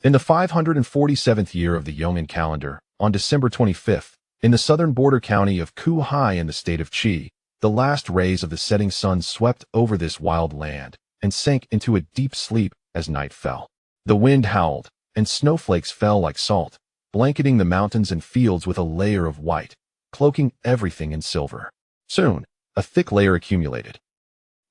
In the 547th year of the Yong'an calendar, on December 25th, in the southern border county of Kuhai in the state of Qi, the last rays of the setting sun swept over this wild land and sank into a deep sleep as night fell. The wind howled, and snowflakes fell like salt, blanketing the mountains and fields with a layer of white, cloaking everything in silver. Soon, a thick layer accumulated.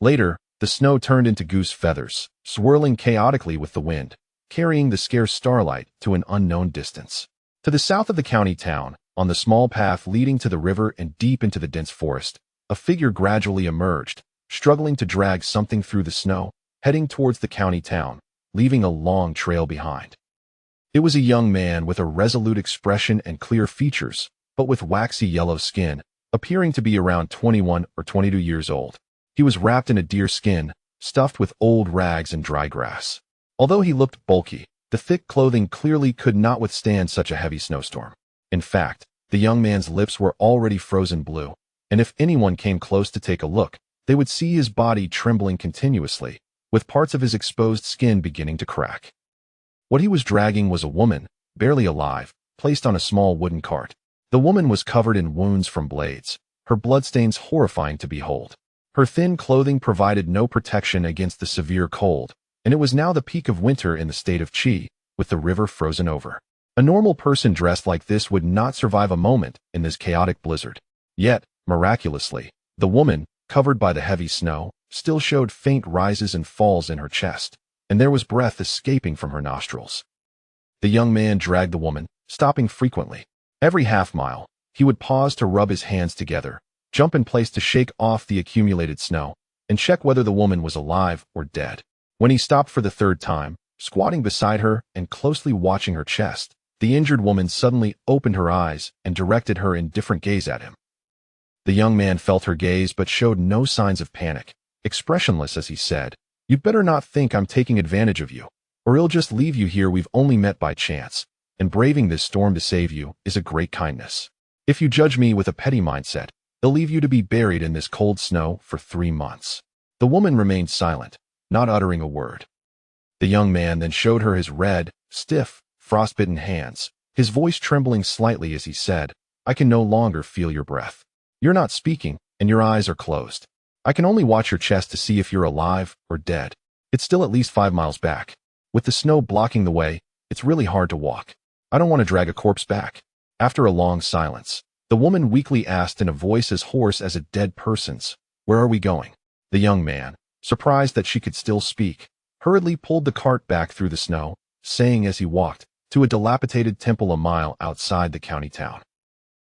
Later, the snow turned into goose feathers, swirling chaotically with the wind, carrying the scarce starlight to an unknown distance. To the south of the county town, on the small path leading to the river and deep into the dense forest, a figure gradually emerged, struggling to drag something through the snow, heading towards the county town, leaving a long trail behind. It was a young man with a resolute expression and clear features, but with waxy yellow skin, appearing to be around 21 or 22 years old. He was wrapped in a deer skin, stuffed with old rags and dry grass. Although he looked bulky, the thick clothing clearly could not withstand such a heavy snowstorm. In fact, the young man's lips were already frozen blue, and if anyone came close to take a look, they would see his body trembling continuously, with parts of his exposed skin beginning to crack. What he was dragging was a woman, barely alive, placed on a small wooden cart. The woman was covered in wounds from blades, her bloodstains horrifying to behold. Her thin clothing provided no protection against the severe cold, and it was now the peak of winter in the state of Qi, with the river frozen over. A normal person dressed like this would not survive a moment in this chaotic blizzard. Yet, miraculously, the woman, covered by the heavy snow, still showed faint rises and falls in her chest, and there was breath escaping from her nostrils. The young man dragged the woman, stopping frequently. Every half-mile, he would pause to rub his hands together, jump in place to shake off the accumulated snow, and check whether the woman was alive or dead. When he stopped for the third time, squatting beside her and closely watching her chest, the injured woman suddenly opened her eyes and directed her indifferent gaze at him. The young man felt her gaze but showed no signs of panic, expressionless as he said, "You'd better not think I'm taking advantage of you, or I'll just leave you here. We've only met by chance, and braving this storm to save you is a great kindness. If you judge me with a petty mindset, they'll leave you to be buried in this cold snow for 3 months." The woman remained silent, not uttering a word. The young man then showed her his red, stiff, frostbitten hands, his voice trembling slightly as he said, "I can no longer feel your breath. You're not speaking, and your eyes are closed. I can only watch your chest to see if you're alive or dead. It's still at least 5 miles back. With the snow blocking the way, it's really hard to walk. I don't want to drag a corpse back." After a long silence, the woman weakly asked in a voice as hoarse as a dead person's, "Where are we going?" The young man, surprised that she could still speak, hurriedly pulled the cart back through the snow, saying as he walked, "To a dilapidated temple a mile outside the county town.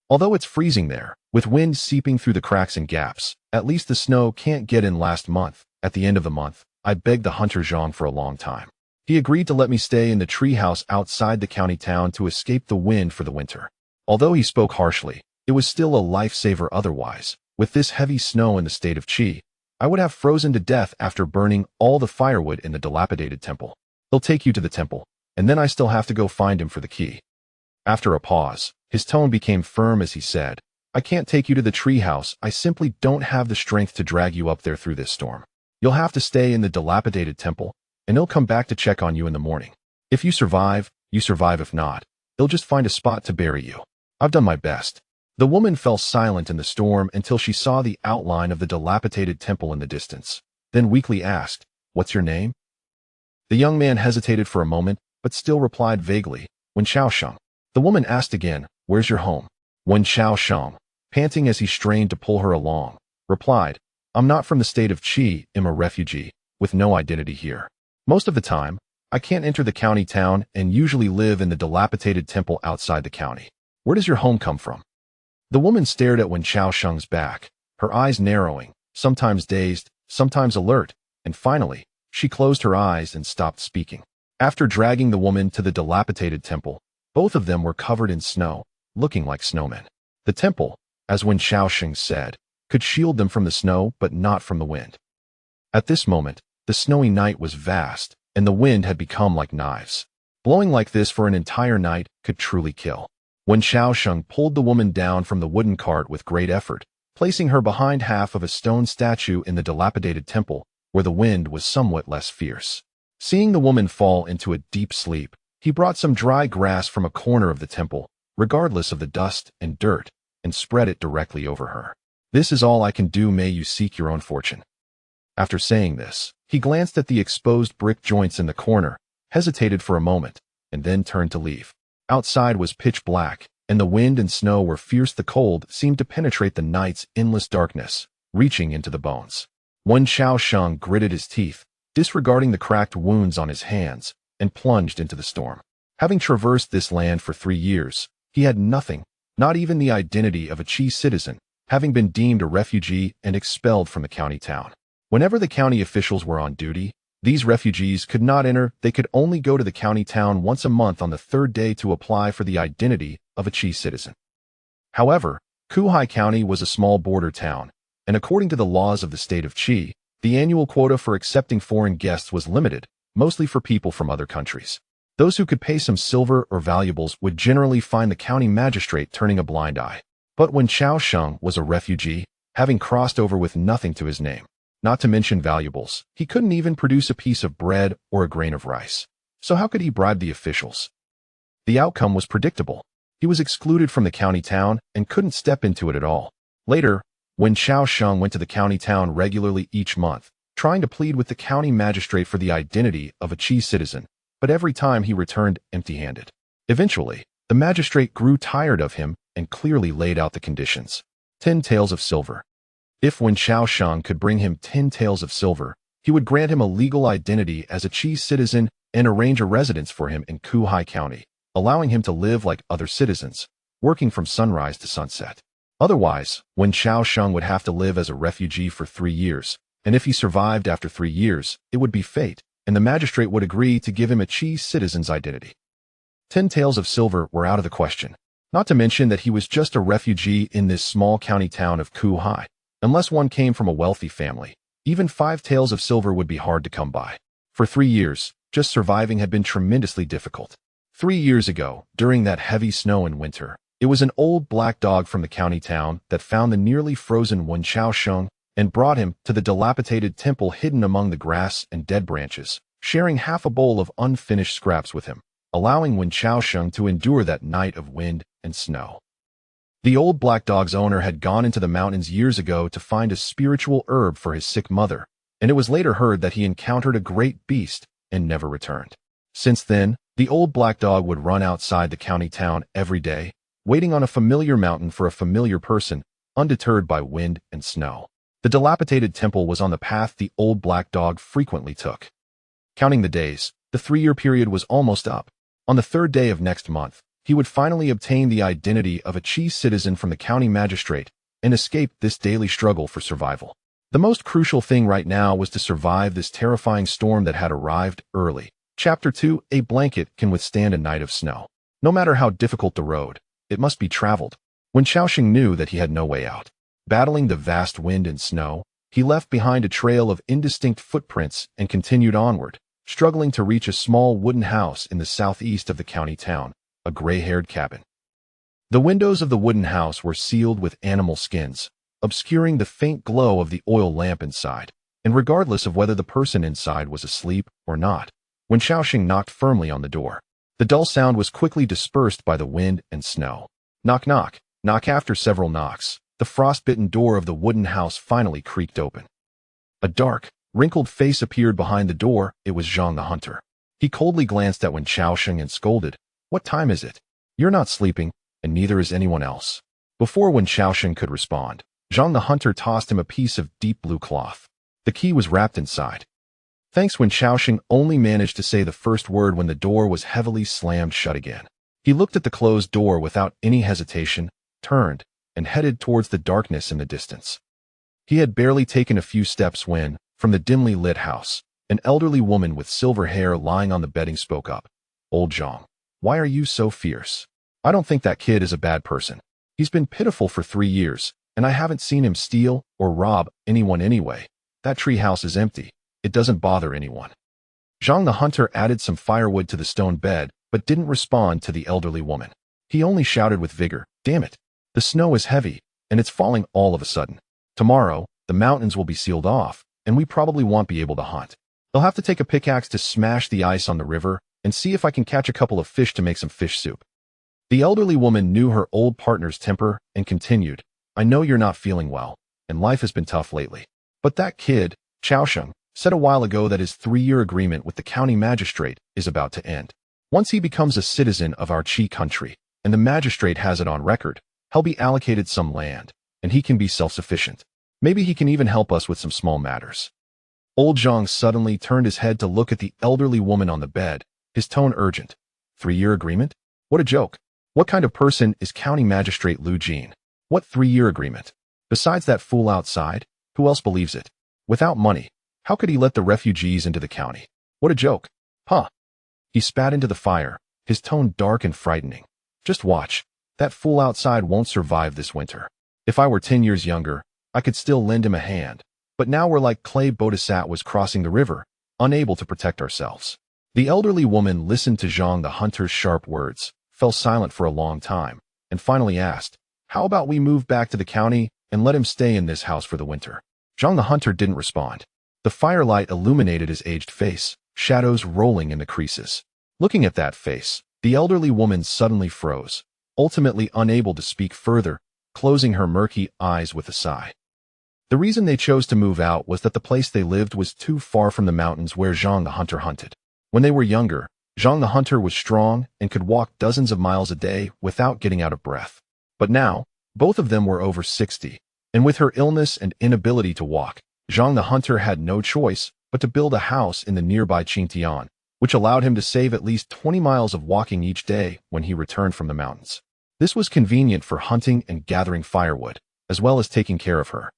Although it's freezing there, with wind seeping through the cracks and gaps, at least the snow can't get in. Last month, at the end of the month, I begged the hunter Zhang for a long time. He agreed to let me stay in the treehouse outside the county town to escape the wind for the winter. Although he spoke harshly, it was still a lifesaver otherwise. With this heavy snow in the state of Qi, I would have frozen to death after burning all the firewood in the dilapidated temple. He'll take you to the temple, and then I still have to go find him for the key." After a pause, his tone became firm as he said, "I can't take you to the treehouse. I simply don't have the strength to drag you up there through this storm. You'll have to stay in the dilapidated temple, and he'll come back to check on you in the morning. If you survive, you survive. If not, he'll just find a spot to bury you. I've done my best." The woman fell silent in the storm until she saw the outline of the dilapidated temple in the distance, then weakly asked, "What's your name?" The young man hesitated for a moment, but still replied vaguely, "Wenchao Sheng." The woman asked again, "Where's your home?" Wenchao Sheng, panting as he strained to pull her along, replied, "I'm not from the state of Qi. I'm a refugee, with no identity here. Most of the time, I can't enter the county town and usually live in the dilapidated temple outside the county. Where does your home come from?" The woman stared at Wenchao Sheng's back, her eyes narrowing, sometimes dazed, sometimes alert, and finally, she closed her eyes and stopped speaking. After dragging the woman to the dilapidated temple, both of them were covered in snow, looking like snowmen. The temple, as Wenchao Sheng said, could shield them from the snow but not from the wind. At this moment, the snowy night was vast, and the wind had become like knives. Blowing like this for an entire night could truly kill. Wenchao Sheng pulled the woman down from the wooden cart with great effort, placing her behind half of a stone statue in the dilapidated temple, where the wind was somewhat less fierce. Seeing the woman fall into a deep sleep, He brought some dry grass from a corner of the temple, regardless of the dust and dirt, and spread it directly over her. "This is all I can do, may you seek your own fortune." After saying this, he glanced at the exposed brick joints in the corner, hesitated for a moment, and then turned to leave. Outside was pitch black, and the wind and snow were fierce. The cold seemed to penetrate the night's endless darkness, reaching into the bones. Wenchao Sheng gritted his teeth, disregarding the cracked wounds on his hands, and plunged into the storm. Having traversed this land for 3 years, he had nothing, not even the identity of a Qi citizen, having been deemed a refugee and expelled from the county town. Whenever the county officials were on duty, these refugees could not enter. They could only go to the county town once a month on the 3rd day to apply for the identity of a Qi citizen. However, Kuhai County was a small border town, and according to the laws of the state of Qi, the annual quota for accepting foreign guests was limited, mostly for people from other countries. Those who could pay some silver or valuables would generally find the county magistrate turning a blind eye. But Wenchao Sheng was a refugee, having crossed over with nothing to his name. Not to mention valuables, he couldn't even produce a piece of bread or a grain of rice. So how could he bribe the officials? The outcome was predictable. He was excluded from the county town and couldn't step into it at all. Later, Wenchao Sheng went to the county town regularly each month, trying to plead with the county magistrate for the identity of a Qi citizen, but every time he returned empty-handed. Eventually, the magistrate grew tired of him and clearly laid out the conditions. 10 taels of silver. If Wenchao Sheng could bring him 10 taels of silver, he would grant him a legal identity as a Qi citizen and arrange a residence for him in Kuhai County, allowing him to live like other citizens, working from sunrise to sunset. Otherwise, Wenchao Sheng would have to live as a refugee for 3 years, and if he survived after 3 years, it would be fate, and the magistrate would agree to give him a Qi citizen's identity. 10 taels of silver were out of the question, not to mention that he was just a refugee in this small county town of Kuhai. Unless one came from a wealthy family, even 5 taels of silver would be hard to come by. For 3 years, just surviving had been tremendously difficult. 3 years ago, during that heavy snow in winter, it was an old black dog from the county town that found the nearly frozen Wenchao Sheng and brought him to the dilapidated temple hidden among the grass and dead branches, sharing half a bowl of unfinished scraps with him, allowing Wenchao Sheng to endure that night of wind and snow. The old black dog's owner had gone into the mountains years ago to find a spiritual herb for his sick mother, and it was later heard that he encountered a great beast and never returned. Since then, the old black dog would run outside the county town every day, waiting on a familiar mountain for a familiar person, undeterred by wind and snow. The dilapidated temple was on the path the old black dog frequently took. Counting the days, the 3-year period was almost up. On the 3rd day of next month, he would finally obtain the identity of a Qi citizen from the county magistrate and escape this daily struggle for survival. The most crucial thing right now was to survive this terrifying storm that had arrived early. Chapter 2: A blanket can withstand a night of snow. No matter how difficult the road, it must be traveled. Wenchao Sheng knew that he had no way out. Battling the vast wind and snow, he left behind a trail of indistinct footprints and continued onward, struggling to reach a small wooden house in the southeast of the county town. A gray-haired cabin. The windows of the wooden house were sealed with animal skins, obscuring the faint glow of the oil lamp inside, and regardless of whether the person inside was asleep or not, Wenchao Sheng knocked firmly on the door. The dull sound was quickly dispersed by the wind and snow. Knock, knock, knock. After several knocks, the frostbitten door of the wooden house finally creaked open. A dark, wrinkled face appeared behind the door. It was Zhang the hunter. He coldly glanced at Wenchao Sheng and scolded, "What time is it? You're not sleeping, and neither is anyone else." Before Wenchao Sheng could respond, Zhang the hunter tossed him a piece of deep blue cloth. The key was wrapped inside. Thanks. Wenchao Sheng only managed to say the first word when the door was heavily slammed shut again. He looked at the closed door without any hesitation, turned, and headed towards the darkness in the distance. He had barely taken a few steps when, from the dimly lit house, an elderly woman with silver hair lying on the bedding spoke up. "Old Zhang, why are you so fierce? I don't think that kid is a bad person. He's been pitiful for 3 years, and I haven't seen him steal or rob anyone anyway. That tree house is empty. It doesn't bother anyone." Zhang the hunter added some firewood to the stone bed, but didn't respond to the elderly woman. He only shouted with vigor, "Damn it! The snow is heavy, and it's falling all of a sudden. Tomorrow, the mountains will be sealed off, and we probably won't be able to hunt. They'll have to take a pickaxe to smash the ice on the river, and see if I can catch a couple of fish to make some fish soup." The elderly woman knew her old partner's temper and continued, "I know you're not feeling well, and life has been tough lately. But that kid, Chao Sheng, said a while ago that his 3-year agreement with the county magistrate is about to end. Once he becomes a citizen of our Qi country, and the magistrate has it on record, he'll be allocated some land, and he can be self-sufficient. Maybe he can even help us with some small matters." Old Zhang suddenly turned his head to look at the elderly woman on the bed, his tone urgent. 3-year agreement? What a joke. What kind of person is County Magistrate Lu Jin? What 3-year agreement? Besides that fool outside, who else believes it? Without money, how could he let the refugees into the county? What a joke. Huh. He spat into the fire, his tone dark and frightening. "Just watch. That fool outside won't survive this winter. If I were 10 years younger, I could still lend him a hand. But now we're like clay bodhisattvas crossing the river, unable to protect ourselves." The elderly woman listened to Zhang the hunter's sharp words, fell silent for a long time, and finally asked, "How about we move back to the county and let him stay in this house for the winter?" Zhang the hunter didn't respond. The firelight illuminated his aged face, shadows rolling in the creases. Looking at that face, the elderly woman suddenly froze, ultimately unable to speak further, closing her murky eyes with a sigh. The reason they chose to move out was that the place they lived was too far from the mountains where Zhang the hunter hunted. When they were younger, Zhang the hunter was strong and could walk dozens of miles a day without getting out of breath. But now, both of them were over 60, and with her illness and inability to walk, Zhang the hunter had no choice but to build a house in the nearby Qingtian, which allowed him to save at least 20 miles of walking each day when he returned from the mountains. This was convenient for hunting and gathering firewood, as well as taking care of her.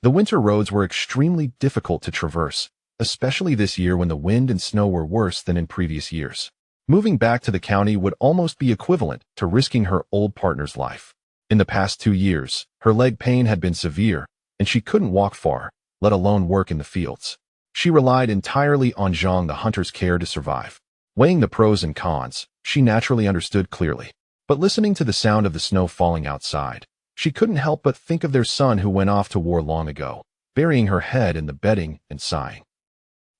The winter roads were extremely difficult to traverse, especially this year when the wind and snow were worse than in previous years. Moving back to the county would almost be equivalent to risking her old partner's life. In the past 2 years, her leg pain had been severe, and she couldn't walk far, let alone work in the fields. She relied entirely on Zhang the hunter's care to survive. Weighing the pros and cons, she naturally understood clearly. But listening to the sound of the snow falling outside, she couldn't help but think of their son who went off to war long ago, burying her head in the bedding and sighing.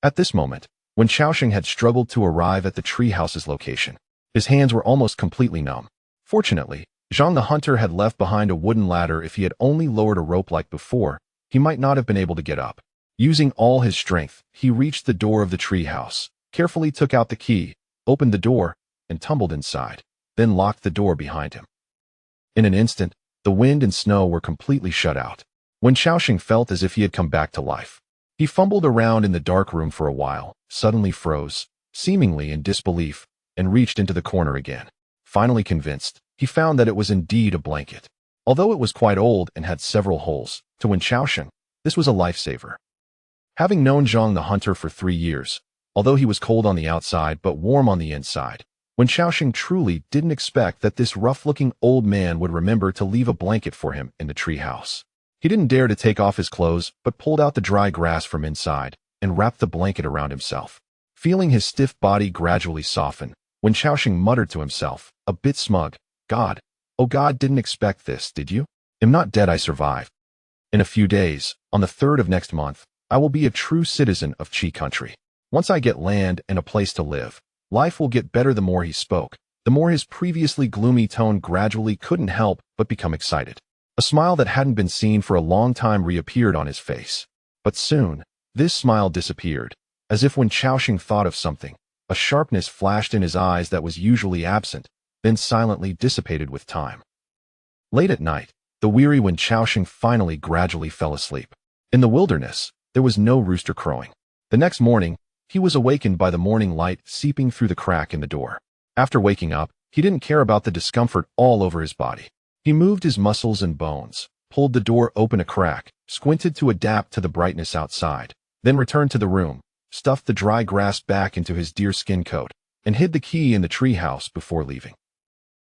At this moment, Wenchao Sheng had struggled to arrive at the treehouse's location. His hands were almost completely numb. Fortunately, Zhang the hunter had left behind a wooden ladder. If he had only lowered a rope like before, he might not have been able to get up. Using all his strength, he reached the door of the treehouse, carefully took out the key, opened the door, and tumbled inside, then locked the door behind him. In an instant, the wind and snow were completely shut out. Wenchao Sheng felt as if he had come back to life. He fumbled around in the dark room for a while, suddenly froze, seemingly in disbelief, and reached into the corner again. Finally convinced, he found that it was indeed a blanket. Although it was quite old and had several holes, to Wenchao Sheng, this was a lifesaver. Having known Zhang the hunter for 3 years, although he was cold on the outside but warm on the inside, Wenchao Sheng truly didn't expect that this rough-looking old man would remember to leave a blanket for him in the treehouse. He didn't dare to take off his clothes, but pulled out the dry grass from inside and wrapped the blanket around himself. Feeling his stiff body gradually soften, Wenchao Sheng muttered to himself, a bit smug, "God, oh God, didn't expect this, did you? Am not dead, I survived. In a few days, on the 3rd of next month, I will be a true citizen of Qi country. Once I get land and a place to live, life will get better." The more he spoke, the more his previously gloomy tone gradually couldn't help but become excited. A smile that hadn't been seen for a long time reappeared on his face. But soon, this smile disappeared, as if Wenchao Sheng thought of something. A sharpness flashed in his eyes that was usually absent, then silently dissipated with time. Late at night, the weary Wenchao Sheng finally gradually fell asleep. In the wilderness, there was no rooster crowing. The next morning, he was awakened by the morning light seeping through the crack in the door. After waking up, he didn't care about the discomfort all over his body. He moved his muscles and bones, pulled the door open a crack, squinted to adapt to the brightness outside, then returned to the room, stuffed the dry grass back into his deerskin coat, and hid the key in the treehouse before leaving.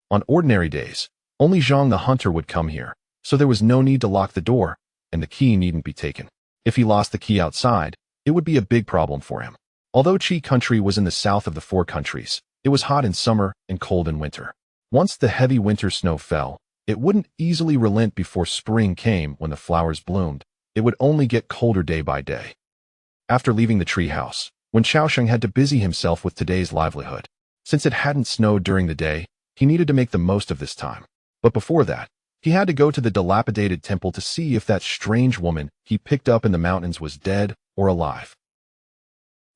On ordinary days, only Zhang the hunter would come here, so there was no need to lock the door, and the key needn't be taken. If he lost the key outside, it would be a big problem for him. Although Qi country was in the south of the 4 countries, it was hot in summer and cold in winter. Once the heavy winter snow fell, it wouldn't easily relent before spring came when the flowers bloomed. It would only get colder day by day. After leaving the treehouse, Wenchao Sheng had to busy himself with today's livelihood. Since it hadn't snowed during the day, he needed to make the most of this time. But before that, he had to go to the dilapidated temple to see if that strange woman he picked up in the mountains was dead or alive.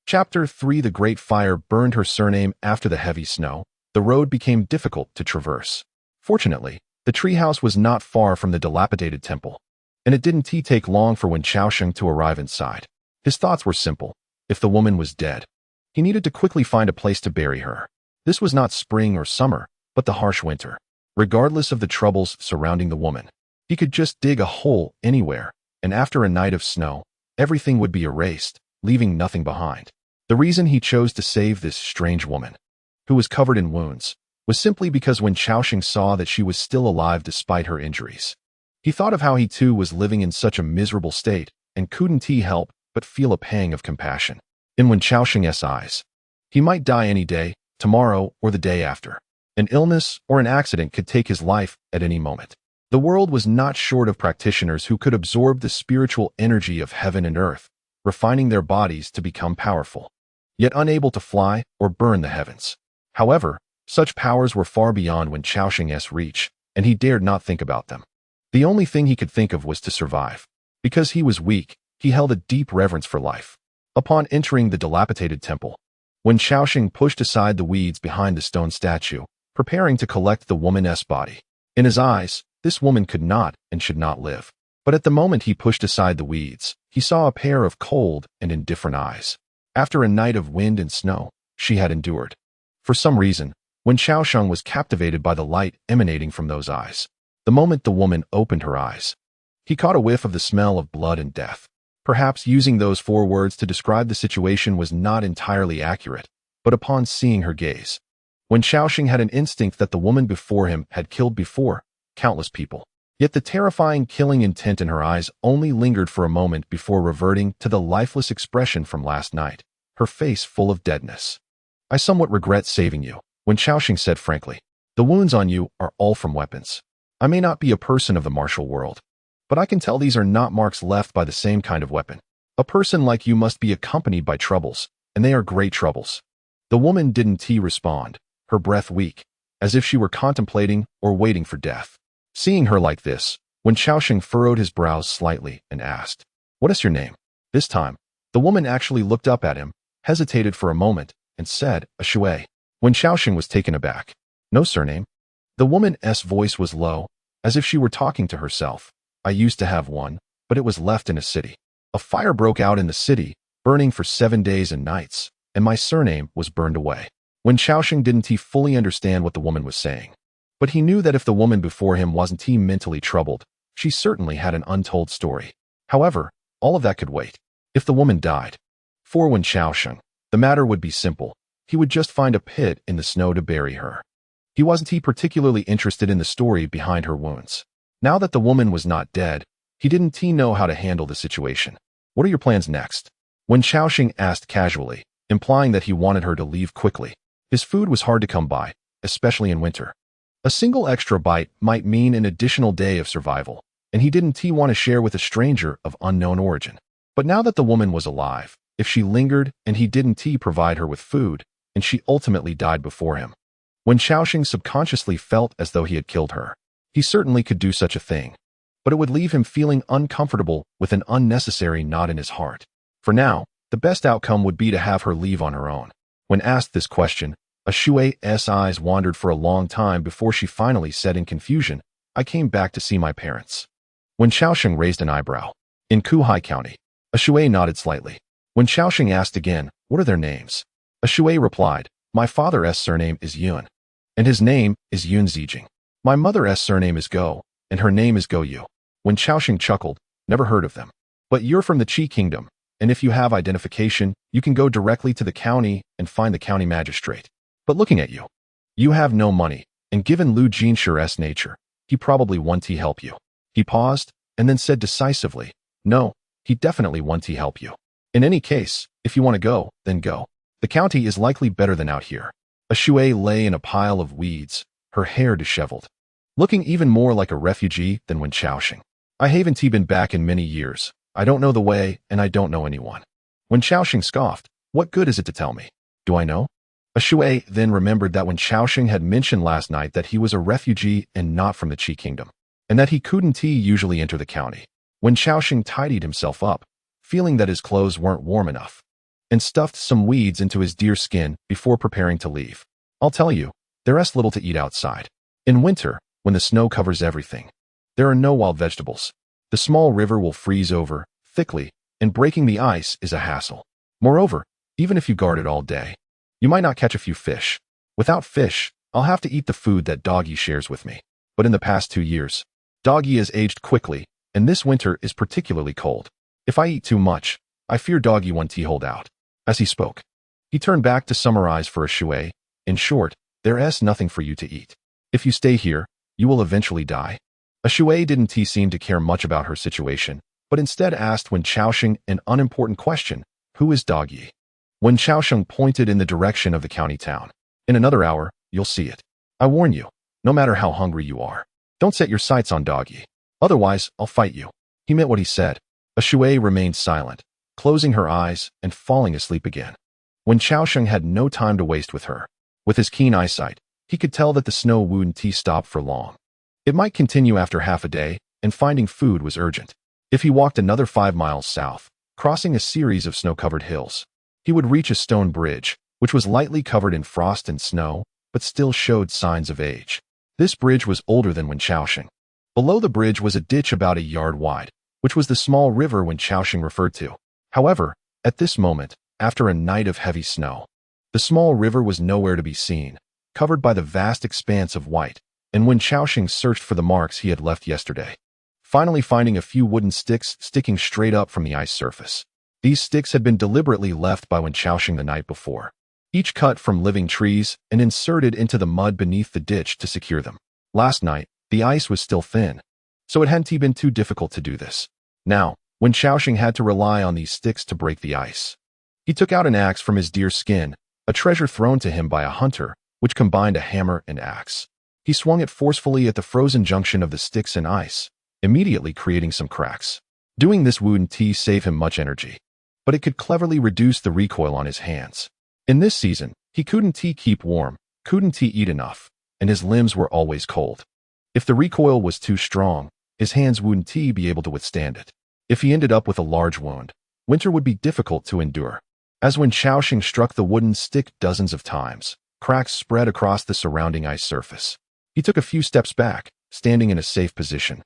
Chapter 3. The Great Fire burned her surname after the heavy snow. The road became difficult to traverse. Fortunately, the treehouse was not far from the dilapidated temple, and it didn't take long for Wenchao Sheng to arrive inside. His thoughts were simple. If the woman was dead, he needed to quickly find a place to bury her. This was not spring or summer, but the harsh winter. Regardless of the troubles surrounding the woman, he could just dig a hole anywhere, and after a night of snow, everything would be erased, leaving nothing behind. The reason he chose to save this strange woman, who was covered in wounds, was simply because Wenchao Sheng saw that she was still alive despite her injuries. He thought of how he too was living in such a miserable state and couldn't help but feel a pang of compassion. In Wenchao Sheng's eyes, he might die any day, tomorrow or the day after. An illness or an accident could take his life at any moment. The world was not short of practitioners who could absorb the spiritual energy of heaven and earth, refining their bodies to become powerful, yet unable to fly or burn the heavens. However, such powers were far beyond Wenchao Sheng's reach, and he dared not think about them. The only thing he could think of was to survive. Because he was weak, he held a deep reverence for life. Upon entering the dilapidated temple, Wenchao Sheng pushed aside the weeds behind the stone statue, preparing to collect the woman's body. In his eyes, this woman could not and should not live. But at the moment he pushed aside the weeds, he saw a pair of cold and indifferent eyes. After a night of wind and snow, she had endured. For some reason, Wenchao Sheng was captivated by the light emanating from those eyes. The moment the woman opened her eyes, he caught a whiff of the smell of blood and death. Perhaps using those 4 words to describe the situation was not entirely accurate, but upon seeing her gaze, Wenchao Sheng had an instinct that the woman before him had killed before countless people. Yet the terrifying killing intent in her eyes only lingered for a moment before reverting to the lifeless expression from last night, her face full of deadness. "I somewhat regret saving you," Wenchao Sheng said frankly. "The wounds on you are all from weapons. I may not be a person of the martial world, but I can tell these are not marks left by the same kind of weapon. A person like you must be accompanied by troubles, and they are great troubles." The woman didn't respond, her breath weak, as if she were contemplating or waiting for death. Seeing her like this, Wenchao Sheng furrowed his brows slightly and asked, "What is your name?" This time, the woman actually looked up at him, hesitated for a moment, and said, "A Shui." Wenchao Sheng was taken aback. "No surname?" The woman's voice was low, as if she were talking to herself. "I used to have one, but it was left in a city. A fire broke out in the city, burning for 7 days and nights, and my surname was burned away." Wenchao Sheng didn't fully understand what the woman was saying, but he knew that if the woman before him wasn't mentally troubled, she certainly had an untold story. However, all of that could wait. If the woman died, for Wenchao Sheng, the matter would be simple. He would just find a pit in the snow to bury her. He wasn't particularly interested in the story behind her wounds. Now that the woman was not dead, he didn't know how to handle the situation. "What are your plans next?" Wenchao Sheng asked casually, implying that he wanted her to leave quickly. His food was hard to come by, especially in winter. A single extra bite might mean an additional day of survival, and he didn't want to share with a stranger of unknown origin. But now that the woman was alive, if she lingered and he didn't provide her with food, and she ultimately died before him, Wenchao Sheng subconsciously felt as though he had killed her. He certainly could do such a thing, but it would leave him feeling uncomfortable with an unnecessary knot in his heart. For now, the best outcome would be to have her leave on her own. When asked this question, a Shui's eyes wandered for a long time before she finally said in confusion, "I came back to see my parents." Wenchao Sheng raised an eyebrow. "In Kuhai County." A Shui nodded slightly. Wenchao Sheng asked again, "What are their names?" A Shui replied, "My father's surname is Yun, and his name is Yun Zijing. My mother's surname is Go, and her name is Go Yu." Wenchao Sheng chuckled, "Never heard of them. But you're from the Qi Kingdom, and if you have identification, you can go directly to the county and find the county magistrate. But looking at you, you have no money, and given Lu Jinshi's nature, he probably won't help you." He paused, and then said decisively, "No, he definitely won't help you. In any case, if you want to go, then go. The county is likely better than out here." A Shui lay in a pile of weeds, her hair disheveled, looking even more like a refugee than Wenchao Sheng. "I haven't been back in many years. I don't know the way, and I don't know anyone." Wenchao Sheng scoffed, What good is it to tell me? Do I know? A Shui then remembered that Wenchao Sheng had mentioned last night that he was a refugee and not from the Qi kingdom, and that he couldn't usually enter the county. Wenchao Sheng tidied himself up, feeling that his clothes weren't warm enough, and stuffed some weeds into his deer skin before preparing to leave. I'll tell you, there's little to eat outside. In winter, when the snow covers everything, there are no wild vegetables. The small river will freeze over thickly, and breaking the ice is a hassle. Moreover, even if you guard it all day, you might not catch a few fish. Without fish, I'll have to eat the food that Doggy shares with me. But in the past 2 years, Doggy has aged quickly, and this winter is particularly cold. If I eat too much, I fear Doggy won't hold out. As he spoke, he turned back to summarize for a Shui. In short, there's nothing for you to eat. If you stay here, you will eventually die. A Shui didn't seem to care much about her situation, but instead asked Wenchao Sheng an unimportant question: who is Doggy? Wenchao Sheng pointed in the direction of the county town. In another hour, you'll see it. I warn you, no matter how hungry you are, don't set your sights on Doggy. Otherwise, I'll fight you. He meant what he said. A Shui remained silent, closing her eyes and falling asleep again. Wenchao Sheng had no time to waste with her. With his keen eyesight, he could tell that the snow wouldn't stop for long. It might continue after half a day, and finding food was urgent. If he walked another 5 miles south, crossing a series of snow-covered hills, he would reach a stone bridge, which was lightly covered in frost and snow, but still showed signs of age. This bridge was older than Wenchao Sheng. Below the bridge was a ditch about a yard wide, which was the small river Wenchao Sheng referred to. However, at this moment, after a night of heavy snow, the small river was nowhere to be seen, covered by the vast expanse of white, and Wenchao Sheng searched for the marks he had left yesterday, finally finding a few wooden sticks sticking straight up from the ice surface. These sticks had been deliberately left by Wenchao Sheng the night before, each cut from living trees and inserted into the mud beneath the ditch to secure them. Last night, the ice was still thin, so it hadn't been too difficult to do this. Now, Wenchao Sheng had to rely on these sticks to break the ice. He took out an axe from his deer skin, a treasure thrown to him by a hunter, which combined a hammer and axe. He swung it forcefully at the frozen junction of the sticks and ice, immediately creating some cracks. Doing this wouldn't save him much energy, but it could cleverly reduce the recoil on his hands. In this season, he couldn't keep warm, couldn't eat enough, and his limbs were always cold. If the recoil was too strong, his hands wouldn't be able to withstand it. If he ended up with a large wound, winter would be difficult to endure. As Wenchao Sheng struck the wooden stick dozens of times, cracks spread across the surrounding ice surface. He took a few steps back, standing in a safe position,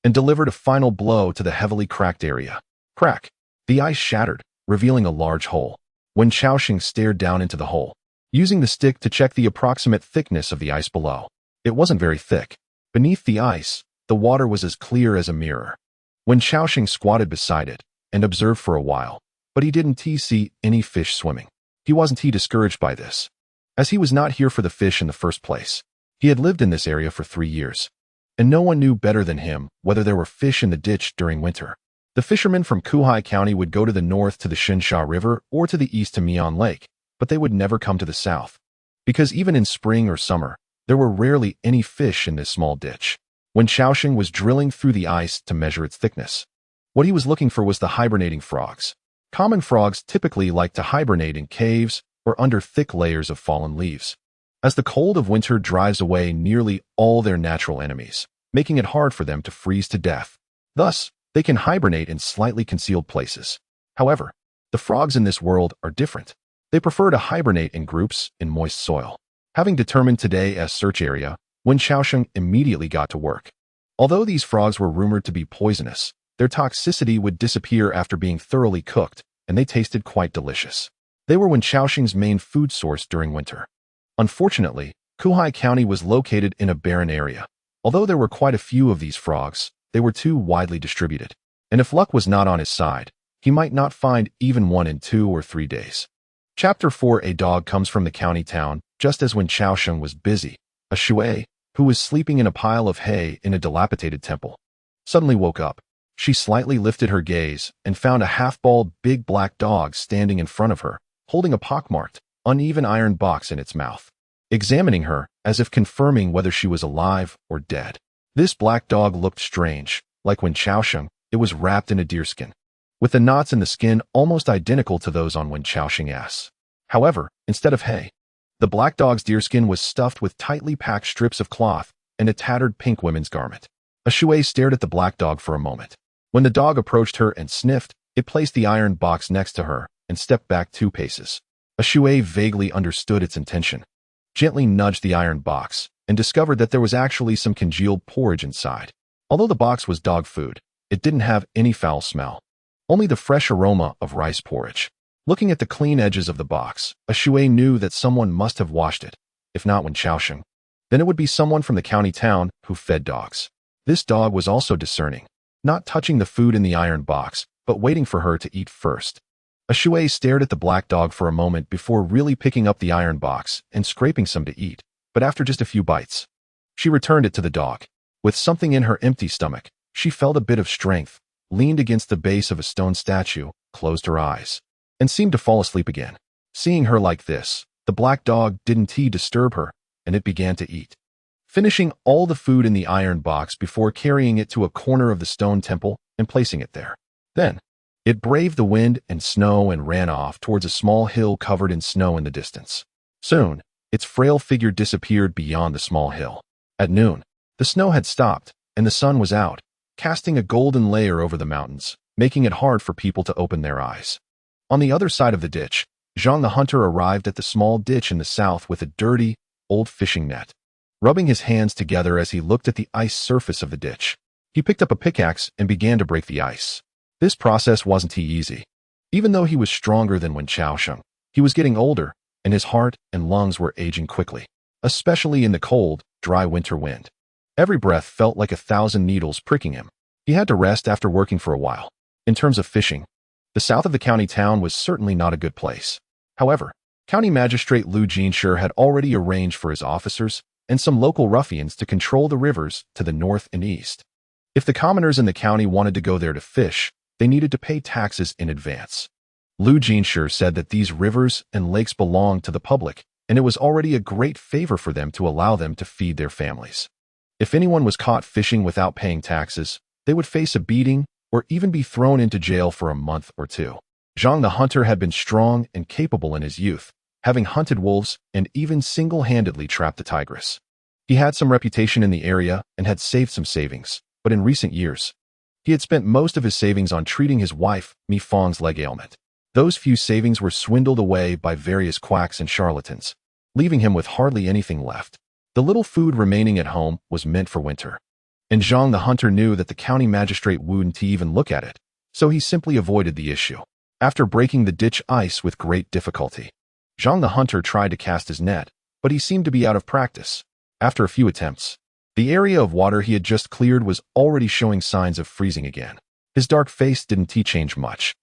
and delivered a final blow to the heavily cracked area. Crack! The ice shattered, revealing a large hole. Wenchao Sheng stared down into the hole, using the stick to check the approximate thickness of the ice below. It wasn't very thick. Beneath the ice, the water was as clear as a mirror. Wenchao Sheng squatted beside it and observed for a while, but he didn't see any fish swimming. He wasn't discouraged by this, as he was not here for the fish in the first place. He had lived in this area for 3 years, and no one knew better than him whether there were fish in the ditch during winter. The fishermen from Kuhai County would go to the north to the Shinsha River or to the east to Mian Lake, but they would never come to the south, because even in spring or summer, there were rarely any fish in this small ditch. Wenchao Sheng was drilling through the ice to measure its thickness. What he was looking for was the hibernating frogs. Common frogs typically like to hibernate in caves or under thick layers of fallen leaves, as the cold of winter drives away nearly all their natural enemies, making it hard for them to freeze to death. Thus, they can hibernate in slightly concealed places. However, the frogs in this world are different. They prefer to hibernate in groups in moist soil. Having determined today as search area, Wenchao Sheng immediately got to work. Although these frogs were rumored to be poisonous, their toxicity would disappear after being thoroughly cooked, and they tasted quite delicious. They were Wenchao Sheng's main food source during winter. Unfortunately, Kuhai County was located in a barren area. Although there were quite a few of these frogs, they were too widely distributed, and if luck was not on his side, he might not find even one in 2 or 3 days. Chapter 4. A dog comes from the county town, just as Wenchao Sheng was busy. A Shui, who was sleeping in a pile of hay in a dilapidated temple, suddenly woke up. She slightly lifted her gaze and found a half-bald big black dog standing in front of her, holding a pockmarked, uneven iron box in its mouth, examining her as if confirming whether she was alive or dead. This black dog looked strange. Like Wenchao Sheng, it was wrapped in a deerskin. with the knots in the skin almost identical to those on Wenchao Sheng's. However, instead of hay, the black dog's deerskin was stuffed with tightly packed strips of cloth and a tattered pink women's garment. Shui stared at the black dog for a moment. When the dog approached her and sniffed, it placed the iron box next to her and stepped back 2 paces. Shui vaguely understood its intention, gently nudged the iron box, and discovered that there was actually some congealed porridge inside. Although the box was dog food, it didn't have any foul smell, only the fresh aroma of rice porridge. Looking at the clean edges of the box, Shui knew that someone must have washed it. If not Wenchao Sheng, then it would be someone from the county town who fed dogs. This dog was also discerning, not touching the food in the iron box, but waiting for her to eat first. Shui stared at the black dog for a moment before really picking up the iron box and scraping some to eat, but after just a few bites, she returned it to the dog. With something in her empty stomach, she felt a bit of strength, leaned against the base of a stone statue, closed her eyes, and seemed to fall asleep again. Seeing her like this, the black dog didn't disturb her, and it began to eat, finishing all the food in the iron box before carrying it to a corner of the stone temple and placing it there. Then, it braved the wind and snow and ran off towards a small hill covered in snow in the distance. Soon, its frail figure disappeared beyond the small hill. At noon, the snow had stopped, and the sun was out, casting a golden layer over the mountains, making it hard for people to open their eyes. On the other side of the ditch, Zhang the hunter arrived at the small ditch in the south with a dirty, old fishing net. Rubbing his hands together as he looked at the ice surface of the ditch, he picked up a pickaxe and began to break the ice. This process wasn't easy. Even though he was stronger than Wenchao Sheng, he was getting older, and his heart and lungs were aging quickly, especially in the cold, dry winter wind. Every breath felt like 1,000 needles pricking him. He had to rest after working for a while. In terms of fishing, the south of the county town was certainly not a good place. However, County Magistrate Lu Jinshi had already arranged for his officers and some local ruffians to control the rivers to the north and east. If the commoners in the county wanted to go there to fish, they needed to pay taxes in advance. Lu Jinshi said that these rivers and lakes belonged to the public, and it was already a great favor for them to allow them to feed their families. If anyone was caught fishing without paying taxes, they would face a beating or even be thrown into jail for a month or 2. Zhang the hunter had been strong and capable in his youth, having hunted wolves and even single-handedly trapped the tigress. He had some reputation in the area and had saved some savings, but in recent years, he had spent most of his savings on treating his wife, Mi Fang's leg ailment. Those few savings were swindled away by various quacks and charlatans, leaving him with hardly anything left. The little food remaining at home was meant for winter. And Zhang the hunter knew that the county magistrate wouldn't even look at it, so he simply avoided the issue. After breaking the ditch ice with great difficulty, Zhang the hunter tried to cast his net, but he seemed to be out of practice. After a few attempts, the area of water he had just cleared was already showing signs of freezing again. His dark face didn't change much,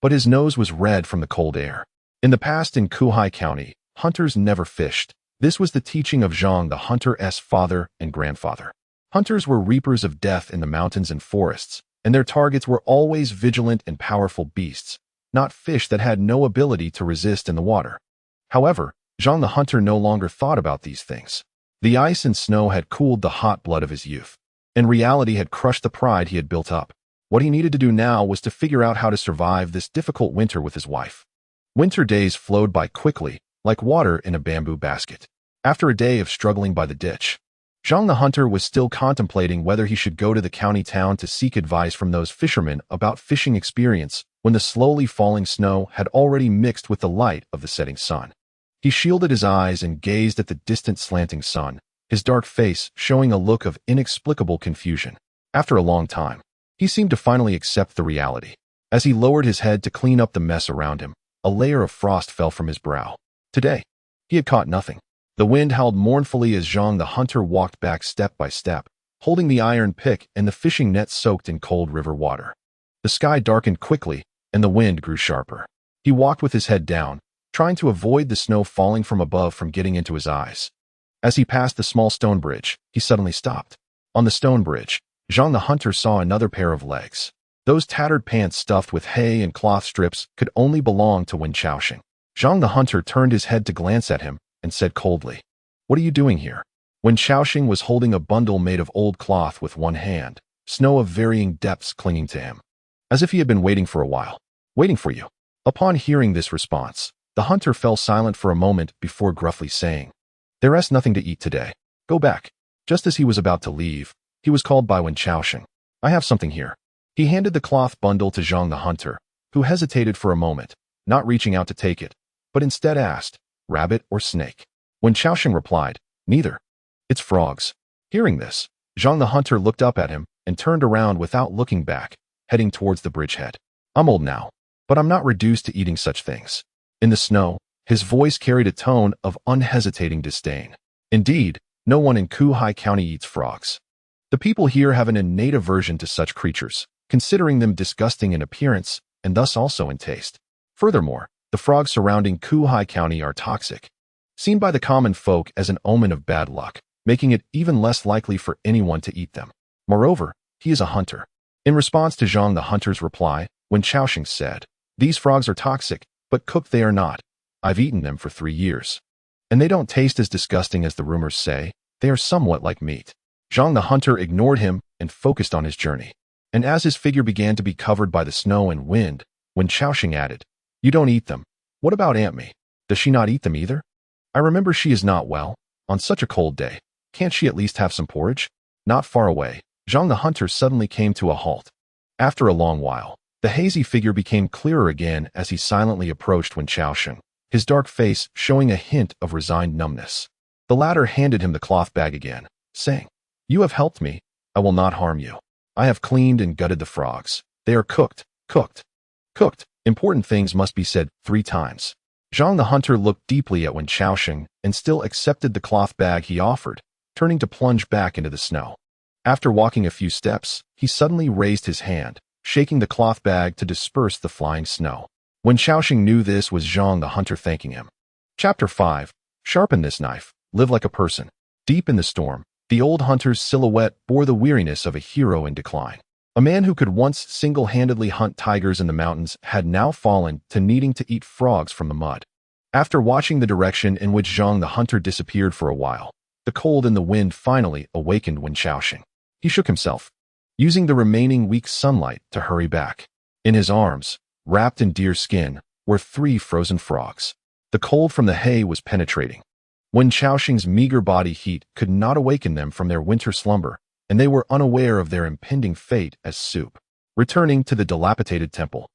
but his nose was red from the cold air. In the past in Kuhai County, hunters never fished. This was the teaching of Zhang the hunter's father and grandfather. Hunters were reapers of death in the mountains and forests, and their targets were always vigilant and powerful beasts, not fish that had no ability to resist in the water. However, Zhang the hunter no longer thought about these things. The ice and snow had cooled the hot blood of his youth, and reality had crushed the pride he had built up. What he needed to do now was to figure out how to survive this difficult winter with his wife. Winter days flowed by quickly, like water in a bamboo basket. After a day of struggling by the ditch, Zhang the hunter was still contemplating whether he should go to the county town to seek advice from those fishermen about fishing experience when the slowly falling snow had already mixed with the light of the setting sun. He shielded his eyes and gazed at the distant slanting sun, his dark face showing a look of inexplicable confusion. After a long time, he seemed to finally accept the reality. As he lowered his head to clean up the mess around him, a layer of frost fell from his brow. Today, he had caught nothing. The wind howled mournfully as Zhang the hunter walked back step by step, holding the iron pick and the fishing net soaked in cold river water. The sky darkened quickly, and the wind grew sharper. He walked with his head down, trying to avoid the snow falling from above from getting into his eyes. As he passed the small stone bridge, he suddenly stopped. On the stone bridge, Zhang the hunter saw another pair of legs. Those tattered pants stuffed with hay and cloth strips could only belong to Wenchao Sheng. Zhang the hunter turned his head to glance at him and said coldly, "What are you doing here?" Wenchao Sheng was holding a bundle made of old cloth with one hand, snow of varying depths clinging to him. as if he had been waiting for a while. Waiting for you. Upon hearing this response, the hunter fell silent for a moment before gruffly saying, There's nothing to eat today. Go back. Just as he was about to leave, he was called by Wenchao Sheng. I have something here. He handed the cloth bundle to Zhang the hunter, who hesitated for a moment, not reaching out to take it, but instead asked, Rabbit or snake? Wenchao Sheng replied, Neither. It's frogs. Hearing this, Zhang the hunter looked up at him and turned around without looking back, heading towards the bridgehead. I'm old now, but I'm not reduced to eating such things. In the snow, his voice carried a tone of unhesitating disdain. Indeed, no one in Kuhai County eats frogs. The people here have an innate aversion to such creatures, considering them disgusting in appearance and thus also in taste. Furthermore, the frogs surrounding Kuhai County are toxic, seen by the common folk as an omen of bad luck, making it even less likely for anyone to eat them. Moreover, he is a hunter. In response to Zhang the hunter's reply, Wenchao Sheng said, These frogs are toxic, but cooked they are not. I've eaten them for 3 years. And they don't taste as disgusting as the rumors say. They are somewhat like meat. Zhang the hunter ignored him and focused on his journey. And as his figure began to be covered by the snow and wind, Wenchao Sheng added, You don't eat them. What about Aunt Me? Does she not eat them either? I remember she is not well. On such a cold day, can't she at least have some porridge? Not far away, Zhang the hunter suddenly came to a halt. After a long while, the hazy figure became clearer again as he silently approached Wenchao Sheng, his dark face showing a hint of resigned numbness. The latter handed him the cloth bag again, saying, You have helped me. I will not harm you. I have cleaned and gutted the frogs. They are cooked, cooked, cooked. Important things must be said 3 times. Zhang the hunter looked deeply at Wenchao Sheng and still accepted the cloth bag he offered, turning to plunge back into the snow. After walking a few steps, he suddenly raised his hand, shaking the cloth bag to disperse the flying snow. Wenchao Sheng knew this was Zhang the hunter thanking him. Chapter 5. Sharpen this knife. Live like a person. Deep in the storm, the old hunter's silhouette bore the weariness of a hero in decline. A man who could once single-handedly hunt tigers in the mountains had now fallen to needing to eat frogs from the mud. After watching the direction in which Zhang the hunter disappeared for a while, the cold and the wind finally awakened Wenchao Sheng. He shook himself, using the remaining weak sunlight to hurry back. In his arms, wrapped in deer skin, were 3 frozen frogs. The cold from the hay was penetrating. Wenchao Sheng's meager body heat could not awaken them from their winter slumber, and they were unaware of their impending fate as soup. Returning to the dilapidated temple,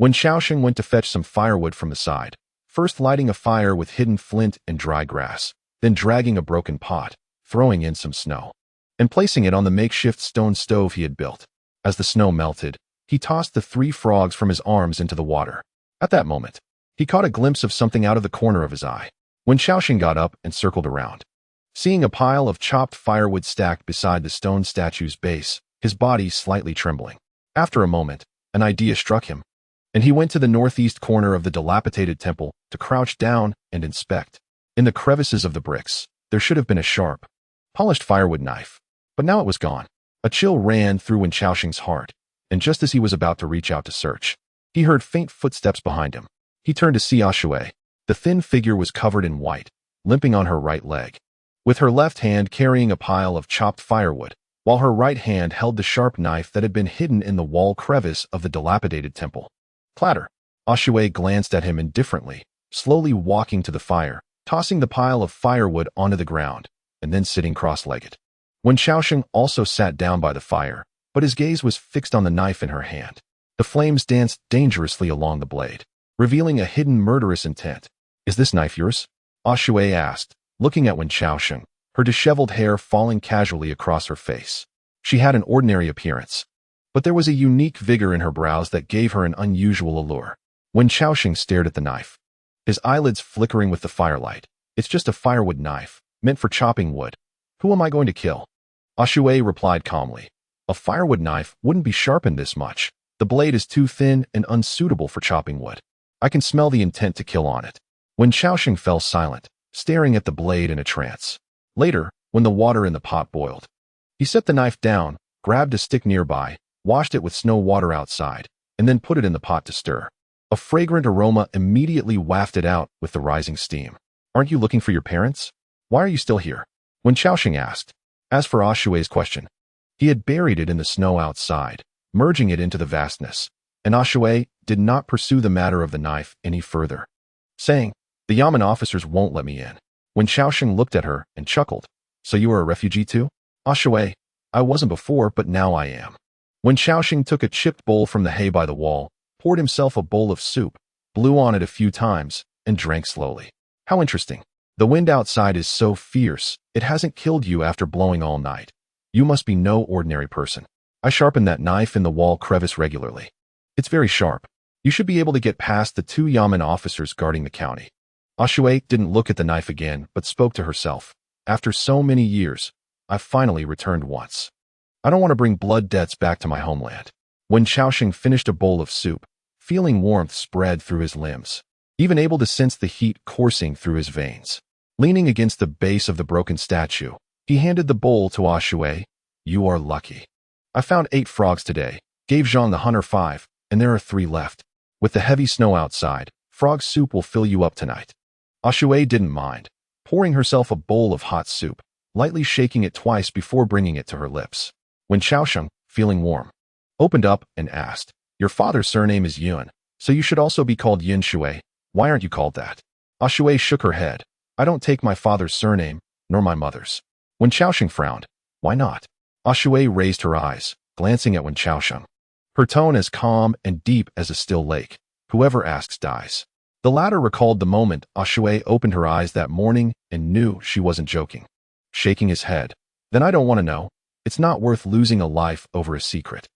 Wenchao Sheng went to fetch some firewood from the side, first lighting a fire with hidden flint and dry grass, then dragging a broken pot, throwing in some snow, and placing it on the makeshift stone stove he had built. As the snow melted, he tossed the 3 frogs from his arms into the water. At that moment, he caught a glimpse of something out of the corner of his eye. Wenchao Sheng got up and circled around. Seeing a pile of chopped firewood stacked beside the stone statue's base, his body slightly trembling. After a moment, an idea struck him, and he went to the northeast corner of the dilapidated temple to crouch down and inspect. In the crevices of the bricks, there should have been a sharp, polished firewood knife, but now it was gone. A chill ran through Wenchao Sheng's heart, and just as he was about to reach out to search, he heard faint footsteps behind him. He turned to see Ashui. The thin figure was covered in white, limping on her right leg, with her left hand carrying a pile of chopped firewood, while her right hand held the sharp knife that had been hidden in the wall crevice of the dilapidated temple. Clatter! Ashui glanced at him indifferently, slowly walking to the fire, tossing the pile of firewood onto the ground, and then sitting cross-legged. Wenchao Sheng also sat down by the fire, but his gaze was fixed on the knife in her hand. The flames danced dangerously along the blade, revealing a hidden murderous intent. Is this knife yours? Ashui asked, looking at Wenchao Sheng, her disheveled hair falling casually across her face. She had an ordinary appearance, but there was a unique vigor in her brows that gave her an unusual allure. Wenchao Sheng stared at the knife, his eyelids flickering with the firelight. It's just a firewood knife, meant for chopping wood. Who am I going to kill? Ashui replied calmly. A firewood knife wouldn't be sharpened this much. The blade is too thin and unsuitable for chopping wood. I can smell the intent to kill on it. Wenchao Sheng fell silent, staring at the blade in a trance. Later, when the water in the pot boiled, he set the knife down, grabbed a stick nearby, washed it with snow water outside, and then put it in the pot to stir. A fragrant aroma immediately wafted out with the rising steam. Aren't you looking for your parents? Why are you still here? Wenchao Sheng asked. As for Ashui's question, he had buried it in the snow outside, merging it into the vastness, and Ashue did not pursue the matter of the knife any further, saying, "The Yamen officers won't let me in." Wenchao Sheng looked at her and chuckled. "So you are a refugee too?" "Ashue, I wasn't before, but now I am." Wenchao Sheng took a chipped bowl from the hay by the wall, poured himself a bowl of soup, blew on it a few times, and drank slowly. "How interesting. The wind outside is so fierce, it hasn't killed you after blowing all night. You must be no ordinary person. I sharpen that knife in the wall crevice regularly. It's very sharp. You should be able to get past the 2 Yamen officers guarding the county." Ashue didn't look at the knife again, but spoke to herself. "After so many years, I've finally returned once. I don't want to bring blood debts back to my homeland." When Chaosheng finished a bowl of soup, feeling warmth spread through his limbs, even able to sense the heat coursing through his veins. Leaning against the base of the broken statue, he handed the bowl to Ashue. "You are lucky. I found 8 frogs today, gave Jean the hunter 5, and there are 3 left. With the heavy snow outside, frog soup will fill you up tonight." Ashue didn't mind, pouring herself a bowl of hot soup, lightly shaking it twice before bringing it to her lips. When Chaosheng, feeling warm, opened up and asked, "Your father's surname is Yun, so you should also be called Yin Shui. Why aren't you called that?" Ashue shook her head. "I don't take my father's surname, nor my mother's." When Chaosheng frowned, "Why not?" Ashue raised her eyes, glancing at Wen Chaosheng. Her tone as calm and deep as a still lake. "Whoever asks dies." The latter recalled the moment Ashue opened her eyes that morning and knew she wasn't joking. Shaking his head, "Then I don't want to know. It's not worth losing a life over a secret."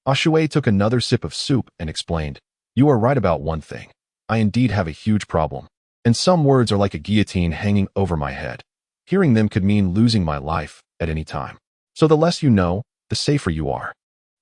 Ashue took another sip of soup and explained, "You are right about one thing. I indeed have a huge problem, and some words are like a guillotine hanging over my head. Hearing them could mean losing my life at any time. So the less you know, the safer you are.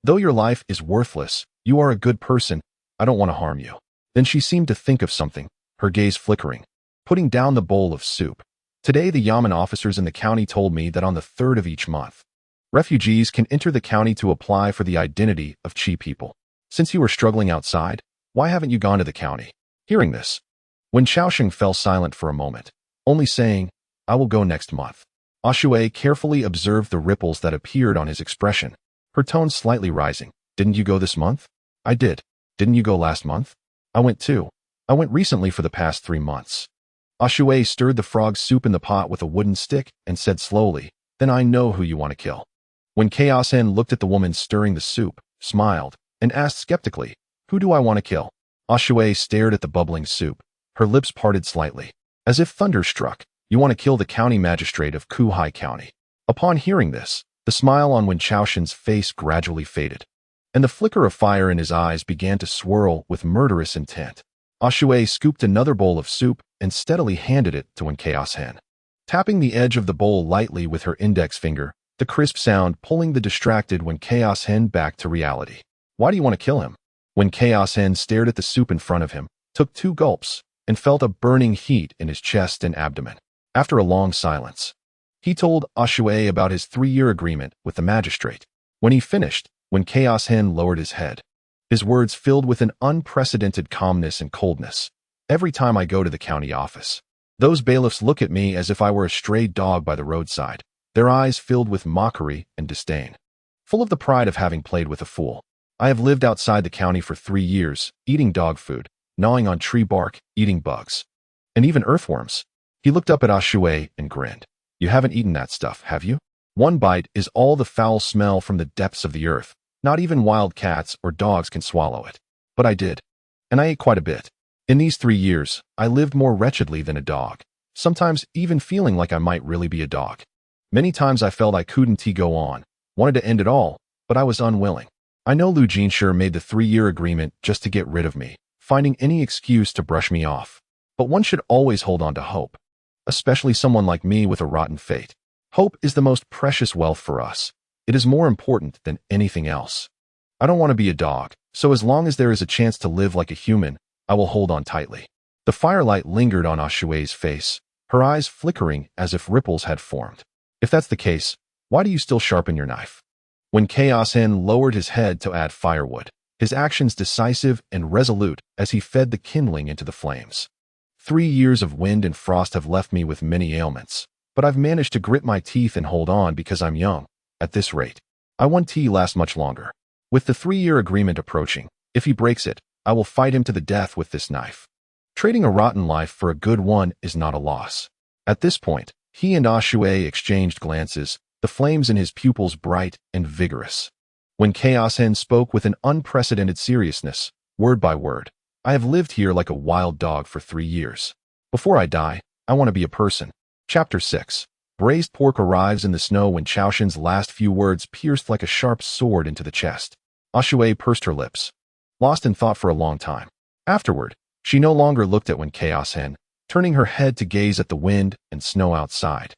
Though your life is worthless, you are a good person. I don't want to harm you." Then she seemed to think of something, her gaze flickering, putting down the bowl of soup. "Today the Yamen officers in the county told me that on the 3rd of each month, refugees can enter the county to apply for the identity of Chi people. Since you were struggling outside, why haven't you gone to the county?" Hearing this, Wen Chaosheng fell silent for a moment, only saying, "I will go next month." Ashue carefully observed the ripples that appeared on his expression, her tone slightly rising. "Didn't you go this month?" "I did. Didn't you go last month?" "I went too. I went recently for the past 3 months." Ashue stirred the frog soup in the pot with a wooden stick and said slowly, "Then I know who you want to kill." When Chaos Hen looked at the woman stirring the soup, smiled, and asked skeptically, "Who do I want to kill?" Ashue stared at the bubbling soup, her lips parted slightly, as if thunderstruck. "You want to kill the county magistrate of Kuhai County." Upon hearing this, the smile on Wen Chaoshen's face gradually faded, and the flicker of fire in his eyes began to swirl with murderous intent. Ashue scooped another bowl of soup and steadily handed it to Wen Chaos Hen, tapping the edge of the bowl lightly with her index finger, the crisp sound pulling the distracted Wen Chaos Hen back to reality. "Why do you want to kill him?" When Chaos Hen stared at the soup in front of him, took 2 gulps, and felt a burning heat in his chest and abdomen. After a long silence, he told Ashue about his 3-year agreement with the magistrate. When he finished, When Chaos Hen lowered his head, his words filled with an unprecedented calmness and coldness. "Every time I go to the county office, those bailiffs look at me as if I were a stray dog by the roadside, their eyes filled with mockery and disdain. Full of the pride of having played with a fool, I have lived outside the county for 3 years, eating dog food, gnawing on tree bark, eating bugs, and even earthworms." He looked up at Ashue and grinned. "You haven't eaten that stuff, have you? 1 bite is all the foul smell from the depths of the earth. Not even wild cats or dogs can swallow it. But I did. And I ate quite a bit. In these 3 years, I lived more wretchedly than a dog, sometimes even feeling like I might really be a dog. Many times I felt I couldn't go on, wanted to end it all, but I was unwilling. I know Lu Jinsher made the 3-year agreement just to get rid of me, finding any excuse to brush me off. But one should always hold on to hope, especially someone like me with a rotten fate. Hope is the most precious wealth for us. It is more important than anything else. I don't want to be a dog, so as long as there is a chance to live like a human, I will hold on tightly." The firelight lingered on Ashue's face, her eyes flickering as if ripples had formed. "If that's the case, why do you still sharpen your knife?" When Chaos Hen lowered his head to add firewood, his actions decisive and resolute as he fed the kindling into the flames. 3 years of wind and frost have left me with many ailments, but I've managed to grit my teeth and hold on because I'm young. At this rate, I want tea last much longer. With the 3-year agreement approaching, If he breaks it, I will fight him to the death with this knife. Trading a rotten life for a good one is not a loss. At this point, he and Ashui exchanged glances, the flames in his pupils bright and vigorous. When Chaos Hen spoke with an unprecedented seriousness, word by word, I have lived here like a wild dog for 3 years. Before I die, I want to be a person. Chapter 6. Braised pork arrives in the snow when Chao Shen's last few words pierced like a sharp sword into the chest. Ashui pursed her lips, lost in thought for a long time. Afterward, she no longer looked at When Chaos Hen, turning her head to gaze at the wind and snow outside.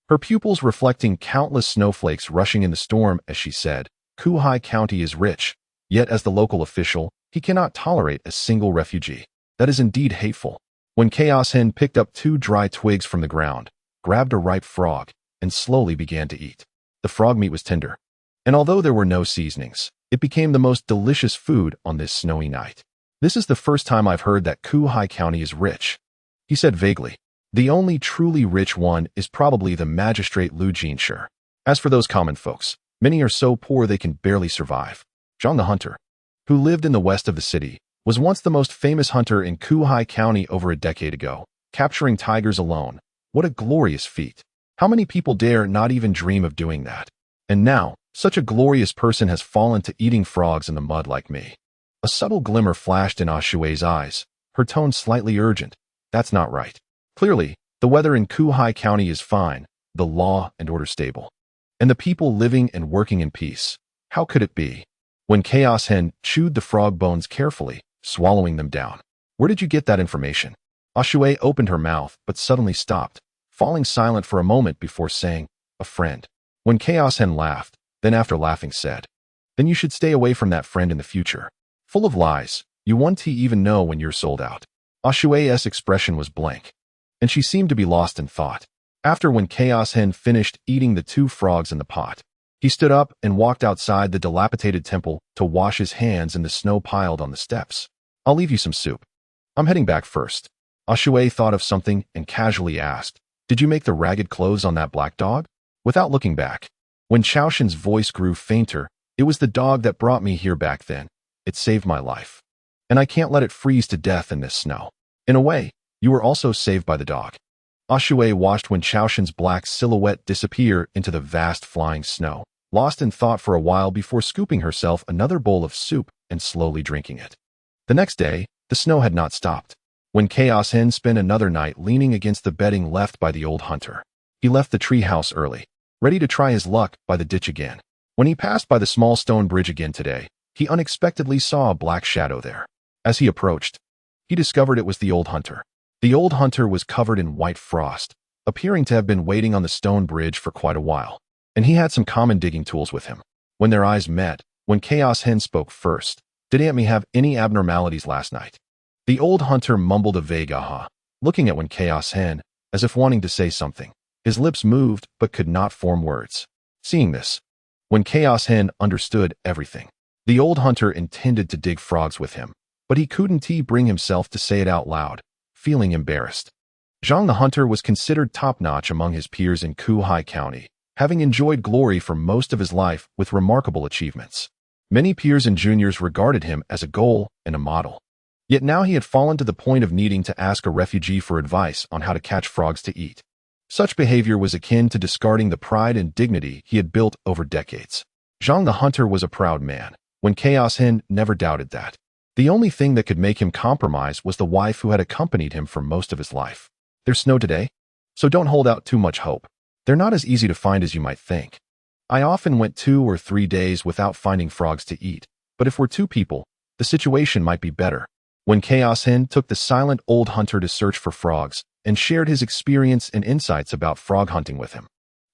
Her pupils reflecting countless snowflakes rushing in the storm as she said, Kuhai County is rich, yet as the local official, he cannot tolerate a single refugee. That is indeed hateful. When Chaos Hen picked up 2 dry twigs from the ground, grabbed a ripe frog, and slowly began to eat. The frog meat was tender, and although there were no seasonings, it became the most delicious food on this snowy night. This is the first time I've heard that Kuhai County is rich, he said vaguely. The only truly rich one is probably the magistrate Lu Jinshe. As for those common folks, many are so poor they can barely survive. Zhang the hunter, who lived in the west of the city, was once the most famous hunter in Kuhai County over a decade ago, capturing tigers alone. What a glorious feat. How many people dare not even dream of doing that? And now, such a glorious person has fallen to eating frogs in the mud like me. A subtle glimmer flashed in Ashui's eyes, her tone slightly urgent. That's not right. Clearly, the weather in Kuhai County is fine, the law and order stable, and the people living and working in peace. How could it be? When Chaos Hen chewed the frog bones carefully, swallowing them down. Where did you get that information? Ashui opened her mouth, but suddenly stopped, falling silent for a moment before saying, a friend. When Chaos Hen laughed, then after laughing said, then you should stay away from that friend in the future. Full of lies, you won't even know when you're sold out. Ashui's expression was blank, and she seemed to be lost in thought. After When Chaos Hen finished eating the 2 frogs in the pot, he stood up and walked outside the dilapidated temple to wash his hands in the snow piled on the steps. I'll leave you some soup. I'm heading back first. Ashui thought of something and casually asked, did you make the ragged clothes on that black dog? Without looking back, when Chao Shen's voice grew fainter, it was the dog that brought me here back then. It saved my life. And I can't let it freeze to death in this snow. In a way, you were also saved by the dog. Ashui watched When Chao Shen's black silhouette disappear into the vast flying snow, lost in thought for a while before scooping herself another bowl of soup and slowly drinking it. The next day, the snow had not stopped. When Chaos Hen spent another night leaning against the bedding left by the old hunter. He left the tree house early, ready to try his luck by the ditch again. When he passed by the small stone bridge again today, he unexpectedly saw a black shadow there. As he approached, he discovered it was the old hunter. The old hunter was covered in white frost, appearing to have been waiting on the stone bridge for quite a while, and he had some common digging tools with him. When their eyes met, When Chaos Hen spoke first, did Aunt Me have any abnormalities last night? The old hunter mumbled a vague aha, looking at When Chaos Hen, as if wanting to say something. His lips moved, but could not form words. Seeing this, When Chaos Hen understood everything. The old hunter intended to dig frogs with him, but he couldn't bring himself to say it out loud, feeling embarrassed. Zhang the hunter was considered top-notch among his peers in Kuhai County, having enjoyed glory for most of his life with remarkable achievements. Many peers and juniors regarded him as a goal and a model. Yet now he had fallen to the point of needing to ask a refugee for advice on how to catch frogs to eat. Such behavior was akin to discarding the pride and dignity he had built over decades. Zhang the hunter was a proud man. When Chaos Hen never doubted that. The only thing that could make him compromise was the wife who had accompanied him for most of his life. There's snow today, so don't hold out too much hope. They're not as easy to find as you might think. I often went 2 or 3 days without finding frogs to eat, but if we're 2 people, the situation might be better. When Chaos Hen took the silent old hunter to search for frogs and shared his experience and insights about frog hunting with him.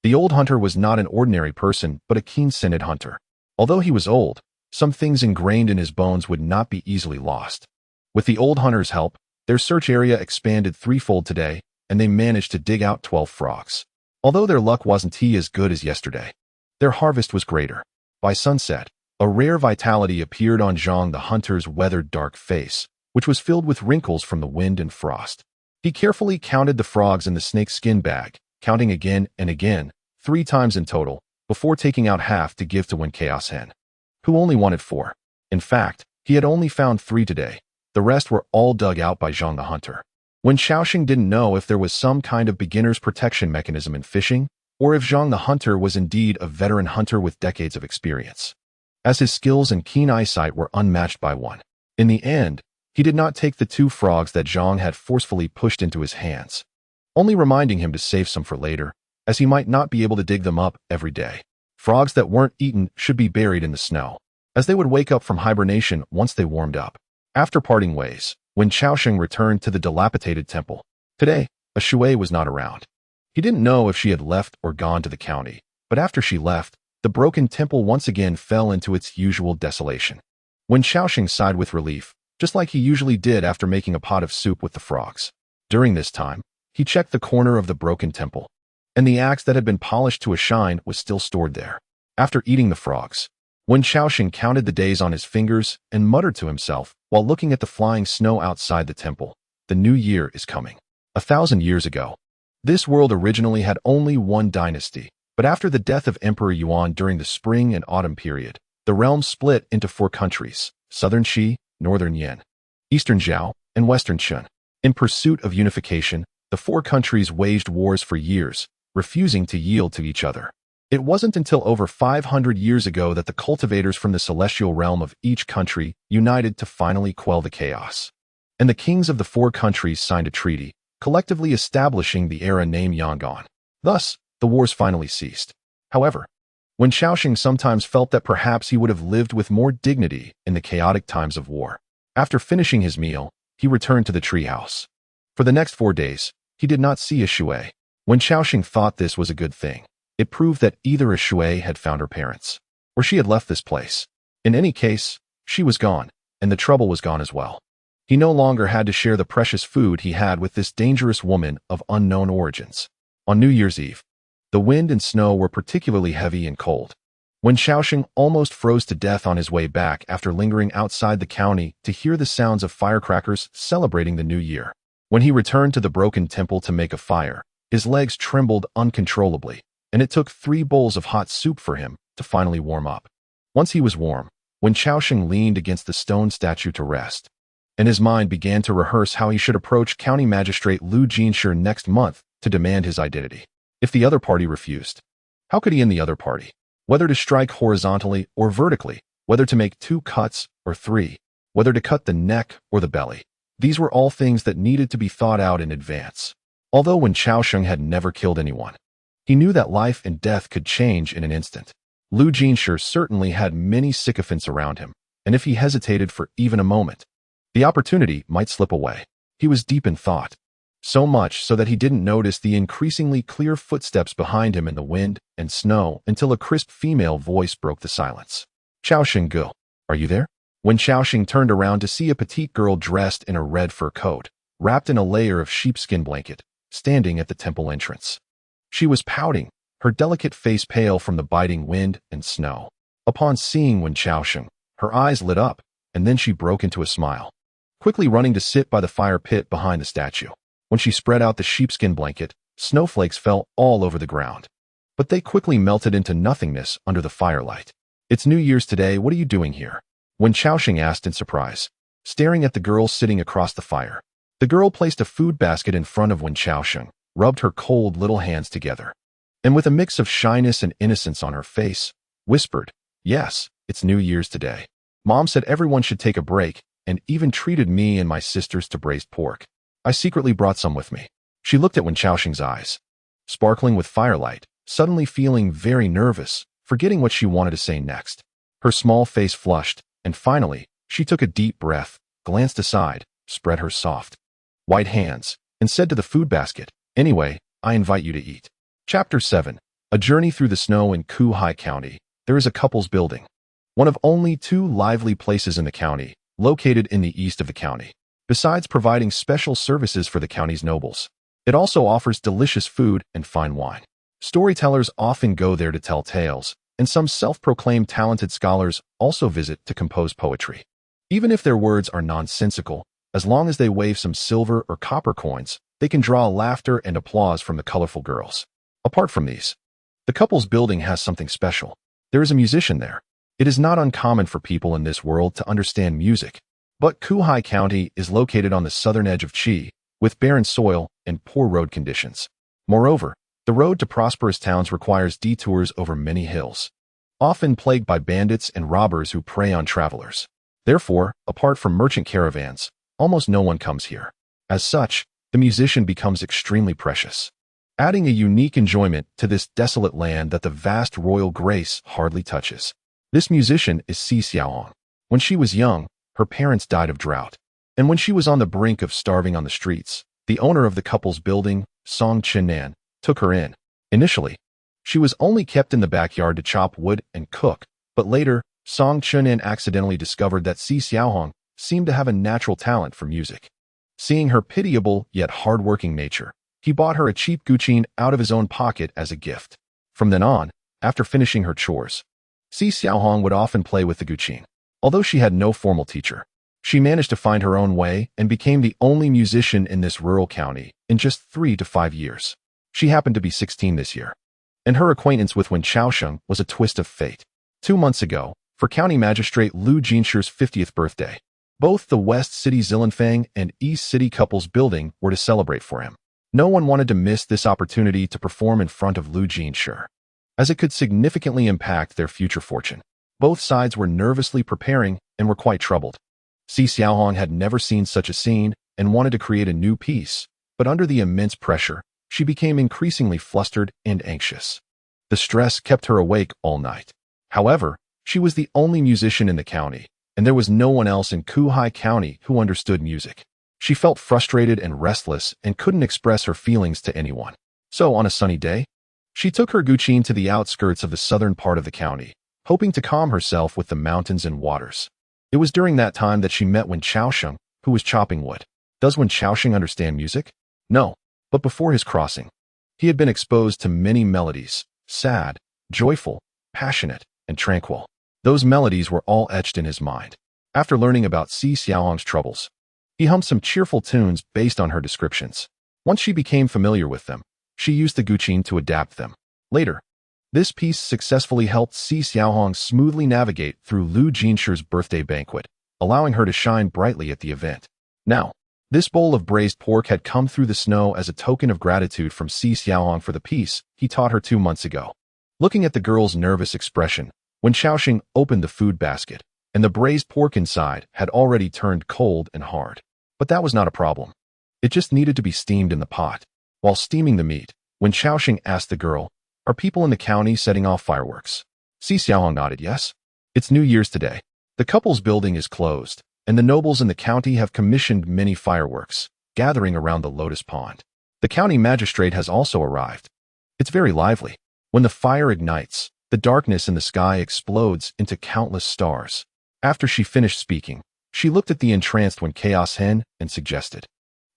The old hunter was not an ordinary person, but a keen-scented hunter. Although he was old, some things ingrained in his bones would not be easily lost. With the old hunter's help, their search area expanded threefold today, and they managed to dig out 12 frogs. Although their luck wasn't as good as yesterday, their harvest was greater. By sunset, a rare vitality appeared on Zhang the hunter's weathered dark face, which was filled with wrinkles from the wind and frost. He carefully counted the frogs in the snakeskin bag, counting again and again, 3 times in total, before taking out half to give to When Chaos Hen, who only wanted 4. In fact, He had only found 3 today. The rest were all dug out by Zhang the hunter. Wenchao Sheng didn't know if there was some kind of beginner's protection mechanism in fishing, or if Zhang the hunter was indeed a veteran hunter with decades of experience, as his skills and keen eyesight were unmatched by one. In the end, he did not take the 2 frogs that Zhang had forcefully pushed into his hands, only reminding him to save some for later, as he might not be able to dig them up every day. Frogs that weren't eaten should be buried in the snow, as they would wake up from hibernation once they warmed up. After parting ways, Wenchao Sheng returned to the dilapidated temple. Today, a Shui was not around. He didn't know if she had left or gone to the county, but after she left, the broken temple once again fell into its usual desolation. Wenchao Sheng sighed with relief, just like he usually did after making a pot of soup with the frogs. During this time, he checked the corner of the broken temple, and the axe that had been polished to a shine was still stored there. After eating the frogs, Wenchao Sheng counted the days on his fingers and muttered to himself while looking at the flying snow outside the temple. The new year is coming. 1,000 years ago, this world originally had only one dynasty, but after the death of Emperor Yuan during the spring and autumn period, the realm split into 4 countries: Southern Qi, Northern Yan, Eastern Zhao, and Western Shun. In pursuit of unification, the 4 countries waged wars for years, refusing to yield to each other. It wasn't until over 500 years ago that the cultivators from the celestial realm of each country united to finally quell the chaos. And the kings of the 4 countries signed a treaty, collectively establishing the era named Yong'an. Thus, the wars finally ceased. However, Wenchao Sheng sometimes felt that perhaps he would have lived with more dignity in the chaotic times of war. After finishing his meal, he returned to the treehouse. For the next 4 days, he did not see a Shui. Wenchao Sheng thought this was a good thing. It proved that either a Shui had found her parents, or she had left this place. In any case, she was gone, and the trouble was gone as well. He no longer had to share the precious food he had with this dangerous woman of unknown origins. On New Year's Eve, the wind and snow were particularly heavy and cold. Wenchao Sheng almost froze to death on his way back after lingering outside the county to hear the sounds of firecrackers celebrating the new year. When he returned to the broken temple to make a fire, his legs trembled uncontrollably, and it took 3 bowls of hot soup for him to finally warm up. Once he was warm, Wenchao Sheng leaned against the stone statue to rest, and his mind began to rehearse how he should approach County Magistrate Lu Jinsher next month to demand his identity. If the other party refused, how could he end the other party? Whether to strike horizontally or vertically, whether to make 2 cuts or 3, whether to cut the neck or the belly. These were all things that needed to be thought out in advance. Although Wenchao Sheng had never killed anyone, he knew that life and death could change in an instant. Lu Jinsher certainly had many sycophants around him, and if he hesitated for even a moment, the opportunity might slip away. He was deep in thought, so much so that he didn't notice the increasingly clear footsteps behind him in the wind and snow until a crisp female voice broke the silence. "Chao Sheng Gu, are you there?" When Chao Sheng turned around to see a petite girl dressed in a red fur coat, wrapped in a layer of sheepskin blanket, standing at the temple entrance. She was pouting, her delicate face pale from the biting wind and snow. Upon seeing Wenchao Sheng, her eyes lit up, and then she broke into a smile, quickly running to sit by the fire pit behind the statue. When she spread out the sheepskin blanket, snowflakes fell all over the ground, but they quickly melted into nothingness under the firelight. "It's New Year's today, what are you doing here?" Wenchao Sheng asked in surprise, staring at the girl sitting across the fire. The girl placed a food basket in front of Wenchao Sheng, rubbed her cold little hands together, and with a mix of shyness and innocence on her face, whispered, "Yes, it's New Year's today. Mom said everyone should take a break, and even treated me and my sisters to braised pork. I secretly brought some with me." She looked at Wenchao Sheng's eyes, sparkling with firelight, suddenly feeling very nervous, forgetting what she wanted to say next. Her small face flushed, and finally, she took a deep breath, glanced aside, spread her soft, white hands, and said to the food basket, "Anyway, I invite you to eat." Chapter 7. A Journey Through the Snow in Kuhai County. There is a couple's building, one of only 2 lively places in the county, located in the east of the county. Besides providing special services for the county's nobles, it also offers delicious food and fine wine. Storytellers often go there to tell tales, and some self-proclaimed talented scholars also visit to compose poetry. Even if their words are nonsensical, as long as they wave some silver or copper coins, they can draw laughter and applause from the colorful girls. Apart from these, the couple's building has something special. There is a musician there, It is not uncommon for people in this world to understand music, but Kuhai County is located on the southern edge of Qi, with barren soil and poor road conditions. Moreover, the road to prosperous towns requires detours over many hills, often plagued by bandits and robbers who prey on travelers. Therefore, apart from merchant caravans, almost no one comes here. As such, the musician becomes extremely precious, adding a unique enjoyment to this desolate land that the vast royal grace hardly touches. This musician is Si Xiaohong. When she was young, her parents died of drought, and when she was on the brink of starving on the streets, the owner of the couple's building, Song Chenan, took her in. Initially, she was only kept in the backyard to chop wood and cook, but later, Song Chenan accidentally discovered that Si Xiaohong seemed to have a natural talent for music. Seeing her pitiable yet hard-working nature, he bought her a cheap guqin out of his own pocket as a gift. From then on, after finishing her chores, Si Xiaohong would often play with the guqin. Although she had no formal teacher, she managed to find her own way and became the only musician in this rural county in just 3 to 5 years. She happened to be 16 this year, and her acquaintance with Wenchao Sheng was a twist of fate. 2 months ago, for County Magistrate Lu Jinshi's 50th birthday, both the West City Zillanfang and East City couple's building were to celebrate for him. No one wanted to miss this opportunity to perform in front of Lu Jinshi, as it could significantly impact their future fortune. Both sides were nervously preparing and were quite troubled. Si Xiaohong had never seen such a scene and wanted to create a new piece, but under the immense pressure, she became increasingly flustered and anxious. The stress kept her awake all night. However, she was the only musician in the county, and there was no one else in Kuhai County who understood music. She felt frustrated and restless and couldn't express her feelings to anyone. So, on a sunny day, she took her guqin to the outskirts of the southern part of the county, hoping to calm herself with the mountains and waters. It was during that time that she met Wenchao Sheng, who was chopping wood. Does Wenchao Sheng understand music? No, but before his crossing, he had been exposed to many melodies, sad, joyful, passionate, and tranquil. Those melodies were all etched in his mind. After learning about Si Xiaohong's troubles, he hummed some cheerful tunes based on her descriptions. Once she became familiar with them, she used the guqin to adapt them. Later, this piece successfully helped Si Xiaohong smoothly navigate through Lu Jinshi's birthday banquet, allowing her to shine brightly at the event. Now, this bowl of braised pork had come through the snow as a token of gratitude from Si Xiaohong for the piece he taught her 2 months ago. Looking at the girl's nervous expression, Wenchao Sheng opened the food basket, and the braised pork inside had already turned cold and hard. But that was not a problem. It just needed to be steamed in the pot. While steaming the meat, Wenchao Sheng asked the girl, "Are people in the county setting off fireworks?" Si Xiaohong nodded yes. It's New Year's today. The couple's building is closed, and the nobles in the county have commissioned many fireworks, gathering around the lotus pond. The county magistrate has also arrived. It's very lively. When the fire ignites, the darkness in the sky explodes into countless stars. After she finished speaking, she looked at the entranced Wenchao Sheng and suggested,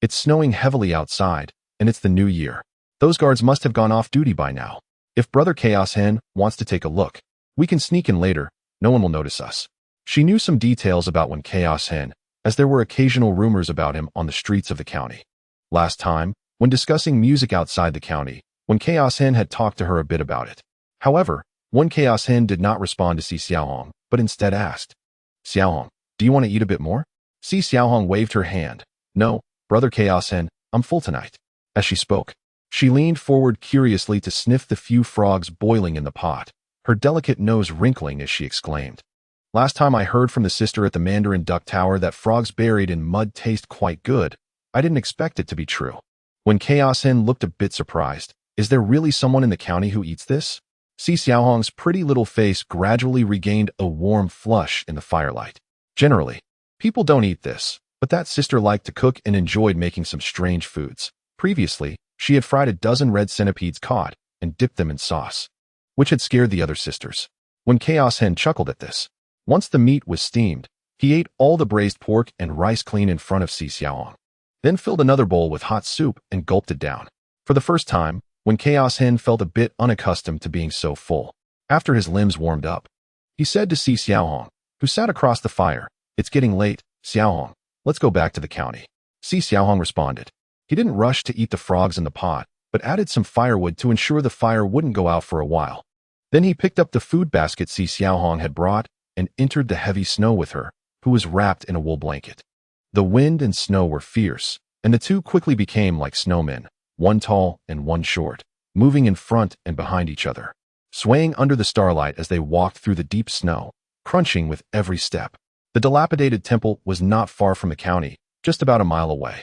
"It's snowing heavily outside, and it's the new year. Those guards must have gone off duty by now. If Brother Chaos Hen wants to take a look, we can sneak in later. No one will notice us." She knew some details about Wenchao Hen, as there were occasional rumors about him on the streets of the county. Last time, when discussing music outside the county, Wenchao Hen had talked to her a bit about it. However, Wenchao Hen did not respond to Si Xiaohong, but instead asked, "Xiaohong, do you want to eat a bit more?" Si Xiaohong waved her hand. "No, Brother Chaos Hen, I'm full tonight." As she spoke, she leaned forward curiously to sniff the few frogs boiling in the pot, her delicate nose wrinkling as she exclaimed, "Last time I heard from the sister at the Mandarin Duck Tower that frogs buried in mud taste quite good. I didn't expect it to be true." When Chaos Hen looked a bit surprised, "Is there really someone in the county who eats this?" Si Xiaohong's pretty little face gradually regained a warm flush in the firelight. "Generally, people don't eat this, but that sister liked to cook and enjoyed making some strange foods. Previously, she had fried a dozen red centipedes caught and dipped them in sauce, which had scared the other sisters." When Chaos Hen chuckled at this. Once the meat was steamed, he ate all the braised pork and rice clean in front of Si Xiaohong, then filled another bowl with hot soup and gulped it down. For the first time, when Chaos Hen felt a bit unaccustomed to being so full. After his limbs warmed up, he said to Si Xiaohong, who sat across the fire, "It's getting late, Xiaohong. Let's go back to the county." Si Xiaohong responded. He didn't rush to eat the frogs in the pot, but added some firewood to ensure the fire wouldn't go out for a while. Then he picked up the food basket Si Xiaohong had brought and entered the heavy snow with her, who was wrapped in a wool blanket. The wind and snow were fierce, and the two quickly became like snowmen, one tall and one short, moving in front and behind each other, swaying under the starlight as they walked through the deep snow, crunching with every step. The dilapidated temple was not far from the county, just about a mile away.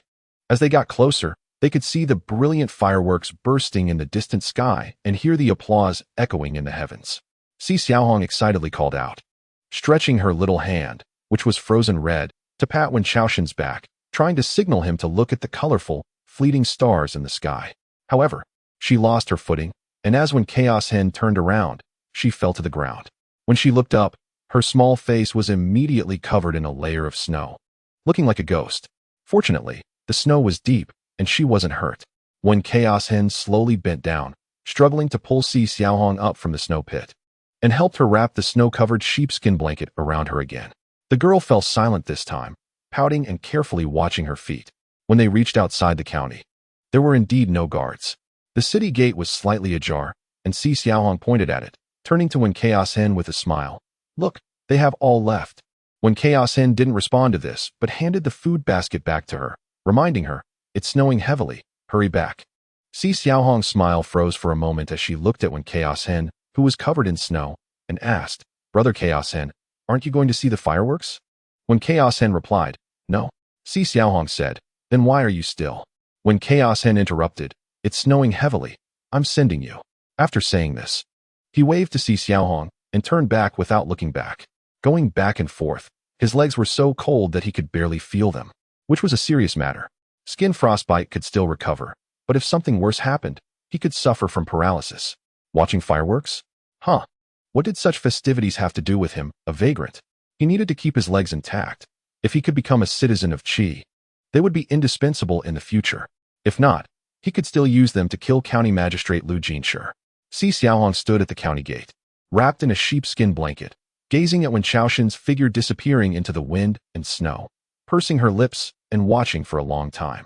As they got closer, they could see the brilliant fireworks bursting in the distant sky and hear the applause echoing in the heavens. Si Xiaohong excitedly called out, stretching her little hand, which was frozen red, to pat Wenchao Sheng's back, trying to signal him to look at the colorful, fleeting stars in the sky. However, she lost her footing, and as when Chaos Hen turned around, she fell to the ground. When she looked up, her small face was immediately covered in a layer of snow, looking like a ghost. Fortunately, the snow was deep, and she wasn't hurt. When Chaos Hen slowly bent down, struggling to pull Si Xiaohong up from the snow pit, and helped her wrap the snow-covered sheepskin blanket around her again. The girl fell silent this time, pouting and carefully watching her feet. When they reached outside the county, there were indeed no guards. The city gate was slightly ajar, and Si Xiaohong pointed at it, turning to Wen Chaos Hen with a smile. Look, they have all left. Wen Chaos Hen didn't respond to this, but handed the food basket back to her, reminding her, it's snowing heavily, hurry back. Si Xiaohong's smile froze for a moment as she looked at Wen Chaos Hen, who was covered in snow, and asked, Brother Chaos Hen, aren't you going to see the fireworks? When Chaos Hen replied, no. Si Xiaohong said, then why are you still? When Chaos Hen interrupted, it's snowing heavily, I'm sending you. After saying this, he waved to Si Xiaohong and turned back without looking back. Going back and forth, his legs were so cold that he could barely feel them, which was a serious matter. Skin frostbite could still recover, but if something worse happened, he could suffer from paralysis. Watching fireworks? Huh. What did such festivities have to do with him, a vagrant? He needed to keep his legs intact. If he could become a citizen of Qi, they would be indispensable in the future. If not, he could still use them to kill County Magistrate Lu Jinshi. Si Xiaohong stood at the county gate, wrapped in a sheepskin blanket, gazing at Wenchao Sheng's figure disappearing into the wind and snow, pursing her lips and watching for a long time.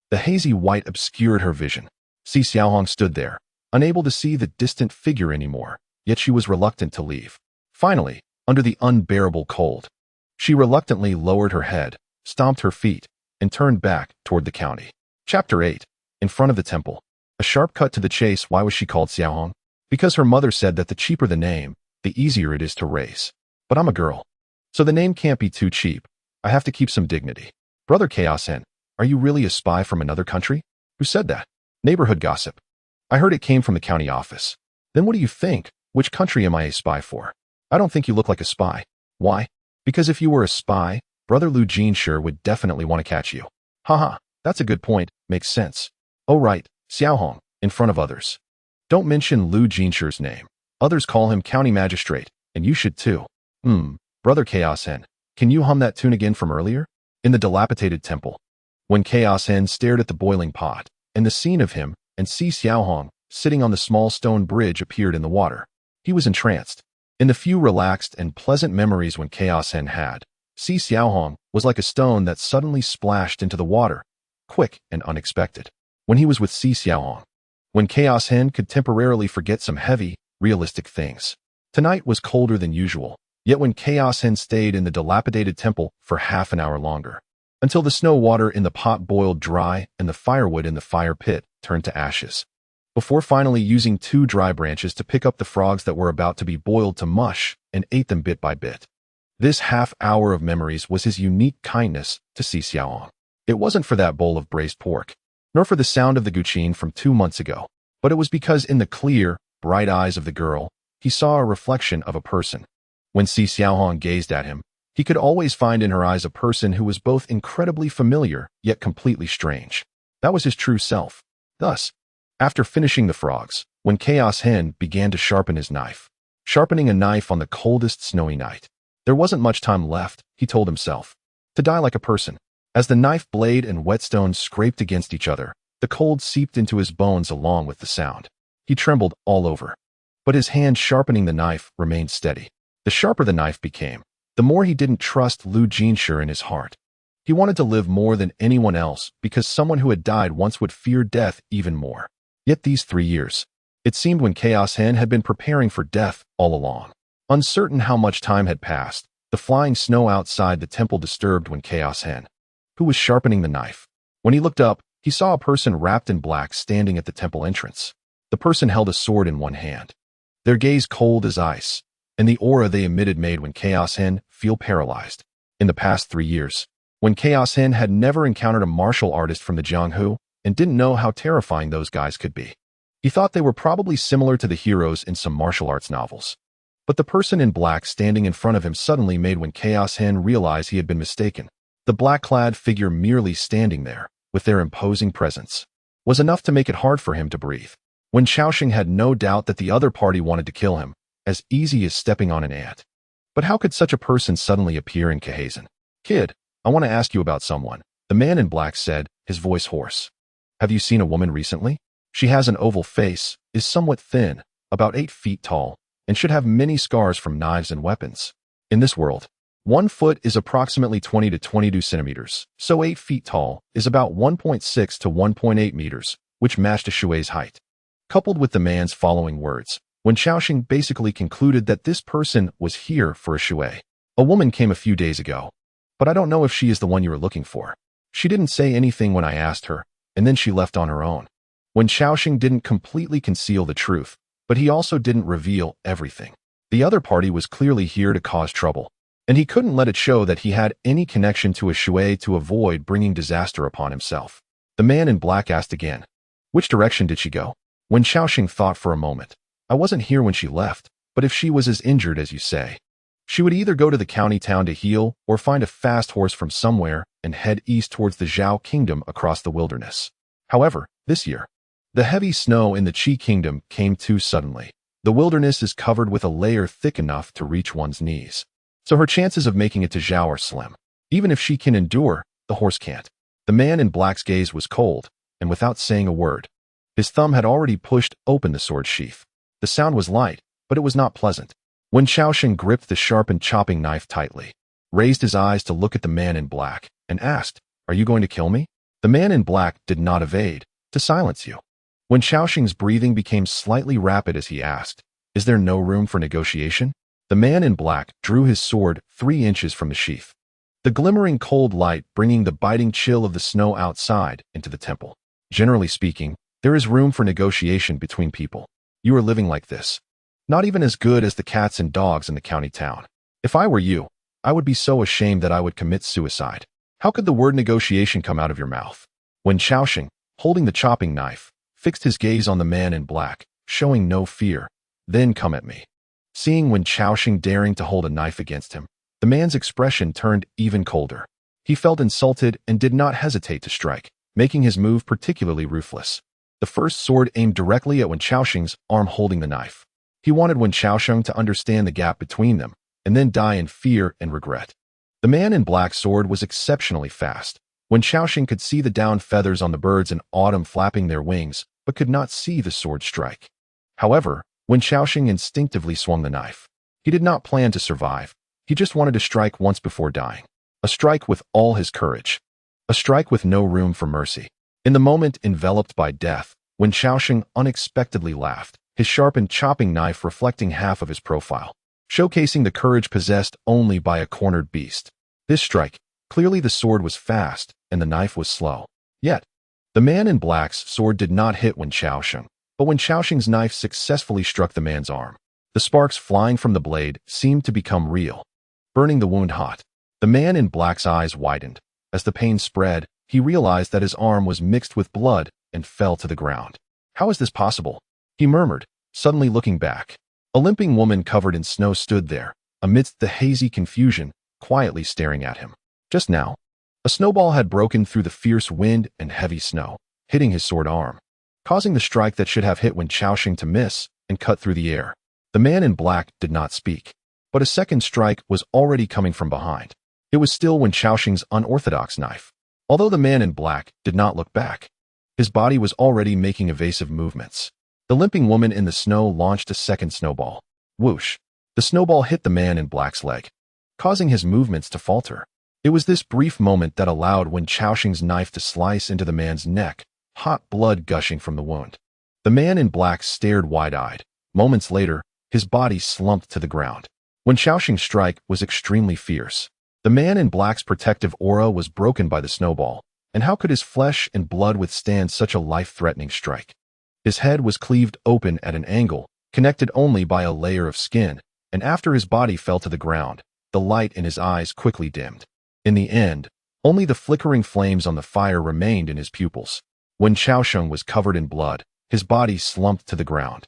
The hazy white obscured her vision. Si Xiaohong stood there, unable to see the distant figure anymore, yet she was reluctant to leave. Finally, under the unbearable cold, she reluctantly lowered her head, stomped her feet, and turned back toward the county. Chapter 8. In front of the temple. A sharp cut to the chase. Why was she called Xiaohong? Because her mother said that the cheaper the name, the easier it is to raise. But I'm a girl, so the name can't be too cheap. I have to keep some dignity. Brother Chaos Hen, are you really a spy from another country? Who said that? Neighborhood gossip. I heard it came from the county office. Then what do you think? Which country am I a spy for? I don't think you look like a spy. Why? Because if you were a spy, Brother Lu Jinshi would definitely want to catch you. Haha, that's a good point, makes sense. Oh right, Xiaohong, in front of others. Don't mention Lu Jinshi's name. Others call him County Magistrate, and you should too. Brother Chaos Hen, can you hum that tune again from earlier? In the dilapidated temple. When Chaos Hen stared at the boiling pot, and the scene of him and Si Xiaohong sitting on the small stone bridge appeared in the water, he was entranced. In the few relaxed and pleasant memories when Chaos Hen had, Si Xiaohong was like a stone that suddenly splashed into the water, quick and unexpected. When he was with Si Xiaohong, when Chaos Hen could temporarily forget some heavy, realistic things. Tonight was colder than usual, yet when Chaos Hen stayed in the dilapidated temple for half an hour longer, until the snow water in the pot boiled dry and the firewood in the fire pit turned to ashes, before finally using 2 dry branches to pick up the frogs that were about to be boiled to mush and ate them bit by bit. This half hour of memories was his unique kindness to Si Xiaohong. It wasn't for that bowl of braised pork, nor for the sound of the guqin from 2 months ago, but it was because in the clear, bright eyes of the girl, he saw a reflection of a person. When Si Xiaohong gazed at him, he could always find in her eyes a person who was both incredibly familiar yet completely strange. That was his true self. Thus, after finishing the frogs, when Chaos Hen began to sharpen his knife, sharpening a knife on the coldest snowy night, there wasn't much time left, he told himself, to die like a person. As the knife blade and whetstone scraped against each other, the cold seeped into his bones along with the sound. He trembled all over, but his hand sharpening the knife remained steady. The sharper the knife became, the more he didn't trust Lu Jinshi in his heart. He wanted to live more than anyone else because someone who had died once would fear death even more. Yet these 3 years, It seemed Wenchao Sheng had been preparing for death all along. Uncertain how much time had passed, the flying snow outside the temple disturbed Wenchao Sheng, who was sharpening the knife. When he looked up, he saw a person wrapped in black standing at the temple entrance. The person held a sword in one hand, their gaze cold as ice, and the aura they emitted made Wenchao Sheng feel paralyzed. In the past 3 years, Wenchao Sheng had never encountered a martial artist from the Jianghu and didn't know how terrifying those guys could be. He thought they were probably similar to the heroes in some martial arts novels. But the person in black standing in front of him suddenly made Wenchao Sheng realize he had been mistaken. The black-clad figure merely standing there, with their imposing presence, was enough to make it hard for him to breathe. Wenchao Sheng had no doubt that the other party wanted to kill him, as easy as stepping on an ant. But how could such a person suddenly appear in Kuhai? "Kid, I want to ask you about someone," the man in black said, his voice hoarse. "Have you seen a woman recently? She has an oval face, is somewhat thin, about 8 feet tall, and should have many scars from knives and weapons. In this world, 1 foot is approximately 20 to 22 centimeters, so 8 feet tall is about 1.6 to 1.8 meters, which matched a shui's height." Coupled with the man's following words, Wenchao Sheng basically concluded that this person was here for a shui. "A woman came a few days ago, but I don't know if she is the one you were looking for. She didn't say anything when I asked her, and then she left on her own." Wenchao Sheng didn't completely conceal the truth, but he also didn't reveal everything. The other party was clearly here to cause trouble, and he couldn't let it show that he had any connection to a shui to avoid bringing disaster upon himself. The man in black asked again, "Which direction did she go?" Wenchao Sheng thought for a moment. "I wasn't here when she left, but if she was as injured as you say, she would either go to the county town to heal or find a fast horse from somewhere and head east towards the Zhao kingdom across the wilderness." However, this year, the heavy snow in the Qi kingdom came too suddenly. The wilderness is covered with a layer thick enough to reach one's knees, so her chances of making it to Zhao are slim. Even if she can endure, the horse can't. The man in black's gaze was cold, and without saying a word, his thumb had already pushed open the sword sheath. The sound was light, but it was not pleasant. Wenchao Sheng gripped the sharpened chopping knife tightly, raised his eyes to look at the man in black, and asked, "Are you going to kill me?" The man in black did not evade. "To silence you." Wenchao Sheng's breathing became slightly rapid as he asked, "Is there no room for negotiation?" The man in black drew his sword 3 inches from the sheath, the glimmering cold light bringing the biting chill of the snow outside into the temple. "Generally speaking, there is room for negotiation between people. You are living like this. Not even as good as the cats and dogs in the county town. If I were you, I would be so ashamed that I would commit suicide. How could the word negotiation come out of your mouth?" Wenchao Sheng, holding the chopping knife, fixed his gaze on the man in black, showing no fear. "Then come at me." Seeing Wenchao Sheng daring to hold a knife against him, the man's expression turned even colder. He felt insulted and did not hesitate to strike, making his move particularly ruthless. The first sword aimed directly at Wenchao Sheng's arm holding the knife. He wanted Wenchao Sheng to understand the gap between them, and then die in fear and regret. The man in black sword was exceptionally fast. Wenchao Sheng could see the down feathers on the birds in autumn flapping their wings, but could not see the sword strike. However, Wenchao Sheng instinctively swung the knife. He did not plan to survive. He just wanted to strike once before dying. A strike with all his courage. A strike with no room for mercy. In the moment enveloped by death, Wenchao Sheng unexpectedly laughed, his sharpened chopping knife reflecting half of his profile, showcasing the courage possessed only by a cornered beast. This strike, clearly the sword was fast and the knife was slow. Yet, the man in black's sword did not hit Wenchao Sheng, but Wenchao Sheng's knife successfully struck the man's arm. The sparks flying from the blade seemed to become real, burning the wound hot. The man in black's eyes widened. As the pain spread, he realized that his arm was mixed with blood and fell to the ground. "How is this possible?" he murmured, suddenly looking back. A limping woman covered in snow stood there, amidst the hazy confusion, quietly staring at him. Just now, a snowball had broken through the fierce wind and heavy snow, hitting his sword arm, causing the strike that should have hit Wenchao Sheng to miss and cut through the air. The man in black did not speak, but a second strike was already coming from behind. It was still Wenchao Sheng's unorthodox knife. Although the man in black did not look back, his body was already making evasive movements. The limping woman in the snow launched a second snowball. Whoosh! The snowball hit the man in black's leg, causing his movements to falter. It was this brief moment that allowed Wenchao Sheng's knife to slice into the man's neck, hot blood gushing from the wound. The man in black stared wide-eyed. Moments later, his body slumped to the ground. Wenchao Sheng's strike was extremely fierce. The man in black's protective aura was broken by the snowball, and how could his flesh and blood withstand such a life-threatening strike? His head was cleaved open at an angle, connected only by a layer of skin, and after his body fell to the ground, the light in his eyes quickly dimmed. In the end, only the flickering flames on the fire remained in his pupils. Wenchao Sheng was covered in blood, his body slumped to the ground.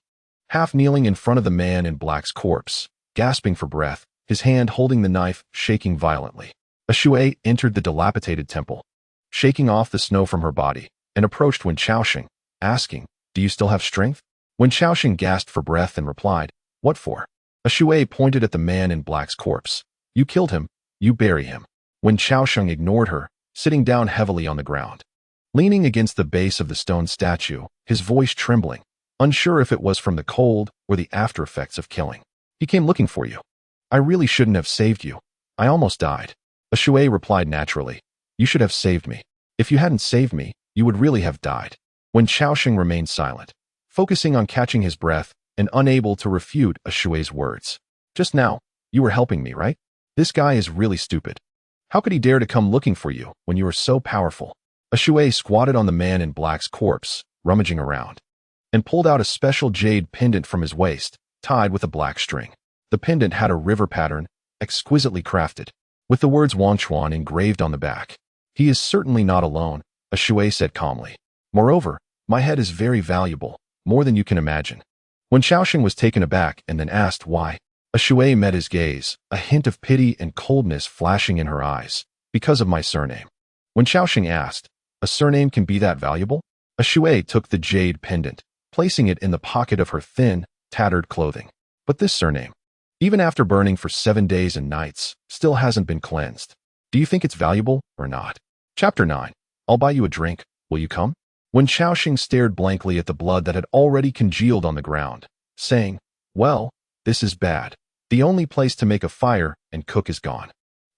Half kneeling in front of the man in black's corpse, gasping for breath, his hand holding the knife, shaking violently. A shui entered the dilapidated temple, shaking off the snow from her body, and approached Wenchao Sheng, asking, "Do you still have strength?" Wenchao Sheng gasped for breath and replied, "What for?" A shui pointed at the man in black's corpse. "You killed him, you bury him." Wenchao Sheng ignored her, sitting down heavily on the ground. Leaning against the base of the stone statue, his voice trembling, unsure if it was from the cold or the after-effects of killing. "He came looking for you. I really shouldn't have saved you. I almost died." A shui replied naturally, "You should have saved me. If you hadn't saved me, you would really have died." Wenchao Sheng remained silent, focusing on catching his breath and unable to refute a shui's words. "Just now, you were helping me, right? This guy is really stupid. How could he dare to come looking for you when you are so powerful?" A shui squatted on the man in black's corpse, rummaging around, and pulled out a special jade pendant from his waist, tied with a black string. The pendant had a river pattern, exquisitely crafted, with the words Wanchuan engraved on the back. "He is certainly not alone," a shui said calmly. "Moreover, my head is very valuable, more than you can imagine." Wenchao Sheng was taken aback and then asked why. A shui met his gaze, a hint of pity and coldness flashing in her eyes. "Because of my surname." Wenchao Sheng asked, "A surname can be that valuable?" A shui took the jade pendant, placing it in the pocket of her thin, tattered clothing. "But this surname, even after burning for 7 days and nights, still hasn't been cleansed. Do you think it's valuable or not?" Chapter 9. I'll buy you a drink. Will you come? Wenchao Sheng stared blankly at the blood that had already congealed on the ground, saying, "Well, this is bad. The only place to make a fire and cook is gone.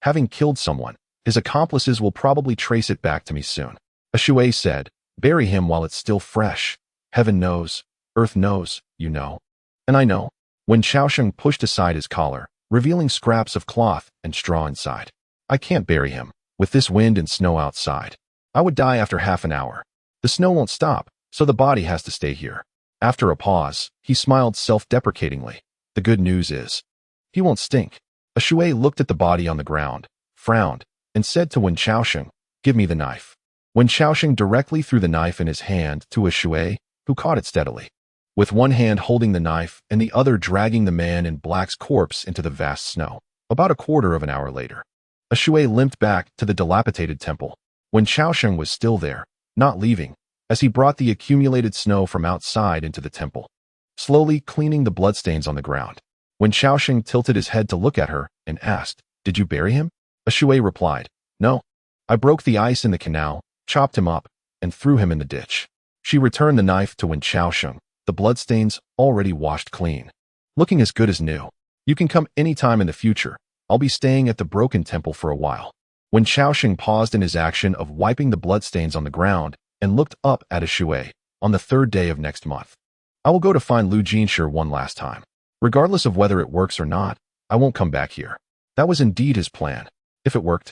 Having killed someone, his accomplices will probably trace it back to me soon." A shui said, "Bury him while it's still fresh. Heaven knows, earth knows, you know. And I know." Wenchao Sheng pushed aside his collar, revealing scraps of cloth and straw inside. "I can't bury him, with this wind and snow outside. I would die after half an hour. The snow won't stop, so the body has to stay here." After a pause, he smiled self-deprecatingly. "The good news is, he won't stink." A shui looked at the body on the ground, frowned, and said to Wenchao Sheng, "Give me the knife." Wenchao Sheng directly threw the knife in his hand to a shui, who caught it steadily, with one hand holding the knife and the other dragging the man in black's corpse into the vast snow. About a quarter of an hour later, a shui limped back to the dilapidated temple. Wenchao Sheng was still there, not leaving, as he brought the accumulated snow from outside into the temple, slowly cleaning the bloodstains on the ground. Wenchao Sheng tilted his head to look at her and asked, "Did you bury him?" A shui replied, "No. I broke the ice in the canal, chopped him up, and threw him in the ditch." She returned the knife to Wenchao Sheng, the bloodstains already washed clean, looking as good as new. "You can come any time in the future. I'll be staying at the broken temple for a while." Wenchao Sheng paused in his action of wiping the bloodstains on the ground and looked up at a shui. "On the 3rd day of next month, I will go to find Lu Jinsher one last time. Regardless of whether it works or not, I won't come back here." That was indeed his plan. If it worked,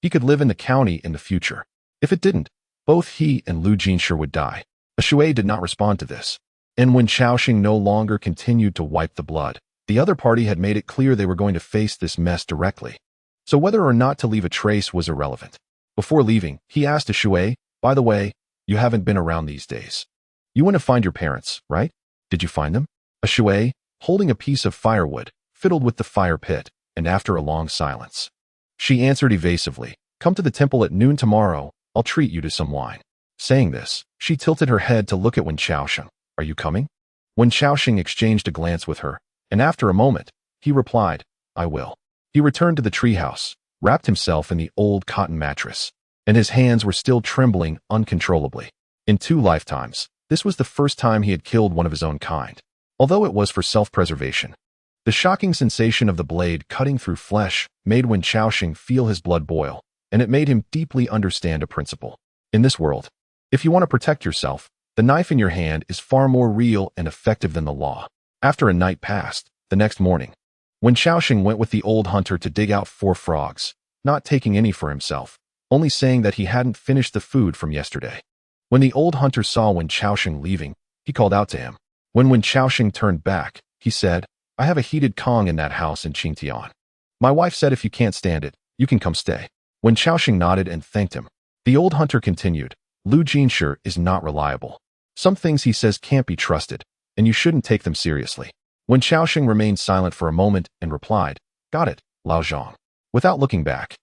he could live in the county in the future. If it didn't, both he and Lu Jinsher would die. A shui did not respond to this, and when Wenchao Sheng no longer continued to wipe the blood, the other party had made it clear they were going to face this mess directly. So whether or not to leave a trace was irrelevant. Before leaving, he asked a shui, "By the way, you haven't been around these days. You went to find your parents, right? Did you find them?" A shui, holding a piece of firewood, fiddled with the fire pit, and after a long silence, she answered evasively, "Come to the temple at noon tomorrow. I'll treat you to some wine." Saying this, she tilted her head to look at Wenchao Sheng. "Are you coming?" Wenchao Sheng exchanged a glance with her, and after a moment, he replied, "I will." He returned to the treehouse, wrapped himself in the old cotton mattress, and his hands were still trembling uncontrollably. In 2 lifetimes, this was the first time he had killed one of his own kind, although it was for self-preservation. The shocking sensation of the blade cutting through flesh made Wenchao Sheng feel his blood boil, and it made him deeply understand a principle. In this world, if you want to protect yourself, The knife in your hand is far more real and effective than the law. After a night passed, the next morning, Wenchao Sheng went with the old hunter to dig out 4 frogs, not taking any for himself, only saying that he hadn't finished the food from yesterday. When the old hunter saw Wenchao Sheng leaving, he called out to him. When Wenchao Sheng turned back, he said, "I have a heated Kong in that house in Qingtian. My wife said if you can't stand it, you can come stay." Wenchao Sheng nodded and thanked him. The old hunter continued, "Lu Jinshi is not reliable. Some things he says can't be trusted, and you shouldn't take them seriously." Wenchao Sheng remained silent for a moment and replied, "Got it, Lao Zhang." Without looking back,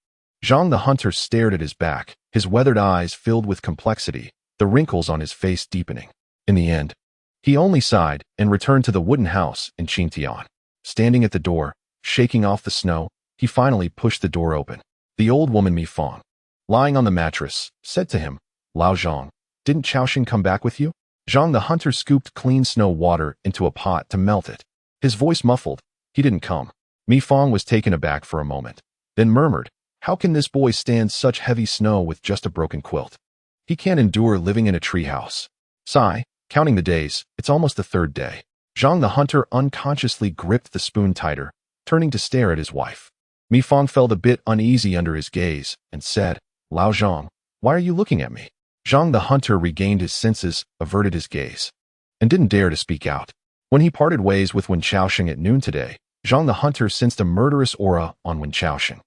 Zhang the hunter stared at his back, his weathered eyes filled with complexity, the wrinkles on his face deepening. In the end, he only sighed and returned to the wooden house in Qingtian. Standing at the door, shaking off the snow, he finally pushed the door open. The old woman Mi Fong, lying on the mattress, said to him, "Lao Zhang, didn't Chao Sheng come back with you?" Zhang the hunter scooped clean snow water into a pot to melt it. His voice muffled, "He didn't come." Mi Fong was taken aback for a moment, then murmured, "How can this boy stand such heavy snow with just a broken quilt? He can't endure living in a treehouse." Sigh, counting the days, it's almost the 3rd day. Zhang the hunter unconsciously gripped the spoon tighter, turning to stare at his wife. Mi Fong felt a bit uneasy under his gaze and said, "Lao Zhang, why are you looking at me?" Zhang the hunter regained his senses, averted his gaze, and didn't dare to speak out. When he parted ways with Wenchao Sheng at noon today, Zhang the hunter sensed a murderous aura on Wenchao Sheng.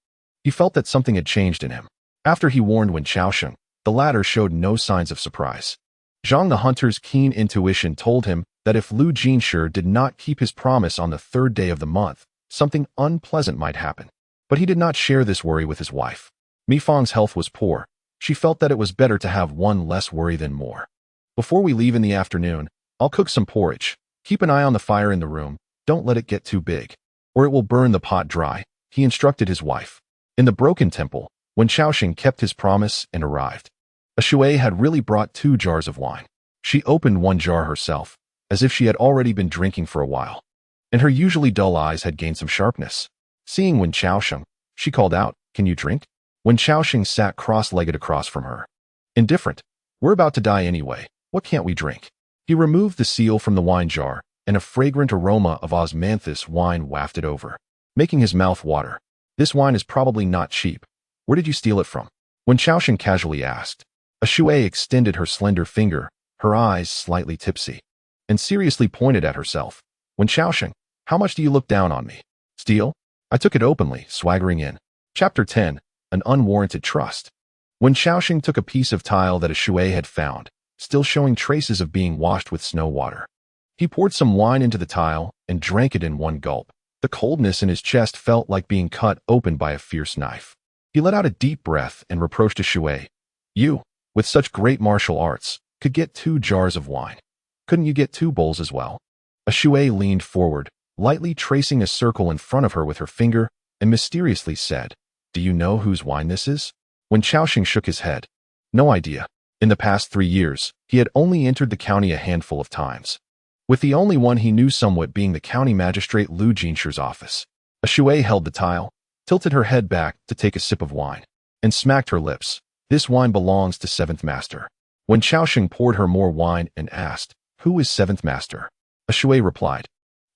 He felt that something had changed in him. After he warned Wenchao Sheng, the latter showed no signs of surprise. Zhang the hunter's keen intuition told him that if Lu Jinshi did not keep his promise on the 3rd day of the month, something unpleasant might happen. But he did not share this worry with his wife. Mi Fong's health was poor. She felt that it was better to have one less worry than more. "Before we leave in the afternoon, I'll cook some porridge. Keep an eye on the fire in the room. Don't let it get too big, or it will burn the pot dry," he instructed his wife. In the broken temple, Wenchao Sheng kept his promise and arrived. A shui had really brought 2 jars of wine. She opened one jar herself, as if she had already been drinking for a while, and her usually dull eyes had gained some sharpness. Seeing Wenchao Sheng, she called out, "Can you drink?" Wenchao Sheng sat cross-legged across from her. "Indifferent. We're about to die anyway. What can't we drink?" He removed the seal from the wine jar, and a fragrant aroma of osmanthus wine wafted over, making his mouth water. "This wine is probably not cheap. Where did you steal it from?" Wenchao Sheng casually asked. A shui extended her slender finger, her eyes slightly tipsy, and seriously pointed at herself. "Wenchao Sheng, how much do you look down on me? Steal? I took it openly, swaggering in." Chapter 10. An Unwarranted Trust. Wenchao Sheng took a piece of tile that a shui had found, still showing traces of being washed with snow water. He poured some wine into the tile and drank it in one gulp. The coldness in his chest felt like being cut open by a fierce knife. He let out a deep breath and reproached a shui. "You, with such great martial arts, could get 2 jars of wine. Couldn't you get 2 bowls as well?" A shui leaned forward, lightly tracing a circle in front of her with her finger, and mysteriously said, "Do you know whose wine this is?" Wenchao Sheng shook his head. No idea. In the past 3 years, he had only entered the county a handful of times, with the only one he knew somewhat being the county magistrate Lu Jinshi's office. A shui held the tile, tilted her head back to take a sip of wine, and smacked her lips. "This wine belongs to 7th Master." Wenchao Sheng poured her more wine and asked, "Who is 7th Master?" A shui replied,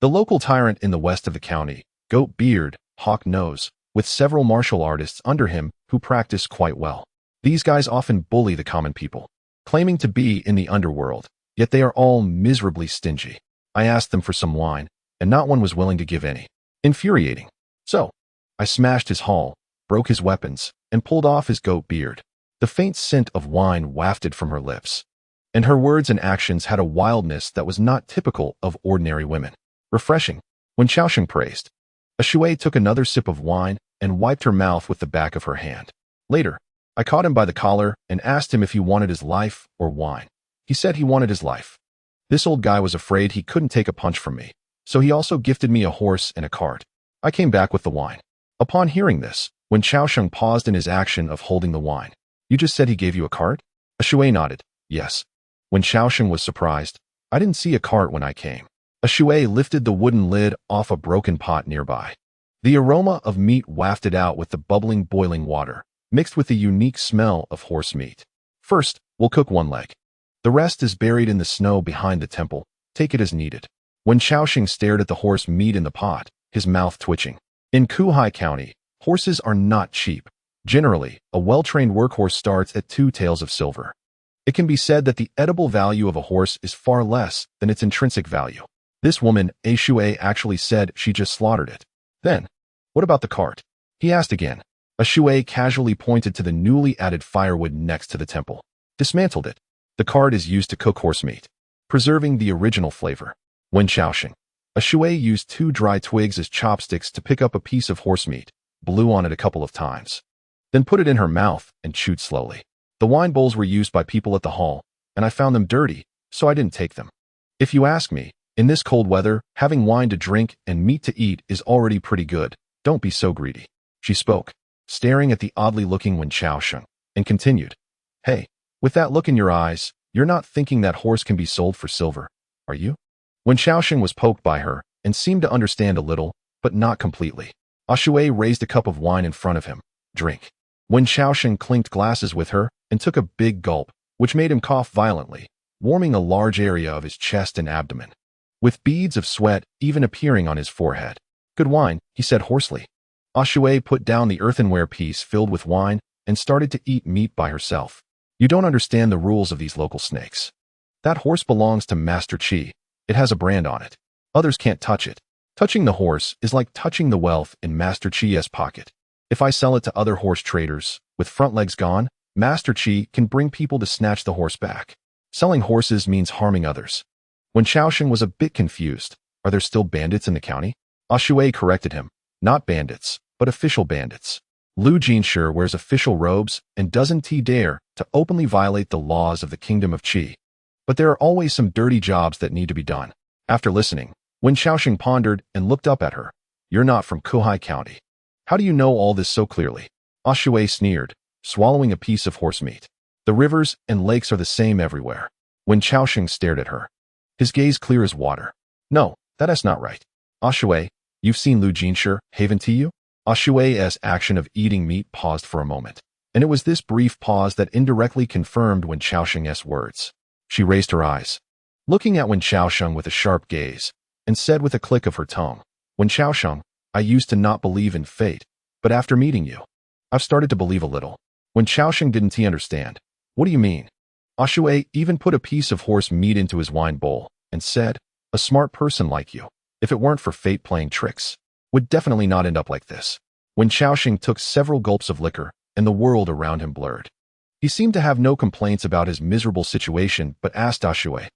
"The local tyrant in the west of the county, goat beard, hawk nose, with several martial artists under him who practice quite well. These guys often bully the common people, claiming to be in the underworld, yet they are all miserably stingy. I asked them for some wine, and not one was willing to give any. Infuriating. So, I smashed his hall, broke his weapons, and pulled off his goat beard." The faint scent of wine wafted from her lips, and her words and actions had a wildness that was not typical of ordinary women. "Refreshing," Wenchao Sheng praised. A shui took another sip of wine and wiped her mouth with the back of her hand. Later, I caught him by the collar and asked him if he wanted his life or wine. He said he wanted his life. This old guy was afraid he couldn't take a punch from me, so he also gifted me a horse and a cart. I came back with the wine. Upon hearing this, Wenchao Sheng paused in his action of holding the wine. "You just said he gave you a cart?" A shui nodded. "Yes." Wenchao Sheng was surprised. "I didn't see a cart when I came." A shui lifted the wooden lid off a broken pot nearby. The aroma of meat wafted out with the bubbling boiling water, mixed with the unique smell of horse meat. "First, we'll cook one leg." The rest is buried in the snow behind the temple. Take it as needed. Wenchao Sheng stared at the horse meat in the pot, his mouth twitching. In Kuhai County, horses are not cheap. Generally, a well-trained workhorse starts at 2 taels of silver. It can be said that the edible value of a horse is far less than its intrinsic value. This woman, A Shui, actually said she just slaughtered it. Then, what about the cart? He asked again. A Shui casually pointed to the newly added firewood next to the temple. Dismantled it. The cart is used to cook horse meat, preserving the original flavor. Wenchao Sheng. A Shui used 2 dry twigs as chopsticks to pick up a piece of horse meat, blew on it a couple of times, then put it in her mouth and chewed slowly. The wine bowls were used by people at the hall, and I found them dirty, so I didn't take them. If you ask me, in this cold weather, having wine to drink and meat to eat is already pretty good. Don't be so greedy. She spoke, staring at the oddly looking Wenchao Sheng, and continued. Hey, with that look in your eyes, you're not thinking that horse can be sold for silver, are you? Wenchao Sheng was poked by her and seemed to understand a little, but not completely. A Shui raised a cup of wine in front of him. Drink. Wenchao Sheng clinked glasses with her and took a big gulp, which made him cough violently, warming a large area of his chest and abdomen, with beads of sweat even appearing on his forehead. Good wine, he said hoarsely. A Shui put down the earthenware piece filled with wine and started to eat meat by herself. You don't understand the rules of these local snakes. That horse belongs to Master Qi. It has a brand on it. Others can't touch it. Touching the horse is like touching the wealth in Master Qi's pocket. If I sell it to other horse traders, with front legs gone, Master Qi can bring people to snatch the horse back. Selling horses means harming others. Wenchao Sheng was a bit confused. Are there still bandits in the county? A Shui corrected him. Not bandits, but official bandits. Lu Jinshi wears official robes and doesn't dare to openly violate the laws of the kingdom of Qi. But there are always some dirty jobs that need to be done. After listening, Wenchao Sheng pondered and looked up at her. You're not from Kuhai County. How do you know all this so clearly? A Shui sneered, swallowing a piece of horse meat. The rivers and lakes are the same everywhere. Wenchao Sheng stared at her, his gaze clear as water. No, that is not right. A Shui, you've seen Lu Jinshi, haven't you? A Shui's action of eating meat paused for a moment, and it was this brief pause that indirectly confirmed Wenchao Sheng's words. She raised her eyes, looking at Wenchao Sheng with a sharp gaze, and said with a click of her tongue, Wenchao Sheng, I used to not believe in fate, but after meeting you, I've started to believe a little. Wenchao Sheng didn't understand. What do you mean? A Shui even put a piece of horse meat into his wine bowl, and said, a smart person like you, if it weren't for fate playing tricks, would definitely not end up like this. Wenchao Sheng took several gulps of liquor, and the world around him blurred. He seemed to have no complaints about his miserable situation, but asked A Shui,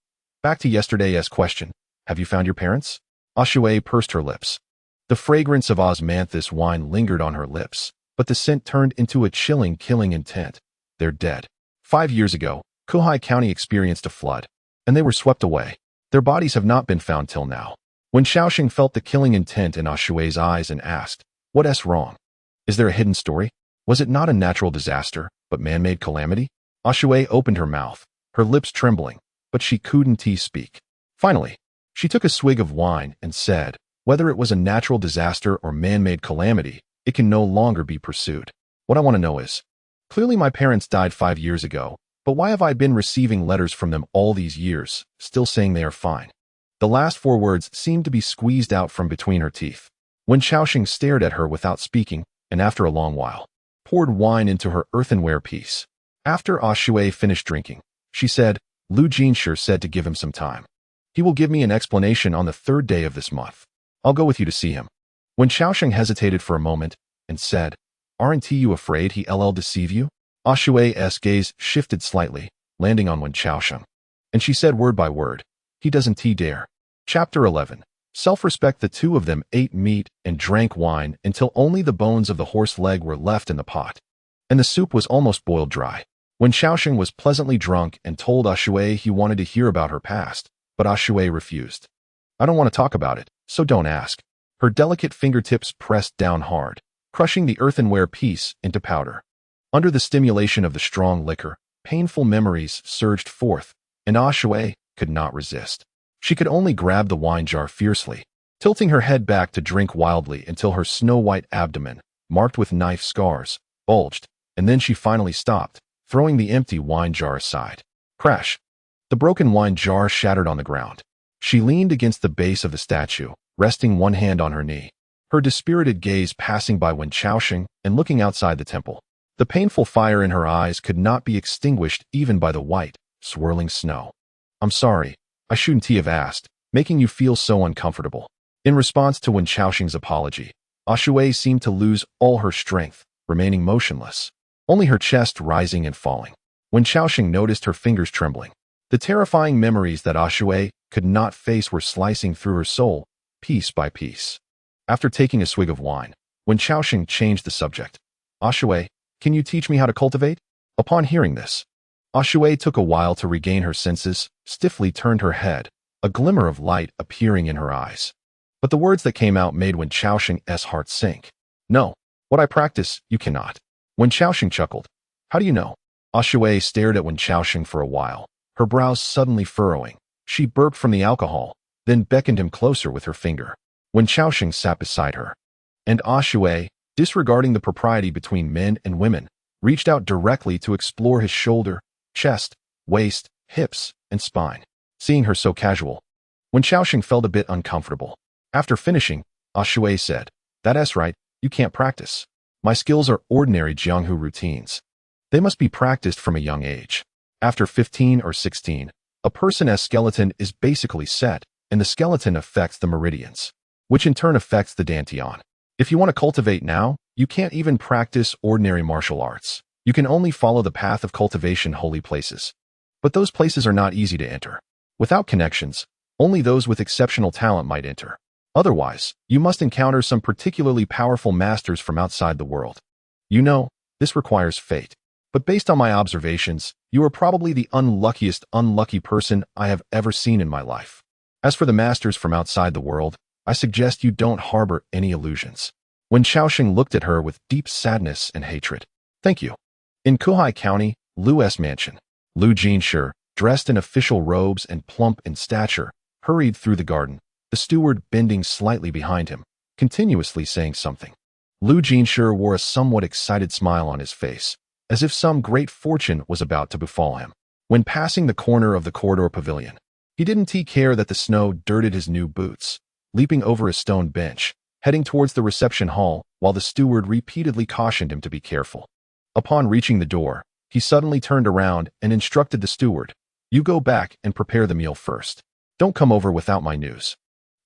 back to yesterday's question, have you found your parents? A Shui pursed her lips. The fragrance of osmanthus wine lingered on her lips, but the scent turned into a chilling, killing intent. They're dead. 5 years ago, Kuhai County experienced a flood, and they were swept away. Their bodies have not been found till now. Wenchao Sheng felt the killing intent in A Shui's eyes and asked, what's wrong? Is there a hidden story? Was it not a natural disaster, but man-made calamity? A Shui opened her mouth, her lips trembling, but she couldn't speak. Finally, she took a swig of wine and said, whether it was a natural disaster or man-made calamity, it can no longer be pursued. What I want to know is, clearly my parents died 5 years ago, but why have I been receiving letters from them all these years, still saying they are fine? The last 4 words seemed to be squeezed out from between her teeth. Wenchao Sheng stared at her without speaking, and after a long while, poured wine into her earthenware piece. After A Shui finished drinking, she said, Lu Jinshi said to give him some time. He will give me an explanation on the 3rd day of this month. I'll go with you to see him. Wenchao Sheng hesitated for a moment and said, aren't you afraid he'll deceive you? A Shui's gaze shifted slightly, landing on Wenchao Sheng, and she said word by word, he doesn't dare. Chapter 11. Self-respect. The two of them ate meat and drank wine until only the bones of the horse leg were left in the pot, and the soup was almost boiled dry. Wenchao Sheng was pleasantly drunk and told A Shui he wanted to hear about her past, but A Shui refused. I don't want to talk about it, so don't ask. Her delicate fingertips pressed down hard, crushing the earthenware piece into powder. Under the stimulation of the strong liquor, painful memories surged forth, and A Shui could not resist. She could only grab the wine jar fiercely, tilting her head back to drink wildly until her snow-white abdomen, marked with knife scars, bulged, and then she finally stopped, throwing the empty wine jar aside. Crash! The broken wine jar shattered on the ground. She leaned against the base of the statue, resting one hand on her knee, her dispirited gaze passing by Wenchao Sheng and looking outside the temple. The painful fire in her eyes could not be extinguished even by the white, swirling snow. "I'm sorry, I shouldn't have asked, making you feel so uncomfortable." In response to Wenchao Sheng's apology, Ashui seemed to lose all her strength, remaining motionless, only her chest rising and falling. Wenchao Sheng noticed her fingers trembling. The terrifying memories that Ashui could not face were slicing through her soul, piece by piece. After taking a swig of wine, Wenchao Sheng changed the subject. "Ashui, can you teach me how to cultivate?" Upon hearing this, Ashui took a while to regain her senses, stiffly turned her head, a glimmer of light appearing in her eyes. But the words that came out made Wenchao Sheng's heart sink. "No, what I practice, you cannot." Wenchao Sheng chuckled. "How do you know?" Ashui stared at Wenchao Sheng for a while, her brows suddenly furrowing. She burped from the alcohol, then beckoned him closer with her finger. Wenchao Sheng sat beside her, and Ashui, disregarding the propriety between men and women, reached out directly to explore his shoulder, chest, waist, hips, and spine. Seeing her so casual, Wenchao Sheng felt a bit uncomfortable. After finishing, Ashui said, "That's right, you can't practice. My skills are ordinary Jianghu routines. They must be practiced from a young age. After 15 or 16, a person's skeleton is basically set, and the skeleton affects the meridians, which in turn affects the dantian. If you want to cultivate now, you can't even practice ordinary martial arts. You can only follow the path of cultivation holy places. But those places are not easy to enter. Without connections, only those with exceptional talent might enter. Otherwise, you must encounter some particularly powerful masters from outside the world. You know, this requires fate. But based on my observations, you are probably the unluckiest unlucky person I have ever seen in my life. As for the masters from outside the world, I suggest you don't harbor any illusions." Wenchao Sheng looked at her with deep sadness and hatred. "Thank you." In Kuhai County, Lu's mansion, Lu Jinshi, dressed in official robes and plump in stature, hurried through the garden, the steward bending slightly behind him, continuously saying something. Lu Jinshi wore a somewhat excited smile on his face, as if some great fortune was about to befall him. When passing the corner of the corridor pavilion, he didn't take care that the snow dirted his new boots, leaping over a stone bench, heading towards the reception hall while the steward repeatedly cautioned him to be careful. Upon reaching the door, he suddenly turned around and instructed the steward, "You go back and prepare the meal first. Don't come over without my news."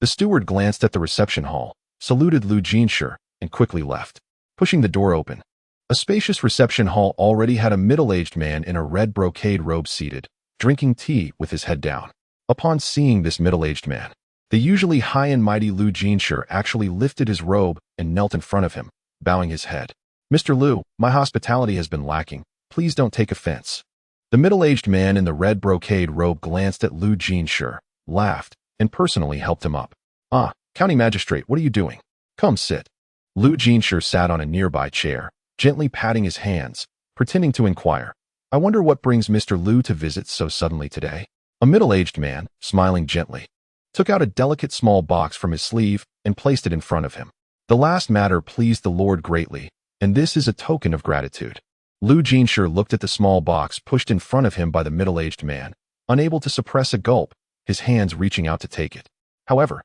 The steward glanced at the reception hall, saluted Lu Jinshi, and quickly left. Pushing the door open, a spacious reception hall already had a middle-aged man in a red brocade robe seated, drinking tea with his head down. Upon seeing this middle-aged man, the usually high and mighty Lu Jinshi actually lifted his robe and knelt in front of him, bowing his head. "Mr. Lu, my hospitality has been lacking. Please don't take offense." The middle-aged man in the red brocade robe glanced at Lu Jinshi, laughed, and personally helped him up. "Ah, County Magistrate, what are you doing? Come sit." Lu Jinshi sat on a nearby chair, gently patting his hands, pretending to inquire, "I wonder what brings Mr. Lu to visit so suddenly today?" A middle-aged man, smiling gently, took out a delicate small box from his sleeve and placed it in front of him. "The last matter pleased the Lord greatly, and this is a token of gratitude." Lu Jinshi looked at the small box pushed in front of him by the middle-aged man, unable to suppress a gulp, his hands reaching out to take it. However,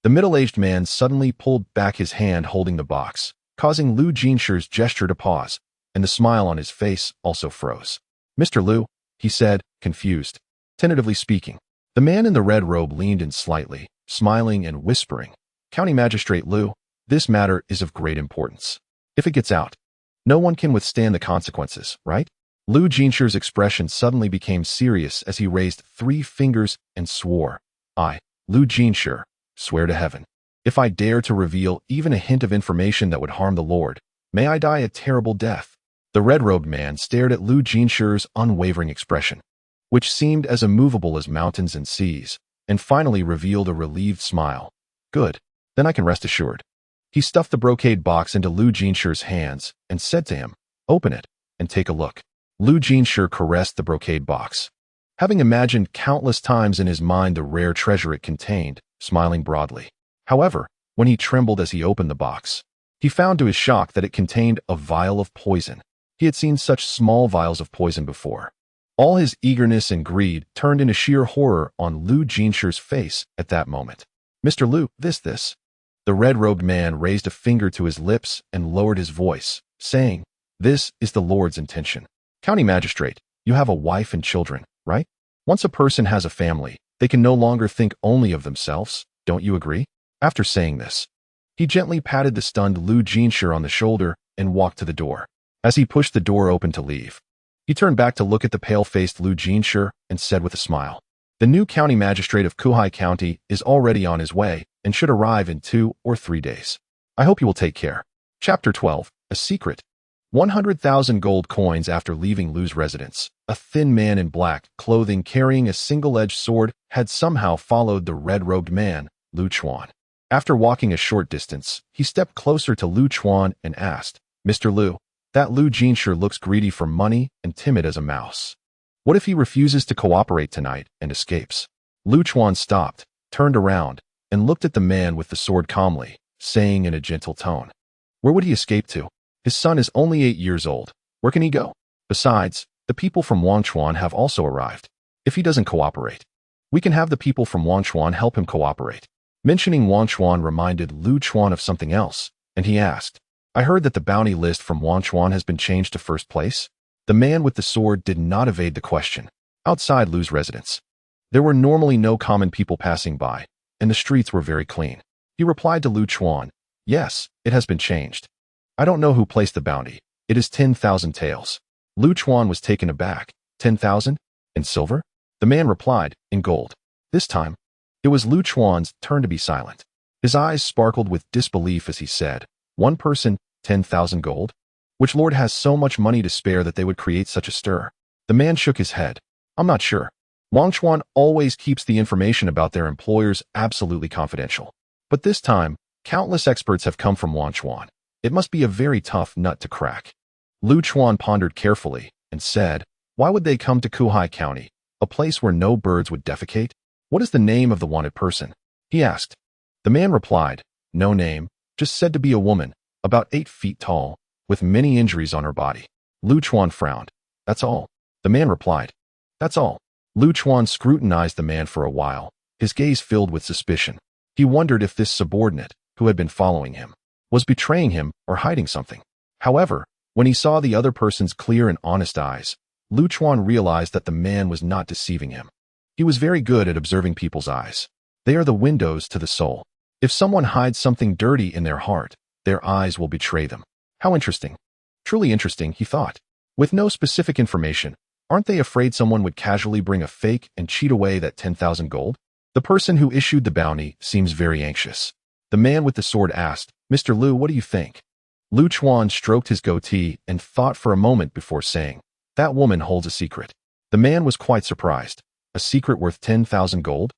the middle-aged man suddenly pulled back his hand holding the box, causing Lu Jinshi's gesture to pause, and the smile on his face also froze. "Mr. Lu," he said, confused. Tentatively speaking, the man in the red robe leaned in slightly, smiling and whispering, "County Magistrate Lu, this matter is of great importance. If it gets out, no one can withstand the consequences, right?" Lu Jinshi's expression suddenly became serious as he raised 3 fingers and swore, "I, Lu Jinshi, swear to heaven, if I dare to reveal even a hint of information that would harm the Lord, may I die a terrible death." The red-robed man stared at Lu Jinshi's unwavering expression, which seemed as immovable as mountains and seas, and finally revealed a relieved smile. "Good, then I can rest assured." He stuffed the brocade box into Lu Jinshi's hands and said to him, "Open it and take a look." Lu Jinshi caressed the brocade box, having imagined countless times in his mind the rare treasure it contained, smiling broadly. However, when he trembled as he opened the box, he found to his shock that it contained a vial of poison. He had seen such small vials of poison before, All his eagerness and greed turned into sheer horror on Lu Jinshi's face at that moment. Mr. Lu, this. The red-robed man raised a finger to his lips and lowered his voice, saying, "This is the Lord's intention. County Magistrate, you have a wife and children, right? Once a person has a family, they can no longer think only of themselves, don't you agree?" After saying this, he gently patted the stunned Lu Jinshi on the shoulder and walked to the door. As he pushed the door open to leave, he turned back to look at the pale-faced Lu Jinshi and said with a smile, "The new county magistrate of Kuhai County is already on his way and should arrive in 2 or 3 days. I hope you will take care." Chapter 12. A Secret. 100,000 gold coins after leaving Lu's residence. A thin man in black clothing carrying a single-edged sword had somehow followed the red-robed man, Lu Chuan. After walking a short distance, he stepped closer to Lu Chuan and asked, "Mr. Lu, that Lu Jinshi looks greedy for money and timid as a mouse. What if he refuses to cooperate tonight and escapes?" Lu Chuan stopped, turned around, and looked at the man with the sword calmly, saying in a gentle tone, "Where would he escape to? His son is only 8 years old. Where can he go? Besides, the people from Wenchao have also arrived. If he doesn't cooperate, we can have the people from Wenchao help him cooperate." Mentioning Wenchao reminded Lu Chuan of something else, and he asked, "I heard that the bounty list from Wenchao has been changed to first place?" The man with the sword did not evade the question. Outside Lu's residence, there were normally no common people passing by, and the streets were very clean. He replied to Lu Chuan, "Yes, it has been changed. I don't know who placed the bounty. It is 10,000 taels." Lu Chuan was taken aback. 10,000? In silver? The man replied, "In gold." This time, it was Lu Chuan's turn to be silent. His eyes sparkled with disbelief as he said, "One person, 10,000 gold? Which lord has so much money to spare that they would create such a stir?" The man shook his head. "I'm not sure. Wenchao always keeps the information about their employers absolutely confidential. But this time, countless experts have come from Wenchao. It must be a very tough nut to crack." Lu Chuan pondered carefully and said, "Why would they come to Kuhai County, a place where no birds would defecate? What is the name of the wanted person?" he asked. The man replied, "No name, just said to be a woman, about 8 feet tall, with many injuries on her body." Lu Chuan frowned. "That's all?" The man replied, "That's all." Lu Chuan scrutinized the man for a while, his gaze filled with suspicion. He wondered if this subordinate, who had been following him, was betraying him or hiding something. However, when he saw the other person's clear and honest eyes, Lu Chuan realized that the man was not deceiving him. He was very good at observing people's eyes. They are the windows to the soul. If someone hides something dirty in their heart, their eyes will betray them. How interesting. Truly interesting, he thought. With no specific information, aren't they afraid someone would casually bring a fake and cheat away that 10,000 gold? The person who issued the bounty seems very anxious. The man with the sword asked, "Mr. Lu, what do you think?" Lu Chuan stroked his goatee and thought for a moment before saying, "That woman holds a secret." The man was quite surprised. A secret worth 10,000 gold?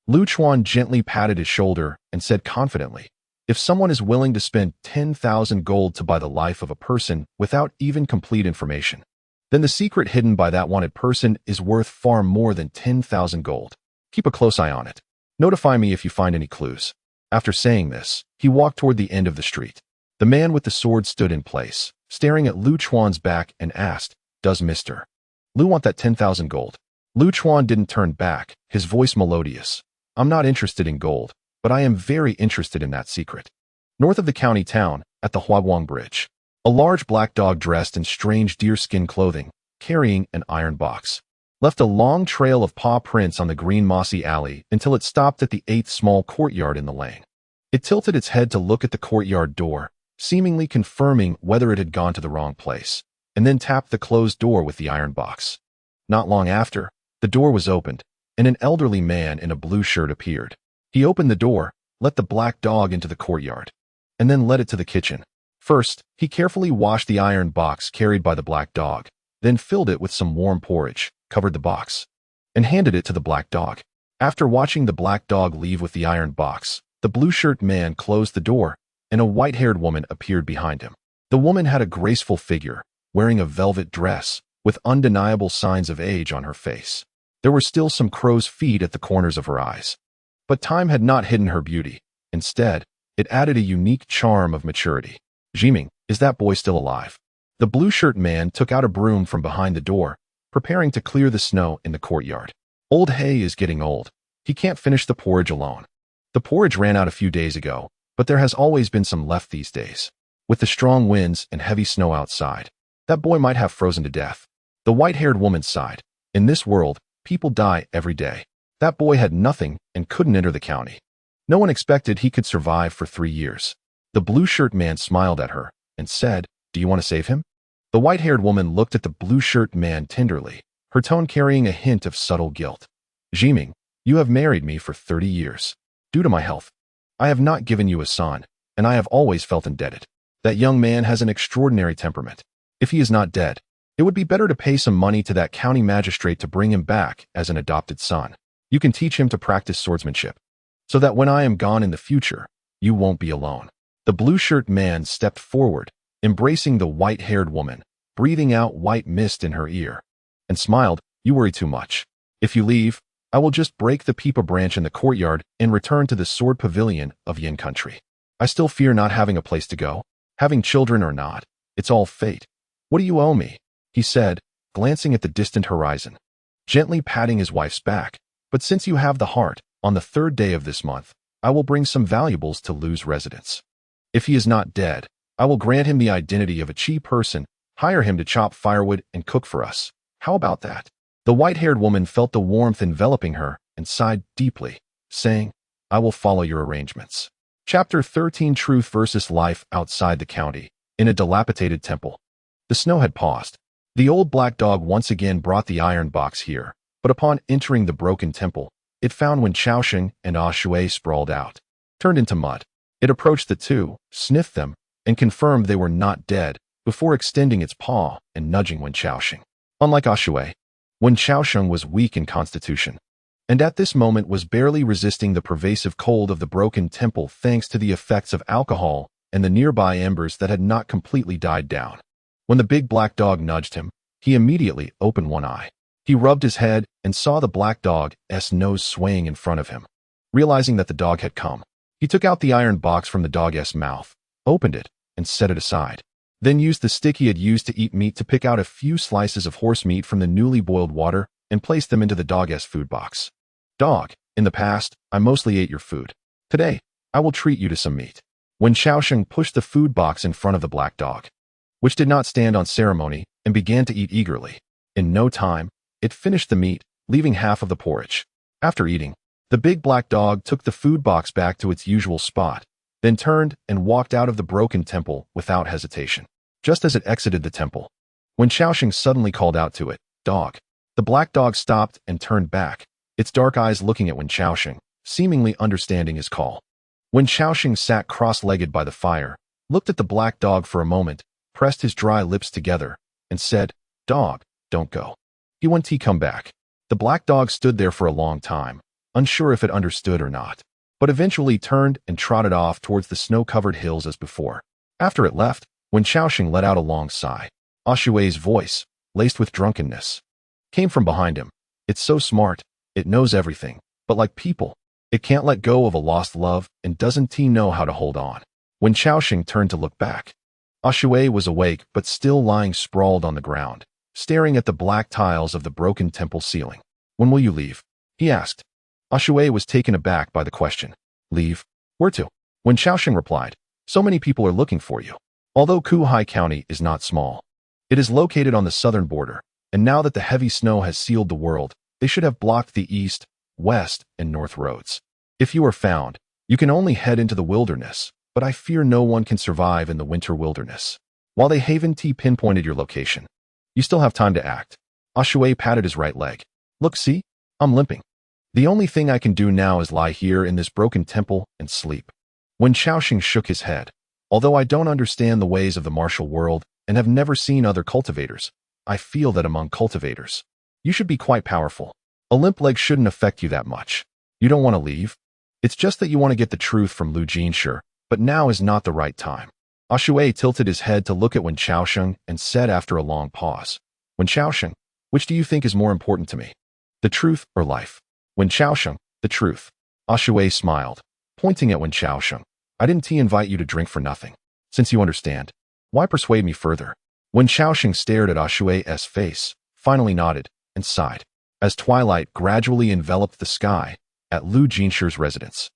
Lu Chuan gently patted his shoulder and said confidently, "If someone is willing to spend 10,000 gold to buy the life of a person without even complete information, then the secret hidden by that wanted person is worth far more than 10,000 gold. Keep a close eye on it. Notify me if you find any clues." After saying this, he walked toward the end of the street. The man with the sword stood in place, staring at Lu Chuan's back and asked, "Does Mr. Lu want that 10,000 gold?" Lu Chuan didn't turn back, his voice melodious. "I'm not interested in gold, but I am very interested in that secret." North of the county town, at the Huaguang Bridge, a large black dog dressed in strange deerskin clothing, carrying an iron box, left a long trail of paw prints on the green mossy alley until it stopped at the 8th small courtyard in the lane. It tilted its head to look at the courtyard door, seemingly confirming whether it had gone to the wrong place, and then tapped the closed door with the iron box. Not long after, the door was opened, and an elderly man in a blue shirt appeared. He opened the door, let the black dog into the courtyard, and then led it to the kitchen. First, he carefully washed the iron box carried by the black dog, then filled it with some warm porridge, covered the box, and handed it to the black dog. After watching the black dog leave with the iron box, the blue-shirt man closed the door, and a white-haired woman appeared behind him. The woman had a graceful figure, wearing a velvet dress, with undeniable signs of age on her face. There were still some crow's feet at the corners of her eyes. But time had not hidden her beauty. Instead, it added a unique charm of maturity. "Jiming, is that boy still alive?" The blue-shirt man took out a broom from behind the door preparing to clear the snow in the courtyard. Old Hay is getting old. He can't finish the porridge alone. The porridge ran out a few days ago, but there has always been some left these days. With the strong winds and heavy snow outside, that boy might have frozen to death. The white-haired woman sighed. In this world, people die every day. That boy had nothing and couldn't enter the county. No one expected he could survive for 3 years. The blue-shirt man smiled at her and said, "Do you want to save him?" The white-haired woman looked at the blue-shirt man tenderly, her tone carrying a hint of subtle guilt. "Jiming, you have married me for 30 years. Due to my health, I have not given you a son, and I have always felt indebted. That young man has an extraordinary temperament. If he is not dead, it would be better to pay some money to that county magistrate to bring him back as an adopted son. You can teach him to practice swordsmanship, so that when I am gone in the future, you won't be alone." The blue-shirt man stepped forward, embracing the white-haired woman, breathing out white mist in her ear, and smiled. "You worry too much. If you leave, I will just break the peepa branch in the courtyard and return to the sword pavilion of Yin country. I still fear not having a place to go. Having children or not, it's all fate. What do you owe me?" he said, glancing at the distant horizon, gently patting his wife's back. "But since you have the heart, on the 3rd day of this month, I will bring some valuables to Lu's residence. If he is not dead, I will grant him the identity of a Chi person, hire him to chop firewood and cook for us. How about that?" The white-haired woman felt the warmth enveloping her and sighed deeply, saying, "I will follow your arrangements." Chapter 13: Truth versus Life. Outside the county, in a dilapidated temple. The snow had paused. The old black dog once again brought the iron box here, but upon entering the broken temple, it found Wenchao Sheng and Shui sprawled out, turned into mud. It approached the two, sniffed them, and confirmed they were not dead before extending its paw and nudging Wenchao Sheng. Unlike Shui, Wenchao Sheng was weak in constitution, and at this moment was barely resisting the pervasive cold of the broken temple thanks to the effects of alcohol and the nearby embers that had not completely died down. When the big black dog nudged him, he immediately opened one eye. He rubbed his head and saw the black dog's nose swaying in front of him. Realizing that the dog had come, he took out the iron box from the dog's mouth, opened it, and set it aside. Then used the stick he had used to eat meat to pick out a few slices of horse meat from the newly boiled water and place them into the dog's food box. "Dog, in the past, I mostly ate your food. Today, I will treat you to some meat." Wenchao Sheng pushed the food box in front of the black dog, which did not stand on ceremony, and began to eat eagerly. In no time, it finished the meat, leaving half of the porridge. After eating, the big black dog took the food box back to its usual spot, then turned and walked out of the broken temple without hesitation. Just as it exited the temple, Wenchao Sheng suddenly called out to it, "Dog." The black dog stopped and turned back, its dark eyes looking at Wenchao Sheng, seemingly understanding his call. Wenchao Sheng sat cross-legged by the fire, looked at the black dog for a moment, pressed his dry lips together, and said, "Dog, don't go. You want tea, come back." The black dog stood there for a long time, unsure if it understood or not, but eventually turned and trotted off towards the snow-covered hills as before. After it left, Wenchao Sheng let out a long sigh. Shui's voice, laced with drunkenness, came from behind him. "It's so smart, it knows everything, but like people, it can't let go of a lost love, and doesn't know how to hold on." Wenchao Sheng turned to look back. Shui was awake but still lying sprawled on the ground, staring at the black tiles of the broken temple ceiling. "When will you leave?" he asked. Shui was taken aback by the question. "Leave? Where to?" Wenchao Sheng replied, "So many people are looking for you." Although Kuhai County is not small, it is located on the southern border, and now that the heavy snow has sealed the world, they should have blocked the east, west, and north roads. If you are found, you can only head into the wilderness, but I fear no one can survive in the winter wilderness. While they haven't pinpointed your location, you still have time to act. Shui patted his right leg. "Look, see? I'm limping. The only thing I can do now is lie here in this broken temple and sleep." Wenchao Sheng shook his head. "Although I don't understand the ways of the martial world and have never seen other cultivators, I feel that among cultivators, you should be quite powerful. A limp leg shouldn't affect you that much. You don't want to leave? It's just that you want to get the truth from Lu Jinshe, but now is not the right time." Shui tilted his head to look at Wenchao Sheng and said after a long pause, "Wenchao Sheng, which do you think is more important to me? The truth or life?" Wenchao Sheng, "The truth." Shui smiled, pointing at Wenchao Sheng. "I didn't invite you to drink for nothing. Since you understand, why persuade me further?" Wenchao Sheng stared at Shui's face, finally nodded, and sighed. As twilight gradually enveloped the sky at Lu Jinshi's residence,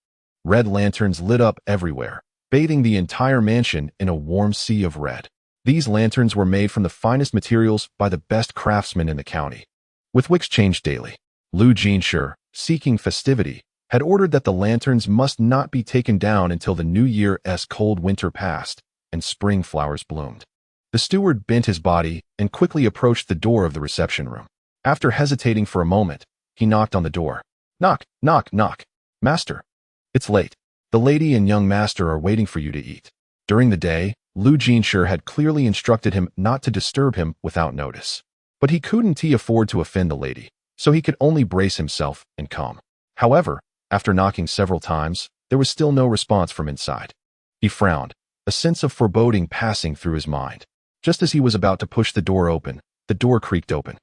red lanterns lit up everywhere, bathing the entire mansion in a warm sea of red. These lanterns were made from the finest materials by the best craftsmen in the county, with wicks changed daily. Lu Jinshi, seeking festivity, had ordered that the lanterns must not be taken down until the New Year's cold winter passed and spring flowers bloomed. The steward bent his body and quickly approached the door of the reception room. After hesitating for a moment, he knocked on the door. Knock, knock, knock. Master. It's late. The lady and young master are waiting for you to eat. During the day, Lu Jinshi had clearly instructed him not to disturb him without notice. But he couldn't afford to offend the lady, so he could only brace himself and come. However, after knocking several times, there was still no response from inside. He frowned, a sense of foreboding passing through his mind. Just as he was about to push the door open, the door creaked open.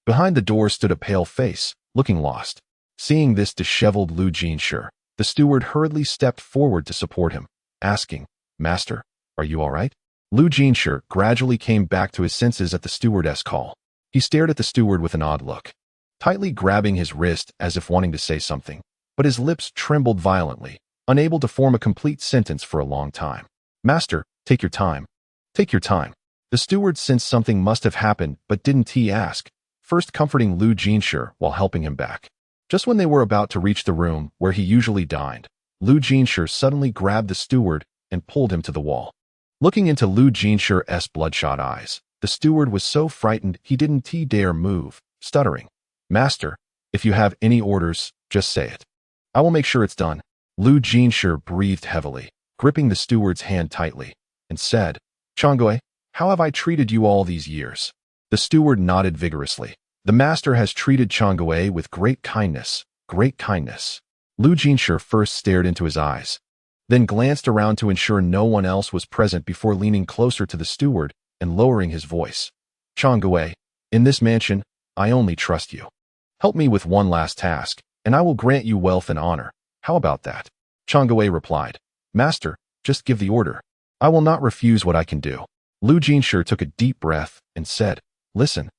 Behind the door stood a pale face, looking lost. Seeing this disheveled Lu Jinshi, the steward hurriedly stepped forward to support him, asking, Master, are you all right? Lu Jinshi gradually came back to his senses at the stewardess call. He stared at the steward with an odd look, tightly grabbing his wrist as if wanting to say something, but his lips trembled violently, unable to form a complete sentence for a long time. Master, take your time. Take your time. The steward sensed something must have happened, but didn't he ask, first comforting Lu Jinshi while helping him back. Just when they were about to reach the room where he usually dined, Lu Jinshi suddenly grabbed the steward and pulled him to the wall. Looking into Lu Jinshi's bloodshot eyes, the steward was so frightened he didn't dare move, stuttering, Master, if you have any orders, just say it. I will make sure it's done. Lu Jinshi breathed heavily, gripping the steward's hand tightly, and said, Changui, how have I treated you all these years? The steward nodded vigorously. The master has treated Changui with great kindness, great kindness. Lu Jinshi first stared into his eyes, then glanced around to ensure no one else was present before leaning closer to the steward and lowering his voice. Changui, in this mansion, I only trust you. Help me with one last task, and I will grant you wealth and honor. How about that? Changui replied, Master, just give the order. I will not refuse what I can do. Lu Jinshi took a deep breath and said, Listen,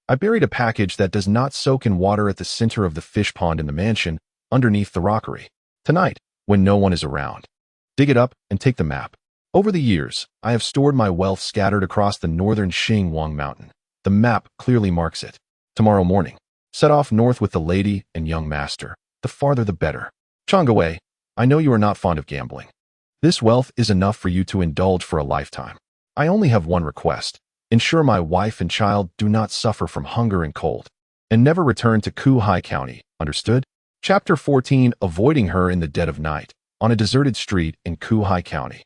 I buried a package that does not soak in water at the center of the fish pond in the mansion, underneath the rockery. Tonight, when no one is around, dig it up and take the map. Over the years, I have stored my wealth scattered across the northern Xinguang mountain. The map clearly marks it. Tomorrow morning, set off north with the lady and young master. The farther the better. Changui, I know you are not fond of gambling. This wealth is enough for you to indulge for a lifetime. I only have one request. Ensure my wife and child do not suffer from hunger and cold, and never return to Kuhai County, understood? Chapter 14, Avoiding her in the dead of night. On a deserted street in Kuhai County.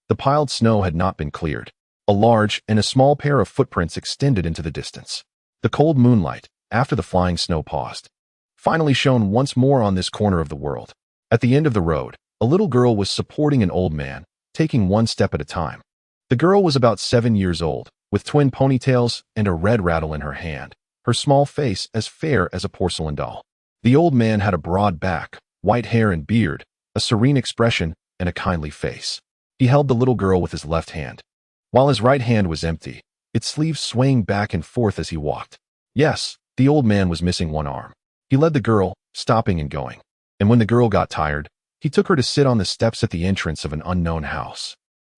The piled snow had not been cleared. A large and a small pair of footprints extended into the distance. The cold moonlight, after the flying snow paused, finally shone once more on this corner of the world. At the end of the road, a little girl was supporting an old man, taking one step at a time. The girl was about 7 years old, with twin ponytails and a red rattle in her hand, her small face as fair as a porcelain doll. The old man had a broad back, white hair and beard, a serene expression, and a kindly face. He held the little girl with his left hand, while his right hand was empty, its sleeves swaying back and forth as he walked. Yes, the old man was missing one arm. He led the girl, stopping and going. And when the girl got tired, he took her to sit on the steps at the entrance of an unknown house,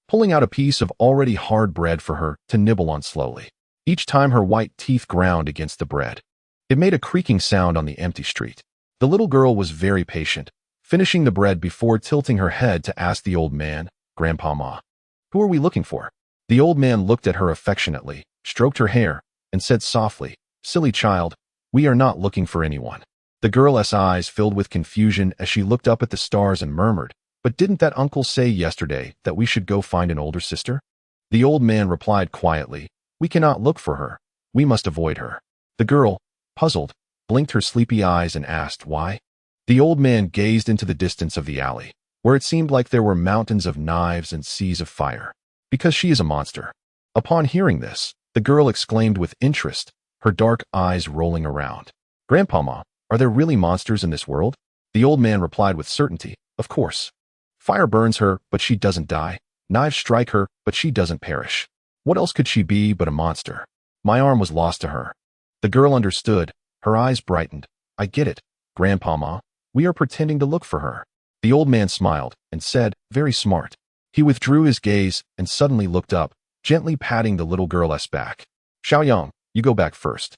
pulling out a piece of already hard bread for her to nibble on slowly. Each time her white teeth ground against the bread, it made a creaking sound on the empty street. The little girl was very patient, finishing the bread before tilting her head to ask the old man, Grandpa Ma, who are we looking for? The old man looked at her affectionately, stroked her hair, and said softly, Silly child, we are not looking for anyone. The girl's eyes filled with confusion as she looked up at the stars and murmured, But didn't that uncle say yesterday that we should go find an older sister? The old man replied quietly, We cannot look for her. We must avoid her. The girl, puzzled, blinked her sleepy eyes and asked why. The old man gazed into the distance of the alley, where it seemed like there were mountains of knives and seas of fire. Because she is a monster. Upon hearing this, the girl exclaimed with interest, her dark eyes rolling around. Grandpa Ma, are there really monsters in this world? The old man replied with certainty, Of course. Fire burns her, but she doesn't die. Knives strike her, but she doesn't perish. What else could she be but a monster? My arm was lost to her. The girl understood. Her eyes brightened. I get it, Grandpa Ma. We are pretending to look for her. The old man smiled and said, very smart. He withdrew his gaze and suddenly looked up, gently patting the little girl's back. Xiaoyang, you go back first.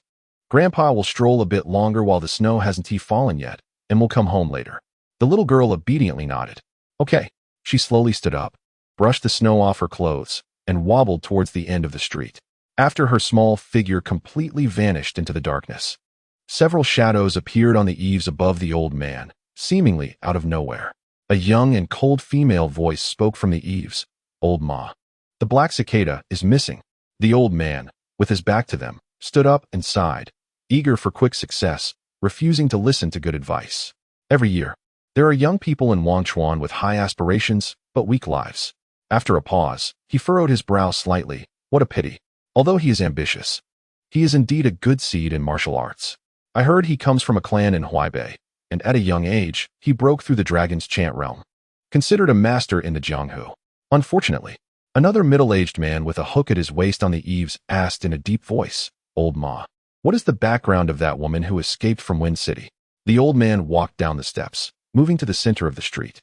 Grandpa will stroll a bit longer while the snow hasn't fallen yet, and we'll come home later. The little girl obediently nodded. Okay. She slowly stood up, brushed the snow off her clothes, and wobbled towards the end of the street. After her small figure completely vanished into the darkness, several shadows appeared on the eaves above the old man, seemingly out of nowhere. A young and cold female voice spoke from the eaves. Old Ma. The black cicada is missing. The old man, with his back to them, stood up and sighed, eager for quick success, refusing to listen to good advice. Every year, there are young people in Wenchao with high aspirations, but weak lives. After a pause, he furrowed his brow slightly. What a pity. Although he is ambitious, he is indeed a good seed in martial arts. I heard he comes from a clan in Huaibei, and at a young age, he broke through the dragon's chant realm. Considered a master in the Jianghu. Unfortunately, another middle-aged man with a hook at his waist on the eaves asked in a deep voice, Old Ma, what is the background of that woman who escaped from Wind City? The old man walked down the steps, moving to the center of the street,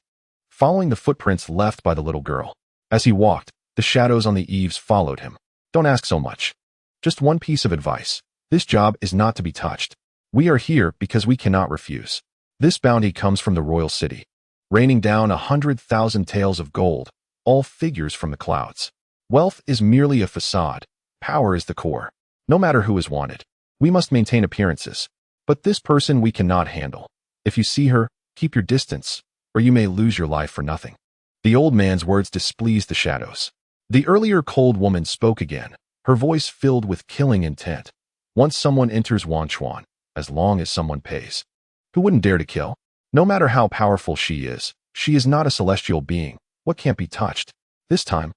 following the footprints left by the little girl. As he walked, the shadows on the eaves followed him. Don't ask so much. Just one piece of advice. This job is not to be touched. We are here because we cannot refuse. This bounty comes from the royal city, raining down 100,000 taels of gold, all figures from the clouds. Wealth is merely a facade. Power is the core. No matter who is wanted, we must maintain appearances. But this person we cannot handle. If you see her, keep your distance, or you may lose your life for nothing. The old man's words displeased the shadows. The earlier cold woman spoke again, her voice filled with killing intent. Once someone enters Wenchao, as long as someone pays. Who wouldn't dare to kill? No matter how powerful she is not a celestial being. What can't be touched? This time,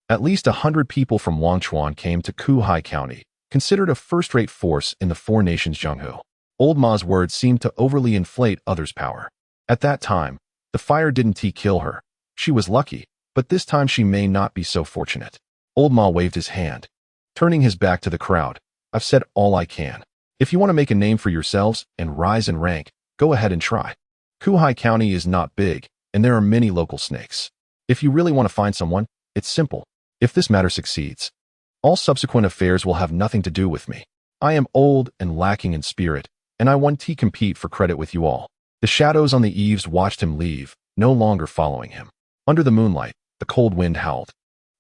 at least 100 people from Wenchao came to Kuhai County, considered a first-rate force in the four nations Jianghu. Old Ma's words seemed to overly inflate others' power. At that time, the fire didn't kill her. She was lucky, but this time she may not be so fortunate. Old Ma waved his hand, turning his back to the crowd. I've said all I can. If you want to make a name for yourselves and rise in rank, go ahead and try. Kuhai County is not big, and there are many local snakes. If you really want to find someone, it's simple. If this matter succeeds, all subsequent affairs will have nothing to do with me. I am old and lacking in spirit, and I want to compete for credit with you all. The shadows on the eaves watched him leave, no longer following him. Under the moonlight, the cold wind howled,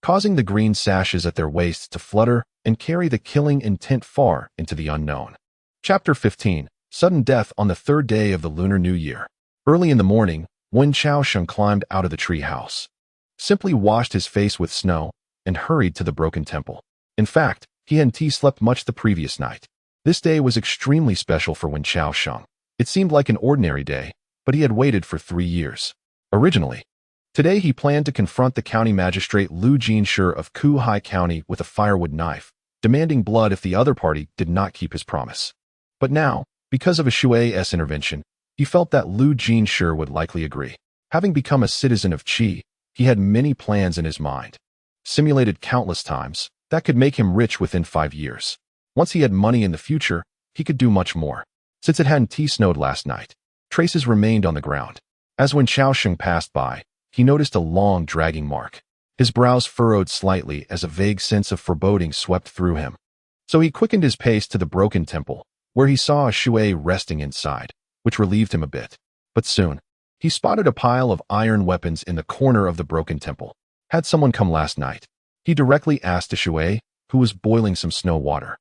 causing the green sashes at their waists to flutter and carry the killing intent far into the unknown. Chapter 15. Sudden Death on the third day of the Lunar New Year. Early in the morning, Wenchao Sheng climbed out of the tree house, simply washed his face with snow, and hurried to the broken temple. In fact, he and T slept much the previous night. This day was extremely special for Wenchao Sheng. It seemed like an ordinary day, but he had waited for 3 years. Originally, today he planned to confront the county magistrate Lu Jinshi of Kuhai County with a firewood knife, demanding blood if the other party did not keep his promise. But now, because of a Shuai's intervention, he felt that Lu Jinshi would likely agree. Having become a citizen of Qi, he had many plans in his mind, simulated countless times, that could make him rich within 5 years. Once he had money in the future, he could do much more. Since it hadn't snowed last night, traces remained on the ground. As Wenchao Sheng passed by, he noticed a long, dragging mark. His brows furrowed slightly as a vague sense of foreboding swept through him. So he quickened his pace to the broken temple, where he saw a Shuai resting inside, which relieved him a bit. But soon, he spotted a pile of iron weapons in the corner of the broken temple. Had someone come last night? He directly asked a Shuai, who was boiling some snow water.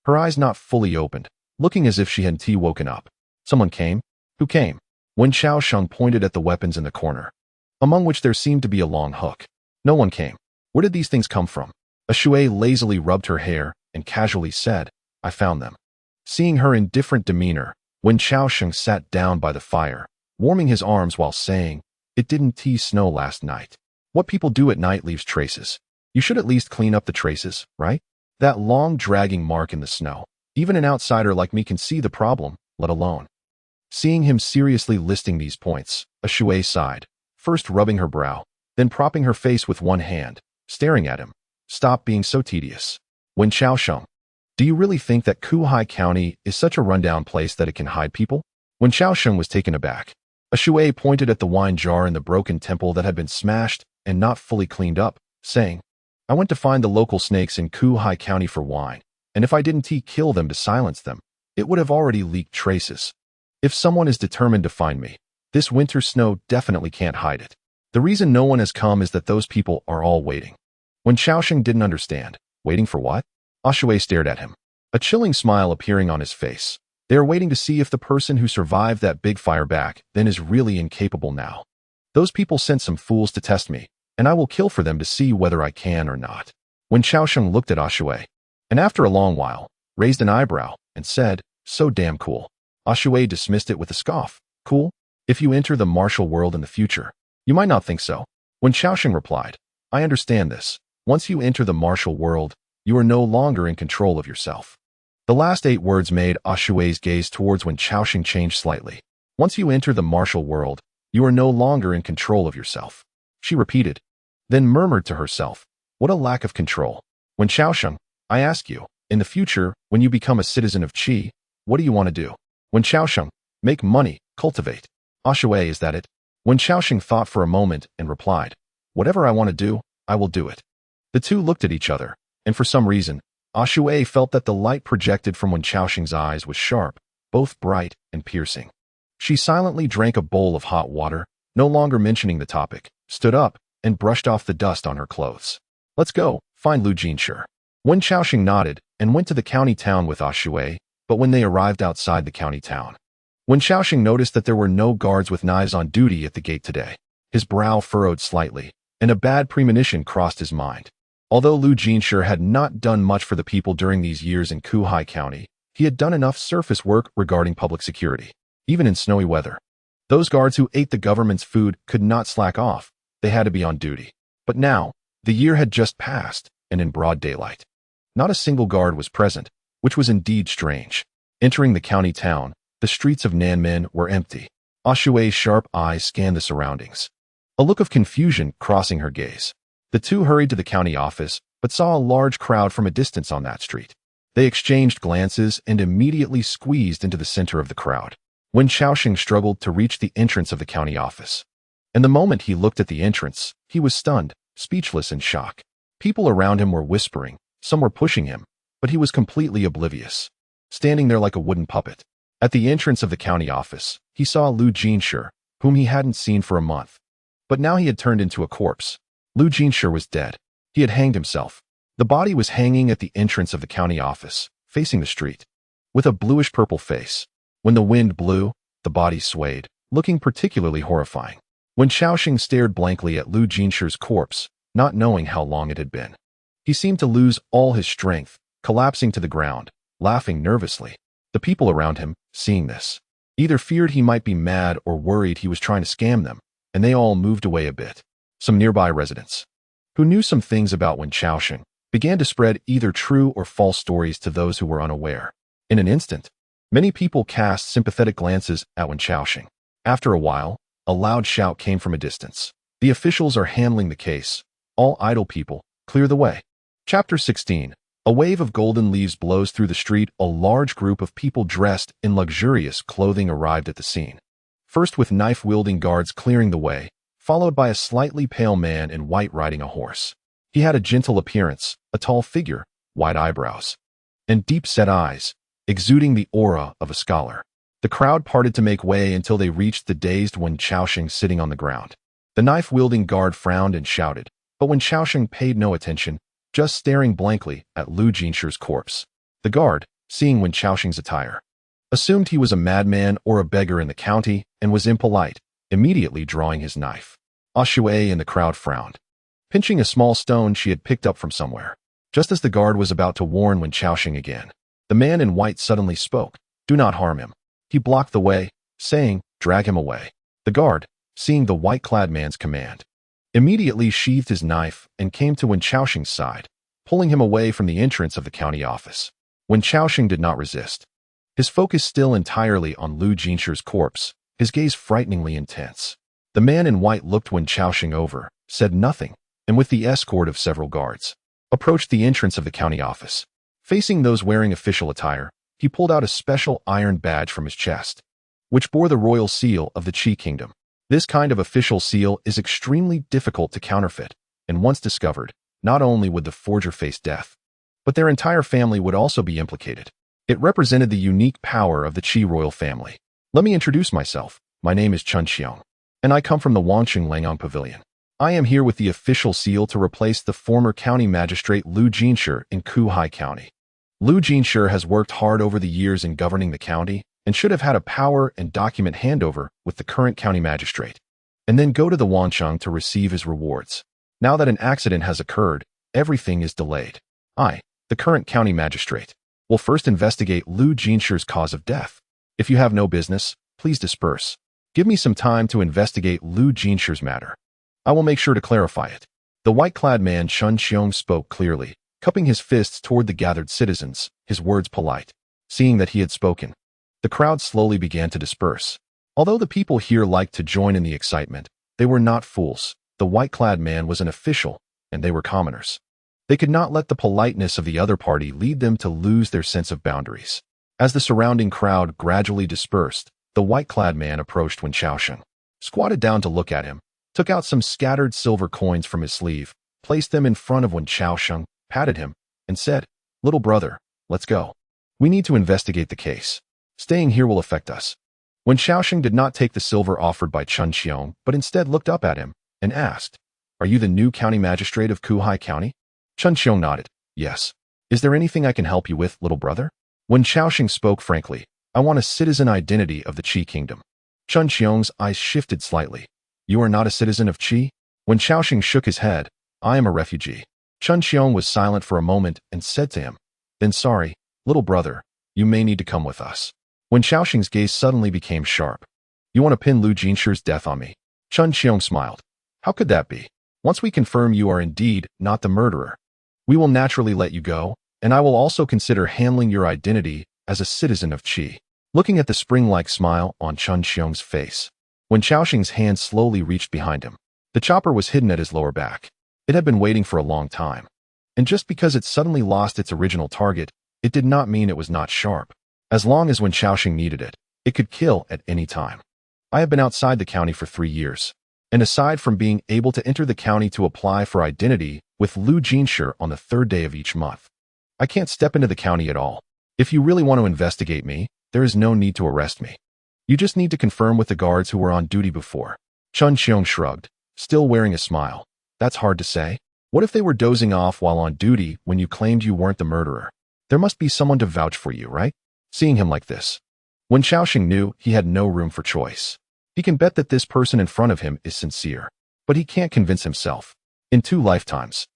Her eyes not fully opened, looking as if she hadn't woken up. Someone came? Who came? Wenchao Sheng pointed at the weapons in the corner, among which there seemed to be a long hook. No one came. Where did these things come from? A Shuai lazily rubbed her hair and casually said, I found them. Seeing her indifferent demeanor, Wenchao Sheng sat down by the fire, warming his arms while saying, it didn't snow last night. What people do at night leaves traces. You should at least clean up the traces, right? That long dragging mark in the snow. Even an outsider like me can see the problem, let alone. Seeing him seriously listing these points, a Shuai sighed, first rubbing her brow, then propping her face with one hand, staring at him. Stop being so tedious. Wenchao Sheng, Do you really think that Kuhai County is such a rundown place that it can hide people? Wenchao Sheng was taken aback. A shui pointed at the wine jar in the broken temple that had been smashed and not fully cleaned up, saying, I went to find the local snakes in Kuhai County for wine, and if I didn't kill them to silence them, it would have already leaked traces. If someone is determined to find me, this winter snow definitely can't hide it. The reason no one has come is that those people are all waiting. Wenchao Sheng didn't understand. Waiting for what? Ashui stared at him, a chilling smile appearing on his face. They are waiting to see if the person who survived that big fire back then is really incapable now. Those people sent some fools to test me, and I will kill for them to see whether I can or not. Wenchao Sheng looked at Ashui, and after a long while, raised an eyebrow and said, so damn cool. Ashui dismissed it with a scoff. Cool? If you enter the martial world in the future, you might not think so. Wenchao Sheng replied, I understand this. Once you enter the martial world, you are no longer in control of yourself. The last 8 words made Ashui's gaze towards Wenchao Sheng change slightly. Once you enter the martial world, you are no longer in control of yourself. She repeated, then murmured to herself, what a lack of control. Wenchao Sheng, I ask you, in the future, when you become a citizen of Qi, what do you want to do? Wenchao Sheng, make money, cultivate. Ashui, is that it? Wenchao Sheng thought for a moment and replied, whatever I want to do, I will do it. The two looked at each other, and for some reason, Ashui felt that the light projected from Wenchao Sheng's eyes was sharp, both bright and piercing. She silently drank a bowl of hot water, no longer mentioning the topic, stood up, and brushed off the dust on her clothes. Let's go, find Lu Jinshi. Wenchao Sheng nodded and went to the county town with Ashui, but when they arrived outside the county town, Wenchao Sheng noticed that there were no guards with knives on duty at the gate today. His brow furrowed slightly, and a bad premonition crossed his mind. Although Lu Jinshi had not done much for the people during these years in Kuhai County, he had done enough surface work regarding public security, even in snowy weather. Those guards who ate the government's food could not slack off. They had to be on duty. But now, the year had just passed, and in broad daylight. Not a single guard was present, which was indeed strange. Entering the county town, the streets of Nanmen were empty. Ashui's sharp eyes scanned the surroundings, a look of confusion crossing her gaze. The two hurried to the county office, but saw a large crowd from a distance on that street. They exchanged glances and immediately squeezed into the center of the crowd. Wenchao Sheng struggled to reach the entrance of the county office. And the moment he looked at the entrance, he was stunned, speechless in shock. People around him were whispering, some were pushing him, but he was completely oblivious, standing there like a wooden puppet. At the entrance of the county office, he saw Lu Jinshi, whom he hadn't seen for a month. But now he had turned into a corpse. Lu Jinshi was dead. He had hanged himself. The body was hanging at the entrance of the county office, facing the street, with a bluish-purple face. When the wind blew, the body swayed, looking particularly horrifying. Wenchao Sheng stared blankly at Lu Jinshi's corpse, not knowing how long it had been. He seemed to lose all his strength, collapsing to the ground, laughing nervously. The people around him, seeing this, either feared he might be mad or worried he was trying to scam them, and they all moved away a bit. Some nearby residents, who knew some things about Wenchao Sheng, began to spread either true or false stories to those who were unaware. In an instant, many people cast sympathetic glances at Wenchao Sheng. After a while, a loud shout came from a distance. The officials are handling the case. All idle people, clear the way. Chapter 16. A wave of golden leaves blows through the street. A large group of people dressed in luxurious clothing arrived at the scene. First with knife-wielding guards clearing the way, followed by a slightly pale man in white riding a horse. He had a gentle appearance, a tall figure, wide eyebrows, and deep-set eyes, exuding the aura of a scholar. The crowd parted to make way until they reached the dazed Wenchao Sheng sitting on the ground. The knife-wielding guard frowned and shouted, but Wenchao Sheng paid no attention, just staring blankly at Lu Jinshi's corpse. The guard, seeing Wenchao Sheng's attire, assumed he was a madman or a beggar in the county and was impolite, immediately drawing his knife. Ashui and the crowd frowned, pinching a small stone she had picked up from somewhere. Just as the guard was about to warn Wenchao Sheng again, the man in white suddenly spoke, "Do not harm him." He blocked the way, saying, "Drag him away." The guard, seeing the white-clad man's command, immediately sheathed his knife and came to Wenchao Sheng's side, pulling him away from the entrance of the county office. Wenchao Sheng did not resist. His focus still entirely on Lu Jinshi's corpse, his gaze frighteningly intense. The man in white looked Wenchao Sheng over, said nothing, and with the escort of several guards, approached the entrance of the county office. Facing those wearing official attire, he pulled out a special iron badge from his chest, which bore the royal seal of the Qi Kingdom. This kind of official seal is extremely difficult to counterfeit, and once discovered, not only would the forger face death, but their entire family would also be implicated. It represented the unique power of the Qi royal family. Let me introduce myself. My name is Chun Xiong, and I come from the Wancheng Langang Pavilion. I am here with the official seal to replace the former county magistrate Lu Jinshi in Kuhai County. Lu Jinshi has worked hard over the years in governing the county and should have had a power and document handover with the current county magistrate, and then go to the Wancheng to receive his rewards. Now that an accident has occurred, everything is delayed. I, the current county magistrate, will first investigate Lu Jinshi's cause of death. If you have no business, please disperse. Give me some time to investigate Lu Jinshi's matter. I will make sure to clarify it. The white-clad man Chun Xiong spoke clearly, cupping his fists toward the gathered citizens, his words polite. Seeing that he had spoken, the crowd slowly began to disperse. Although the people here liked to join in the excitement, they were not fools. The white-clad man was an official, and they were commoners. They could not let the politeness of the other party lead them to lose their sense of boundaries. As the surrounding crowd gradually dispersed, the white-clad man approached Wenchao Sheng, squatted down to look at him, took out some scattered silver coins from his sleeve, placed them in front of Wenchao Sheng, patted him, and said, "Little brother, let's go. We need to investigate the case. Staying here will affect us." Wenchao Sheng did not take the silver offered by Chun Xiong, but instead looked up at him and asked, "Are you the new county magistrate of Kuhai County?" Chun Xiong nodded, "Yes. Is there anything I can help you with, little brother?" Wenchao Sheng spoke frankly, "I want a citizen identity of the Qi Kingdom." Chun Xiong's eyes shifted slightly. "You are not a citizen of Qi?" Wenchao Sheng shook his head. "I am a refugee." Chun Xiong was silent for a moment and said to him, "Then sorry, little brother, you may need to come with us." Wenchao Sheng's gaze suddenly became sharp. "You want to pin Lu Jinshi's death on me?" Chun Xiong smiled. "How could that be? Once we confirm you are indeed not the murderer, we will naturally let you go, and I will also consider handling your identity as a citizen of Qi." Looking at the spring-like smile on Chun Xiong's face, Wenchao Sheng's hand slowly reached behind him. The chopper was hidden at his lower back. It had been waiting for a long time. And just because it suddenly lost its original target, it did not mean it was not sharp. As long as Wenchao Sheng needed it, it could kill at any time. I have been outside the county for 3 years, and aside from being able to enter the county to apply for identity with Lu Jinshi on the 3rd day of each month, I can't step into the county at all. If you really want to investigate me, there is no need to arrest me. You just need to confirm with the guards who were on duty before. Chun Xiong shrugged, still wearing a smile. That's hard to say. What if they were dozing off while on duty when you claimed you weren't the murderer? There must be someone to vouch for you, right? Seeing him like this, Wenchao Sheng knew he had no room for choice. He can bet that this person in front of him is sincere, but he can't convince himself. In 2 lifetimes,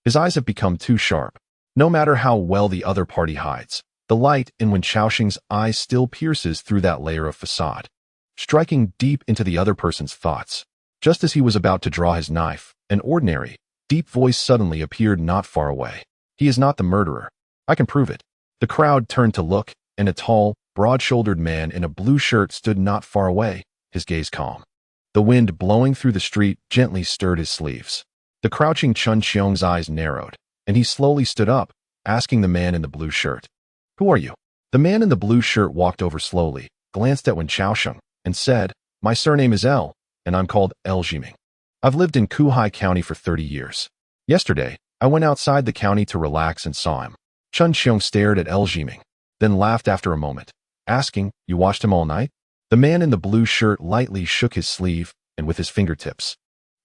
his eyes have become too sharp. No matter how well the other party hides, the light in Wenchao Sheng's eyes still pierces through that layer of facade, striking deep into the other person's thoughts. Just as he was about to draw his knife, an ordinary, deep voice suddenly appeared not far away. "He is not the murderer. I can prove it." The crowd turned to look, and a tall, broad-shouldered man in a blue shirt stood not far away, his gaze calm. The wind blowing through the street gently stirred his sleeves. The crouching Chun Xiong's eyes narrowed, and he slowly stood up, asking the man in the blue shirt, "Who are you?" The man in the blue shirt walked over slowly, glanced at Wenchao Sheng, and said, "My surname is L, and I'm called L Jiming. I've lived in Kuhai County for 30 years. Yesterday, I went outside the county to relax and saw him." Chun Xiong stared at L Jiming, then laughed after a moment, asking, "You watched him all night?" The man in the blue shirt lightly shook his sleeve, and with his fingertips,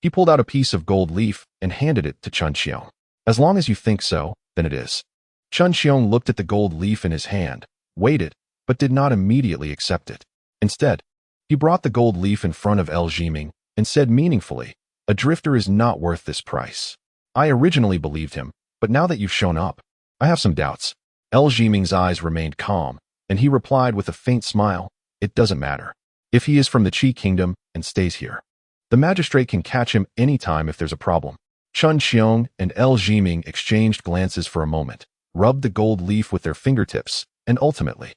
he pulled out a piece of gold leaf and handed it to Chun Xiong. "As long as you think so, then it is." Chun Xiong looked at the gold leaf in his hand, waited, but did not immediately accept it. Instead, he brought the gold leaf in front of L Jiming and said meaningfully, "A drifter is not worth this price. I originally believed him, but now that you've shown up, I have some doubts." L Jiming's eyes remained calm, and he replied with a faint smile, "It doesn't matter. If he is from the Qi Kingdom and stays here, the magistrate can catch him anytime if there's a problem." Chun Xiong and L Jiming exchanged glances for a moment, rubbed the gold leaf with their fingertips, and ultimately,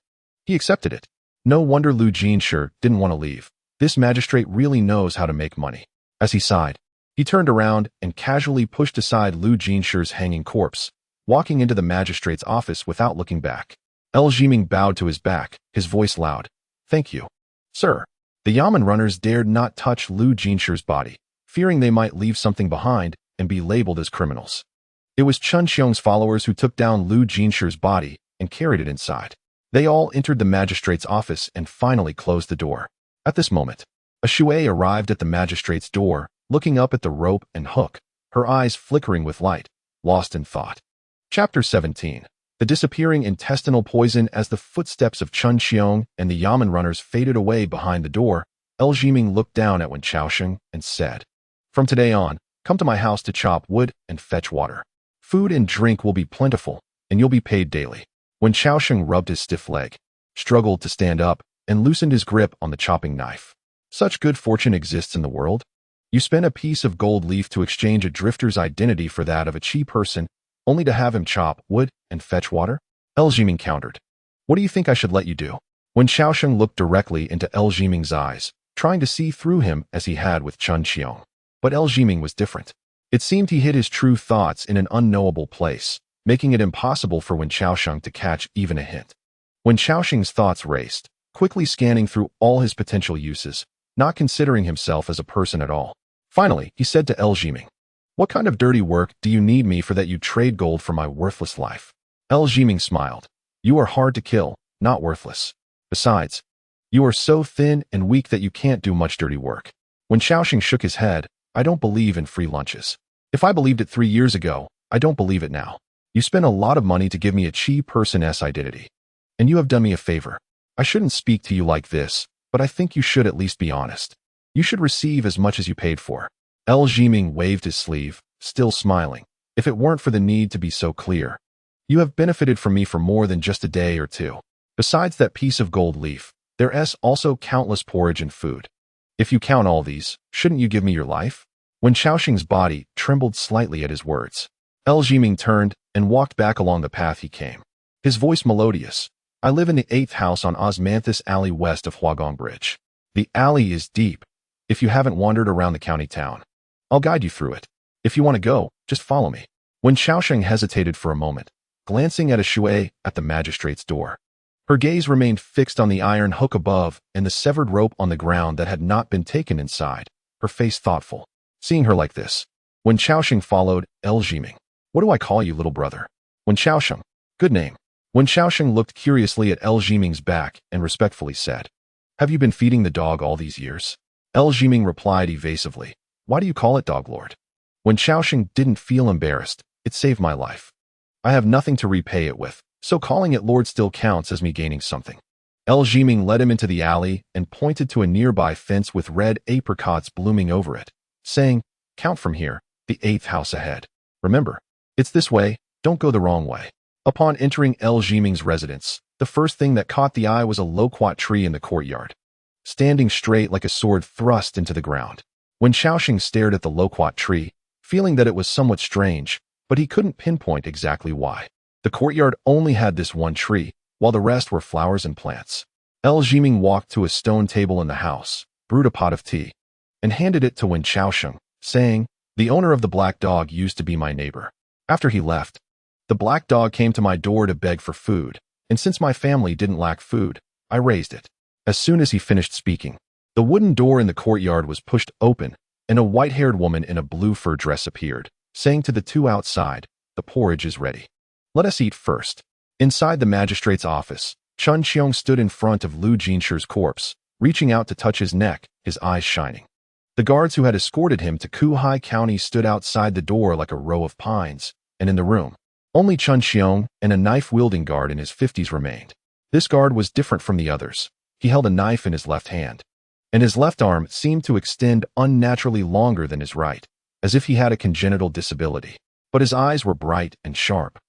he accepted it. No wonder Lu Jinshi didn't want to leave. This magistrate really knows how to make money. As he sighed, he turned around and casually pushed aside Lu Jinshi's hanging corpse, walking into the magistrate's office without looking back. El Jiming bowed to his back, his voice loud. Thank you, sir. The Yamen runners dared not touch Lu Jinshi's body, fearing they might leave something behind and be labeled as criminals. It was Chun Xiong's followers who took down Lu Jinshi's body and carried it inside. They all entered the magistrate's office and finally closed the door. At this moment, a Shui arrived at the magistrate's door, looking up at the rope and hook, her eyes flickering with light, lost in thought. Chapter 17. The disappearing intestinal poison. As the footsteps of Chun Xiong and the Yamen runners faded away behind the door, El Jiming looked down at Wenchao Sheng and said, From today on, come to my house to chop wood and fetch water. Food and drink will be plentiful, and you'll be paid daily. Wenchao Sheng rubbed his stiff leg, struggled to stand up, and loosened his grip on the chopping knife. Such good fortune exists in the world. You spend a piece of gold leaf to exchange a drifter's identity for that of a cheap person, only to have him chop wood and fetch water? El Jiming countered. What do you think I should let you do? Wenchao Sheng looked directly into El Jiming's eyes, trying to see through him as he had with Chun Xiong. But El Jiming was different. It seemed he hid his true thoughts in an unknowable place, making it impossible for Wenchao Sheng to catch even a hint. Wenchao Sheng's thoughts raced, quickly scanning through all his potential uses, not considering himself as a person at all. Finally, he said to El Jiming, What kind of dirty work do you need me for that you trade gold for my worthless life? El Jiming smiled. You are hard to kill, not worthless. Besides, you are so thin and weak that you can't do much dirty work. Wenchao Sheng shook his head. I don't believe in free lunches. If I believed it 3 years ago, I don't believe it now. You spent a lot of money to give me a cheap person's identity. And you have done me a favor. I shouldn't speak to you like this, but I think you should at least be honest. You should receive as much as you paid for. El Jiming waved his sleeve, still smiling. If it weren't for the need to be so clear. You have benefited from me for more than just a day or two. Besides that piece of gold leaf, there's also countless porridge and food. If you count all these, shouldn't you give me your life? Wenchao Sheng's body trembled slightly at his words. El Jiming turned and walked back along the path he came. His voice melodious. I live in the 8th house on Osmanthus Alley west of Huagong Bridge. The alley is deep. If you haven't wandered around the county town, I'll guide you through it. If you want to go, just follow me. Wenchao Sheng hesitated for a moment, glancing at a Shui at the magistrate's door. Her gaze remained fixed on the iron hook above and the severed rope on the ground that had not been taken inside, her face thoughtful. Seeing her like this, Wenchao Sheng followed El Jiming. What do I call you, little brother? Wenchao Sheng. Good name. Wenchao Sheng looked curiously at El Jiming's back and respectfully said, Have you been feeding the dog all these years? El Jiming replied evasively, Why do you call it dog lord? Wenchao Sheng didn't feel embarrassed. It saved my life. I have nothing to repay it with, so calling it lord still counts as me gaining something. El Jiming led him into the alley and pointed to a nearby fence with red apricots blooming over it, saying, Count from here, the 8th house ahead. Remember, it's this way, don't go the wrong way. Upon entering El Jiming's residence, the first thing that caught the eye was a loquat tree in the courtyard, standing straight like a sword thrust into the ground. Wenchao Sheng stared at the loquat tree, feeling that it was somewhat strange, but he couldn't pinpoint exactly why. The courtyard only had this one tree, while the rest were flowers and plants. El Jiming walked to a stone table in the house, brewed a pot of tea, and handed it to Wenchao Sheng, saying, The owner of the black dog used to be my neighbor. After he left, the black dog came to my door to beg for food, and since my family didn't lack food, I raised it. As soon as he finished speaking, the wooden door in the courtyard was pushed open, and a white-haired woman in a blue fur dress appeared, saying to the two outside, The porridge is ready. Let us eat first. Inside the magistrate's office, Chun Xiong stood in front of Lu Jinshi's corpse, reaching out to touch his neck, his eyes shining. The guards who had escorted him to Kuhai County stood outside the door like a row of pines, and in the room, only Chun Xiong and a knife-wielding guard in his 50s remained. This guard was different from the others. He held a knife in his left hand, and his left arm seemed to extend unnaturally longer than his right, as if he had a congenital disability. But his eyes were bright and sharp,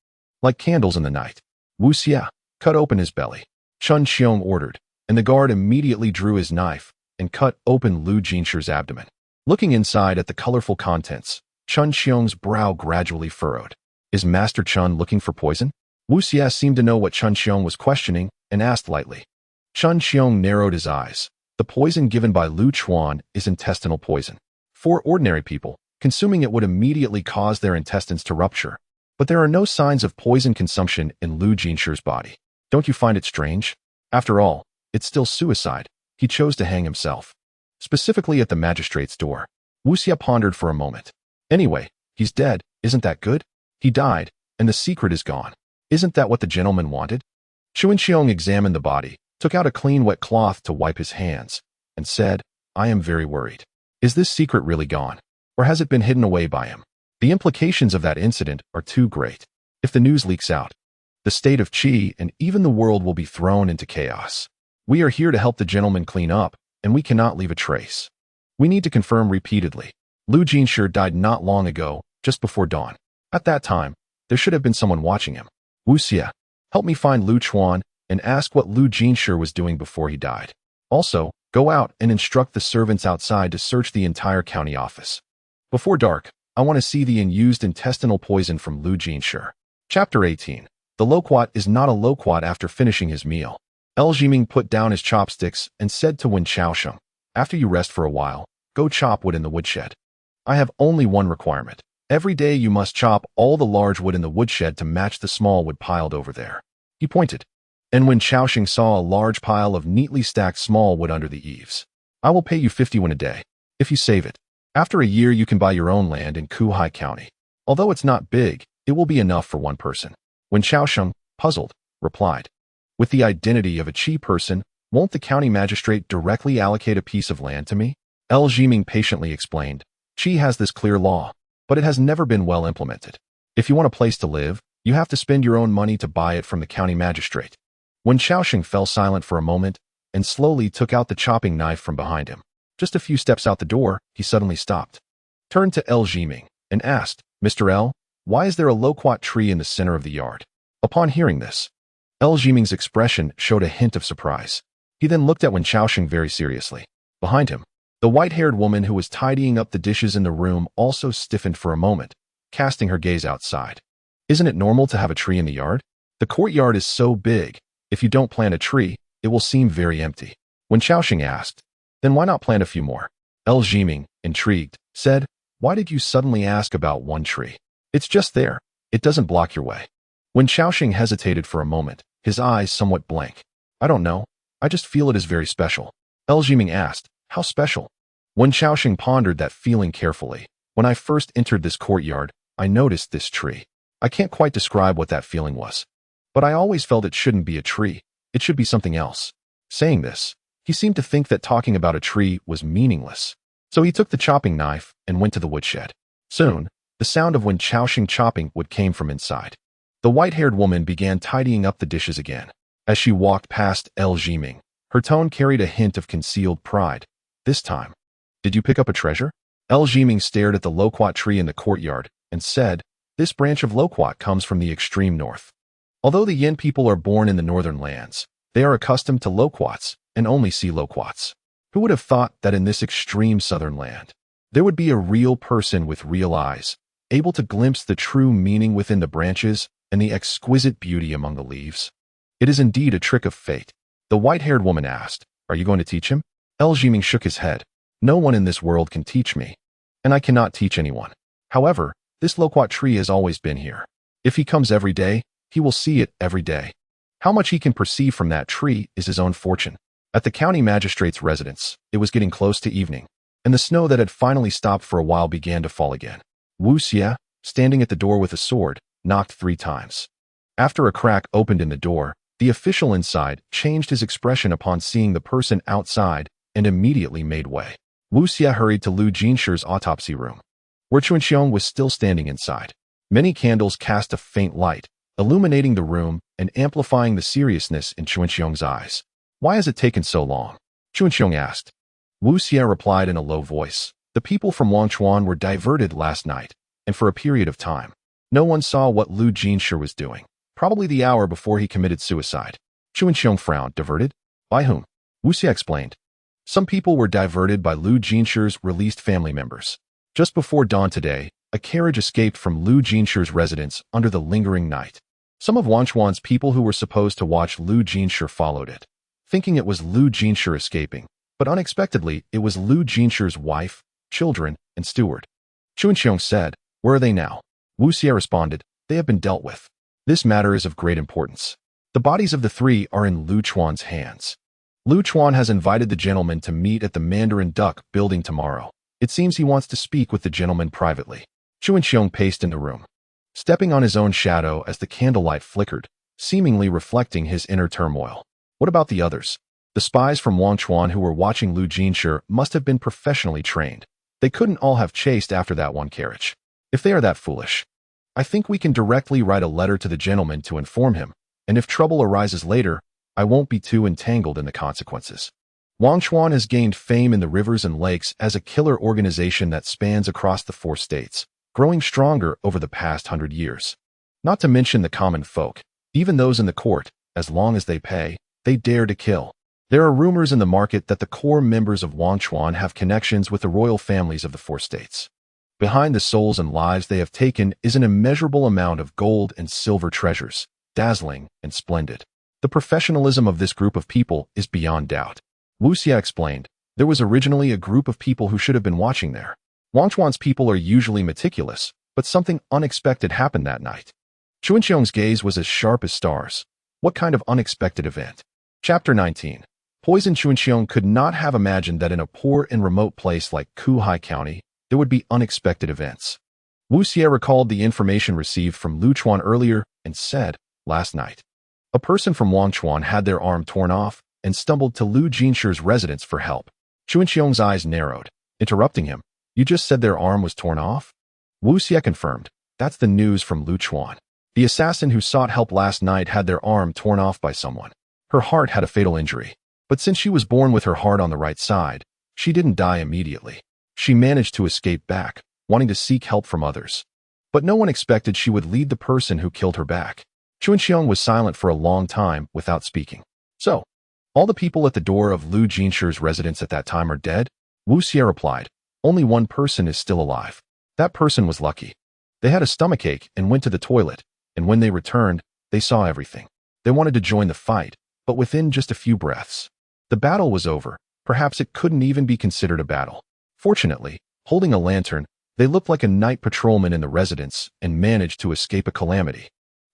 like candles in the night. Wu Xia, cut open his belly, Chun Xiong ordered, and the guard immediately drew his knife and cut open Lu Jinshi's abdomen. Looking inside at the colorful contents, Chun Xiong's brow gradually furrowed. Is Master Chun looking for poison? Wu Xia seemed to know what Chun Xiong was questioning and asked lightly. Chun Xiong narrowed his eyes. The poison given by Lu Chuan is intestinal poison. For ordinary people, consuming it would immediately cause their intestines to rupture. But there are no signs of poison consumption in Lu Jinshi's body. Don't you find it strange? After all, it's still suicide. He chose to hang himself. Specifically at the magistrate's door. Wuxia pondered for a moment. Anyway, he's dead, isn't that good? He died, and the secret is gone. Isn't that what the gentleman wanted? Wenchao examined the body, took out a clean wet cloth to wipe his hands, and said, I am very worried. Is this secret really gone? Or has it been hidden away by him? The implications of that incident are too great. If the news leaks out, the state of Qi and even the world will be thrown into chaos. We are here to help the gentleman clean up, and we cannot leave a trace. We need to confirm repeatedly. Lu Jinshi died not long ago, just before dawn. At that time, there should have been someone watching him. Wuxia, help me find Lu Chuan and ask what Lu Jinshi was doing before he died. Also, go out and instruct the servants outside to search the entire county office. Before dark, I want to see the unused intestinal poison from Lu Jinshi. Chapter 18. The loquat is not a loquat after finishing his meal. Jiming put down his chopsticks and said to Wenchao Sheng, after you rest for a while, go chop wood in the woodshed. I have only one requirement. Every day you must chop all the large wood in the woodshed to match the small wood piled over there. He pointed, and Wenchao Sheng saw a large pile of neatly stacked small wood under the eaves. I will pay you 50 won a day, if you save it. After a year you can buy your own land in Kuhai County. Although it's not big, it will be enough for one person. Wenchao Sheng, puzzled, replied, with the identity of a Qi person, won't the county magistrate directly allocate a piece of land to me? Jiming patiently explained, Qi has this clear law, but it has never been well implemented. If you want a place to live, you have to spend your own money to buy it from the county magistrate. Wenchao Sheng fell silent for a moment and slowly took out the chopping knife from behind him. Just a few steps out the door, he suddenly stopped, turned to Jiming, and asked, Mr. L, why is there a loquat tree in the center of the yard? Upon hearing this, Jiming's expression showed a hint of surprise. He then looked at Wenchao Sheng very seriously. Behind him, the white-haired woman who was tidying up the dishes in the room also stiffened for a moment, casting her gaze outside. Isn't it normal to have a tree in the yard? The courtyard is so big, if you don't plant a tree, it will seem very empty. Wenchao Sheng asked, then why not plant a few more? Jiming, intrigued, said, why did you suddenly ask about one tree? It's just there. It doesn't block your way. Wenchao Sheng hesitated for a moment, his eyes somewhat blank. I don't know. I just feel it is very special. Jiming asked, how special? Wenchao Sheng pondered that feeling carefully. When I first entered this courtyard, I noticed this tree. I can't quite describe what that feeling was. But I always felt it shouldn't be a tree. It should be something else. Saying this, he seemed to think that talking about a tree was meaningless. So he took the chopping knife and went to the woodshed. Soon, the sound of Wenchao Sheng chopping wood came from inside. The white-haired woman began tidying up the dishes again. As she walked past Jiming, her tone carried a hint of concealed pride. This time, did you pick up a treasure? Jiming stared at the loquat tree in the courtyard and said, this branch of loquat comes from the extreme north. Although the Yin people are born in the northern lands, they are accustomed to loquats and only see loquats. Who would have thought that in this extreme southern land, there would be a real person with real eyes, able to glimpse the true meaning within the branches and the exquisite beauty among the leaves? It is indeed a trick of fate. The white-haired woman asked, are you going to teach him? Jiming shook his head. No one in this world can teach me, and I cannot teach anyone. However, this loquat tree has always been here. If he comes every day, he will see it every day. How much he can perceive from that tree is his own fortune. At the county magistrate's residence, it was getting close to evening, and the snow that had finally stopped for a while began to fall again. Wuxia, standing at the door with a sword, knocked 3 times. After a crack opened in the door, the official inside changed his expression upon seeing the person outside and immediately made way. Wuxia hurried to Lu Jinshi's autopsy room, where Wenchao was still standing inside. Many candles cast a faint light, illuminating the room and amplifying the seriousness in Wenchao's eyes. Why has it taken so long? Wenchao asked. Wuxia replied in a low voice. The people from Wenchao were diverted last night, and for a period of time, no one saw what Lu Jinshi was doing. Probably the hour before he committed suicide. Wenchao frowned. Diverted? By whom? Wuxia explained. Some people were diverted by Lu Jinshi's released family members. Just before dawn today, a carriage escaped from Lu Jinshi's residence under the lingering night. Some of Wenchao's people who were supposed to watch Lu Jinshi followed it, thinking it was Lu Jinshi escaping, but unexpectedly it was Lu Jinshi's wife, children, and steward. Wenchao said, where are they now? Wuxia responded, they have been dealt with. This matter is of great importance. The bodies of the three are in Lu Chuan's hands. Lu Chuan has invited the gentleman to meet at the Mandarin Duck building tomorrow. It seems he wants to speak with the gentleman privately. Wenchao paced in the room, stepping on his own shadow as the candlelight flickered, seemingly reflecting his inner turmoil. What about the others? The spies from Wenchao who were watching Lu Jinshi must have been professionally trained. They couldn't all have chased after that one carriage. If they are that foolish, I think we can directly write a letter to the gentleman to inform him, and if trouble arises later, I won't be too entangled in the consequences. Wenchao has gained fame in the rivers and lakes as a killer organization that spans across the 4 states, growing stronger over the past 100 years. Not to mention the common folk, even those in the court, as long as they pay, they dare to kill. There are rumors in the market that the core members of Wenchao have connections with the royal families of the 4 states. Behind the souls and lives they have taken is an immeasurable amount of gold and silver treasures, dazzling and splendid. The professionalism of this group of people is beyond doubt. Wu Xie explained, there was originally a group of people who should have been watching there. Wenchao's people are usually meticulous, but something unexpected happened that night. Wenchao's gaze was as sharp as stars. What kind of unexpected event? Chapter 19. Poison. Wenchao could not have imagined that in a poor and remote place like Kuhai County, there would be unexpected events. Wu Xie recalled the information received from Lu Chuan earlier and said, last night, a person from Wenchao had their arm torn off and stumbled to Lu Jinshi's residence for help. Wenchao's eyes narrowed, interrupting him. You just said their arm was torn off? Wu Xie confirmed. That's the news from Lu Chuan. The assassin who sought help last night had their arm torn off by someone. Her heart had a fatal injury. But since she was born with her heart on the right side, she didn't die immediately. She managed to escape back, wanting to seek help from others. But no one expected she would lead the person who killed her back. Wenchao was silent for a long time without speaking. So, all the people at the door of Lu Jinshi's residence at that time are dead? Wu Xie replied. Only one person is still alive. That person was lucky. They had a stomachache and went to the toilet, and when they returned, they saw everything. They wanted to join the fight, but within just a few breaths, the battle was over. Perhaps it couldn't even be considered a battle. Fortunately, holding a lantern, they looked like a night patrolman in the residence and managed to escape a calamity.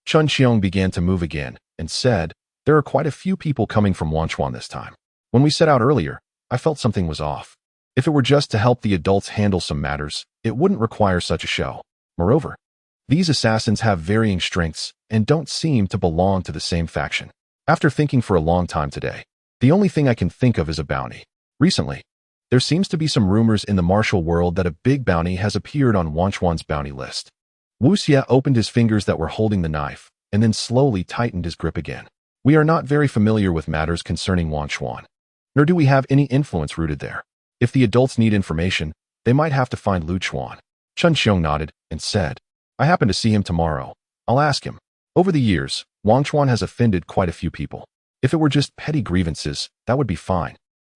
Wenchao began to move again and said, there are quite a few people coming from Wenchao this time. When we set out earlier, I felt something was off. If it were just to help the adults handle some matters, it wouldn't require such a show. Moreover, these assassins have varying strengths and don't seem to belong to the same faction. After thinking for a long time today, the only thing I can think of is a bounty. Recently, there seems to be some rumors in the martial world that a big bounty has appeared on Wenchao's bounty list. Wu Xie opened his fingers that were holding the knife and then slowly tightened his grip again. We are not very familiar with matters concerning Wenchao, nor do we have any influence rooted there. If the adults need information, they might have to find Lu Chuan. Wenchao nodded and said, I happen to see him tomorrow. I'll ask him. Over the years, Wenchao has offended quite a few people. If it were just petty grievances, that would be fine.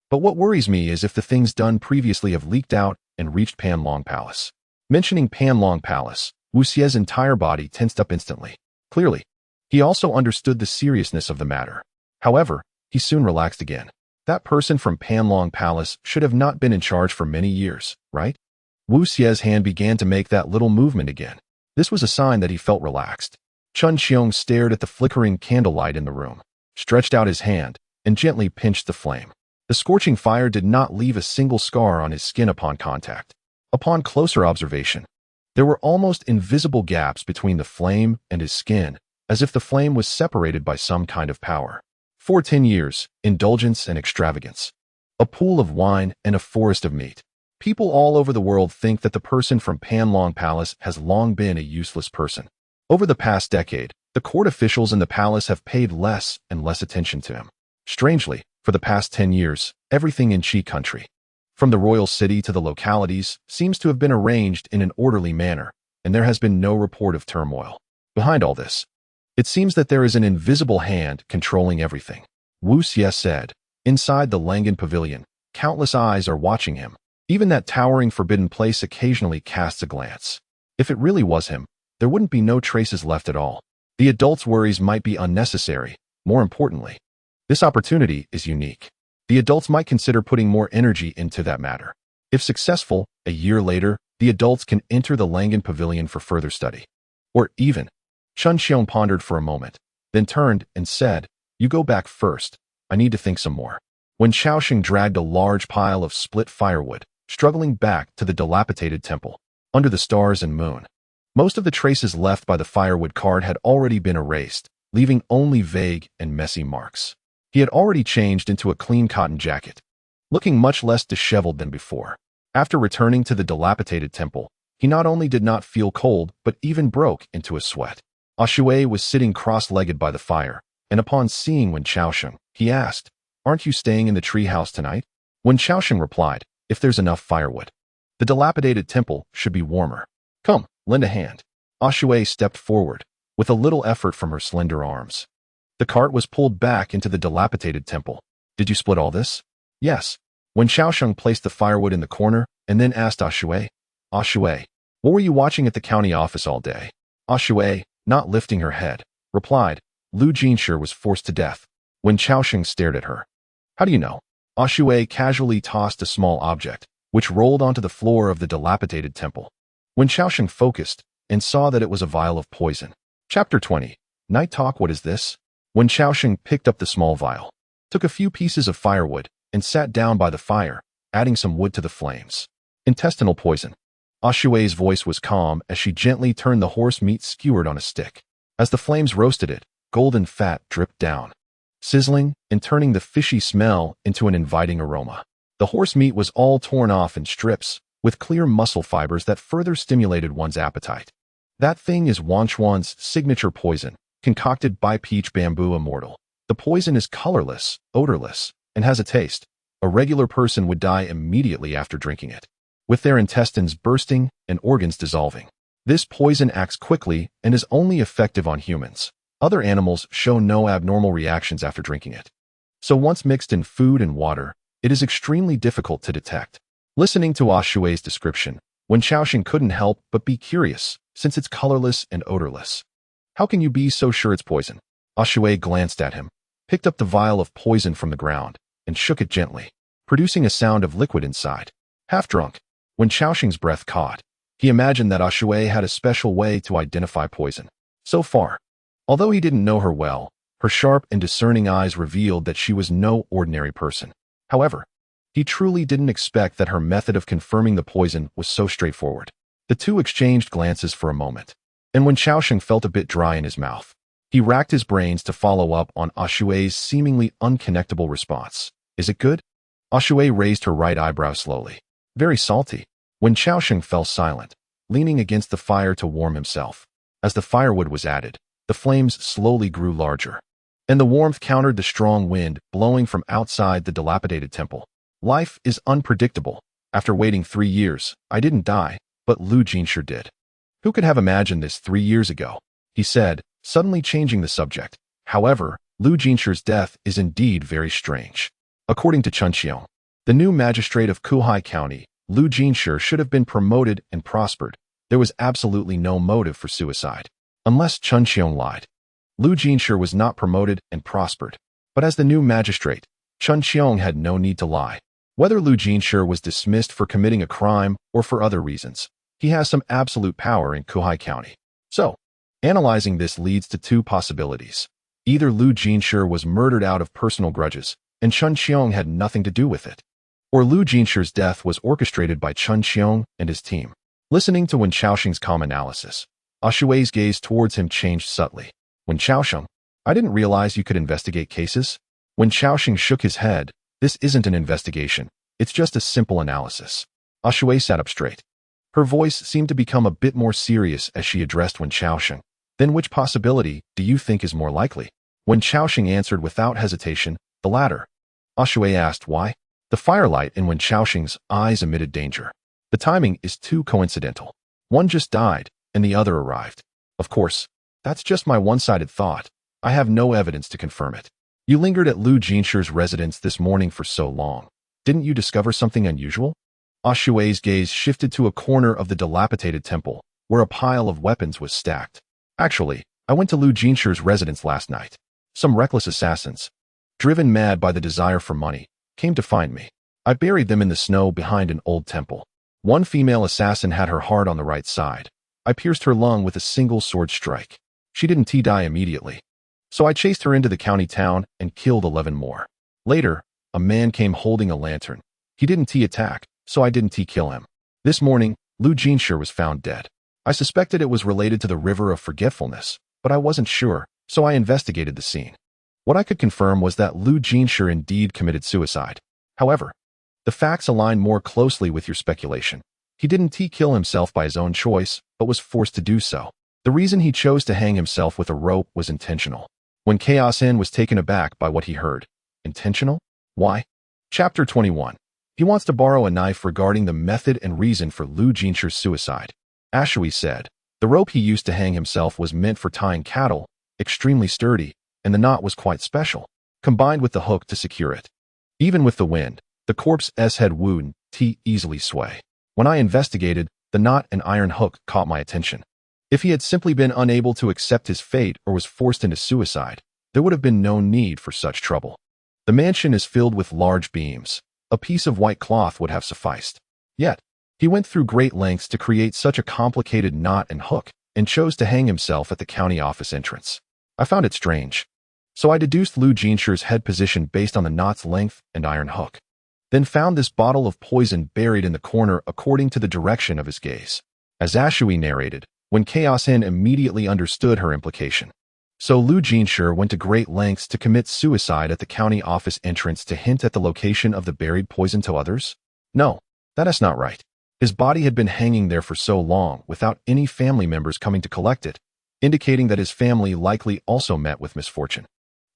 But what worries me is if the things done previously have leaked out and reached Panlong Palace. Mentioning Panlong Palace, Wu Xie's entire body tensed up instantly. Clearly, he also understood the seriousness of the matter. However, he soon relaxed again. That person from Panlong Palace should have not been in charge for many years, right? Wu Xie's hand began to make that little movement again. This was a sign that he felt relaxed. Wenchao stared at the flickering candlelight in the room, stretched out his hand, and gently pinched the flame. The scorching fire did not leave a single scar on his skin upon contact. Upon closer observation, there were almost invisible gaps between the flame and his skin, as if the flame was separated by some kind of power. For 10 years, indulgence and extravagance. A pool of wine and a forest of meat. People all over the world think that the person from Panlong Palace has long been a useless person. Over the past decade, the court officials in the palace have paid less and less attention to him. Strangely, for the past 10 years, everything in Qi country, from the royal city to the localities, seems to have been arranged in an orderly manner, and there has been no report of turmoil. Behind all this, it seems that there is an invisible hand controlling everything. Wu Xie said, inside the Langan Pavilion, countless eyes are watching him. Even that towering forbidden place occasionally casts a glance. If it really was him, there wouldn't be no traces left at all. The adults' worries might be unnecessary. More importantly, this opportunity is unique. The adults might consider putting more energy into that matter. If successful, a year later, the adults can enter the Langan Pavilion for further study. Or even, Chun Xiong pondered for a moment, then turned and said, "You go back first. I need to think some more." Wenchao Sheng dragged a large pile of split firewood, struggling back to the dilapidated temple, under the stars and moon. Most of the traces left by the firewood cart had already been erased, leaving only vague and messy marks. He had already changed into a clean cotton jacket, looking much less disheveled than before. After returning to the dilapidated temple, he not only did not feel cold, but even broke into a sweat. Shui was sitting cross-legged by the fire, and upon seeing Wenchao Sheng, he asked, "Aren't you staying in the tree house tonight?" Wenchao Sheng replied, "If there's enough firewood. The dilapidated temple should be warmer. Come, lend a hand." Shui stepped forward, with a little effort from her slender arms. The cart was pulled back into the dilapidated temple. "Did you split all this?" "Yes." Wenchao Sheng placed the firewood in the corner, and then asked Shui, "Shui, what were you watching at the county office all day?" Shui, not lifting her head, replied, "Lu Jinshi was forced to death." Wenchao Sheng stared at her. "How do you know?" Shui casually tossed a small object, which rolled onto the floor of the dilapidated temple. Wenchao Sheng focused and saw that it was a vial of poison. Chapter 20. Night Talk. What is this? Wenchao Sheng picked up the small vial, took a few pieces of firewood, and sat down by the fire, adding some wood to the flames. Intestinal poison. Shui's voice was calm as she gently turned the horse meat skewered on a stick. As the flames roasted it, golden fat dripped down, sizzling and turning the fishy smell into an inviting aroma. The horse meat was all torn off in strips, with clear muscle fibers that further stimulated one's appetite. That thing is Wenchao's signature poison, concocted by Peach Bamboo Immortal. The poison is colorless, odorless, and has a taste. A regular person would die immediately after drinking it, with their intestines bursting and organs dissolving. This poison acts quickly and is only effective on humans. Other animals show no abnormal reactions after drinking it. So once mixed in food and water, it is extremely difficult to detect. Listening to Shui's description, Wenchao Sheng couldn't help but be curious, since it's colorless and odorless. "How can you be so sure it's poison?" Shui glanced at him, picked up the vial of poison from the ground, and shook it gently, producing a sound of liquid inside. Half drunk, Wenchao Sheng's breath caught. He imagined that Shui had a special way to identify poison. So far, although he didn't know her well, her sharp and discerning eyes revealed that she was no ordinary person. However, he truly didn't expect that her method of confirming the poison was so straightforward. The two exchanged glances for a moment, and Wenchao Sheng felt a bit dry in his mouth. He racked his brains to follow up on Shui's seemingly unconnectable response. "Is it good?" Shui raised her right eyebrow slowly. "Very salty." Wenchao Sheng fell silent, leaning against the fire to warm himself. As the firewood was added, the flames slowly grew larger, and the warmth countered the strong wind blowing from outside the dilapidated temple. "Life is unpredictable. After waiting 3 years, I didn't die, but Lu Jinshi did. Who could have imagined this 3 years ago?" he said, suddenly changing the subject. "However, Lu Jinshi's death is indeed very strange. According to Chun Xiong, the new magistrate of Kuhai County, Lu Jinshi should have been promoted and prospered. There was absolutely no motive for suicide. Unless Chun Xiong lied. Lu Jinshi was not promoted and prospered. But as the new magistrate, Chun Xiong had no need to lie. Whether Lu Jinshi was dismissed for committing a crime or for other reasons, he has some absolute power in Kuhai County. So, analyzing this leads to two possibilities. Either Lu Jinshi was murdered out of personal grudges, and Chun Xiong had nothing to do with it, or Lu Jinshi's death was orchestrated by Chun Xiong and his team." Listening to Wenchao Sheng's calm analysis, Shui's gaze towards him changed subtly. "Wenchao Sheng, I didn't realize you could investigate cases." Wenchao Sheng shook his head. "This isn't an investigation. It's just a simple analysis." Shui sat up straight. Her voice seemed to become a bit more serious as she addressed Wenchao Sheng. "Then which possibility do you think is more likely?" Wenchao Sheng answered without hesitation, "The latter." Shui asked why. The firelight in Wenchao Sheng's eyes emitted danger. "The timing is too coincidental. One just died, and the other arrived. Of course, that's just my one-sided thought. I have no evidence to confirm it. You lingered at Lu Jinshi's residence this morning for so long. Didn't you discover something unusual?" Shui's gaze shifted to a corner of the dilapidated temple, where a pile of weapons was stacked. "Actually, I went to Lu Jinshi's residence last night. Some reckless assassins, driven mad by the desire for money, came to find me. I buried them in the snow behind an old temple. One female assassin had her heart on the right side. I pierced her lung with a single sword strike. She didn't die immediately. So I chased her into the county town and killed 11 more. Later, a man came holding a lantern. He didn't attack, so I didn't kill him. This morning, Lu Jinshi was found dead. I suspected it was related to the River of Forgetfulness, but I wasn't sure, so I investigated the scene. What I could confirm was that Lu Jinshi indeed committed suicide. However, the facts align more closely with your speculation. He didn't kill himself by his own choice, but was forced to do so. The reason he chose to hang himself with a rope was intentional. Wenchao Sheng was taken aback by what he heard. Intentional? Why? Chapter 21. He wants to borrow a knife regarding the method and reason for Lu Jinshi's suicide. Ashui said, the rope he used to hang himself was meant for tying cattle, extremely sturdy, and the knot was quite special, combined with the hook to secure it. Even with the wind, the corpse's head wouldn't easily sway. When I investigated, the knot and iron hook caught my attention. If he had simply been unable to accept his fate or was forced into suicide, there would have been no need for such trouble. The mansion is filled with large beams. A piece of white cloth would have sufficed. Yet, he went through great lengths to create such a complicated knot and hook, and chose to hang himself at the county office entrance. I found it strange. So I deduced Lu Jinshi's head position based on the knot's length and iron hook. Then found this bottle of poison buried in the corner according to the direction of his gaze. As Ashui narrated, Wenchao Sheng immediately understood her implication. So Lu Jinshi went to great lengths to commit suicide at the county office entrance to hint at the location of the buried poison to others? No, that is not right. His body had been hanging there for so long without any family members coming to collect it, indicating that his family likely also met with misfortune.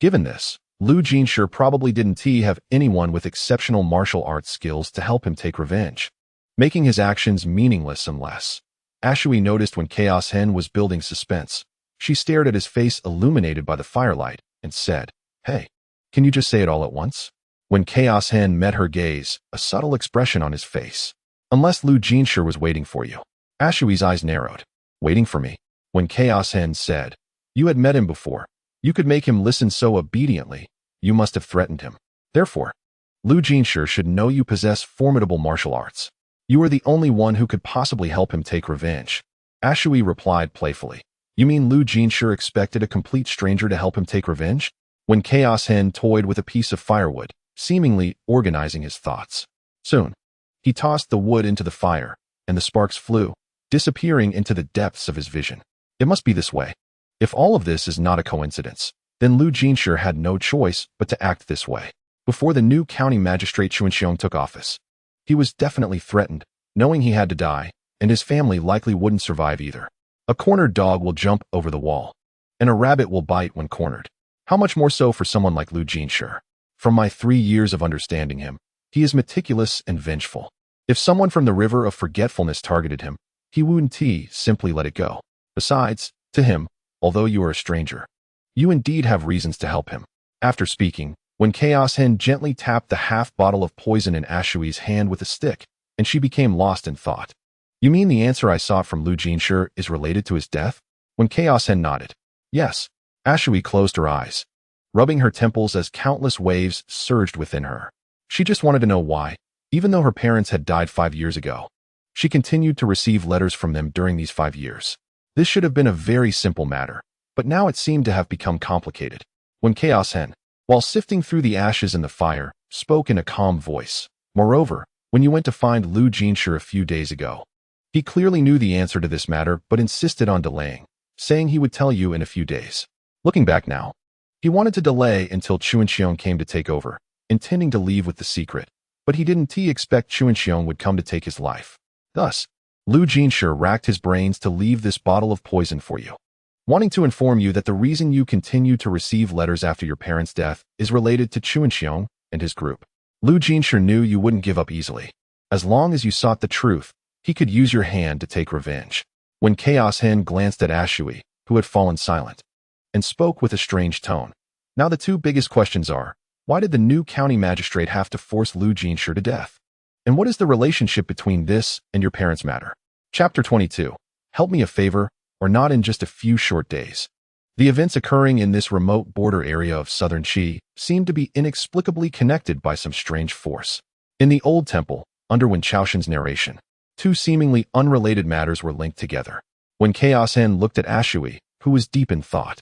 Given this, Lu Jinshi probably didn't have anyone with exceptional martial arts skills to help him take revenge, making his actions meaningless unless. Ashui noticed when Wenchao Sheng was building suspense. She stared at his face illuminated by the firelight and said, "Hey, can you just say it all at once?" When Wenchao Sheng met her gaze, a subtle expression on his face. "Unless Lu Jinshi was waiting for you." Ashui's eyes narrowed. "Waiting for me?" When Wenchao Sheng said, "You had met him before. You could make him listen so obediently. You must have threatened him. Therefore, Lu Jinshi should know you possess formidable martial arts. You are the only one who could possibly help him take revenge." Ashui replied playfully. "You mean Lu Jinshi expected a complete stranger to help him take revenge?" When Wenchao Sheng toyed with a piece of firewood, seemingly organizing his thoughts. Soon, he tossed the wood into the fire, and the sparks flew, disappearing into the depths of his vision. It must be this way. If all of this is not a coincidence, then Lu Jinshi had no choice but to act this way. Before the new county magistrate Wenchao took office, he was definitely threatened, knowing he had to die, and his family likely wouldn't survive either. A cornered dog will jump over the wall, and a rabbit will bite when cornered. How much more so for someone like Lu Jinshi? From my 3 years of understanding him, he is meticulous and vengeful. If someone from the River of Forgetfulness targeted him, he wouldn't simply let it go. Besides, to him, although you are a stranger, you indeed have reasons to help him. After speaking, when Wenchao Sheng gently tapped the half bottle of poison in Ashui's hand with a stick, and she became lost in thought. "You mean the answer I sought from Lu Jinshi is related to his death?" When Wenchao Sheng nodded. "Yes." Ashui closed her eyes, rubbing her temples as countless waves surged within her. She just wanted to know why, even though her parents had died 5 years ago. She continued to receive letters from them during these 5 years. This should have been a very simple matter, but now it seemed to have become complicated. When Wenchao Sheng, while sifting through the ashes in the fire, spoke in a calm voice. "Moreover, when you went to find Lu Jinshi a few days ago, he clearly knew the answer to this matter but insisted on delaying, saying he would tell you in a few days. Looking back now, he wanted to delay until Wenchao came to take over, intending to leave with the secret, but he didn't expect Wenchao would come to take his life. Thus, Lu Jinshi racked his brains to leave this bottle of poison for you, wanting to inform you that the reason you continue to receive letters after your parents' death is related to Wenchao and his group. Lu Jinshi knew you wouldn't give up easily. As long as you sought the truth, he could use your hand to take revenge." When Wenchao Sheng glanced at Ashui, who had fallen silent, and spoke with a strange tone. "Now the two biggest questions are, why did the new county magistrate have to force Lu Jinshi to death? And what is the relationship between this and your parents' matter?" Chapter 22. Help me a favor, or not in just a few short days. The events occurring in this remote border area of southern Qi seemed to be inexplicably connected by some strange force. In the old temple, under Wenchao Sheng's narration, two seemingly unrelated matters were linked together. When Wenchao Sheng looked at Ashui, who was deep in thought.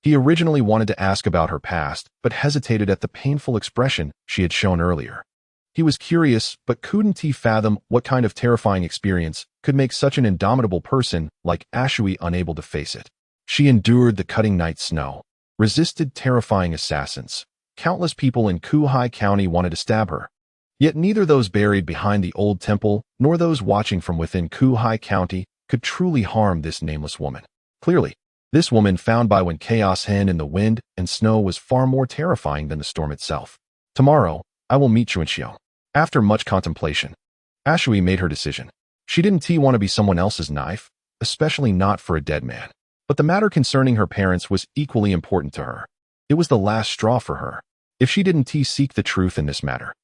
He originally wanted to ask about her past, but hesitated at the painful expression she had shown earlier. He was curious, but couldn't fathom what kind of terrifying experience could make such an indomitable person like Ashui unable to face it. She endured the cutting night snow, resisted terrifying assassins. Countless people in Kuhai County wanted to stab her. Yet neither those buried behind the old temple nor those watching from within Kuhai County could truly harm this nameless woman. Clearly, this woman found by Wenchao Sheng in the wind and snow was far more terrifying than the storm itself. Tomorrow, I will meet Wenchao. After much contemplation, Ashui made her decision. She didn't want to be someone else's knife, especially not for a dead man. But the matter concerning her parents was equally important to her. It was the last straw for her. If she didn't seek the truth in this matter,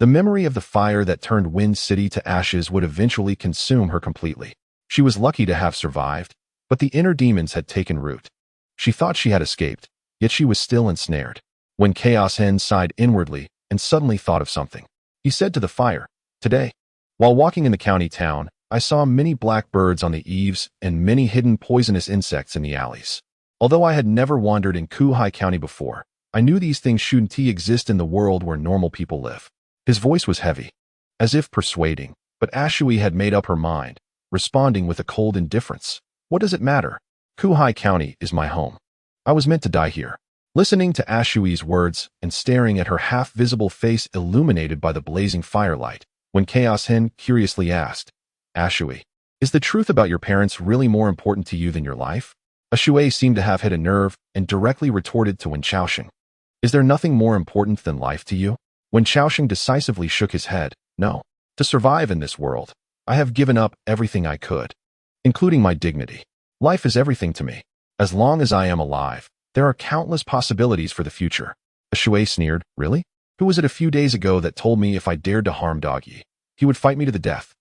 the memory of the fire that turned Wind City to ashes would eventually consume her completely. She was lucky to have survived, but the inner demons had taken root. She thought she had escaped, yet she was still ensnared. When Chaos Hen sighed inwardly and suddenly thought of something, he said to the fire, "Today, while walking in the county town, I saw many black birds on the eaves and many hidden poisonous insects in the alleys. Although I had never wandered in Kuhai County before, I knew these things shouldn't exist in the world where normal people live." His voice was heavy, as if persuading, but Ashui had made up her mind, responding with a cold indifference. "What does it matter? Kuhai County is my home. I was meant to die here." Listening to Ashui's words and staring at her half-visible face illuminated by the blazing firelight, when Chaos Hen curiously asked, "Ashui, is the truth about your parents really more important to you than your life?" Ashui seemed to have hit a nerve and directly retorted to Wenchao Sheng, "Is there nothing more important than life to you?" Wenchao Sheng decisively shook his head. "No. To survive in this world, I have given up everything I could, including my dignity. Life is everything to me. As long as I am alive, there are countless possibilities for the future." Ashui sneered, "Really? Who was it a few days ago that told me if I dared to harm Doggy, he would fight me to the death?"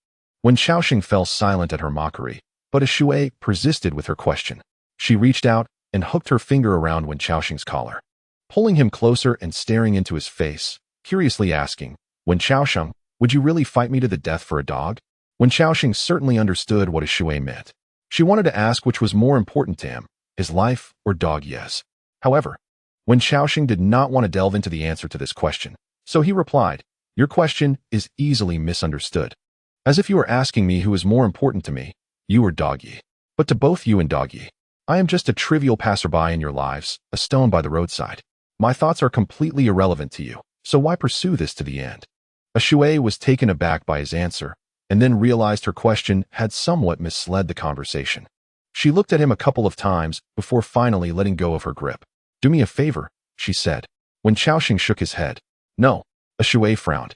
Wenchao Sheng fell silent at her mockery, but Ashui persisted with her question. She reached out and hooked her finger around Wenchao Sheng's collar, pulling him closer and staring into his face, curiously asking, "Wenchao Sheng, would you really fight me to the death for a dog?" Wenchao Sheng certainly understood what Ashui meant. She wanted to ask which was more important to him, his life or Dogye's. However, Wenchao Sheng did not want to delve into the answer to this question, so he replied, "Your question is easily misunderstood. As if you were asking me who is more important to me, you or Doggy. But to both you and Doggy, I am just a trivial passerby in your lives, a stone by the roadside. My thoughts are completely irrelevant to you, so why pursue this to the end?" Ashui was taken aback by his answer, and then realized her question had somewhat misled the conversation. She looked at him a couple of times before finally letting go of her grip. "Do me a favor," she said. Wenchao Sheng shook his head. "No." Ashui frowned.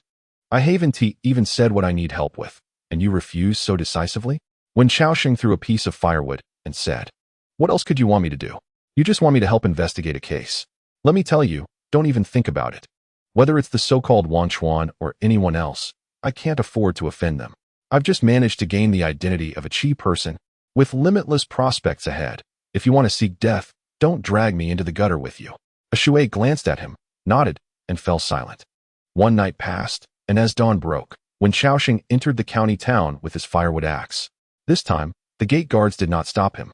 "I haven't even said what I need help with, and you refuse so decisively?" Wenchao Sheng threw a piece of firewood and said, "What else could you want me to do? You just want me to help investigate a case. Let me tell you, don't even think about it. Whether it's the so-called Wanchuan or anyone else, I can't afford to offend them. I've just managed to gain the identity of a Qi person with limitless prospects ahead. If you want to seek death, don't drag me into the gutter with you." Ashui glanced at him, nodded, and fell silent. One night passed, and as dawn broke, Wenchao Sheng entered the county town with his firewood axe. This time, the gate guards did not stop him.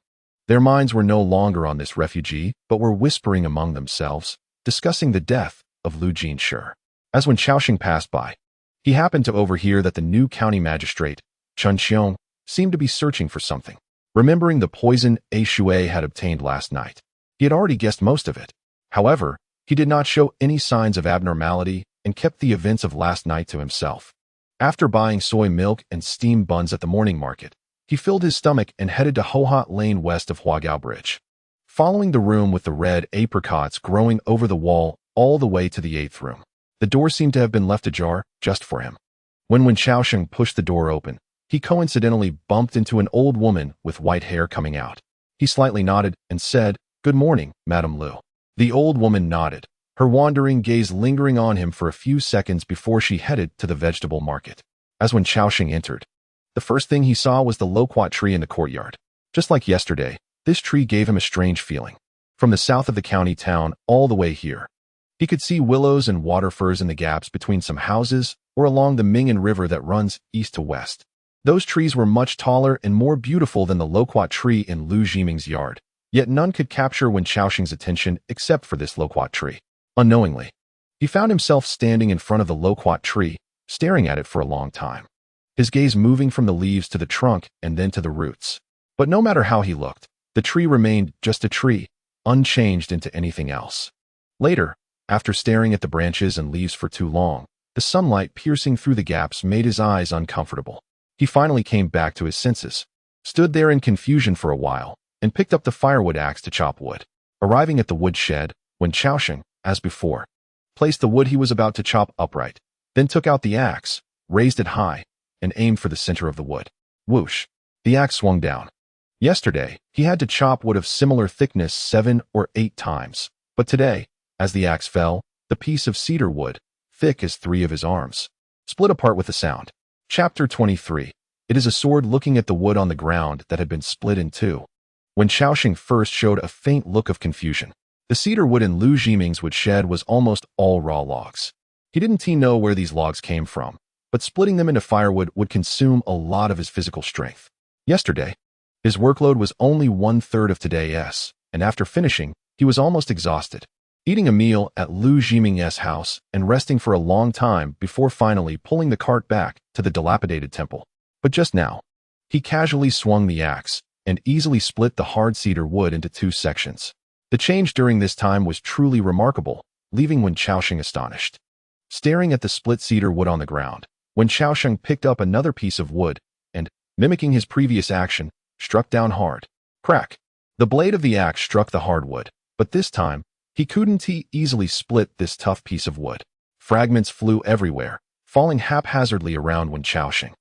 Their minds were no longer on this refugee, but were whispering among themselves, discussing the death of Lu Jinshi. As Wenchao Sheng passed by, he happened to overhear that the new county magistrate, Chun Xiong, seemed to be searching for something. Remembering the poison Ashui had obtained last night, he had already guessed most of it. However, he did not show any signs of abnormality and kept the events of last night to himself. After buying soy milk and steamed buns at the morning market, he filled his stomach and headed to Hohot Lane west of Huagao Bridge, following the room with the red apricots growing over the wall all the way to the 8th room. The door seemed to have been left ajar just for him. When Wenchao Sheng pushed the door open, he coincidentally bumped into an old woman with white hair coming out. He slightly nodded and said, "Good morning, Madame Lu." The old woman nodded, her wandering gaze lingering on him for a few seconds before she headed to the vegetable market. As Wenchao Sheng entered, the first thing he saw was the loquat tree in the courtyard. Just like yesterday, this tree gave him a strange feeling. From the south of the county town all the way here, he could see willows and water firs in the gaps between some houses or along the Ming'an River that runs east to west. Those trees were much taller and more beautiful than the loquat tree in Lu Jiming's yard, Yet none could capture Wenchao Sheng's attention except for this loquat tree. Unknowingly, he found himself standing in front of the loquat tree, staring at it for a long time, his gaze moving from the leaves to the trunk and then to the roots. But no matter how he looked, the tree remained just a tree, unchanged into anything else. Later, after staring at the branches and leaves for too long, the sunlight piercing through the gaps made his eyes uncomfortable. He finally came back to his senses, stood there in confusion for a while, and picked up the firewood axe to chop wood. Arriving at the wood shed, Wenchao Sheng, as before, placed the wood he was about to chop upright, then took out the axe, raised it high, and aimed for the center of the wood. Whoosh! The axe swung down. Yesterday, he had to chop wood of similar thickness 7 or 8 times, but today, as the axe fell, the piece of cedar wood, thick as 3 of his arms, split apart with a sound. Chapter 23. It is a sword looking at the wood on the ground that had been split in two. Wenchao Sheng first showed a faint look of confusion. The cedar wood in Lu Jiming's woodshed was almost all raw logs. He didn't know where these logs came from, but splitting them into firewood would consume a lot of his physical strength. Yesterday, his workload was only 1/3 of today's, and after finishing, he was almost exhausted, eating a meal at Lu Jiming's house and resting for a long time before finally pulling the cart back to the dilapidated temple. But just now, he casually swung the axe and easily split the hard cedar wood into 2 sections. The change during this time was truly remarkable, leaving Wenchao Sheng astonished. Staring at the split cedar wood on the ground, Wenchao Sheng picked up another piece of wood and, mimicking his previous action, struck down hard. Crack! The blade of the axe struck the hardwood, but this time, he couldn't easily split this tough piece of wood. Fragments flew everywhere, falling haphazardly around Wenchao Sheng.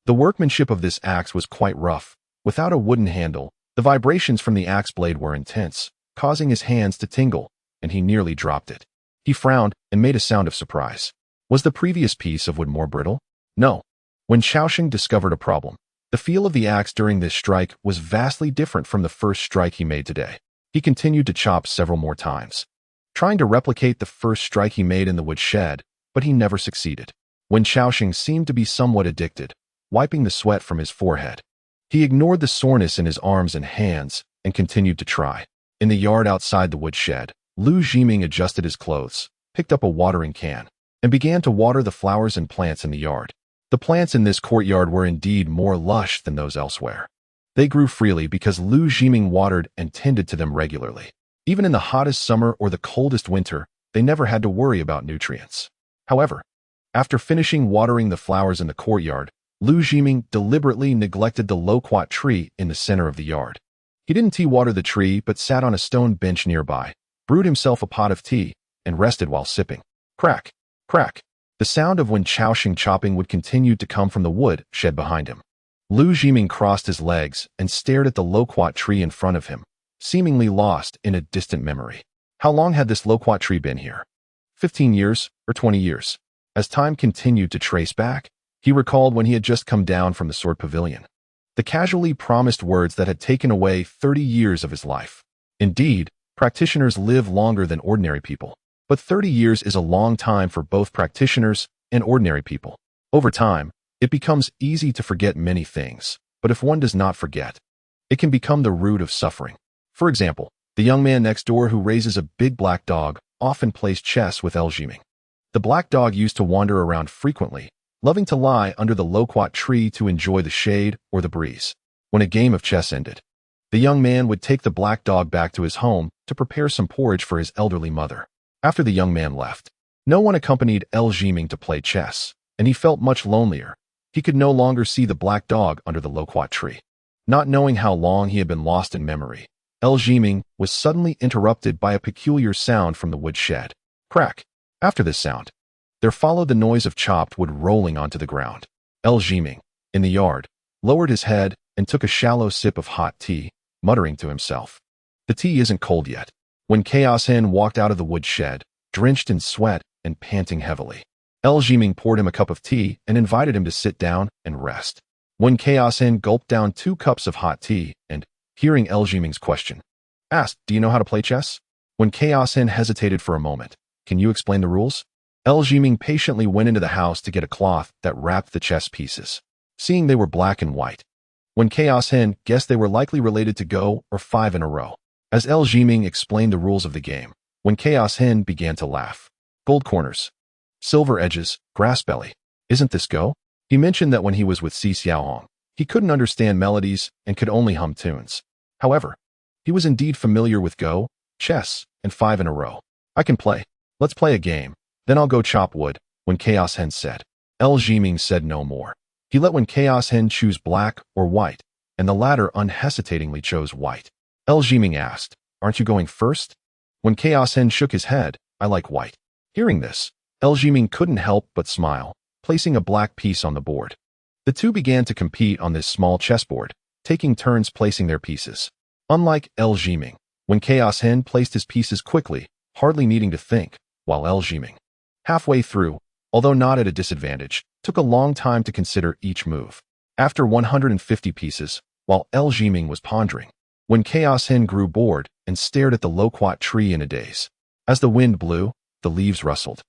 The workmanship of this axe was quite rough. Without a wooden handle, the vibrations from the axe blade were intense, causing his hands to tingle, and he nearly dropped it. He frowned and made a sound of surprise. Was the previous piece of wood more brittle? No. Wenchao Sheng discovered a problem. The feel of the axe during this strike was vastly different from the first strike he made today. He continued to chop several more times, trying to replicate the first strike he made in the woodshed, but he never succeeded. Wenchao Sheng seemed to be somewhat addicted, wiping the sweat from his forehead. He ignored the soreness in his arms and hands and continued to try. In the yard outside the woodshed, Lu Jiming adjusted his clothes, picked up a watering can, and began to water the flowers and plants in the yard. The plants in this courtyard were indeed more lush than those elsewhere. They grew freely because Lu Jiming watered and tended to them regularly. Even in the hottest summer or the coldest winter, they never had to worry about nutrients. However, after finishing watering the flowers in the courtyard, Lu Jiming deliberately neglected the loquat tree in the center of the yard. He didn't water the tree but sat on a stone bench nearby, brewed himself a pot of tea, and rested while sipping. Crack! Crack! The sound of Wenchao Sheng chopping would continue to come from the wood shed behind him. Lu Jiming crossed his legs and stared at the loquat tree in front of him, seemingly lost in a distant memory. How long had this loquat tree been here? 15 years or 20 years? As time continued to trace back, he recalled when he had just come down from the sword pavilion. The casually promised words that had taken away 30 years of his life. Indeed, practitioners live longer than ordinary people. But 30 years is a long time for both practitioners and ordinary people. Over time, it becomes easy to forget many things, but if one does not forget, it can become the root of suffering. For example, the young man next door who raises a big black dog often plays chess with Lu Jiming. The black dog used to wander around frequently, loving to lie under the loquat tree to enjoy the shade or the breeze. When a game of chess ended, the young man would take the black dog back to his home to prepare some porridge for his elderly mother. After the young man left, no one accompanied Lu Jiming to play chess, and he felt much lonelier. He could no longer see the black dog under the loquat tree. Not knowing how long he had been lost in memory, Lu Jiming was suddenly interrupted by a peculiar sound from the woodshed. Crack! After this sound, there followed the noise of chopped wood rolling onto the ground. Lu Jiming, in the yard, lowered his head and took a shallow sip of hot tea, muttering to himself. The tea isn't cold yet. Wenchao Sheng walked out of the woodshed, drenched in sweat and panting heavily. Lu Jiming poured him a cup of tea and invited him to sit down and rest. Wenchao Sheng gulped down 2 cups of hot tea and, hearing Lu Jiming's question, asked, "Do you know how to play chess?" Wenchao Sheng hesitated for a moment. "Can you explain the rules?" Lu Jiming patiently went into the house to get a cloth that wrapped the chess pieces. Seeing they were black and white, Wenchao Sheng guessed they were likely related to Go or 5 in a row. As El Jiming explained the rules of the game, when Chaos Hen began to laugh. Gold corners. Silver edges, grass belly. Isn't this Go? He mentioned that when he was with Si Xiaohong, he couldn't understand melodies and could only hum tunes. However, he was indeed familiar with Go, chess, and 5 in a row. I can play. Let's play a game. Then I'll go chop wood, when Chaos Hen said. El Jiming said no more. He let when Chaos Hen choose black or white, and the latter unhesitatingly chose white. El Jiming asked, aren't you going first? When Chaos Hen shook his head, I like white. Hearing this, El Jiming couldn't help but smile, placing a black piece on the board. The two began to compete on this small chessboard, taking turns placing their pieces. Unlike El Jiming, when Chaos Hen placed his pieces quickly, hardly needing to think, while El Jiming, halfway through, although not at a disadvantage, took a long time to consider each move. After 150 pieces, while El Jiming was pondering, when Chaos Hen grew bored and stared at the loquat tree in a daze. As the wind blew, the leaves rustled,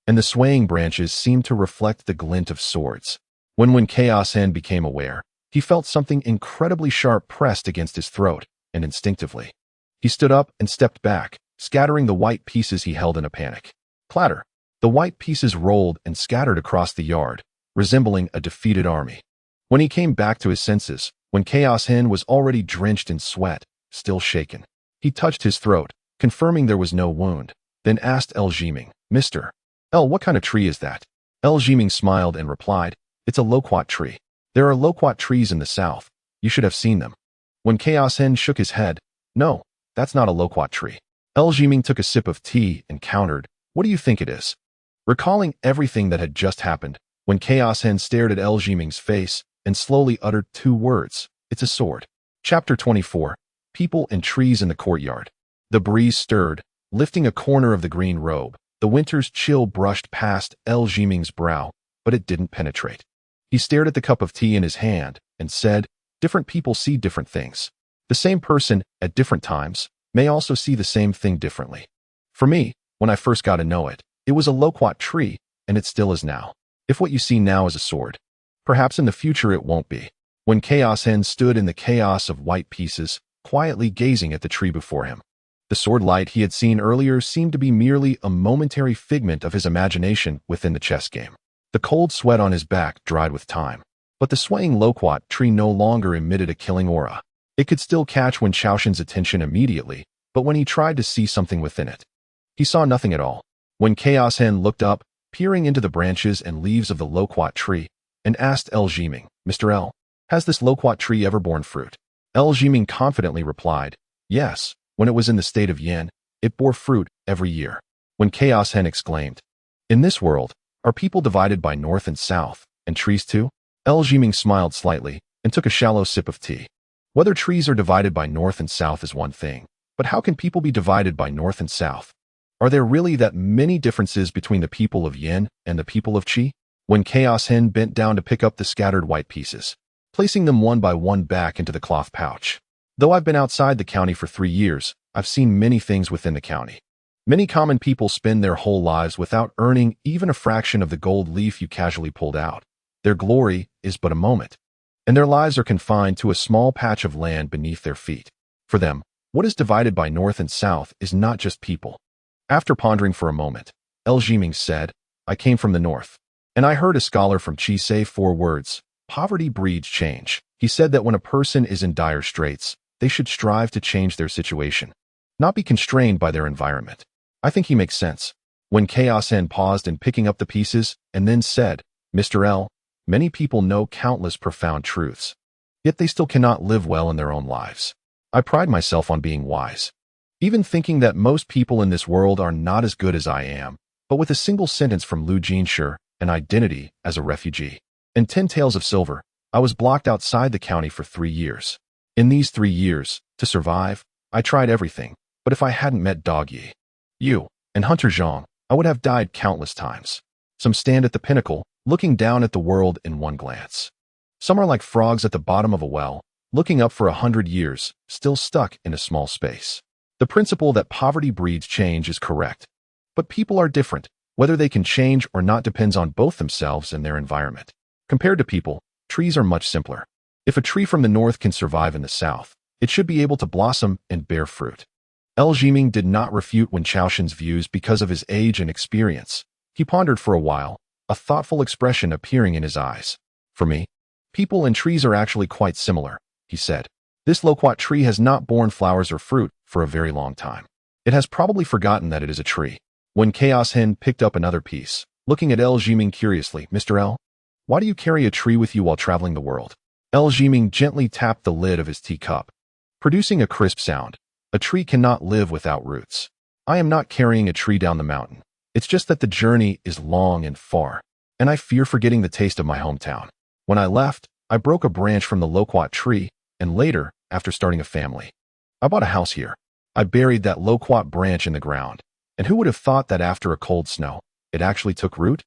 and the swaying branches seemed to reflect the glint of swords. When Chaos Hen became aware, he felt something incredibly sharp pressed against his throat, and instinctively, he stood up and stepped back, scattering the white pieces he held in a panic. Clatter! The white pieces rolled and scattered across the yard, resembling a defeated army. When he came back to his senses, when Chaos Hen was already drenched in sweat, still shaken, he touched his throat, confirming there was no wound, then asked El Jiming, Mr. El, what kind of tree is that? El Jiming smiled and replied, it's a loquat tree. There are loquat trees in the south. You should have seen them. When Chaos Hen shook his head, no, that's not a loquat tree. El Jiming took a sip of tea and countered, what do you think it is? Recalling everything that had just happened, when Chaos Hen stared at El Jiming's face and slowly uttered 2 words, it's a sword. Chapter 24, People and Trees in the Courtyard. The breeze stirred, lifting a corner of the green robe. The winter's chill brushed past El Jiming's brow, but it didn't penetrate. He stared at the cup of tea in his hand and said, different people see different things. The same person, at different times, may also see the same thing differently. For me, when I first got to know it, it was a loquat tree, and it still is now. If what you see now is a sword, perhaps in the future it won't be. When Chaos Hen stood in the chaos of white pieces, quietly gazing at the tree before him, the sword light he had seen earlier seemed to be merely a momentary figment of his imagination within the chess game. The cold sweat on his back dried with time, but the swaying loquat tree no longer emitted a killing aura. It could still catch Wenchao Sheng's attention immediately, but when he tried to see something within it, he saw nothing at all. When Chaos Hen looked up, peering into the branches and leaves of the loquat tree, and asked El Jiming, Mr. El, has this loquat tree ever borne fruit? El Jiming confidently replied, yes, when it was in the state of Yin, it bore fruit every year. When Chaos Hen exclaimed, in this world, are people divided by north and south, and trees too? El Jiming smiled slightly and took a shallow sip of tea. Whether trees are divided by north and south is one thing, but how can people be divided by north and south? Are there really that many differences between the people of Yin and the people of Qi? When Chaos Hen bent down to pick up the scattered white pieces, placing them one by one back into the cloth pouch. Though I've been outside the county for 3 years, I've seen many things within the county. Many common people spend their whole lives without earning even a fraction of the gold leaf you casually pulled out. Their glory is but a moment, and their lives are confined to a small patch of land beneath their feet. For them, what is divided by north and south is not just people. After pondering for a moment, El Jiming said, I came from the north, and I heard a scholar from Qi say 4 words, poverty breeds change. He said that when a person is in dire straits, they should strive to change their situation, not be constrained by their environment. I think he makes sense. When Chaos Hen paused in picking up the pieces and then said, Mr. L, many people know countless profound truths, yet they still cannot live well in their own lives. I pride myself on being wise, even thinking that most people in this world are not as good as I am, but with a single sentence from Lu Jinshi, an identity as a refugee, and 10 taels of silver, I was blocked outside the county for 3 years. In these 3 years, to survive, I tried everything, but if I hadn't met Dog Yi, you, and Hunter Zhang, I would have died countless times. Some stand at the pinnacle, looking down at the world in one glance. Some are like frogs at the bottom of a well, looking up for 100 years, still stuck in a small space. The principle that poverty breeds change is correct. But people are different. Whether they can change or not depends on both themselves and their environment. Compared to people, trees are much simpler. If a tree from the north can survive in the south, it should be able to blossom and bear fruit. El Jiming did not refute Wenchao Sheng's views because of his age and experience. He pondered for a while, a thoughtful expression appearing in his eyes. For me, people and trees are actually quite similar, he said. This loquat tree has not borne flowers or fruit for a very long time. It has probably forgotten that it is a tree. Wenchao Sheng picked up another piece, looking at El Jiming curiously. Mr. L, why do you carry a tree with you while traveling the world? El Jiming gently tapped the lid of his teacup, producing a crisp sound. A tree cannot live without roots. I am not carrying a tree down the mountain. It's just that the journey is long and far, and I fear forgetting the taste of my hometown. When I left, I broke a branch from the loquat tree, and later, after starting a family, I bought a house here. I buried that loquat branch in the ground, and who would have thought that after a cold snow, it actually took root?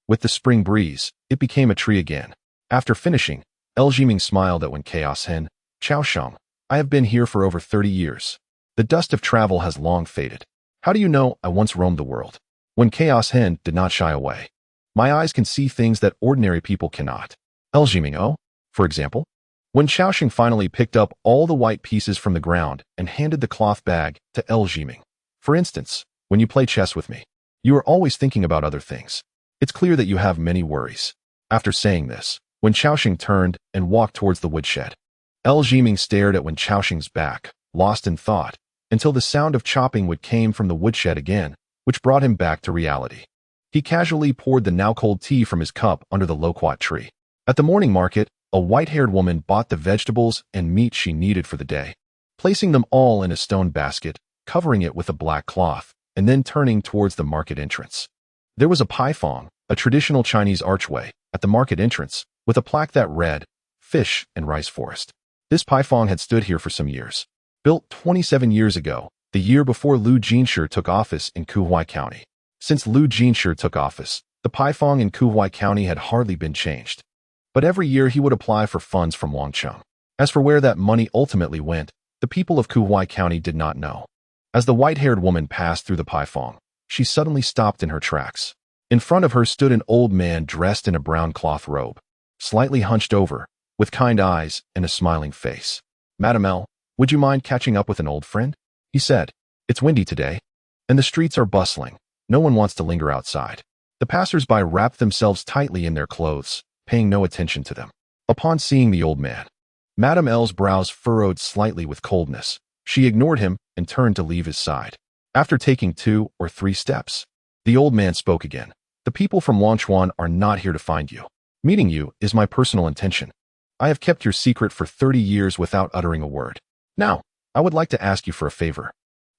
With the spring breeze, it became a tree again. After finishing, El Jiming smiled at Wenchao Sheng. Chao Sheng, I have been here for over 30 years. The dust of travel has long faded. How do you know I once roamed the world? Wenchao Sheng did not shy away. My eyes can see things that ordinary people cannot. El Jiming, oh, for example? Wenchao Sheng finally picked up all the white pieces from the ground and handed the cloth bag to El Jiming. For instance, when you play chess with me, you are always thinking about other things. It's clear that you have many worries. After saying this, Wenchao Sheng turned and walked towards the woodshed. El Jiming stared at Wenchao Sheng's back, lost in thought, until the sound of chopping wood came from the woodshed again, which brought him back to reality. He casually poured the now-cold tea from his cup under the loquat tree. At the morning market, a white-haired woman bought the vegetables and meat she needed for the day, placing them all in a stone basket, covering it with a black cloth, and then turning towards the market entrance. There was a paifong, a traditional Chinese archway, at the market entrance, with a plaque that read, "Fish and Rice Forest." This paifong had stood here for some years. Built 27 years ago, the year before Liu Jinshi took office in Kuhai County. Since Liu Jinshi took office, the paifong in Kuhai County had hardly been changed. But every year he would apply for funds from Wenchao. As for where that money ultimately went, the people of Kuhai County did not know. As the white-haired woman passed through the paifong, she suddenly stopped in her tracks. In front of her stood an old man dressed in a brown cloth robe, slightly hunched over, with kind eyes and a smiling face. "Madam L, would you mind catching up with an old friend?" he said. "It's windy today, and the streets are bustling. No one wants to linger outside." The passers-by wrapped themselves tightly in their clothes, paying no attention to them. Upon seeing the old man, Madame L's brows furrowed slightly with coldness. She ignored him and turned to leave his side. After taking 2 or 3 steps, the old man spoke again. "The people from Wenchao are not here to find you. Meeting you is my personal intention. I have kept your secret for 30 years without uttering a word. Now, I would like to ask you for a favor."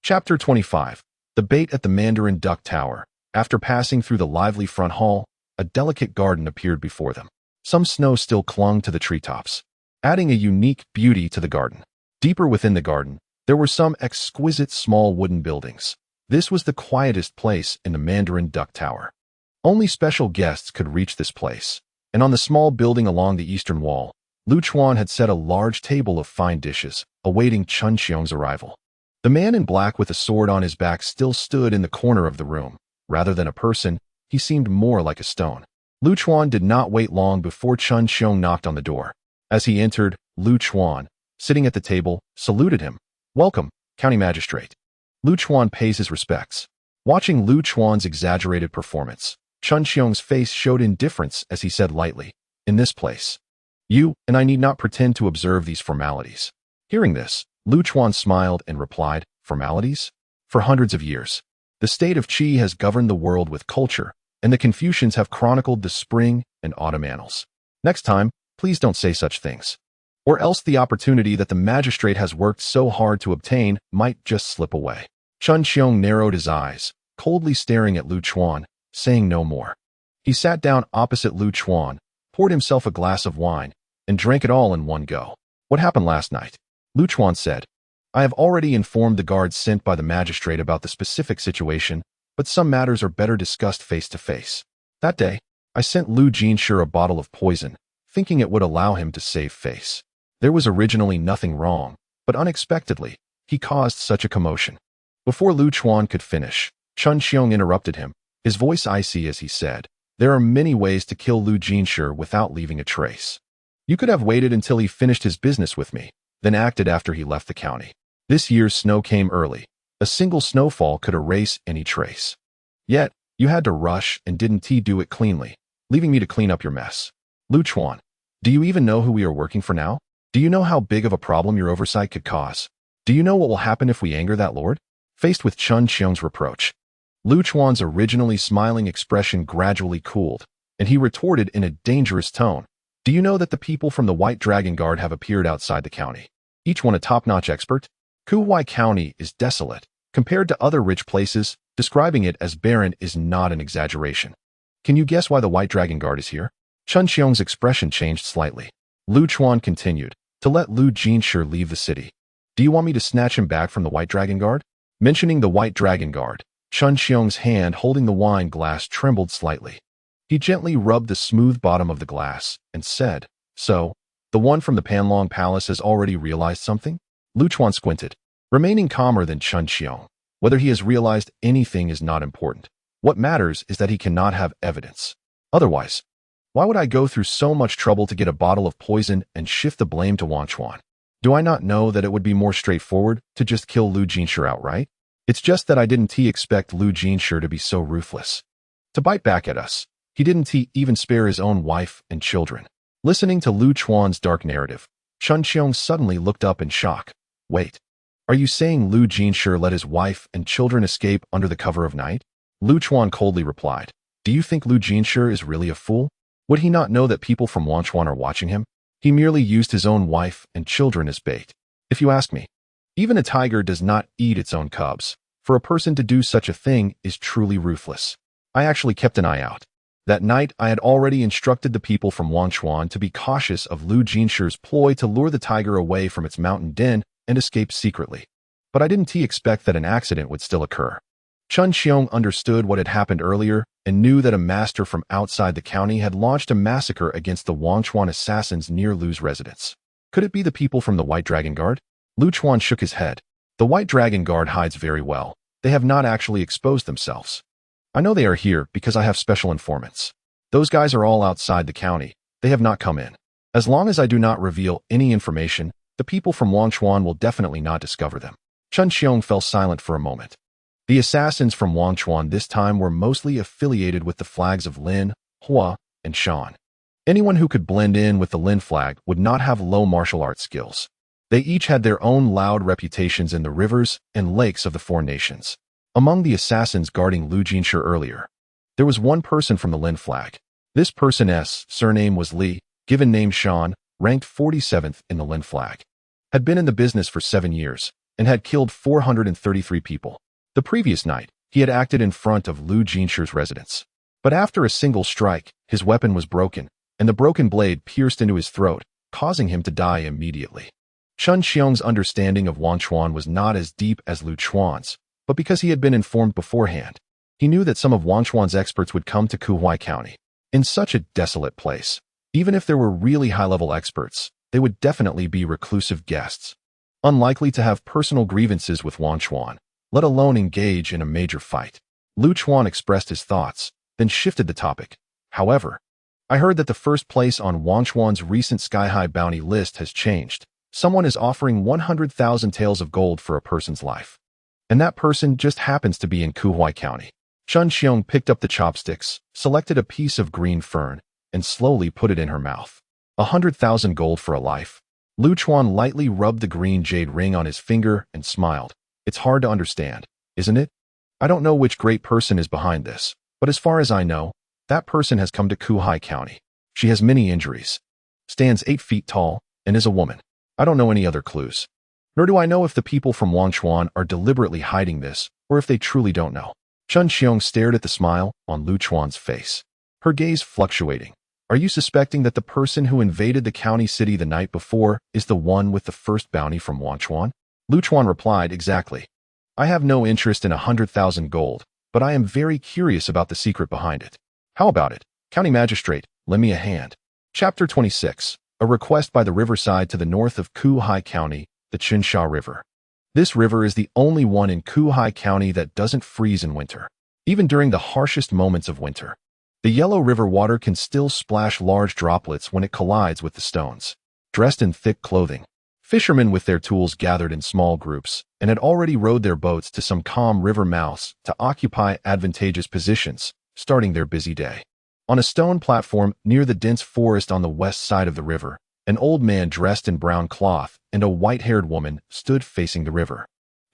Chapter 25. The Bait at the Mandarin Duck Tower. After passing through the lively front hall, a delicate garden appeared before them. Some snow still clung to the treetops, adding a unique beauty to the garden. Deeper within the garden, there were some exquisite small wooden buildings. This was the quietest place in the Mandarin Duck Tower. Only special guests could reach this place, and on the small building along the eastern wall, Lu Chuan had set a large table of fine dishes, awaiting Chun Xiong's arrival. The man in black with a sword on his back still stood in the corner of the room. Rather than a person, he seemed more like a stone. Lu Chuan did not wait long before Chun Xiong knocked on the door. As he entered, Lu Chuan, sitting at the table, saluted him. "Welcome, County Magistrate." Lu Chuan pays his respects. Watching Lu Chuan's exaggerated performance, Chun Xiong's face showed indifference as he said lightly, "In this place, you and I need not pretend to observe these formalities." Hearing this, Lu Chuan smiled and replied, "Formalities? For hundreds of years, the state of Qi has governed the world with culture, and the Confucians have chronicled the spring and autumn annals. Next time, please don't say such things, or else the opportunity that the magistrate has worked so hard to obtain might just slip away." Chun Xiong narrowed his eyes, coldly staring at Lu Chuan, saying no more. He sat down opposite Lu Chuan, poured himself a glass of wine, and drank it all in one go. "What happened last night?" Lu Chuan said. "I have already informed the guards sent by the magistrate about the specific situation, but some matters are better discussed face to face. That day, I sent Liu Jinshi a bottle of poison, thinking it would allow him to save face. There was originally nothing wrong, but unexpectedly, he caused such a commotion." Before Lu Chuan could finish, Chun Xiong interrupted him, his voice icy as he said, "There are many ways to kill Liu Jinshi without leaving a trace. You could have waited until he finished his business with me, then acted after he left the county. This year's snow came early, A single snowfall could erase any trace. Yet, you had to rush and didn't do it cleanly, leaving me to clean up your mess. Lu Chuan, do you even know who we are working for now? Do you know how big of a problem your oversight could cause? Do you know what will happen if we anger that lord? Faced with Chun Xiong's reproach, Lu Chuan's originally smiling expression gradually cooled, and he retorted in a dangerous tone. Do you know that the people from the White Dragon Guard have appeared outside the county? Each one a top-notch expert? Kuhai County is desolate. Compared to other rich places, describing it as barren is not an exaggeration. Can you guess why the White Dragon Guard is here? Chun Xiong's expression changed slightly. Lu Chuan continued, to let Lu Jinshi leave the city. Do you want me to snatch him back from the White Dragon Guard? Mentioning the White Dragon Guard, Chun Xiong's hand holding the wine glass trembled slightly. He gently rubbed the smooth bottom of the glass and said, So, the one from the Panlong Palace has already realized something? Lu Chuan squinted, remaining calmer than Chun Xiong. Whether he has realized anything is not important. What matters is that he cannot have evidence. Otherwise, why would I go through so much trouble to get a bottle of poison and shift the blame to Wenchao? Do I not know that it would be more straightforward to just kill Lu Jinshi outright? It's just that I didn't expect Lu Jinshi to be so ruthless. To bite back at us. He didn't even spare his own wife and children. Listening to Lu Chuan's dark narrative, Chun Xiong suddenly looked up in shock. Wait, are you saying Lu Jinshi let his wife and children escape under the cover of night? Lu Chuan coldly replied, Do you think Lu Jinshi is really a fool? Would he not know that people from Wenchao are watching him? He merely used his own wife and children as bait. If you ask me, even a tiger does not eat its own cubs. For a person to do such a thing is truly ruthless. I actually kept an eye out. That night, I had already instructed the people from Wenchao to be cautious of Lu Jinshi's ploy to lure the tiger away from its mountain den and escape secretly. But I didn't expect that an accident would still occur. Chun Xiong understood what had happened earlier and knew that a master from outside the county had launched a massacre against the Wenchao assassins near Lu's residence. Could it be the people from the White Dragon Guard? Lu Chuan shook his head. The White Dragon Guard hides very well. They have not actually exposed themselves. I know they are here because I have special informants. Those guys are all outside the county. They have not come in. As long as I do not reveal any information, the people from Wenchao will definitely not discover them. Chun Xiong fell silent for a moment. The assassins from Wenchao this time were mostly affiliated with the flags of Lin, Hua, and Shan. Anyone who could blend in with the Lin flag would not have low martial arts skills. They each had their own loud reputations in the rivers and lakes of the four nations. Among the assassins guarding Lu Jinshi earlier, there was one person from the Lin flag. This person's surname was Li, given name Shan, ranked 47th in the Lin flag. Had been in the business for 7 years and had killed 433 people. The previous night, he had acted in front of Lu Jinshi's residence. But after a single strike, his weapon was broken, and the broken blade pierced into his throat, causing him to die immediately. Chun Xiong's understanding of Wenchao was not as deep as Lu Chuan's, but because he had been informed beforehand, he knew that some of Wenchao's experts would come to Kuhai County. In such a desolate place, even if there were really high-level experts, they would definitely be reclusive guests, unlikely to have personal grievances with Wenchao, let alone engage in a major fight. Lu Chuan expressed his thoughts, then shifted the topic. However, I heard that the first place on Wenchao's recent sky-high bounty list has changed. Someone is offering 100,000 taels of gold for a person's life. And that person just happens to be in Kuhai County. Chun Xiong picked up the chopsticks, selected a piece of green fern, and slowly put it in her mouth. 100,000 gold for a life. Lu Chuan lightly rubbed the green jade ring on his finger and smiled. It's hard to understand, isn't it? I don't know which great person is behind this, but as far as I know, that person has come to Kuhai County. She has many injuries, stands 8 feet tall, and is a woman. I don't know any other clues. Nor do I know if the people from Wenchao are deliberately hiding this, or if they truly don't know. Chun Xiong stared at the smile on Lu Chuan's face, her gaze fluctuating. Are you suspecting that the person who invaded the county city the night before is the one with the first bounty from Wenchao? Lu Chuan replied, Exactly. I have no interest in 100,000 gold, but I am very curious about the secret behind it. How about it? County Magistrate, lend me a hand. Chapter 26. A request by the riverside to the north of Kuhai County, the Qinsha River. This river is the only one in Kuhai County that doesn't freeze in winter. Even during the harshest moments of winter, the yellow river water can still splash large droplets when it collides with the stones. Dressed in thick clothing, Fishermen with their tools gathered in small groups and had already rowed their boats to some calm river mouths to occupy advantageous positions, starting their busy day. On a stone platform near the dense forest on the west side of the river, an old man dressed in brown cloth and a white-haired woman stood facing the river.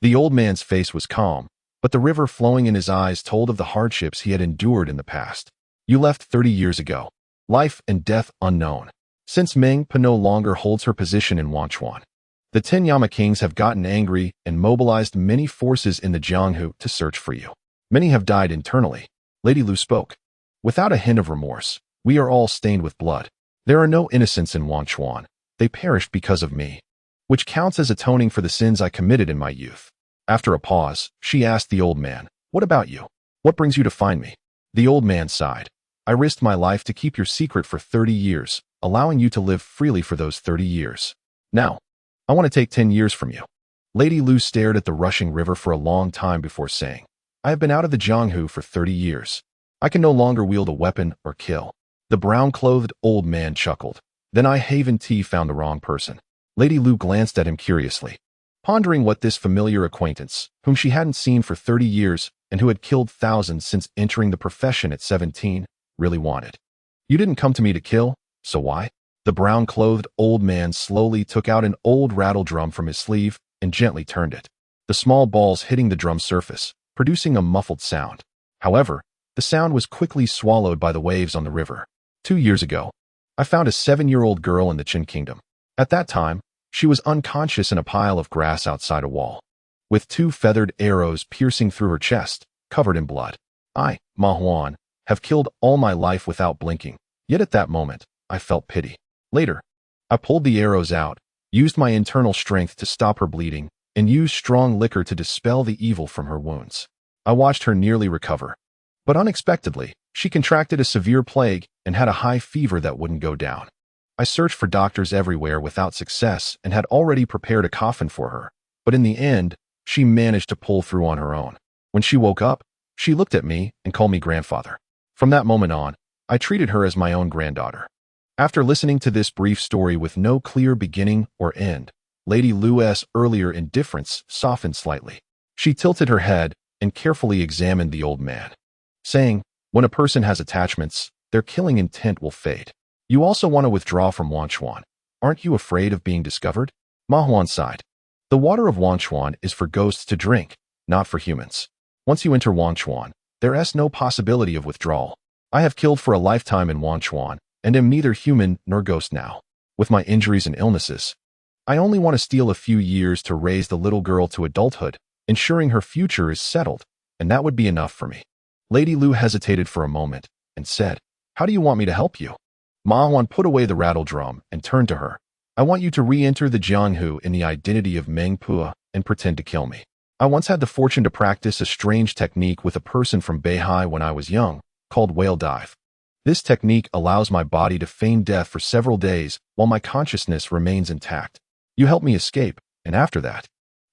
The old man's face was calm, but the river flowing in his eyes told of the hardships he had endured in the past. You left 30 years ago. Life and death unknown. Since Meng Pa no longer holds her position in Wenchao, the 10 Yama kings have gotten angry and mobilized many forces in the Jianghu to search for you. Many have died internally. Lady Lu spoke. Without a hint of remorse, we are all stained with blood. There are no innocents in Wenchao. They perished because of me, which counts as atoning for the sins I committed in my youth. After a pause, she asked the old man, "What about you? What brings you to find me?" The old man sighed. "I risked my life to keep your secret for 30 years, allowing you to live freely for those 30 years. Now, I want to take 10 years from you." Lady Lu stared at the rushing river for a long time before saying, "I have been out of the Jianghu for 30 years. I can no longer wield a weapon or kill." The brown-clothed old man chuckled. "Then I Haven T found the wrong person." Lady Lu glanced at him curiously, pondering what this familiar acquaintance, whom she hadn't seen for 30 years and who had killed thousands since entering the profession at 17, really wanted. "You didn't come to me to kill, so why?" The brown-clothed old man slowly took out an old rattle drum from his sleeve and gently turned it, the small balls hitting the drum surface, producing a muffled sound. However, the sound was quickly swallowed by the waves on the river. 2 years ago, I found a 7-year-old girl in the Qin kingdom. At that time, she was unconscious in a pile of grass outside a wall, with 2 feathered arrows piercing through her chest, covered in blood. I, Ma Huan, have killed all my life without blinking, yet at that moment, I felt pity. Later, I pulled the arrows out, used my internal strength to stop her bleeding, and used strong liquor to dispel the evil from her wounds. I watched her nearly recover. But unexpectedly, she contracted a severe plague and had a high fever that wouldn't go down. I searched for doctors everywhere without success and had already prepared a coffin for her, but in the end, she managed to pull through on her own. When she woke up, she looked at me and called me grandfather. From that moment on, I treated her as my own granddaughter. After listening to this brief story with no clear beginning or end, Lady Lu's earlier indifference softened slightly. She tilted her head and carefully examined the old man, saying, "When a person has attachments, their killing intent will fade. You also want to withdraw from Wenchao. Aren't you afraid of being discovered?" Ma Huan sighed. "The water of Wenchao is for ghosts to drink, not for humans. Once you enter Wenchao, there is no possibility of withdrawal. I have killed for a lifetime in Wenchao and am neither human nor ghost now. With my injuries and illnesses, I only want to steal a few years to raise the little girl to adulthood, ensuring her future is settled, and that would be enough for me." Lady Lu hesitated for a moment and said, "How do you want me to help you?" Ma Huan put away the rattle drum and turned to her. "I want you to re-enter the Jianghu in the identity of Meng Pa and pretend to kill me. I once had the fortune to practice a strange technique with a person from Beihai when I was young, called whale dive. This technique allows my body to feign death for several days while my consciousness remains intact. You help me escape, and after that,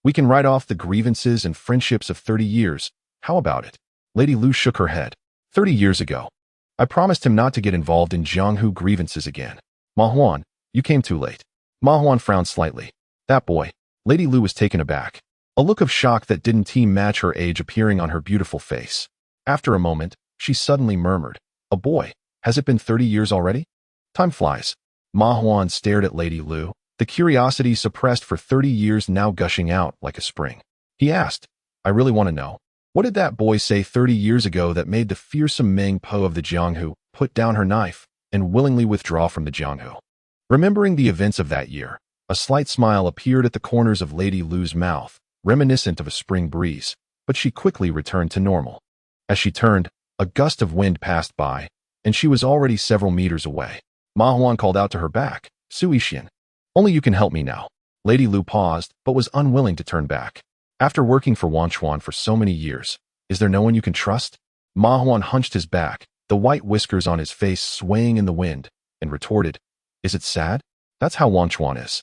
we can write off the grievances and friendships of 30 years. How about it?" Lady Lu shook her head. 30 years ago, I promised him not to get involved in Jianghu grievances again. Ma Huan, you came too late." Ma Huan frowned slightly. "That boy." Lady Lu was taken aback, a look of shock that didn't match her age appearing on her beautiful face. After a moment, she suddenly murmured, "A boy? Has it been 30 years already? Time flies." Ma Huan stared at Lady Lu, the curiosity suppressed for 30 years now gushing out like a spring. He asked, "I really want to know. What did that boy say 30 years ago that made the fearsome Meng Pa of the Jianghu put down her knife and willingly withdraw from the Jianghu?" Remembering the events of that year, a slight smile appeared at the corners of Lady Lu's mouth, reminiscent of a spring breeze, but she quickly returned to normal. As she turned, a gust of wind passed by, and she was already several meters away. Ma Huan called out to her back, "Sui Xian, only you can help me now." Lady Lu paused, but was unwilling to turn back. "After working for Wenchao for so many years, is there no one you can trust?" Ma Huan hunched his back, the white whiskers on his face swaying in the wind, and retorted, "Is it sad? That's how Wenchao is.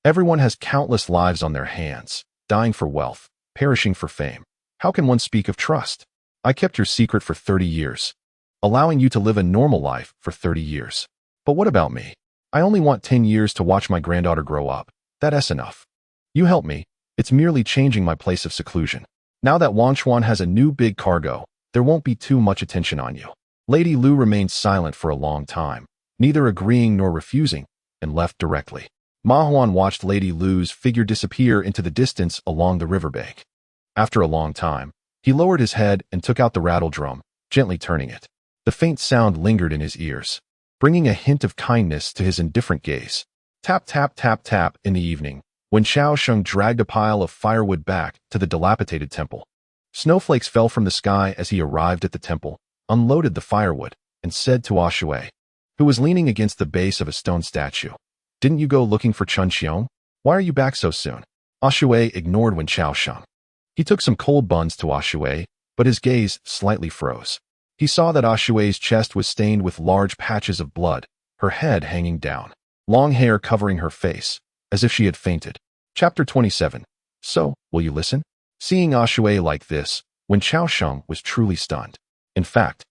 Everyone has countless lives on their hands, dying for wealth, perishing for fame. How can one speak of trust? I kept your secret for 30 years, allowing you to live a normal life for 30 years. But what about me? I only want 10 years to watch my granddaughter grow up. That's enough. You help me. It's merely changing my place of seclusion. Now that Wenchao has a new big cargo, there won't be too much attention on you. Lady Lu remained silent for a long time, neither agreeing nor refusing, and left directly. Ma Huan watched Lady Lu's figure disappear into the distance along the riverbank. After a long time, he lowered his head and took out the rattle drum, gently turning it. The faint sound lingered in his ears, bringing a hint of kindness to his indifferent gaze. Tap, tap, tap, tap in the evening, Wenchao Sheng dragged a pile of firewood back to the dilapidated temple. Snowflakes fell from the sky as he arrived at the temple, unloaded the firewood, and said to Shui, who was leaning against the base of a stone statue, "Didn't you go looking for Chun Xiong? Why are you back so soon?" Shui ignored Wenchao Sheng. He took some cold buns to Shui, but his gaze slightly froze. He saw that Shui's chest was stained with large patches of blood, her head hanging down, long hair covering her face, as if she had fainted. Chapter 27. So, will you listen? Seeing Shui like this, Wenchao Sheng was truly stunned. In fact,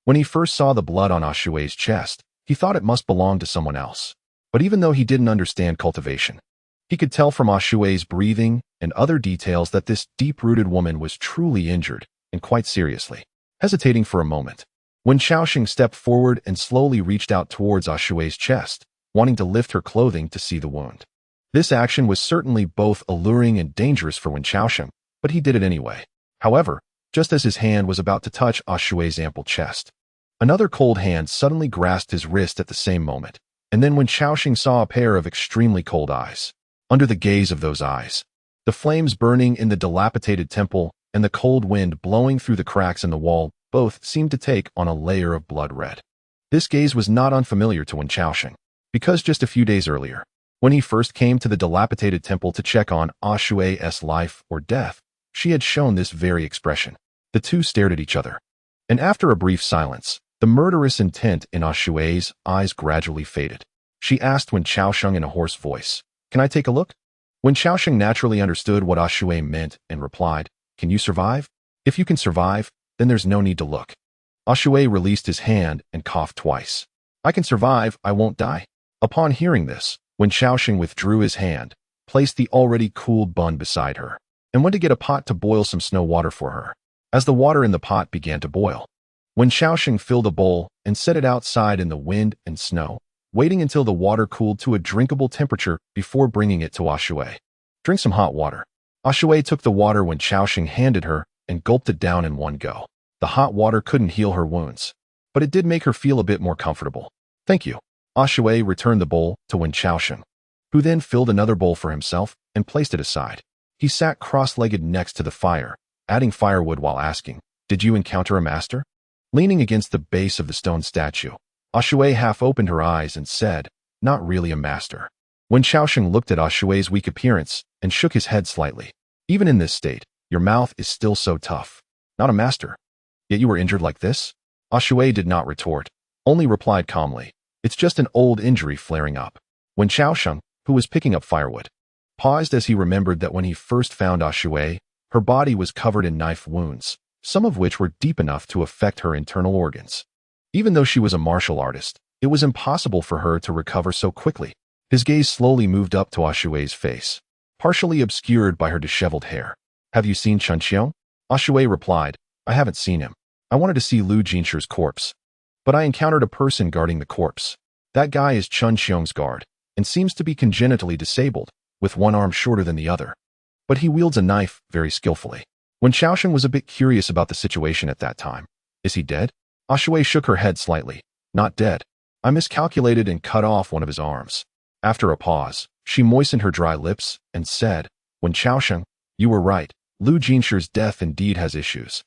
when he first saw the blood on Shui's chest, he thought it must belong to someone else. But even though he didn't understand cultivation, he could tell from Shui's breathing and other details that this deep-rooted woman was truly injured, and quite seriously. Hesitating for a moment, Wenchao Sheng stepped forward and slowly reached out towards Shui's chest, wanting to lift her clothing to see the wound. This action was certainly both alluring and dangerous for Wenchao Sheng, but he did it anyway. However, just as his hand was about to touch Shui's ample chest, another cold hand suddenly grasped his wrist at the same moment, and then Wenchao Sheng saw a pair of extremely cold eyes. Under the gaze of those eyes, the flames burning in the dilapidated temple and the cold wind blowing through the cracks in the wall both seemed to take on a layer of blood red. This gaze was not unfamiliar to Wenchao Sheng, because just a few days earlier, when he first came to the dilapidated temple to check on Shui's life or death, she had shown this very expression. The two stared at each other, and after a brief silence, the murderous intent in Shui's eyes gradually faded. She asked Wenchao Sheng in a hoarse voice, "Can I take a look?" Wenchao Sheng naturally understood what Shui meant and replied, "Can you survive? If you can survive, then there's no need to look." Shui released his hand and coughed twice. "I can survive, I won't die." Upon hearing this, Wenchao Sheng withdrew his hand, placed the already cooled bun beside her, and went to get a pot to boil some snow water for her. As the water in the pot began to boil, Wenchao Sheng filled a bowl and set it outside in the wind and snow, waiting until the water cooled to a drinkable temperature before bringing it to Shui. "Drink some hot water." Shui took the water Wenchao Sheng handed her and gulped it down in one go. The hot water couldn't heal her wounds, but it did make her feel a bit more comfortable. "Thank you." Shui returned the bowl to Wenchao Sheng, who then filled another bowl for himself and placed it aside. He sat cross-legged next to the fire, adding firewood while asking, "Did you encounter a master?" Leaning against the base of the stone statue, Shui half opened her eyes and said, "Not really a master." Wenchao Sheng looked at Shui's weak appearance and shook his head slightly. "Even in this state, your mouth is still so tough. Not a master. Yet you were injured like this?" Shui did not retort, only replied calmly, "It's just an old injury flaring up." Wenchao Sheng, who was picking up firewood, paused as he remembered that when he first found Shui, her body was covered in knife wounds, some of which were deep enough to affect her internal organs. Even though she was a martial artist, it was impossible for her to recover so quickly. His gaze slowly moved up to Shui's face, partially obscured by her disheveled hair. "Have you seen Chun Xiong?" Shui replied, "I haven't seen him. I wanted to see Lu Jinshi's corpse, but I encountered a person guarding the corpse. That guy is Chun Xiong's guard, and seems to be congenitally disabled, with one arm shorter than the other. But he wields a knife very skillfully." Wenchao Sheng was a bit curious about the situation at that time. "Is he dead?" Shui shook her head slightly. "Not dead. I miscalculated and cut off one of his arms." After a pause, she moistened her dry lips and said, "Wenchao Sheng, you were right. Lu Jinshi's death indeed has issues.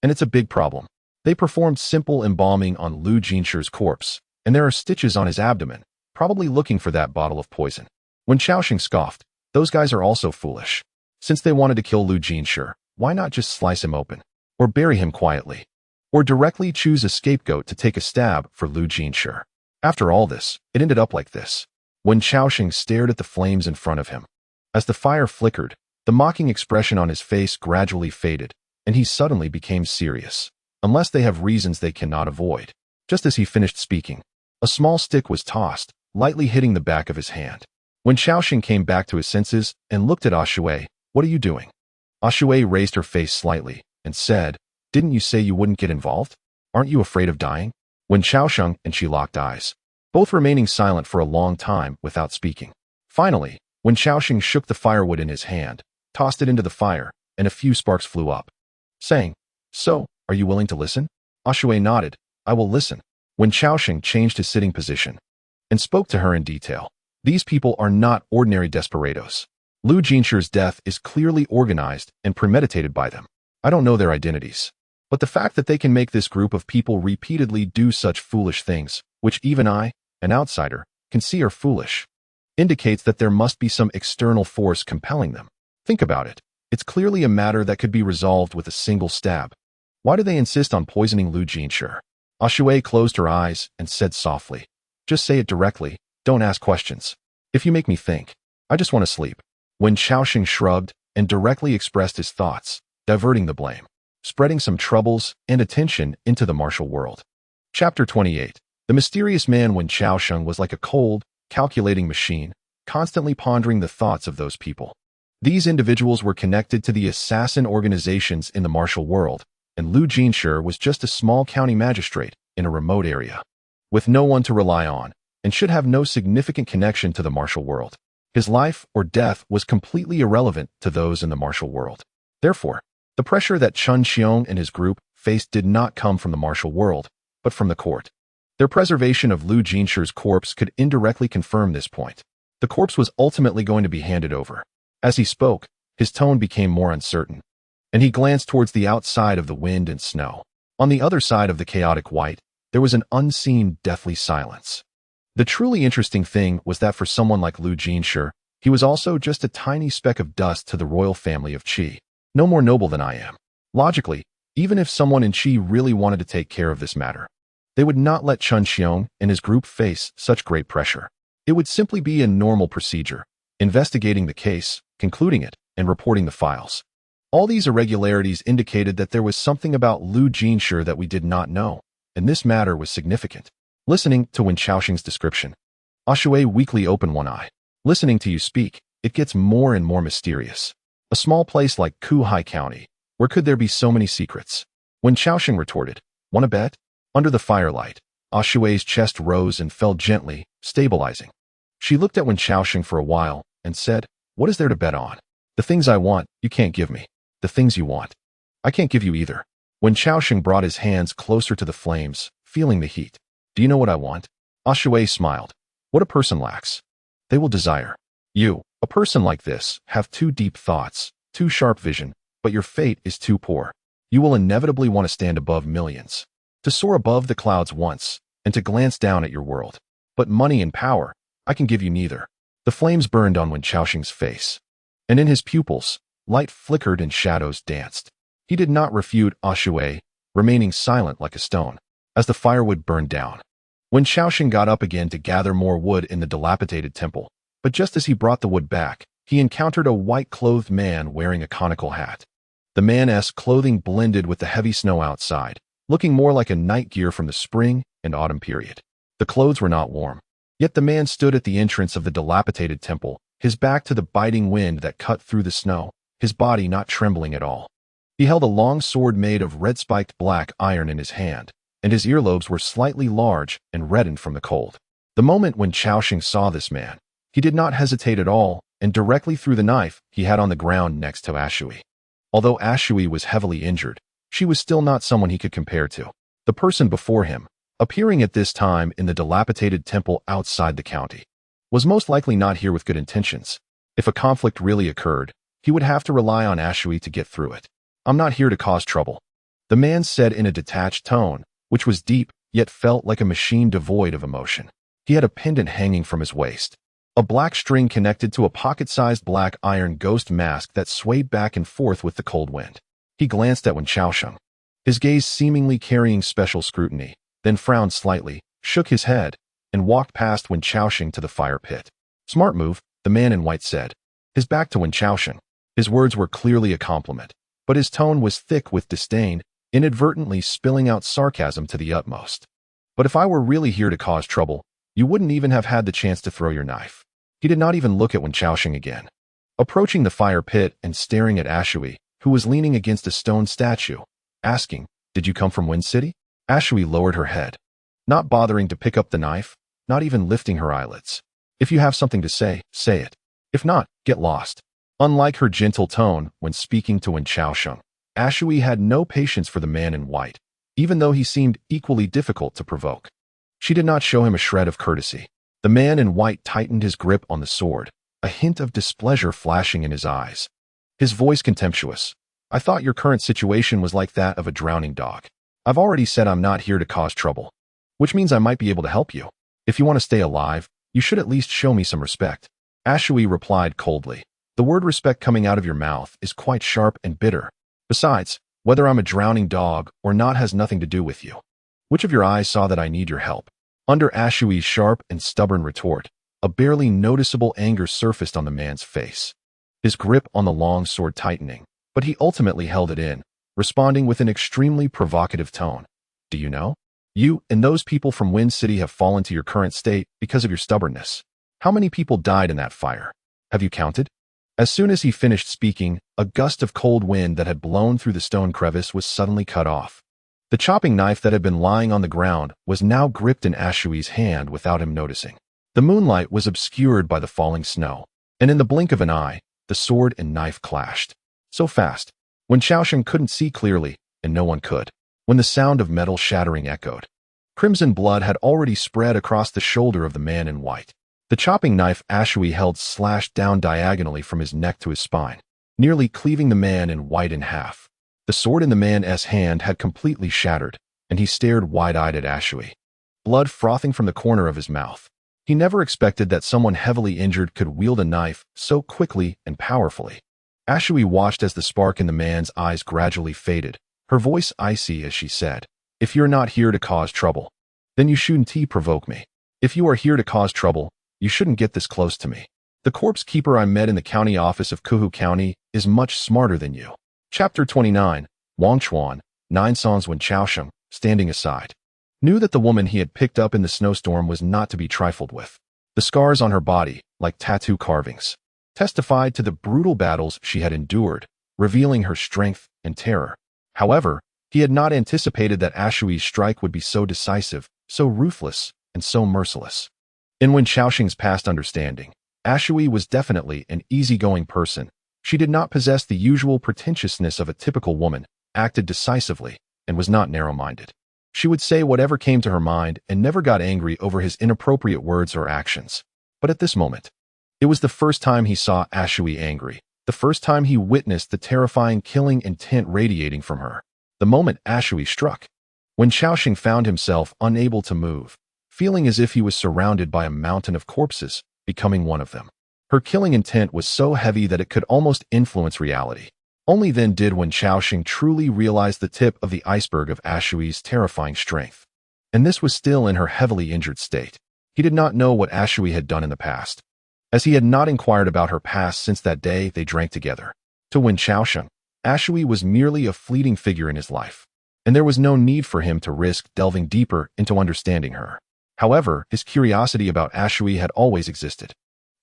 And it's a big problem. They performed simple embalming on Lu Jinshi's corpse, and there are stitches on his abdomen, probably looking for that bottle of poison." Wenchao Sheng scoffed, "Those guys are also foolish. Since they wanted to kill Lu Jinshi, why not just slice him open? Or bury him quietly? Or directly choose a scapegoat to take a stab for Lu Jinshi? After all this, it ended up like this." Wenchao Sheng stared at the flames in front of him. As the fire flickered, the mocking expression on his face gradually faded, and he suddenly became serious. "Unless they have reasons they cannot avoid." Just as he finished speaking, a small stick was tossed, lightly hitting the back of his hand. Wenchao Sheng came back to his senses and looked at Ashui. What are you doing? Ashui raised her face slightly and said, didn't you say you wouldn't get involved? Aren't you afraid of dying? Wenchao Sheng and she locked eyes, both remaining silent for a long time without speaking. Finally, Wenchao Sheng shook the firewood in his hand, tossed it into the fire, and a few sparks flew up, saying, so, are you willing to listen? Ashui nodded. I will listen. Wenchao Sheng changed his sitting position and spoke to her in detail. These people are not ordinary desperados. Lu Jinshi's death is clearly organized and premeditated by them. I don't know their identities, but the fact that they can make this group of people repeatedly do such foolish things, which even I, an outsider, can see are foolish, indicates that there must be some external force compelling them. Think about it. It's clearly a matter that could be resolved with a single stab. Why do they insist on poisoning Lu Jinshi? Ashui closed her eyes and said softly, just say it directly, don't ask questions. If you make me think, I just want to sleep. Wenchao Sheng shrugged and directly expressed his thoughts, diverting the blame, spreading some troubles and attention into the martial world. Chapter 28. The mysterious man Wenchao Sheng was like a cold, calculating machine, constantly pondering the thoughts of those people. These individuals were connected to the assassin organizations in the martial world, and Lu Jinshi was just a small county magistrate in a remote area, with no one to rely on, and should have no significant connection to the martial world. His life or death was completely irrelevant to those in the martial world. Therefore, the pressure that Chun Xiong and his group faced did not come from the martial world, but from the court. Their preservation of Lu Jinshi's corpse could indirectly confirm this point. The corpse was ultimately going to be handed over. As he spoke, his tone became more uncertain, and he glanced towards the outside of the wind and snow. On the other side of the chaotic white, there was an unseen, deathly silence. The truly interesting thing was that for someone like Lu Jinshi, he was also just a tiny speck of dust to the royal family of Qi, no more noble than I am. Logically, even if someone in Qi really wanted to take care of this matter, they would not let Chun Xiong and his group face such great pressure. It would simply be a normal procedure, investigating the case, concluding it, and reporting the files. All these irregularities indicated that there was something about Lu Jinshi that we did not know, and this matter was significant. Listening to Wenchao Sheng's description, Ashui weakly opened one eye. Listening to you speak, it gets more and more mysterious. A small place like Kuhai County, where could there be so many secrets? Wenchao Sheng retorted, want to bet? Under the firelight, Ashui's chest rose and fell gently, stabilizing. She looked at Wenchao Sheng for a while and said, what is there to bet on? The things I want, you can't give me. The things you want, I can't give you either. Wenchao Sheng brought his hands closer to the flames, feeling the heat. Do you know what I want? Ashui smiled. What a person lacks, they will desire. You, a person like this, have too deep thoughts, too sharp vision, but your fate is too poor. You will inevitably want to stand above millions, to soar above the clouds once, and to glance down at your world. But money and power, I can give you neither. The flames burned on Wenchao Sheng's face, and in his pupils, light flickered and shadows danced. He did not refute Ashui, remaining silent like a stone, as the firewood burned down. Wenchao Sheng got up again to gather more wood in the dilapidated temple, but just as he brought the wood back, he encountered a white-clothed man wearing a conical hat. The man's clothing blended with the heavy snow outside, looking more like a night gear from the spring and autumn period. The clothes were not warm, yet the man stood at the entrance of the dilapidated temple, his back to the biting wind that cut through the snow, his body not trembling at all. He held a long sword made of red-spiked black iron in his hand, and his earlobes were slightly large and reddened from the cold. The moment Wenchao Sheng saw this man, he did not hesitate at all and directly threw the knife he had on the ground next to Ashui. Although Ashui was heavily injured, she was still not someone he could compare to. The person before him, appearing at this time in the dilapidated temple outside the county, was most likely not here with good intentions. If a conflict really occurred, he would have to rely on Ashui to get through it. I'm not here to cause trouble, the man said in a detached tone, which was deep, yet felt like a machine devoid of emotion. He had a pendant hanging from his waist, a black string connected to a pocket-sized black iron ghost mask that swayed back and forth with the cold wind. He glanced at Wenchao Sheng, his gaze seemingly carrying special scrutiny, then frowned slightly, shook his head, and walked past Wenchao Sheng to the fire pit. Smart move, the man in white said, his back to Wenchao Sheng. His words were clearly a compliment, but his tone was thick with disdain, inadvertently spilling out sarcasm to the utmost. But if I were really here to cause trouble, you wouldn't even have had the chance to throw your knife. He did not even look at Wenchao Sheng again. Approaching the fire pit and staring at Ashui, who was leaning against a stone statue, asking, "Did you come from Wind City?" Ashui lowered her head, not bothering to pick up the knife, not even lifting her eyelids. "If you have something to say, say it. If not, get lost." Unlike her gentle tone when speaking to Wenchao Sheng, Ashui had no patience for the man in white, even though he seemed equally difficult to provoke. She did not show him a shred of courtesy. The man in white tightened his grip on the sword, a hint of displeasure flashing in his eyes. His voice contemptuous. "I thought your current situation was like that of a drowning dog. I've already said I'm not here to cause trouble, which means I might be able to help you. If you want to stay alive, you should at least show me some respect." Ashui replied coldly. "The word respect coming out of your mouth is quite sharp and bitter. Besides, whether I'm a drowning dog or not has nothing to do with you. Which of your eyes saw that I need your help?" Under Ashui's sharp and stubborn retort, a barely noticeable anger surfaced on the man's face. His grip on the long sword tightening, but he ultimately held it in, responding with an extremely provocative tone. "Do you know? You and those people from Wind City have fallen to your current state because of your stubbornness. How many people died in that fire? Have you counted?" As soon as he finished speaking, a gust of cold wind that had blown through the stone crevice was suddenly cut off. The chopping knife that had been lying on the ground was now gripped in Ashui's hand without him noticing. The moonlight was obscured by the falling snow, and in the blink of an eye, the sword and knife clashed. So fast, Wenchao Sheng couldn't see clearly, and no one could, when the sound of metal shattering echoed. Crimson blood had already spread across the shoulder of the man in white. The chopping knife Ashui held slashed down diagonally from his neck to his spine, nearly cleaving the man in white in half. The sword in the man's hand had completely shattered, and he stared wide-eyed at Ashui, blood frothing from the corner of his mouth. He never expected that someone heavily injured could wield a knife so quickly and powerfully. Ashui watched as the spark in the man's eyes gradually faded, her voice icy as she said, "If you're not here to cause trouble, then you shouldn't provoke me. If you are here to cause trouble, you shouldn't get this close to me. The corpse keeper I met in the county office of Kuhai County is much smarter than you." Chapter 29, Wangchuan, 9 songs. Wenchao Sheng, standing aside, knew that the woman he had picked up in the snowstorm was not to be trifled with. The scars on her body, like tattoo carvings, testified to the brutal battles she had endured, revealing her strength and terror. However, he had not anticipated that Ashui's strike would be so decisive, so ruthless, and so merciless. In Wenchao Sheng's past understanding, Ashui was definitely an easygoing person. She did not possess the usual pretentiousness of a typical woman, acted decisively, and was not narrow-minded. She would say whatever came to her mind and never got angry over his inappropriate words or actions. But at this moment, it was the first time he saw Ashui angry, the first time he witnessed the terrifying killing intent radiating from her. The moment Ashui struck, Wenchao Sheng found himself unable to move, feeling as if he was surrounded by a mountain of corpses, becoming one of them. Her killing intent was so heavy that it could almost influence reality. Only then did Wenchao Sheng truly realize the tip of the iceberg of Ashui's terrifying strength. And this was still in her heavily injured state. He did not know what Ashui had done in the past, as he had not inquired about her past since that day they drank together. To Wenchao Sheng, Ashui was merely a fleeting figure in his life, and there was no need for him to risk delving deeper into understanding her. However, his curiosity about Ashui had always existed.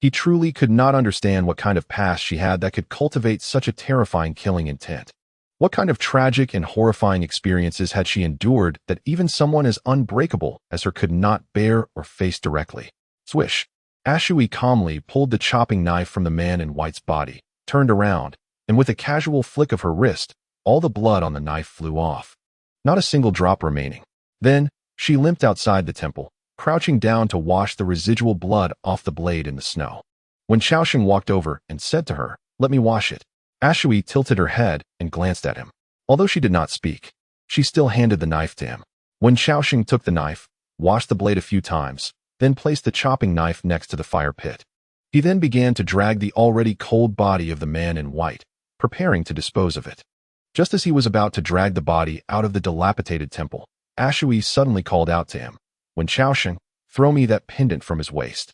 He truly could not understand what kind of past she had that could cultivate such a terrifying killing intent. What kind of tragic and horrifying experiences had she endured that even someone as unbreakable as her could not bear or face directly? Swish! Ashui calmly pulled the chopping knife from the man in white's body, turned around, and with a casual flick of her wrist, all the blood on the knife flew off. Not a single drop remaining. Then, she limped outside the temple, crouching down to wash the residual blood off the blade in the snow. Wenchao Sheng walked over and said to her, "Let me wash it." Ashui tilted her head and glanced at him. Although she did not speak, she still handed the knife to him. Wenchao Sheng took the knife, washed the blade a few times, then placed the chopping knife next to the fire pit. He then began to drag the already cold body of the man in white, preparing to dispose of it. Just as he was about to drag the body out of the dilapidated temple, Ashui suddenly called out to him, "Wenchao Sheng, throw me that pendant from his waist."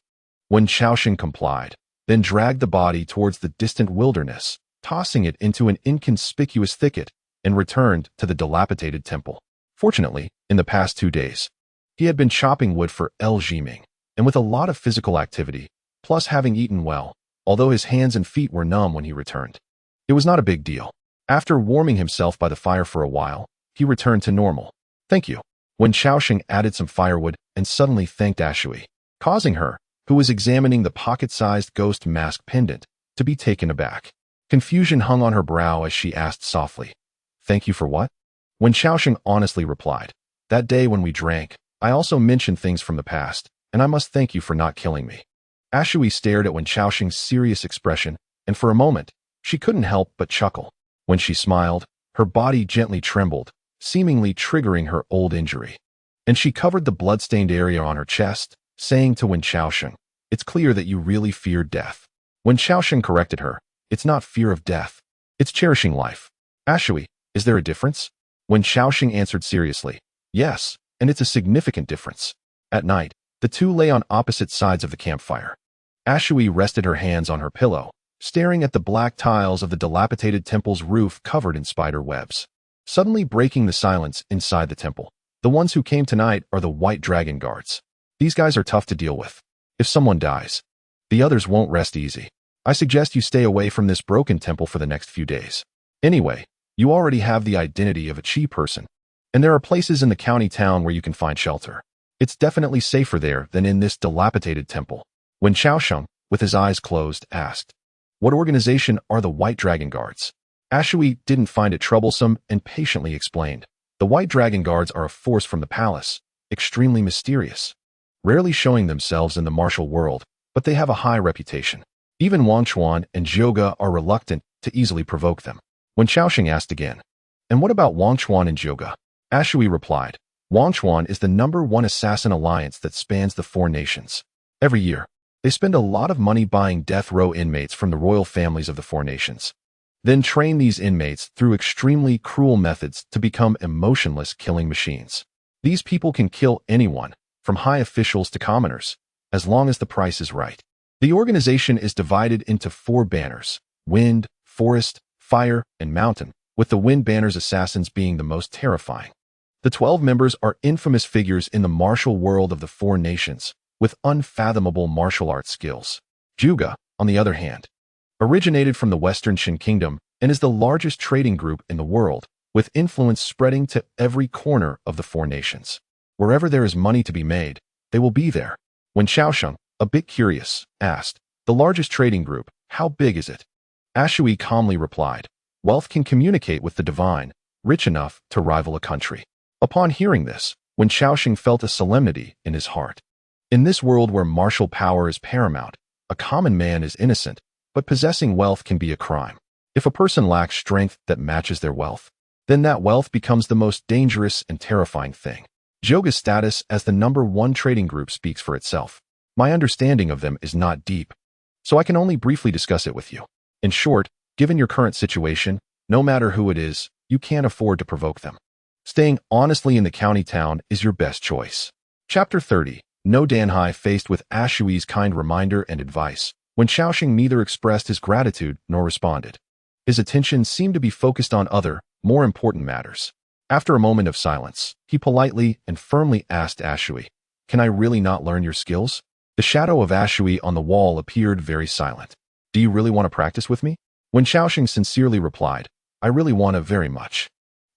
Wenchao Sheng complied, then dragged the body towards the distant wilderness, tossing it into an inconspicuous thicket, and returned to the dilapidated temple. Fortunately, in the past 2 days, he had been chopping wood for El Jiming, and with a lot of physical activity, plus having eaten well, although his hands and feet were numb when he returned. It was not a big deal. After warming himself by the fire for a while, he returned to normal. Thank you. Wenchao Sheng added some firewood and suddenly thanked Ashui, causing her, who was examining the pocket-sized ghost mask pendant, to be taken aback. Confusion hung on her brow as she asked softly, "Thank you for what?" Wenchao Sheng honestly replied, "That day when we drank, I also mentioned things from the past, and I must thank you for not killing me." Ashui stared at Wenchao Sheng's serious expression, and for a moment, she couldn't help but chuckle. When she smiled, her body gently trembled, seemingly triggering her old injury. And she covered the blood-stained area on her chest, saying to Wenchao Sheng, "It's clear that you really fear death." Wenchao Sheng corrected her, "It's not fear of death. It's cherishing life." "Ashui, is there a difference?" Wenchao Sheng answered seriously, "Yes, and it's a significant difference." At night, the two lay on opposite sides of the campfire. Ashui rested her hands on her pillow, staring at the black tiles of the dilapidated temple's roof covered in spider webs. Suddenly breaking the silence inside the temple, "The ones who came tonight are the White Dragon Guards. These guys are tough to deal with. If someone dies, the others won't rest easy. I suggest you stay away from this broken temple for the next few days. Anyway, you already have the identity of a Chi person, and there are places in the county town where you can find shelter. It's definitely safer there than in this dilapidated temple." Wenchao Sheng, with his eyes closed, asked, "What organization are the White Dragon Guards?" Ashui didn't find it troublesome and patiently explained, "The White Dragon Guards are a force from the palace, extremely mysterious, rarely showing themselves in the martial world, but they have a high reputation. Even Wang Chuan and Zhouge are reluctant to easily provoke them." Wenchao Sheng asked again, "And what about Wang Chuan and Zhouge?" Ashui replied, "Wang Chuan is the #1 assassin alliance that spans the 4 nations. Every year, they spend a lot of money buying death row inmates from the royal families of the 4 nations, then train these inmates through extremely cruel methods to become emotionless killing machines. These people can kill anyone, from high officials to commoners, as long as the price is right. The organization is divided into 4 banners: wind, forest, fire, and mountain, with the wind banner's assassins being the most terrifying. The 12 members are infamous figures in the martial world of the 4 nations, with unfathomable martial arts skills. Zhouge, on the other hand, originated from the Western Qin Kingdom and is the largest trading group in the world, with influence spreading to every corner of the 4 nations. Wherever there is money to be made, they will be there." Wenchao Sheng, a bit curious, asked, "The largest trading group, how big is it?" Ashui calmly replied, "Wealth can communicate with the divine, rich enough to rival a country." Upon hearing this, Wenchao Sheng felt a solemnity in his heart. In this world where martial power is paramount, a common man is innocent, but possessing wealth can be a crime. If a person lacks strength that matches their wealth, then that wealth becomes the most dangerous and terrifying thing. Zhouge's status as the #1 trading group speaks for itself. My understanding of them is not deep, so I can only briefly discuss it with you. In short, given your current situation, no matter who it is, you can't afford to provoke them. Staying honestly in the county town is your best choice. Chapter 30. No Danhai. Faced with Ashui's kind reminder and advice, Wenchao Sheng neither expressed his gratitude nor responded. His attention seemed to be focused on other, more important matters. After a moment of silence, he politely and firmly asked Ashui, "Can I really not learn your skills?" The shadow of Ashui on the wall appeared very silent. "Do you really want to practice with me?" Wenchao Sheng sincerely replied, "I really want to very much."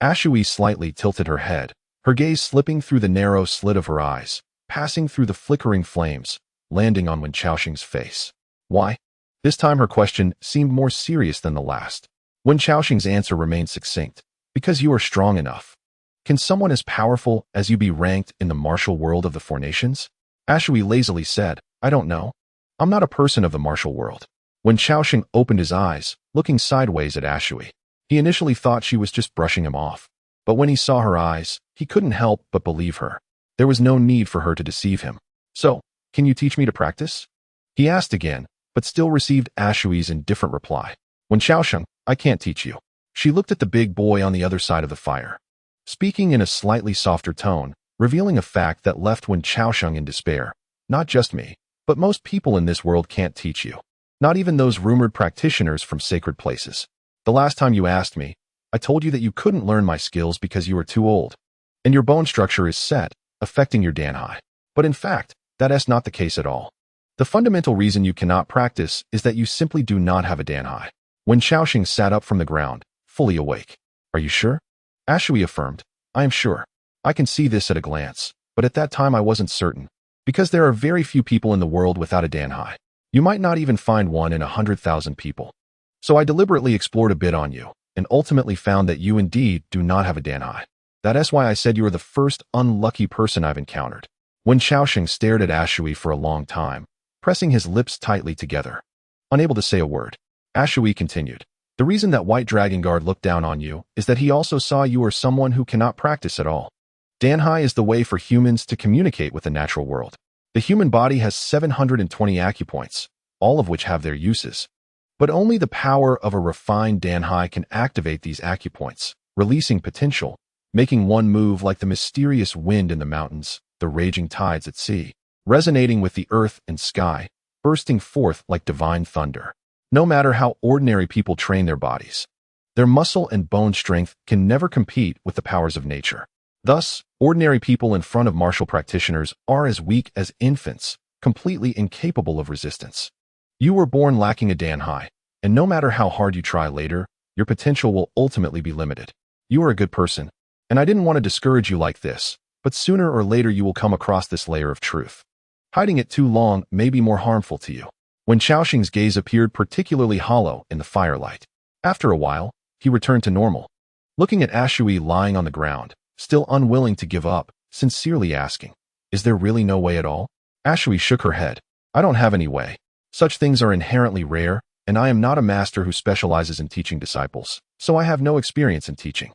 Ashui slightly tilted her head, her gaze slipping through the narrow slit of her eyes, passing through the flickering flames, landing on Wenchao Sheng's face. "Why?" This time her question seemed more serious than the last. Wenchao Sheng's answer remained succinct. "Because you are strong enough." "Can someone as powerful as you be ranked in the martial world of the 4 nations?" Ashui lazily said, "I don't know. I'm not a person of the martial world." Wenchao Sheng opened his eyes, looking sideways at Ashui. He initially thought she was just brushing him off, but when he saw her eyes, he couldn't help but believe her. There was no need for her to deceive him. "So, can you teach me to practice?" he asked again, but still received Ashui's indifferent reply. "Wenchao Sheng, I can't teach you." She looked at the big boy on the other side of the fire, speaking in a slightly softer tone, revealing a fact that left Wenchao Sheng in despair. "Not just me, but most people in this world can't teach you. Not even those rumored practitioners from sacred places. The last time you asked me, I told you that you couldn't learn my skills because you were too old, and your bone structure is set, affecting your Danhai. But in fact, that is not the case at all. The fundamental reason you cannot practice is that you simply do not have a Danhai. Wenchao Sheng sat up from the ground, fully awake. Are you sure? Ashui affirmed. I am sure. I can see this at a glance, but at that time I wasn't certain, because there are very few people in the world without a Danhai. You might not even find one in 100,000 people. So I deliberately explored a bit on you, and ultimately found that you indeed do not have a Danhai. That's why I said you are the first unlucky person I've encountered. Wenchao Sheng stared at Ashui for a long time, pressing his lips tightly together. Unable to say a word, Ashui continued. The reason that White Dragon Guard looked down on you is that he also saw you are someone who cannot practice at all. Danhai is the way for humans to communicate with the natural world. The human body has 720 acupoints, all of which have their uses. But only the power of a refined Danhai can activate these acupoints, releasing potential, making one move like the mysterious wind in the mountains, the raging tides at sea, resonating with the earth and sky, bursting forth like divine thunder. No matter how ordinary people train their bodies, their muscle and bone strength can never compete with the powers of nature. Thus, ordinary people in front of martial practitioners are as weak as infants, completely incapable of resistance. You were born lacking a Danhai, and no matter how hard you try later, your potential will ultimately be limited. You are a good person, and I didn't want to discourage you like this, but sooner or later you will come across this layer of truth. Hiding it too long may be more harmful to you. Wenchao Sheng's gaze appeared particularly hollow in the firelight. After a while, he returned to normal, looking at Ashui lying on the ground, still unwilling to give up, sincerely asking, is there really no way at all? Ashui shook her head. I don't have any way. Such things are inherently rare, and I am not a master who specializes in teaching disciples, so I have no experience in teaching.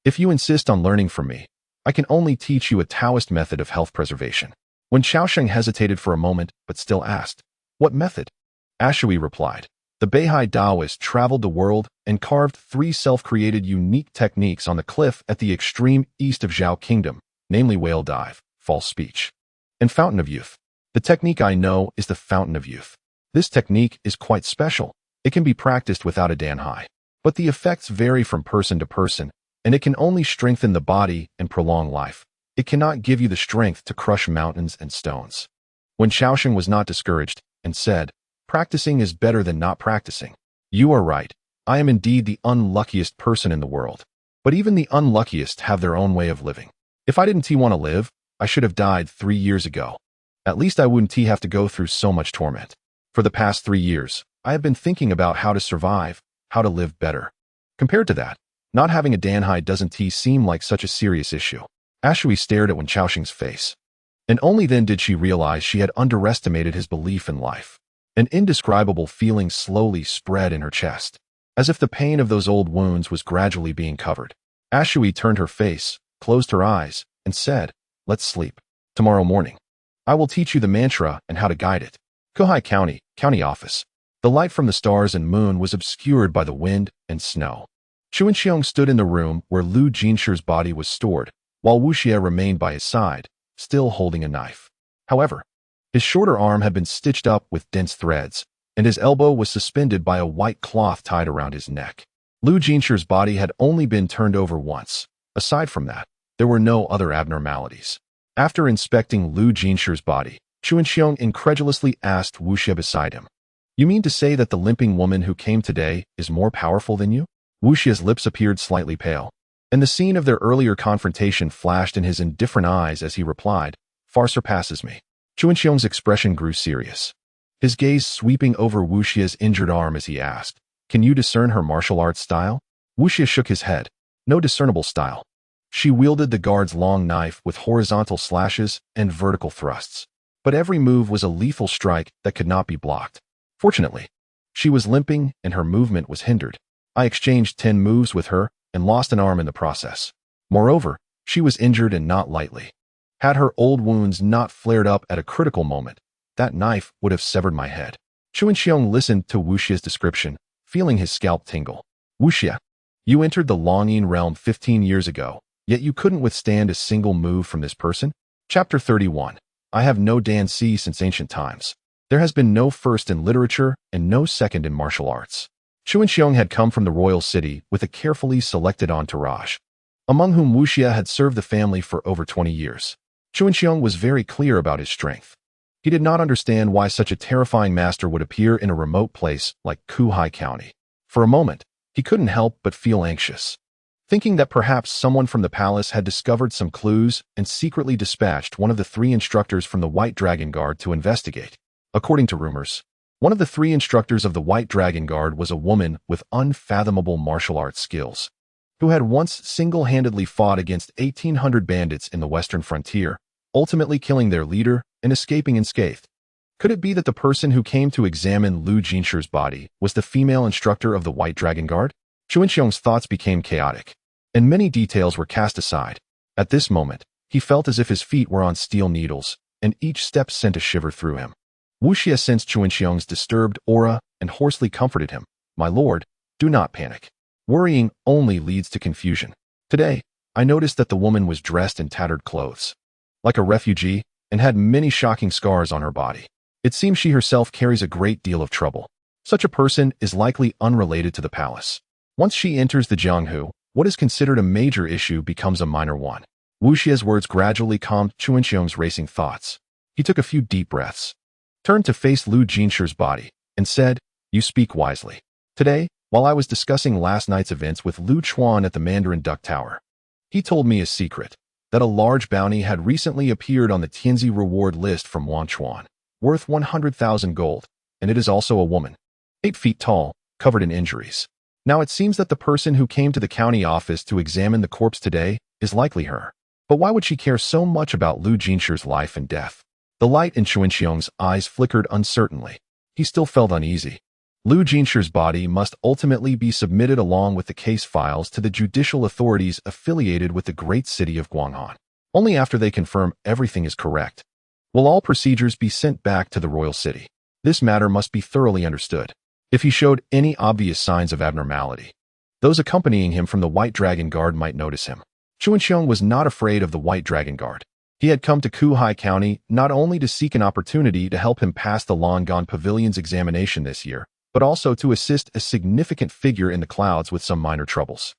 If you insist on learning from me, I can only teach you a Taoist method of health preservation. Wenchao Sheng hesitated for a moment, but still asked, what method? Ashui replied, the Beihai Taoist traveled the world and carved 3 self-created unique techniques on the cliff at the extreme east of Zhao Kingdom, namely Whale Dive, False Speech, and Fountain of Youth. The technique I know is the Fountain of Youth. This technique is quite special. It can be practiced without a Danhai, but the effects vary from person to person, and it can only strengthen the body and prolong life. It cannot give you the strength to crush mountains and stones. Wenchao Sheng was not discouraged, and said, practicing is better than not practicing. You are right. I am indeed the unluckiest person in the world. But even the unluckiest have their own way of living. If I didn't want to live, I should have died 3 years ago. At least I wouldn't have to go through so much torment. For the past 3 years, I have been thinking about how to survive, how to live better. Compared to that, not having a Danhai doesn't seem like such a serious issue. Ashui stared at Wenchao Sheng's face. And only then did she realize she had underestimated his belief in life. An indescribable feeling slowly spread in her chest, as if the pain of those old wounds was gradually being covered. Ashui turned her face, closed her eyes, and said, let's sleep. Tomorrow morning, I will teach you the mantra and how to guide it. Kuhai County, County Office. The light from the stars and moon was obscured by the wind and snow. Chuanxiong stood in the room where Lu Jinshi's body was stored, while Wuxia remained by his side, still holding a knife. However, his shorter arm had been stitched up with dense threads, and his elbow was suspended by a white cloth tied around his neck. Lu Jinshi's body had only been turned over once. Aside from that, there were no other abnormalities. After inspecting Lu Jinshi's body, Chuanxiong incredulously asked Wuxia beside him, you mean to say that the limping woman who came today is more powerful than you? Wuxia's lips appeared slightly pale, and the scene of their earlier confrontation flashed in his indifferent eyes as he replied, far surpasses me. Chuanxiong's expression grew serious, his gaze sweeping over Wuxia's injured arm as he asked, can you discern her martial arts style? Wuxia shook his head. No discernible style. She wielded the guard's long knife with horizontal slashes and vertical thrusts, but every move was a lethal strike that could not be blocked. Fortunately, she was limping and her movement was hindered. I exchanged 10 moves with her and lost an arm in the process. Moreover, she was injured and not lightly. Had her old wounds not flared up at a critical moment, that knife would have severed my head. Chuanxiong listened to Wuxia's description, feeling his scalp tingle. Wuxia, you entered the Yong'an realm 15 years ago, yet you couldn't withstand a single move from this person? Chapter 31. I have no Dan Si since ancient times. There has been no first in literature and no second in martial arts. Chuanxiong had come from the royal city with a carefully selected entourage, among whom Wuxia had served the family for over 20 years. Chuanxiong was very clear about his strength. He did not understand why such a terrifying master would appear in a remote place like Kuhai County. For a moment, he couldn't help but feel anxious, thinking that perhaps someone from the palace had discovered some clues and secretly dispatched one of the 3 instructors from the White Dragon Guard to investigate. According to rumors, one of the 3 instructors of the White Dragon Guard was a woman with unfathomable martial arts skills, who had once single-handedly fought against 1,800 bandits in the western frontier, ultimately killing their leader and escaping unscathed. Could it be that the person who came to examine Lu Jinshi's body was the female instructor of the White Dragon Guard? Wenchau's thoughts became chaotic, and many details were cast aside. At this moment, he felt as if his feet were on steel needles, and each step sent a shiver through him. Wuxia sensed Wenchau's disturbed aura and hoarsely comforted him. "My lord, do not panic. Worrying only leads to confusion. Today, I noticed that the woman was dressed in tattered clothes, like a refugee, and had many shocking scars on her body. It seems she herself carries a great deal of trouble. Such a person is likely unrelated to the palace. Once she enters the Jianghu, what is considered a major issue becomes a minor one." Wuxia's words gradually calmed Wenchau's racing thoughts. He took a few deep breaths, turned to face Lu Jinshi's body, and said, "You speak wisely. Today, while I was discussing last night's events with Lu Chuan at the Mandarin Duck Tower, he told me a secret, that a large bounty had recently appeared on the Tianzi reward list from Wan Chuan, worth 100,000 gold, and it is also a woman, 8 feet tall, covered in injuries. Now it seems that the person who came to the county office to examine the corpse today is likely her. But why would she care so much about Lu Jinshi's life and death?" The light in Wenchau's eyes flickered uncertainly. He still felt uneasy. Lu Jinshi's body must ultimately be submitted along with the case files to the judicial authorities affiliated with the great city of Guanghan. Only after they confirm everything is correct will all procedures be sent back to the royal city. This matter must be thoroughly understood. If he showed any obvious signs of abnormality, those accompanying him from the White Dragon Guard might notice him. Wenchao was not afraid of the White Dragon Guard. He had come to Kuhai County not only to seek an opportunity to help him pass the Longan Pavilion's examination this year, but also to assist a significant figure in the clouds with some minor troubles.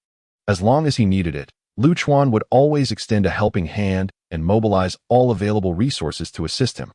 As long as he needed it, Lu Chuan would always extend a helping hand and mobilize all available resources to assist him.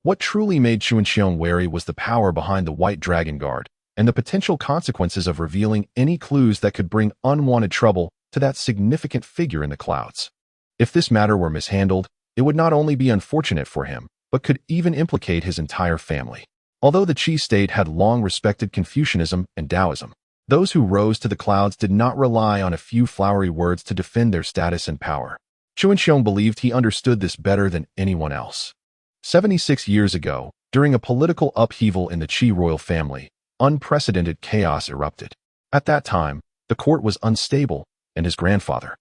What truly made Wenchao wary was the power behind the White Dragon Guard and the potential consequences of revealing any clues that could bring unwanted trouble to that significant figure in the clouds. If this matter were mishandled, it would not only be unfortunate for him, but could even implicate his entire family. Although the Qi state had long respected Confucianism and Taoism, those who rose to the clouds did not rely on a few flowery words to defend their status and power. Wenchao believed he understood this better than anyone else. 76 years ago, during a political upheaval in the Qi royal family, unprecedented chaos erupted. At that time, the court was unstable, and his grandfather,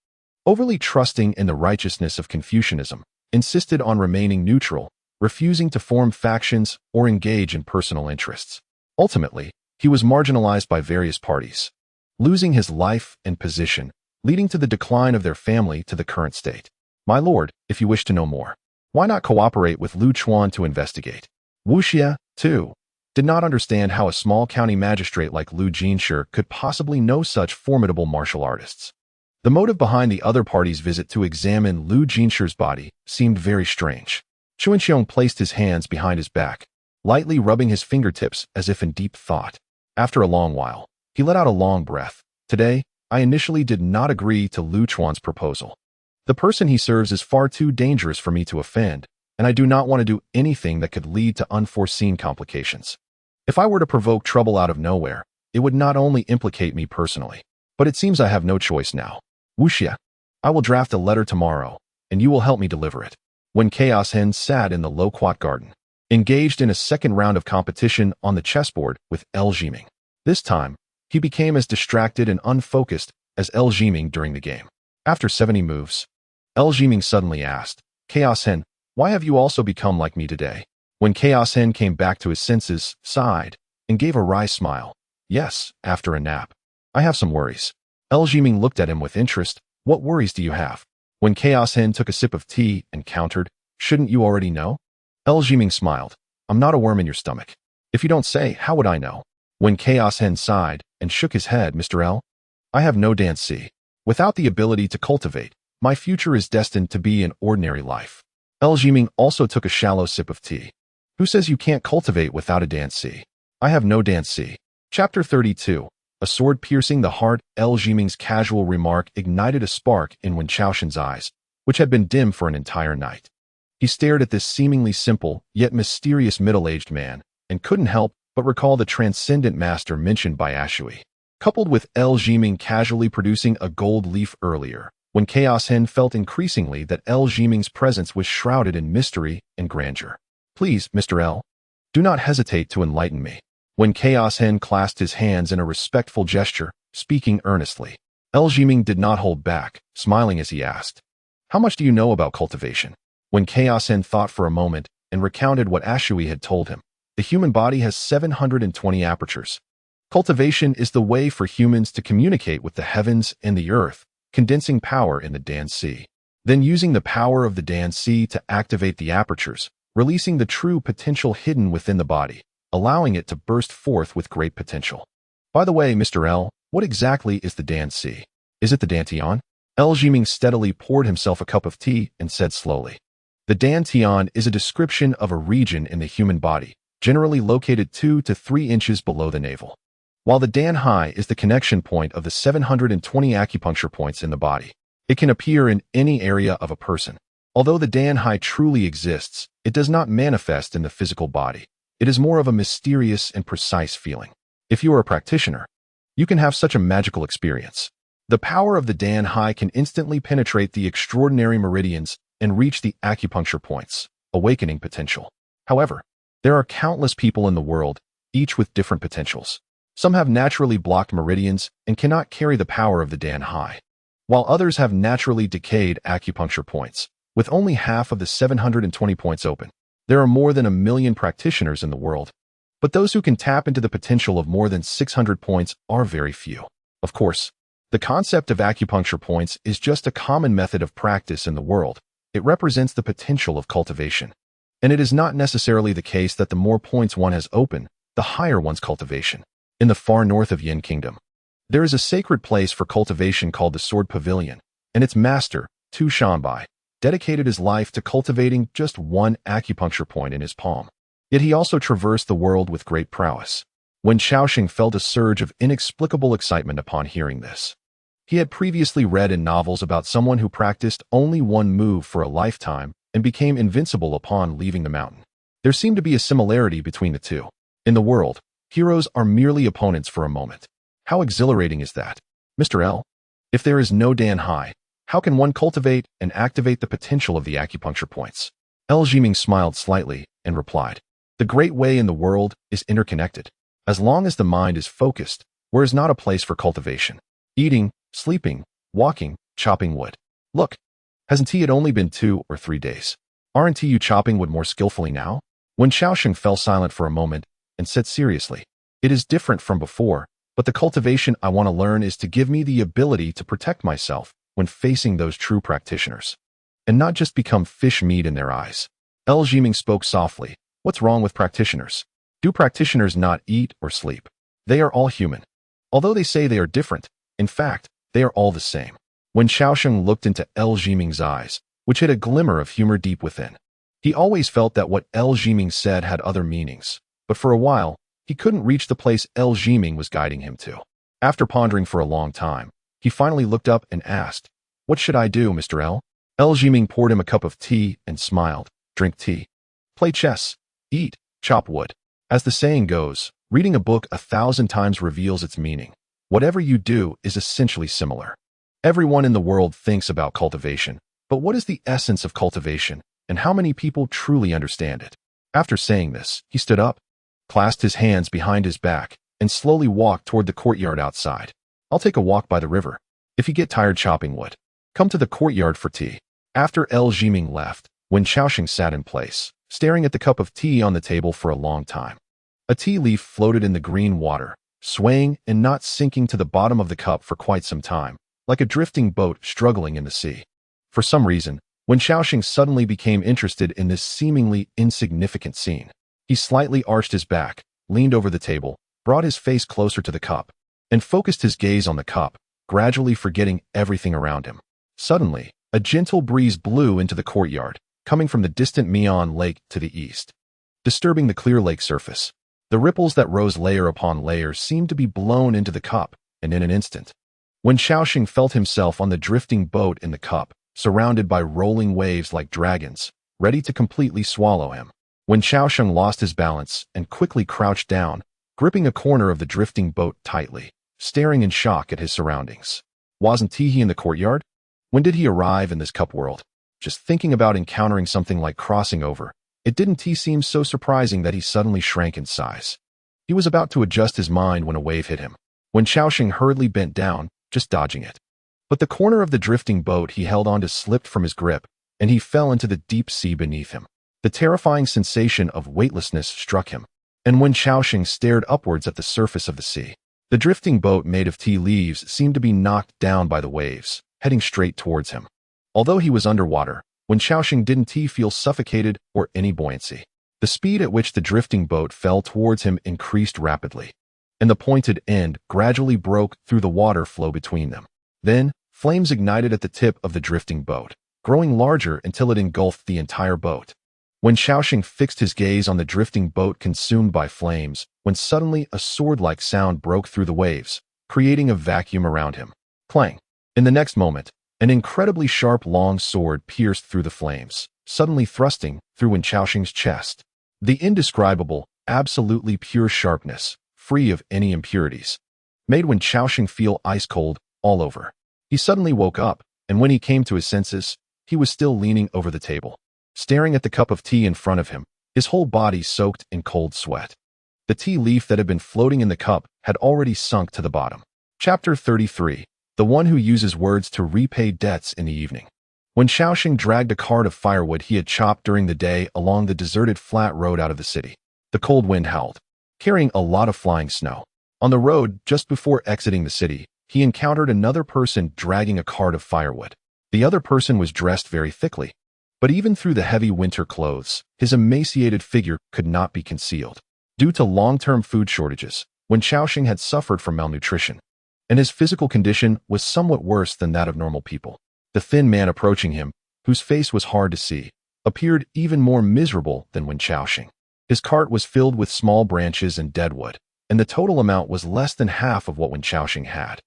overly trusting in the righteousness of Confucianism, insisted on remaining neutral, refusing to form factions or engage in personal interests. Ultimately, he was marginalized by various parties, losing his life and position, leading to the decline of their family to the current state. "My lord, if you wish to know more, why not cooperate with Lu Chuan to investigate?" Wuxia, too, did not understand how a small county magistrate like Lu Jinshi could possibly know such formidable martial artists. The motive behind the other party's visit to examine Lu Jinshi's body seemed very strange. Wenchao placed his hands behind his back, lightly rubbing his fingertips as if in deep thought. After a long while, he let out a long breath. "Today, I initially did not agree to Lu Chuan's proposal. The person he serves is far too dangerous for me to offend, and I do not want to do anything that could lead to unforeseen complications. If I were to provoke trouble out of nowhere, it would not only implicate me personally, but it seems I have no choice now. Wuxia, I will draft a letter tomorrow, and you will help me deliver it." Wenchao Sheng sat in the loquat garden, engaged in a second round of competition on the chessboard with El Jiming. This time, he became as distracted and unfocused as El Jiming during the game. After 70 moves, El Jiming suddenly asked, "Chaos Hen, why have you also become like me today?" When Chaos Hen came back to his senses, sighed, and gave a wry smile. "Yes, after a nap. I have some worries." El Jiming looked at him with interest. "What worries do you have?" When Chaos Hen took a sip of tea and countered, "Shouldn't you already know?" El Jiming smiled. "I'm not a worm in your stomach. If you don't say, how would I know?" When Chaos Hen sighed and shook his head, "Mr. L, I have no dance. Without the ability to cultivate, my future is destined to be an ordinary life." El Jiming also took a shallow sip of tea. Who says you can't cultivate without a danci? I have no danci. Chapter 32. A sword piercing the heart. Jiming's casual remark ignited a spark in Wenchao Sheng's eyes, which had been dim for an entire night. He stared at this seemingly simple, yet mysterious middle-aged man, and couldn't help but recall the transcendent master mentioned by Ashui. Coupled with Jiming casually producing a gold leaf earlier, Wenchao Sheng felt increasingly that Jiming's presence was shrouded in mystery and grandeur. Please, Mr. L, do not hesitate to enlighten me. Wenchao Sheng clasped his hands in a respectful gesture, speaking earnestly. Jiming did not hold back, smiling as he asked, "How much do you know about cultivation?" Wenchao Sheng thought for a moment and recounted what Ashui had told him. The human body has 720 apertures. Cultivation is the way for humans to communicate with the heavens and the earth, condensing power in the danci. Then using the power of the danci to activate the apertures, releasing the true potential hidden within the body, allowing it to burst forth with great potential. By the way, Mr. L, what exactly is the danci? Is it the dantian? Jiming steadily poured himself a cup of tea and said slowly. The dantian is a description of a region in the human body, generally located 2 to 3 inches below the navel. While the danhai is the connection point of the 720 acupuncture points in the body, it can appear in any area of a person. Although the danhai truly exists, it does not manifest in the physical body. It is more of a mysterious and precise feeling. If you are a practitioner, you can have such a magical experience. The power of the danhai can instantly penetrate the extraordinary meridians and reach the acupuncture points, awakening potential. However, there are countless people in the world, each with different potentials. Some have naturally blocked meridians and cannot carry the power of the danhai, while others have naturally decayed acupuncture points, with only half of the 720 points open. There are more than 1 million practitioners in the world, but those who can tap into the potential of more than 600 points are very few. Of course, the concept of acupuncture points is just a common method of practice in the world. It represents the potential of cultivation. And it is not necessarily the case that the more points one has open, the higher one's cultivation. In the far north of Yin Kingdom, there is a sacred place for cultivation called the Sword Pavilion, and its master, Tu Shanbai, dedicated his life to cultivating just 1 acupuncture point in his palm. Yet he also traversed the world with great prowess. Wenchao Sheng felt a surge of inexplicable excitement upon hearing this. He had previously read in novels about someone who practiced only 1 move for a lifetime and became invincible upon leaving the mountain. There seemed to be a similarity between the two. In the world, heroes are merely opponents for a moment. How exhilarating is that? Mr. L, if there is no danhai, how can one cultivate and activate the potential of the acupuncture points? Jiming smiled slightly and replied, the great way in the world is interconnected. As long as the mind is focused, where is not a place for cultivation? Eating, sleeping, walking, chopping wood. Look, hasn't he only been 2 or 3 days? Aren't you chopping wood more skillfully now? Wenchao Sheng fell silent for a moment and said seriously, it is different from before, but the cultivation I want to learn is to give me the ability to protect myself when facing those true practitioners, and not just become fish meat in their eyes. Jiming spoke softly. What's wrong with practitioners? Do practitioners not eat or sleep? They are all human. Although they say they are different, in fact, they are all the same. Wenchao Sheng looked into Jiming's eyes, which had a glimmer of humor deep within. He always felt that what Jiming said had other meanings, but for a while, he couldn't reach the place Jiming was guiding him to. After pondering for a long time, he finally looked up and asked, what should I do, Mr. L? Jiming poured him a cup of tea and smiled. Drink tea. Play chess. Eat. Chop wood. As the saying goes, reading a book 1,000 times reveals its meaning. Whatever you do is essentially similar. Everyone in the world thinks about cultivation, but what is the essence of cultivation, and how many people truly understand it? After saying this, he stood up, clasped his hands behind his back, and slowly walked toward the courtyard outside. I'll take a walk by the river. If you get tired chopping wood, come to the courtyard for tea. After Jiming left, Wenchao Sheng sat in place, staring at the cup of tea on the table for a long time. A tea leaf floated in the green water, swaying and not sinking to the bottom of the cup for quite some time, like a drifting boat struggling in the sea. For some reason, Wenchao Sheng suddenly became interested in this seemingly insignificant scene. He slightly arched his back, leaned over the table, brought his face closer to the cup, and focused his gaze on the cup, gradually forgetting everything around him. Suddenly, a gentle breeze blew into the courtyard, coming from the distant Mian Lake to the east. disturbing the clear lake surface. The ripples that rose layer upon layer seemed to be blown into the cup, and in an instant, Wenchao Sheng felt himself on the drifting boat in the cup, surrounded by rolling waves like dragons, ready to completely swallow him. Wenchao Sheng lost his balance and quickly crouched down, gripping a corner of the drifting boat tightly, staring in shock at his surroundings. Wasn't he in the courtyard? When did he arrive in this cup world? Just thinking about encountering something like crossing over, it didn't seem so surprising that he suddenly shrank in size. He was about to adjust his mind when a wave hit him. Wenchao Sheng hurriedly bent down, just dodging it. But the corner of the drifting boat he held onto slipped from his grip, and he fell into the deep sea beneath him. The terrifying sensation of weightlessness struck him, and Wenchao Sheng stared upwards at the surface of the sea. The drifting boat made of tea leaves seemed to be knocked down by the waves, heading straight towards him. Although he was underwater, Wenchao Sheng didn't feel suffocated or any buoyancy. The speed at which the drifting boat fell towards him increased rapidly, and the pointed end gradually broke through the water flow between them. Then, flames ignited at the tip of the drifting boat, growing larger until it engulfed the entire boat. Wenchao Sheng fixed his gaze on the drifting boat consumed by flames, when suddenly a sword-like sound broke through the waves, creating a vacuum around him. Clang! In the next moment, an incredibly sharp long sword pierced through the flames, suddenly thrusting through Wenchao Sheng's chest. The indescribable, absolutely pure sharpness, free of any impurities, made Wenchao Sheng feel ice-cold all over. He suddenly woke up, and when he came to his senses, he was still leaning over the table, staring at the cup of tea in front of him, his whole body soaked in cold sweat. The tea leaf that had been floating in the cup had already sunk to the bottom. Chapter 33. The one who uses words to repay debts in the evening. Wenchao Sheng dragged a cart of firewood he had chopped during the day along the deserted flat road out of the city. The cold wind howled, carrying a lot of flying snow. On the road, just before exiting the city, he encountered another person dragging a cart of firewood. The other person was dressed very thickly, but even through the heavy winter clothes, his emaciated figure could not be concealed. Due to long-term food shortages, Wenchao Sheng had suffered from malnutrition, and his physical condition was somewhat worse than that of normal people. The thin man approaching him, whose face was hard to see, appeared even more miserable than Wenchao Sheng. His cart was filled with small branches and deadwood, and the total amount was less than half of what Wenchao Sheng had,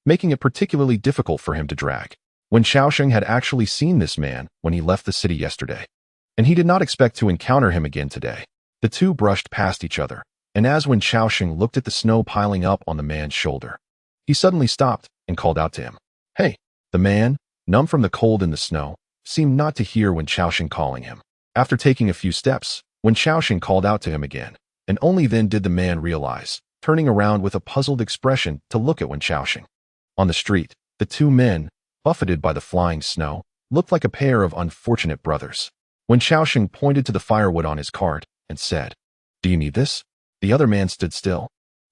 making it particularly difficult for him to drag. Wenchao Sheng had actually seen this man when he left the city yesterday, and he did not expect to encounter him again today. The two brushed past each other, and as Wenchao Sheng looked at the snow piling up on the man's shoulder, he suddenly stopped and called out to him. "Hey!" The man, numb from the cold and the snow, seemed not to hear Wenchao Sheng calling him. After taking a few steps, Wenchao Sheng called out to him again, and only then did the man realize, turning around with a puzzled expression to look at Wenchao Sheng. On the street, the two men, buffeted by the flying snow, looked like a pair of unfortunate brothers. Wenchao Sheng pointed to the firewood on his cart and said, "Do you need this?" The other man stood still,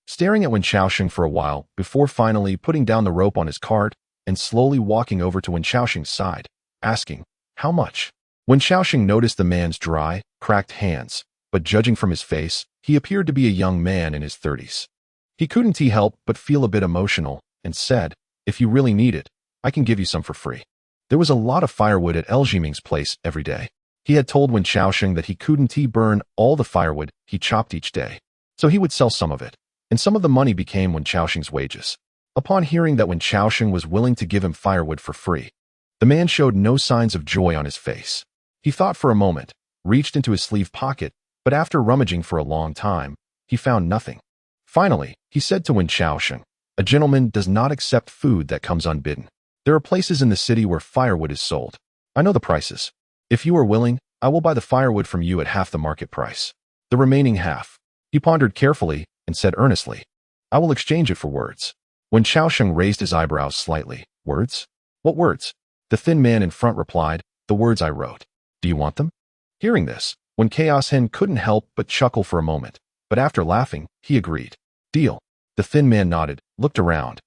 staring at Wenchao Sheng for a while before finally putting down the rope on his cart and slowly walking over to Wenchao Sheng's side, asking, "How much?" Wenchao Sheng noticed the man's dry, cracked hands, but judging from his face, he appeared to be a young man in his 30s. He couldn't help but feel a bit emotional and said, "If you really need it, I can give you some for free." There was a lot of firewood at Jiming's place every day. He had told Wenchao Sheng that he couldn't burn all the firewood he chopped each day, so he would sell some of it, and some of the money became Wenchao Sheng's wages. Upon hearing that Wenchao Sheng was willing to give him firewood for free, the man showed no signs of joy on his face. He thought for a moment, reached into his sleeve pocket, but after rummaging for a long time, he found nothing. Finally, he said to Wenchao Sheng, "A gentleman does not accept food that comes unbidden. There are places in the city where firewood is sold. I know the prices. If you are willing, I will buy the firewood from you at half the market price. The remaining half." He pondered carefully and said earnestly, "I will exchange it for words." Wenchao Sheng raised his eyebrows slightly. "Words? What words?" The thin man in front replied, "The words I wrote. Do you want them?" Hearing this, Wenchao Sheng couldn't help but chuckle for a moment, but after laughing, he agreed. "Deal." The thin man nodded, looked around,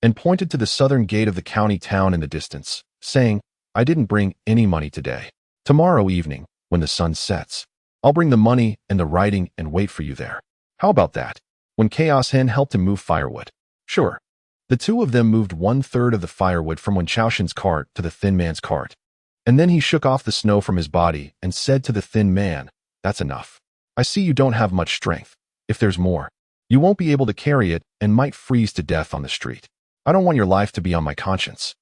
and pointed to the southern gate of the county town in the distance, saying, "I didn't bring any money today. Tomorrow evening, when the sun sets, I'll bring the money and the writing and wait for you there. How about that?" Wenchao Sheng helped him move firewood. "Sure." The two of them moved 1/3 of the firewood from Wenchao Sheng's cart to the thin man's cart, and then he shook off the snow from his body and said to the thin man, "That's enough. I see you don't have much strength. If there's more, you won't be able to carry it and might freeze to death on the street. I don't want your life to be on my conscience."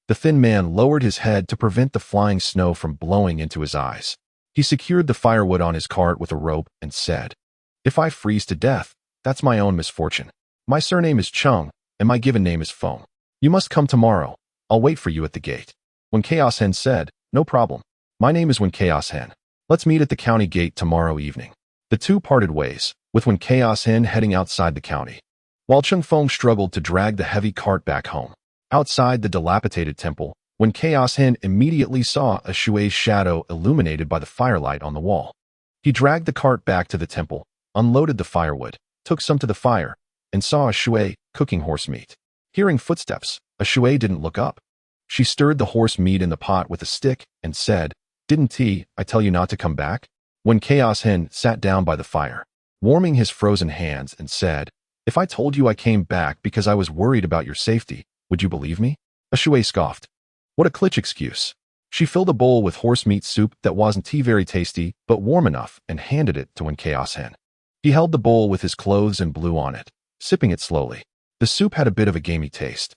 The thin man lowered his head to prevent the flying snow from blowing into his eyes. He secured the firewood on his cart with a rope and said, "If I freeze to death, that's my own misfortune. My surname is Chung, and my given name is Feng. You must come tomorrow. I'll wait for you at the gate." Wenchao Sheng said, "No problem. My name is Wenchao Sheng. Let's meet at the county gate tomorrow evening." The two parted ways, with Wenchao Sheng heading outside the county, while Chung Feng struggled to drag the heavy cart back home. Outside the dilapidated temple, Wenchao Sheng immediately saw a Shui's shadow illuminated by the firelight on the wall. He dragged the cart back to the temple, unloaded the firewood, took some to the fire, and saw a Shui cooking horse meat. Hearing footsteps, a Shui didn't look up. She stirred the horse meat in the pot with a stick and said, "Didn't I tell you not to come back?" Wenchao Sheng sat down by the fire, warming his frozen hands, and said, "If I told you I came back because I was worried about your safety, would you believe me?" A Shui scoffed. "What a klitsch excuse." She filled a bowl with horse meat soup that wasn't very tasty but warm enough and handed it to Wenchao Sheng. He held the bowl with his clothes and blew on it, sipping it slowly. The soup had a bit of a gamey taste,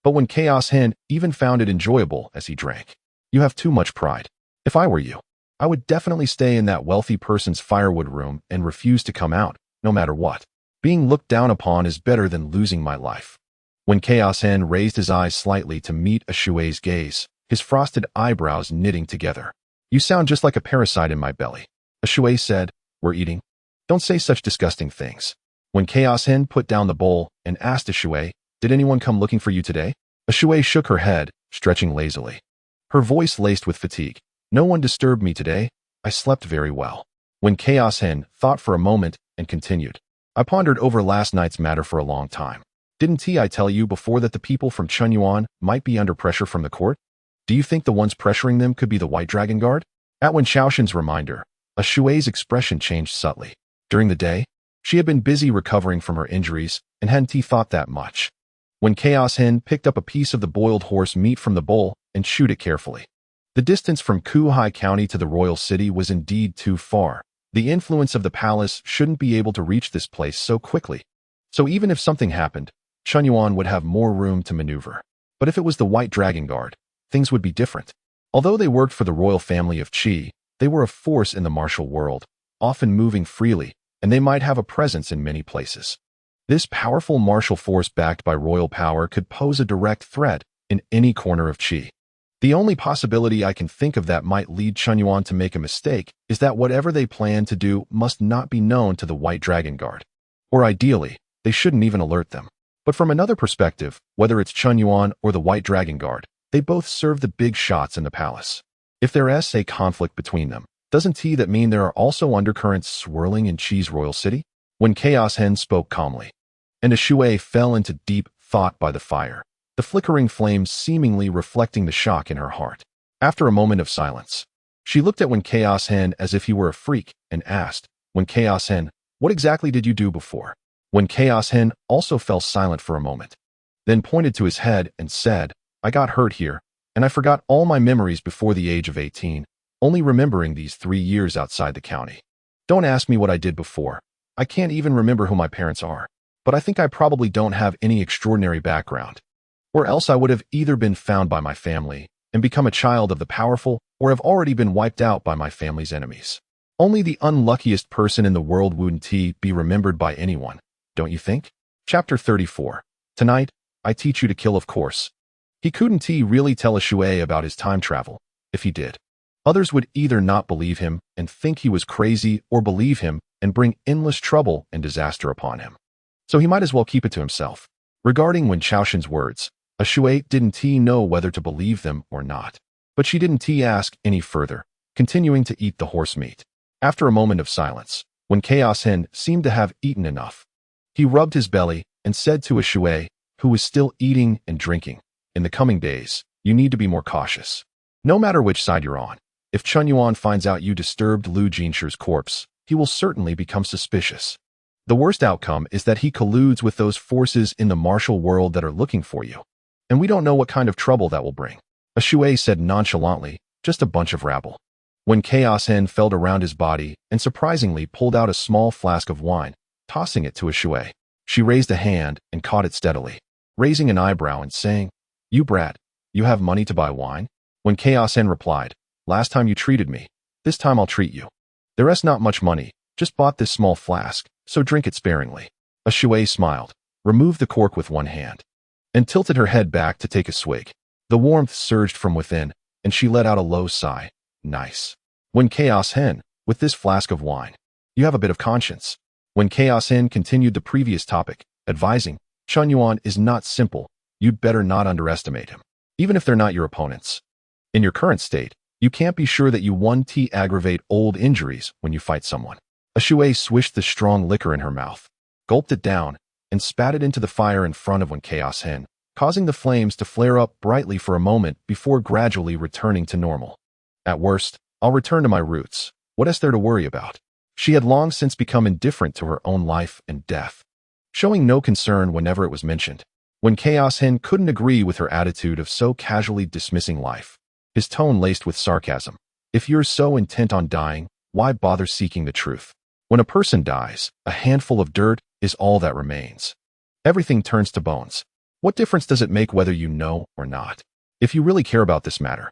but Wenchao Sheng even found it enjoyable as he drank. "You have too much pride. If I were you, I would definitely stay in that wealthy person's firewood room and refuse to come out, no matter what. Being looked down upon is better than losing my life." Wenchao Sheng raised his eyes slightly to meet a Shui's gaze, his frosted eyebrows knitting together. "You sound just like a parasite in my belly." A Shui said, "We're eating? Don't say such disgusting things." Wenchao Sheng put down the bowl and asked a Shui, "Did anyone come looking for you today?" A Shui shook her head, stretching lazily. Her voice laced with fatigue. "No one disturbed me today. I slept very well." Wenchao Sheng thought for a moment and continued, "I pondered over last night's matter for a long time. Didn't I tell you before that the people from Chunyuan might be under pressure from the court? Do you think the ones pressuring them could be the White Dragon Guard?" At Wenchao Sheng's reminder, a Shui's expression changed subtly. During the day, she had been busy recovering from her injuries and hadn't thought that much. Wenchao Sheng picked up a piece of the boiled horse meat from the bowl and chewed it carefully. The distance from Kuhai County to the royal city was indeed too far. The influence of the palace shouldn't be able to reach this place so quickly. So even if something happened, Chunyuan would have more room to maneuver. But if it was the White Dragon Guard, things would be different. Although they worked for the royal family of Qi, they were a force in the martial world, often moving freely, and they might have a presence in many places. This powerful martial force backed by royal power could pose a direct threat in any corner of Qi. The only possibility I can think of that might lead Chunyuan to make a mistake is that whatever they plan to do must not be known to the White Dragon Guard. Or ideally, they shouldn't even alert them. But from another perspective, whether it's Chunyuan or the White Dragon Guard, they both serve the big shots in the palace. If there is a conflict between them, doesn't that mean there are also undercurrents swirling in Qi's royal city? Wenchao Sheng spoke calmly, and a Shui fell into deep thought by the fire, the flickering flames seemingly reflecting the shock in her heart. After a moment of silence, she looked at Wenchao Sheng as if he were a freak and asked, "Wenchao Sheng, what exactly did you do before?" Wenchao Sheng also fell silent for a moment, then pointed to his head and said, "I got hurt here, and I forgot all my memories before the age of 18, only remembering these 3 years outside the county. Don't ask me what I did before. I can't even remember who my parents are, but I think I probably don't have any extraordinary background. Or else I would have either been found by my family and become a child of the powerful or have already been wiped out by my family's enemies. Only the unluckiest person in the world wouldn't be remembered by anyone, don't you think?" Chapter 34. Tonight, I teach you to kill, of course. He couldn't really tell a Shui about his time travel. If he did, others would either not believe him and think he was crazy or believe him and bring endless trouble and disaster upon him. So he might as well keep it to himself. Regarding Wenchao Sheng's words, a Shui didn't know whether to believe them or not. But she didn't ask any further, continuing to eat the horse meat. After a moment of silence, Wenchao Sheng seemed to have eaten enough. He rubbed his belly and said to a Shui, who was still eating and drinking, "In the coming days, you need to be more cautious. No matter which side you're on, if Chunyuan finds out you disturbed Lu Jinshi's corpse, he will certainly become suspicious. The worst outcome is that he colludes with those forces in the martial world that are looking for you. And we don't know what kind of trouble that will bring." A Shui said nonchalantly, "Just a bunch of rabble." When Chaos Hen felt around his body and surprisingly pulled out a small flask of wine, tossing it to a Shui. She raised a hand and caught it steadily, raising an eyebrow and saying, "You brat, you have money to buy wine?" When Chaos Hen replied, "Last time you treated me, this time I'll treat you. There's not much money, just bought this small flask, so drink it sparingly." A Shui smiled, removed the cork with one hand, and tilted her head back to take a swig. The warmth surged from within, and she let out a low sigh. "Nice." When Chaos Hen, with this flask of wine, you have a bit of conscience. When Chaos Hen continued the previous topic, advising, Chun Yuan is not simple, you'd better not underestimate him, even if they're not your opponents. In your current state, you can't be sure that you won't aggravate old injuries when you fight someone. A Shui swished the strong liquor in her mouth, gulped it down, and spat it into the fire in front of When Chaos Hen, causing the flames to flare up brightly for a moment before gradually returning to normal. At worst, I'll return to my roots. What is there to worry about? She had long since become indifferent to her own life and death, showing no concern whenever it was mentioned. When Chaos Hen couldn't agree with her attitude of so casually dismissing life, his tone laced with sarcasm. If you're so intent on dying, why bother seeking the truth? When a person dies, a handful of dirt is all that remains. Everything turns to bones. What difference does it make whether you know or not? If you really care about this matter,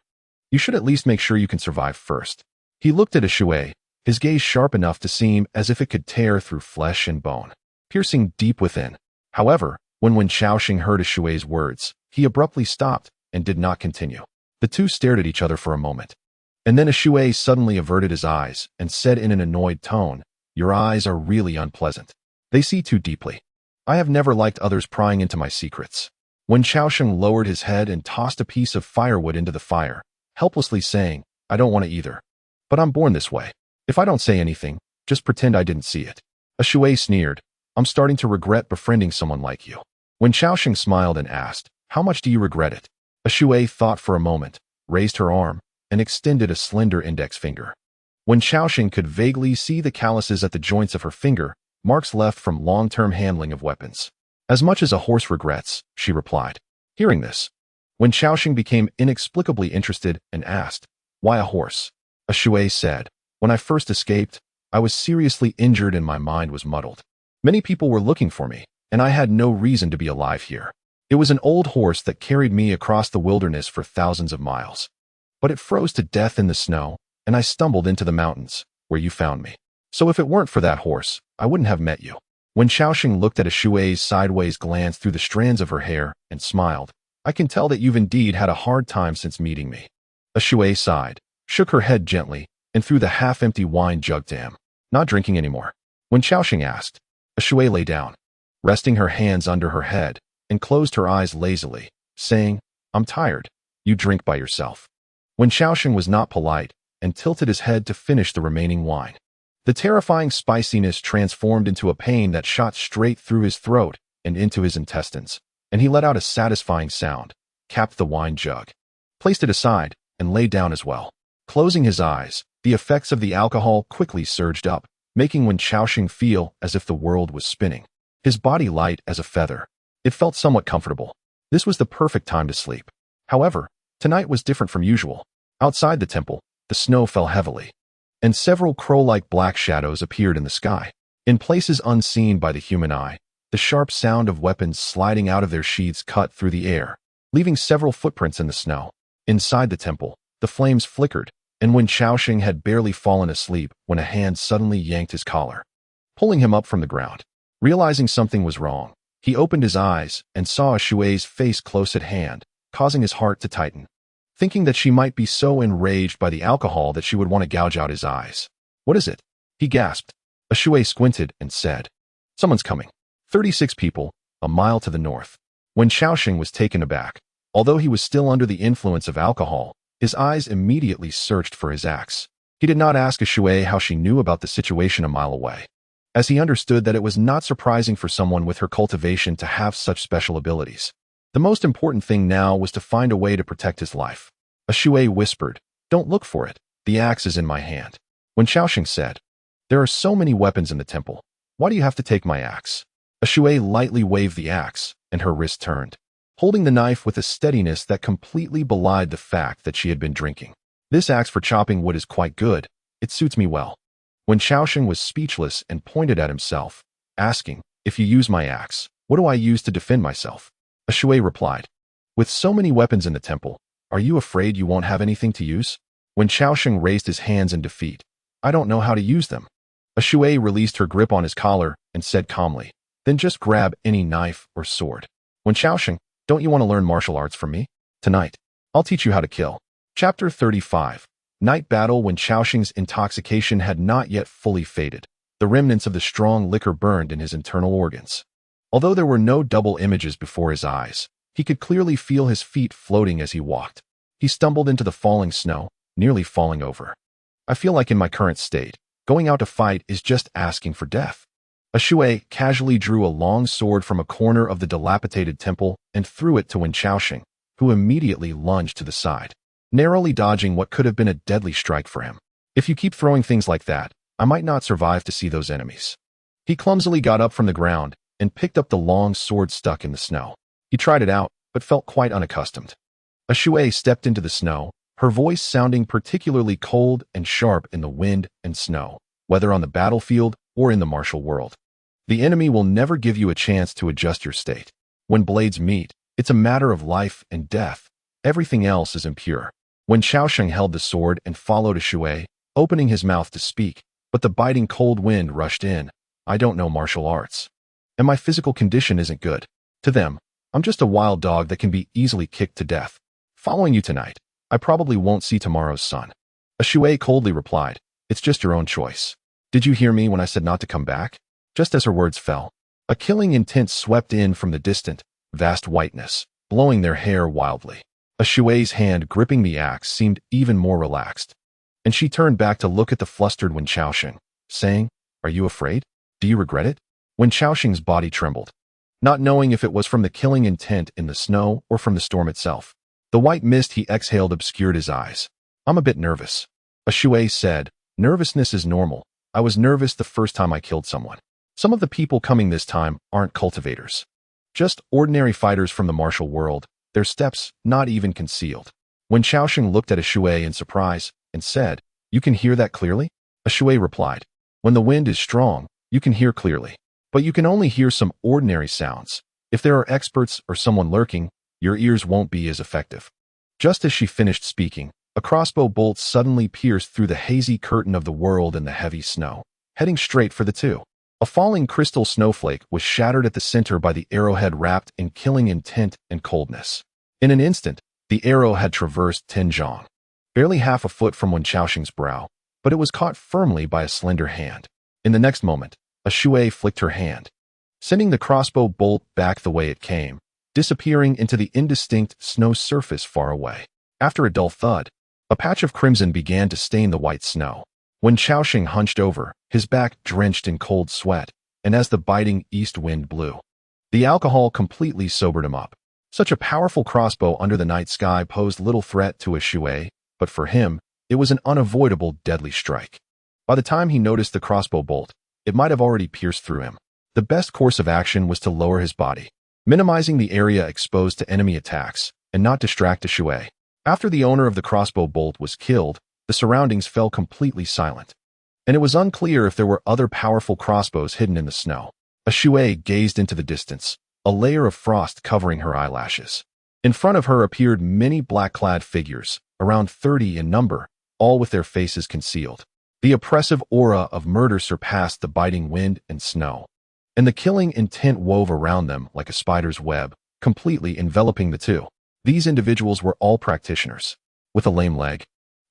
you should at least make sure you can survive first. He looked at a Shui, his gaze sharp enough to seem as if it could tear through flesh and bone, piercing deep within. However, when Wenchao Sheng heard a Shui's words, he abruptly stopped and did not continue. The two stared at each other for a moment, and then a Shui suddenly averted his eyes and said in an annoyed tone, "Your eyes are really unpleasant. They see too deeply. I have never liked others prying into my secrets." Wenchao Sheng lowered his head and tossed a piece of firewood into the fire, helplessly saying, "I don't want to either. But I'm born this way. If I don't say anything, just pretend I didn't see it." A Shui sneered, "I'm starting to regret befriending someone like you." Wenchao Sheng smiled and asked, "How much do you regret it?" A Shui thought for a moment, raised her arm, and extended a slender index finger. Wenchao Sheng could vaguely see the calluses at the joints of her finger, marks left from long-term handling of weapons. "As much as a horse regrets," she replied. Hearing this, Wenchao Sheng became inexplicably interested and asked, "Why a horse?" A Shui said, "When I first escaped, I was seriously injured and my mind was muddled. Many people were looking for me, and I had no reason to be alive here. It was an old horse that carried me across the wilderness for thousands of miles. But it froze to death in the snow, and I stumbled into the mountains, where you found me. So if it weren't for that horse, I wouldn't have met you." When Shaoxing looked at a Shui's sideways glance through the strands of her hair and smiled, "I can tell that you've indeed had a hard time since meeting me." A Shui sighed, shook her head gently, and threw the half-empty wine jug to him. "Not drinking anymore?" When Shaoxing asked, a Shui lay down, resting her hands under her head, and closed her eyes lazily, saying, "I'm tired. You drink by yourself." When Shaoxing was not polite and tilted his head to finish the remaining wine. The terrifying spiciness transformed into a pain that shot straight through his throat and into his intestines, and he let out a satisfying sound, capped the wine jug, placed it aside, and lay down as well. Closing his eyes, the effects of the alcohol quickly surged up, making Wen Shaoxing feel as if the world was spinning. His body light as a feather. It felt somewhat comfortable. This was the perfect time to sleep. However, tonight was different from usual. Outside the temple, the snow fell heavily, and several crow-like black shadows appeared in the sky. In places unseen by the human eye, the sharp sound of weapons sliding out of their sheaths cut through the air, leaving several footprints in the snow. Inside the temple, the flames flickered, and when Shaoxing had barely fallen asleep when a hand suddenly yanked his collar, pulling him up from the ground. Realizing something was wrong, he opened his eyes and saw a Shui's face close at hand, causing his heart to tighten, thinking that she might be so enraged by the alcohol that she would want to gouge out his eyes. "What is it?" he gasped. A Shui squinted and said, "Someone's coming. 36 people, a mile to the north." When Shaoxing was taken aback, although he was still under the influence of alcohol, his eyes immediately searched for his axe. He did not ask a Shui how she knew about the situation a mile away, as he understood that it was not surprising for someone with her cultivation to have such special abilities. The most important thing now was to find a way to protect his life. A Shui whispered, "Don't look for it. The axe is in my hand." When Shaoxing said, "There are so many weapons in the temple. Why do you have to take my axe?" A Shui lightly waved the axe, and her wrist turned, holding the knife with a steadiness that completely belied the fact that she had been drinking. This axe for chopping wood is quite good. It suits me well. Wenchao Sheng was speechless and pointed at himself, asking, if you use my axe, what do I use to defend myself? Shui replied, with so many weapons in the temple, are you afraid you won't have anything to use? Wenchao Sheng raised his hands in defeat. I don't know how to use them. Shui released her grip on his collar and said calmly, then just grab any knife or sword. Wenchao Sheng, don't you want to learn martial arts from me? Tonight, I'll teach you how to kill. Chapter 35. Night Battle. Wenchao Sheng's intoxication had not yet fully faded. The remnants of the strong liquor burned in his internal organs. Although there were no double images before his eyes, he could clearly feel his feet floating as he walked. He stumbled into the falling snow, nearly falling over. I feel like in my current state, going out to fight is just asking for death. Shui casually drew a long sword from a corner of the dilapidated temple and threw it to Wenchao Sheng, who immediately lunged to the side, narrowly dodging what could have been a deadly strike for him. If you keep throwing things like that, I might not survive to see those enemies. He clumsily got up from the ground and picked up the long sword stuck in the snow. He tried it out, but felt quite unaccustomed. Shui stepped into the snow, her voice sounding particularly cold and sharp in the wind and snow, whether on the battlefield or in the martial world. The enemy will never give you a chance to adjust your state. When blades meet, it's a matter of life and death. Everything else is impure. Wenchao Sheng held the sword and followed Shui, opening his mouth to speak, but the biting cold wind rushed in. I don't know martial arts, and my physical condition isn't good. To them, I'm just a wild dog that can be easily kicked to death. Following you tonight, I probably won't see tomorrow's sun. Shui coldly replied, it's just your own choice. Did you hear me when I said not to come back? Just as her words fell, a killing intent swept in from the distant, vast whiteness, blowing their hair wildly. Shui's hand gripping the axe seemed even more relaxed, and she turned back to look at the flustered Wenchao Sheng, saying, are you afraid? Do you regret it? Wenchao Sheng's body trembled, not knowing if it was from the killing intent in the snow or from the storm itself. The white mist he exhaled obscured his eyes. I'm a bit nervous. Shui said, nervousness is normal. I was nervous the first time I killed someone. Some of the people coming this time aren't cultivators. Just ordinary fighters from the martial world, their steps not even concealed. Wenchao Sheng looked at Shui in surprise and said, you can hear that clearly? Shui replied, when the wind is strong, you can hear clearly, but you can only hear some ordinary sounds. If there are experts or someone lurking, your ears won't be as effective. Just as she finished speaking, a crossbow bolt suddenly pierced through the hazy curtain of the world in the heavy snow, heading straight for the two. A falling crystal snowflake was shattered at the center by the arrowhead wrapped in killing intent and coldness. In an instant, the arrow had traversed Tenjong, barely half a foot from Wenchao Sheng's brow, but it was caught firmly by a slender hand. In the next moment, Shui flicked her hand, sending the crossbow bolt back the way it came, disappearing into the indistinct snow surface far away. After a dull thud, a patch of crimson began to stain the white snow. Wenchao Sheng hunched over, his back drenched in cold sweat, and as the biting east wind blew, the alcohol completely sobered him up. Such a powerful crossbow under the night sky posed little threat to Shui, but for him, it was an unavoidable deadly strike. By the time he noticed the crossbow bolt, it might have already pierced through him. The best course of action was to lower his body, minimizing the area exposed to enemy attacks, and not distract Shui. After the owner of the crossbow bolt was killed, the surroundings fell completely silent, and it was unclear if there were other powerful crossbows hidden in the snow. Shui gazed into the distance, a layer of frost covering her eyelashes. In front of her appeared many black-clad figures, around 30 in number, all with their faces concealed. The oppressive aura of murder surpassed the biting wind and snow, and the killing intent wove around them like a spider's web, completely enveloping the two. These individuals were all practitioners, with a lame leg.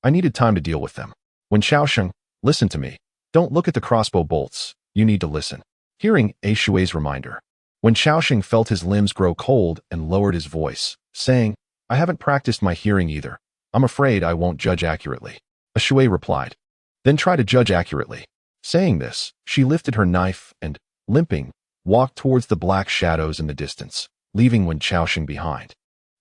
I needed time to deal with them. Wenchao Sheng, listen to me. Don't look at the crossbow bolts. You need to listen. Hearing Shui's reminder, Wenchao Sheng felt his limbs grow cold and lowered his voice, saying, I haven't practiced my hearing either. I'm afraid I won't judge accurately. Shui replied, then try to judge accurately. Saying this, she lifted her knife and, limping, walked towards the black shadows in the distance, leaving Wenchao Sheng behind.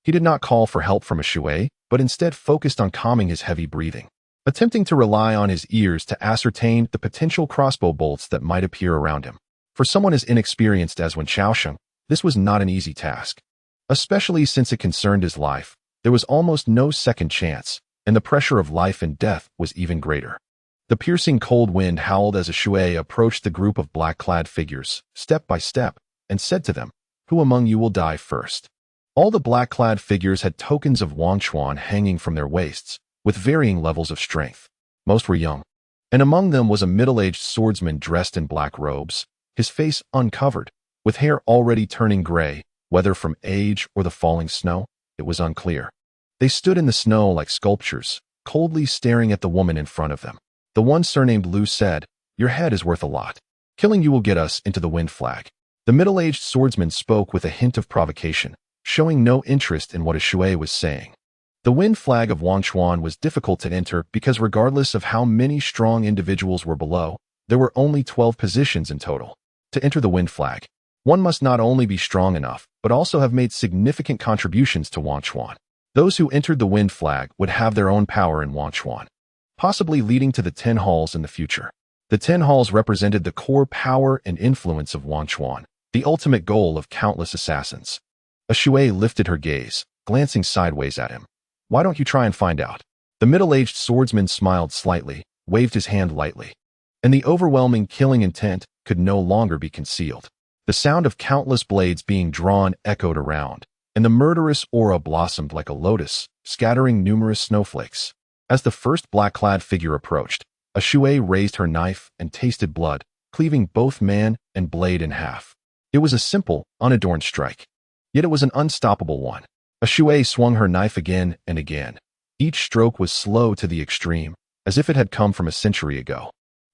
He did not call for help from Shui, but instead focused on calming his heavy breathing, attempting to rely on his ears to ascertain the potential crossbow bolts that might appear around him. For someone as inexperienced as Wenchao Sheng, this was not an easy task, especially since it concerned his life. There was almost no second chance. and the pressure of life and death was even greater. The piercing cold wind howled as a shui approached the group of black-clad figures, step by step, and said to them, "Who among you will die first?" All the black-clad figures had tokens of Wenchao hanging from their waists, with varying levels of strength. Most were young, and among them was a middle-aged swordsman dressed in black robes, his face uncovered, with hair already turning gray, whether from age or the falling snow, it was unclear. They stood in the snow like sculptures, coldly staring at the woman in front of them. The one surnamed Lu said, "Your head is worth a lot. Killing you will get us into the wind flag." The middle-aged swordsman spoke with a hint of provocation, showing no interest in what a shui was saying. The wind flag of Wenchao was difficult to enter because regardless of how many strong individuals were below, there were only 12 positions in total. To enter the wind flag, one must not only be strong enough, but also have made significant contributions to Wenchao. Those who entered the wind flag would have their own power in Wenchao, possibly leading to the 10 halls in the future. The 10 halls represented the core power and influence of Wenchao, the ultimate goal of countless assassins. A shui lifted her gaze, glancing sideways at him. "Why don't you try and find out?" The middle-aged swordsman smiled slightly, waved his hand lightly, and the overwhelming killing intent could no longer be concealed. The sound of countless blades being drawn echoed around, and the murderous aura blossomed like a lotus, scattering numerous snowflakes. As the first black-clad figure approached, a shui raised her knife and tasted blood, cleaving both man and blade in half. It was a simple, unadorned strike, yet it was an unstoppable one. A shui swung her knife again and again. Each stroke was slow to the extreme, as if it had come from a century ago.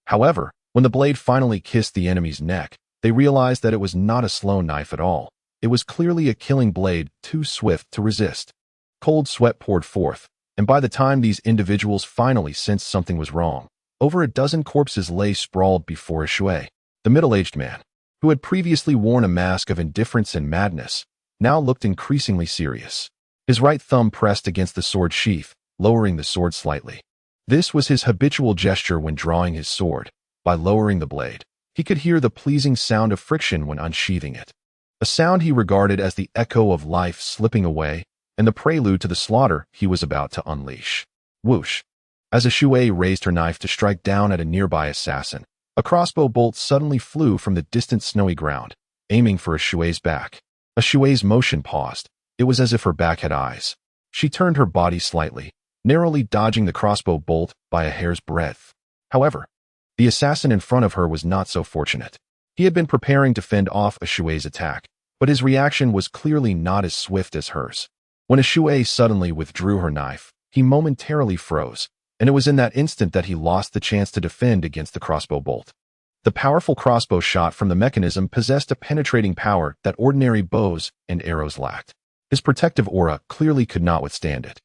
However, when the blade finally kissed the enemy's neck, they realized that it was not a slow knife at all. It was clearly a killing blade, too swift to resist. Cold sweat poured forth, and by the time these individuals finally sensed something was wrong, over a dozen corpses lay sprawled before a shui. The middle-aged man, who had previously worn a mask of indifference and madness, now looked increasingly serious. His right thumb pressed against the sword sheath, lowering the sword slightly. This was his habitual gesture when drawing his sword. By lowering the blade, he could hear the pleasing sound of friction when unsheathing it, a sound he regarded as the echo of life slipping away and the prelude to the slaughter he was about to unleash. Whoosh! As a shui raised her knife to strike down at a nearby assassin, a crossbow bolt suddenly flew from the distant snowy ground, aiming for a shui's back. A shui's motion paused. It was as if her back had eyes. She turned her body slightly, narrowly dodging the crossbow bolt by a hair's breadth. However, the assassin in front of her was not so fortunate. He had been preparing to fend off a shui's attack, but his reaction was clearly not as swift as hers. When a shui suddenly withdrew her knife, he momentarily froze, and it was in that instant that he lost the chance to defend against the crossbow bolt. The powerful crossbow shot from the mechanism possessed a penetrating power that ordinary bows and arrows lacked. His protective aura clearly could not withstand it,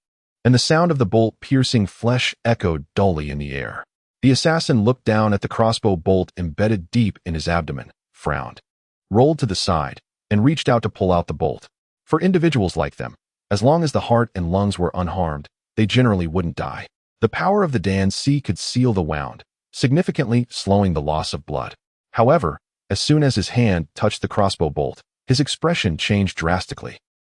and the sound of the bolt piercing flesh echoed dully in the air. The assassin looked down at the crossbow bolt embedded deep in his abdomen, frowned, rolled to the side, and reached out to pull out the bolt. For individuals like them, as long as the heart and lungs were unharmed, they generally wouldn't die. The power of the Dan Si could seal the wound, significantly slowing the loss of blood. However, as soon as his hand touched the crossbow bolt, his expression changed drastically,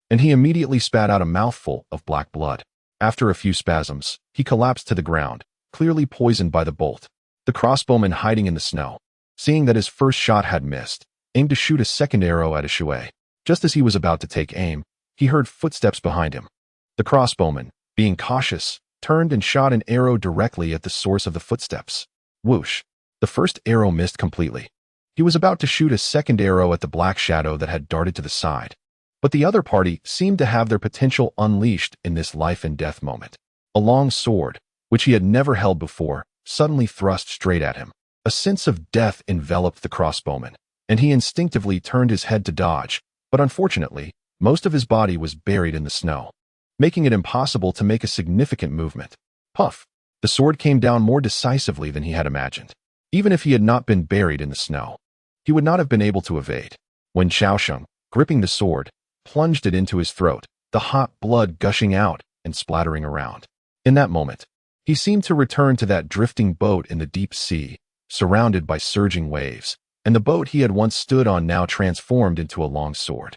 and he immediately spat out a mouthful of black blood. After a few spasms, he collapsed to the ground, clearly poisoned by the bolt. The crossbowman hiding in the snow, seeing that his first shot had missed, aimed to shoot a second arrow at a shui. Just as he was about to take aim, he heard footsteps behind him. The crossbowman, being cautious, turned and shot an arrow directly at the source of the footsteps. Whoosh! The first arrow missed completely. He was about to shoot a second arrow at the black shadow that had darted to the side. But the other party seemed to have their potential unleashed in this life and death moment. A long sword, which he had never held before, suddenly thrust straight at him. A sense of death enveloped the crossbowman, and he instinctively turned his head to dodge, but unfortunately, most of his body was buried in the snow, making it impossible to make a significant movement. Puff! The sword came down more decisively than he had imagined. Even if he had not been buried in the snow, he would not have been able to evade. Wenchao Sheng, gripping the sword, plunged it into his throat, the hot blood gushing out and splattering around. In that moment, he seemed to return to that drifting boat in the deep sea, surrounded by surging waves, and the boat he had once stood on now transformed into a long sword.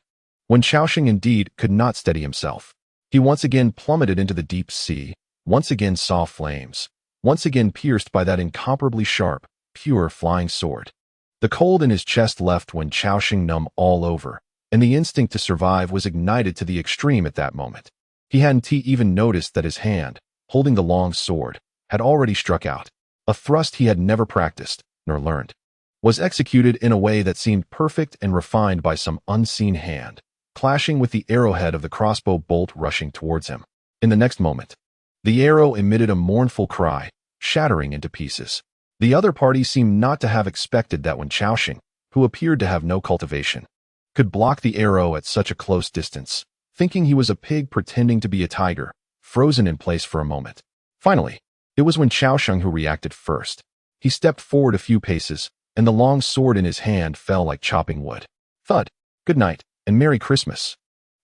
Wenchao Sheng indeed could not steady himself. He once again plummeted into the deep sea, once again saw flames, once again pierced by that incomparably sharp, pure flying sword. The cold in his chest left Wenchao Sheng numb all over, and the instinct to survive was ignited to the extreme at that moment. He hadn't even noticed that his hand, holding the long sword, had already struck out. A thrust he had never practiced, nor learned, was executed in a way that seemed perfect and refined by some unseen hand, clashing with the arrowhead of the crossbow bolt rushing towards him. In the next moment, the arrow emitted a mournful cry, shattering into pieces. The other party seemed not to have expected that Wenchao Sheng, who appeared to have no cultivation, could block the arrow at such a close distance, thinking he was a pig pretending to be a tiger, frozen in place for a moment. Finally, it was Wenchao Sheng who reacted first. He stepped forward a few paces, and the long sword in his hand fell like chopping wood. Thud. Good night, and Merry Christmas.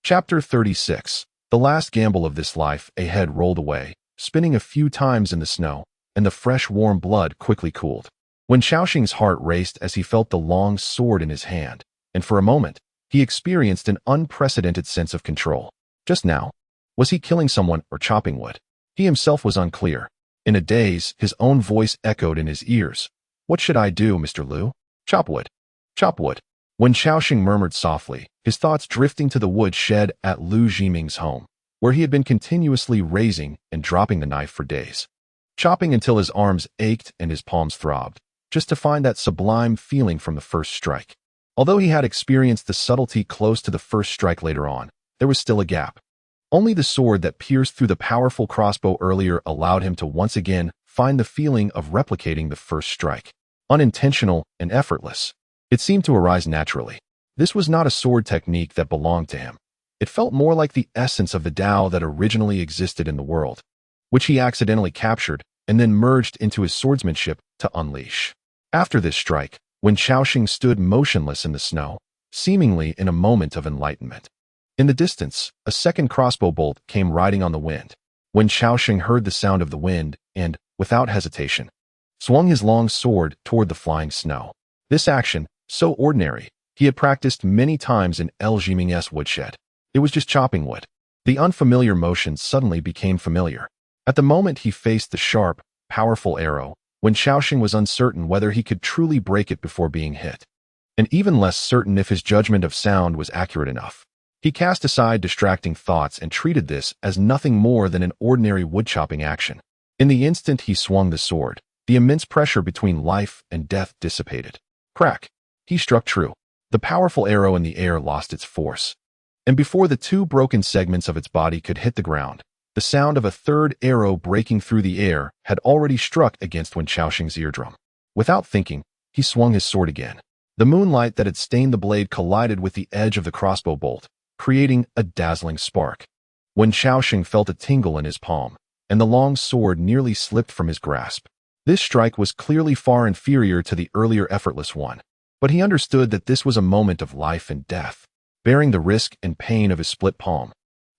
Chapter 36. The last gamble of this life. A head rolled away, spinning a few times in the snow, and the fresh warm blood quickly cooled. Wenchao Sheng's heart raced as he felt the long sword in his hand, and for a moment, he experienced an unprecedented sense of control. Just now, was he killing someone or chopping wood? He himself was unclear. In a daze, his own voice echoed in his ears. What should I do, Mr. Liu? Chop wood. Chop wood. Wenchao Sheng murmured softly, his thoughts drifting to the wood shed at Liu Jiming's home, where he had been continuously raising and dropping the knife for days, chopping until his arms ached and his palms throbbed, just to find that sublime feeling from the first strike. Although he had experienced the subtlety close to the first strike later on, there was still a gap. Only the sword that pierced through the powerful crossbow earlier allowed him to once again find the feeling of replicating the first strike. Unintentional and effortless. It seemed to arise naturally. This was not a sword technique that belonged to him. It felt more like the essence of the Tao that originally existed in the world, which he accidentally captured and then merged into his swordsmanship to unleash. After this strike, Wenchao Sheng stood motionless in the snow, seemingly in a moment of enlightenment. In the distance, a second crossbow bolt came riding on the wind. Wenchao Sheng heard the sound of the wind and, without hesitation, swung his long sword toward the flying snow. This action, so ordinary, he had practiced many times in L. Jiming's woodshed. It was just chopping wood. The unfamiliar motion suddenly became familiar. At the moment he faced the sharp, powerful arrow, Wenchao Sheng was uncertain whether he could truly break it before being hit, and even less certain if his judgment of sound was accurate enough. He cast aside distracting thoughts and treated this as nothing more than an ordinary wood-chopping action. In the instant he swung the sword, the immense pressure between life and death dissipated. Crack! He struck true. The powerful arrow in the air lost its force, and before the two broken segments of its body could hit the ground, the sound of a third arrow breaking through the air had already struck against Wenchao Sheng's eardrum. Without thinking, he swung his sword again. The moonlight that had stained the blade collided with the edge of the crossbow bolt, creating a dazzling spark. Wenchao Sheng felt a tingle in his palm, and the long sword nearly slipped from his grasp. This strike was clearly far inferior to the earlier effortless one, but he understood that this was a moment of life and death. Bearing the risk and pain of his split palm,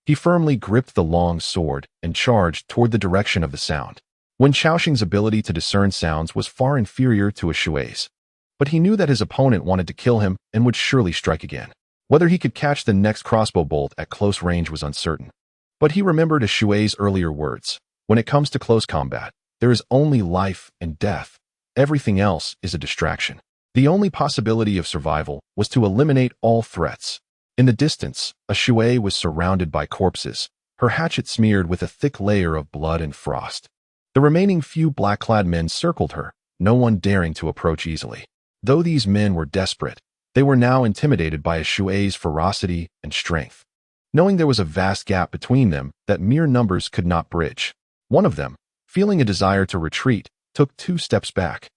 he firmly gripped the long sword and charged toward the direction of the sound. Wenchao Sheng's ability to discern sounds was far inferior to a Shuai's, but he knew that his opponent wanted to kill him and would surely strike again. Whether he could catch the next crossbow bolt at close range was uncertain. But he remembered a Shuai's earlier words. When it comes to close combat, there is only life and death. Everything else is a distraction. The only possibility of survival was to eliminate all threats. In the distance, a Shuai was surrounded by corpses, her hatchet smeared with a thick layer of blood and frost. The remaining few black-clad men circled her, no one daring to approach easily. Though these men were desperate, they were now intimidated by a Shuai's ferocity and strength, knowing there was a vast gap between them that mere numbers could not bridge. One of them, feeling a desire to retreat, took 2 steps back,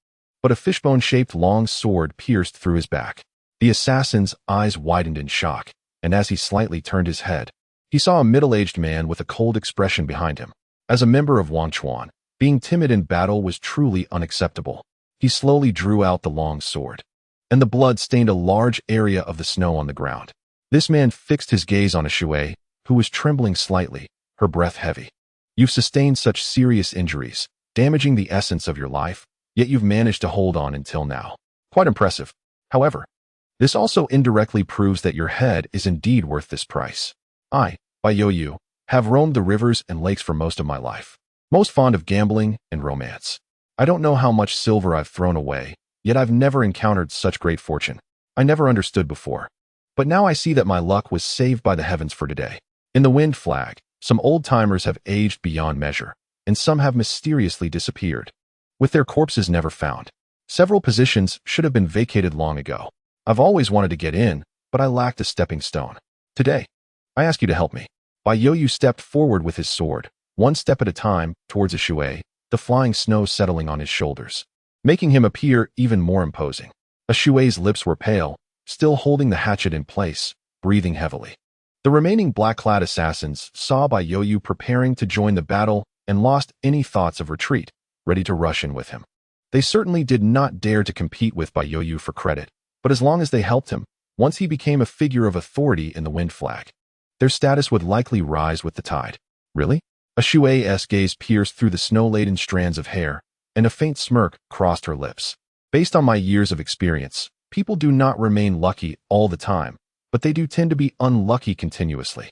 but a fishbone-shaped long sword pierced through his back. The assassin's eyes widened in shock, and as he slightly turned his head, he saw a middle-aged man with a cold expression behind him. As a member of Wangchuan, being timid in battle was truly unacceptable. He slowly drew out the long sword, and the blood stained a large area of the snow on the ground. This man fixed his gaze on a Shuai, who was trembling slightly, her breath heavy. You've sustained such serious injuries, damaging the essence of your life, yet you've managed to hold on until now. Quite impressive. However, this also indirectly proves that your head is indeed worth this price. I, by Yu, have roamed the rivers and lakes for most of my life. Most fond of gambling and romance. I don't know how much silver I've thrown away, yet I've never encountered such great fortune. I never understood before. But now I see that my luck was saved by the heavens for today. In the wind flag, some old-timers have aged beyond measure, and some have mysteriously disappeared, with their corpses never found. Several positions should have been vacated long ago. I've always wanted to get in, but I lacked a stepping stone. Today, I ask you to help me. Bai Yoyu stepped forward with his sword, one step at a time, towards Shui, the flying snow settling on his shoulders, making him appear even more imposing. Shui's lips were pale, still holding the hatchet in place, breathing heavily. The remaining black-clad assassins saw Bai Yoyu preparing to join the battle and lost any thoughts of retreat, ready to rush in with him. They certainly did not dare to compete with Bai Yoyu for credit, but as long as they helped him, once he became a figure of authority in the wind flag, their status would likely rise with the tide. Really? Shui's gaze pierced through the snow-laden strands of hair, and a faint smirk crossed her lips. Based on my years of experience, people do not remain lucky all the time, but they do tend to be unlucky continuously.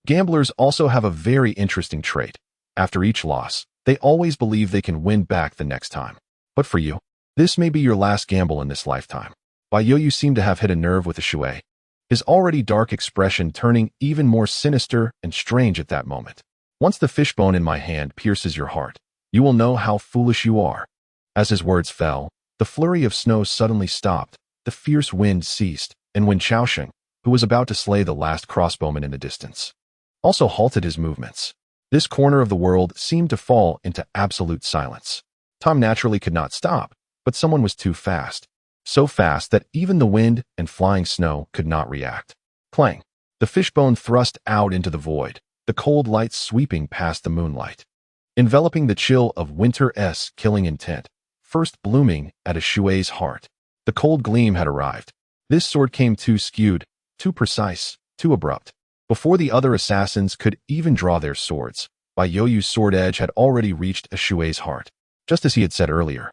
Gamblers also have a very interesting trait. After each loss, they always believe they can win back the next time. But for you, this may be your last gamble in this lifetime. Bai Yoyu seemed to have hit a nerve with Shui, his already dark expression turning even more sinister and strange at that moment. Once the fishbone in my hand pierces your heart, you will know how foolish you are. As his words fell, the flurry of snow suddenly stopped, the fierce wind ceased, and Wenchao Sheng, who was about to slay the last crossbowman in the distance, also halted his movements. This corner of the world seemed to fall into absolute silence. Time naturally could not stop, but someone was too fast. So fast that even the wind and flying snow could not react. Clang! The fishbone thrust out into the void, the cold light sweeping past the moonlight, enveloping the chill of winter's killing intent, first blooming at Shui's heart. The cold gleam had arrived. This sword came too skewed, too precise, too abrupt. Before the other assassins could even draw their swords, Bai Yoyu's sword edge had already reached Shui's heart. Just as he had said earlier,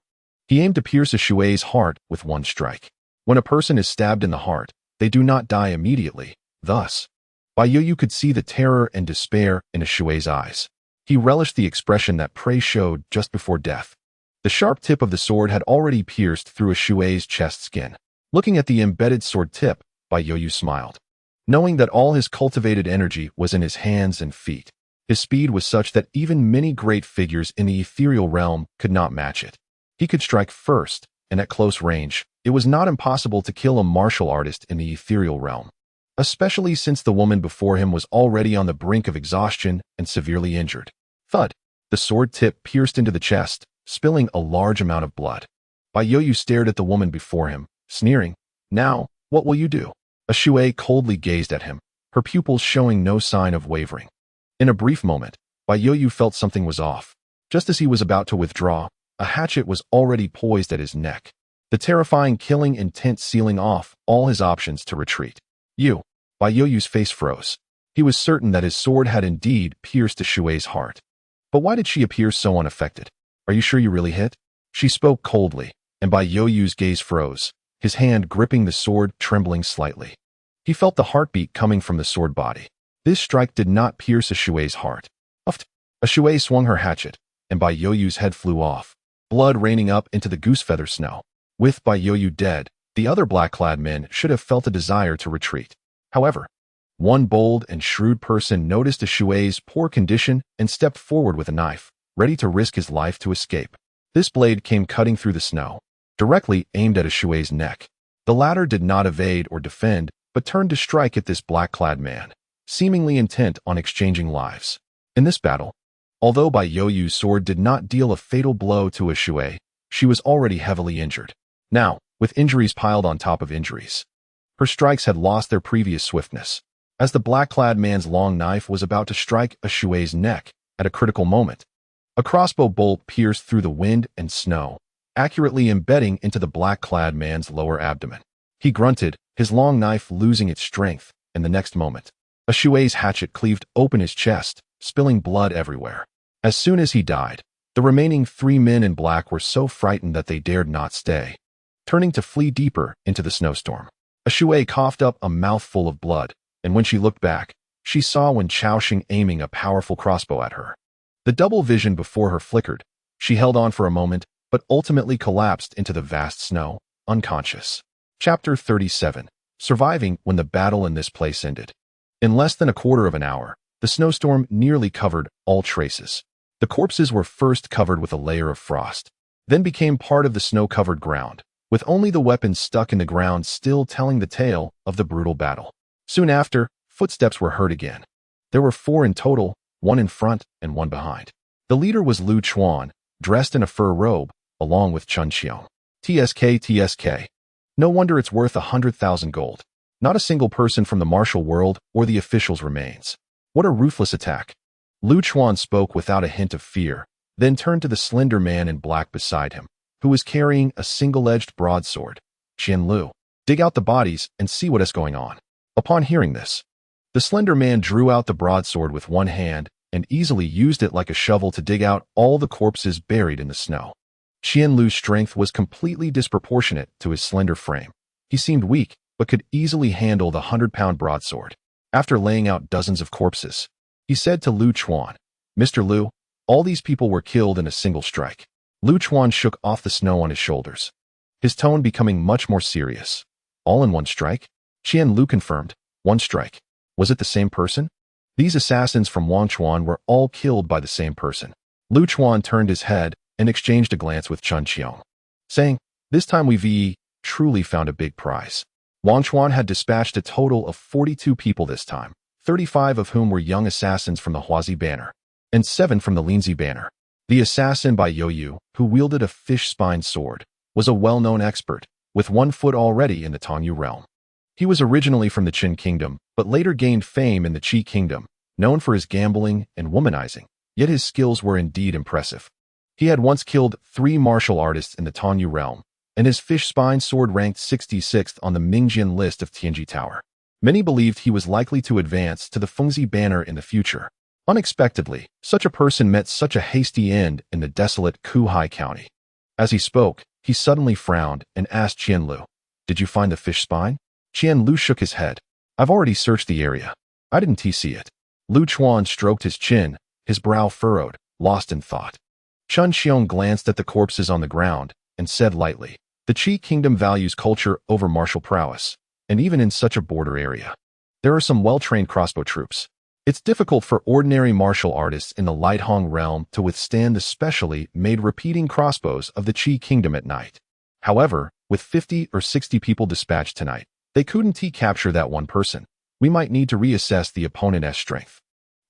he aimed to pierce Shui's heart with one strike. When a person is stabbed in the heart, they do not die immediately. Thus, Bai Yoyu could see the terror and despair in Shui's eyes. He relished the expression that prey showed just before death. The sharp tip of the sword had already pierced through Shui's chest skin. Looking at the embedded sword tip, Bai Yoyu smiled, knowing that all his cultivated energy was in his hands and feet. His speed was such that even many great figures in the ethereal realm could not match it. He could strike first, and at close range, it was not impossible to kill a martial artist in the ethereal realm, especially since the woman before him was already on the brink of exhaustion and severely injured. Thud! The sword tip pierced into the chest, spilling a large amount of blood. Bai Yoyu stared at the woman before him, sneering. Now, what will you do? Shui coldly gazed at him, her pupils showing no sign of wavering. In a brief moment, Bai Yoyu felt something was off. Just as he was about to withdraw, a hatchet was already poised at his neck, the terrifying killing intent sealing off all his options to retreat. Bai Yoyu's face froze. He was certain that his sword had indeed pierced Shui's heart. But why did she appear so unaffected? Are you sure you really hit? She spoke coldly, and Bai Yoyu's gaze froze, his hand gripping the sword trembling slightly. He felt the heartbeat coming from the sword body. This strike did not pierce Shui's heart. Uft! Shui swung her hatchet, and Bai Yoyu's head flew off, blood raining up into the goosefeather snow. With Bai Yoyu dead, the other black-clad men should have felt a desire to retreat. However, one bold and shrewd person noticed Shui's poor condition and stepped forward with a knife, ready to risk his life to escape. This blade came cutting through the snow, directly aimed at Shui's neck. The latter did not evade or defend, but turned to strike at this black-clad man, seemingly intent on exchanging lives. In this battle, although Bai Yoyu's sword did not deal a fatal blow to Shui, she was already heavily injured. Now, with injuries piled on top of injuries, her strikes had lost their previous swiftness. As the black-clad man's long knife was about to strike Shui's neck, at a critical moment, a crossbow bolt pierced through the wind and snow, accurately embedding into the black-clad man's lower abdomen. He grunted, his long knife losing its strength, and the next moment, Shui's hatchet cleaved open his chest, spilling blood everywhere. As soon as he died, the remaining 3 men in black were so frightened that they dared not stay, turning to flee deeper into the snowstorm. Shui coughed up a mouthful of blood, and when she looked back, she saw Wenchao Sheng aiming a powerful crossbow at her. The double vision before her flickered. She held on for a moment, but ultimately collapsed into the vast snow, unconscious. Chapter 37. Surviving when the battle in this place ended. In less than a quarter of an hour, the snowstorm nearly covered all traces. The corpses were first covered with a layer of frost, then became part of the snow-covered ground, with only the weapons stuck in the ground still telling the tale of the brutal battle. Soon after, footsteps were heard again. There were 4 in total, 1 in front and 1 behind. The leader was Lu Chuan, dressed in a fur robe, along with Chun Xiong. TSK. No wonder it's worth 100,000 gold. Not a single person from the martial world or the officials remains. What a ruthless attack. Lu Chuan spoke without a hint of fear, then turned to the slender man in black beside him, who was carrying a single-edged broadsword. Qian Lu, dig out the bodies and see what is going on. Upon hearing this, the slender man drew out the broadsword with one hand and easily used it like a shovel to dig out all the corpses buried in the snow. Qian Lu's strength was completely disproportionate to his slender frame. He seemed weak, but could easily handle the 100-pound broadsword. After laying out dozens of corpses, he said to Lu Chuan, "Mr. Lu, all these people were killed in a single strike." Lu Chuan shook off the snow on his shoulders, his tone becoming much more serious. "All in one strike?" Qian Lu confirmed. "One strike. Was it the same person?" These assassins from Wenchao were all killed by the same person. Lu Chuan turned his head and exchanged a glance with Chun Xiong, saying, "This time we've truly found a big prize." Wenchao had dispatched a total of 42 people this time, 35 of whom were young assassins from the Huazi banner, and 7 from the Linzi banner. The assassin by Youyu, who wielded a fish-spine sword, was a well-known expert, with 1 foot already in the Tongyu realm. He was originally from the Qin kingdom, but later gained fame in the Qi kingdom, known for his gambling and womanizing, yet his skills were indeed impressive. He had once killed 3 martial artists in the Tongyu realm, and his fish-spine sword ranked 66th on the Mingjian list of Tianji Tower. Many believed he was likely to advance to the Fengzi banner in the future. Unexpectedly, such a person met such a hasty end in the desolate Kuhai County. As he spoke, he suddenly frowned and asked Qian Lu, "Did you find the fish spine?" Qian Lu shook his head. "I've already searched the area. I didn't see it." Lu Chuan stroked his chin, his brow furrowed, lost in thought. Chun Xiong glanced at the corpses on the ground and said lightly, "The Qi kingdom values culture over martial prowess, and even in such a border area, there are some well-trained crossbow troops. It's difficult for ordinary martial artists in the Lighthong realm to withstand the specially made repeating crossbows of the Qi kingdom at night. However, with 50 or 60 people dispatched tonight, they couldn't capture that one person. We might need to reassess the opponent's strength.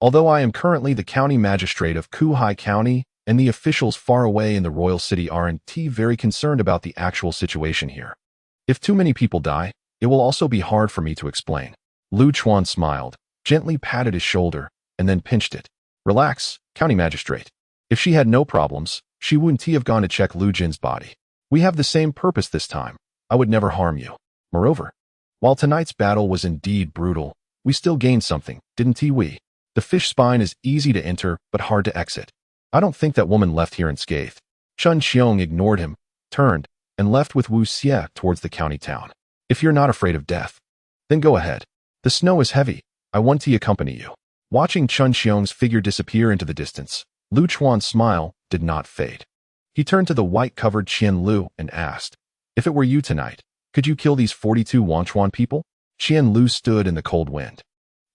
Although I am currently the county magistrate of Kuhai County, and the officials far away in the royal city aren't very concerned about the actual situation here. If too many people die, it will also be hard for me to explain." Lu Chuan smiled, gently patted his shoulder, and then pinched it. "Relax, county magistrate. If she had no problems, she wouldn't have gone to check Lu Jin's body. We have the same purpose this time. I would never harm you. Moreover, while tonight's battle was indeed brutal, we still gained something, didn't we? The fish spine is easy to enter but hard to exit. I don't think that woman left here unscathed." Chun Xiong ignored him, turned, and left with Wu Xie towards the county town. "If you're not afraid of death, then go ahead. The snow is heavy. I want to accompany you." Watching Chun Xiong's figure disappear into the distance, Lu Chuan's smile did not fade. He turned to the white-covered Qian Lu and asked, "If it were you tonight, could you kill these 42 Wenchao people?" Qian Lu stood in the cold wind,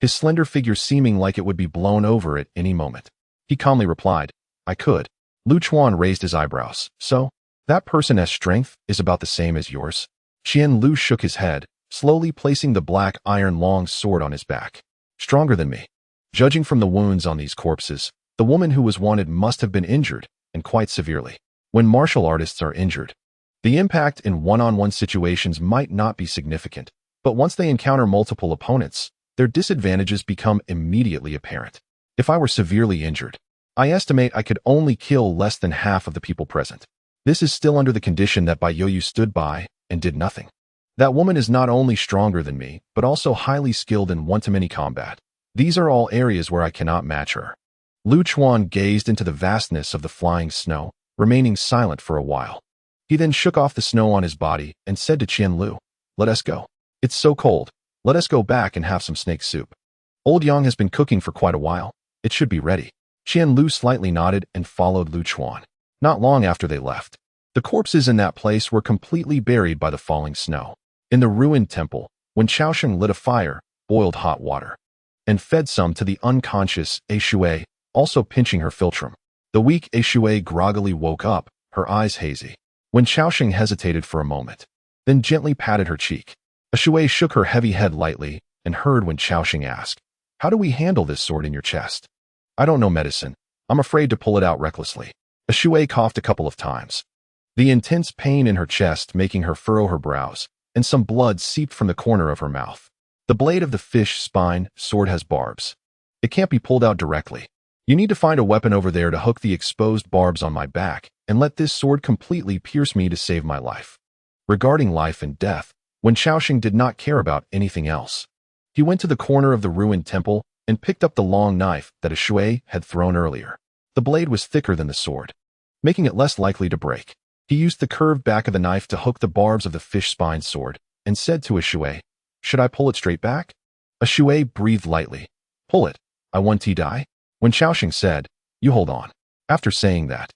his slender figure seeming like it would be blown over at any moment. He calmly replied, "I could." Lu Chuan raised his eyebrows. "So, that person's strength is about the same as yours?" Qian Lu shook his head, slowly placing the black iron long sword on his back. "Stronger than me. Judging from the wounds on these corpses, the woman who was wanted must have been injured, and quite severely. When martial artists are injured, the impact in one-on-one situations might not be significant, but once they encounter multiple opponents, their disadvantages become immediately apparent. If I were severely injured, I estimate I could only kill less than half of the people present. This is still under the condition that Bai Youyu stood by and did nothing. That woman is not only stronger than me, but also highly skilled in one-to-many combat. These are all areas where I cannot match her." Lu Chuan gazed into the vastness of the flying snow, remaining silent for a while. He then shook off the snow on his body and said to Qian Lu, "Let us go. It's so cold. Let us go back and have some snake soup. Old Yang has been cooking for quite a while. It should be ready." Qian Lu slightly nodded and followed Lu Chuan. Not long after they left, the corpses in that place were completely buried by the falling snow. In the ruined temple, Wenchao Sheng lit a fire, boiled hot water, and fed some to the unconscious Shui, also pinching her philtrum. The weak Shui groggily woke up, her eyes hazy. Wenchao Sheng hesitated for a moment, then gently patted her cheek. Shui shook her heavy head lightly and heard Wenchao Sheng ask, "How do we handle this sword in your chest?" "I don't know medicine. I'm afraid to pull it out recklessly." Shui coughed a couple of times, the intense pain in her chest making her furrow her brows, and some blood seeped from the corner of her mouth. "The blade of the fish spine sword has barbs. It can't be pulled out directly. You need to find a weapon over there to hook the exposed barbs on my back and let this sword completely pierce me to save my life." Regarding life and death, Wenchao Sheng did not care about anything else. He went to the corner of the ruined temple and picked up the long knife that Shui had thrown earlier. The blade was thicker than the sword, making it less likely to break. He used the curved back of the knife to hook the barbs of the fish spine sword and said to Shui, "Should I pull it straight back?" Shui breathed lightly. "Pull it. I want to die." Wenchao Sheng said, "You hold on." After saying that,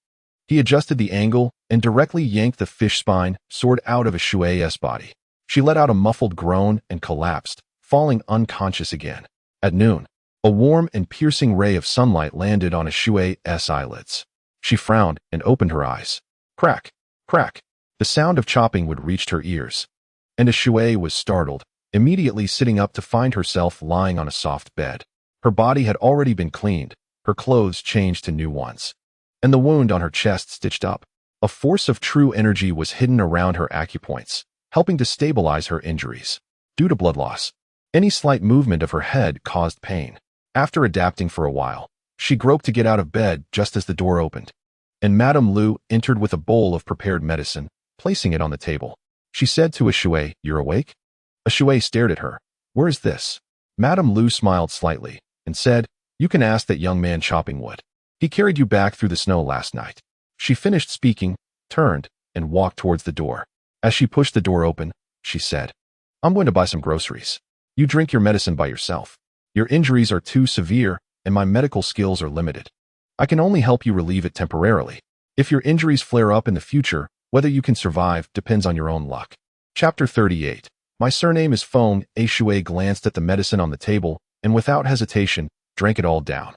he adjusted the angle and directly yanked the fish spine sword out of Shui's body. She let out a muffled groan and collapsed, falling unconscious again. At noon, a warm and piercing ray of sunlight landed on Shui's eyelids. She frowned and opened her eyes. Crack, crack. The sound of chopping wood reached her ears, and Shui was startled, immediately sitting up to find herself lying on a soft bed. Her body had already been cleaned, her clothes changed to new ones, and the wound on her chest stitched up. A force of true energy was hidden around her acupoints, helping to stabilize her injuries. Due to blood loss, any slight movement of her head caused pain. After adapting for a while, she groped to get out of bed just as the door opened, and Madame Lu entered with a bowl of prepared medicine, placing it on the table. She said to Shui, "You're awake?" Shui stared at her. "Where is this?" Madame Lu smiled slightly and said, "You can ask that young man chopping wood. He carried you back through the snow last night." She finished speaking, turned, and walked towards the door. As she pushed the door open, she said, "I'm going to buy some groceries. You drink your medicine by yourself. Your injuries are too severe, and my medical skills are limited. I can only help you relieve it temporarily. If your injuries flare up in the future, whether you can survive depends on your own luck." Chapter 38. "My surname is Feng." Shui glanced at the medicine on the table, and without hesitation, drank it all down.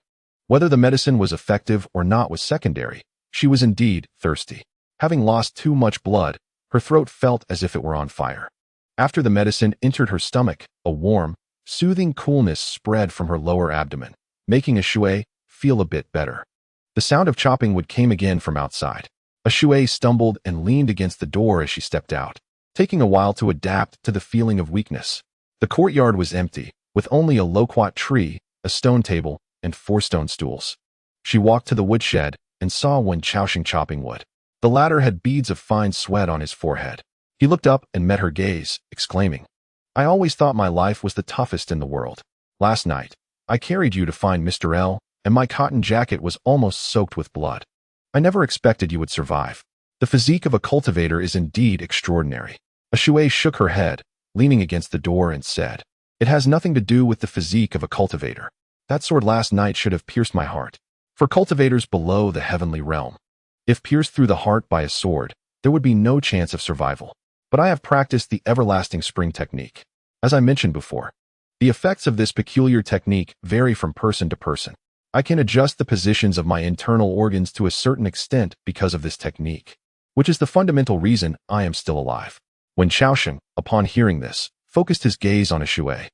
Whether the medicine was effective or not was secondary. She was indeed thirsty. Having lost too much blood, her throat felt as if it were on fire. After the medicine entered her stomach, a warm, soothing coolness spread from her lower abdomen, making Shui feel a bit better. The sound of chopping wood came again from outside. Shui stumbled and leaned against the door as she stepped out, taking a while to adapt to the feeling of weakness. The courtyard was empty, with only a loquat tree, a stone table, and 4 stone stools. She walked to the woodshed and saw Wenchao Sheng chopping wood. The latter had beads of fine sweat on his forehead. He looked up and met her gaze, exclaiming, "I always thought my life was the toughest in the world. Last night, I carried you to find Mr. L, and my cotton jacket was almost soaked with blood. I never expected you would survive. The physique of a cultivator is indeed extraordinary." Shui shook her head, leaning against the door, and said, "It has nothing to do with the physique of a cultivator. That sword last night should have pierced my heart. For cultivators below the heavenly realm, if pierced through the heart by a sword, there would be no chance of survival. But I have practiced the everlasting spring technique. As I mentioned before, the effects of this peculiar technique vary from person to person. I can adjust the positions of my internal organs to a certain extent because of this technique, which is the fundamental reason I am still alive." Wenchao Sheng, upon hearing this, focused his gaze on Shui.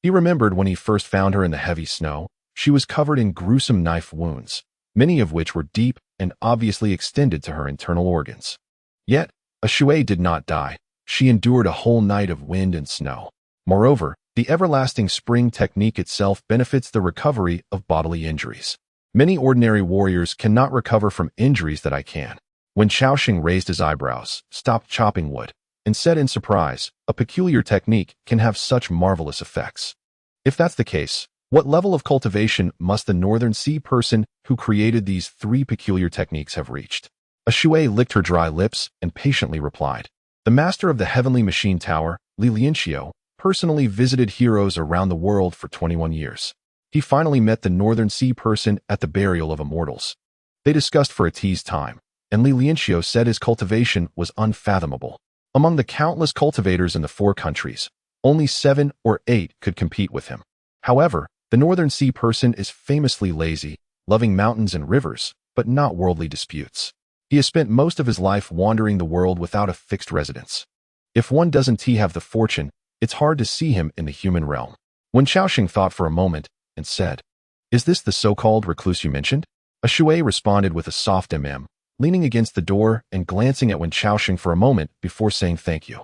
He remembered when he first found her in the heavy snow, she was covered in gruesome knife wounds, many of which were deep and obviously extended to her internal organs. Yet, Shui did not die. She endured a whole night of wind and snow. Moreover, the everlasting spring technique itself benefits the recovery of bodily injuries. Many ordinary warriors cannot recover from injuries that I can. Wenchao Sheng raised his eyebrows, stopped chopping wood, and said in surprise, "A peculiar technique can have such marvelous effects. If that's the case, what level of cultivation must the Northern Sea person who created these 3 peculiar techniques have reached?" Shui licked her dry lips and patiently replied, "The master of the Heavenly Machine Tower, Li Lianxiu, personally visited heroes around the world for 21 years. He finally met the Northern Sea person at the burial of immortals. They discussed for a tea's time, and Li Lianxiu said his cultivation was unfathomable. Among the countless cultivators in the 4 countries, only 7 or 8 could compete with him. However, the Northern Sea person is famously lazy, loving mountains and rivers, but not worldly disputes. He has spent most of his life wandering the world without a fixed residence. If one doesn't have the fortune, it's hard to see him in the human realm. Wenchao Sheng thought for a moment and said, "Is this the so-called recluse you mentioned?" A Shui responded with a soft leaning against the door and glancing at Wenchao Sheng for a moment before saying thank you.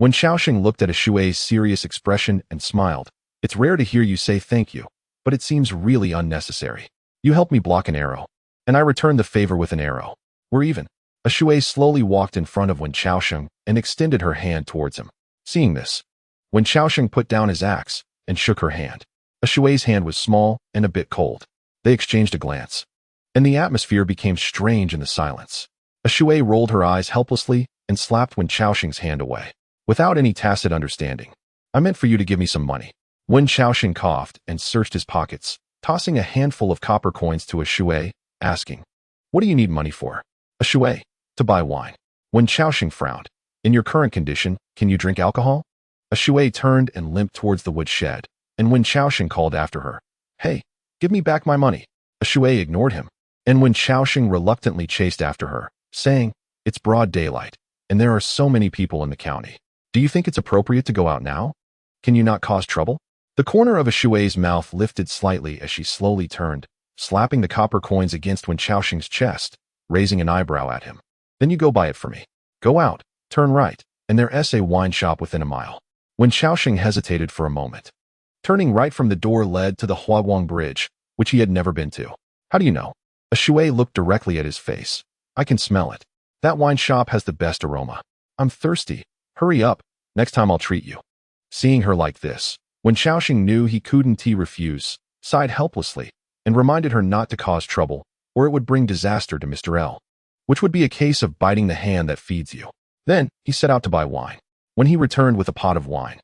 Wenchao Sheng looked at a Shui's serious expression and smiled. "It's rare to hear you say thank you, but it seems really unnecessary. You helped me block an arrow, and I returned the favor with an arrow. We're even." A Shui slowly walked in front of Wenchao Sheng and extended her hand towards him. Seeing this, Wenchao Sheng put down his axe and shook her hand. A Shui's hand was small and a bit cold. They exchanged a glance, and the atmosphere became strange in the silence. A Shui rolled her eyes helplessly and slapped Wenchao Sheng's hand away, without any tacit understanding. "I meant for you to give me some money." Wenchao Sheng coughed and searched his pockets, tossing a handful of copper coins to a Shui, asking, "What do you need money for?" A Shui, "To buy wine." Wenchao Sheng frowned. "In your current condition, can you drink alcohol?" A Shui turned and limped towards the woodshed, and Wenchao Sheng called after her, "Hey, give me back my money." A Shui ignored him, and Wenchao Sheng reluctantly chased after her, saying, "It's broad daylight, and there are so many people in the county. Do you think it's appropriate to go out now? Can you not cause trouble?" The corner of a Shui's mouth lifted slightly as she slowly turned, slapping the copper coins against Wenchao Sheng's chest, raising an eyebrow at him. "Then you go buy it for me. Go out, turn right, and there's a wine shop within a mile." Wenchao Sheng hesitated for a moment. Turning right from the door led to the Huaguang Bridge, which he had never been to. "How do you know?" A Shui looked directly at his face. "I can smell it. That wine shop has the best aroma. I'm thirsty. Hurry up. Next time I'll treat you." Seeing her like this, Wenchao Sheng knew he couldn't refuse, sighed helplessly, and reminded her not to cause trouble, or it would bring disaster to Mr. L, which would be a case of biting the hand that feeds you. Then he set out to buy wine. When he returned with a pot of wine,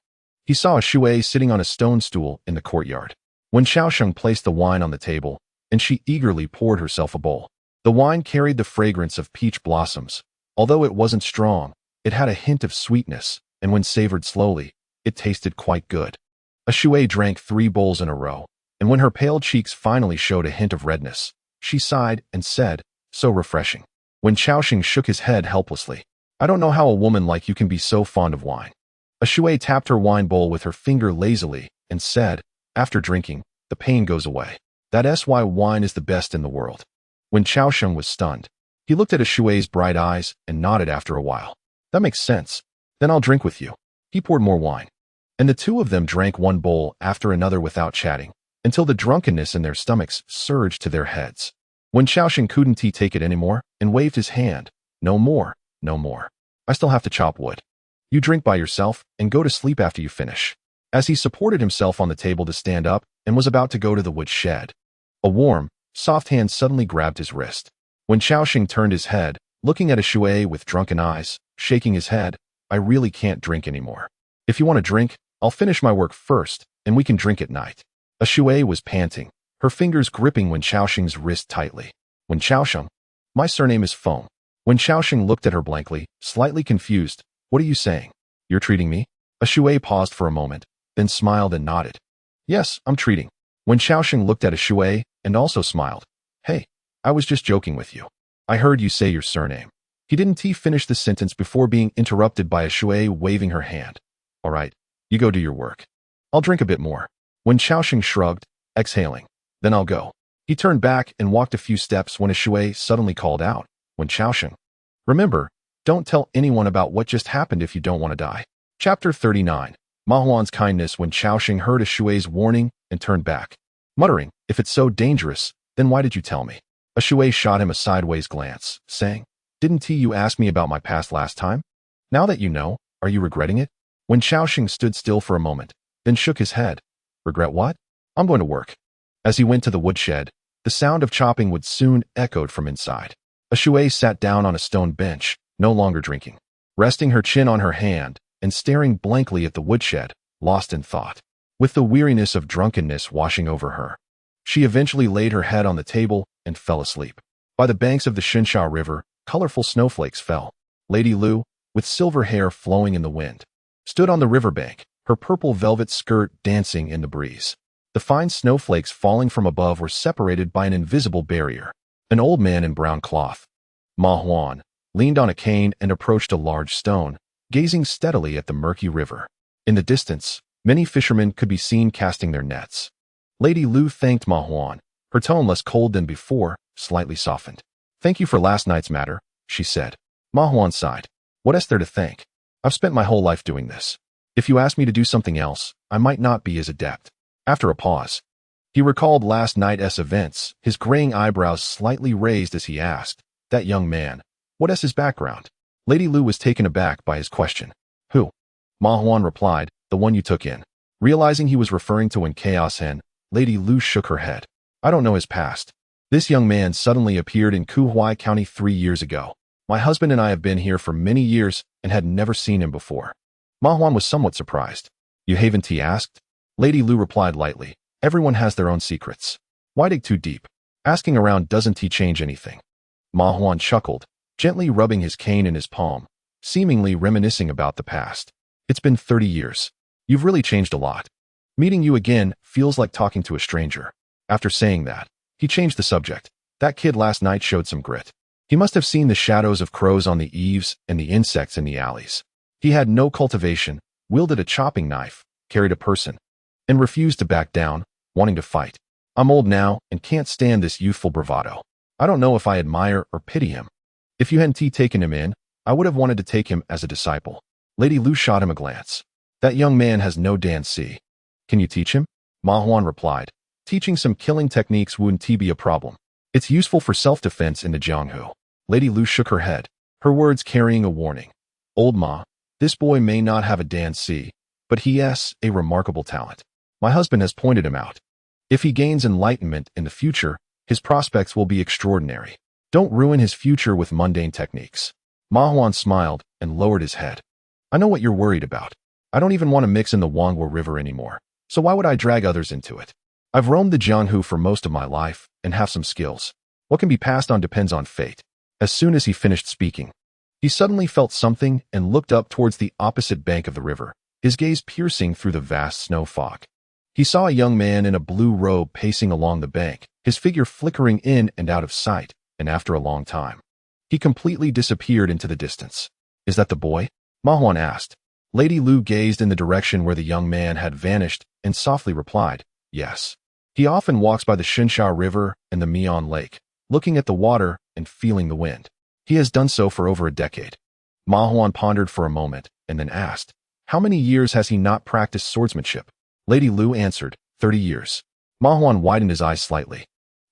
he saw a Shui sitting on a stone stool in the courtyard. Wenchao Sheng placed the wine on the table, and she eagerly poured herself a bowl. The wine carried the fragrance of peach blossoms. Although it wasn't strong, it had a hint of sweetness, and when savored slowly, it tasted quite good. A Shui drank 3 bowls in a row, and when her pale cheeks finally showed a hint of redness, she sighed and said, "So refreshing." Wenchao Sheng shook his head helplessly. "I don't know how a woman like you can be so fond of wine." A Shui tapped her wine bowl with her finger lazily and said, "After drinking, the pain goes away. That's why wine is the best in the world." Wenchao Sheng was stunned. He looked at a Shui's bright eyes and nodded after a while. "That makes sense. Then I'll drink with you." He poured more wine, and the two of them drank one bowl after another without chatting, until the drunkenness in their stomachs surged to their heads. Wenchao Sheng couldn't take it anymore and waved his hand. "No more, no more. I still have to chop wood. You drink by yourself and go to sleep after you finish." As he supported himself on the table to stand up and was about to go to the woodshed, a warm, soft hand suddenly grabbed his wrist. Wenchao Sheng turned his head, looking at a Shui with drunken eyes, shaking his head. "I really can't drink anymore. If you want to drink, I'll finish my work first, and we can drink at night." A Shui was panting, her fingers gripping Wenchao Sheng's wrist tightly. "Wenchao Sheng, my surname is Feng." Wenchao Sheng looked at her blankly, slightly confused. "What are you saying? You're treating me?" A Shui paused for a moment, then smiled and nodded. "Yes, I'm treating." Wenchao Sheng looked at a Shui and also smiled. "Hey, I was just joking with you. I heard you say your surname." He didn't finish the sentence before being interrupted by a Shui waving her hand. "All right, you go do your work. I'll drink a bit more." Wenchao Sheng shrugged, exhaling. "Then I'll go." He turned back and walked a few steps when a Shui suddenly called out, "Wenchao Sheng, remember, don't tell anyone about what just happened if you don't want to die." Chapter 39. Mahuan's kindness. Wenchao Sheng heard a Shui's warning and turned back, muttering, "If it's so dangerous, then why did you tell me?" A Shui shot him a sideways glance, saying, "Didn't you ask me about my past last time? Now that you know, are you regretting it?" Wenchao Sheng stood still for a moment, then shook his head. "Regret what? I'm going to work." As he went to the woodshed, the sound of chopping wood soon echoed from inside. A Shui sat down on a stone bench, no longer drinking, resting her chin on her hand and staring blankly at the woodshed, lost in thought. with the weariness of drunkenness washing over her. She eventually laid her head on the table and fell asleep. By the banks of the Shinsha River, colorful snowflakes fell. Lady Lu, with silver hair flowing in the wind, stood on the riverbank, her purple velvet skirt dancing in the breeze. The fine snowflakes falling from above were separated by an invisible barrier. An old man in brown cloth, Ma Huan, leaned on a cane and approached a large stone, gazing steadily at the murky river. In the distance, many fishermen could be seen casting their nets. Lady Lu thanked Ma Huan, her tone less cold than before, slightly softened. "Thank you for last night's matter," she said. Ma Huan sighed. "What is there to thank? I've spent my whole life doing this. If you asked me to do something else, I might not be as adept." After a pause, he recalled last night's events, his graying eyebrows slightly raised as he asked, "That young man, what is his background?" Lady Lu was taken aback by his question. "Who?" Ma Huan replied, "The one you took in." Realizing he was referring to Wenchao Sheng, Lady Lu shook her head. "I don't know his past. This young man suddenly appeared in Kuhai County 3 years ago. My husband and I have been here for many years and had never seen him before." Ma Huan was somewhat surprised. "You haven't?" he asked. Lady Lu replied lightly, "Everyone has their own secrets. Why dig too deep? Asking around doesn't change anything." Ma Huan chuckled, gently rubbing his cane in his palm, seemingly reminiscing about the past. "It's been 30 years. You've really changed a lot. Meeting you again feels like talking to a stranger." After saying that, he changed the subject. "That kid last night showed some grit. He must have seen the shadows of crows on the eaves and the insects in the alleys. He had no cultivation, wielded a chopping knife, carried a person, and refused to back down, wanting to fight. I'm old now and can't stand this youthful bravado. I don't know if I admire or pity him. If you hadn't taken him in, I would have wanted to take him as a disciple." Lady Lu shot him a glance. "That young man has no dance. Can you teach him?" Ma Huan replied. "Teaching some killing techniques wouldn't be a problem. It's useful for self-defense in the Jianghu." Lady Lu shook her head, her words carrying a warning. "Old Ma, this boy may not have a dance, but he has a remarkable talent. My husband has pointed him out. If he gains enlightenment in the future, his prospects will be extraordinary. Don't ruin his future with mundane techniques." Ma Huan smiled and lowered his head. "I know what you're worried about. I don't even want to mix in the Wangwa River anymore, so why would I drag others into it? I've roamed the Jianghu for most of my life and have some skills. What can be passed on depends on fate." As soon as he finished speaking, he suddenly felt something and looked up towards the opposite bank of the river, his gaze piercing through the vast snow fog. He saw a young man in a blue robe pacing along the bank, his figure flickering in and out of sight, and after a long time, he completely disappeared into the distance. "Is that the boy?" Ma Huan asked. Lady Lu gazed in the direction where the young man had vanished and softly replied, "Yes. He often walks by the Shinsha River and the Mian Lake, looking at the water and feeling the wind. He has done so for over a decade." Ma Huan pondered for a moment and then asked, "How many years has he not practiced swordsmanship?" Lady Lu answered, 30 years. Ma Huan widened his eyes slightly.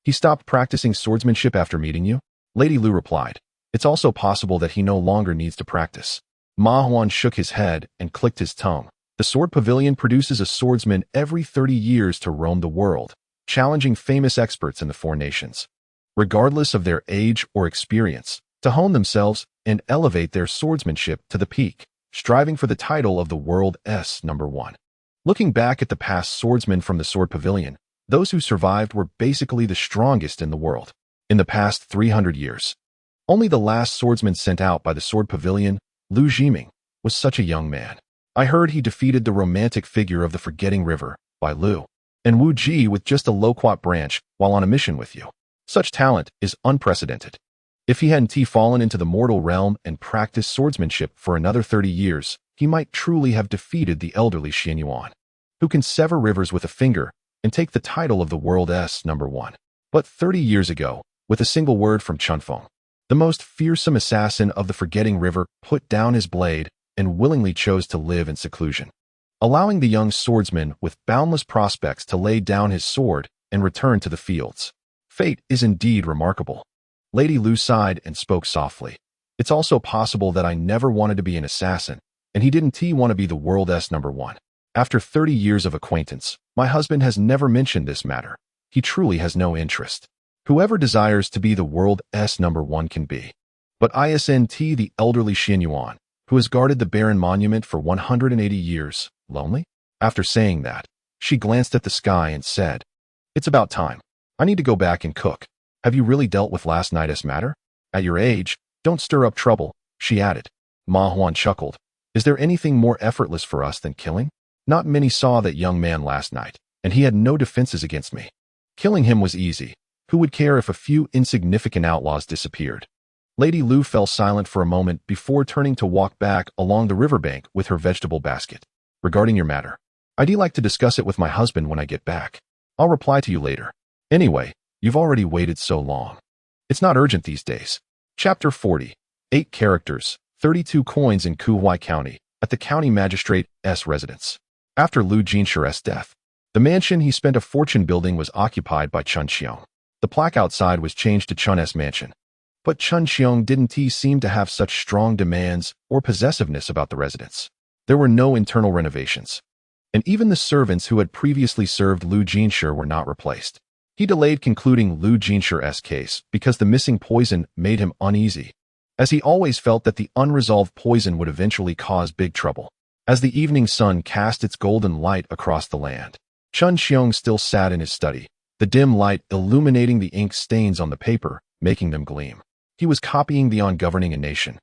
"He stopped practicing swordsmanship after meeting you?" Lady Lu replied, "It's also possible that he no longer needs to practice." Ma Huan shook his head and clicked his tongue. "The Sword Pavilion produces a swordsman every 30 years to roam the world, challenging famous experts in the 4 nations, regardless of their age or experience, to hone themselves and elevate their swordsmanship to the peak, striving for the title of the world's number 1. Looking back at the past swordsmen from the Sword Pavilion, those who survived were basically the strongest in the world. In the past 300 years, only the last swordsman sent out by the Sword Pavilion, Lu Jiming, was such a young man. I heard he defeated the romantic figure of the Forgetting River, Bai Lu, and Wu Ji with just a loquat branch while on a mission with you. Such talent is unprecedented. If he hadn't fallen into the mortal realm and practiced swordsmanship for another 30 years, he might truly have defeated the elderly Xian Yuan, who can sever rivers with a finger and take the title of the world's number 1. But 30 years ago, with a single word from Chunfeng, the most fearsome assassin of the Forgetting River put down his blade and willingly chose to live in seclusion, allowing the young swordsman with boundless prospects to lay down his sword and return to the fields. Fate is indeed remarkable. Lady Lu sighed and spoke softly. It's also possible that I never wanted to be an assassin, and he didn't want to be the world's number 1. After 30 years of acquaintance, my husband has never mentioned this matter. He truly has no interest. Whoever desires to be the world's number 1 can be. But isn't the elderly Xian Yuan, who has guarded the barren monument for 180 years, lonely? After saying that, She glanced at the sky and said, "It's about time. I need to go back and cook. Have you really dealt with last night's matter? At your age, don't stir up trouble," she added. Ma Huan chuckled. "Is there anything more effortless for us than killing? Not many saw that young man last night, and he had no defenses against me. Killing him was easy. Who would care if a few insignificant outlaws disappeared?" Lady Lu fell silent for a moment before turning to walk back along the riverbank with her vegetable basket. "Regarding your matter, I'd like to discuss it with my husband when I get back. I'll reply to you later. Anyway, you've already waited so long. It's not urgent these days." Chapter 40. 8 characters, 32 coins in Kuhai County, at the county magistrate's residence. After Lu Jinshi's death, the mansion he spent a fortune building was occupied by Chun Xiong. The plaque outside was changed to Chun's mansion. But Chun Xiong didn't seem to have such strong demands or possessiveness about the residence. There were no internal renovations, and even the servants who had previously served Lu Jinshi were not replaced. He delayed concluding Lu Jinshi's case because the missing poison made him uneasy, as he always felt that the unresolved poison would eventually cause big trouble. As the evening sun cast its golden light across the land, Chun Xiong still sat in his study, the dim light illuminating the ink stains on the paper, making them gleam. He was copying the On Governing a Nation,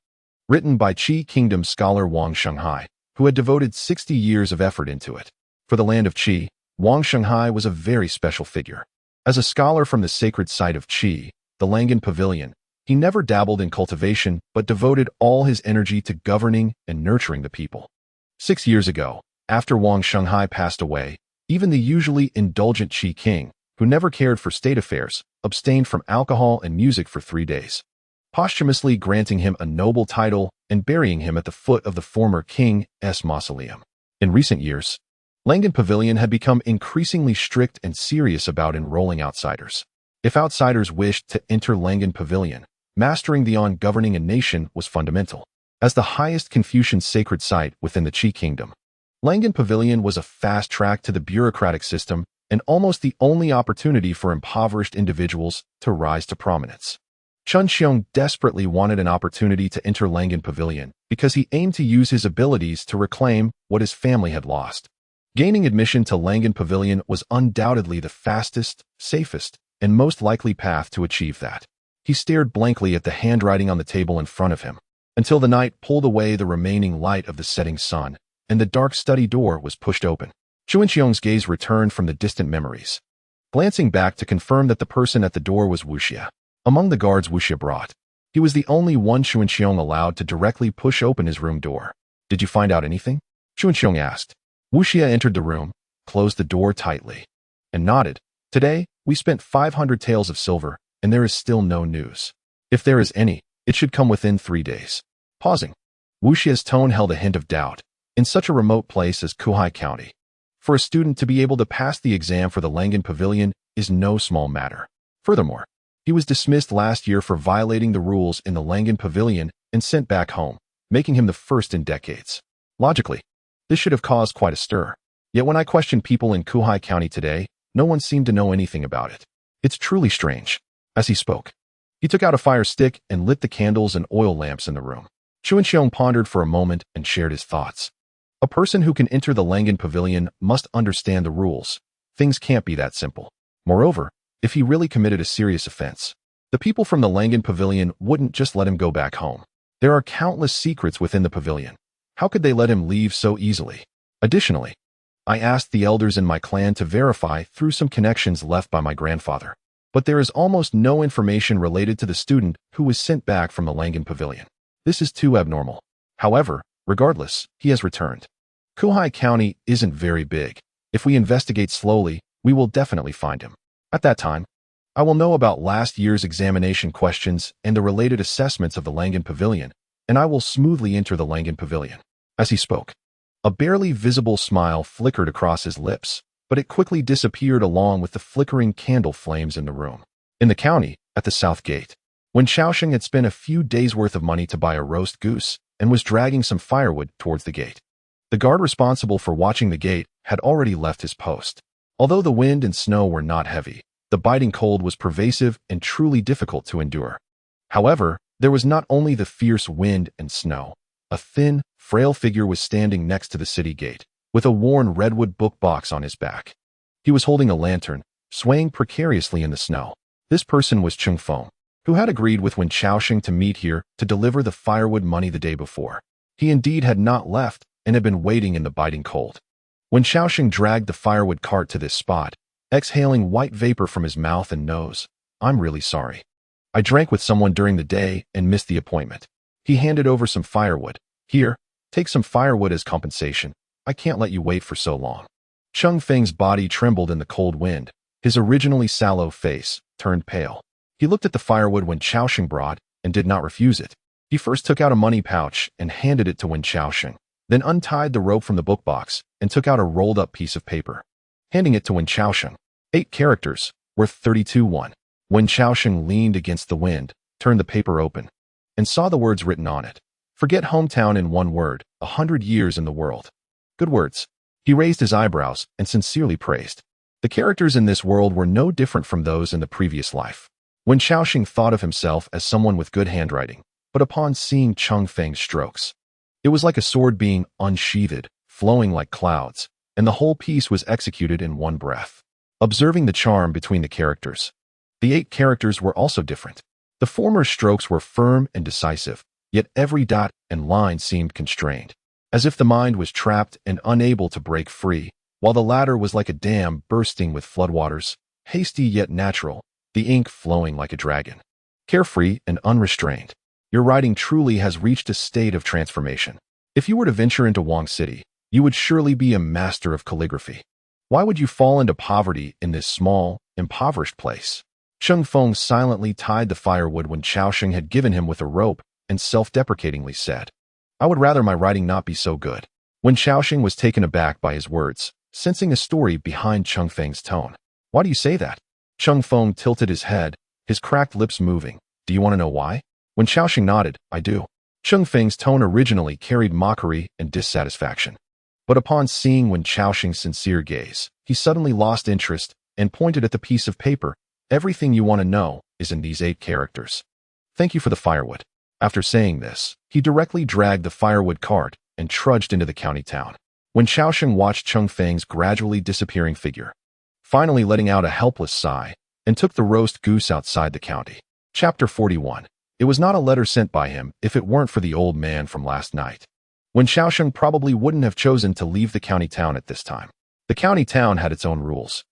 written by Qi Kingdom scholar Wang Shenghai, who had devoted 60 years of effort into it. For the land of Qi, Wang Shenghai was a very special figure. As a scholar from the sacred site of Qi, the Langan Pavilion, he never dabbled in cultivation but devoted all his energy to governing and nurturing the people. 6 years ago, after Wang Shenghai passed away, even the usually indulgent Qi king, who never cared for state affairs, abstained from alcohol and music for 3 days, posthumously granting him a noble title and burying him at the foot of the former king's mausoleum. In recent years, Langan Pavilion had become increasingly strict and serious about enrolling outsiders. If outsiders wished to enter Langan Pavilion, mastering the On Governing a Nation was fundamental. As the highest Confucian sacred site within the Qi Kingdom, Langan Pavilion was a fast track to the bureaucratic system and almost the only opportunity for impoverished individuals to rise to prominence. Chun Xiong desperately wanted an opportunity to enter Langan Pavilion because he aimed to use his abilities to reclaim what his family had lost. Gaining admission to Langan Pavilion was undoubtedly the fastest, safest, and most likely path to achieve that. He stared blankly at the handwriting on the table in front of him, until the night pulled away the remaining light of the setting sun, and the dark study door was pushed open. Chun Xiong's gaze returned from the distant memories, glancing back to confirm that the person at the door was Wuxia. Among the guards Wuxia brought, he was the only one Chun Xiong allowed to directly push open his room door. "Did you find out anything?" Chun Xiong asked. Wuxia entered the room, closed the door tightly, and nodded. "Today, we spent 500 taels of silver, and there is still no news. If there is any, it should come within 3 days." Pausing, Wuxia's tone held a hint of doubt. In such a remote place as Kuhai County, for a student to be able to pass the exam for the Langan Pavilion is no small matter. Furthermore, he was dismissed last year for violating the rules in the Langan Pavilion and sent back home, making him the first in decades. Logically, this should have caused quite a stir. Yet when I questioned people in Kuhai County today, no one seemed to know anything about it. It's truly strange. As he spoke, he took out a fire stick and lit the candles and oil lamps in the room. Chun Xiong pondered for a moment and shared his thoughts. A person who can enter the Langan Pavilion must understand the rules. Things can't be that simple. Moreover, if he really committed a serious offense, the people from the Langan Pavilion wouldn't just let him go back home. There are countless secrets within the pavilion. How could they let him leave so easily? Additionally, I asked the elders in my clan to verify through some connections left by my grandfather, but there is almost no information related to the student who was sent back from the Langan Pavilion. This is too abnormal. However, regardless, he has returned. Kuhai County isn't very big. If we investigate slowly, we will definitely find him. At that time, I will know about last year's examination questions and the related assessments of the Langan Pavilion, and I will smoothly enter the Langan Pavilion. As he spoke, a barely visible smile flickered across his lips, but it quickly disappeared along with the flickering candle flames in the room. In the county, at the south gate, Wenchao Sheng had spent a few days' worth of money to buy a roast goose and was dragging some firewood towards the gate. The guard responsible for watching the gate had already left his post. Although the wind and snow were not heavy, the biting cold was pervasive and truly difficult to endure. However, there was not only the fierce wind and snow. A thin, frail figure was standing next to the city gate, with a worn redwood book box on his back. He was holding a lantern, swaying precariously in the snow. This person was Chung Feng, who had agreed with Wenchao Sheng to meet here to deliver the firewood money the day before. He indeed had not left and had been waiting in the biting cold. Wenchao Sheng dragged the firewood cart to this spot, exhaling white vapor from his mouth and nose. I'm really sorry. I drank with someone during the day and missed the appointment. He handed over some firewood. Here, take some firewood as compensation. I can't let you wait for so long. Chung Feng's body trembled in the cold wind. His originally sallow face turned pale. He looked at the firewood Wenchao Sheng brought and did not refuse it. He first took out a money pouch and handed it to Wenchao Sheng, then untied the rope from the book box and took out a rolled-up piece of paper, handing it to Wenchao Sheng. 8 characters, worth 32 Wenchao Sheng leaned against the wind, turned the paper open, and saw the words written on it. Forget hometown in one word, 100 years in the world. Good words. He raised his eyebrows and sincerely praised. The characters in this world were no different from those in the previous life. Wenchao Sheng thought of himself as someone with good handwriting, but upon seeing Chung Feng's strokes, it was like a sword being unsheathed, flowing like clouds, and the whole piece was executed in one breath. Observing the charm between the characters, the 8 characters were also different. The former strokes were firm and decisive, yet every dot and line seemed constrained, as if the mind was trapped and unable to break free, while the latter was like a dam bursting with floodwaters, hasty yet natural, the ink flowing like a dragon. Carefree and unrestrained. Your writing truly has reached a state of transformation. If you were to venture into Wang City, you would surely be a master of calligraphy. Why would you fall into poverty in this small, impoverished place? Chung Feng silently tied the firewood Wenchao Sheng had given him with a rope and self-deprecatingly said, I would rather my writing not be so good. Wenchao Sheng was taken aback by his words, sensing a story behind Chung Feng's tone. Why do you say that? Chung Feng tilted his head, his cracked lips moving. Do you want to know why? Wenchao Sheng nodded. I do. Chung Feng's tone originally carried mockery and dissatisfaction. But upon seeing Wenchao Sheng's sincere gaze, he suddenly lost interest and pointed at the piece of paper. Everything you want to know is in these 8 characters. Thank you for the firewood. After saying this, he directly dragged the firewood cart and trudged into the county town. Wenchao Sheng watched Chung Feng's gradually disappearing figure, finally letting out a helpless sigh, and took the roast goose outside the county. Chapter 41. It was not a letter sent by him if it weren't for the old man from last night. Wenchao Sheng probably wouldn't have chosen to leave the county town at this time. The county town had its own rules.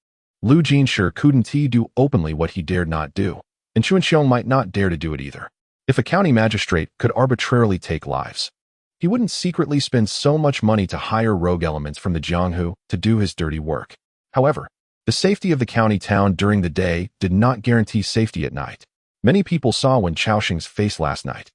Lu Jinshi couldn't do openly what he dared not do, and Chuanxiong might not dare to do it either. If a county magistrate could arbitrarily take lives, he wouldn't secretly spend so much money to hire rogue elements from the Jianghu to do his dirty work. However, the safety of the county town during the day did not guarantee safety at night. Many people saw Wenchao Sheng's face last night,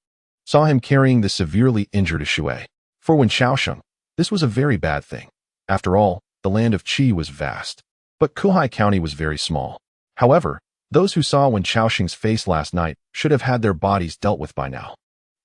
saw him carrying the severely injured Shui. For Wenchao Sheng, this was a very bad thing. After all, the land of Qi was vast, but Kuhai County was very small. However, those who saw Wenchao Sheng's face last night should have had their bodies dealt with by now.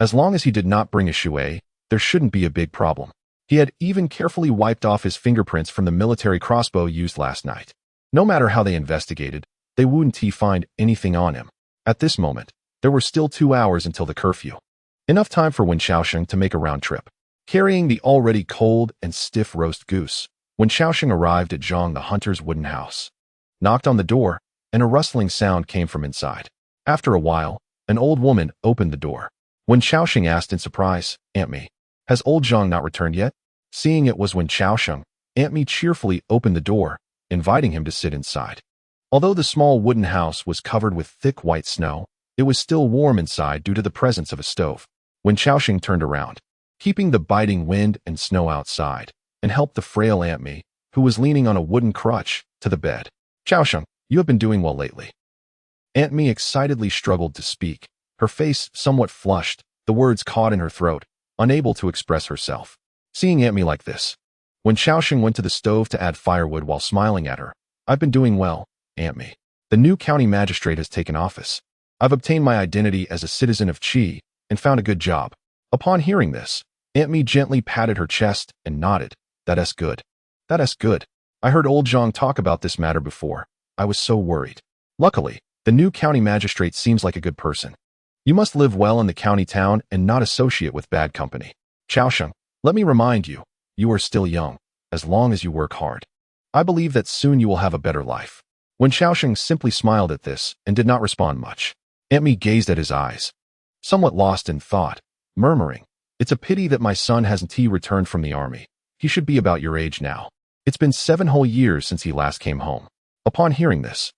As long as he did not bring a Shui, there shouldn't be a big problem. He had even carefully wiped off his fingerprints from the military crossbow used last night. No matter how they investigated, they wouldn't find anything on him. At this moment, there were still 2 hours until the curfew. Enough time for Wenchao Sheng to make a round trip. Carrying the already cold and stiff roast goose, Wenchao Sheng arrived at Zhang the hunter's wooden house, knocked on the door, and a rustling sound came from inside. After a while, an old woman opened the door. Wenchao Sheng asked in surprise, Aunt Mi, has old Zhang not returned yet? Seeing it was Wenchao Sheng, Aunt Mi cheerfully opened the door, inviting him to sit inside. Although the small wooden house was covered with thick white snow, it was still warm inside due to the presence of a stove. Wenchao Sheng turned around, keeping the biting wind and snow outside, and helped the frail Aunt Mi, who was leaning on a wooden crutch, to the bed. Chao Sheng, you have been doing well lately. Aunt Mi excitedly struggled to speak, her face somewhat flushed, the words caught in her throat, unable to express herself. Seeing Aunt Mi like this, Wenchao Sheng went to the stove to add firewood while smiling at her. I've been doing well, Aunt Mi. The new county magistrate has taken office. I've obtained my identity as a citizen of Qi and found a good job. Upon hearing this, Aunt Mi gently patted her chest and nodded. That's good. That's good. I heard old Zhang talk about this matter before. I was so worried. Luckily, the new county magistrate seems like a good person. You must live well in the county town and not associate with bad company. Chao Sheng, let me remind you, you are still young. as long as you work hard. I believe that soon you will have a better life." Wenchao Sheng simply smiled at this and did not respond much. Amidst gazed at his eyes, somewhat lost in thought, murmuring, "It's a pity that my son hasn't returned from the army. He should be about your age now. It's been 7 whole years since he last came home." Upon hearing this,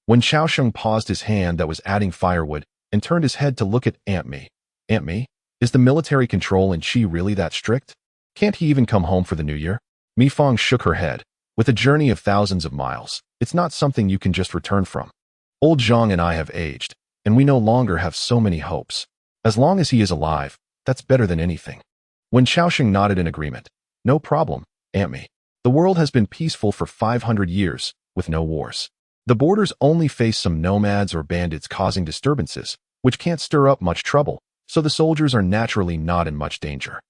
Wenchao Sheng paused his hand that was adding firewood and turned his head to look at Amidst. "Amidst, is the military control in Qi really that strict? Can't he even come home for the new year?" Mi Fang shook her head. "With a journey of thousands of miles, it's not something you can just return from. Old Zhang and I have aged, and we no longer have so many hopes. As long as he is alive, that's better than anything." Wenchao Sheng nodded in agreement. "No problem, Amidst. The world has been peaceful for 500 years, with no wars. The borders only face some nomads or bandits causing disturbances, which can't stir up much trouble, so the soldiers are naturally not in much danger."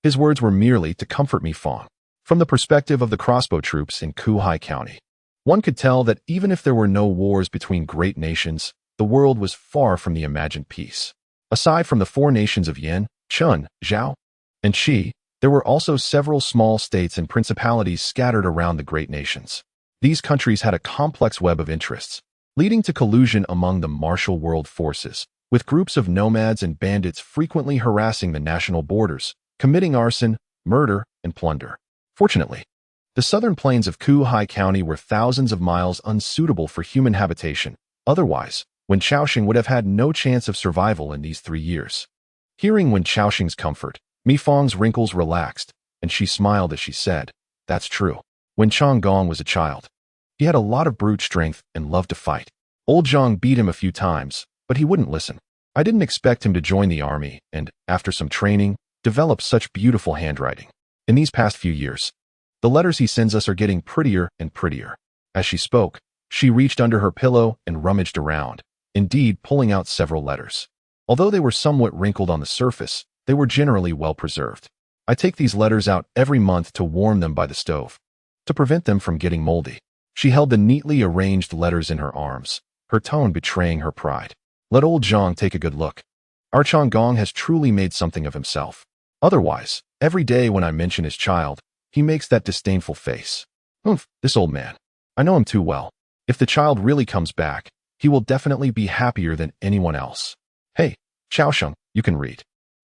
His words were merely to comfort Mi Fang. From the perspective of the crossbow troops in Kuhai County, one could tell that even if there were no wars between great nations, the world was far from the imagined peace. Aside from the 4 nations of Yan, Chun, Zhao, and Qi, there were also several small states and principalities scattered around the great nations. These countries had a complex web of interests, leading to collusion among the martial world forces, with groups of nomads and bandits frequently harassing the national borders, committing arson, murder, and plunder. Fortunately, the southern plains of Kuhai County were thousands of miles unsuitable for human habitation. Otherwise, Wenchao Sheng would have had no chance of survival in these 3 years. Hearing Wenchao Sheng's comfort, Mi Fang's wrinkles relaxed, and she smiled as she said, "That's true. When Chang Gong was a child, he had a lot of brute strength and loved to fight. Old Zhang beat him a few times, but he wouldn't listen. I didn't expect him to join the army and, after some training, develop such beautiful handwriting. In these past few years, the letters he sends us are getting prettier and prettier." As she spoke, she reached under her pillow and rummaged around, indeed pulling out several letters. Although they were somewhat wrinkled on the surface, they were generally well preserved. "I take these letters out every month to warm them by the stove, to prevent them from getting moldy." She held the neatly arranged letters in her arms, her tone betraying her pride. "Let old Zhang take a good look. Our Chang Gong has truly made something of himself. Otherwise, every day when I mention his child, he makes that disdainful face. Humph, this old man. I know him too well. If the child really comes back, he will definitely be happier than anyone else. Hey, Chao Sheng, you can read.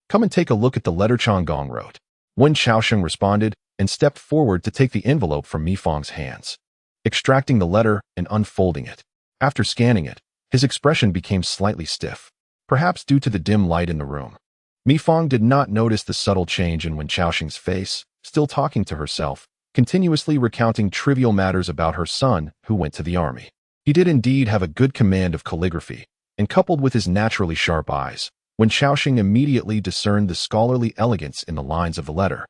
Come and take a look at the letter Chang Gong wrote." Wenchao Sheng responded and stepped forward to take the envelope from Mi Fang's hands, extracting the letter and unfolding it. After scanning it, his expression became slightly stiff, perhaps due to the dim light in the room. Mi Fang did not notice the subtle change in Wenchao Sheng's face, still talking to herself, continuously recounting trivial matters about her son who went to the army. He did indeed have a good command of calligraphy, and coupled with his naturally sharp eyes, Wenchao Sheng immediately discerned the scholarly elegance in the lines of the letter.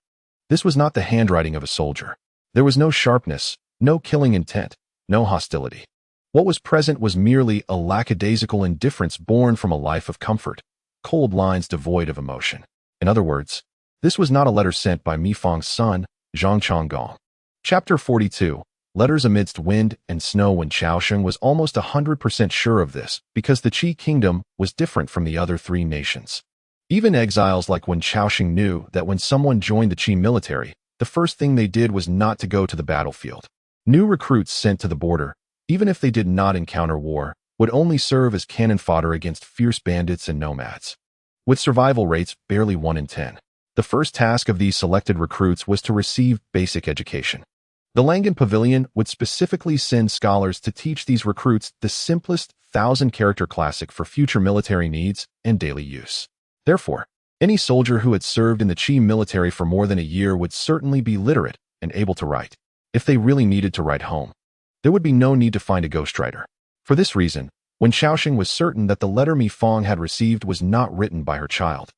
This was not the handwriting of a soldier. There was no sharpness, no killing intent, no hostility. What was present was merely a lackadaisical indifference born from a life of comfort, cold lines devoid of emotion. In other words, this was not a letter sent by Mi Fang's son, Zhang Changgong. Chapter 42. Letters Amidst Wind and Snow. Wenchao Sheng was almost 100% sure of this because the Qi kingdom was different from the other 3 nations. Even exiles like Wenchao Sheng knew that when someone joined the Qi military, the first thing they did was not to go to the battlefield. New recruits sent to the border, even if they did not encounter war, would only serve as cannon fodder against fierce bandits and nomads. With survival rates barely 1 in 10, the first task of these selected recruits was to receive basic education. The Langan Pavilion would specifically send scholars to teach these recruits the simplest 1,000-character classic for future military needs and daily use. Therefore, any soldier who had served in the Qi military for more than a year would certainly be literate and able to write. If they really needed to write home, there would be no need to find a ghostwriter. For this reason, Wenchao Sheng was certain that the letter Mi Fang had received was not written by her child,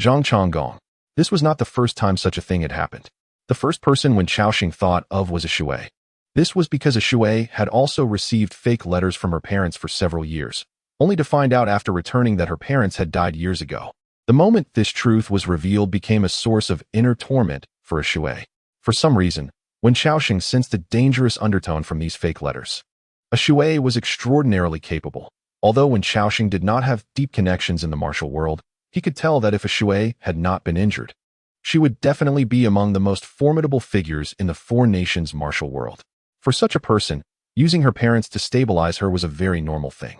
Zhang Changgong. This was not the first time such a thing had happened. The first person Wenchao Sheng thought of was a Shui. This was because a Shui had also received fake letters from her parents for several years, only to find out after returning that her parents had died years ago. The moment this truth was revealed became a source of inner torment for a Shui. For some reason, Wenchao Sheng sensed a dangerous undertone from these fake letters. A Shui was extraordinarily capable. Although Wenchao Sheng did not have deep connections in the martial world, he could tell that if a Shui had not been injured, she would definitely be among the most formidable figures in the Four Nations martial world. For such a person, using her parents to stabilize her was a very normal thing.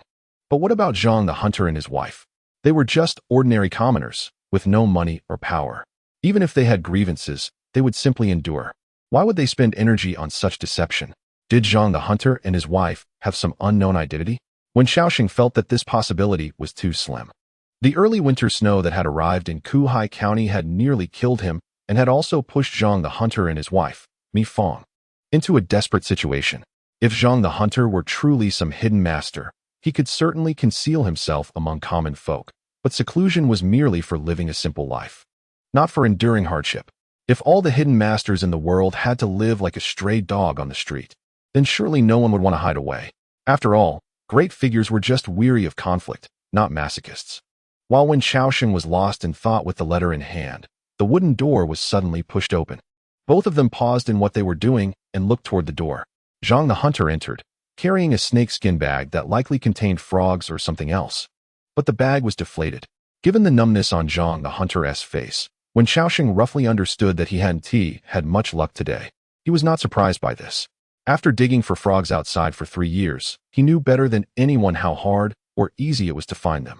But what about Zhang the hunter and his wife? They were just ordinary commoners, with no money or power. Even if they had grievances, they would simply endure. Why would they spend energy on such deception? Did Zhang the hunter and his wife have some unknown identity? Wenchao Sheng felt that this possibility was too slim. The early winter snow that had arrived in Kuhai County had nearly killed him and had also pushed Zhang the hunter and his wife, Mi Fong, into a desperate situation. If Zhang the hunter were truly some hidden master, he could certainly conceal himself among common folk, but seclusion was merely for living a simple life, not for enduring hardship. If all the hidden masters in the world had to live like a stray dog on the street, then surely no one would want to hide away. After all, great figures were just weary of conflict, not masochists. While Wenchao Sheng was lost in thought with the letter in hand, the wooden door was suddenly pushed open. Both of them paused in what they were doing and looked toward the door. Zhang the hunter entered, carrying a snakeskin bag that likely contained frogs or something else. But the bag was deflated. Given the numbness on Zhang the hunter's face, Wenchao Sheng roughly understood that he hadn't had much luck today. He was not surprised by this. After digging for frogs outside for 3 years, he knew better than anyone how hard or easy it was to find them.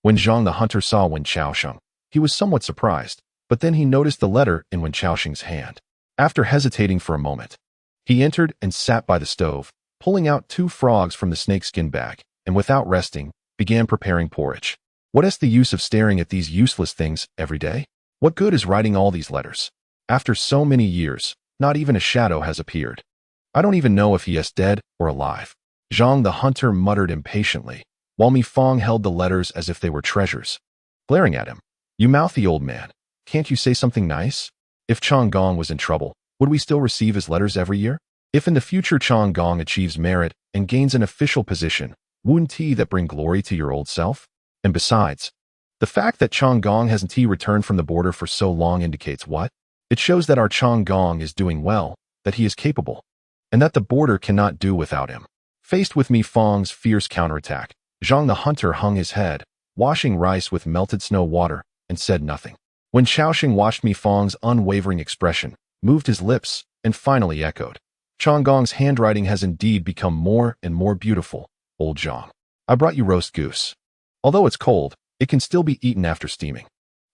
When Zhang the hunter saw Wenchao Sheng, he was somewhat surprised, but then he noticed the letter in Wenchao Sheng's hand. After hesitating for a moment, he entered and sat by the stove, pulling out 2 frogs from the snakeskin bag, and without resting, began preparing porridge. What is the use of staring at these useless things every day? What good is writing all these letters? After so many years, not even a shadow has appeared. I don't even know if he is dead or alive. Zhang the hunter muttered impatiently, while Mi Fong held the letters as if they were treasures. Glaring at him, "You mouthy old man, can't you say something nice?" If Chang Gong was in trouble, would we still receive his letters every year? If in the future Chang Gong achieves merit and gains an official position, wouldn't that bring glory to your old self? And besides, the fact that Chang Gong hasn't returned from the border for so long indicates what? It shows that our Chang Gong is doing well, that he is capable, and that the border cannot do without him. Faced with Mi Fong's fierce counterattack, Zhang the hunter hung his head, washing rice with melted snow water, and said nothing. Wenchao Sheng watched Mi Fong's unwavering expression, moved his lips, and finally echoed, "Chang Gong's handwriting has indeed become more and more beautiful, old Zhang. I brought you roast goose. Although it's cold, it can still be eaten after steaming."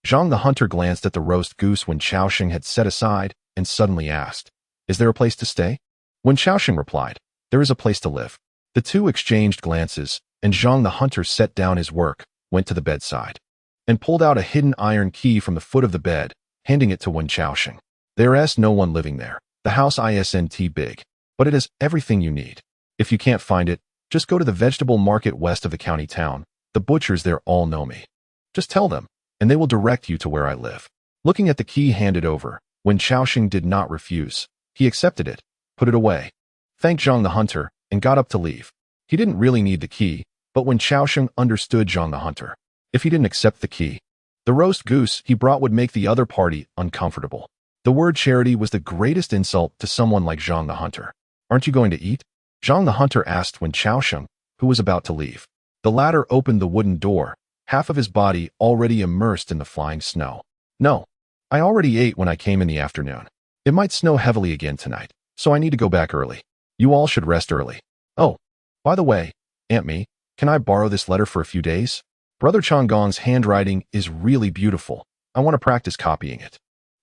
Zhang the hunter glanced at the roast goose Wenchao Sheng had set aside and suddenly asked, "Is there a place to stay?" Wenchao Sheng replied, "There is a place to live." The two exchanged glances, and Zhang the hunter set down his work, went to the bedside, and pulled out a hidden iron key from the foot of the bed, handing it to Wenchao Sheng. "There is no one living there. The house isn't big, but it has everything you need. If you can't find it, just go to the vegetable market west of the county town. The butchers there all know me. Just tell them, and they will direct you to where I live." Looking at the key handed over, Wenchao Sheng did not refuse. He accepted it, put it away, thanked Zhang the hunter, and got up to leave. He didn't really need the key, but Wenchao Sheng understood Zhang the hunter. If he didn't accept the key, the roast goose he brought would make the other party uncomfortable. The word charity was the greatest insult to someone like Zhang the hunter. "Aren't you going to eat?" Zhang the hunter asked Wenchao Sheng, who was about to leave. The latter opened the wooden door, half of his body already immersed in the flying snow. "No. I already ate when I came in the afternoon. It might snow heavily again tonight, so I need to go back early. You all should rest early. Oh, by the way, Aunt Mi, can I borrow this letter for a few days? Brother Chang Gong's handwriting is really beautiful. I want to practice copying it.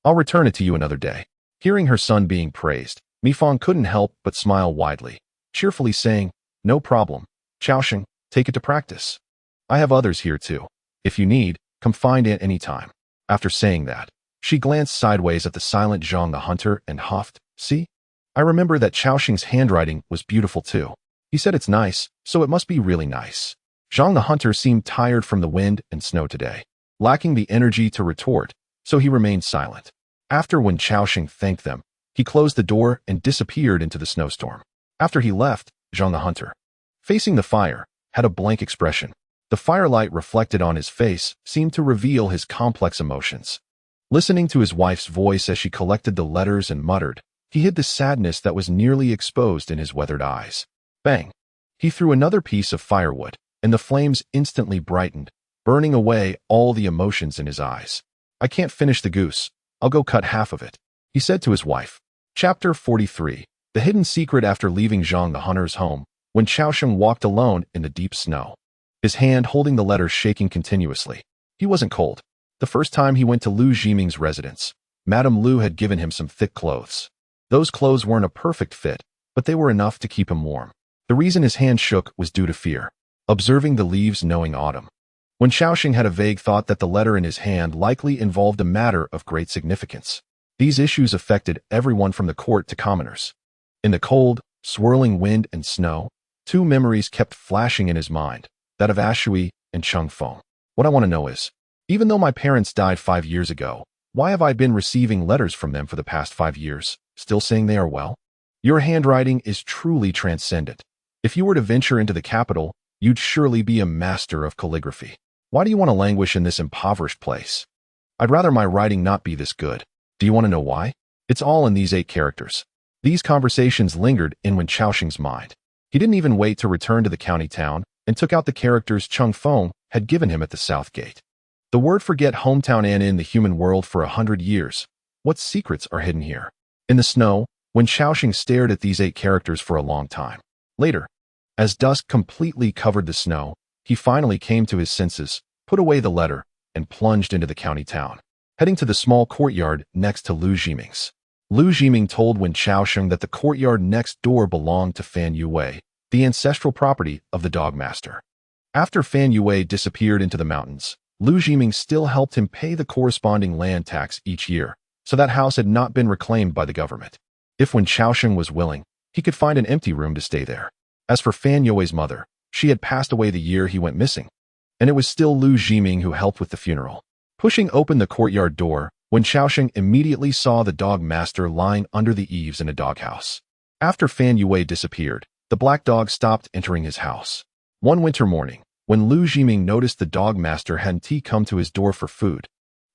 I'll return it to you another day." Hearing her son being praised, Mi Fong couldn't help but smile widely, cheerfully saying, "No problem, Chao Sheng, take it to practice. I have others here too. If you need, come find Aunt any time." After saying that, she glanced sideways at the silent Zhang the hunter and huffed, "See? I remember that Chao Sheng's handwriting was beautiful too. He said it's nice, so it must be really nice." Zhang the hunter seemed tired from the wind and snow today, lacking the energy to retort, so he remained silent. After Wenchao Sheng thanked them, he closed the door and disappeared into the snowstorm. After he left, Zhang the hunter, facing the fire, had a blank expression. The firelight reflected on his face seemed to reveal his complex emotions. Listening to his wife's voice as she collected the letters and muttered, he hid the sadness that was nearly exposed in his weathered eyes. Bang! He threw another piece of firewood, and the flames instantly brightened, burning away all the emotions in his eyes. "I can't finish the goose. I'll go cut half of it," he said to his wife. Chapter 43. The Hidden Secret. After leaving Zhang the hunter's home, Wenchao Sheng walked alone in the deep snow, his hand holding the letter shaking continuously. He wasn't cold. The first time he went to Lu Jiming's residence, Madame Lu had given him some thick clothes. Those clothes weren't a perfect fit, but they were enough to keep him warm. The reason his hand shook was due to fear, observing the leaves knowing autumn. Wenchao Sheng had a vague thought that the letter in his hand likely involved a matter of great significance. These issues affected everyone from the court to commoners. In the cold, swirling wind and snow, two memories kept flashing in his mind, that of Ashui and Cheng Feng. What I want to know is, even though my parents died 5 years ago, why have I been receiving letters from them for the past 5 years, still saying they are well? Your handwriting is truly transcendent. If you were to venture into the capital, you'd surely be a master of calligraphy. Why do you want to languish in this impoverished place? I'd rather my writing not be this good. Do you want to know why? It's all in these 8 characters. These conversations lingered in Wenchao Sheng's mind. He didn't even wait to return to the county town and took out the characters Cheng Feng had given him at the south gate. The word forget hometown and in the human world for 100 years. What secrets are hidden here? In the snow, Wenchao Sheng stared at these 8 characters for a long time. Later, as dusk completely covered the snow, he finally came to his senses, put away the letter, and plunged into the county town, heading to the small courtyard next to Lu Jiming's. Lu Jiming told Wenchao Sheng that the courtyard next door belonged to Fan Yue, the ancestral property of the dog master. After Fan Yue disappeared into the mountains, Lu Jiming still helped him pay the corresponding land tax each year, so that house had not been reclaimed by the government. If Wenchao Sheng was willing, he could find an empty room to stay there. As for Fan Yue's mother, she had passed away the year he went missing, and it was still Lu Jiming who helped with the funeral. Pushing open the courtyard door, Wenchao Sheng immediately saw the dog master lying under the eaves in a doghouse. After Fan Yue disappeared, the black dog stopped entering his house. One winter morning, when Lu Jiming noticed the dog master hadn't come to his door for food,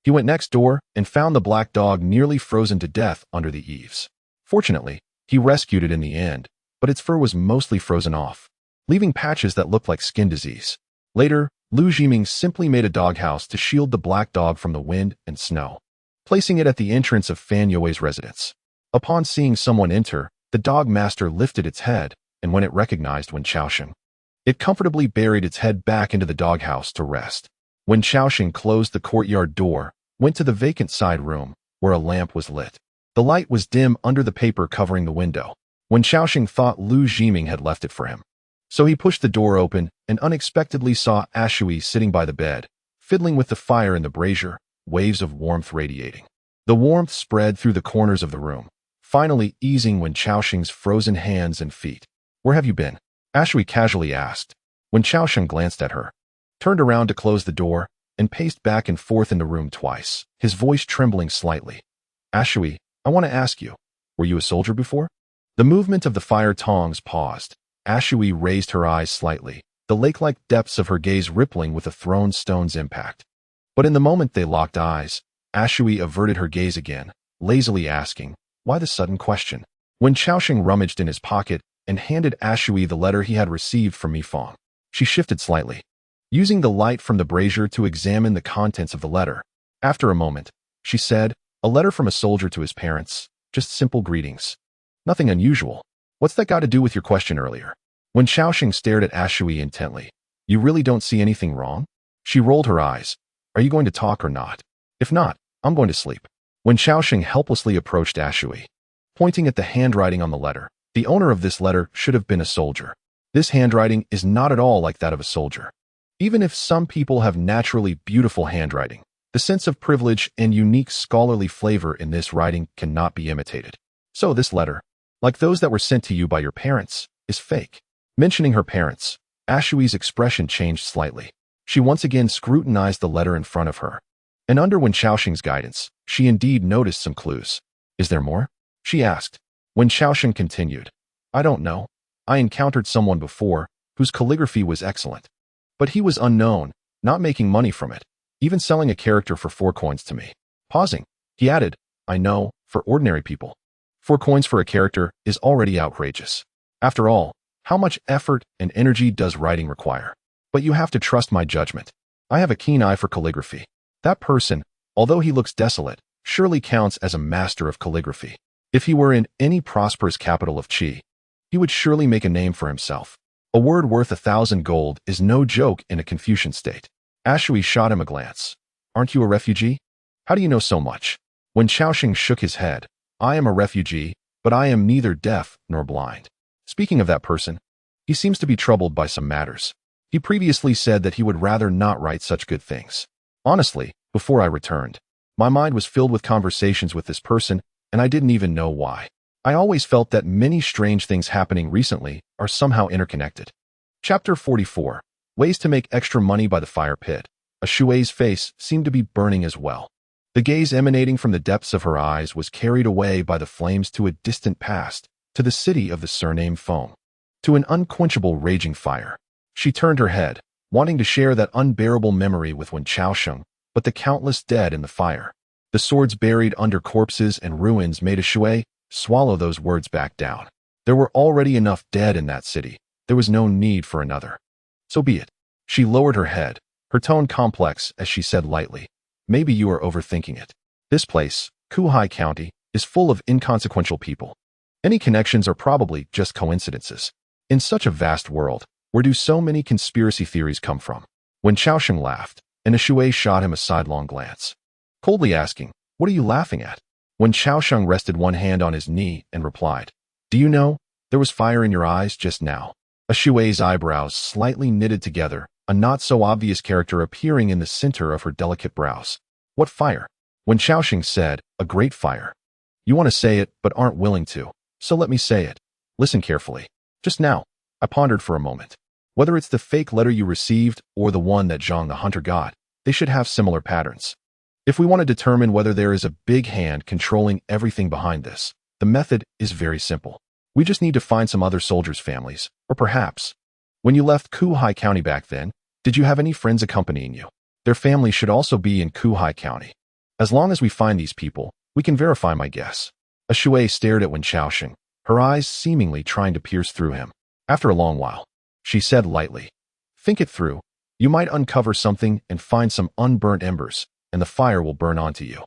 he went next door and found the black dog nearly frozen to death under the eaves. Fortunately, he rescued it in the end, but its fur was mostly frozen off, leaving patches that looked like skin disease. Later, Lu Jiming simply made a doghouse to shield the black dog from the wind and snow, placing it at the entrance of Fan Yue's residence. Upon seeing someone enter, the dog master lifted its head, and when it recognized Wenchao Sheng, it comfortably buried its head back into the doghouse to rest. Wenchao Sheng closed the courtyard door, went to the vacant side room, where a lamp was lit. The light was dim under the paper covering the window. Wenchao Sheng thought Lu Jiming had left it for him. So he pushed the door open and unexpectedly saw Ashui sitting by the bed, fiddling with the fire in the brazier, waves of warmth radiating. The warmth spread through the corners of the room, finally easing Wenchao Sheng's frozen hands and feet. "Where have you been?" Ashui casually asked. Wenchao Sheng glanced at her, turned around to close the door, and paced back and forth in the room twice, his voice trembling slightly. "Ashui, I want to ask you, were you a soldier before?" The movement of the fire tongs paused. Ashui raised her eyes slightly, the lake-like depths of her gaze rippling with a thrown stone's impact. But in the moment they locked eyes, Ashui averted her gaze again, lazily asking, "Why the sudden question?" Wenchao Sheng rummaged in his pocket and handed Ashui the letter he had received from Mi Fong. She shifted slightly, using the light from the brazier to examine the contents of the letter. After a moment, she said, "A letter from a soldier to his parents, just simple greetings. Nothing unusual. What's that got to do with your question earlier?" Wenchao Sheng stared at Ashui intently. "You really don't see anything wrong?" She rolled her eyes. "Are you going to talk or not? If not, I'm going to sleep." Wenchao Sheng helplessly approached Ashui, pointing at the handwriting on the letter. The owner of this letter should have been a soldier. This handwriting is not at all like that of a soldier. Even if some people have naturally beautiful handwriting, the sense of privilege and unique scholarly flavor in this writing cannot be imitated. So this letter, like those that were sent to you by your parents, is fake. Mentioning her parents, Ashui's expression changed slightly. She once again scrutinized the letter in front of her. And under Wenchao Sheng's guidance, she indeed noticed some clues. "Is there more?" she asked. Wenchao Sheng continued, "I don't know. I encountered someone before whose calligraphy was excellent. But he was unknown, not making money from it, even selling a character for 4 coins to me." Pausing, he added, "I know, for ordinary people, 4 coins for a character is already outrageous. After all, how much effort and energy does writing require? But you have to trust my judgment. I have a keen eye for calligraphy. That person, although he looks desolate, surely counts as a master of calligraphy. If he were in any prosperous capital of Qi, he would surely make a name for himself. A word worth 1,000 gold is no joke in a Confucian state. Ashui shot him a glance. Aren't you a refugee? How do you know so much? Wenchao Sheng shook his head. I am a refugee, but I am neither deaf nor blind. Speaking of that person, he seems to be troubled by some matters. He previously said that he would rather not write such good things. Honestly, before I returned, my mind was filled with conversations with this person, and I didn't even know why. I always felt that many strange things happening recently are somehow interconnected. Chapter 44. Ways to make extra money by the fire pit. Ashui's face seemed to be burning as well. The gaze emanating from the depths of her eyes was carried away by the flames to a distant past, to the city of the surname Foam, to an unquenchable raging fire. She turned her head, wanting to share that unbearable memory with Wenchao Sheng, but the countless dead in the fire, the swords buried under corpses and ruins made Ashui swallow those words back down. There were already enough dead in that city. There was no need for another. So be it. She lowered her head, her tone complex as she said lightly, maybe you are overthinking it. This place, Kuhai County, is full of inconsequential people. Any connections are probably just coincidences. In such a vast world, where do so many conspiracy theories come from? Wenchao Sheng laughed, and Ashui shot him a sidelong glance, coldly asking, what are you laughing at? Wenchao Sheng rested one hand on his knee and replied, do you know, there was fire in your eyes just now. Ashui's eyebrows slightly knitted together, a not-so-obvious character appearing in the center of her delicate brows. What fire? Wenchao Sheng said, a great fire. You want to say it, but aren't willing to, so let me say it. Listen carefully. Just now, I pondered for a moment. Whether it's the fake letter you received or the one that Zhang the hunter got, they should have similar patterns. If we want to determine whether there is a big hand controlling everything behind this, the method is very simple. We just need to find some other soldiers' families, or perhaps, when you left Kuhai County back then, did you have any friends accompanying you? Their families should also be in Kuhai County. As long as we find these people, we can verify my guess. Ashui stared at Wenchao Sheng, her eyes seemingly trying to pierce through him. After a long while, she said lightly, think it through. You might uncover something and find some unburnt embers, and the fire will burn onto you.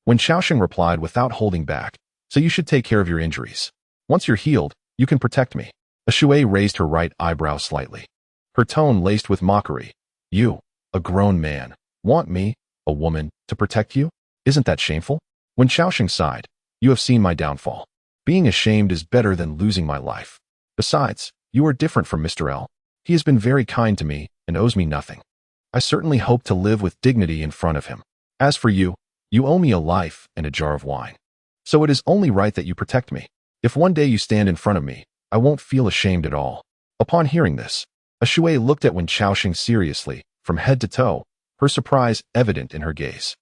Wenchao Sheng replied without holding back, so you should take care of your injuries. Once you're healed, you can protect me. Ashui raised her right eyebrow slightly, her tone laced with mockery. You, a grown man, want me, a woman, to protect you? Isn't that shameful? Wenchao Sheng sighed. You have seen my downfall. Being ashamed is better than losing my life. Besides, you are different from Mr. L. He has been very kind to me and owes me nothing. I certainly hope to live with dignity in front of him. As for you, you owe me a life and a jar of wine. So it is only right that you protect me. If one day you stand in front of me, I won't feel ashamed at all. Upon hearing this, Ashui looked at Wenchao Sheng seriously, from head to toe, her surprise evident in her gaze.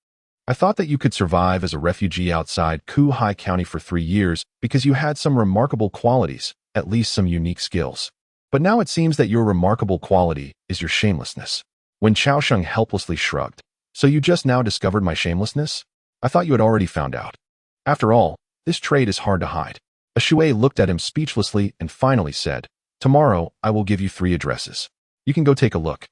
I thought that you could survive as a refugee outside Kuhai County for 3 years because you had some remarkable qualities, at least some unique skills. But now it seems that your remarkable quality is your shamelessness. Wenchao Sheng helplessly shrugged. So you just now discovered my shamelessness? I thought you had already found out. After all, this trait is hard to hide. Ashui looked at him speechlessly and finally said, tomorrow I will give you 3 addresses. You can go take a look.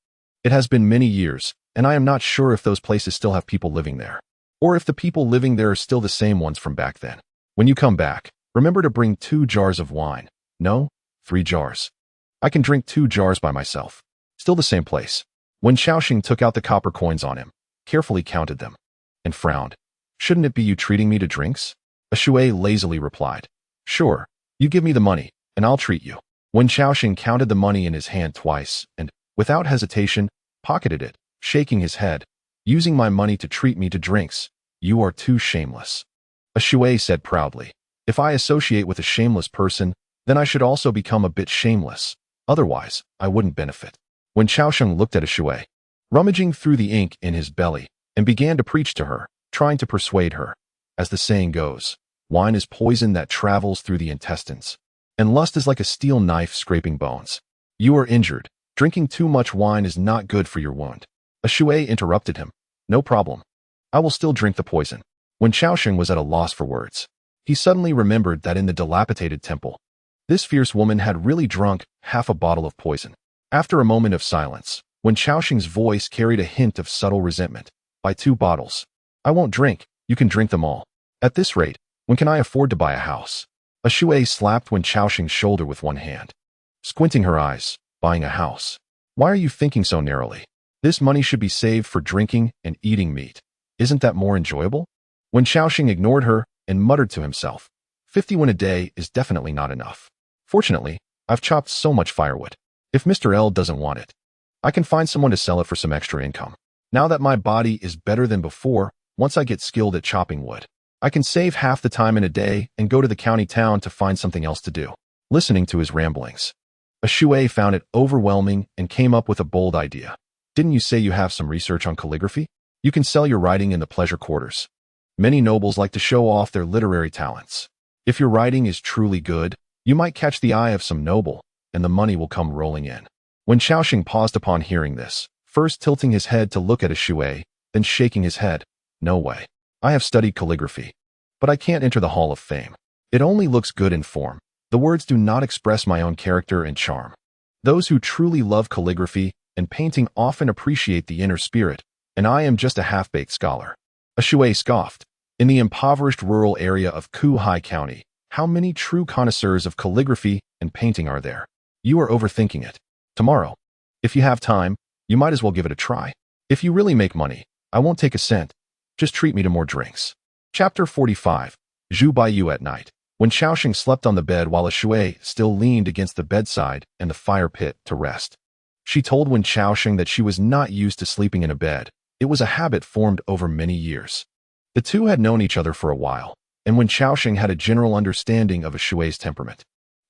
It has been many years, and I am not sure if those places still have people living there, or if the people living there are still the same ones from back then. When you come back, remember to bring 2 jars of wine. No, 3 jars. I can drink 2 jars by myself. Still the same place. Wenchao Sheng took out the copper coins on him, carefully counted them, and frowned. Shouldn't it be you treating me to drinks? Ashui lazily replied. Sure, you give me the money, and I'll treat you. Wenchao Sheng counted the money in his hand twice, and, without hesitation, pocketed it, shaking his head. Using my money to treat me to drinks. You are too shameless. Ashui said proudly. If I associate with a shameless person, then I should also become a bit shameless. Otherwise, I wouldn't benefit. Wenchao Sheng looked at Ashui, rummaging through the ink in his belly, and began to preach to her, trying to persuade her. As the saying goes, wine is poison that travels through the intestines, and lust is like a steel knife scraping bones. You are injured. Drinking too much wine is not good for your wound. Ashui interrupted him. No problem. I will still drink the poison. Wenchao Sheng was at a loss for words. He suddenly remembered that in the dilapidated temple, this fierce woman had really drunk half a bottle of poison. After a moment of silence, Wenchao Sheng's voice carried a hint of subtle resentment. By 2 bottles. I won't drink. You can drink them all. At this rate, when can I afford to buy a house? A shui slapped Wenchao Sheng's shoulder with one hand. Squinting her eyes, buying a house. Why are you thinking so narrowly? This money should be saved for drinking and eating meat. Isn't that more enjoyable? Wenchao Sheng ignored her and muttered to himself, 51 a day is definitely not enough. Fortunately, I've chopped so much firewood. If Mr. L doesn't want it, I can find someone to sell it for some extra income. Now that my body is better than before, once I get skilled at chopping wood, I can save half the time in a day and go to the county town to find something else to do. Listening to his ramblings, a shui found it overwhelming and came up with a bold idea. Didn't you say you have some research on calligraphy? You can sell your writing in the pleasure quarters. Many nobles like to show off their literary talents. If your writing is truly good, you might catch the eye of some noble, and the money will come rolling in. Wenchao Sheng paused upon hearing this, first tilting his head to look at a shui, then shaking his head. No way. I have studied calligraphy, but I can't enter the Hall of Fame. It only looks good in form. The words do not express my own character and charm. Those who truly love calligraphy and painting often appreciate the inner spirit, and I am just a half-baked scholar. A shui scoffed. In the impoverished rural area of Kuhai County, how many true connoisseurs of calligraphy and painting are there? You are overthinking it. Tomorrow, if you have time, you might as well give it a try. If you really make money, I won't take a cent. Just treat me to more drinks. Chapter 45. Zhu Baiyu at night. Wenchao Sheng slept on the bed while a shui still leaned against the bedside and the fire pit to rest. She told Wenchao Sheng that she was not used to sleeping in a bed. It was a habit formed over many years. The two had known each other for a while, and Wenchao Sheng had a general understanding of a shui's temperament.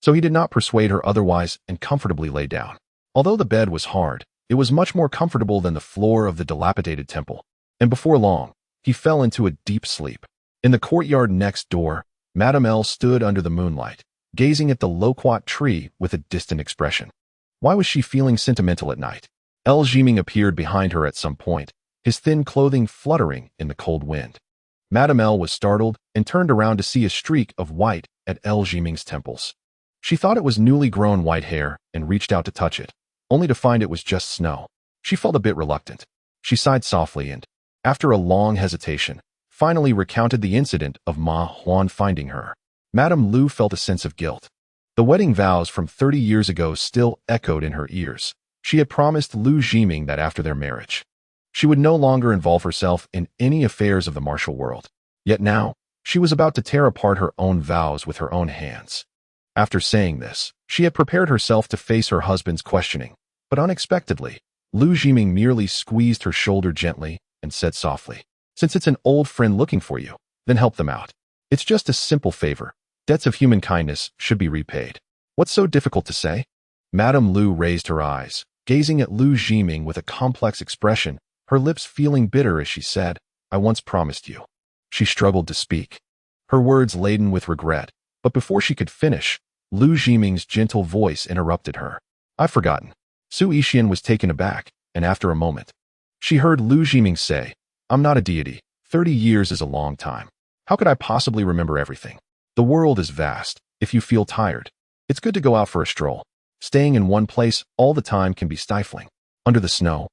So he did not persuade her otherwise and comfortably lay down. Although the bed was hard, it was much more comfortable than the floor of the dilapidated temple. And before long, he fell into a deep sleep. In the courtyard next door, Madame L stood under the moonlight, gazing at the loquat tree with a distant expression. Why was she feeling sentimental at night? L Jiming appeared behind her at some point, his thin clothing fluttering in the cold wind. Madame L was startled and turned around to see a streak of white at L Jiming's temples. She thought it was newly grown white hair and reached out to touch it, only to find it was just snow. She felt a bit reluctant. She sighed softly and, after a long hesitation, finally recounted the incident of Ma Huan finding her. Madame Lu felt a sense of guilt. The wedding vows from 30 years ago still echoed in her ears. She had promised Lu Jiming that after their marriage, she would no longer involve herself in any affairs of the martial world. Yet now, she was about to tear apart her own vows with her own hands. After saying this, she had prepared herself to face her husband's questioning, but unexpectedly, Lu Jiming merely squeezed her shoulder gently and said softly, "Since it's an old friend looking for you, then help them out. It's just a simple favor. Debts of human kindness should be repaid. What's so difficult to say?" Madame Lu raised her eyes, gazing at Lu Jiming with a complex expression, her lips feeling bitter as she said, "I once promised you." She struggled to speak, her words laden with regret, but before she could finish, Lu Jiming's gentle voice interrupted her. "I've forgotten." Su Yixian was taken aback, and after a moment, she heard Lu Jiming say, "I'm not a deity. 30 years is a long time. How could I possibly remember everything? The world is vast. If you feel tired, it's good to go out for a stroll. Staying in one place all the time can be stifling." Under the snow,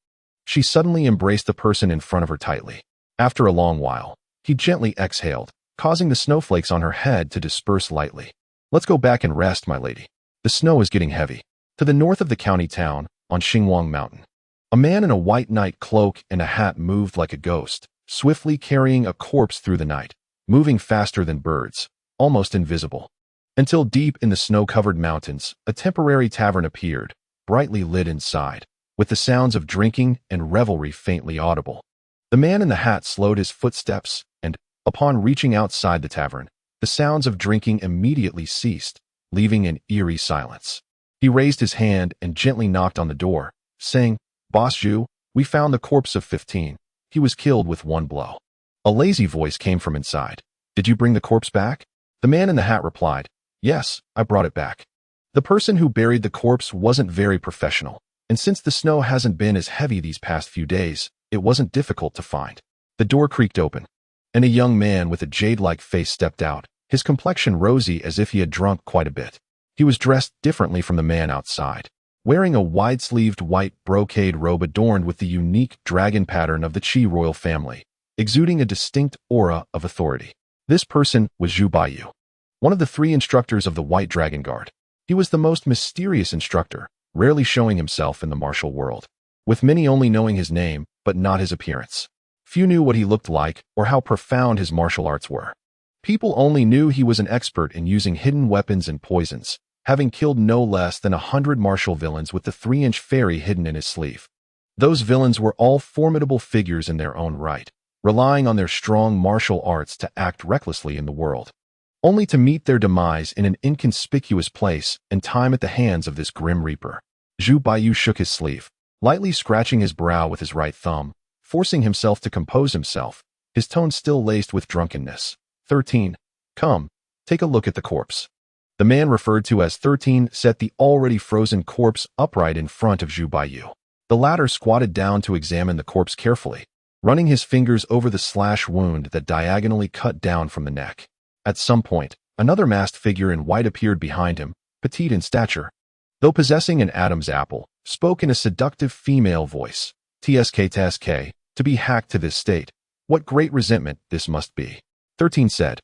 she suddenly embraced the person in front of her tightly. After a long while, he gently exhaled, causing the snowflakes on her head to disperse lightly. "Let's go back and rest, my lady. The snow is getting heavy." To the north of the county town, on Xinguang Mountain, a man in a white night cloak and a hat moved like a ghost, swiftly carrying a corpse through the night, moving faster than birds, almost invisible. Until deep in the snow-covered mountains, a temporary tavern appeared, brightly lit inside, with the sounds of drinking and revelry faintly audible. The man in the hat slowed his footsteps, and, upon reaching outside the tavern, the sounds of drinking immediately ceased, leaving an eerie silence. He raised his hand and gently knocked on the door, saying, "Boss Zhu, we found the corpse of 15. He was killed with one blow." A lazy voice came from inside. "Did you bring the corpse back?" The man in the hat replied, "Yes, I brought it back." The person who buried the corpse wasn't very professional, and since the snow hasn't been as heavy these past few days, it wasn't difficult to find. The door creaked open, and a young man with a jade-like face stepped out, his complexion rosy as if he had drunk quite a bit. He was dressed differently from the man outside, wearing a wide-sleeved white brocade robe adorned with the unique dragon pattern of the Qi royal family. exuding a distinct aura of authority. This person was Zhu Baiyu, one of the 3 instructors of the White Dragon Guard. He was the most mysterious instructor, rarely showing himself in the martial world, with many only knowing his name but not his appearance. Few knew what he looked like or how profound his martial arts were. People only knew he was an expert in using hidden weapons and poisons, having killed no less than 100 martial villains with the 3-inch fairy hidden in his sleeve. Those villains were all formidable figures in their own right, relying on their strong martial arts to act recklessly in the world, only to meet their demise in an inconspicuous place and time at the hands of this grim reaper. Zhu Baiyu shook his sleeve, lightly scratching his brow with his right thumb, forcing himself to compose himself, his tone still laced with drunkenness. 13. Come, take a look at the corpse. The man referred to as 13 set the already frozen corpse upright in front of Zhu Baiyu. The latter squatted down to examine the corpse carefully, running his fingers over the slash wound that diagonally cut down from the neck. At some point, another masked figure in white appeared behind him, petite in stature, though possessing an Adam's apple, spoke in a seductive female voice. TSK, to be hacked to this state. What great resentment this must be. 13 said.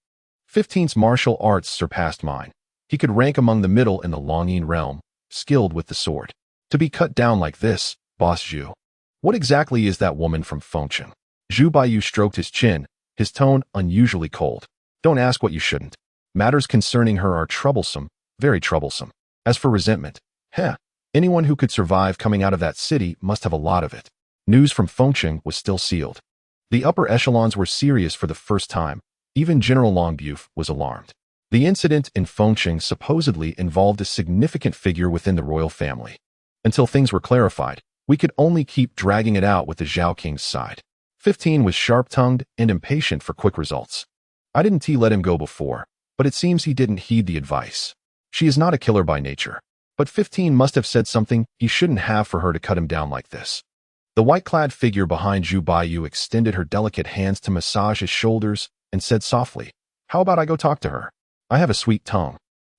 15's martial arts surpassed mine. He could rank among the middle in the Yong'an realm, skilled with the sword. To be cut down like this, Boss Zhu. What exactly is that woman from Fengcheng? Zhu Baiyu stroked his chin, his tone unusually cold. Don't ask what you shouldn't. Matters concerning her are troublesome, very troublesome. As for resentment, anyone who could survive coming out of that city must have a lot of it. News from Fengcheng was still sealed. The upper echelons were serious for the first time. Even General Longbeuf was alarmed. The incident in Fengcheng supposedly involved a significant figure within the royal family. Until things were clarified, we could only keep dragging it out with the Zhao King's side. 15 was sharp-tongued and impatient for quick results. I didn't let him go before, but it seems he didn't heed the advice. She is not a killer by nature, but 15 must have said something he shouldn't have for her to cut him down like this. The white-clad figure behind Zhu Baiyu extended her delicate hands to massage his shoulders and said softly, "How about I go talk to her? I have a sweet tongue.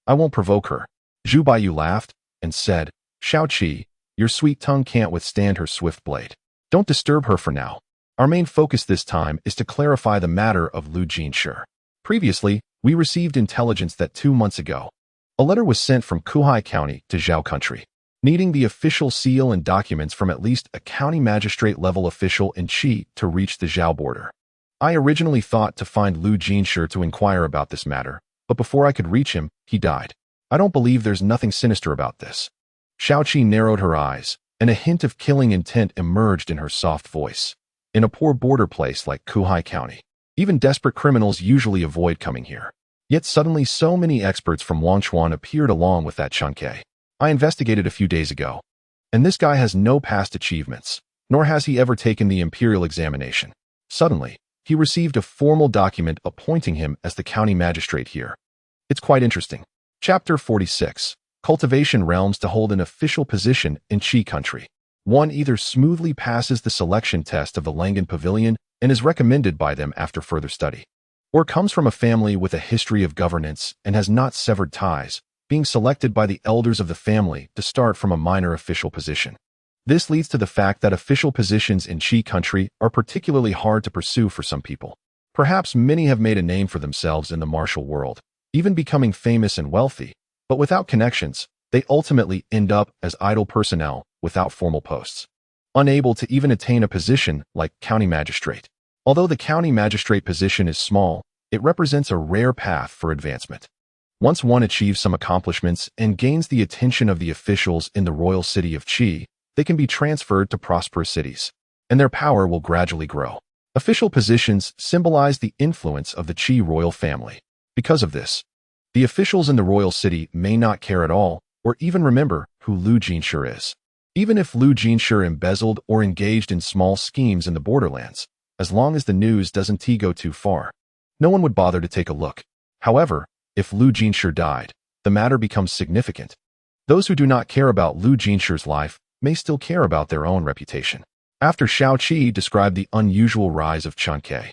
I won't provoke her." Zhu Baiyu laughed and said, "Shao Qi, your sweet tongue can't withstand her swift blade. Don't disturb her for now. Our main focus this time is to clarify the matter of Lu Jinshi. Previously, we received intelligence that 2 months ago, a letter was sent from Kuhai County to Zhao Country, needing the official seal and documents from at least a county magistrate-level official in Qi to reach the Zhao border. I originally thought to find Lu Jinshi to inquire about this matter, but before I could reach him, he died. I don't believe there's nothing sinister about this." Shao Qi narrowed her eyes, and a hint of killing intent emerged in her soft voice. In a poor border place like Kuhai County, even desperate criminals usually avoid coming here. Yet suddenly so many experts from Wangchuan appeared along with that Chunke. I investigated a few days ago, and this guy has no past achievements, nor has he ever taken the imperial examination. Suddenly, he received a formal document appointing him as the county magistrate here. It's quite interesting. Chapter 46. Cultivation realms to hold an official position in Qi country. One either smoothly passes the selection test of the Langan Pavilion and is recommended by them after further study, or comes from a family with a history of governance and has not severed ties, being selected by the elders of the family to start from a minor official position. This leads to the fact that official positions in Qi country are particularly hard to pursue for some people. Perhaps many have made a name for themselves in the martial world, even becoming famous and wealthy, but without connections, they ultimately end up as idle personnel without formal posts, unable to even attain a position like county magistrate. Although the county magistrate position is small, it represents a rare path for advancement. Once one achieves some accomplishments and gains the attention of the officials in the royal city of Qi, they can be transferred to prosperous cities, and their power will gradually grow. Official positions symbolize the influence of the Qi royal family. Because of this, the officials in the royal city may not care at all, or even remember who Lu Jinshi is. Even if Lu Jinshi embezzled or engaged in small schemes in the borderlands, as long as the news doesn't go too far, no one would bother to take a look. However, if Lu Jinshi died, the matter becomes significant. Those who do not care about Lu Jinshi's life may still care about their own reputation. After Shao Qi described the unusual rise of Chunke,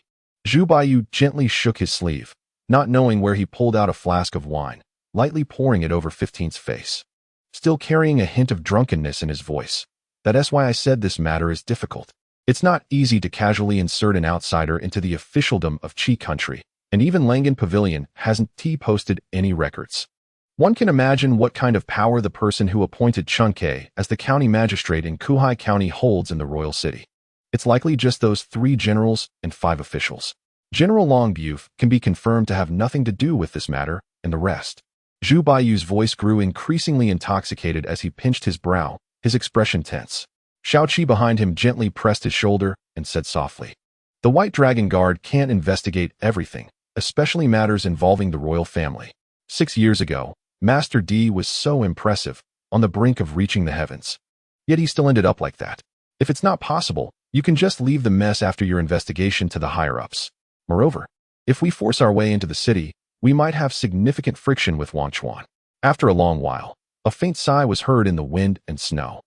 Zhu Baiyu gently shook his sleeve, not knowing where he pulled out a flask of wine, lightly pouring it over 15's face, still carrying a hint of drunkenness in his voice. That's why I said this matter is difficult. It's not easy to casually insert an outsider into the officialdom of Qi country, and even Langan Pavilion hasn't posted any records. One can imagine what kind of power the person who appointed Chunke as the county magistrate in Kuhai County holds in the royal city. It's likely just those 3 generals and 5 officials. General Longbuff can be confirmed to have nothing to do with this matter, and the rest. Zhu Baiyu's voice grew increasingly intoxicated as he pinched his brow, his expression tense. Shaoqi behind him gently pressed his shoulder and said softly, "The White Dragon Guard can't investigate everything, especially matters involving the royal family. 6 years ago, Master D was so impressive, on the brink of reaching the heavens. Yet he still ended up like that. If it's not possible, you can just leave the mess after your investigation to the higher-ups. Moreover, if we force our way into the city, we might have significant friction with Wenchao." After a long while, a faint sigh was heard in the wind and snow.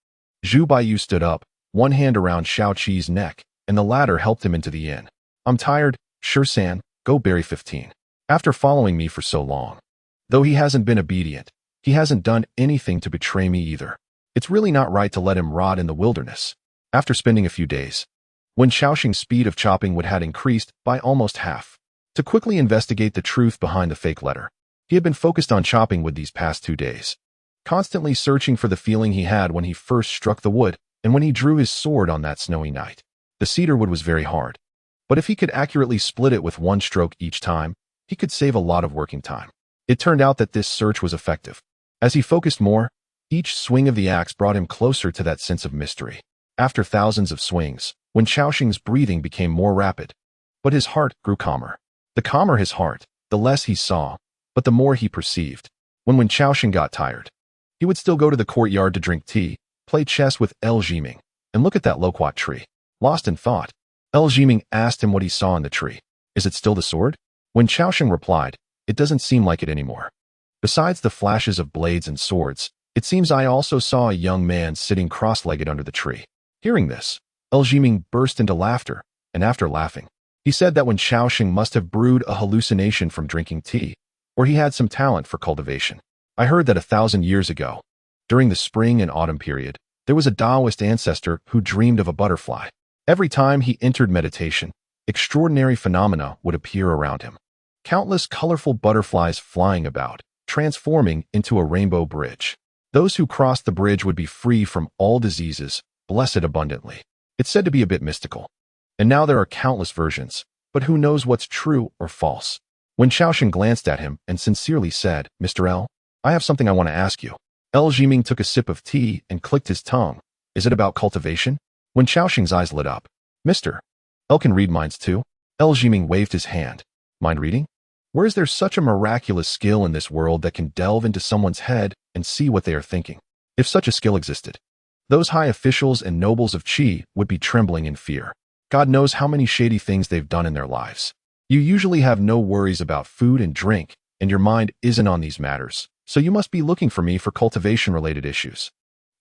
Zhu Baiyu stood up, one hand around Shaoqi's neck, and the latter helped him into the inn. "I'm tired, Sher-san, go bury 15. After following me for so long. Though he hasn't been obedient, he hasn't done anything to betray me either. It's really not right to let him rot in the wilderness." After spending a few days, Wenchao Sheng's speed of chopping wood had increased by almost half. To quickly investigate the truth behind the fake letter, he had been focused on chopping wood these past 2 days, constantly searching for the feeling he had when he first struck the wood and when he drew his sword on that snowy night. The cedar wood was very hard, but if he could accurately split it with 1 stroke each time, he could save a lot of working time. It turned out that this search was effective. As he focused more, each swing of the axe brought him closer to that sense of mystery. After thousands of swings, Wenchao Sheng's breathing became more rapid, but his heart grew calmer. The calmer his heart, the less he saw, but the more he perceived. When Wenchao Sheng got tired, he would still go to the courtyard to drink tea, play chess with El Jiming, and look at that loquat tree. Lost in thought, El Jiming asked him what he saw in the tree. "Is it still the sword?" Wenchao Sheng replied, "It doesn't seem like it anymore. Besides the flashes of blades and swords, it seems I also saw a young man sitting cross-legged under the tree." Hearing this, El Jiming burst into laughter, and after laughing, he said that Wenchao Sheng must have brewed a hallucination from drinking tea, or he had some talent for cultivation. "I heard that 1,000 years ago, during the spring and autumn period, there was a Taoist ancestor who dreamed of a butterfly. Every time he entered meditation, extraordinary phenomena would appear around him. Countless colorful butterflies flying about, transforming into a rainbow bridge. Those who crossed the bridge would be free from all diseases, blessed abundantly. It's said to be a bit mystical. And now there are countless versions, but who knows what's true or false." Wenchao Sheng glanced at him and sincerely said, "Mr. L, I have something I want to ask you." El Jiming took a sip of tea and clicked his tongue. "Is it about cultivation?" Wenchao Sheng's eyes lit up. "Mr. L can read minds too?" El Jiming waved his hand. "Mind reading? Where is there such a miraculous skill in this world that can delve into someone's head and see what they are thinking? If such a skill existed, those high officials and nobles of Qi would be trembling in fear. God knows how many shady things they've done in their lives. You usually have no worries about food and drink, and your mind isn't on these matters, so you must be looking for me for cultivation-related issues."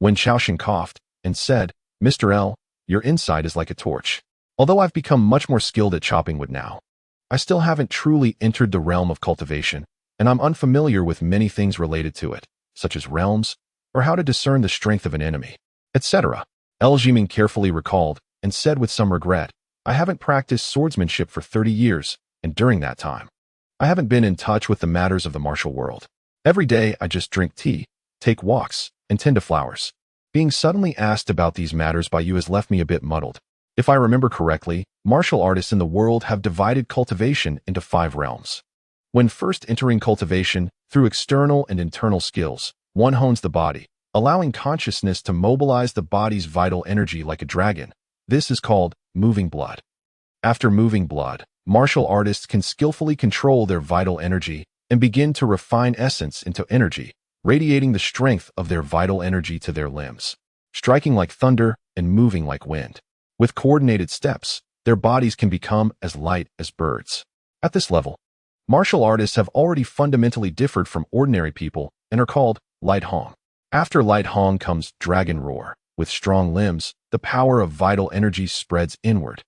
Wenchao Sheng coughed and said, "Mr. L, your insight is like a torch. Although I've become much more skilled at chopping wood now, I still haven't truly entered the realm of cultivation, and I'm unfamiliar with many things related to it, such as realms, or how to discern the strength of an enemy, etc." El Jiming carefully recalled and said with some regret, "I haven't practiced swordsmanship for 30 years, and during that time, I haven't been in touch with the matters of the martial world. Every day I just drink tea, take walks, and tend to flowers. Being suddenly asked about these matters by you has left me a bit muddled. If I remember correctly, martial artists in the world have divided cultivation into 5 realms. When first entering cultivation, through external and internal skills, one hones the body, allowing consciousness to mobilize the body's vital energy like a dragon. This is called moving blood. After moving blood, martial artists can skillfully control their vital energy and begin to refine essence into energy, radiating the strength of their vital energy to their limbs, striking like thunder and moving like wind. With coordinated steps, their bodies can become as light as birds. At this level, martial artists have already fundamentally differed from ordinary people and are called Light Hong. After Light Hong comes Dragon Roar. With strong limbs, the power of vital energy spreads inward,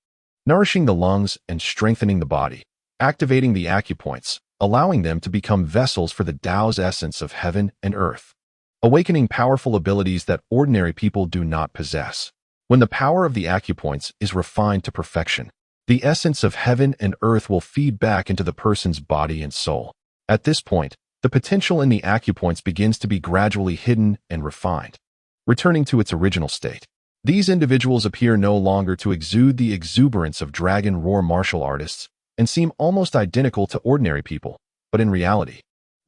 nourishing the lungs and strengthening the body, activating the acupoints, allowing them to become vessels for the Tao's essence of heaven and earth, awakening powerful abilities that ordinary people do not possess. When the power of the acupoints is refined to perfection, the essence of heaven and earth will feed back into the person's body and soul. At this point, the potential in the acupoints begins to be gradually hidden and refined, returning to its original state. These individuals appear no longer to exude the exuberance of dragon roar martial artists and seem almost identical to ordinary people, but in reality,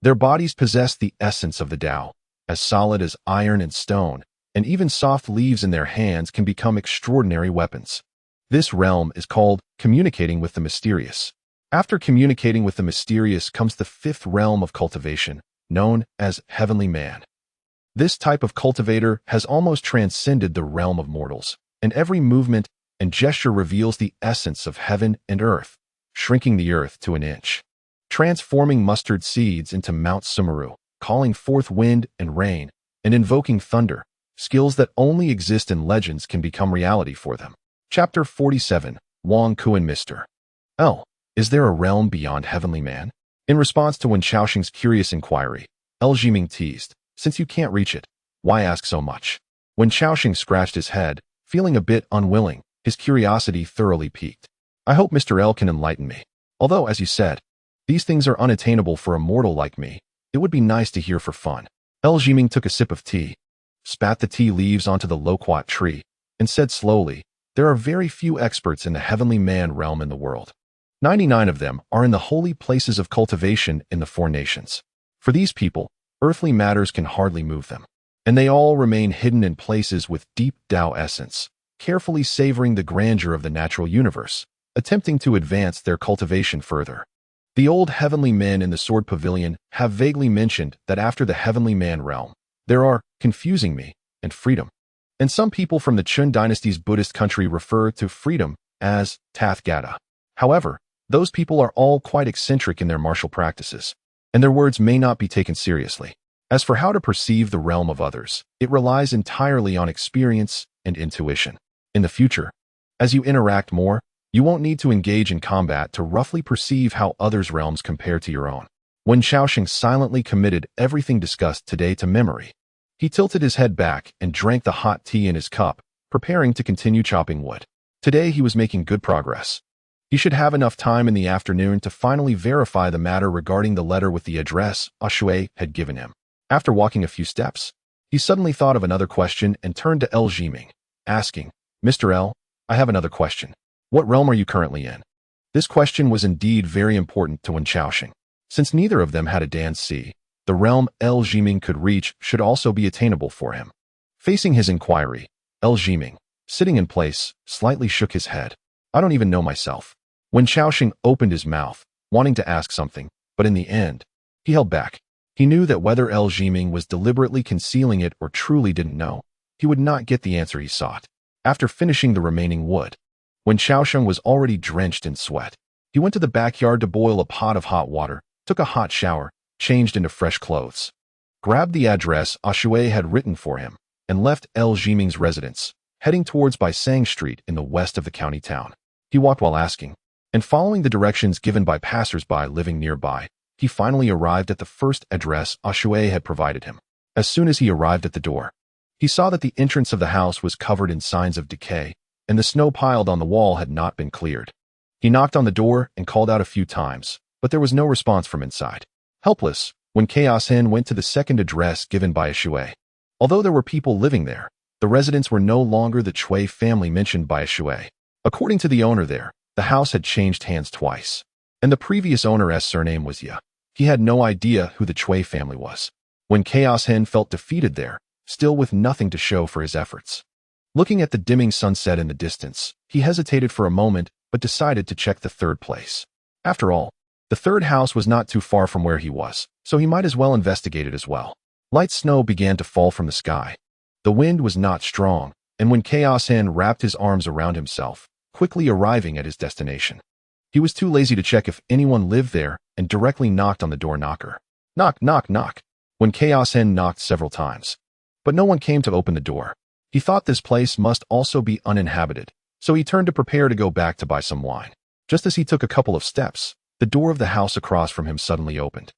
their bodies possess the essence of the Tao, as solid as iron and stone, and even soft leaves in their hands can become extraordinary weapons. This realm is called communicating with the mysterious. After communicating with the mysterious comes the fifth realm of cultivation, known as heavenly man. This type of cultivator has almost transcended the realm of mortals, and every movement and gesture reveals the essence of heaven and earth, shrinking the earth to an inch, transforming mustard seeds into Mount Sumeru, calling forth wind and rain, and invoking thunder. Skills that only exist in legends can become reality for them. Chapter 47, Wang Kuan Mr. L. Is there a realm beyond heavenly man? In response to Wenchao Sheng's curious inquiry, L. Jiming teased, since you can't reach it, why ask so much? Wenchao Sheng scratched his head, feeling a bit unwilling, his curiosity thoroughly piqued. I hope Mr. L can enlighten me. Although, as you said, these things are unattainable for a mortal like me, it would be nice to hear for fun. L. Jiming took a sip of tea, spat the tea leaves onto the loquat tree, and said slowly, there are very few experts in the heavenly man realm in the world. 99 of them are in the holy places of cultivation in the four nations. For these people, earthly matters can hardly move them, and they all remain hidden in places with deep Tao essence, carefully savoring the grandeur of the natural universe, attempting to advance their cultivation further. The old heavenly men in the Sword Pavilion have vaguely mentioned that after the heavenly man realm, there are, confusing me, and freedom. And some people from the Chun dynasty's Buddhist country refer to freedom as Tathgata. However, those people are all quite eccentric in their martial practices, and their words may not be taken seriously. As for how to perceive the realm of others, it relies entirely on experience and intuition. In the future, as you interact more, you won't need to engage in combat to roughly perceive how others' realms compare to your own. Wenchao Sheng silently committed everything discussed today to memory. He tilted his head back and drank the hot tea in his cup, preparing to continue chopping wood. Today he was making good progress. He should have enough time in the afternoon to finally verify the matter regarding the letter with the address Shui had given him. After walking a few steps, he suddenly thought of another question and turned to L. Jiming, asking, Mr. L, I have another question. What realm are you currently in? This question was indeed very important to Wenchao Sheng. Since neither of them had a Dan C, the realm L. Jiming could reach should also be attainable for him. Facing his inquiry, L. Jiming, sitting in place, slightly shook his head. I don't even know myself. Wenchao Sheng opened his mouth, wanting to ask something, but in the end, he held back. He knew that whether L. Jiming was deliberately concealing it or truly didn't know, he would not get the answer he sought. After finishing the remaining wood, Wenchao Sheng was already drenched in sweat. He went to the backyard to boil a pot of hot water, took a hot shower, changed into fresh clothes, grabbed the address Shui had written for him, and left L. Jiming's residence, heading towards Baisang Street in the west of the county town. He walked while asking, and following the directions given by passers-by living nearby, he finally arrived at the first address Shui had provided him. As soon as he arrived at the door, he saw that the entrance of the house was covered in signs of decay, and the snow piled on the wall had not been cleared. He knocked on the door and called out a few times, but there was no response from inside. Helpless, Wenchao Sheng went to the second address given by Shui. Although there were people living there, the residents were no longer the Chui family mentioned by Shui. According to the owner there, the house had changed hands twice, and the previous owner's surname was Ya. He had no idea who the Chui family was. Wenchao Sheng felt defeated there, still with nothing to show for his efforts. Looking at the dimming sunset in the distance, he hesitated for a moment but decided to check the third place. After all, the third house was not too far from where he was, so he might as well investigate it as well. Light snow began to fall from the sky. The wind was not strong, and Wenchao Sheng wrapped his arms around himself, quickly arriving at his destination. He was too lazy to check if anyone lived there and directly knocked on the door knocker. Knock, knock, knock. Wenchao Sheng knocked several times, but no one came to open the door. He thought this place must also be uninhabited, so he turned to prepare to go back to buy some wine. Just as he took a couple of steps, the door of the house across from him suddenly opened.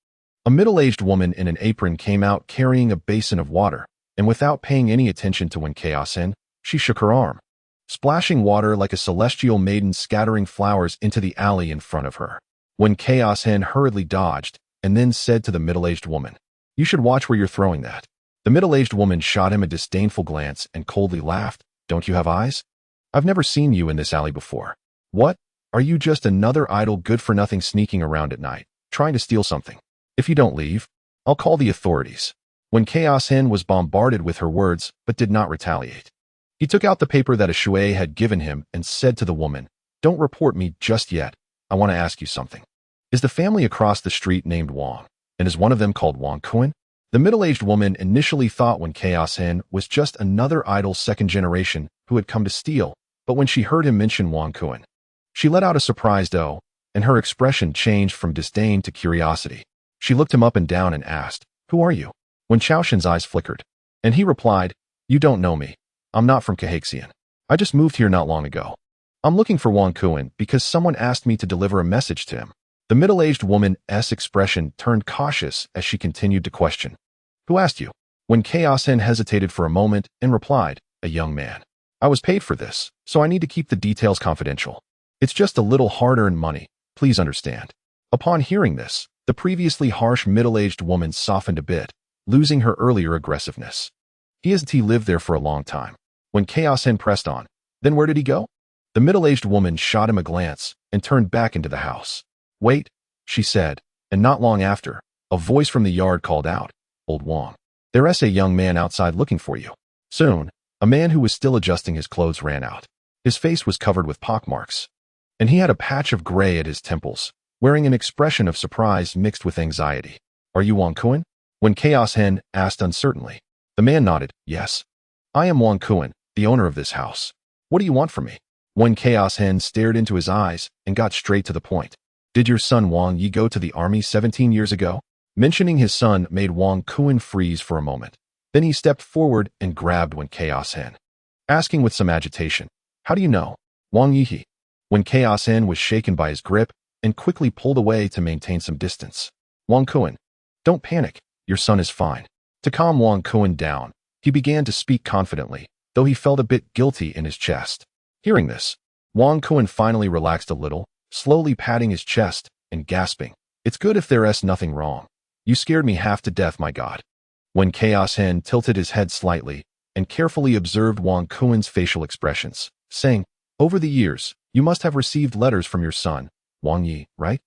A middle-aged woman in an apron came out carrying a basin of water, and without paying any attention to Wenchao Sheng, she shook her arm. splashing water like a celestial maiden scattering flowers into the alley in front of her. Wenchao Sheng hurriedly dodged and then said to the middle-aged woman, "You should watch where you're throwing that." The middle-aged woman shot him a disdainful glance and coldly laughed. "Don't you have eyes? I've never seen you in this alley before. What? Are you just another idle good-for-nothing sneaking around at night, trying to steal something? If you don't leave, I'll call the authorities." Wenchao Sheng was bombarded with her words but did not retaliate. He took out the paper that a shui had given him and said to the woman, "Don't report me just yet. I want to ask you something. Is the family across the street named Wang, and is one of them called Wang Kuan?" The middle-aged woman initially thought Wenchao Sheng was just another idle second generation who had come to steal, but when she heard him mention Wang Kuan, she let out a surprised "oh," and her expression changed from disdain to curiosity. She looked him up and down and asked, "Who are you?" Wenchao Sheng's eyes flickered, and he replied, "You don't know me. I'm not from Kuhai County. I just moved here not long ago. I'm looking for Wang Kuan because someone asked me to deliver a message to him." The middle-aged woman's expression turned cautious as she continued to question, "Who asked you?" Wenchao Sheng hesitated for a moment and replied, "A young man. I was paid for this, so I need to keep the details confidential. It's just a little hard-earned money, please understand." Upon hearing this, the previously harsh middle-aged woman softened a bit, losing her earlier aggressiveness. He lived there for a long time. Wenchao Sheng pressed on, "Then where did he go?" The middle-aged woman shot him a glance and turned back into the house. "Wait," she said, and not long after, a voice from the yard called out, "Old Wang, there's a young man outside looking for you." Soon, a man who was still adjusting his clothes ran out. His face was covered with pockmarks, and he had a patch of gray at his temples, wearing an expression of surprise mixed with anxiety. "Are you Wang Kuan?" Wenchao Sheng asked uncertainly. The man nodded, "Yes. I am Wang Kuan, the owner of this house. What do you want from me?" Wenchao Sheng stared into his eyes and got straight to the point. "Did your son Wang Yi go to the army 17 years ago?" Mentioning his son made Wang Kuan freeze for a moment. Then he stepped forward and grabbed Wenchao Sheng, asking with some agitation, "How do you know? Wang Yi?" Wenchao Sheng was shaken by his grip and quickly pulled away to maintain some distance. "Wang Kuan, don't panic. Your son is fine." To calm Wang Kuan down, he began to speak confidently, though he felt a bit guilty in his chest. Hearing this, Wang Kuan finally relaxed a little, slowly patting his chest and gasping, "It's good if there's nothing wrong. You scared me half to death, my God." Wenchao Sheng tilted his head slightly and carefully observed Wang Kuan's facial expressions, saying, "Over the years, you must have received letters from your son, Wang Yi, right?"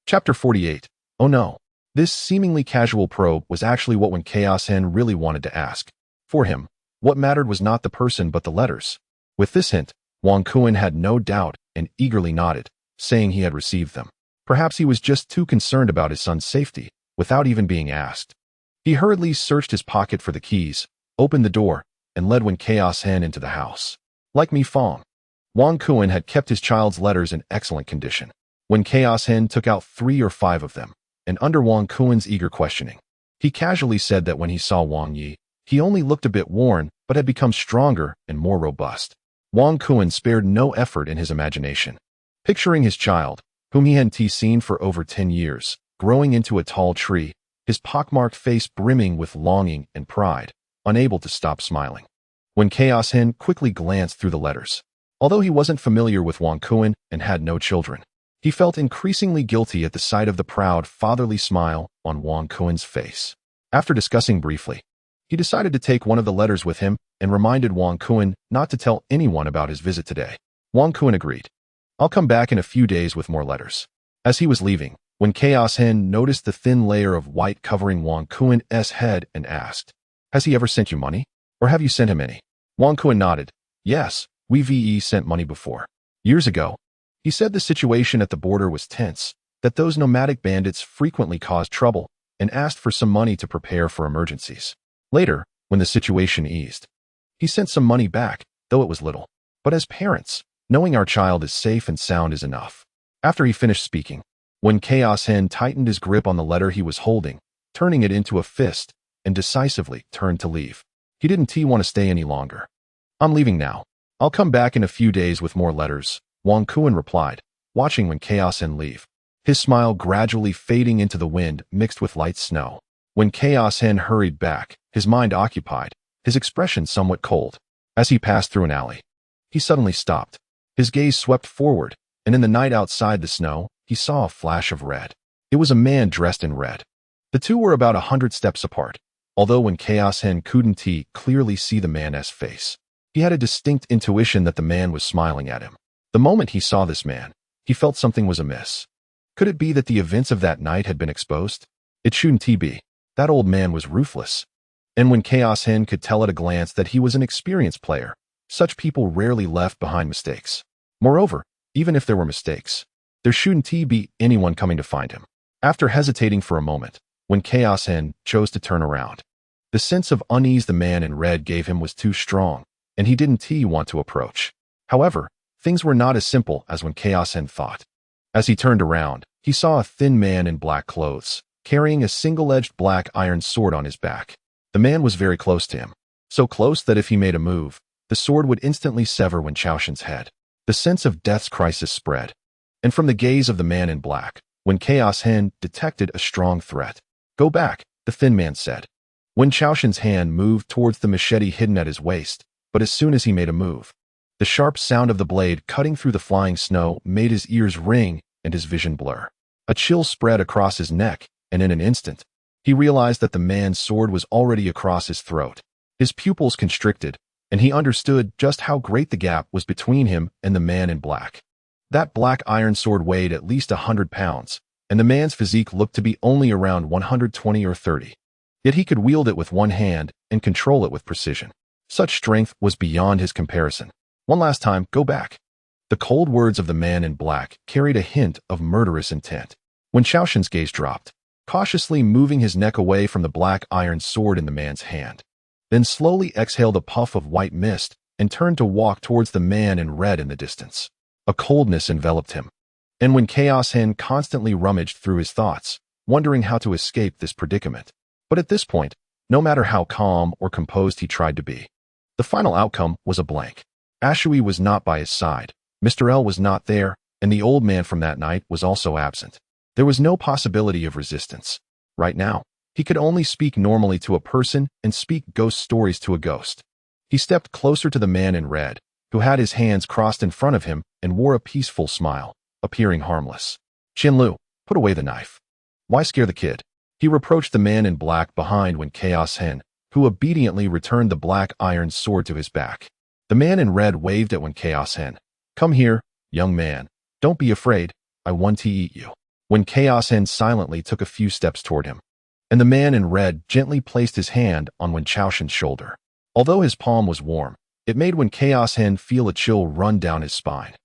Chapter 48. Oh no. This seemingly casual probe was actually what Wenchao Sheng really wanted to ask. For him, what mattered was not the person but the letters. With this hint, Wang Kuan had no doubt and eagerly nodded, saying he had received them. Perhaps he was just too concerned about his son's safety, without even being asked. He hurriedly searched his pocket for the keys, opened the door, and led Wenchao Sheng into the house. Like Mi Fong, Wang Kuan had kept his child's letters in excellent condition. Wenchao Sheng took out 3 or 5 of them, and under Wang Kuan's eager questioning, he casually said that when he saw Wang Yi, he only looked a bit worn but had become stronger and more robust. Wang Kuan spared no effort in his imagination. Picturing his child, whom he hadn't seen for over 10 years, growing into a tall tree, his pockmarked face brimming with longing and pride, unable to stop smiling. Wenchao Sheng quickly glanced through the letters. Although he wasn't familiar with Wang Kuan and had no children, he felt increasingly guilty at the sight of the proud, fatherly smile on Wang Kuan's face. After discussing briefly, he decided to take one of the letters with him and reminded Wang Kuan not to tell anyone about his visit today. Wang Kuan agreed. "I'll come back in a few days with more letters." As he was leaving, Wenchao Sheng noticed the thin layer of white covering Wang Kuan's head and asked, "Has he ever sent you money? Or have you sent him any?" Wang Kuan nodded. "Yes, we've sent money before. Years ago." He said the situation at the border was tense, that those nomadic bandits frequently caused trouble, and asked for some money to prepare for emergencies. Later, when the situation eased, he sent some money back, though it was little. "But as parents, knowing our child is safe and sound is enough." After he finished speaking, Wenchao Sheng tightened his grip on the letter he was holding, turning it into a fist, and decisively turned to leave. He didn't want to stay any longer. "I'm leaving now. I'll come back in a few days with more letters," Wang Kuan replied, watching Wenchao Sheng leave. His smile gradually fading into the wind mixed with light snow. Wenchao Sheng hurried back, his mind occupied, his expression somewhat cold. As he passed through an alley, he suddenly stopped. His gaze swept forward, and in the night outside the snow, he saw a flash of red. It was a man dressed in red. The two were about 100 steps apart, although Wenchao Sheng couldn't clearly see the man's face. He had a distinct intuition that the man was smiling at him. The moment he saw this man, he felt something was amiss. Could it be that the events of that night had been exposed? It shouldn't be. That old man was ruthless. And Wenchao Sheng could tell at a glance that he was an experienced player. Such people rarely left behind mistakes. Moreover, even if there were mistakes, there shouldn't be anyone coming to find him. After hesitating for a moment, Wenchao Sheng chose to turn around. The sense of unease the man in red gave him was too strong, and he didn't want to approach. However, things were not as simple as Wenchao Sheng thought. As he turned around, he saw a thin man in black clothes, carrying a single-edged black iron sword on his back. The man was very close to him, so close that if he made a move, the sword would instantly sever Wenchao Sheng's head. The sense of death's crisis spread, and from the gaze of the man in black, Wenchao Sheng detected a strong threat. "Go back," the thin man said. Wenchao Sheng's hand moved towards the machete hidden at his waist, but as soon as he made a move, the sharp sound of the blade cutting through the flying snow made his ears ring and his vision blur. A chill spread across his neck, and in an instant, he realized that the man's sword was already across his throat. His pupils constricted, and he understood just how great the gap was between him and the man in black. That black iron sword weighed at least 100 pounds, and the man's physique looked to be only around 120 or 30. Yet he could wield it with one hand and control it with precision. Such strength was beyond his comparison. "One last time, go back." The cold words of the man in black carried a hint of murderous intent. Wenchao Sheng's gaze dropped, cautiously moving his neck away from the black iron sword in the man's hand, then slowly exhaled a puff of white mist and turned to walk towards the man in red in the distance. A coldness enveloped him, and Wenchao Sheng constantly rummaged through his thoughts, wondering how to escape this predicament. But at this point, no matter how calm or composed he tried to be, the final outcome was a blank. Ashui was not by his side, Mr. L was not there, and the old man from that night was also absent. There was no possibility of resistance. Right now, he could only speak normally to a person and speak ghost stories to a ghost. He stepped closer to the man in red, who had his hands crossed in front of him and wore a peaceful smile, appearing harmless. "Qinlu, put away the knife. Why scare the kid?" He reproached the man in black behind Wenchao Sheng, who obediently returned the black iron sword to his back. The man in red waved at Wenchao Sheng. "Come here, young man. Don't be afraid. I want to eat you." Wenchao Sheng silently took a few steps toward him, and the man in red gently placed his hand on Wenchao Sheng's shoulder. Although his palm was warm, it made Wenchao Sheng feel a chill run down his spine.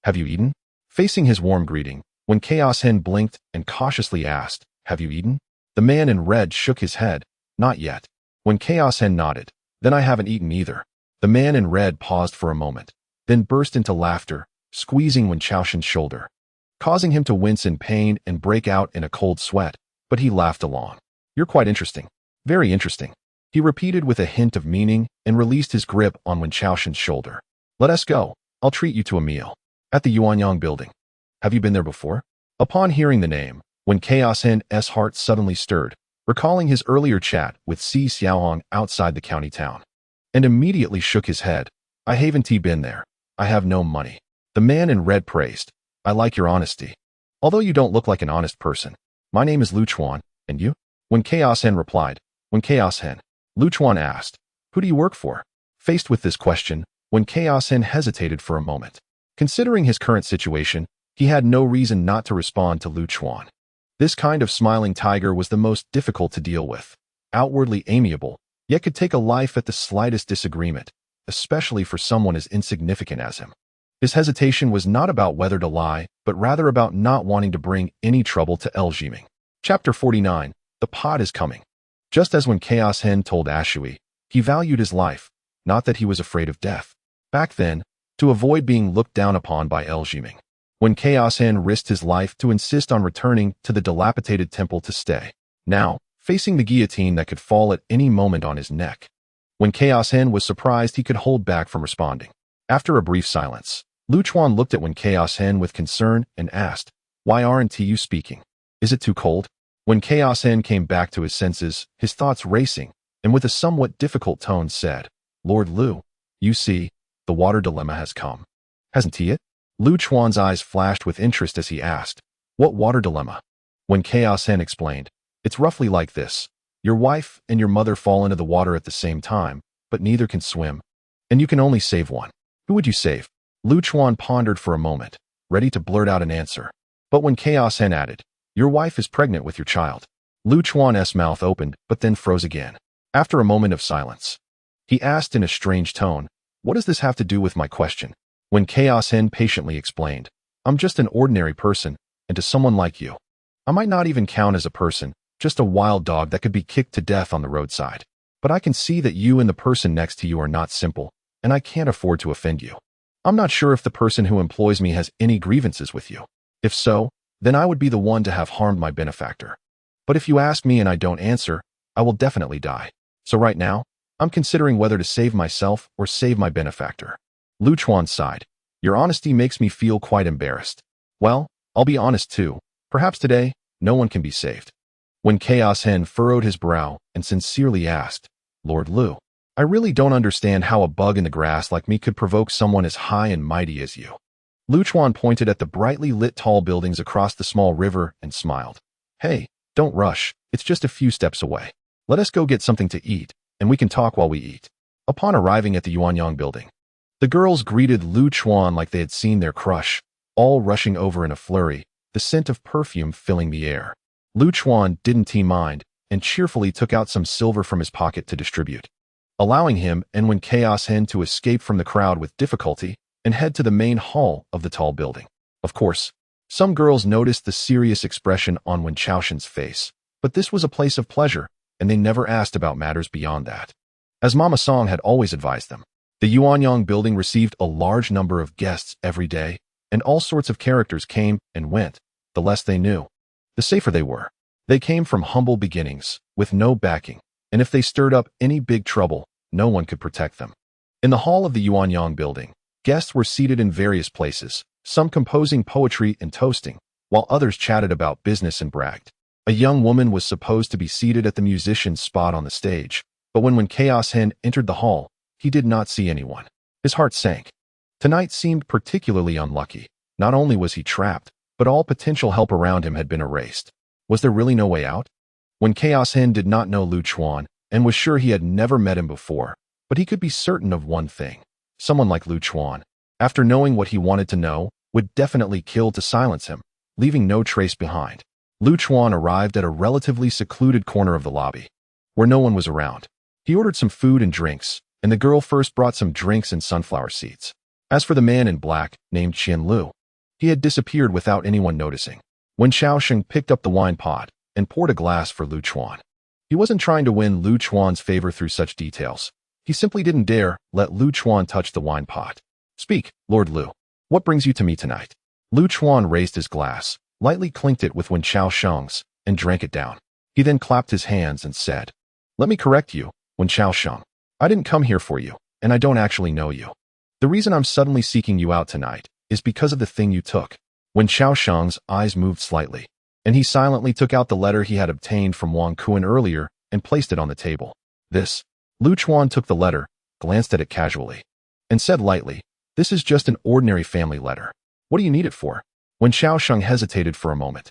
"Have you eaten?" Facing his warm greeting, Wenchao Sheng blinked and cautiously asked, "Have you eaten?" The man in red shook his head. "Not yet." Wenchao Sheng nodded. "Then I haven't eaten either." The man in red paused for a moment, then burst into laughter, squeezing Wenchao Sheng's shoulder, causing him to wince in pain and break out in a cold sweat, but he laughed along. "You're quite interesting. Very interesting," he repeated with a hint of meaning and released his grip on Wenchao Sheng's shoulder. "Let us go. I'll treat you to a meal. At the Yuanyang building. Have you been there before?" Upon hearing the name, Wenchao Sheng's heart suddenly stirred, recalling his earlier chat with Si Xiaohong outside the county town, and immediately shook his head. "I haven't been there. I have no money." The man in red praised. "I like your honesty. Although you don't look like an honest person. My name is Lu Chuan, and you?" Wenchao Sheng replied. "Wenchao Sheng." Lu Chuan asked, "Who do you work for?" Faced with this question, Wenchao Sheng hesitated for a moment. Considering his current situation, he had no reason not to respond to Lu Chuan. This kind of smiling tiger was the most difficult to deal with. Outwardly amiable, yet could take a life at the slightest disagreement, especially for someone as insignificant as him. His hesitation was not about whether to lie, but rather about not wanting to bring any trouble to El Jiming. Chapter 49. The pot is coming. Just as when Chaos Hen told Ashui, he valued his life, not that he was afraid of death. Back then, to avoid being looked down upon by El Jiming. When Chaos Hen risked his life to insist on returning to the dilapidated temple to stay. Now, facing the guillotine that could fall at any moment on his neck. When Chaos Hen was surprised he could hold back from responding. After a brief silence, Lu Chuan looked at When Chaos Hen with concern and asked, "Why aren't you speaking? Is it too cold?" When Chaos Hen came back to his senses, his thoughts racing, and with a somewhat difficult tone said, "Lord Lu, you see, the the water dilemma has come. Hasn't he it? Lu Chuan's eyes flashed with interest as he asked, "What water dilemma?" Wenchao Sheng explained, "It's roughly like this. Your wife and your mother fall into the water at the same time, but neither can swim, and you can only save one. Who would you save?" Lu Chuan pondered for a moment, ready to blurt out an answer. But Wenchao Sheng added, "Your wife is pregnant with your child." Lu Chuan's mouth opened, but then froze again. After a moment of silence, he asked in a strange tone, "What does this have to do with my question?" Wenchao Sheng patiently explained, "I'm just an ordinary person, and to someone like you, I might not even count as a person, just a wild dog that could be kicked to death on the roadside. But I can see that you and the person next to you are not simple, and I can't afford to offend you. I'm not sure if the person who employs me has any grievances with you. If so, then I would be the one to have harmed my benefactor. But if you ask me and I don't answer, I will definitely die. So right now, I'm considering whether to save myself or save my benefactor." Lu Chuan sighed. "Your honesty makes me feel quite embarrassed. Well, I'll be honest too. Perhaps today, no one can be saved." Wenchao Sheng furrowed his brow and sincerely asked, "Lord Lu, I really don't understand how a bug in the grass like me could provoke someone as high and mighty as you." Lu Chuan pointed at the brightly lit tall buildings across the small river and smiled. "Hey, don't rush. It's just a few steps away. Let us go get something to eat, and we can talk while we eat." Upon arriving at the Yong'an building, the girls greeted Lu Chuan like they had seen their crush, all rushing over in a flurry, the scent of perfume filling the air. Lu Chuan didn't mind and cheerfully took out some silver from his pocket to distribute, allowing him and Wenchao Sheng to escape from the crowd with difficulty and head to the main hall of the tall building. Of course, some girls noticed the serious expression on Wenchao Sheng's face, but this was a place of pleasure, and they never asked about matters beyond that. As Mama Song had always advised them, the Yong'an building received a large number of guests every day, and all sorts of characters came and went. The less they knew, the safer they were. They came from humble beginnings, with no backing, and if they stirred up any big trouble, no one could protect them. In the hall of the Yong'an building, guests were seated in various places, some composing poetry and toasting, while others chatted about business and bragged. A young woman was supposed to be seated at the musician's spot on the stage, but when Wenchao Sheng entered the hall, he did not see anyone. His heart sank. Tonight seemed particularly unlucky. Not only was he trapped, but all potential help around him had been erased. Was there really no way out? Wenchao Sheng did not know Lu Chuan and was sure he had never met him before, but he could be certain of one thing. Someone like Lu Chuan, after knowing what he wanted to know, would definitely kill to silence him, leaving no trace behind. Lu Chuan arrived at a relatively secluded corner of the lobby, where no one was around. He ordered some food and drinks, and the girl first brought some drinks and sunflower seeds. As for the man in black, named Qian Lu, he had disappeared without anyone noticing. Wenchao Sheng picked up the wine pot and poured a glass for Lu Chuan. He wasn't trying to win Lu Chuan's favor through such details. He simply didn't dare let Lu Chuan touch the wine pot. "Speak, Lord Lu. What brings you to me tonight?" Lu Chuan raised his glass, lightly clinked it with Wenchao Sheng's, and drank it down. He then clapped his hands and said, "Let me correct you, Wenchao Sheng. I didn't come here for you, and I don't actually know you. The reason I'm suddenly seeking you out tonight is because of the thing you took." Wenchao Sheng's eyes moved slightly, and he silently took out the letter he had obtained from Wang Kuan earlier and placed it on the table. "This." Lu Chuan took the letter, glanced at it casually, and said lightly, "This is just an ordinary family letter. What do you need it for?" Wenchao Sheng hesitated for a moment,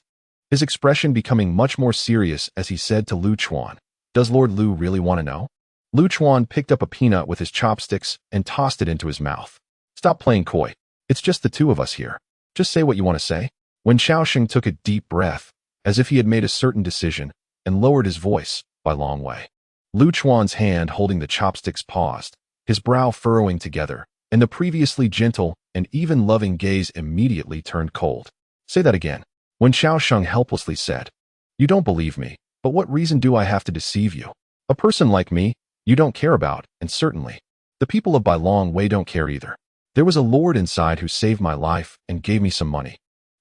his expression becoming much more serious as he said to Lu Chuan, "Does Lord Lu really want to know?" Lu Chuan picked up a peanut with his chopsticks and tossed it into his mouth. "Stop playing coy. It's just the two of us here. Just say what you want to say." Wenchao Sheng took a deep breath, as if he had made a certain decision, and lowered his voice by a long way. Lu Chuan's hand holding the chopsticks paused, his brow furrowing together, and the previously gentle and even loving gaze immediately turned cold. "Say that again." Wenchao Sheng helplessly said, "You don't believe me, but what reason do I have to deceive you? A person like me, you don't care about, and certainly, the people of Bai Long Wei don't care either. There was a lord inside who saved my life and gave me some money,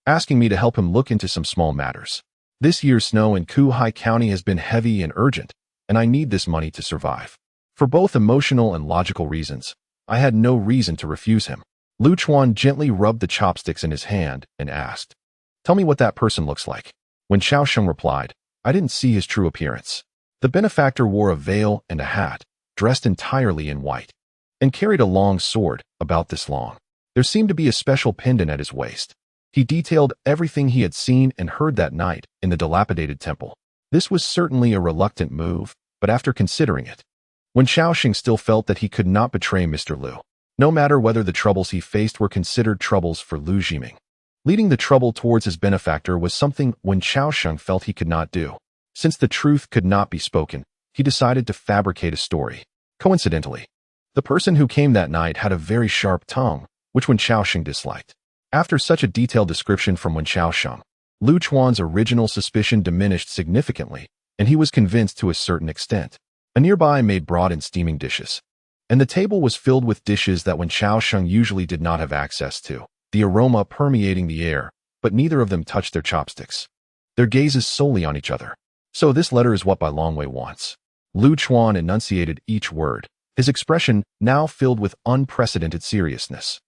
asking me to help him look into some small matters. This year's snow in Kuhai County has been heavy and urgent, and I need this money to survive. For both emotional and logical reasons, I had no reason to refuse him." Lu Chuan gently rubbed the chopsticks in his hand and asked, "Tell me what that person looks like." Wenchao Sheng replied, "I didn't see his true appearance. The benefactor wore a veil and a hat, dressed entirely in white. and carried a long sword, about this long. There seemed to be a special pendant at his waist. He detailed everything he had seen and heard that night in the dilapidated temple. This was certainly a reluctant move, but after considering it, Wenchao Sheng still felt that he could not betray Mr. Liu, no matter whether the troubles he faced were considered troubles for Liu Jiming. Leading the trouble towards his benefactor was something Wenchao Sheng felt he could not do. Since the truth could not be spoken, he decided to fabricate a story. Coincidentally, the person who came that night had a very sharp tongue, which Wenchao Sheng disliked. After such a detailed description from Wenchao Sheng, Lu Chuan's original suspicion diminished significantly, and he was convinced to a certain extent. A nearby made broad and steaming dishes, and the table was filled with dishes that Wenchao Sheng usually did not have access to, the aroma permeating the air, but neither of them touched their chopsticks. Their gazes solely on each other. So this letter is what Bai Longwei wants. Lu Chuan enunciated each word, his expression now filled with unprecedented seriousness.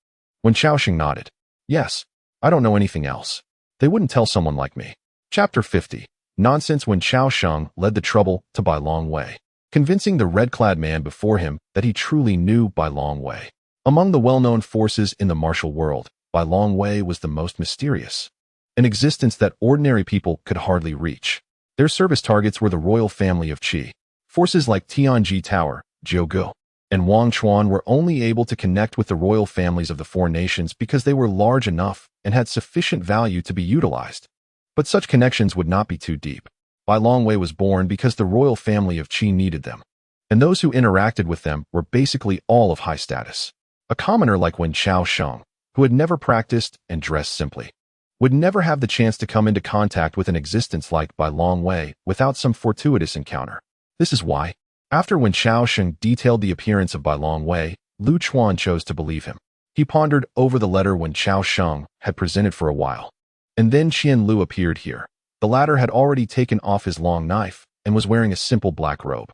Wenchao Sheng nodded. Yes, I don't know anything else. They wouldn't tell someone like me. Chapter 50. Nonsense. Wenchao Sheng led the trouble to Bai Longwei, convincing the red-clad man before him that he truly knew Bai Longwei. Among the well-known forces in the martial world, Bai Longwei was the most mysterious, an existence that ordinary people could hardly reach. Their service targets were the royal family of Qi. Forces like Tianji Tower, Jiugu, and Wang Chuan were only able to connect with the royal families of the four nations because they were large enough and had sufficient value to be utilized. But such connections would not be too deep. Bai Longwei was born because the royal family of Qi needed them, and those who interacted with them were basically all of high status. A commoner like Wenchao Sheng, who had never practiced and dressed simply, would never have the chance to come into contact with an existence like Bai Longwei without some fortuitous encounter. This is why, after Wenchao Sheng detailed the appearance of Bai Longwei, Lu Chuan chose to believe him. He pondered over the letter Wenchao Sheng had presented for a while. And then Qian Lu appeared here. The latter had already taken off his long knife and was wearing a simple black robe.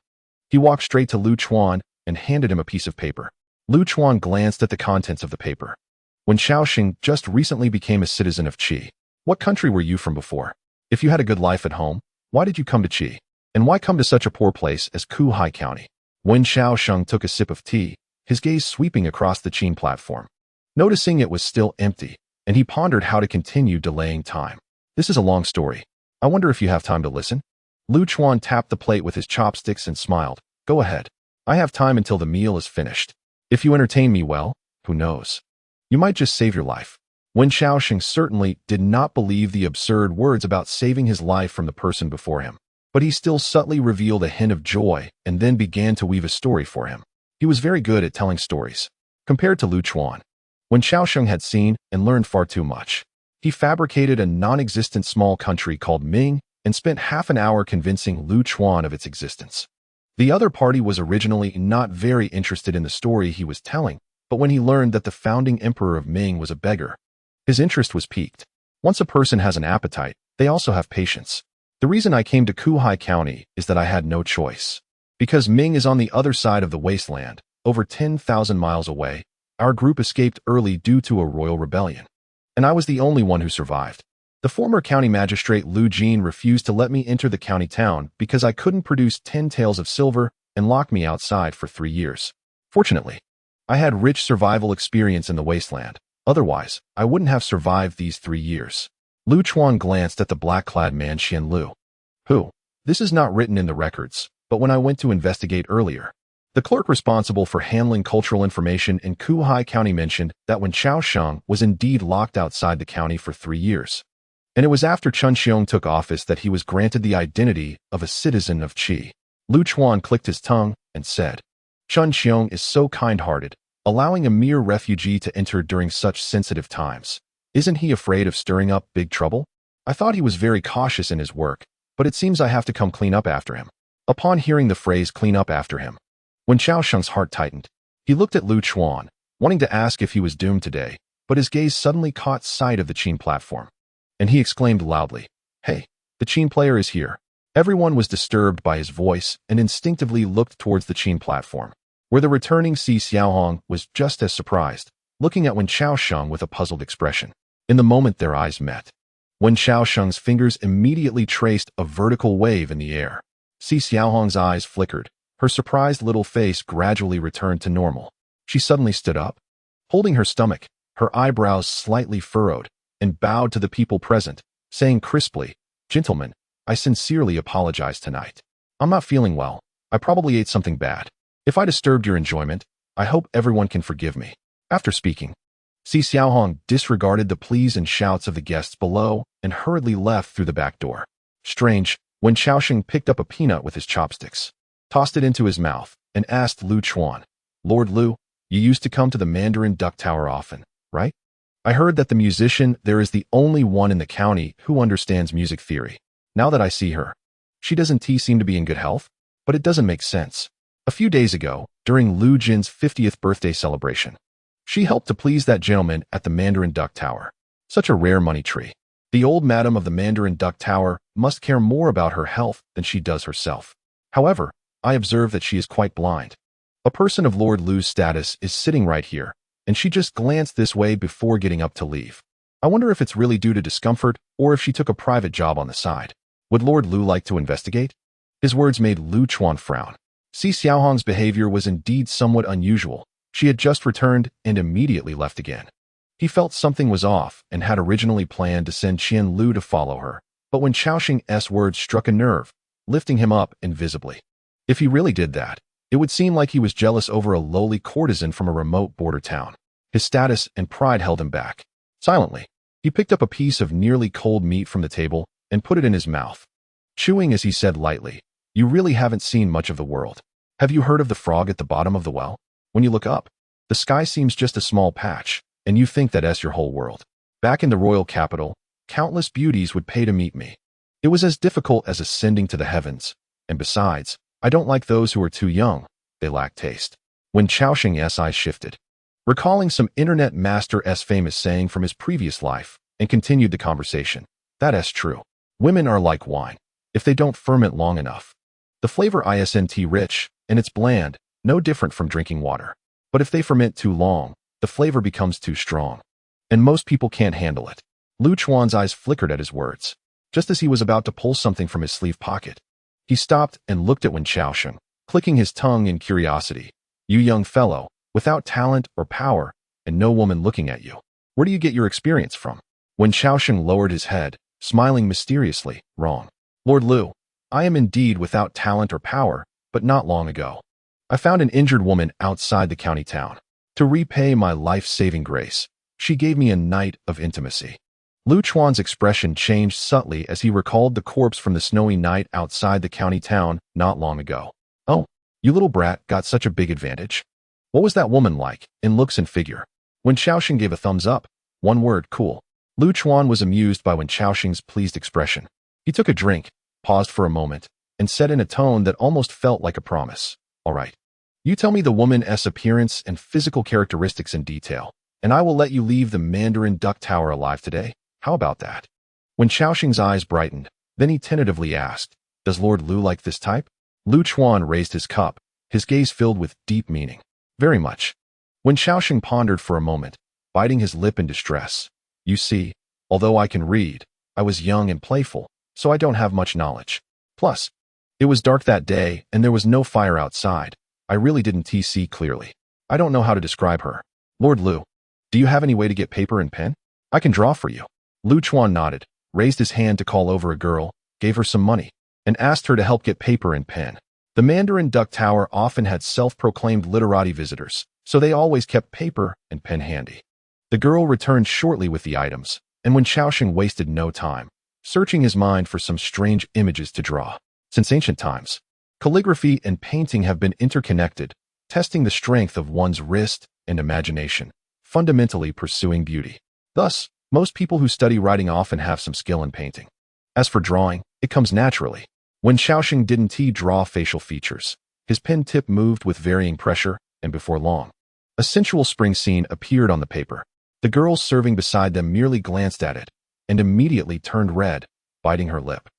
He walked straight to Lu Chuan and handed him a piece of paper. Lu Chuan glanced at the contents of the paper. Wenchao Sheng just recently became a citizen of Qi. What country were you from before? If you had a good life at home, why did you come to Qi? And why come to such a poor place as Kuhai County? Wenchao Sheng took a sip of tea, his gaze sweeping across the Qin platform. Noticing it was still empty, and he pondered how to continue delaying time. This is a long story. I wonder if you have time to listen? Lu Chuan tapped the plate with his chopsticks and smiled. Go ahead. I have time until the meal is finished. If you entertain me well, who knows? You might just save your life. Wenchao Sheng certainly did not believe the absurd words about saving his life from the person before him, but he still subtly revealed a hint of joy and then began to weave a story for him. He was very good at telling stories. Compared to Lu Chuan, Wenchao Sheng had seen and learned far too much. He fabricated a non-existent small country called Ming and spent half an hour convincing Lu Chuan of its existence. The other party was originally not very interested in the story he was telling, but when he learned that the founding emperor of Ming was a beggar, his interest was piqued. Once a person has an appetite, they also have patience. The reason I came to Kuhai County is that I had no choice. Because Ming is on the other side of the wasteland, over 10,000 miles away, our group escaped early due to a royal rebellion. And I was the only one who survived. The former county magistrate Lu Jin refused to let me enter the county town because I couldn't produce 10 taels of silver and locked me outside for 3 years. Fortunately, I had rich survival experience in the wasteland. Otherwise, I wouldn't have survived these 3 years. Lu Chuan glanced at the black-clad man Qian Lu. Who? This is not written in the records, but when I went to investigate earlier, the clerk responsible for handling cultural information in Kuhai County mentioned that Wenchao Sheng was indeed locked outside the county for 3 years. And it was after Chen Xiong took office that he was granted the identity of a citizen of Qi. Lu Chuan clicked his tongue and said, Chen Xiong is so kind-hearted, allowing a mere refugee to enter during such sensitive times. Isn't he afraid of stirring up big trouble? I thought he was very cautious in his work, but it seems I have to come clean up after him. Upon hearing the phrase clean up after him, Wenchao Sheng's heart tightened. He looked at Lu Chuan, wanting to ask if he was doomed today, but his gaze suddenly caught sight of the Qin platform. And he exclaimed loudly, Hey, the Qin player is here. Everyone was disturbed by his voice and instinctively looked towards the Qin platform, where the returning Si Xiaohong was just as surprised, looking at Wenchao Sheng with a puzzled expression. In the moment their eyes met, Wenchao Sheng's fingers immediately traced a vertical wave in the air. Si Xiaohong's eyes flickered. Her surprised little face gradually returned to normal. She suddenly stood up, holding her stomach, her eyebrows slightly furrowed, and bowed to the people present, saying crisply, "Gentlemen, I sincerely apologize tonight. I'm not feeling well. I probably ate something bad. If I disturbed your enjoyment, I hope everyone can forgive me." After speaking, Si Xiaohong disregarded the pleas and shouts of the guests below and hurriedly left through the back door. Strange, when Wenchao Sheng picked up a peanut with his chopsticks, tossed it into his mouth, and asked Lu Chuan, "Lord Lu, you used to come to the Mandarin Duck Tower often, right? I heard that the musician there is the only one in the county who understands music theory. Now that I see her, she doesn't seem to be in good health, but it doesn't make sense. A few days ago, during Lu Jin's 50th birthday celebration, she helped to please that gentleman at the Mandarin Duck Tower. Such a rare money tree. The old madam of the Mandarin Duck Tower must care more about her health than she does herself. However, I observe that she is quite blind. A person of Lord Lu's status is sitting right here, and she just glanced this way before getting up to leave. I wonder if it's really due to discomfort or if she took a private job on the side. Would Lord Lu like to investigate?" His words made Lu Chuan frown. Si Xiaohong's behavior was indeed somewhat unusual. She had just returned and immediately left again. He felt something was off and had originally planned to send Qian Lu to follow her, but when Chao Sheng's words struck a nerve, lifting him up invisibly. If he really did that, it would seem like he was jealous over a lowly courtesan from a remote border town. His status and pride held him back. Silently, he picked up a piece of nearly cold meat from the table and put it in his mouth, chewing as he said lightly, "You really haven't seen much of the world. Have you heard of the frog at the bottom of the well? When you look up, the sky seems just a small patch, and you think that's your whole world. Back in the royal capital, countless beauties would pay to meet me. It was as difficult as ascending to the heavens, and besides, I don't like those who are too young. They lack taste." When Chao Sheng's eyes shifted, recalling some internet master's famous saying from his previous life, and continued the conversation. "That's true. Women are like wine. If they don't ferment long enough, the flavor isn't rich, and it's bland, no different from drinking water. But if they ferment too long, the flavor becomes too strong. And most people can't handle it." Lu Chuan's eyes flickered at his words. Just as he was about to pull something from his sleeve pocket, he stopped and looked at Wenchao Sheng, clicking his tongue in curiosity. "You young fellow, without talent or power, and no woman looking at you. Where do you get your experience from?" Wenchao Sheng lowered his head, smiling mysteriously. "Wrong. Lord Lu, I am indeed without talent or power, but not long ago, I found an injured woman outside the county town. To repay my life-saving grace, she gave me a night of intimacy." Lu Chuan's expression changed subtly as he recalled the corpse from the snowy night outside the county town not long ago. "Oh, you little brat got such a big advantage. What was that woman like, in looks and figure?" When Chao Sheng gave a thumbs up, one word, "cool." Lu Chuan was amused by when Chao Sheng's pleased expression. He took a drink, paused for a moment, and said in a tone that almost felt like a promise, "All right. You tell me the woman's appearance and physical characteristics in detail, and I will let you leave the Mandarin Duck Tower alive today. How about that?" When Chao Sheng's eyes brightened, then he tentatively asked, "Does Lord Lu like this type?" Lu Chuan raised his cup, his gaze filled with deep meaning. "Very much." When Chao Sheng pondered for a moment, biting his lip in distress. "You see, although I can read, I was young and playful, so I don't have much knowledge. Plus, it was dark that day and there was no fire outside. I really didn't see clearly. I don't know how to describe her. Lord Lu, do you have any way to get paper and pen? I can draw for you." Lu Chuan nodded, raised his hand to call over a girl, gave her some money, and asked her to help get paper and pen. The Mandarin Duck Tower often had self-proclaimed literati visitors, so they always kept paper and pen handy. The girl returned shortly with the items, and when Chao Sheng wasted no time, searching his mind for some strange images to draw. Since ancient times, calligraphy and painting have been interconnected, testing the strength of one's wrist and imagination, fundamentally pursuing beauty. Thus, most people who study writing often have some skill in painting. As for drawing, it comes naturally. When Chao Sheng didn't draw facial features, his pen tip moved with varying pressure, and before long, a sensual spring scene appeared on the paper. The girl serving beside them merely glanced at it, and immediately turned red, biting her lip,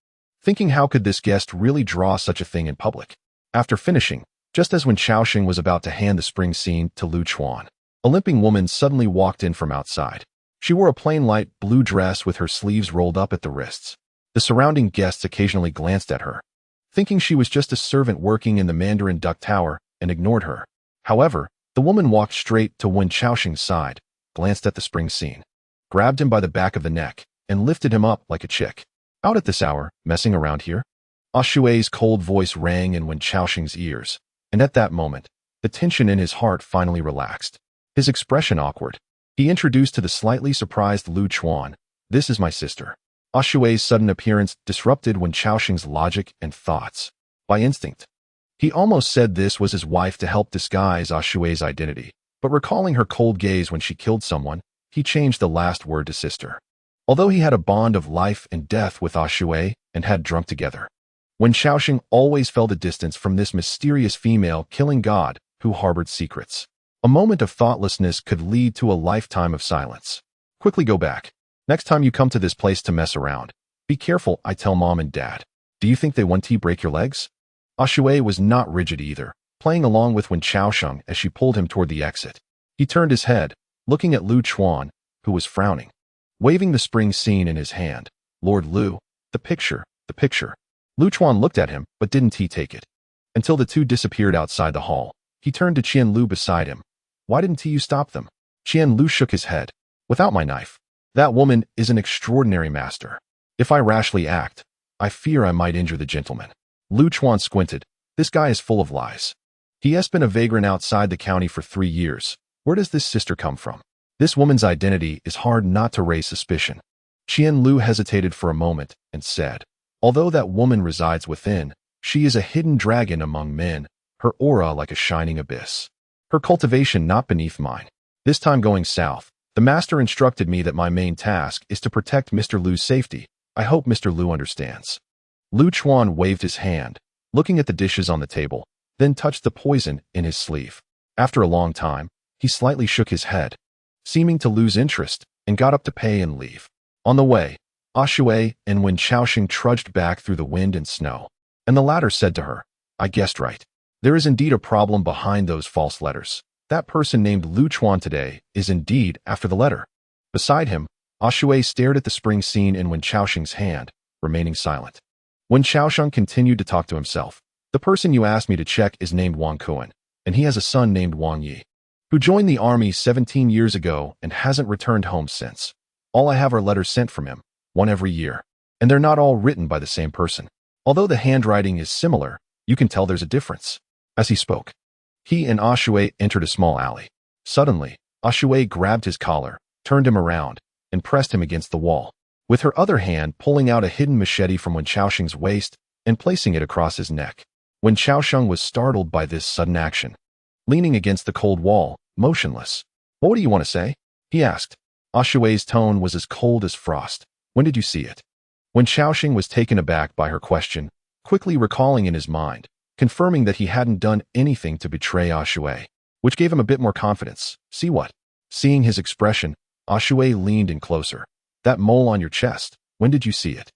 thinking how could this guest really draw such a thing in public. After finishing, just as when Chao Sheng was about to hand the spring scene to Lu Chuan, a limping woman suddenly walked in from outside. She wore a plain light blue dress with her sleeves rolled up at the wrists. The surrounding guests occasionally glanced at her, thinking she was just a servant working in the Mandarin Duck Tower, and ignored her. However, The woman walked straight to Wenchao Sheng's side, glanced at the spring scene, grabbed him by the back of the neck, and lifted him up like a chick. Out at this hour, messing around here? Shui's cold voice rang in Wenchao Sheng's ears, and at that moment, the tension in his heart finally relaxed. His expression awkward. He introduced to the slightly surprised Lu Chuan, "This is my sister." Shui's sudden appearance disrupted Wenchao Sheng's logic and thoughts. By instinct, he almost said this was his wife to help disguise Shui's identity, but recalling her cold gaze when she killed someone, he changed the last word to sister. Although he had a bond of life and death with Shui and had drunk together, Wenchao Sheng always felt a distance from this mysterious female killing god who harbored secrets. A moment of thoughtlessness could lead to a lifetime of silence. Quickly go back. Next time you come to this place to mess around, be careful, I tell mom and dad. Do you think they want to break your legs? Shui was not rigid either, playing along with Wenchao Sheng as she pulled him toward the exit. He turned his head, looking at Lu Chuan, who was frowning, waving the spring scene in his hand. Lord Lu, the picture. Lu Chuan looked at him, but didn't he take it? Until the two disappeared outside the hall. He turned to Qian Lu beside him. Why didn't you stop them? Qian Lu shook his head. Without my knife. That woman is an extraordinary master. If I rashly act, I fear I might injure the gentleman. Lu Chuan squinted. This guy is full of lies. He has been a vagrant outside the county for 3 years. Where does this sister come from? This woman's identity is hard not to raise suspicion. Qian Lu hesitated for a moment and said, although that woman resides within, she is a hidden dragon among men, her aura like a shining abyss. Her cultivation not beneath mine. This time going south, the master instructed me that my main task is to protect Mr. Lu's safety. I hope Mr. Lu understands. Lu Chuan waved his hand, looking at the dishes on the table, then touched the poison in his sleeve. After a long time, he slightly shook his head, seeming to lose interest, and got up to pay and leave. On the way, Shui and Wenchao Sheng trudged back through the wind and snow, and the latter said to her, I guessed right. There is indeed a problem behind those false letters. That person named Lu Chuan today is indeed after the letter. Beside him, Shui stared at the spring scene in Wenchao Sheng's hand, remaining silent. Wenchao Sheng continued to talk to himself. The person you asked me to check is named Wang Kuan, and he has a son named Wang Yi, who joined the army 17 years ago and hasn't returned home since. All I have are letters sent from him, one every year, and they're not all written by the same person. Although the handwriting is similar, you can tell there's a difference. As he spoke, he and Shui entered a small alley. Suddenly, Shui grabbed his collar, turned him around, and pressed him against the wall, with her other hand pulling out a hidden machete from Wenchao Sheng's waist and placing it across his neck. Wenchao Sheng was startled by this sudden action, leaning against the cold wall, motionless. What do you want to say? He asked. Shui's tone was as cold as frost. When did you see it? Wenchao Sheng was taken aback by her question, quickly recalling in his mind, confirming that he hadn't done anything to betray Shui, which gave him a bit more confidence. See what? Seeing his expression, Shui leaned in closer. That mole on your chest, when did you see it?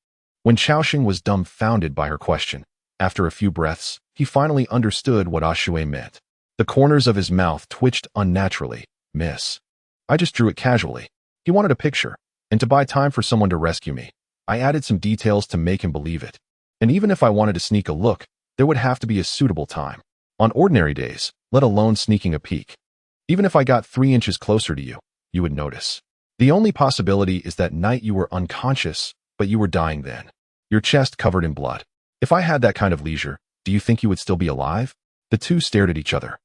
Wenchao Sheng was dumbfounded by her question. After a few breaths, he finally understood what Shui meant. The corners of his mouth twitched unnaturally. Miss. I just drew it casually. He wanted a picture, and to buy time for someone to rescue me, I added some details to make him believe it. And even if I wanted to sneak a look, there would have to be a suitable time. On ordinary days, let alone sneaking a peek. Even if I got 3 inches closer to you, you would notice. The only possibility is that night you were unconscious, but you were dying then. Your chest covered in blood. If I had that kind of leisure, do you think you would still be alive? The two stared at each other.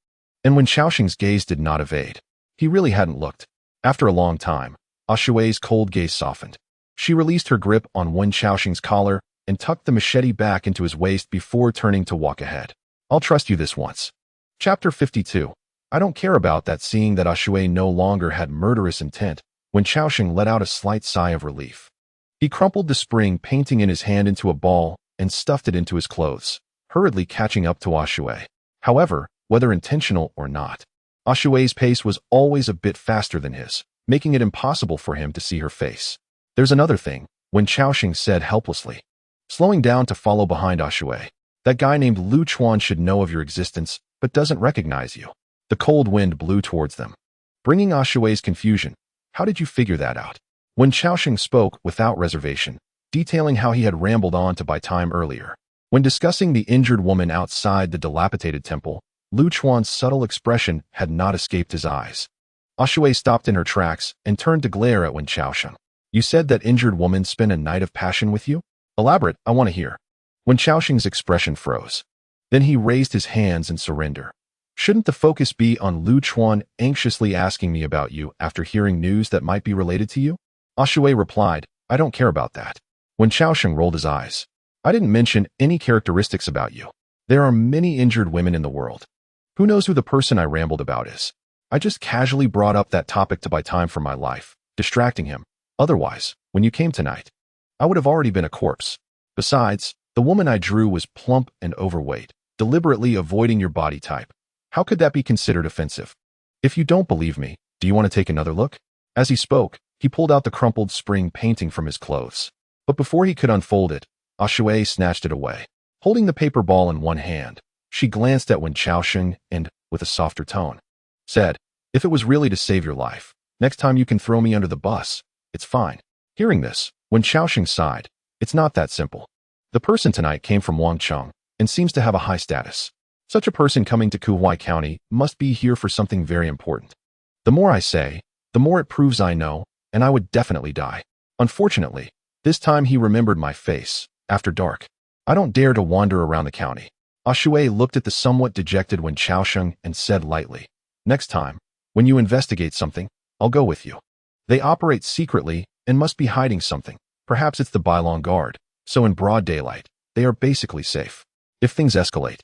And Wenchao Sheng's gaze did not evade. He really hadn't looked. After a long time, Shui's cold gaze softened. She released her grip on Wenchao Sheng's collar and tucked the machete back into his waist before turning to walk ahead. I'll trust you this once. Chapter 52. I don't care about that. Seeing that Shui no longer had murderous intent, Wenchao Sheng let out a slight sigh of relief. He crumpled the spring painting in his hand into a ball and stuffed it into his clothes, hurriedly catching up to Shui. However, whether intentional or not, Shui's pace was always a bit faster than his, making it impossible for him to see her face. There's another thing, Wenchao Sheng said helplessly, slowing down to follow behind Shui. That guy named Lu Chuan should know of your existence, but doesn't recognize you. The cold wind blew towards them, bringing Shui's confusion. How did you figure that out? Wenchao Sheng spoke without reservation, detailing how he had rambled on to buy time earlier. When discussing the injured woman outside the dilapidated temple, Lu Chuan's subtle expression had not escaped his eyes. Ashui stopped in her tracks and turned to glare at Wenchao Sheng. You said that injured woman spent a night of passion with you? Elaborate, I want to hear. Wenchao Sheng's expression froze. Then he raised his hands in surrender. Shouldn't the focus be on Lu Chuan anxiously asking me about you after hearing news that might be related to you? Ashui replied, I don't care about that. Wenchao Sheng rolled his eyes. I didn't mention any characteristics about you. There are many injured women in the world. Who knows who the person I rambled about is? I just casually brought up that topic to buy time from my life, distracting him. Otherwise, when you came tonight, I would have already been a corpse. Besides, the woman I drew was plump and overweight, deliberately avoiding your body type. How could that be considered offensive? If you don't believe me, do you want to take another look? As he spoke, he pulled out the crumpled spring painting from his clothes. But before he could unfold it, Ashui snatched it away. Holding the paper ball in one hand, she glanced at Wenchao Sheng and, with a softer tone, said, if it was really to save your life, next time you can throw me under the bus. It's fine. Hearing this, Wenchao Sheng sighed. It's not that simple. The person tonight came from Wangcheng and seems to have a high status. Such a person coming to Kuhai County must be here for something very important. The more I say, the more it proves I know, and I would definitely die. Unfortunately, this time he remembered my face, after dark. I don't dare to wander around the county. Ashui looked at the somewhat dejected Wenchao Sheng and said lightly, next time, when you investigate something, I'll go with you. They operate secretly and must be hiding something. Perhaps it's the Bailong Guard, so in broad daylight, they are basically safe. If things escalate,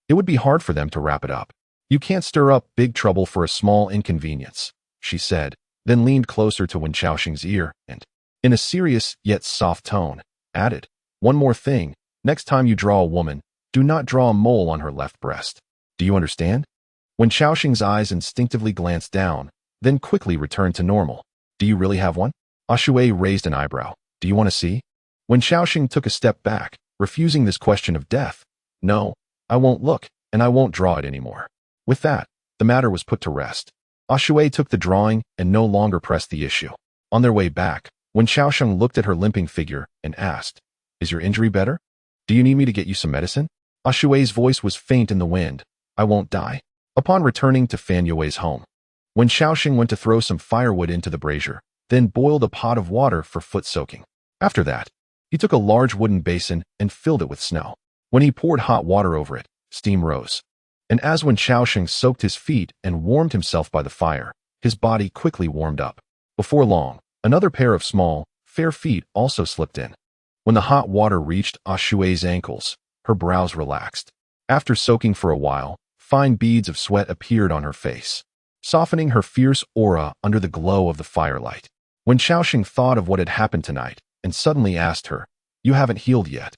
it would be hard for them to wrap it up. You can't stir up big trouble for a small inconvenience, she said, then leaned closer to Wenchao Sheng's ear and, in a serious yet soft tone, added, one more thing, next time you draw a woman, do not draw a mole on her left breast. Do you understand? Wenchao Sheng's eyes instinctively glanced down, then quickly returned to normal. Do you really have one? Ashui raised an eyebrow. Do you want to see? Wenchao Sheng took a step back, refusing this question of death. No, I won't look, and I won't draw it anymore. With that, the matter was put to rest. Ashui took the drawing and no longer pressed the issue. On their way back, Wenchao Sheng looked at her limping figure and asked, is your injury better? Do you need me to get you some medicine? Ashui's voice was faint in the wind. I won't die. Upon returning to Fan Yue's home, Wenchao Sheng went to throw some firewood into the brazier, then boiled a pot of water for foot soaking. After that, he took a large wooden basin and filled it with snow. When he poured hot water over it, steam rose. And as Wenchao Sheng soaked his feet and warmed himself by the fire, his body quickly warmed up. Before long, another pair of small, fair feet also slipped in. When the hot water reached Ashui's ankles, her brows relaxed. After soaking for a while, fine beads of sweat appeared on her face, softening her fierce aura under the glow of the firelight. Wenchao Sheng thought of what had happened tonight and suddenly asked her, you haven't healed yet.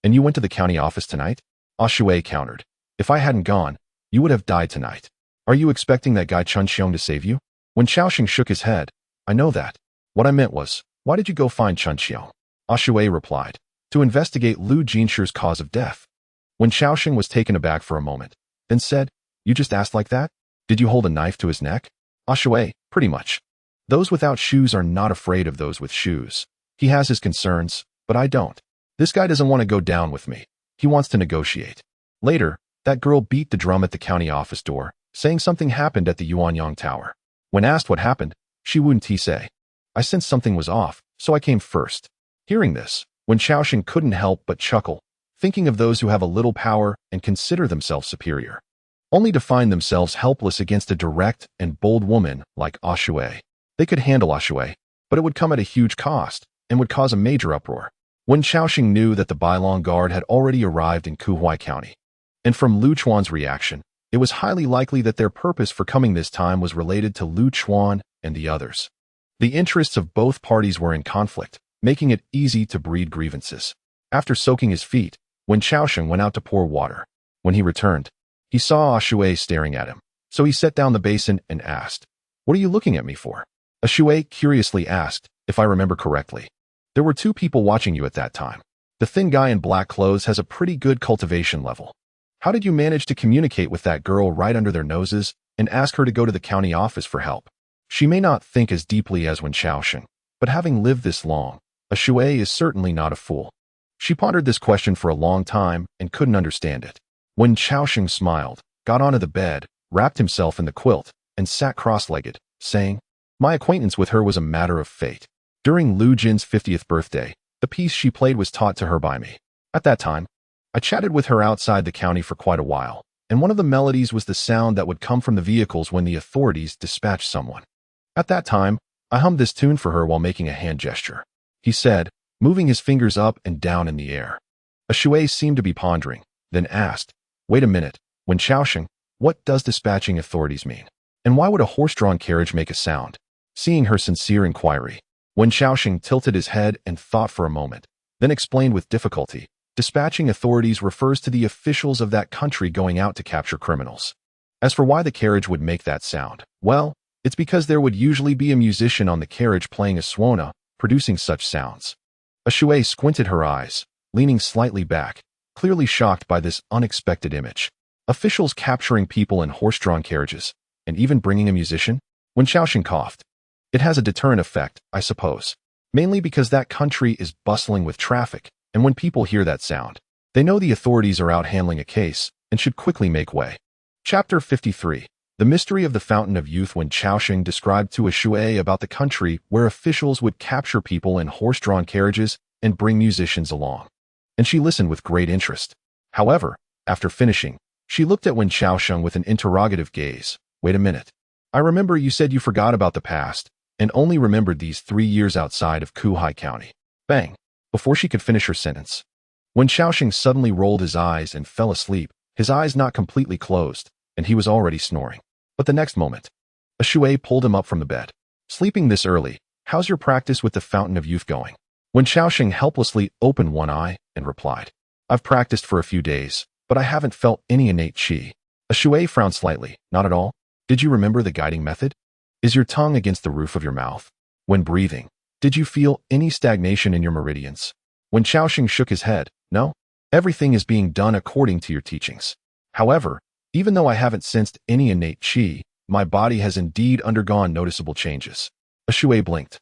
And you went to the county office tonight? Ashui countered. If I hadn't gone, you would have died tonight. Are you expecting that guy Chun Xiong to save you? Wenchao Sheng shook his head. I know that. What I meant was, why did you go find Chun Xiong? Ashui replied, to investigate Lu Jinshi's cause of death. Wenchao Sheng was taken aback for a moment, then said, you just asked like that? Did you hold a knife to his neck? Ashui, pretty much. Those without shoes are not afraid of those with shoes. He has his concerns, but I don't. This guy doesn't want to go down with me. He wants to negotiate. Later, that girl beat the drum at the county office door, saying something happened at the Yuanyang Tower. When asked what happened, she wouldn't say. I sensed something was off, so I came first. Hearing this, Wenchao Sheng couldn't help but chuckle, thinking of those who have a little power and consider themselves superior, only to find themselves helpless against a direct and bold woman like Ashui. They could handle Ashui, but it would come at a huge cost and would cause a major uproar. Wenchao Sheng knew that the Bailong Guard had already arrived in Kuhai County, and from Lu Chuan's reaction, it was highly likely that their purpose for coming this time was related to Lu Chuan and the others. The interests of both parties were in conflict, making it easy to breed grievances. After soaking his feet, Wenchao Sheng went out to pour water. When he returned, he saw Ashui staring at him, so he set down the basin and asked, what are you looking at me for? Ashui curiously asked, if I remember correctly. There were two people watching you at that time. The thin guy in black clothes has a pretty good cultivation level. How did you manage to communicate with that girl right under their noses and ask her to go to the county office for help? She may not think as deeply as Wenchao Sheng, but having lived this long, Ashui is certainly not a fool. She pondered this question for a long time and couldn't understand it. Wenchao Sheng smiled, got onto the bed, wrapped himself in the quilt, and sat cross-legged, saying, "My acquaintance with her was a matter of fate. During Lu Jin's 50th birthday, the piece she played was taught to her by me. At that time, I chatted with her outside the county for quite a while, and one of the melodies was the sound that would come from the vehicles when the authorities dispatched someone. At that time, I hummed this tune for her while making a hand gesture," he said, moving his fingers up and down in the air. Shui seemed to be pondering, then asked, "Wait a minute, Wenchao Sheng, what does dispatching authorities mean? And why would a horse-drawn carriage make a sound?" Seeing her sincere inquiry, Wenchao Sheng tilted his head and thought for a moment, then explained with difficulty, "Dispatching authorities refers to the officials of that country going out to capture criminals. As for why the carriage would make that sound, well, it's because there would usually be a musician on the carriage playing a suona, producing such sounds." Shui squinted her eyes, leaning slightly back, clearly shocked by this unexpected image. Officials capturing people in horse-drawn carriages, and even bringing a musician? Wenchao Sheng coughed. "It has a deterrent effect, I suppose. Mainly because that country is bustling with traffic, and when people hear that sound, they know the authorities are out handling a case and should quickly make way." Chapter 53. The Mystery of the Fountain of Youth. Wenchao Sheng described to Shui about the country where officials would capture people in horse-drawn carriages and bring musicians along, and she listened with great interest. However, after finishing, she looked at Wenchao Sheng with an interrogative gaze. "Wait a minute. I remember you said you forgot about the past and only remembered these 3 years outside of Kuhai County." Bang! Before she could finish her sentence, Wenchao Sheng suddenly rolled his eyes and fell asleep, his eyes not completely closed, and he was already snoring. But the next moment, Shui pulled him up from the bed. "Sleeping this early, how's your practice with the Fountain of Youth going?" Wenchao Sheng helplessly opened one eye and replied, "I've practiced for a few days, but I haven't felt any innate qi." Shui frowned slightly. "Not at all? Did you remember the guiding method? Is your tongue against the roof of your mouth? When breathing, did you feel any stagnation in your meridians?" Wenchao Sheng shook his head. "No. Everything is being done according to your teachings. However, even though I haven't sensed any innate qi, my body has indeed undergone noticeable changes." Shui blinked.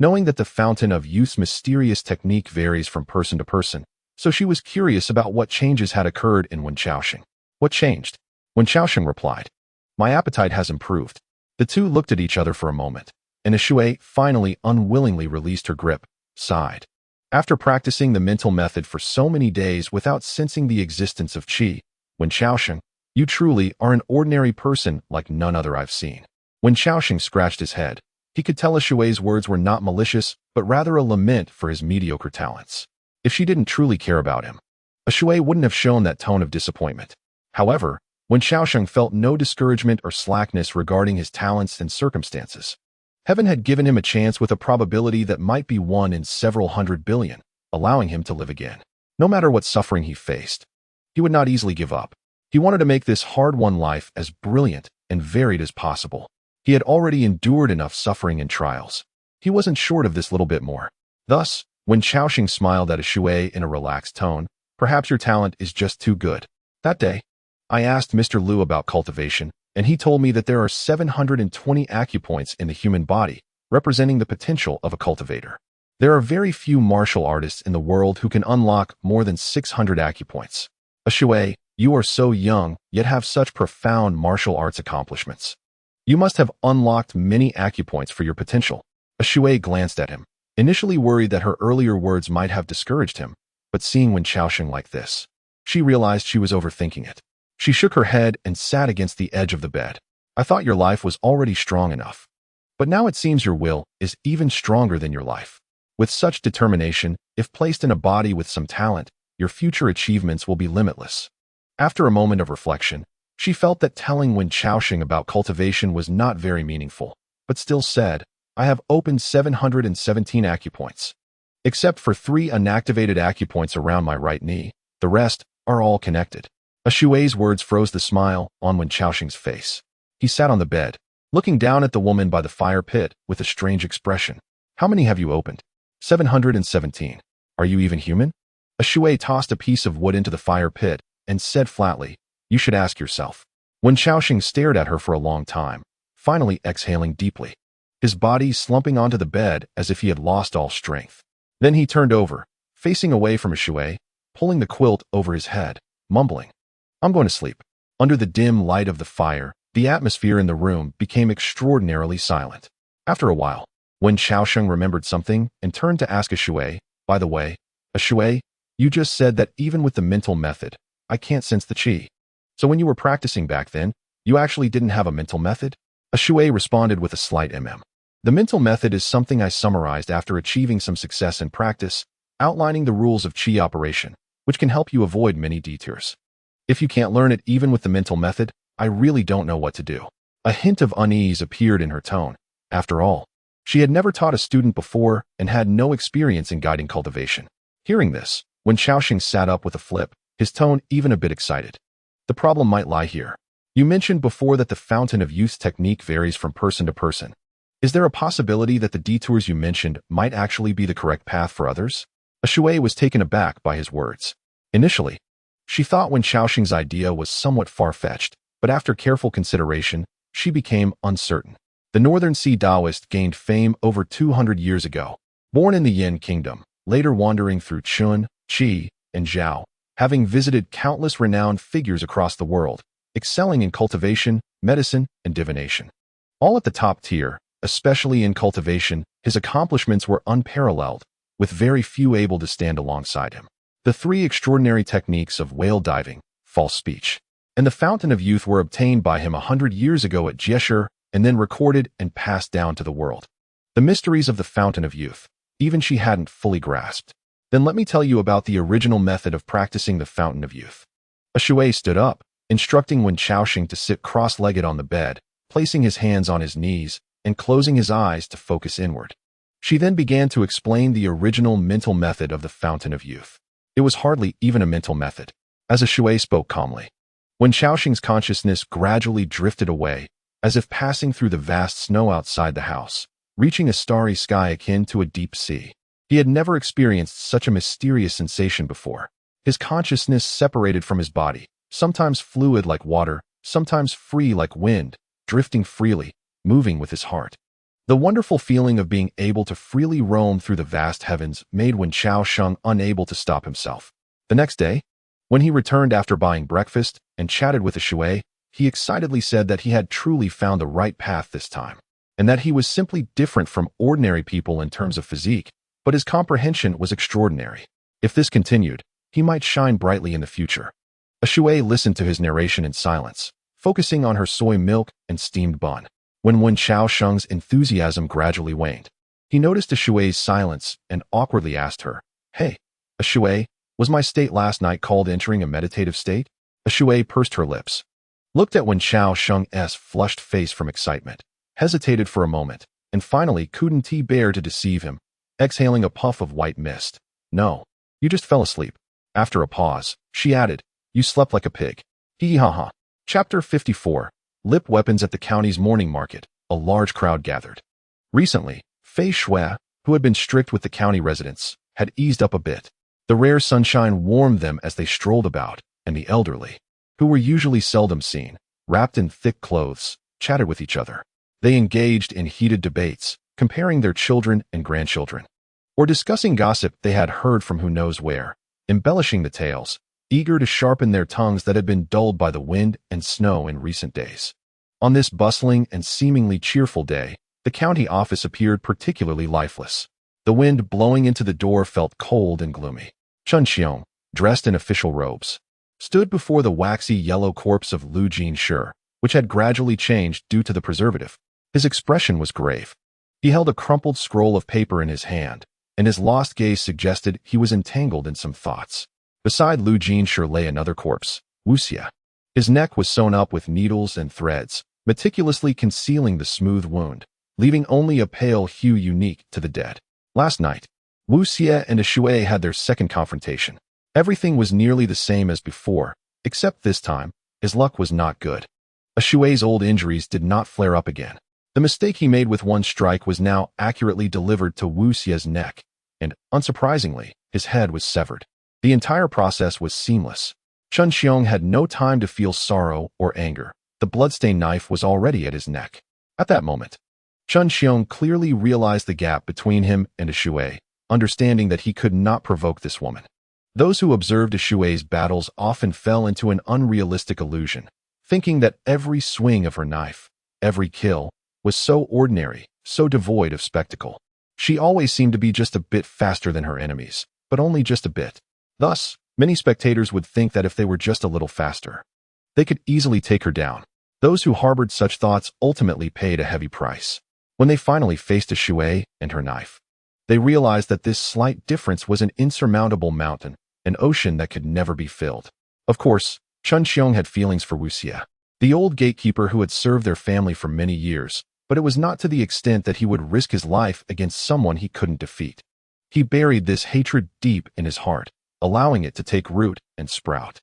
Knowing that the Fountain of Youth's mysterious technique varies from person to person, so she was curious about what changes had occurred in Wenchao Sheng. "What changed?" Wenchao Sheng replied, "My appetite has improved." The two looked at each other for a moment, and Shui finally unwillingly released her grip, sighed. After practicing the mental method for so many days without sensing the existence of qi, Wenchao Sheng, you truly are an ordinary person like none other I've seen. Wenchao Sheng scratched his head. He could tell Shui's words were not malicious, but rather a lament for his mediocre talents. If she didn't truly care about him, Shui wouldn't have shown that tone of disappointment. However, Wenchao Sheng felt no discouragement or slackness regarding his talents and circumstances. Heaven had given him a chance with a probability that might be 1 in several hundred billion, allowing him to live again. No matter what suffering he faced, he would not easily give up. He wanted to make this hard-won life as brilliant and varied as possible. He had already endured enough suffering and trials. He wasn't short of this little bit more. Thus, when Wenchao Sheng smiled at Shui in a relaxed tone, "Perhaps your talent is just too good." That day, I asked Mr. Liu about cultivation, and he told me that there are 720 acupoints in the human body, representing the potential of a cultivator. There are very few martial artists in the world who can unlock more than 600 acupoints. Shui, you are so young, yet have such profound martial arts accomplishments. You must have unlocked many acupoints for your potential. Shui glanced at him, initially worried that her earlier words might have discouraged him, but seeing Wenchao Sheng like this, she realized she was overthinking it. She shook her head and sat against the edge of the bed. "I thought your life was already strong enough. But now it seems your will is even stronger than your life. With such determination, if placed in a body with some talent, your future achievements will be limitless." After a moment of reflection, she felt that telling Wenchao Sheng about cultivation was not very meaningful, but still said, "I have opened 717 acupoints. Except for 3 unactivated acupoints around my right knee, the rest are all connected." Shui's words froze the smile on Wenchao Sheng's face. He sat on the bed, looking down at the woman by the fire pit with a strange expression. "How many have you opened?" 717. "Are you even human?" Shui tossed a piece of wood into the fire pit and said flatly, "You should ask yourself." Wenchao Sheng stared at her for a long time, finally exhaling deeply, his body slumping onto the bed as if he had lost all strength. Then he turned over, facing away from Shui, pulling the quilt over his head, mumbling, "I'm going to sleep." Under the dim light of the fire, the atmosphere in the room became extraordinarily silent. After a while, Wenchao Sheng remembered something and turned to ask Shui, "By the way, Shui, you just said that even with the mental method, I can't sense the qi. So when you were practicing back then, you actually didn't have a mental method?" Shui responded with a slight The mental method is something I summarized after achieving some success in practice, outlining the rules of qi operation, which can help you avoid many detours. If you can't learn it even with the mental method, I really don't know what to do. A hint of unease appeared in her tone. After all, she had never taught a student before and had no experience in guiding cultivation. Hearing this, Wenchao Sheng sat up with a flip, his tone even a bit excited. The problem might lie here. You mentioned before that the Fountain of Youth technique varies from person to person. Is there a possibility that the detours you mentioned might actually be the correct path for others? Shui was taken aback by his words. Initially, she thought Wenchao Sheng's idea was somewhat far-fetched, but after careful consideration, she became uncertain. The Northern Sea Taoist gained fame over 200 years ago. Born in the Yin Kingdom, later wandering through Chun, Qi, and Zhao, having visited countless renowned figures across the world, excelling in cultivation, medicine, and divination. All at the top tier, especially in cultivation, his accomplishments were unparalleled, with very few able to stand alongside him. The three extraordinary techniques of whale diving, false speech, and the Fountain of Youth were obtained by him 100 years ago at Jieshur and then recorded and passed down to the world. The mysteries of the Fountain of Youth, even she hadn't fully grasped. Then let me tell you about the original method of practicing the Fountain of Youth. Shui stood up, instructing Wenchao Sheng to sit cross-legged on the bed, placing his hands on his knees and closing his eyes to focus inward. She then began to explain the original mental method of the Fountain of Youth. It was hardly even a mental method. As Shui spoke calmly, Wenchao Sheng's consciousness gradually drifted away, as if passing through the vast snow outside the house, reaching a starry sky akin to a deep sea. He had never experienced such a mysterious sensation before. His consciousness separated from his body, sometimes fluid like water, sometimes free like wind, drifting freely, moving with his heart. The wonderful feeling of being able to freely roam through the vast heavens made Wenchao Sheng unable to stop himself. The next day, when he returned after buying breakfast and chatted with Shui, he excitedly said that he had truly found the right path this time, and that he was simply different from ordinary people in terms of physique, but his comprehension was extraordinary. If this continued, he might shine brightly in the future. Shui listened to his narration in silence, focusing on her soy milk and steamed bun. When Wenchao Sheng's enthusiasm gradually waned, he noticed Shui's silence and awkwardly asked her, "Hey, Shui, was my state last night called entering a meditative state?" Shui pursed her lips, looked at Wenchao Sheng's flushed face from excitement, hesitated for a moment, and finally couldn't bear to deceive him, exhaling a puff of white mist. "No, you just fell asleep." After a pause, she added, "You slept like a pig." Hee ha ha. Chapter 54. Lip weapons at the county's morning market. A large crowd gathered. Recently, Fei Shui, who had been strict with the county residents, had eased up a bit. The rare sunshine warmed them as they strolled about, and the elderly, who were usually seldom seen, wrapped in thick clothes, chatted with each other. They engaged in heated debates, comparing their children and grandchildren, or discussing gossip they had heard from who knows where, embellishing the tales, eager to sharpen their tongues that had been dulled by the wind and snow in recent days. On this bustling and seemingly cheerful day, the county office appeared particularly lifeless. The wind blowing into the door felt cold and gloomy. Chun Xiong, dressed in official robes, stood before the waxy yellow corpse of Lu Jinshi, which had gradually changed due to the preservative. His expression was grave. He held a crumpled scroll of paper in his hand, and his lost gaze suggested he was entangled in some thoughts. Beside Lu Jinshi lay another corpse, Wuxia. His neck was sewn up with needles and threads, meticulously concealing the smooth wound, leaving only a pale hue unique to the dead. Last night, Wuxia and Shui had their second confrontation. Everything was nearly the same as before, except this time, his luck was not good. Shui's old injuries did not flare up again. The mistake he made with one strike was now accurately delivered to Wuxia's neck, and, unsurprisingly, his head was severed. The entire process was seamless. Chun Xiong had no time to feel sorrow or anger. The bloodstained knife was already at his neck. At that moment, Chun Xiong clearly realized the gap between him and Shui, understanding that he could not provoke this woman. Those who observed Shui's battles often fell into an unrealistic illusion, thinking that every swing of her knife, every kill, was so ordinary, so devoid of spectacle. She always seemed to be just a bit faster than her enemies, but only just a bit. Thus, many spectators would think that if they were just a little faster, they could easily take her down. Those who harbored such thoughts ultimately paid a heavy price. When they finally faced a Shui and her knife, they realized that this slight difference was an insurmountable mountain, an ocean that could never be filled. Of course, Chun Xiong had feelings for Wu Xie, the old gatekeeper who had served their family for many years, but it was not to the extent that he would risk his life against someone he couldn't defeat. He buried this hatred deep in his heart, allowing it to take root and sprout.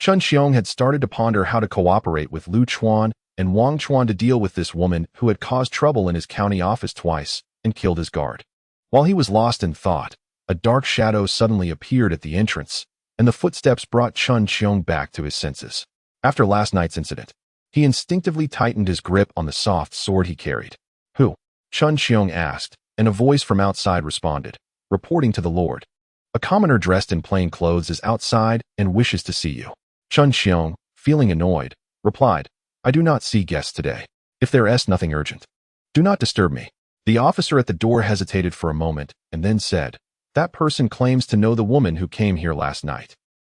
Chun Xiong had started to ponder how to cooperate with Lu Chuan and Wang Chuan to deal with this woman who had caused trouble in his county office twice and killed his guard. While he was lost in thought, a dark shadow suddenly appeared at the entrance, and the footsteps brought Chun Xiong back to his senses. After last night's incident, he instinctively tightened his grip on the soft sword he carried. "Who?" Chun Xiong asked, and a voice from outside responded, reporting to the Lord. "A commoner dressed in plain clothes is outside and wishes to see you." Chun Xiong, feeling annoyed, replied, "I do not see guests today. If there is nothing urgent, do not disturb me." The officer at the door hesitated for a moment and then said, "That person claims to know the woman who came here last night."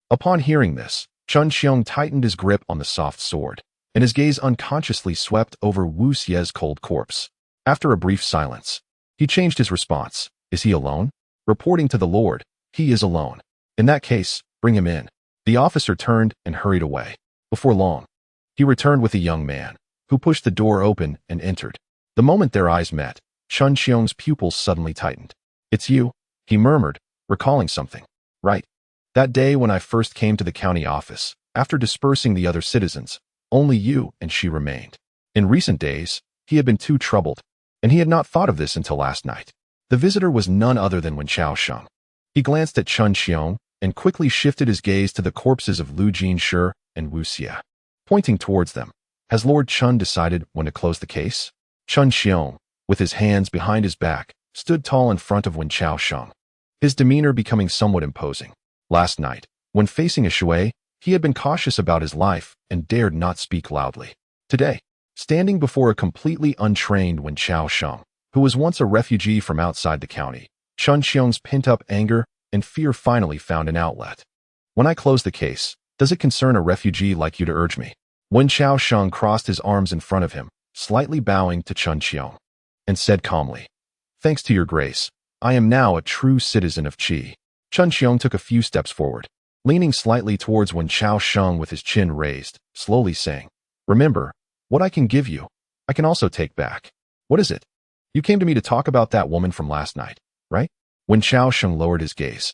Upon hearing this, Chun Xiong tightened his grip on the soft sword, and his gaze unconsciously swept over Wu Xie's cold corpse. After a brief silence, he changed his response. "Is he alone?" Reporting to the Lord, "He is alone." "In that case, bring him in." The officer turned and hurried away. Before long, he returned with a young man, who pushed the door open and entered. The moment their eyes met, Chun Xiong's pupils suddenly tightened. "It's you," he murmured, recalling something. "Right. That day when I first came to the county office, after dispersing the other citizens, only you and she remained." In recent days, he had been too troubled, and he had not thought of this until last night. The visitor was none other than Wenchao Sheng. He glanced at Chun Xiong and quickly shifted his gaze to the corpses of Lu Jinshi and Wu Xie. Pointing towards them, "Has Lord Chun decided when to close the case?" Chun Xiong, with his hands behind his back, stood tall in front of Wenchao Sheng, his demeanor becoming somewhat imposing. Last night, when facing a Shui, he had been cautious about his life and dared not speak loudly. Today, standing before a completely untrained Wenchao Sheng, who was once a refugee from outside the county, Chun Xiong's pent-up anger and fear finally found an outlet. "When I close the case, does it concern a refugee like you to urge me?" Wenchao Sheng crossed his arms in front of him, slightly bowing to Chun Xiong, and said calmly, "Thanks to your grace, I am now a true citizen of Qi." Chun Xiong took a few steps forward, leaning slightly towards Wenchao Sheng with his chin raised, slowly saying, "Remember, what I can give you, I can also take back." "What is it?" "You came to me to talk about that woman from last night, right?" Wenchao Sheng lowered his gaze,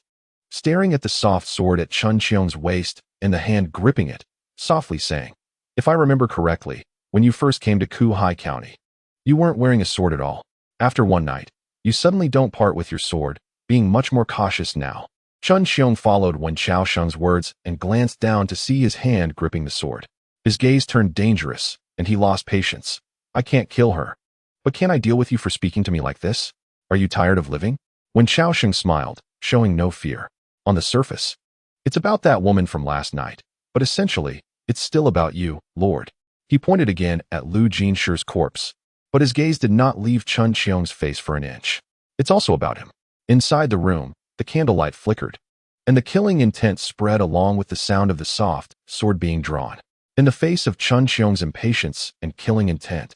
staring at the soft sword at Chun Xiong's waist and the hand gripping it, softly saying, "If I remember correctly, when you first came to Kuhai County, you weren't wearing a sword at all. After one night, you suddenly don't part with your sword, being much more cautious now." Chun Xiong followed Wenchao Sheng's words and glanced down to see his hand gripping the sword. His gaze turned dangerous, and he lost patience. "I can't kill her. But can I deal with you for speaking to me like this? Are you tired of living?" Wenchao Sheng smiled, showing no fear. "On the surface, it's about that woman from last night, but essentially, it's still about you, Lord." He pointed again at Lu Jinshi's corpse, but his gaze did not leave Chun Xiong's face for an inch. "It's also about him." Inside the room, the candlelight flickered, and the killing intent spread along with the sound of the soft sword being drawn. In the face of Chun Xiong's impatience and killing intent,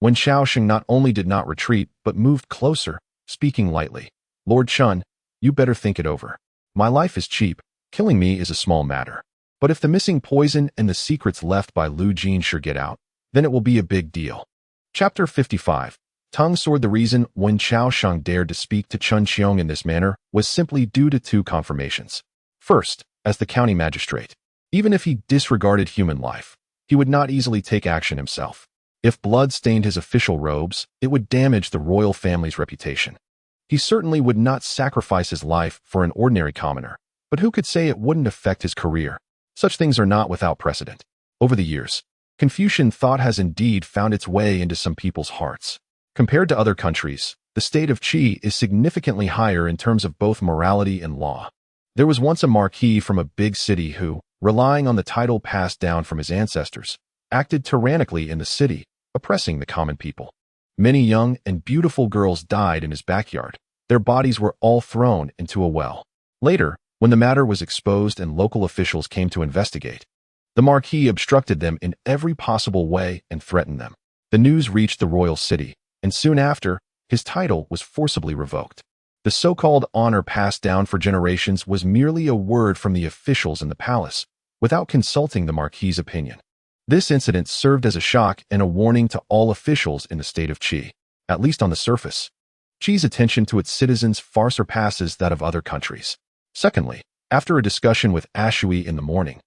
Wenchao Sheng not only did not retreat but moved closer, speaking lightly. "Lord Chun, you better think it over. My life is cheap, killing me is a small matter. But if the missing poison and the secrets left by Lu Jinshi get out, then it will be a big deal." Chapter 55. Tongue Sword. The reason Wenchao Sheng dared to speak to Chun Xiong in this manner was simply due to two confirmations. First, as the county magistrate, even if he disregarded human life, he would not easily take action himself. If blood stained his official robes, it would damage the royal family's reputation. He certainly would not sacrifice his life for an ordinary commoner, but who could say it wouldn't affect his career? Such things are not without precedent. Over the years, Confucian thought has indeed found its way into some people's hearts. Compared to other countries, the state of Qi is significantly higher in terms of both morality and law. There was once a marquis from a big city who, relying on the title passed down from his ancestors, acted tyrannically in the city, oppressing the common people. Many young and beautiful girls died in his backyard. Their bodies were all thrown into a well. Later, when the matter was exposed and local officials came to investigate, the Marquis obstructed them in every possible way and threatened them. The news reached the royal city, and soon after, his title was forcibly revoked. The so-called honor passed down for generations was merely a word from the officials in the palace, without consulting the Marquis's opinion. This incident served as a shock and a warning to all officials in the state of Qi, at least on the surface. Qi's attention to its citizens far surpasses that of other countries. Secondly, after a discussion with Ashui in the morning,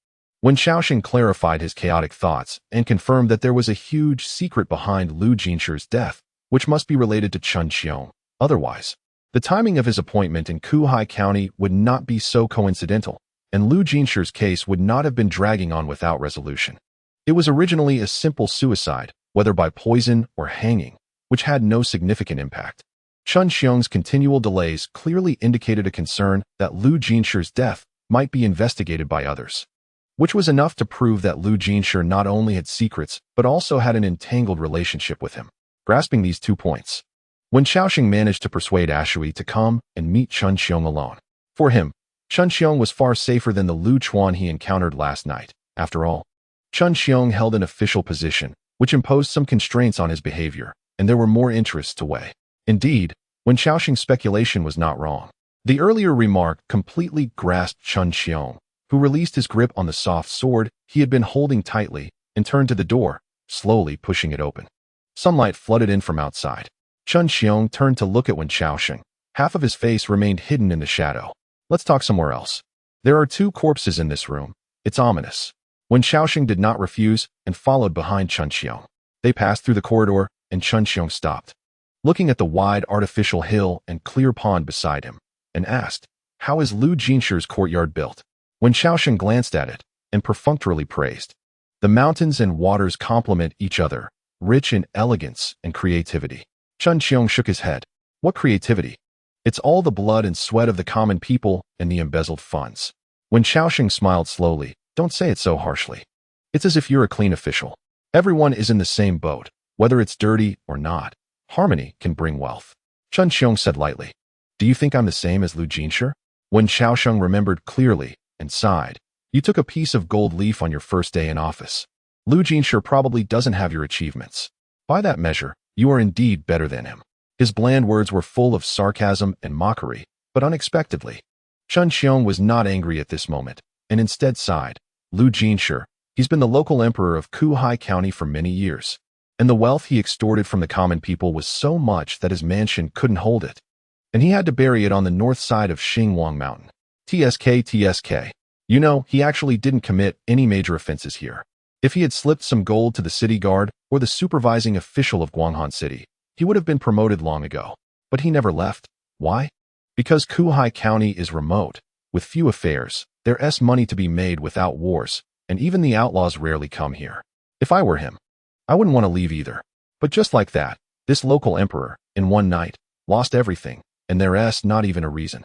Wenchao Sheng clarified his chaotic thoughts and confirmed that there was a huge secret behind Lu Jinshi's death, which must be related to Chen Qiong. Otherwise, the timing of his appointment in Kuhai County would not be so coincidental, and Lu Jinshi's case would not have been dragging on without resolution. It was originally a simple suicide, whether by poison or hanging, which had no significant impact. Chen Qiong's continual delays clearly indicated a concern that Lu Jinshi's death might be investigated by others, which was enough to prove that Lu Jinshi not only had secrets but also had an entangled relationship with him. Grasping these 2 points, Wenchao Sheng managed to persuade Ashui to come and meet Chen Qiong alone. For him, Chen Qiong was far safer than the Lu Chuan he encountered last night. After all, Chen Qiong held an official position, which imposed some constraints on his behavior, and there were more interests to weigh. Indeed, Wenchao Sheng's speculation was not wrong. The earlier remark completely grasped Chen Qiong, who released his grip on the soft sword he had been holding tightly and turned to the door, slowly pushing it open. Sunlight flooded in from outside. Chen Qiong turned to look at Wenchao Sheng. Half of his face remained hidden in the shadow. Let's talk somewhere else. There are 2 corpses in this room. It's ominous. Wenchao Sheng did not refuse and followed behind Chen Qiong. They passed through the corridor and Chen Qiong stopped, looking at the wide artificial hill and clear pond beside him, and asked, "How is Lu Jinshi's courtyard built?" Wenchao Sheng glanced at it and perfunctorily praised. The mountains and waters complement each other, rich in elegance and creativity. Chen Qiong shook his head. What creativity? It's all the blood and sweat of the common people and the embezzled funds. Wenchao Sheng smiled slowly. Don't say it so harshly. It's as if you're a clean official. Everyone is in the same boat, whether it's dirty or not. Harmony can bring wealth. Chen Qiong said lightly. Do you think I'm the same as Lu Jinshi? Wenchao Sheng remembered clearly and sighed. You took a piece of gold leaf on your first day in office. Lu Jinshi probably doesn't have your achievements. By that measure, you are indeed better than him. His bland words were full of sarcasm and mockery, but unexpectedly. Chen Qiong was not angry at this moment, and instead sighed. Lu Jinshi, he's been the local emperor of Kuhai County for many years, and the wealth he extorted from the common people was so much that his mansion couldn't hold it, and he had to bury it on the north side of Xinguang Mountain. TSK. You know, he actually didn't commit any major offenses here. If he had slipped some gold to the city guard or the supervising official of Guanghan City, he would have been promoted long ago. But he never left. Why? Because Kuhai County is remote, with few affairs. There's money to be made without wars, and even the outlaws rarely come here. If I were him, I wouldn't want to leave either. But just like that, this local emperor, in one night, lost everything, and there's not even a reason.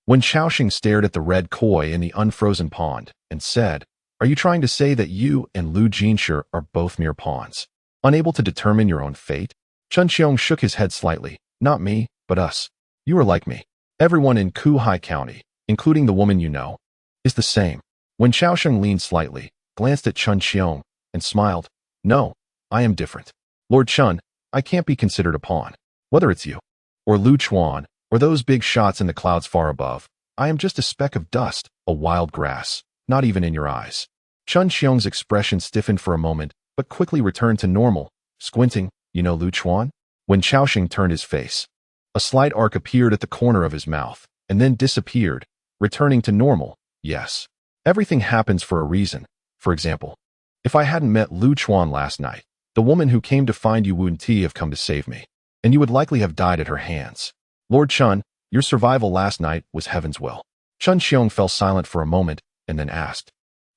Wenchao Sheng stared at the red koi in the unfrozen pond and said, Are you trying to say that you and Lu Jinshi are both mere pawns, unable to determine your own fate? Chen Qiong shook his head slightly. Not me, but us. You are like me. Everyone in Kuhai County, including the woman you know, is the same. Wenchao Sheng leaned slightly, glanced at Chen Qiong, and smiled. No, I am different. Lord Chen, I can't be considered a pawn. Whether it's you, or Lu Chuan, or those big shots in the clouds far above, I am just a speck of dust, a wild grass, not even in your eyes. Chen Qiong's expression stiffened for a moment, but quickly returned to normal, squinting. You know Lu Chuan? Wenchao Sheng turned his face. A slight arc appeared at the corner of his mouth, and then disappeared, returning to normal. Yes. Everything happens for a reason. For example, if I hadn't met Lu Chuan last night, the woman who came to find you wouldn't have come to save me, and you would likely have died at her hands. Lord Chen, your survival last night was heaven's will. Chen Qiong fell silent for a moment, and then asked,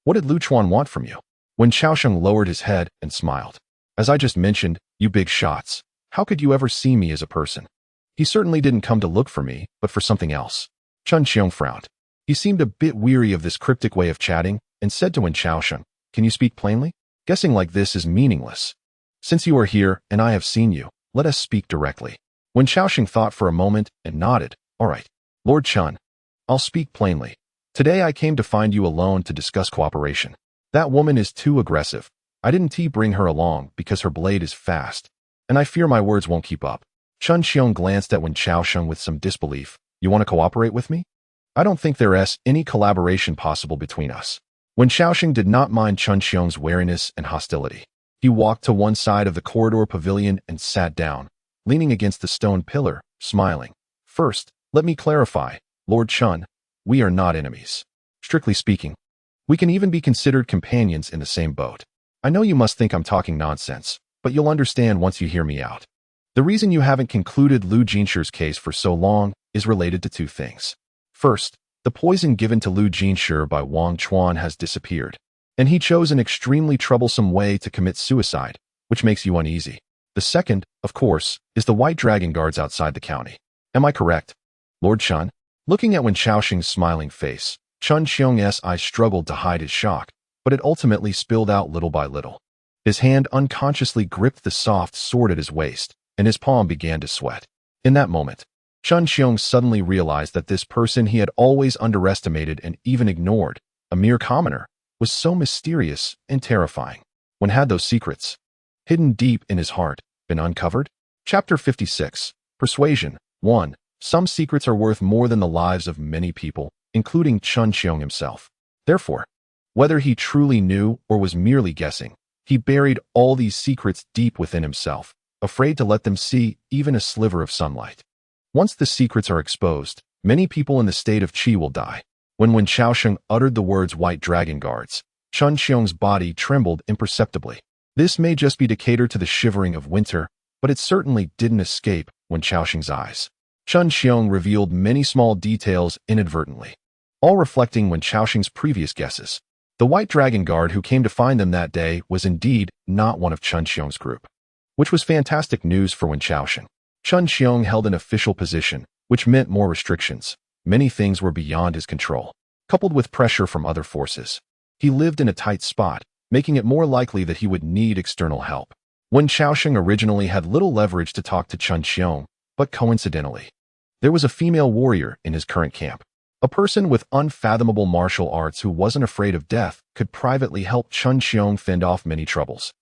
What did Lu Chuan want from you? Wenchao Sheng lowered his head and smiled. As I just mentioned, you big shots, how could you ever see me as a person? He certainly didn't come to look for me, but for something else. Chen Qiong frowned. He seemed a bit weary of this cryptic way of chatting, and said to Wenchao Sheng, Can you speak plainly? Guessing like this is meaningless. Since you are here and I have seen you, let us speak directly. Wenchao Sheng thought for a moment and nodded. All right. Lord Chun, I'll speak plainly. Today I came to find you alone to discuss cooperation. That woman is too aggressive. I didn't bring her along because her blade is fast, and I fear my words won't keep up. Chun Xiong glanced at Wenchao Sheng with some disbelief. You want to cooperate with me? I don't think there's any collaboration possible between us. Wenchao Sheng did not mind Chun Xiong's wariness and hostility. He walked to one side of the corridor pavilion and sat down, leaning against the stone pillar, smiling. First, let me clarify, Lord Chun, we are not enemies. Strictly speaking, we can even be considered companions in the same boat. I know you must think I'm talking nonsense, but you'll understand once you hear me out. The reason you haven't concluded Lu Jinshi's case for so long is related to two things. First, the poison given to Lu Jinshi by Wang Chuan has disappeared, and he chose an extremely troublesome way to commit suicide, which makes you uneasy. The second, of course, is the white dragon guards outside the county. Am I correct, Lord Chun? Looking at Wenchao Sheng's smiling face, Chun Xiong's eyes struggled to hide his shock, but it ultimately spilled out little by little. His hand unconsciously gripped the soft sword at his waist, and his palm began to sweat. In that moment, Chun Xiong suddenly realized that this person he had always underestimated and even ignored, a mere commoner, was so mysterious and terrifying. When had those secrets, hidden deep in his heart, been uncovered? Chapter 56. Persuasion. 1. Some secrets are worth more than the lives of many people, including Chun Xiong himself. Therefore, whether he truly knew or was merely guessing, he buried all these secrets deep within himself, afraid to let them see even a sliver of sunlight. Once the secrets are exposed, many people in the state of Qi will die. When Wenchao Sheng uttered the words white dragon guards, Chun Xiong's body trembled imperceptibly. This may just be to cater to the shivering of winter, but it certainly didn't escape Wenchao Sheng's eyes. Chun Xiong revealed many small details inadvertently, all reflecting Wenchao Sheng's previous guesses. The white dragon guard who came to find them that day was indeed not one of Chun Xiong's group, which was fantastic news for Wenchao Sheng. Chun Xiong held an official position, which meant more restrictions. Many things were beyond his control, coupled with pressure from other forces. He lived in a tight spot, making it more likely that he would need external help. Wenchao Sheng originally had little leverage to talk to Chun Xiong, but coincidentally, there was a female warrior in his current camp. A person with unfathomable martial arts who wasn't afraid of death could privately help Chun Xiong fend off many troubles.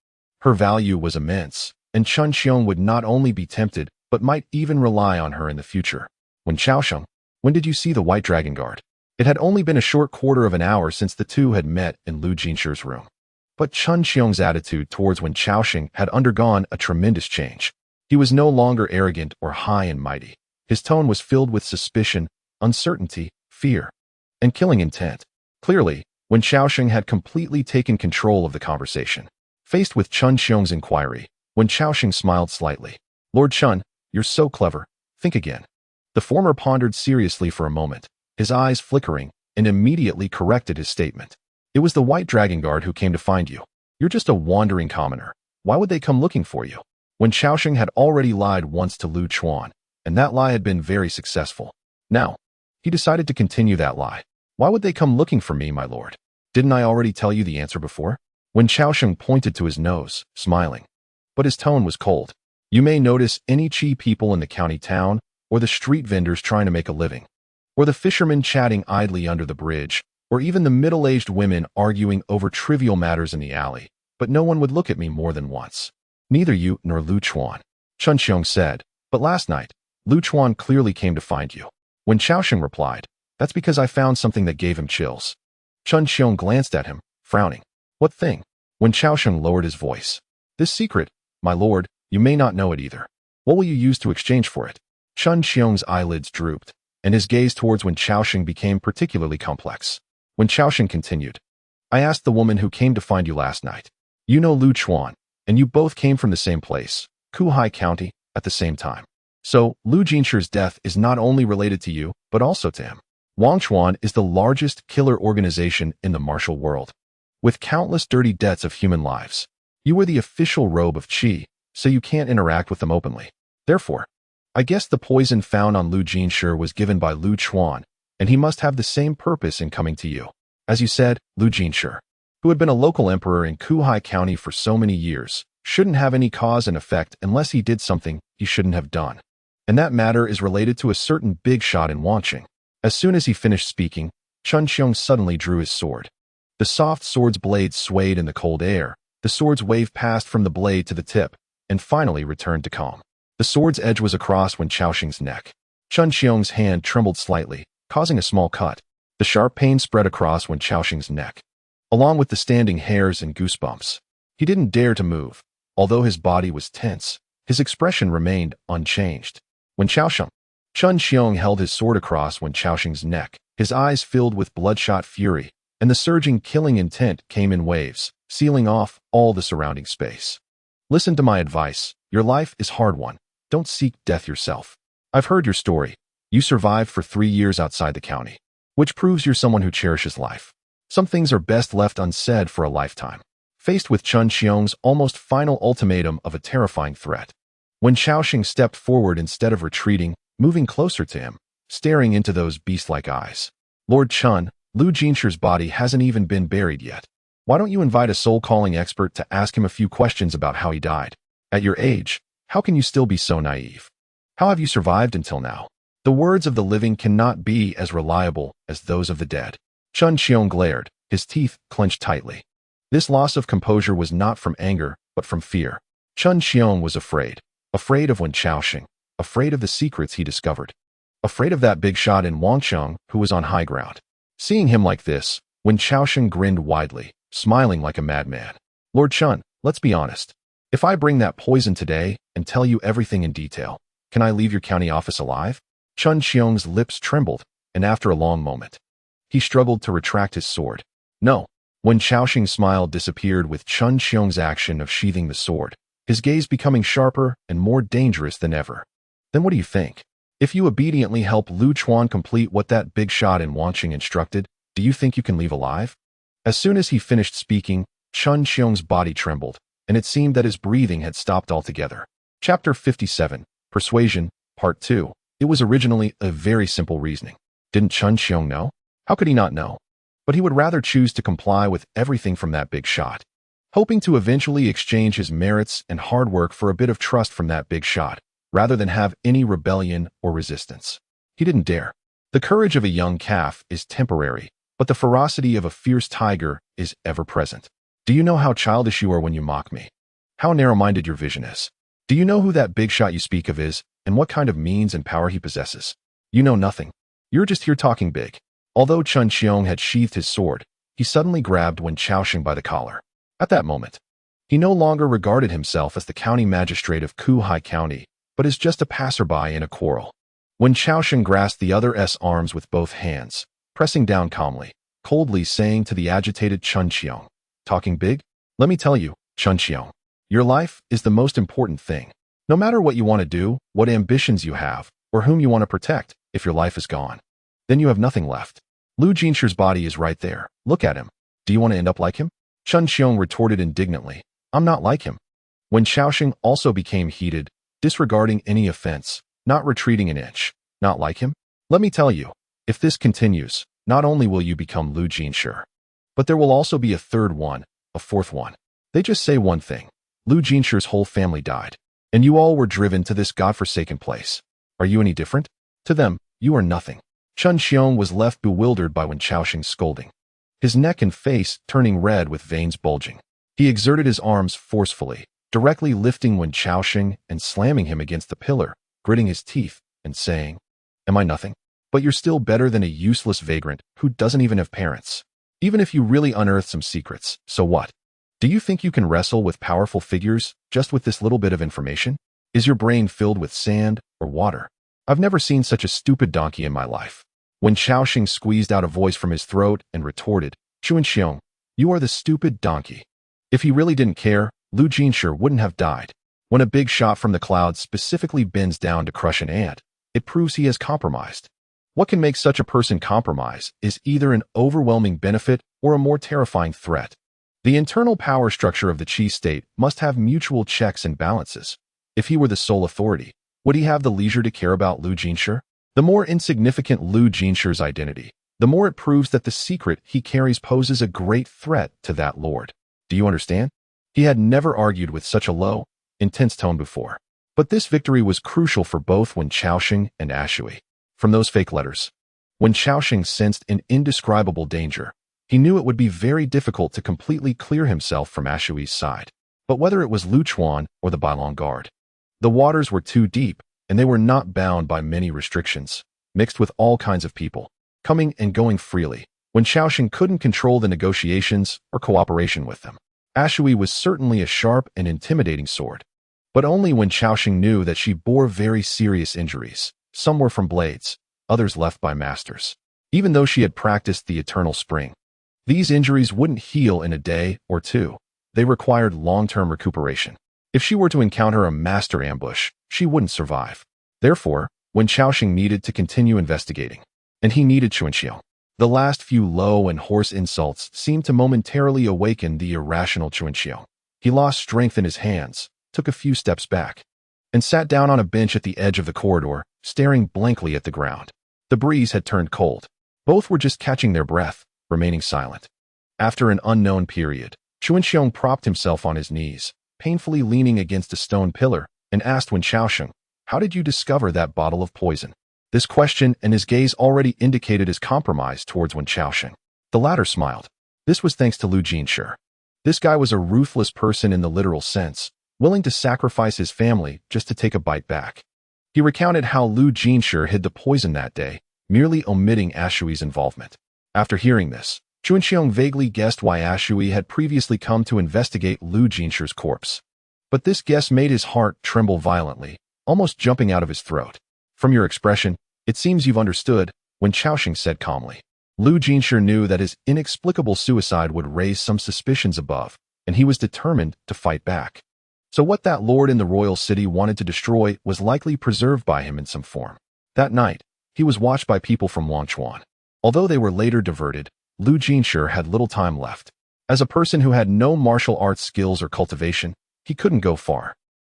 Her value was immense, and Chun Xiong would not only be tempted, but might even rely on her in the future. Wenchao Sheng, when did you see the white dragon guard? It had only been a short quarter of an hour since the two had met in Lu Jinshi's room. But Chun Xiong's attitude towards Wenchao Sheng had undergone a tremendous change. He was no longer arrogant or high and mighty. His tone was filled with suspicion, uncertainty, fear, and killing intent. Clearly, Wenchao Sheng had completely taken control of the conversation. Faced with Chun Xiong's inquiry, Wenchao Sheng smiled slightly. Lord Chun, you're so clever. Think again. The former pondered seriously for a moment, his eyes flickering, and immediately corrected his statement. It was the white dragon guard who came to find you. You're just a wandering commoner. Why would they come looking for you? Wenchao Sheng had already lied once to Lu Chuan, and that lie had been very successful. Now, he decided to continue that lie. Why would they come looking for me, my lord? Didn't I already tell you the answer before? Wenchao Sheng pointed to his nose, smiling. But his tone was cold. You may notice any Qi people in the county town, or the street vendors trying to make a living, or the fishermen chatting idly under the bridge, or even the middle-aged women arguing over trivial matters in the alley, but no one would look at me more than once. Neither you nor Lu Chuan, Chun Xiong said, but last night, Lu Chuan clearly came to find you. Wenchao Sheng replied, that's because I found something that gave him chills. Chun Xiong glanced at him, frowning. What thing? Wenchao Sheng lowered his voice. This secret, my lord, you may not know it either. What will you use to exchange for it? Chun Xiong's eyelids drooped, and his gaze towards Wenchao Sheng became particularly complex. Wenchao Sheng continued. I asked the woman who came to find you last night. You know Lu Chuan, and you both came from the same place, Kuhai County, at the same time. So, Lu Jinshi's death is not only related to you, but also to him. Wang Chuan is the largest killer organization in the martial world, with countless dirty debts of human lives. You wear the official robe of Qi, so you can't interact with them openly. Therefore, I guess the poison found on Lu Jinshi was given by Lu Chuan, and he must have the same purpose in coming to you. As you said, Lu Jinshi. who had been a local emperor in Kuhai County for so many years, shouldn't have any cause and effect unless he did something he shouldn't have done. And that matter is related to a certain big shot in Wenchao. As soon as he finished speaking, Wenchao suddenly drew his sword. The soft sword's blade swayed in the cold air. The sword's wave passed from the blade to the tip, and finally returned to calm. The sword's edge was across Wenchao Sheng's neck. Wenchao's hand trembled slightly, causing a small cut. The sharp pain spread across Wenchao Sheng's neck, along with the standing hairs and goosebumps. He didn't dare to move. Although his body was tense, his expression remained unchanged. Wenchao Sheng held his sword across Wenchao Sheng's neck. His eyes filled with bloodshot fury, and the surging killing intent came in waves, sealing off all the surrounding space. Listen to my advice. Your life is hard one. Don't seek death yourself. I've heard your story. You survived for 3 years outside the county, which proves you're someone who cherishes life. Some things are best left unsaid for a lifetime. Faced with Wenchao's almost final ultimatum of a terrifying threat, Wenchao Sheng stepped forward instead of retreating, moving closer to him, staring into those beast-like eyes. Lord Chun, Lu Jinshi's body hasn't even been buried yet. Why don't you invite a soul-calling expert to ask him a few questions about how he died? At your age, how can you still be so naive? How have you survived until now? The words of the living cannot be as reliable as those of the dead. Wenchao glared, his teeth clenched tightly. This loss of composure was not from anger, but from fear. Wenchao was afraid. Afraid of Wenchao Sheng. Afraid of the secrets he discovered. Afraid of that big shot in Wenchao, who was on high ground. Seeing him like this, Wenchao Sheng grinned widely, smiling like a madman. Lord Chun, let's be honest. If I bring that poison today and tell you everything in detail, can I leave your county office alive? Wenchao's lips trembled, and after a long moment, he struggled to retract his sword. No. Wenchao Sheng's smile disappeared with Wenchao's action of sheathing the sword, his gaze becoming sharper and more dangerous than ever. Then what do you think? If you obediently help Lu Chuan complete what that big shot in Wenchao instructed, do you think you can leave alive? As soon as he finished speaking, Wenchao's body trembled, and it seemed that his breathing had stopped altogether. Chapter 57, Persuasion, Part 2. It was originally a very simple reasoning. Didn't Wenchao know? How could he not know? But he would rather choose to comply with everything from that big shot, hoping to eventually exchange his merits and hard work for a bit of trust from that big shot, rather than have any rebellion or resistance. He didn't dare. The courage of a young calf is temporary, but the ferocity of a fierce tiger is ever present. Do you know how childish you are when you mock me? How narrow-minded your vision is? Do you know who that big shot you speak of is, and what kind of means and power he possesses? You know nothing. You're just here talking big. Although Wenchao had sheathed his sword, he suddenly grabbed Wenchao Sheng by the collar. At that moment, he no longer regarded himself as the county magistrate of Kuhai County, but as just a passerby in a quarrel. Wenchao Sheng grasped the other's arms with both hands, pressing down calmly, coldly saying to the agitated Wenchao, "Talking big? Let me tell you, Wenchao, your life is the most important thing. No matter what you want to do, what ambitions you have, or whom you want to protect, if your life is gone, then you have nothing left. Lu Jinshi's body is right there. Look at him. Do you want to end up like him?" Wenchao retorted indignantly, "I'm not like him." Wenchao Sheng also became heated, disregarding any offense, not retreating an inch. Not like him? Let me tell you, if this continues, not only will you become Lu Jinshi, but there will also be a third one, a fourth one. They just say one thing. Lu Jinshi's whole family died, and you all were driven to this godforsaken place. Are you any different? To them, you are nothing. Wenchao was left bewildered by Wenchao Sheng's scolding, his neck and face turning red with veins bulging. He exerted his arms forcefully, directly lifting Wenchao Sheng and slamming him against the pillar, gritting his teeth and saying, "Am I nothing? But you're still better than a useless vagrant who doesn't even have parents. Even if you really unearth some secrets, so what? Do you think you can wrestle with powerful figures just with this little bit of information? Is your brain filled with sand or water? I've never seen such a stupid donkey in my life." Wenchao Sheng squeezed out a voice from his throat and retorted, "Wenchao, you are the stupid donkey." If he really didn't care, Lu Jinshi wouldn't have died. When a big shot from the clouds specifically bends down to crush an ant, it proves he has compromised. What can make such a person compromise is either an overwhelming benefit or a more terrifying threat. The internal power structure of the Qi state must have mutual checks and balances. If he were the sole authority, would he have the leisure to care about Lu Jinshi? The more insignificant Lu Jinshi's identity, the more it proves that the secret he carries poses a great threat to that lord. Do you understand? He had never argued with such a low, intense tone before. But this victory was crucial for both Wenchao Sheng and Ashui. From those fake letters, Wenchao Sheng sensed an indescribable danger. He knew it would be very difficult to completely clear himself from Ashui's side. But whether it was Lu Chuan or the Bailong Guard, the waters were too deep, and they were not bound by many restrictions, mixed with all kinds of people, coming and going freely. Wenchao Sheng couldn't control the negotiations or cooperation with them. Ashui was certainly a sharp and intimidating sword, but only Wenchao Sheng knew that she bore very serious injuries. Some were from blades, others left by masters. Even though she had practiced the eternal spring, these injuries wouldn't heal in a day or two. They required long-term recuperation. If she were to encounter a master ambush, she wouldn't survive. Therefore, Wenchao Sheng needed to continue investigating, and he needed Chuanxiong. The last few low and hoarse insults seemed to momentarily awaken the irrational Chuanxiong. He lost strength in his hands, took a few steps back, and sat down on a bench at the edge of the corridor, staring blankly at the ground. The breeze had turned cold. Both were just catching their breath, remaining silent. After an unknown period, Chuanxiong propped himself on his knees, painfully leaning against a stone pillar, and asked Wenchao Sheng, "How did you discover that bottle of poison?" This question and his gaze already indicated his compromise towards Wenchao Sheng. The latter smiled. This was thanks to Lu Jinshi. This guy was a ruthless person in the literal sense, willing to sacrifice his family just to take a bite back. He recounted how Lu Jinshi hid the poison that day, merely omitting Ashui's involvement. After hearing this, Chuanxiong vaguely guessed why Ashui had previously come to investigate Lu Jinshi's corpse. But this guess made his heart tremble violently, almost jumping out of his throat. "From your expression, it seems you've understood," Wenchao Sheng said calmly. Lu Jinshi knew that his inexplicable suicide would raise some suspicions above, and he was determined to fight back. So what that lord in the royal city wanted to destroy was likely preserved by him in some form. That night, he was watched by people from Wangchuan. Although they were later diverted, Lu Jinshi had little time left. As a person who had no martial arts skills or cultivation, he couldn't go far.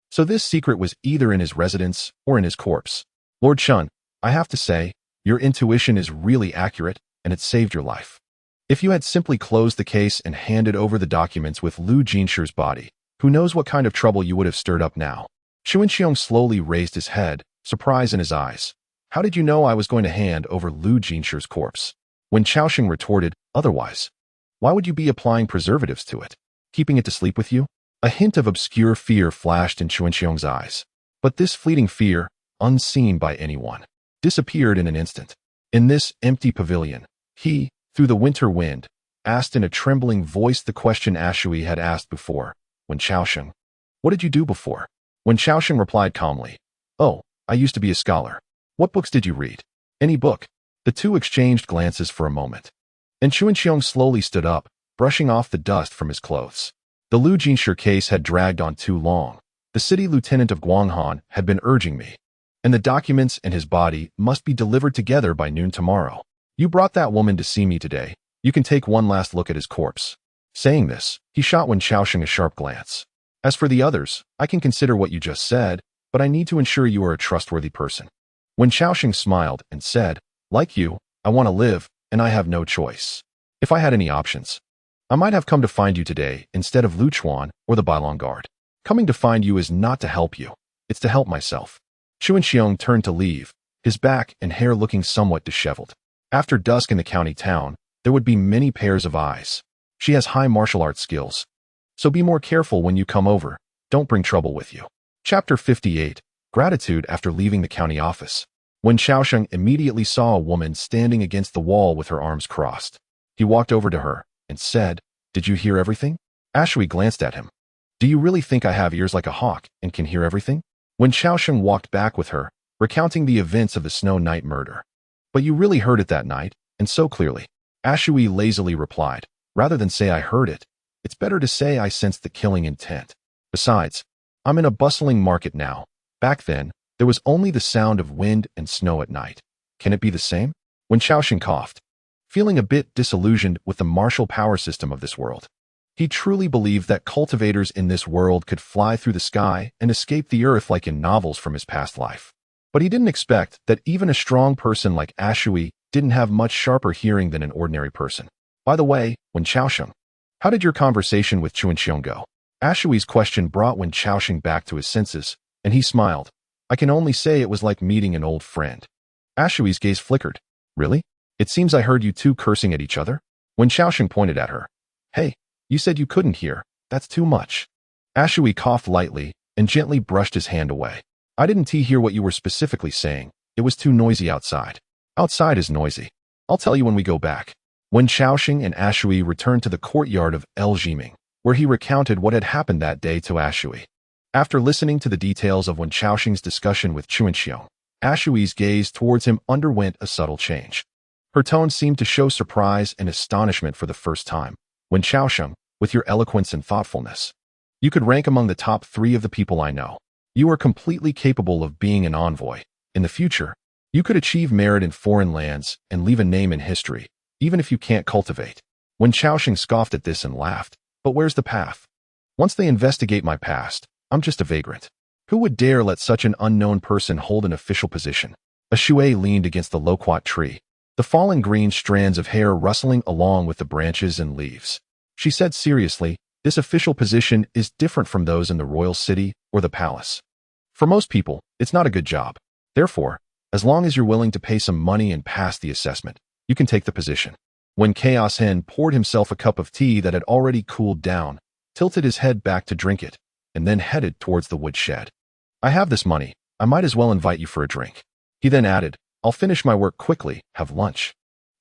So this secret was either in his residence or in his corpse. "Lord Shun, I have to say, your intuition is really accurate, and it saved your life. If you had simply closed the case and handed over the documents with Lu Jinshi's body, who knows what kind of trouble you would have stirred up now." Chuanxiong slowly raised his head, surprise in his eyes. "How did you know I was going to hand over Lu Jinshi's corpse?" Wenchao Sheng retorted, "Otherwise, why would you be applying preservatives to it? Keeping it to sleep with you?" A hint of obscure fear flashed in Chuanxiong's eyes. But this fleeting fear, unseen by anyone, disappeared in an instant. In this empty pavilion, he, through the winter wind, asked in a trembling voice the question Ashui had asked before. "Wenchao Sheng, what did you do before?" Wenchao Sheng replied calmly, "Oh, I used to be a scholar." "What books did you read?" "Any book." The two exchanged glances for a moment, and Chuanxiong slowly stood up, brushing off the dust from his clothes. The Lu Jinshi case had dragged on too long. The city lieutenant of Guanghan had been urging me, and the documents and his body must be delivered together by noon tomorrow. You brought that woman to see me today. You can take one last look at his corpse. Saying this, he shot Wenchao Sheng a sharp glance. As for the others, I can consider what you just said, but I need to ensure you are a trustworthy person. Wenchao Sheng smiled and said, "Like you, I want to live, and I have no choice. If I had any options, I might have come to find you today instead of Lu Chuan or the Bailong Guard. Coming to find you is not to help you, it's to help myself." Chuanxiong turned to leave, his back and hair looking somewhat disheveled. After dusk in the county town, there would be many pairs of eyes. She has high martial arts skills, so be more careful when you come over. Don't bring trouble with you. Chapter 58, Gratitude after leaving the county office. Wenchao Sheng immediately saw a woman standing against the wall with her arms crossed. He walked over to her and said, "Did you hear everything?" Ashui glanced at him. "Do you really think I have ears like a hawk and can hear everything?" Wenchao Sheng walked back with her, recounting the events of the Snow Night murder. "But you really heard it that night, and so clearly." Ashui lazily replied, "Rather than say I heard it, it's better to say I sensed the killing intent. Besides, I'm in a bustling market now. Back then, there was only the sound of wind and snow at night. Can it be the same?" Wenchao Sheng coughed, feeling a bit disillusioned with the martial power system of this world. He truly believed that cultivators in this world could fly through the sky and escape the earth like in novels from his past life. But he didn't expect that even a strong person like Ashui didn't have much sharper hearing than an ordinary person. By the way, Wenchao Sheng, how did your conversation with Chuanxiong go? Ashui's question brought Wenchao Sheng back to his senses, and he smiled. I can only say it was like meeting an old friend. Ashui's gaze flickered. Really? It seems I heard you two cursing at each other? Wenchao Sheng pointed at her. Hey, you said you couldn't hear. That's too much. Ashui coughed lightly and gently brushed his hand away. I didn't hear what you were specifically saying. It was too noisy outside. Outside is noisy. I'll tell you when we go back. Wenchao Sheng and Ashui returned to the courtyard of El Jiming, where he recounted what had happened that day to Ashui. After listening to the details of Wenchao Sheng's discussion with Chuanxiong, Ashui's gaze towards him underwent a subtle change. Her tone seemed to show surprise and astonishment for the first time. Wenchao Sheng, with your eloquence and thoughtfulness, you could rank among the top 3 of the people I know. You are completely capable of being an envoy. In the future, you could achieve merit in foreign lands and leave a name in history, even if you can't cultivate. Wenchao Sheng scoffed at this and laughed. But where's the path? Once they investigate my past, I'm just a vagrant. Who would dare let such an unknown person hold an official position? A shui leaned against the loquat tree, the fallen green strands of hair rustling along with the branches and leaves. She said seriously, this official position is different from those in the royal city or the palace. For most people, it's not a good job. Therefore, as long as you're willing to pay some money and pass the assessment, you can take the position. When Chaos Hen poured himself a cup of tea that had already cooled down, tilted his head back to drink it, and then headed towards the woodshed. I have this money. I might as well invite you for a drink. He then added, I'll finish my work quickly, have lunch.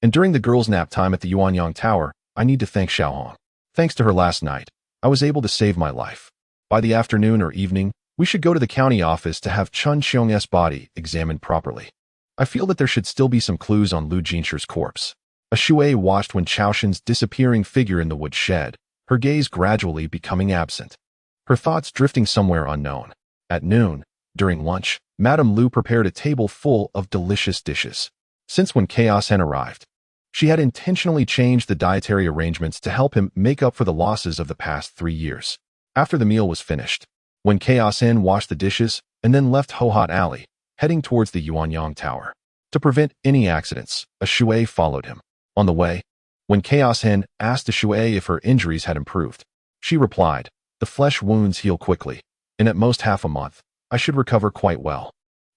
And during the girls' nap time at the Yuanyang Tower, I need to thank Xiaohong. Thanks to her last night, I was able to save my life. By the afternoon or evening, we should go to the county office to have Chun Xiong's body examined properly. I feel that there should still be some clues on Lu Jinsher's corpse. A shui watched Wenchao Sheng's disappearing figure in the woodshed, her gaze gradually becoming absent, her thoughts drifting somewhere unknown. At noon, during lunch, Madame Lu prepared a table full of delicious dishes. Since when Chaos Hen arrived, she had intentionally changed the dietary arrangements to help him make up for the losses of the past 3 years. After the meal was finished, when Chaos Hen washed the dishes and then left Hohot Alley, heading towards the Yuanyang Tower. To prevent any accidents, a shui followed him. On the way, when Chaos Hen asked the shui if her injuries had improved, she replied, the flesh wounds heal quickly. In at most half a month, I should recover quite well.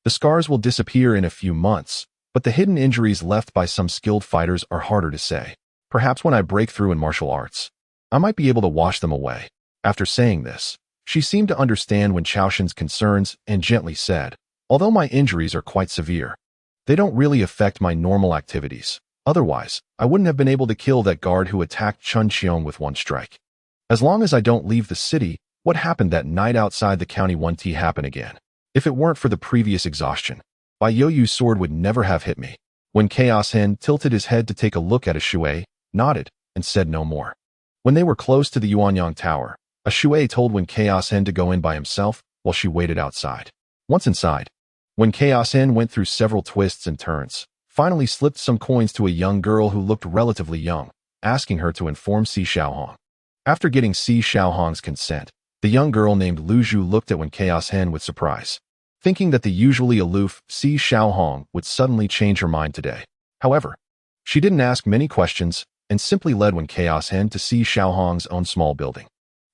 The scars will disappear in a few months, but the hidden injuries left by some skilled fighters are harder to say. Perhaps when I break through in martial arts, I might be able to wash them away. After saying this, she seemed to understand Wenchao Sheng's concerns and gently said, although my injuries are quite severe, they don't really affect my normal activities. Otherwise, I wouldn't have been able to kill that guard who attacked Chun Xiong with one strike. As long as I don't leave the city, what happened that night outside the county won't happen again. If it weren't for the previous exhaustion, Bai Yoyu's sword would never have hit me. When Chaos Hen tilted his head to take a look at a shui, nodded, and said no more. When they were close to the Yuanyang Tower, a shui told When Chaos Hen to go in by himself while she waited outside. Once inside, When Chaos Hen went through several twists and turns, finally slipped some coins to a young girl who looked relatively young, asking her to inform Si Xiaohong. After getting Si Xiaohong's consent, the young girl named Lu Zhu looked at When Chaos Hen with surprise, thinking that the usually aloof Si Xiaohong would suddenly change her mind today. However, she didn't ask many questions and simply led When Chaos Hen to Si Xiaohong's own small building.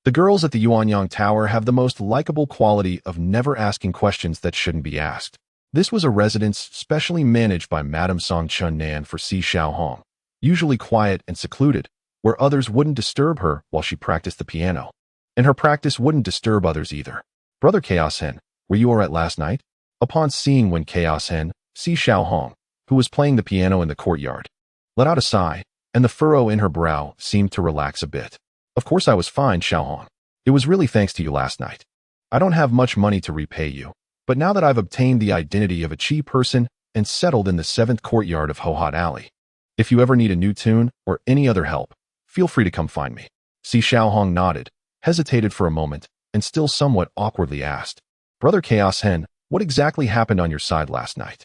The girls at the Yuanyang Tower have the most likable quality of never asking questions that shouldn't be asked. This was a residence specially managed by Madame Song Chun Nan for Si Xiaohong, usually quiet and secluded, where others wouldn't disturb her while she practiced the piano. And her practice wouldn't disturb others either. Brother Chaos Hen, were you alright last night? Upon seeing When Chaos Hen, Si Xiaohong, who was playing the piano in the courtyard, let out a sigh, and the furrow in her brow seemed to relax a bit. Of course I was fine, Xiaohong. It was really thanks to you last night. I don't have much money to repay you, but now that I've obtained the identity of a chi person and settled in the 7th courtyard of Hohot Alley, if you ever need a new tune or any other help, feel free to come find me. Si Xiaohong nodded, hesitated for a moment, and still somewhat awkwardly asked, Brother Chaos Hen, what exactly happened on your side last night?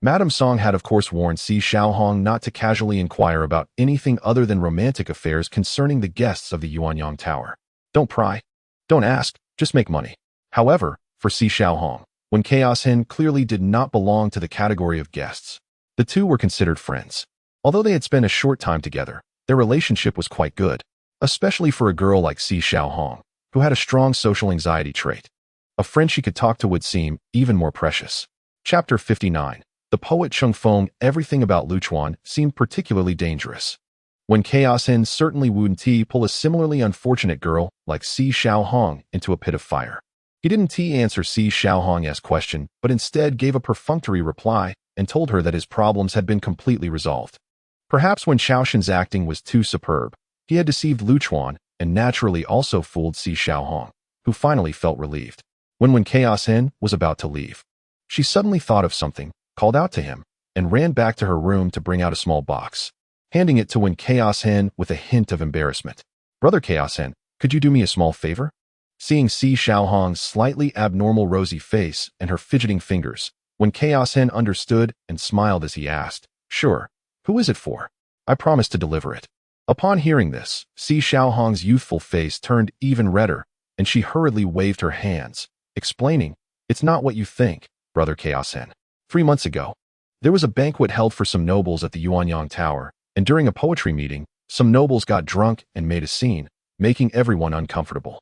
Madame Song had of course warned Si Xiaohong not to casually inquire about anything other than romantic affairs concerning the guests of the Yuanyang Tower. Don't pry. Don't ask, just make money. However, for Si Xiaohong, When Chaos Hen clearly did not belong to the category of guests. The two were considered friends. Although they had spent a short time together, their relationship was quite good, especially for a girl like Si Xiaohong, who had a strong social anxiety trait. A friend she could talk to would seem even more precious. Chapter 59. The poet Cheng Feng. Everything about Luchuan seemed particularly dangerous. When Chaos-In certainly wouldn't pull a similarly unfortunate girl like Si Xiaohong into a pit of fire. He didn't answer Si Xiaohong's question, but instead gave a perfunctory reply and told her that his problems had been completely resolved. Perhaps when Xiaoshen's acting was too superb, he had deceived Luchuan and naturally also fooled Si Xiaohong, who finally felt relieved. When Chaos-In was about to leave, she suddenly thought of something, called out to him, and ran back to her room to bring out a small box, handing it to Chaos-In with a hint of embarrassment. "Brother Chaos-In, could you do me a small favor?" Seeing Si Xiaohong's slightly abnormal rosy face and her fidgeting fingers, Chaos-In understood and smiled as he asked, "Sure, who is it for? I promise to deliver it." Upon hearing this, Si Xiaohong's youthful face turned even redder, and she hurriedly waved her hands, explaining, "It's not what you think, Brother Chaos-In. 3 months ago, there was a banquet held for some nobles at the Yuanyang Tower, and during a poetry meeting, some nobles got drunk and made a scene, making everyone uncomfortable.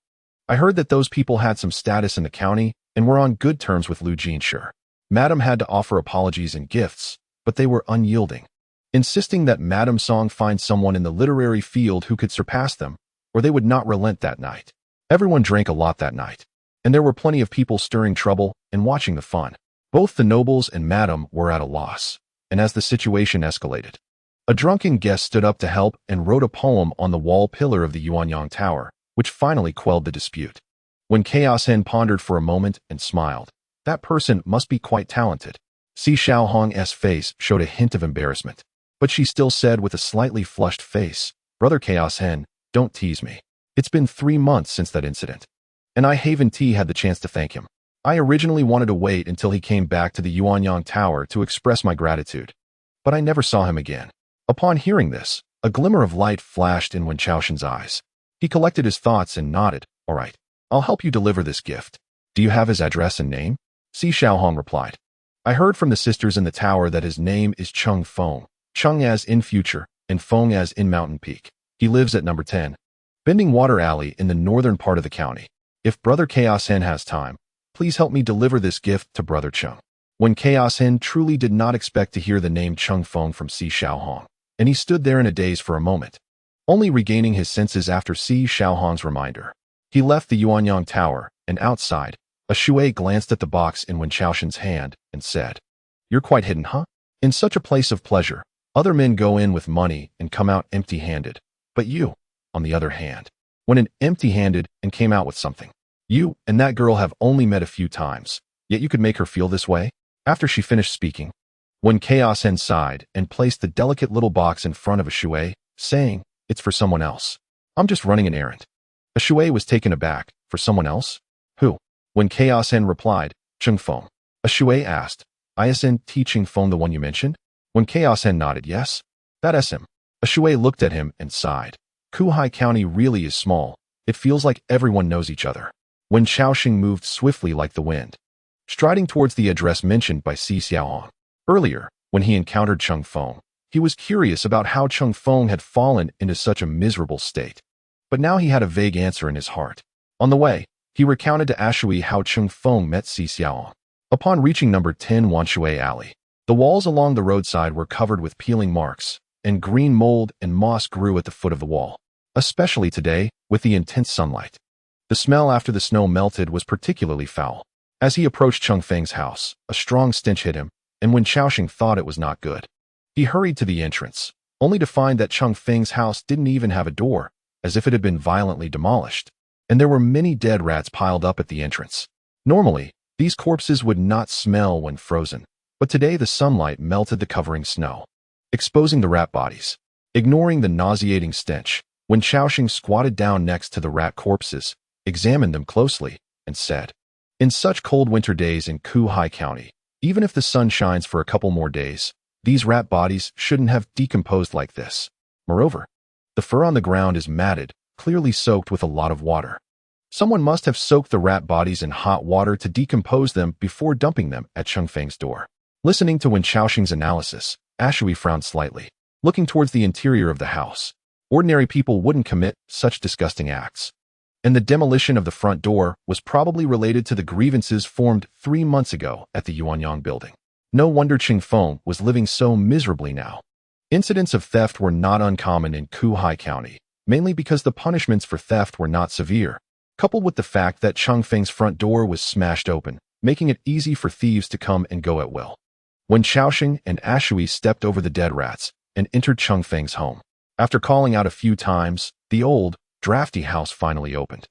I heard that those people had some status in the county and were on good terms with Lu Jinshe. Madam had to offer apologies and gifts, but they were unyielding, insisting that Madam Song find someone in the literary field who could surpass them, or they would not relent that night. Everyone drank a lot that night, and there were plenty of people stirring trouble and watching the fun. Both the nobles and Madam were at a loss, and as the situation escalated, a drunken guest stood up to help and wrote a poem on the wall pillar of the Yuanyang Tower, which finally quelled the dispute. When Chaos-In pondered for a moment and smiled, that person must be quite talented. Si Xiaohong's face showed a hint of embarrassment, but she still said with a slightly flushed face, "Brother Chaos-In, don't tease me. It's been 3 months since that incident, and I haven't had the chance to thank him. I originally wanted to wait until he came back to the Yuanyang Tower to express my gratitude, but I never saw him again." Upon hearing this, a glimmer of light flashed in Wenchao Sheng's eyes. He collected his thoughts and nodded, "All right, I'll help you deliver this gift. Do you have his address and name?" Si Xiaohong replied, "I heard from the sisters in the tower that his name is Cheng Feng, Cheng as in future, and Feng as in mountain peak. He lives at number 10, Bending Water Alley in the northern part of the county. If Brother Chaos-In has time, please help me deliver this gift to Brother Cheng." When Chaos-In truly did not expect to hear the name Cheng Feng from Si Xiaohong, and he stood there in a daze for a moment, only regaining his senses after Si Xiaohong's reminder. He left the Yuanyang Tower, and outside, a shui glanced at the box in Wenchao Sheng's hand and said, "You're quite hidden, huh? In such a place of pleasure, other men go in with money and come out empty-handed. But you, on the other hand, went in empty-handed and came out with something. You and that girl have only met a few times, yet you could make her feel this way?" After she finished speaking, when Chaos-In sighed and placed the delicate little box in front of a shui, saying, "It's for someone else. I'm just running an errand." A shui was taken aback. "For someone else? Who?" When Chaos-In replied, "Cheng Feng." A shui asked, "Isn't Cheng Feng the one you mentioned?" When Chaos-In nodded, "Yes, that's him." A shui looked at him and sighed. Kuhai County really is small. It feels like everyone knows each other. Wenchao Sheng moved swiftly like the wind, striding towards the address mentioned by Si Xiaohong. Earlier, when he encountered Cheng Feng, he was curious about how Cheng Feng had fallen into such a miserable state. But now he had a vague answer in his heart. On the way, he recounted to Ashui how Cheng Feng met Si Xiaohong. Upon reaching number 10 Wanshui Alley, the walls along the roadside were covered with peeling marks, and green mold and moss grew at the foot of the wall, especially today, with the intense sunlight. The smell after the snow melted was particularly foul. As he approached Cheng Feng's house, a strong stench hit him, and Wenchao Sheng thought it was not good. He hurried to the entrance, only to find that Cheng Feng's house didn't even have a door, as if it had been violently demolished, and there were many dead rats piled up at the entrance. Normally, these corpses would not smell when frozen, but today the sunlight melted the covering snow, exposing the rat bodies. Ignoring the nauseating stench, Wenchao Sheng squatted down next to the rat corpses, examined them closely, and said, "In such cold winter days in Kuhai County, even if the sun shines for a couple more days, these rat bodies shouldn't have decomposed like this. Moreover, the fur on the ground is matted, clearly soaked with a lot of water. Someone must have soaked the rat bodies in hot water to decompose them before dumping them at Cheng Feng's door." Listening to Wenchao Sheng's analysis, Ashui frowned slightly, looking towards the interior of the house. Ordinary people wouldn't commit such disgusting acts. And the demolition of the front door was probably related to the grievances formed 3 months ago at the Yuanyang building. No wonder Ching Feng was living so miserably now. Incidents of theft were not uncommon in Kuhai County, mainly because the punishments for theft were not severe, coupled with the fact that Changfeng's front door was smashed open, making it easy for thieves to come and go at will. Wenchao Sheng and Ashui stepped over the dead rats and entered Changfeng's home. After calling out a few times, the old, drafty house finally opened.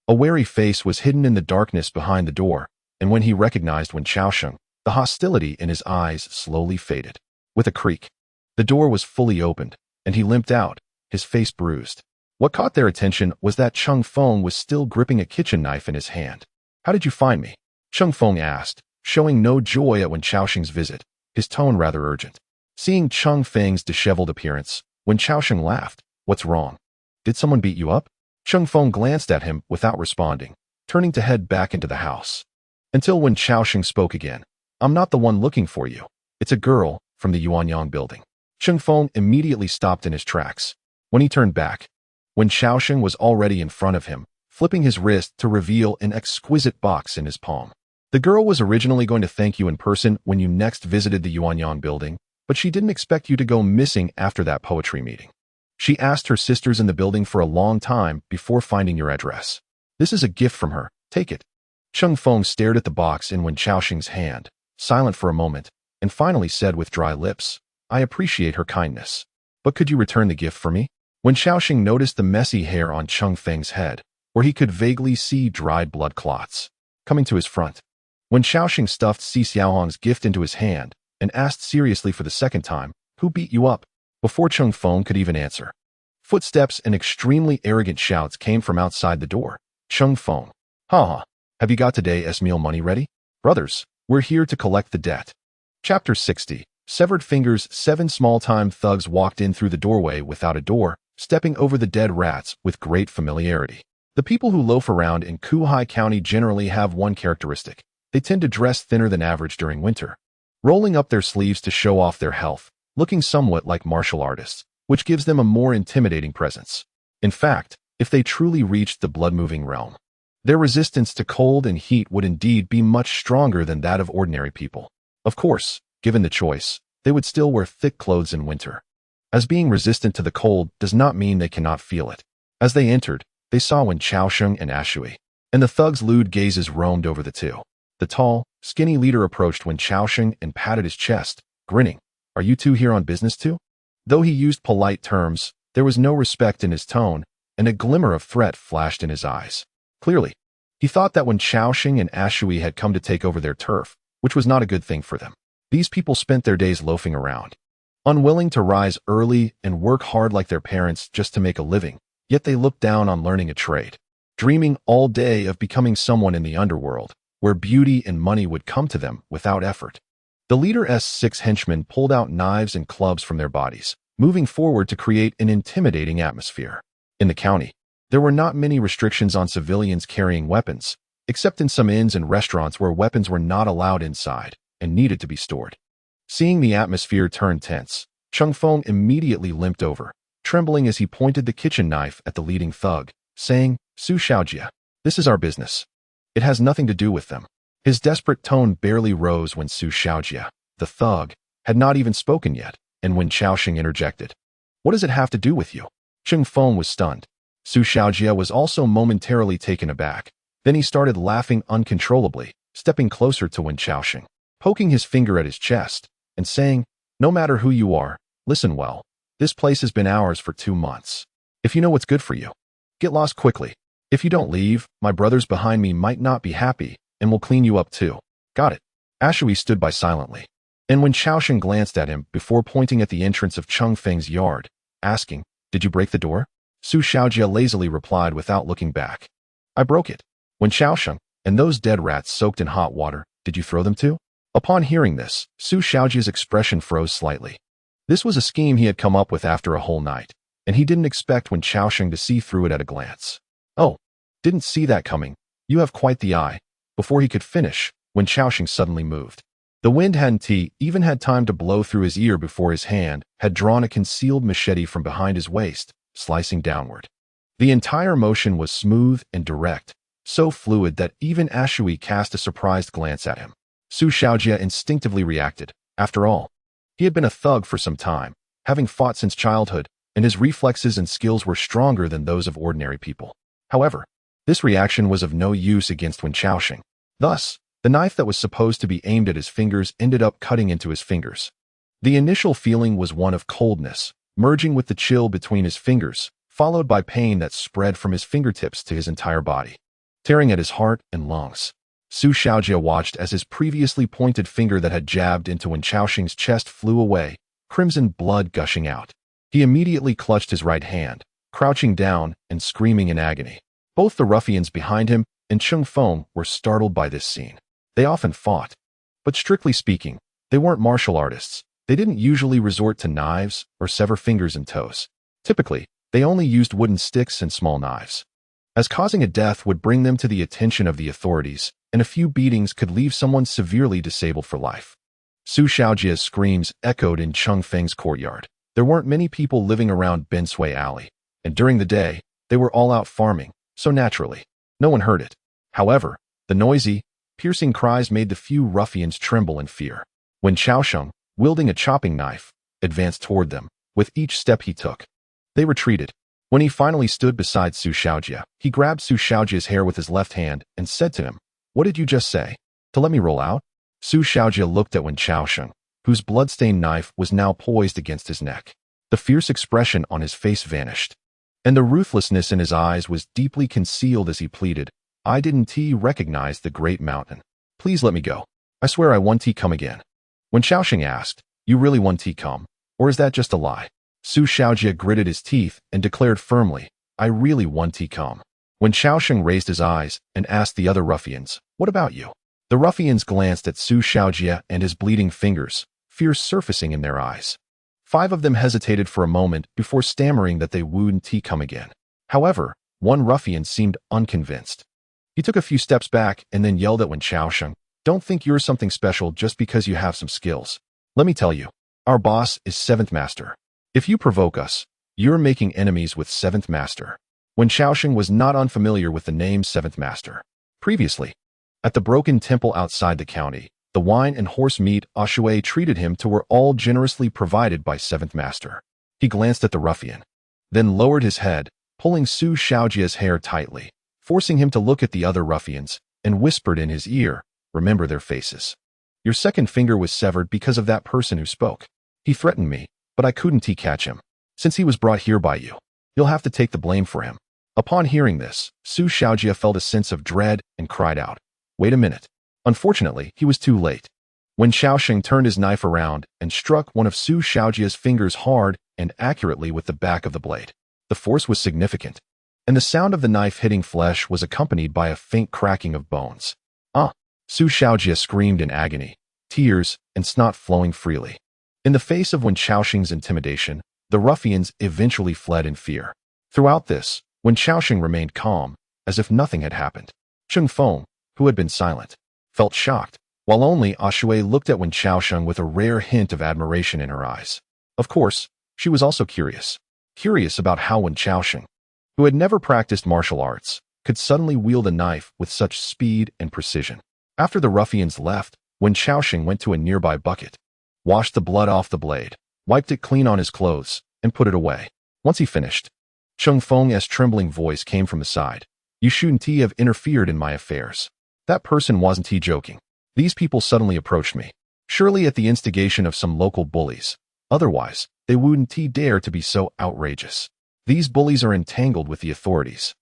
A wary face was hidden in the darkness behind the door, and when he recognized Wenchao Sheng, the hostility in his eyes slowly faded. With a creak, the door was fully opened, and he limped out, his face bruised. What caught their attention was that Cheng Feng was still gripping a kitchen knife in his hand. "How did you find me?" Cheng Feng asked, showing no joy at Wenchao Sheng's visit, his tone rather urgent. Seeing Cheng Feng's disheveled appearance, Wenchao Sheng laughed. "What's wrong? Did someone beat you up?" Cheng Feng glanced at him without responding, turning to head back into the house. Until Wenchao Sheng spoke again. "I'm not the one looking for you. It's a girl from the Yuanyang building." Cheng Feng immediately stopped in his tracks. When he turned back, Wenchao Sheng was already in front of him, flipping his wrist to reveal an exquisite box in his palm. "The girl was originally going to thank you in person when you next visited the Yuanyang building, but she didn't expect you to go missing after that poetry meeting. She asked her sisters in the building for a long time before finding your address. This is a gift from her. Take it." Cheng Feng stared at the box in Wenchao Sheng's hand, silent for a moment, and finally said with dry lips, "I appreciate her kindness. But could you return the gift for me?" Wenchao Sheng noticed the messy hair on Cheng Feng's head, where he could vaguely see dried blood clots. Coming to his front, Wenchao Sheng stuffed Si Xiaohong's gift into his hand and asked seriously for the second time, "Who beat you up?" Before Cheng Feng could even answer, footsteps and extremely arrogant shouts came from outside the door. "Cheng Feng, ha, have you got today's meal money ready? Brothers, we're here to collect the debt." Chapter 60. Severed Fingers. 7 small-time thugs walked in through the doorway without a door, stepping over the dead rats with great familiarity. The people who loaf around in Kuhai County generally have one characteristic. They tend to dress thinner than average during winter, rolling up their sleeves to show off their health, looking somewhat like martial artists, which gives them a more intimidating presence. In fact, if they truly reached the blood-moving realm, their resistance to cold and heat would indeed be much stronger than that of ordinary people. Of course, given the choice, they would still wear thick clothes in winter, as being resistant to the cold does not mean they cannot feel it. As they entered, they saw Wenchao Sheng and Ashui, and the thugs' lewd gazes roamed over the two. The tall, skinny leader approached Wenchao Sheng and patted his chest, grinning. "Are you two here on business too?" Though he used polite terms, there was no respect in his tone, and a glimmer of threat flashed in his eyes. Clearly, he thought that Wenchao Sheng and Ashui had come to take over their turf, which was not a good thing for them. These people spent their days loafing around, unwilling to rise early and work hard like their parents just to make a living, yet they looked down on learning a trade, dreaming all day of becoming someone in the underworld, where beauty and money would come to them without effort. The leader's 6 henchmen pulled out knives and clubs from their bodies, moving forward to create an intimidating atmosphere. In the county, there were not many restrictions on civilians carrying weapons, except in some inns and restaurants where weapons were not allowed inside and needed to be stored. Seeing the atmosphere turn tense, Cheng Feng immediately limped over, trembling as he pointed the kitchen knife at the leading thug, saying, "Su Xiaojia, this is our business. It has nothing to do with them." His desperate tone barely rose when Su Xiaojia, the thug, had not even spoken yet, and when Wenchao Sheng interjected, "What does it have to do with you?" Cheng Feng was stunned. Su Xiaojia was also momentarily taken aback. Then he started laughing uncontrollably, stepping closer to Wenchao Sheng, poking his finger at his chest, and saying, "No matter who you are, listen well. This place has been ours for 2 months. If you know what's good for you, get lost quickly. If you don't leave, my brothers behind me might not be happy, and will clean you up too. Got it?" Ashui stood by silently, and Wenchao Sheng glanced at him before pointing at the entrance of Cheng Feng's yard, asking, "Did you break the door?" Su Xiaojia lazily replied without looking back, "I broke it." Wenchao Sheng, "And those dead rats soaked in hot water, did you throw them too?" Upon hearing this, Su Xiaojia's expression froze slightly. This was a scheme he had come up with after a whole night, and he didn't expect Wenchao Sheng to see through it at a glance. "Oh, didn't see that coming. You have quite the eye." Before he could finish, Wenchao Sheng suddenly moved. The wind hadn't even had time to blow through his ear before his hand had drawn a concealed machete from behind his waist, slicing downward. The entire motion was smooth and direct, so fluid that even Ashui cast a surprised glance at him. Su Xiaojie instinctively reacted. After all, he had been a thug for some time, having fought since childhood, and his reflexes and skills were stronger than those of ordinary people. However, this reaction was of no use against Wenchao Sheng. Thus, the knife that was supposed to be aimed at his fingers ended up cutting into his fingers. The initial feeling was one of coldness, merging with the chill between his fingers, followed by pain that spread from his fingertips to his entire body, tearing at his heart and lungs. Su Xiaojie watched as his previously pointed finger that had jabbed into Wenchao Sheng's chest flew away, crimson blood gushing out. He immediately clutched his right hand, crouching down and screaming in agony. Both the ruffians behind him and Cheng Feng were startled by this scene. They often fought, but strictly speaking, they weren't martial artists. They didn't usually resort to knives or sever fingers and toes. Typically, they only used wooden sticks and small knives, as causing a death would bring them to the attention of the authorities, and a few beatings could leave someone severely disabled for life. Su Xiaojie's screams echoed in Cheng Feng's courtyard. There weren't many people living around Ben Sui Alley, and during the day, they were all out farming, so naturally, no one heard it. However, the noisy, piercing cries made the few ruffians tremble in fear. Wenchao Sheng, wielding a chopping knife, advanced toward them. With each step he took, they retreated. When he finally stood beside Su Xiaojie, he grabbed Su Xiaojie's hair with his left hand and said to him, "What did you just say? To let me roll out?" Su Xiaojie looked at Wenchao Sheng, whose blood-stained knife was now poised against his neck. The fierce expression on his face vanished, and the ruthlessness in his eyes was deeply concealed as he pleaded, "I didn't recognize the great mountain. Please let me go. I swear I won't come again." Wenchao Sheng asked, "You really won't come? Or is that just a lie?" Su Xiaojie gritted his teeth and declared firmly, "I really won't come." Wenchao Sheng raised his eyes and asked the other ruffians, "What about you?" The ruffians glanced at Su Xiaojie and his bleeding fingers, fear surfacing in their eyes. 5 of them hesitated for a moment before stammering that they wouldn't come again. However, one ruffian seemed unconvinced. He took a few steps back and then yelled at Wenchao Sheng, "Don't think you're something special just because you have some skills. Let me tell you, our boss is 7th Master. If you provoke us, you're making enemies with 7th Master." Wenchao Sheng was not unfamiliar with the name 7th Master. Previously, at the broken temple outside the county, the wine and horse meat Ashui treated him to were all generously provided by 7th Master. He glanced at the ruffian, then lowered his head, pulling Su Xiaojie's hair tightly, forcing him to look at the other ruffians, and whispered in his ear, "Remember their faces. Your second finger was severed because of that person who spoke. He threatened me, but I couldn't catch him. Since he was brought here by you, you'll have to take the blame for him." Upon hearing this, Su Xiaojie felt a sense of dread and cried out, "Wait a minute." Unfortunately, he was too late. Wenchao Sheng turned his knife around and struck one of Su Xiaojie's fingers hard and accurately with the back of the blade. The force was significant, and the sound of the knife hitting flesh was accompanied by a faint cracking of bones. "Ah!" Su Xiaojie screamed in agony, tears and snot flowing freely. In the face of Wenchao Sheng's intimidation, the ruffians eventually fled in fear. Throughout this, Wenchao Sheng remained calm, as if nothing had happened. Cheng Feng, who had been silent, felt shocked, while only Ashui looked at Wenchao Sheng with a rare hint of admiration in her eyes. Of course, she was also curious about how Wenchao Sheng, who had never practiced martial arts, could suddenly wield a knife with such speed and precision. After the ruffians left, Wenchao Sheng went to a nearby bucket, washed the blood off the blade, wiped it clean on his clothes, and put it away. Once he finished, Cheng Feng's trembling voice came from the side. "You shouldn't have interfered in my affairs." That person wasn't joking. These people suddenly approached me, surely at the instigation of some local bullies. Otherwise, they wouldn't dare to be so outrageous. These bullies are entangled with the authorities,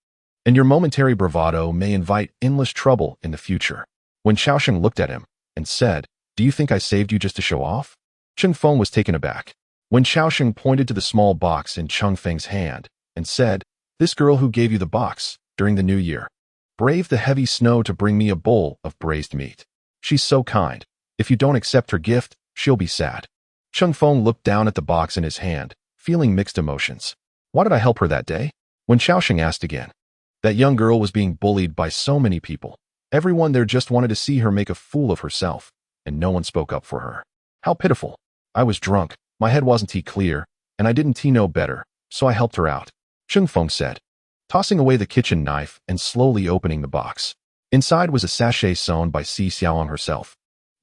and your momentary bravado may invite endless trouble in the future. Wenchao Sheng looked at him and said, "Do you think I saved you just to show off?" Cheng Feng was taken aback. Wenchao Sheng pointed to the small box in Cheng Feng's hand and said, "This girl who gave you the box during the New Year braved the heavy snow to bring me a bowl of braised meat. She's so kind. If you don't accept her gift, she'll be sad." Cheng Feng looked down at the box in his hand, feeling mixed emotions. "Why did I help her that day?" Wenchao Sheng asked again. That young girl was being bullied by so many people. Everyone there just wanted to see her make a fool of herself, and no one spoke up for her. How pitiful. I was drunk, my head wasn't clear, and I didn't know better, so I helped her out, Cheng Feng said, tossing away the kitchen knife and slowly opening the box. Inside was a sachet sewn by Si Xiaoyang herself,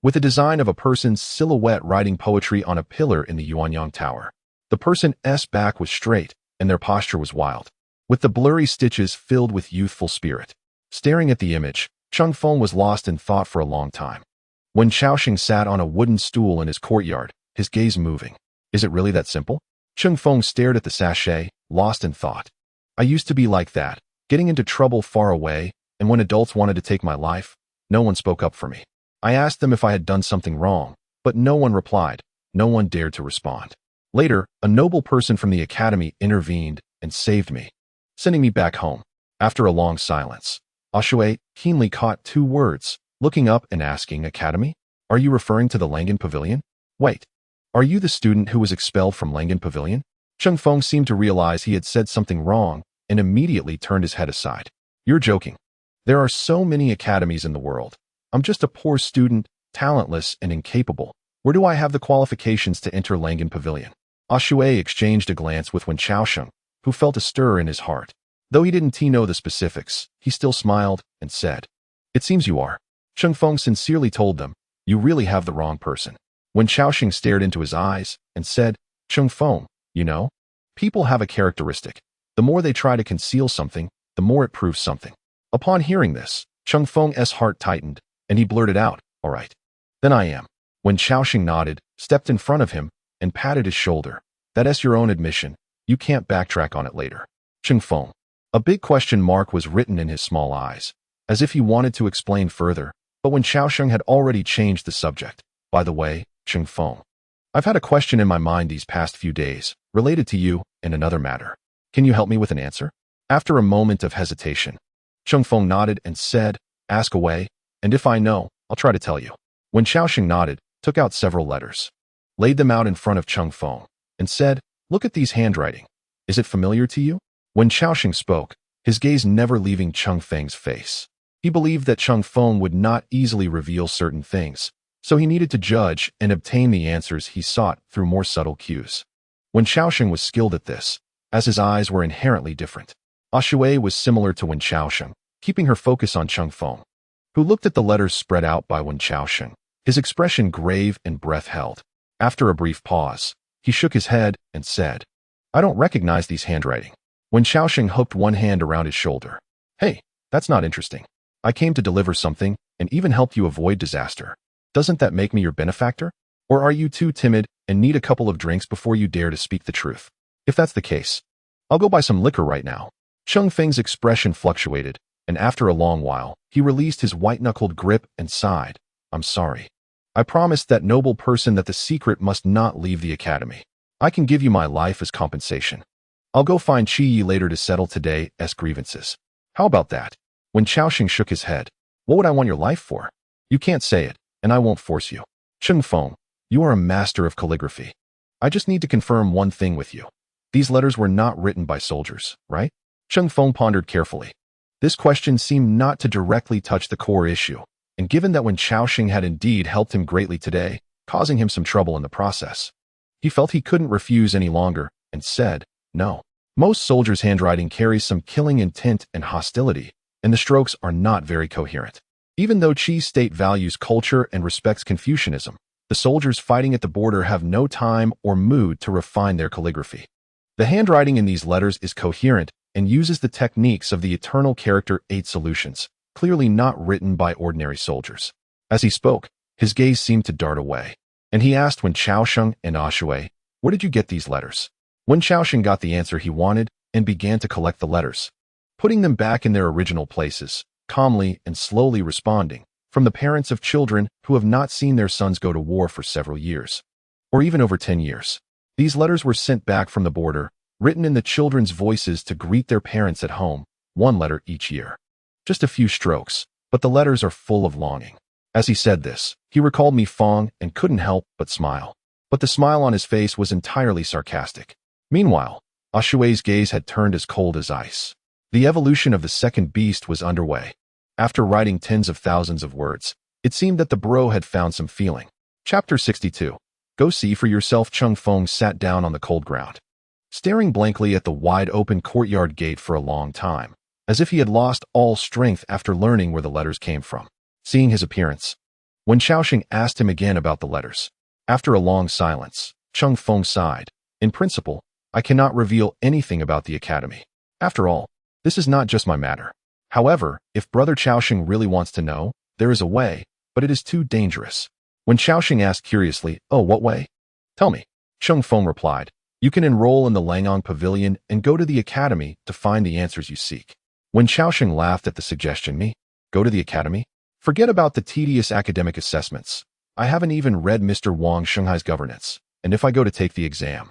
with a design of a person's silhouette writing poetry on a pillar in the Yuanyang Tower. The person's back was straight, and their posture was wild, with the blurry stitches filled with youthful spirit. Staring at the image, Cheng Feng was lost in thought for a long time. Wenchao Sheng sat on a wooden stool in his courtyard, his gaze moving. Is it really that simple? Cheng Feng stared at the sachet, lost in thought. I used to be like that, getting into trouble far away, and when adults wanted to take my life, no one spoke up for me. I asked them if I had done something wrong, but no one replied, no one dared to respond. Later, a noble person from the academy intervened and saved me, sending me back home. After a long silence, Ashui keenly caught two words, looking up and asking, Academy? Are you referring to the Langan Pavilion? Wait, are you the student who was expelled from Langan Pavilion? Cheng Feng seemed to realize he had said something wrong and immediately turned his head aside. You're joking. There are so many academies in the world. I'm just a poor student, talentless and incapable. Where do I have the qualifications to enter Langan Pavilion? Ashui exchanged a glance with Wenchao Sheng, who felt a stir in his heart. Though he didn't know the specifics, he still smiled and said, It seems you are. Cheng Feng sincerely told them, You really have the wrong person. Wenchao Sheng stared into his eyes and said, Cheng Feng, you know, people have a characteristic. The more they try to conceal something, the more it proves something. Upon hearing this, Cheng Feng's heart tightened, and he blurted out, All right. Then I am. Wenchao Sheng nodded, stepped in front of him, and patted his shoulder. That's your own admission. You can't backtrack on it later. Cheng Feng. A big question mark was written in his small eyes, as if he wanted to explain further, but Wenchao Sheng had already changed the subject. By the way, Cheng Feng, I've had a question in my mind these past few days, related to you and another matter. Can you help me with an answer? After a moment of hesitation, Cheng Feng nodded and said, Ask away, and if I know, I'll try to tell you. Wenchao Sheng nodded, took out several letters, laid them out in front of Cheng Feng, and said, Look at these handwriting. Is it familiar to you? Wenchao Sheng spoke, his gaze never leaving Cheng Feng's face. He believed that Cheng Feng would not easily reveal certain things, so he needed to judge and obtain the answers he sought through more subtle cues. Wenchao Sheng was skilled at this, as his eyes were inherently different. Ashui was similar to Wenchao Sheng, keeping her focus on Cheng Feng, who looked at the letters spread out by Wenchao Sheng, his expression grave and breath held. After a brief pause, he shook his head and said, I don't recognize these handwriting. Wenchao Sheng hooked one hand around his shoulder. Hey, that's not interesting. I came to deliver something and even helped you avoid disaster. Doesn't that make me your benefactor? Or are you too timid and need a couple of drinks before you dare to speak the truth? If that's the case, I'll go buy some liquor right now. Cheng Feng's expression fluctuated, and after a long while, he released his white-knuckled grip and sighed. I'm sorry. I promised that noble person that the secret must not leave the academy. I can give you my life as compensation. I'll go find Chi Yi later to settle today's grievances. How about that? When Chao Sheng shook his head, What would I want your life for? You can't say it, and I won't force you. Cheng Feng, you are a master of calligraphy. I just need to confirm one thing with you. These letters were not written by soldiers, right? Cheng Feng pondered carefully. This question seemed not to directly touch the core issue, and given that Wenchao Sheng had indeed helped him greatly today, causing him some trouble in the process, he felt he couldn't refuse any longer, and said, No. Most soldiers' handwriting carries some killing intent and hostility, and the strokes are not very coherent. Even though Chi's state values culture and respects Confucianism, the soldiers fighting at the border have no time or mood to refine their calligraphy. The handwriting in these letters is coherent and uses the techniques of the eternal character 8 solutions, clearly not written by ordinary soldiers. As he spoke, his gaze seemed to dart away, and he asked Wenchao Sheng and Ashui, Where did you get these letters? Wenchao Sheng got the answer he wanted and began to collect the letters, putting them back in their original places, calmly and slowly responding, from the parents of children who have not seen their sons go to war for several years, or even over 10 years. These letters were sent back from the border, written in the children's voices to greet their parents at home, 1 letter each year. Just a few strokes, but the letters are full of longing. As he said this, he recalled Mi Fong and couldn't help but smile. But the smile on his face was entirely sarcastic. Meanwhile, Ashui's gaze had turned as cold as ice. The evolution of the second beast was underway. After writing tens of thousands of words, It seemed that the bro had found some feeling. Chapter 62. Go see for yourself. Cheng Feng sat down on the cold ground, staring blankly at the wide-open courtyard gate for a long time, as if he had lost all strength after learning where the letters came from. Seeing his appearance, Wenchao Sheng asked him again about the letters. After a long silence, Cheng Feng sighed. In principle, I cannot reveal anything about the academy. After all, this is not just my matter. However, if Brother Chao Sheng really wants to know, there is a way, but it is too dangerous. When Chao Sheng asked curiously, "Oh, what way?" "Tell me." Cheng Feng replied, "You can enroll in the Langang Pavilion and go to the academy to find the answers you seek." When Chao Sheng laughed at the suggestion, "Me? Go to the academy? Forget about the tedious academic assessments. I haven't even read Mr. Wang Shanghai's governance, and if I go to take the exam,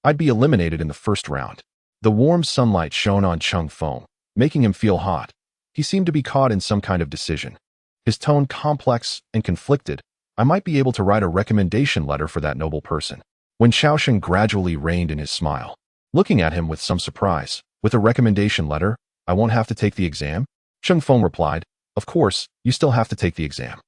I'd be eliminated in the first round." The warm sunlight shone on Cheng Feng, making him feel hot. He seemed to be caught in some kind of decision. His tone complex and conflicted. "I might be able to write a recommendation letter for that noble person." When Chao Sheng gradually reined in his smile, looking at him with some surprise. "With a recommendation letter, I won't have to take the exam?" Cheng Feng replied, "Of course, you still have to take the exam."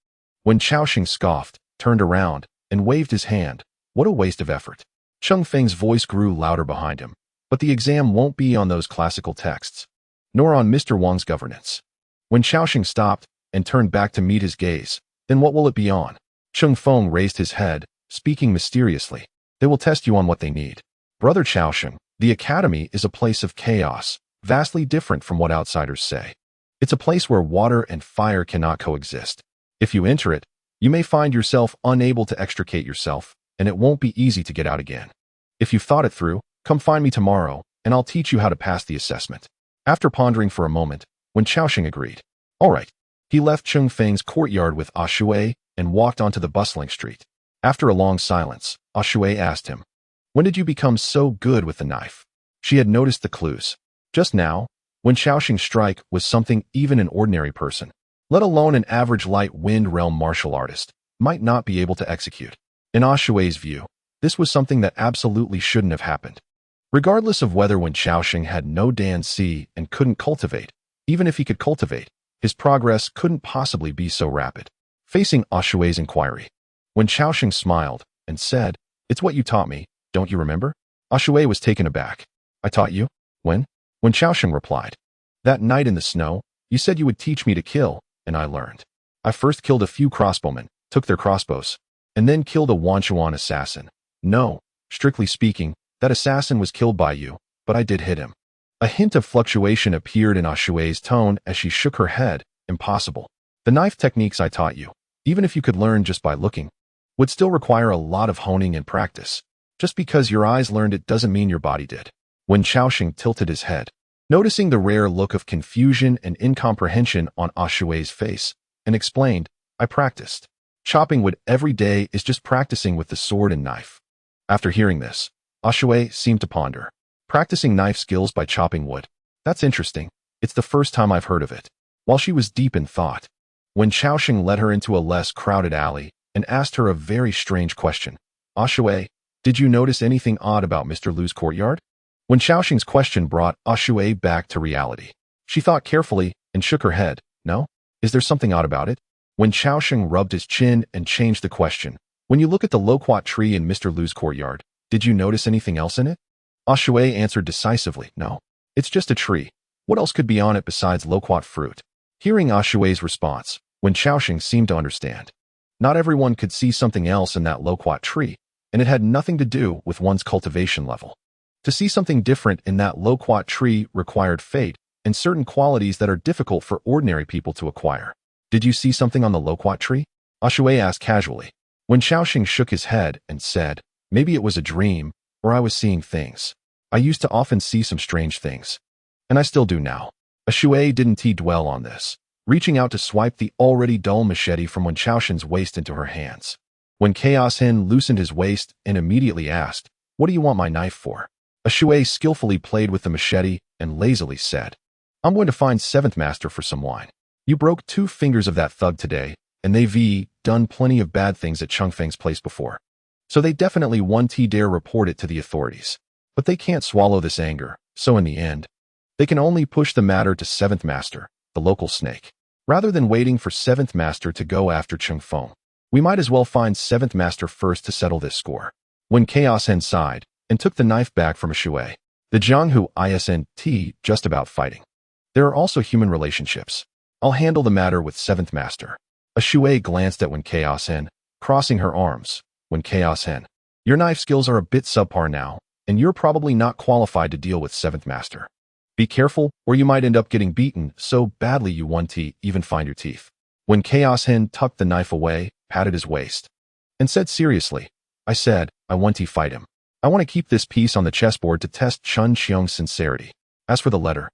When Chao Sheng scoffed, turned around, and waved his hand, "What a waste of effort." Cheng Feng's voice grew louder behind him. "But the exam won't be on those classical texts, nor on Mr. Wang's governance." When Chao Sheng stopped and turned back to meet his gaze, "Then what will it be on?" Cheng Feng raised his head, speaking mysteriously. "They will test you on what they need." "Brother Chao Sheng, the academy is a place of chaos, vastly different from what outsiders say. It's a place where water and fire cannot coexist. If you enter it, you may find yourself unable to extricate yourself, and it won't be easy to get out again. If you've thought it through, come find me tomorrow, and I'll teach you how to pass the assessment." After pondering for a moment, when Chao Sheng agreed, "All right," he left Cheng Feng's courtyard with Shui and walked onto the bustling street. After a long silence, Shui asked him, "When did you become so good with the knife?" She had noticed the clues. Just now, when Chao Sheng's strike was something even an ordinary person, let alone an average light wind realm martial artist, might not be able to execute. In Shui's view, this was something that absolutely shouldn't have happened. Regardless of whether when Chao Sheng had no Dan Si and couldn't cultivate, even if he could cultivate, his progress couldn't possibly be so rapid. Facing Shui's inquiry, when Chao Sheng smiled and said, "It's what you taught me, don't you remember?" Shui was taken aback. "I taught you? When?" When Chao Sheng replied, "That night in the snow, you said you would teach me to kill, and I learned. I first killed a few crossbowmen, took their crossbows, and then killed a Wanchuan assassin. No, strictly speaking, that assassin was killed by you, but I did hit him." A hint of fluctuation appeared in Shui's tone as she shook her head. "Impossible. The knife techniques I taught you, even if you could learn just by looking, would still require a lot of honing and practice. Just because your eyes learned it doesn't mean your body did." When Chao Sheng tilted his head, noticing the rare look of confusion and incomprehension on Shui's face, and explained, "I practiced. Chopping wood every day is just practicing with the sword and knife." After hearing this, Shui seemed to ponder. "Practicing knife skills by chopping wood? That's interesting. It's the first time I've heard of it." While she was deep in thought, when Chao Sheng led her into a less crowded alley and asked her a very strange question, "Shui, did you notice anything odd about Mr. Lu's courtyard?" When Chao Sheng's question brought Shui back to reality, she thought carefully and shook her head. "No? Is there something odd about it?" When Chao Sheng rubbed his chin and changed the question, "When you look at the loquat tree in Mr. Lu's courtyard, did you notice anything else in it?" Shui answered decisively, "No. It's just a tree. What else could be on it besides loquat fruit?" Hearing Shui's response, when Chao Sheng seemed to understand. Not everyone could see something else in that loquat tree, and it had nothing to do with one's cultivation level. To see something different in that loquat tree required fate and certain qualities that are difficult for ordinary people to acquire. "Did you see something on the loquat tree?" Shui asked casually. When Chao Sheng shook his head and said, "Maybe it was a dream, or I was seeing things. I used to often see some strange things. And I still do now." Shui didn't dwell on this, reaching out to swipe the already dull machete from Wen Chao Sheng's waist into her hands. When Chaos Hin loosened his waist and immediately asked, "What do you want my knife for?" Shui skillfully played with the machete and lazily said, "I'm going to find 7th Master for some wine. You broke 2 fingers of that thug today, and they've done plenty of bad things at Cheng Feng's place before. So they definitely won't dare report it to the authorities. But they can't swallow this anger, so in the end, they can only push the matter to 7th Master, the local snake. Rather than waiting for 7th Master to go after Cheng Feng, we might as well find 7th Master first to settle this score. When Chaos Hen sighed and took the knife back from a Shui, the Jianghu isn't just about fighting. There are also human relationships. I'll handle the matter with 7th Master. A Shui glanced at Wen Chaos Hen, crossing her arms. Wen Chaos Hen, your knife skills are a bit subpar now, and you're probably not qualified to deal with 7th Master. Be careful, or you might end up getting beaten so badly you won't even find your teeth. When Chaos Hen tucked the knife away, patted his waist, and said seriously, I said, I want to fight him. I want to keep this piece on the chessboard to test Chun Xiong's sincerity. As for the letter,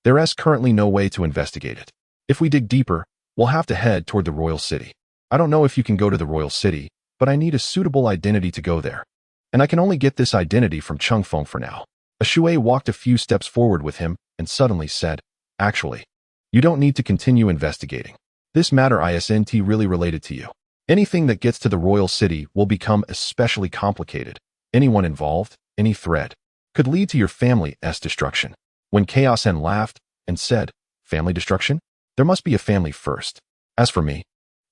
there is currently no way to investigate it. If we dig deeper, we'll have to head toward the royal city. I don't know if you can go to the royal city, but I need a suitable identity to go there. And I can only get this identity from Cheng Feng for now. A Shui walked a few steps forward with him and suddenly said, actually, you don't need to continue investigating. This matter isn't really related to you. Anything that gets to the royal city will become especially complicated. Anyone involved, any thread, could lead to your family's destruction. When Chaos Hen laughed and said, family destruction? There must be a family first. As for me,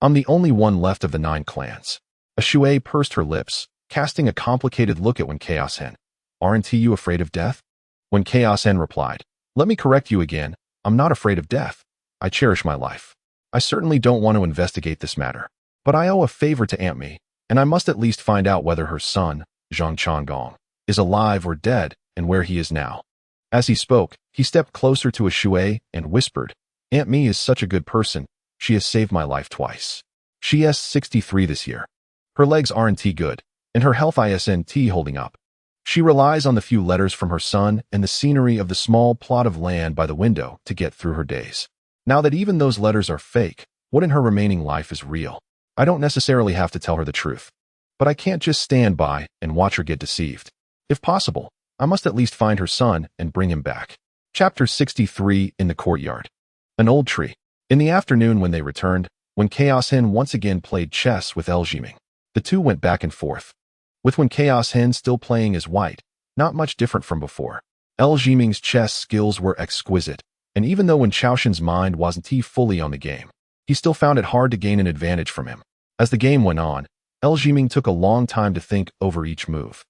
I'm the only one left of the 9 clans. A Shui pursed her lips, casting a complicated look at Wen Chaos Hen. Aren't you afraid of death? When Chaos Hen replied, let me correct you again, I'm not afraid of death. I cherish my life. I certainly don't want to investigate this matter. But I owe a favor to Aunt Me, and I must at least find out whether her son, Zhang Changgong, is alive or dead and where he is now. As he spoke, he stepped closer to a Shui and whispered, Aunt Me is such a good person. She has saved my life twice. She is 63 this year. Her legs aren't good, and her health isn't holding up. She relies on the few letters from her son and the scenery of the small plot of land by the window to get through her days. Now that even those letters are fake, what in her remaining life is real? I don't necessarily have to tell her the truth. But I can't just stand by and watch her get deceived. If possible, I must at least find her son and bring him back. Chapter 63 In the Courtyard. An old tree. In the afternoon when they returned, when Chaos Hen once again played chess with El Jiming, the two went back and forth. With when Chaos Hen still playing as white, not much different from before. El Jiming's chess skills were exquisite, and even though Wenchao Sheng's mind wasn't fully on the game, he still found it hard to gain an advantage from him. As the game went on, El Jiming took a long time to think over each move.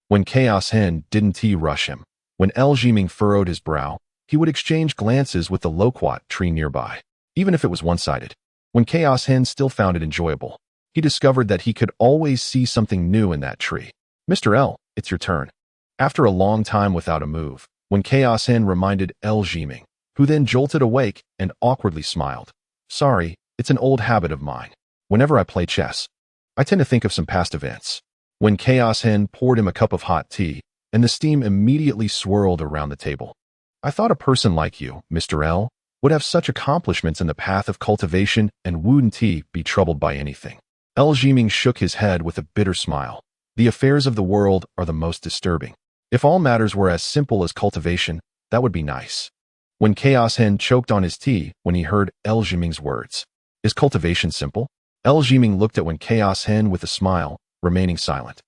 When Chaos Hen didn't rush him, when El Jiming furrowed his brow, he would exchange glances with the loquat tree nearby, even if it was one-sided. When Chaos Hen still found it enjoyable, he discovered that he could always see something new in that tree. Mr. L, it's your turn. After a long time without a move, when Chaos Hen reminded El Jiming, who then jolted awake and awkwardly smiled. Sorry, it's an old habit of mine. Whenever I play chess, I tend to think of some past events. When Chaos Hen poured him a cup of hot tea, and the steam immediately swirled around the table. I thought a person like you, Mr. L, would have such accomplishments in the path of cultivation and wouldn't be troubled by anything. El Jiming shook his head with a bitter smile. The affairs of the world are the most disturbing. If all matters were as simple as cultivation, that would be nice. When Chaos Hen choked on his tea when he heard El Jiming's words. Is cultivation simple? El Jiming looked at When Chaos Hen with a smile, remaining silent.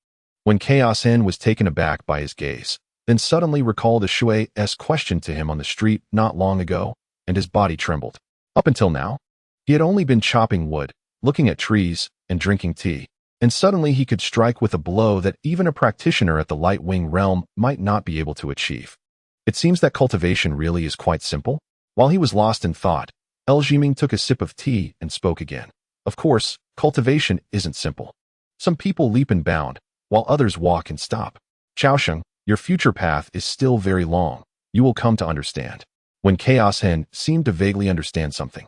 When Chaos Hen was taken aback by his gaze, then suddenly recalled a Shui's question to him on the street not long ago, and his body trembled. Up until now, he had only been chopping wood, looking at trees, and drinking tea, and suddenly he could strike with a blow that even a practitioner at the Light Wing realm might not be able to achieve. It seems that cultivation really is quite simple. While he was lost in thought, El Jiming took a sip of tea and spoke again. Of course, cultivation isn't simple. Some people leap and bound, while others walk and stop. Chao Sheng, your future path is still very long. You will come to understand. When Chaos Hen seemed to vaguely understand something,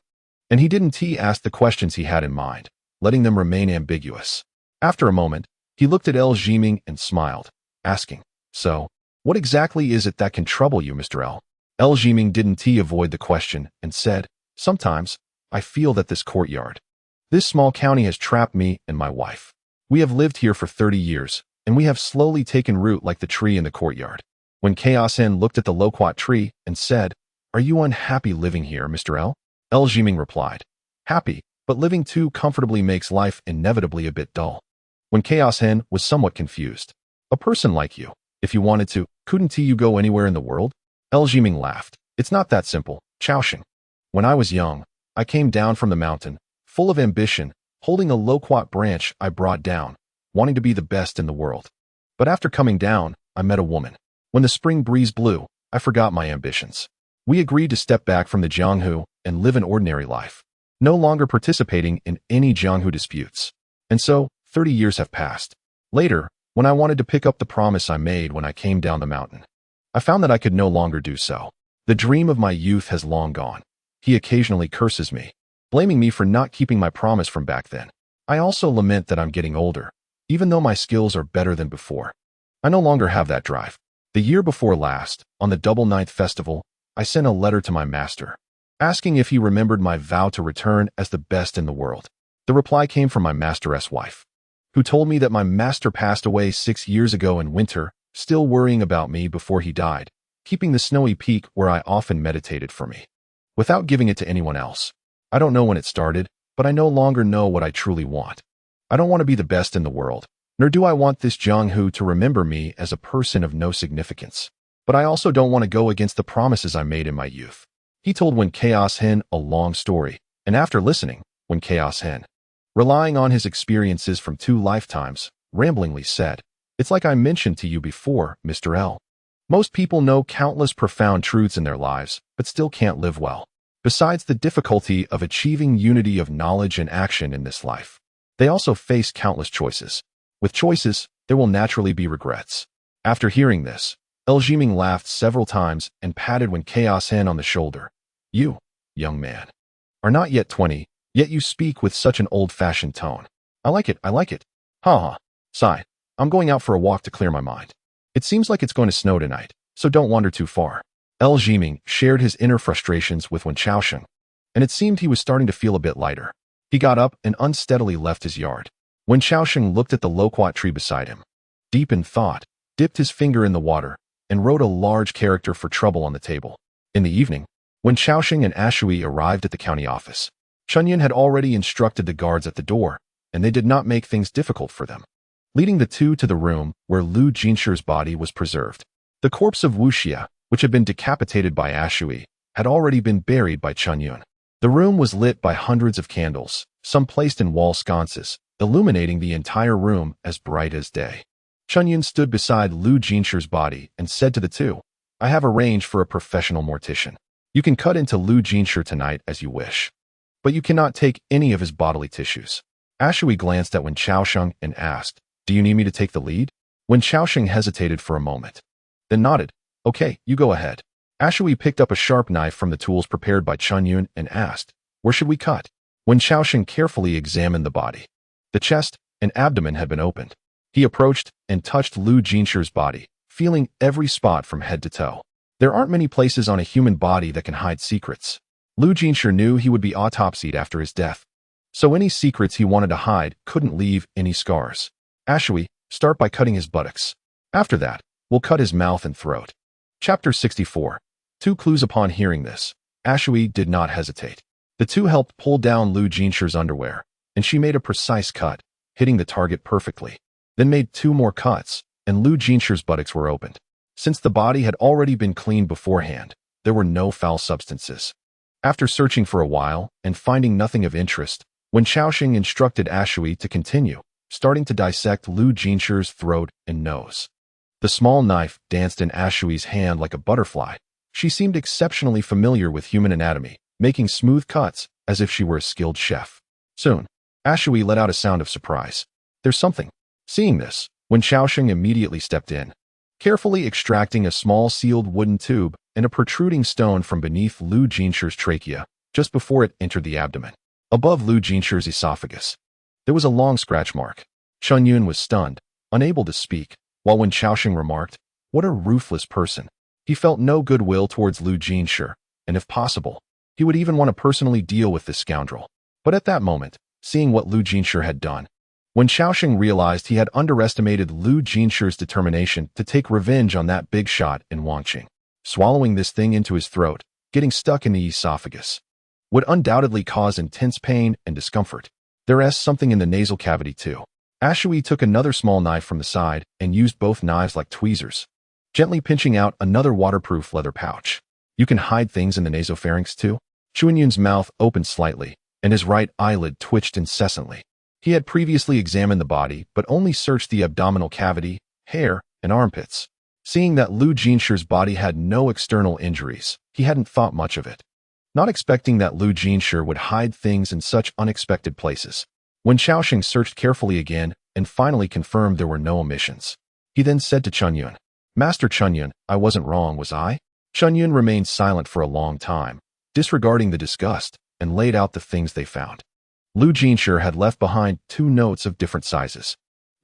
and he didn't ask the questions he had in mind, letting them remain ambiguous. After a moment, he looked at El Jiming and smiled, asking, So, what exactly is it that can trouble you, Mr. L? El Jiming didn't avoid the question and said, Sometimes, I feel that this courtyard, this small county has trapped me and my wife. We have lived here for 30 years, and we have slowly taken root like the tree in the courtyard. When Chaos Hen looked at the loquat tree and said, Are you unhappy living here, Mr. L? El Jiming replied, Happy, but living too comfortably makes life inevitably a bit dull. When Chaos Hen was somewhat confused. A person like you, if you wanted to, couldn't you go anywhere in the world? El Jiming laughed. It's not that simple, Chao Sheng. When I was young, I came down from the mountain, full of ambition, holding a loquat branch I brought down, wanting to be the best in the world. But after coming down, I met a woman. When the spring breeze blew, I forgot my ambitions. We agreed to step back from the Jianghu and live an ordinary life, no longer participating in any Jianghu disputes. And so, 30 years have passed. Later, when I wanted to pick up the promise I made when I came down the mountain, I found that I could no longer do so. The dream of my youth has long gone. He occasionally curses me, blaming me for not keeping my promise from back then. I also lament that I'm getting older, even though my skills are better than before. I no longer have that drive. The year before last, on the Double Ninth Festival, I sent a letter to my master, asking if he remembered my vow to return as the best in the world. The reply came from my master's wife, who told me that my master passed away 6 years ago in winter, still worrying about me before he died, keeping the snowy peak where I often meditated for me, without giving it to anyone else. I don't know when it started, but I no longer know what I truly want. I don't want to be the best in the world, nor do I want this Jianghu to remember me as a person of no significance. But I also don't want to go against the promises I made in my youth. He told Wenchao Sheng a long story, and after listening, Wenchao Sheng, relying on his experiences from 2 lifetimes, ramblingly said, "It's like I mentioned to you before, Mr. L. Most people know countless profound truths in their lives, but still can't live well. Besides the difficulty of achieving unity of knowledge and action in this life, they also face countless choices. With choices, there will naturally be regrets." After hearing this, El Jiming laughed several times and patted Wenchao Sheng on the shoulder. "You, young man, are not yet 20, yet you speak with such an old-fashioned tone. I like it, I like it. Ha ha. Sigh, I'm going out for a walk to clear my mind. It seems like it's going to snow tonight, so don't wander too far." El Jiming shared his inner frustrations with Wenchao Sheng, and it seemed he was starting to feel a bit lighter. He got up and unsteadily left his yard. Wenchao Sheng looked at the loquat tree beside him, deep in thought, dipped his finger in the water, and wrote a large character for trouble on the table. In the evening, when Wenchao Sheng and Ashui arrived at the county office, Chunyun had already instructed the guards at the door, and they did not make things difficult for them, leading the two to the room where Lu Jinshi's body was preserved. The corpse of Wuxia, which had been decapitated by Ashui, had already been buried by Chunyun. The room was lit by hundreds of candles, some placed in wall sconces, illuminating the entire room as bright as day. Chunyun stood beside Lu Jinshi's body and said to the two, "I have arranged for a professional mortician. You can cut into Lu Jinshi tonight as you wish, but you cannot take any of his bodily tissues." Ashui glanced at Wenchao Sheng and asked, "Do you need me to take the lead?" Wenchao Sheng hesitated for a moment, then nodded. "Okay, you go ahead." Ashui picked up a sharp knife from the tools prepared by Chunyun and asked, "Where should we cut?" Wenchao Sheng carefully examined the body. The chest and abdomen had been opened. He approached and touched Lu Jinshi's body, feeling every spot from head to toe. There aren't many places on a human body that can hide secrets. Lu Jinshi knew he would be autopsied after his death, so any secrets he wanted to hide couldn't leave any scars. "Ashui, start by cutting his buttocks. After that, we'll cut his mouth and throat." Chapter 64. 2 clues. Upon hearing this, Ashui did not hesitate. The two helped pull down Lu Jinshi's underwear, and she made a precise cut, hitting the target perfectly. Then made 2 more cuts, and Lu Jinshi's buttocks were opened. Since the body had already been cleaned beforehand, there were no foul substances. After searching for a while and finding nothing of interest, Wenchao Sheng instructed Ashui to continue, starting to dissect Lu Jinshi's throat and nose. The small knife danced in Ashui's hand like a butterfly. She seemed exceptionally familiar with human anatomy, making smooth cuts as if she were a skilled chef. Soon, Ashui let out a sound of surprise. "There's something." Seeing this, Wenchao Sheng immediately stepped in, carefully extracting a small sealed wooden tube and a protruding stone from beneath Lu Jinshi's trachea, just before it entered the abdomen. Above Lu Jinshi's esophagus, there was a long scratch mark. Chunyun was stunned, unable to speak, while Wenchao Sheng remarked, "What a ruthless person." He felt no goodwill towards Lu Jinshi, and if possible, he would even want to personally deal with this scoundrel. But at that moment, seeing what Lu Jinshi had done, Wenchao Sheng realized he had underestimated Lu Jinshi's determination to take revenge on that big shot in Wangqing. Swallowing this thing into his throat, getting stuck in the esophagus, would undoubtedly cause intense pain and discomfort. There's something in the nasal cavity too. Ashui took another small knife from the side and used both knives like tweezers, gently pinching out another waterproof leather pouch. "You can hide things in the nasopharynx too?" Chuanyun's mouth opened slightly, and his right eyelid twitched incessantly. He had previously examined the body, but only searched the abdominal cavity, hair, and armpits. Seeing that Lu Jinshi's body had no external injuries, he hadn't thought much of it. Not expecting that Lu Jinshi would hide things in such unexpected places. Wenchao Sheng searched carefully again and finally confirmed there were no omissions. He then said to Chuanyun, "Master Chuanyun, I wasn't wrong, was I?" Chuanyun remained silent for a long time, disregarding the disgust, and laid out the things they found. Lu Jinshi had left behind 2 notes of different sizes.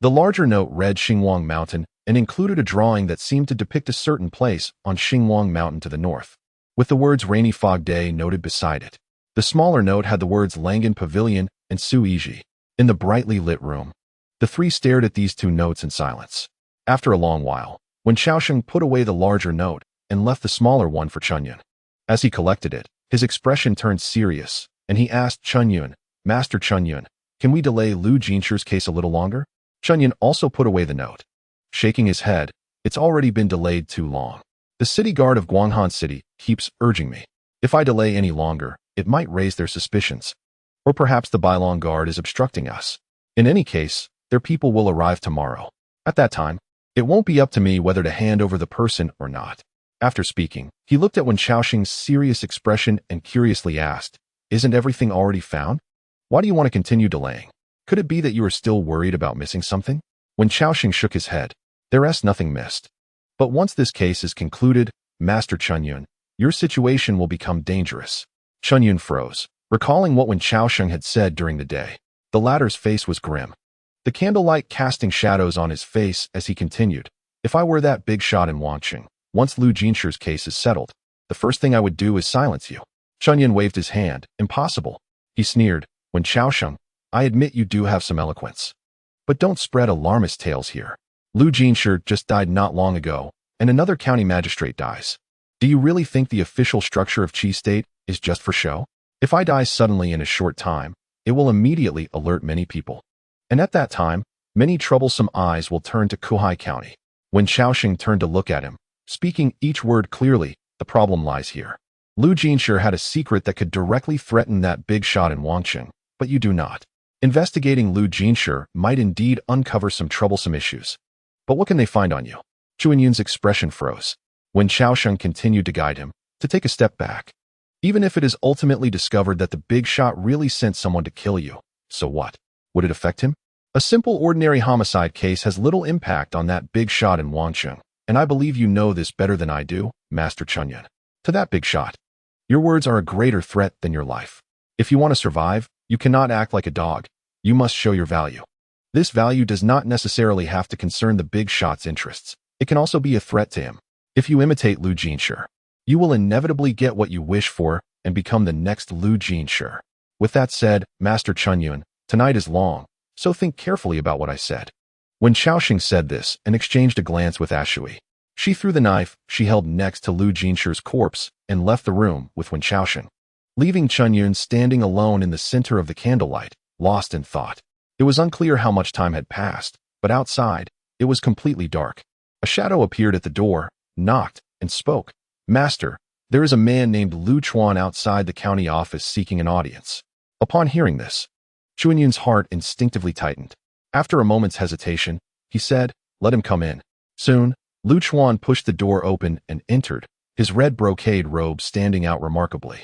The larger note read Xingwang Mountain and included a drawing that seemed to depict a certain place on Xingwang Mountain to the north, with the words Rainy Fog Day noted beside it. The smaller note had the words Langan Pavilion and Suiji. In the brightly lit room, the 3 stared at these 2 notes in silence. After a long while, Wenchao Sheng put away the larger note and left the smaller one for Chuanyun. As he collected it, his expression turned serious, and he asked Chuanyun, "Master Chuanyun, can we delay Lu Jinshi's case a little longer?" Chuanyun also put away the note. Shaking his head, "It's already been delayed too long. The city guard of Guanghan City keeps urging me. If I delay any longer, it might raise their suspicions. Or perhaps the Bailong guard is obstructing us. In any case, their people will arrive tomorrow. At that time, it won't be up to me whether to hand over the person or not." After speaking, he looked at Wenchao Sheng's serious expression and curiously asked, "Isn't everything already found? Why do you want to continue delaying? Could it be that you are still worried about missing something?" Wenchao Sheng shook his head. "There's nothing missed. But once this case is concluded, Master Chuanyun, your situation will become dangerous." Chuanyun froze, recalling what Wenchao Sheng had said during the day. The latter's face was grim, the candlelight casting shadows on his face as he continued, "If I were that big shot in Wangqing, once Lu Jinshi's case is settled, the first thing I would do is silence you." Chuanyun waved his hand. "Impossible." He sneered, "Wenchao Sheng, I admit you do have some eloquence. But don't spread alarmist tales here. Lu Jinshi just died not long ago, and another county magistrate dies. Do you really think the official structure of Qi State is just for show? If I die suddenly in a short time, it will immediately alert many people. And at that time, many troublesome eyes will turn to Kuhai County." Wenchao Sheng turned to look at him, speaking each word clearly. "The problem lies here. Lu Jinshi had a secret that could directly threaten that big shot in Wangqing, but you do not. Investigating Lu Jinshi might indeed uncover some troublesome issues. But what can they find on you?" Chuanyun's expression froze. Wenchao Sheng continued to guide him to take a step back. "Even if it is ultimately discovered that the big shot really sent someone to kill you, so what? Would it affect him? A simple ordinary homicide case has little impact on that big shot in Wangqing, and I believe you know this better than I do, Master Chuanyun. To that big shot, your words are a greater threat than your life. If you want to survive, you cannot act like a dog. You must show your value. This value does not necessarily have to concern the big shot's interests. It can also be a threat to him. If you imitate Lu Jinshi, you will inevitably get what you wish for and become the next Lu Jinshi. With that said, Master Chuanyun, tonight is long, so think carefully about what I said." Wenchao Sheng said this and exchanged a glance with Ashui. She threw the knife she held next to Lu Jinshi's corpse and left the room with Wenchao Sheng, leaving Chuanyun standing alone in the center of the candlelight, lost in thought. It was unclear how much time had passed, but outside, it was completely dark. A shadow appeared at the door, knocked, and spoke. "Master, there is a man named Lu Chuan outside the county office seeking an audience." Upon hearing this, Chuanyun's heart instinctively tightened. After a moment's hesitation, he said, "Let him come in." Soon, Lu Chuan pushed the door open and entered, his red brocade robe standing out remarkably.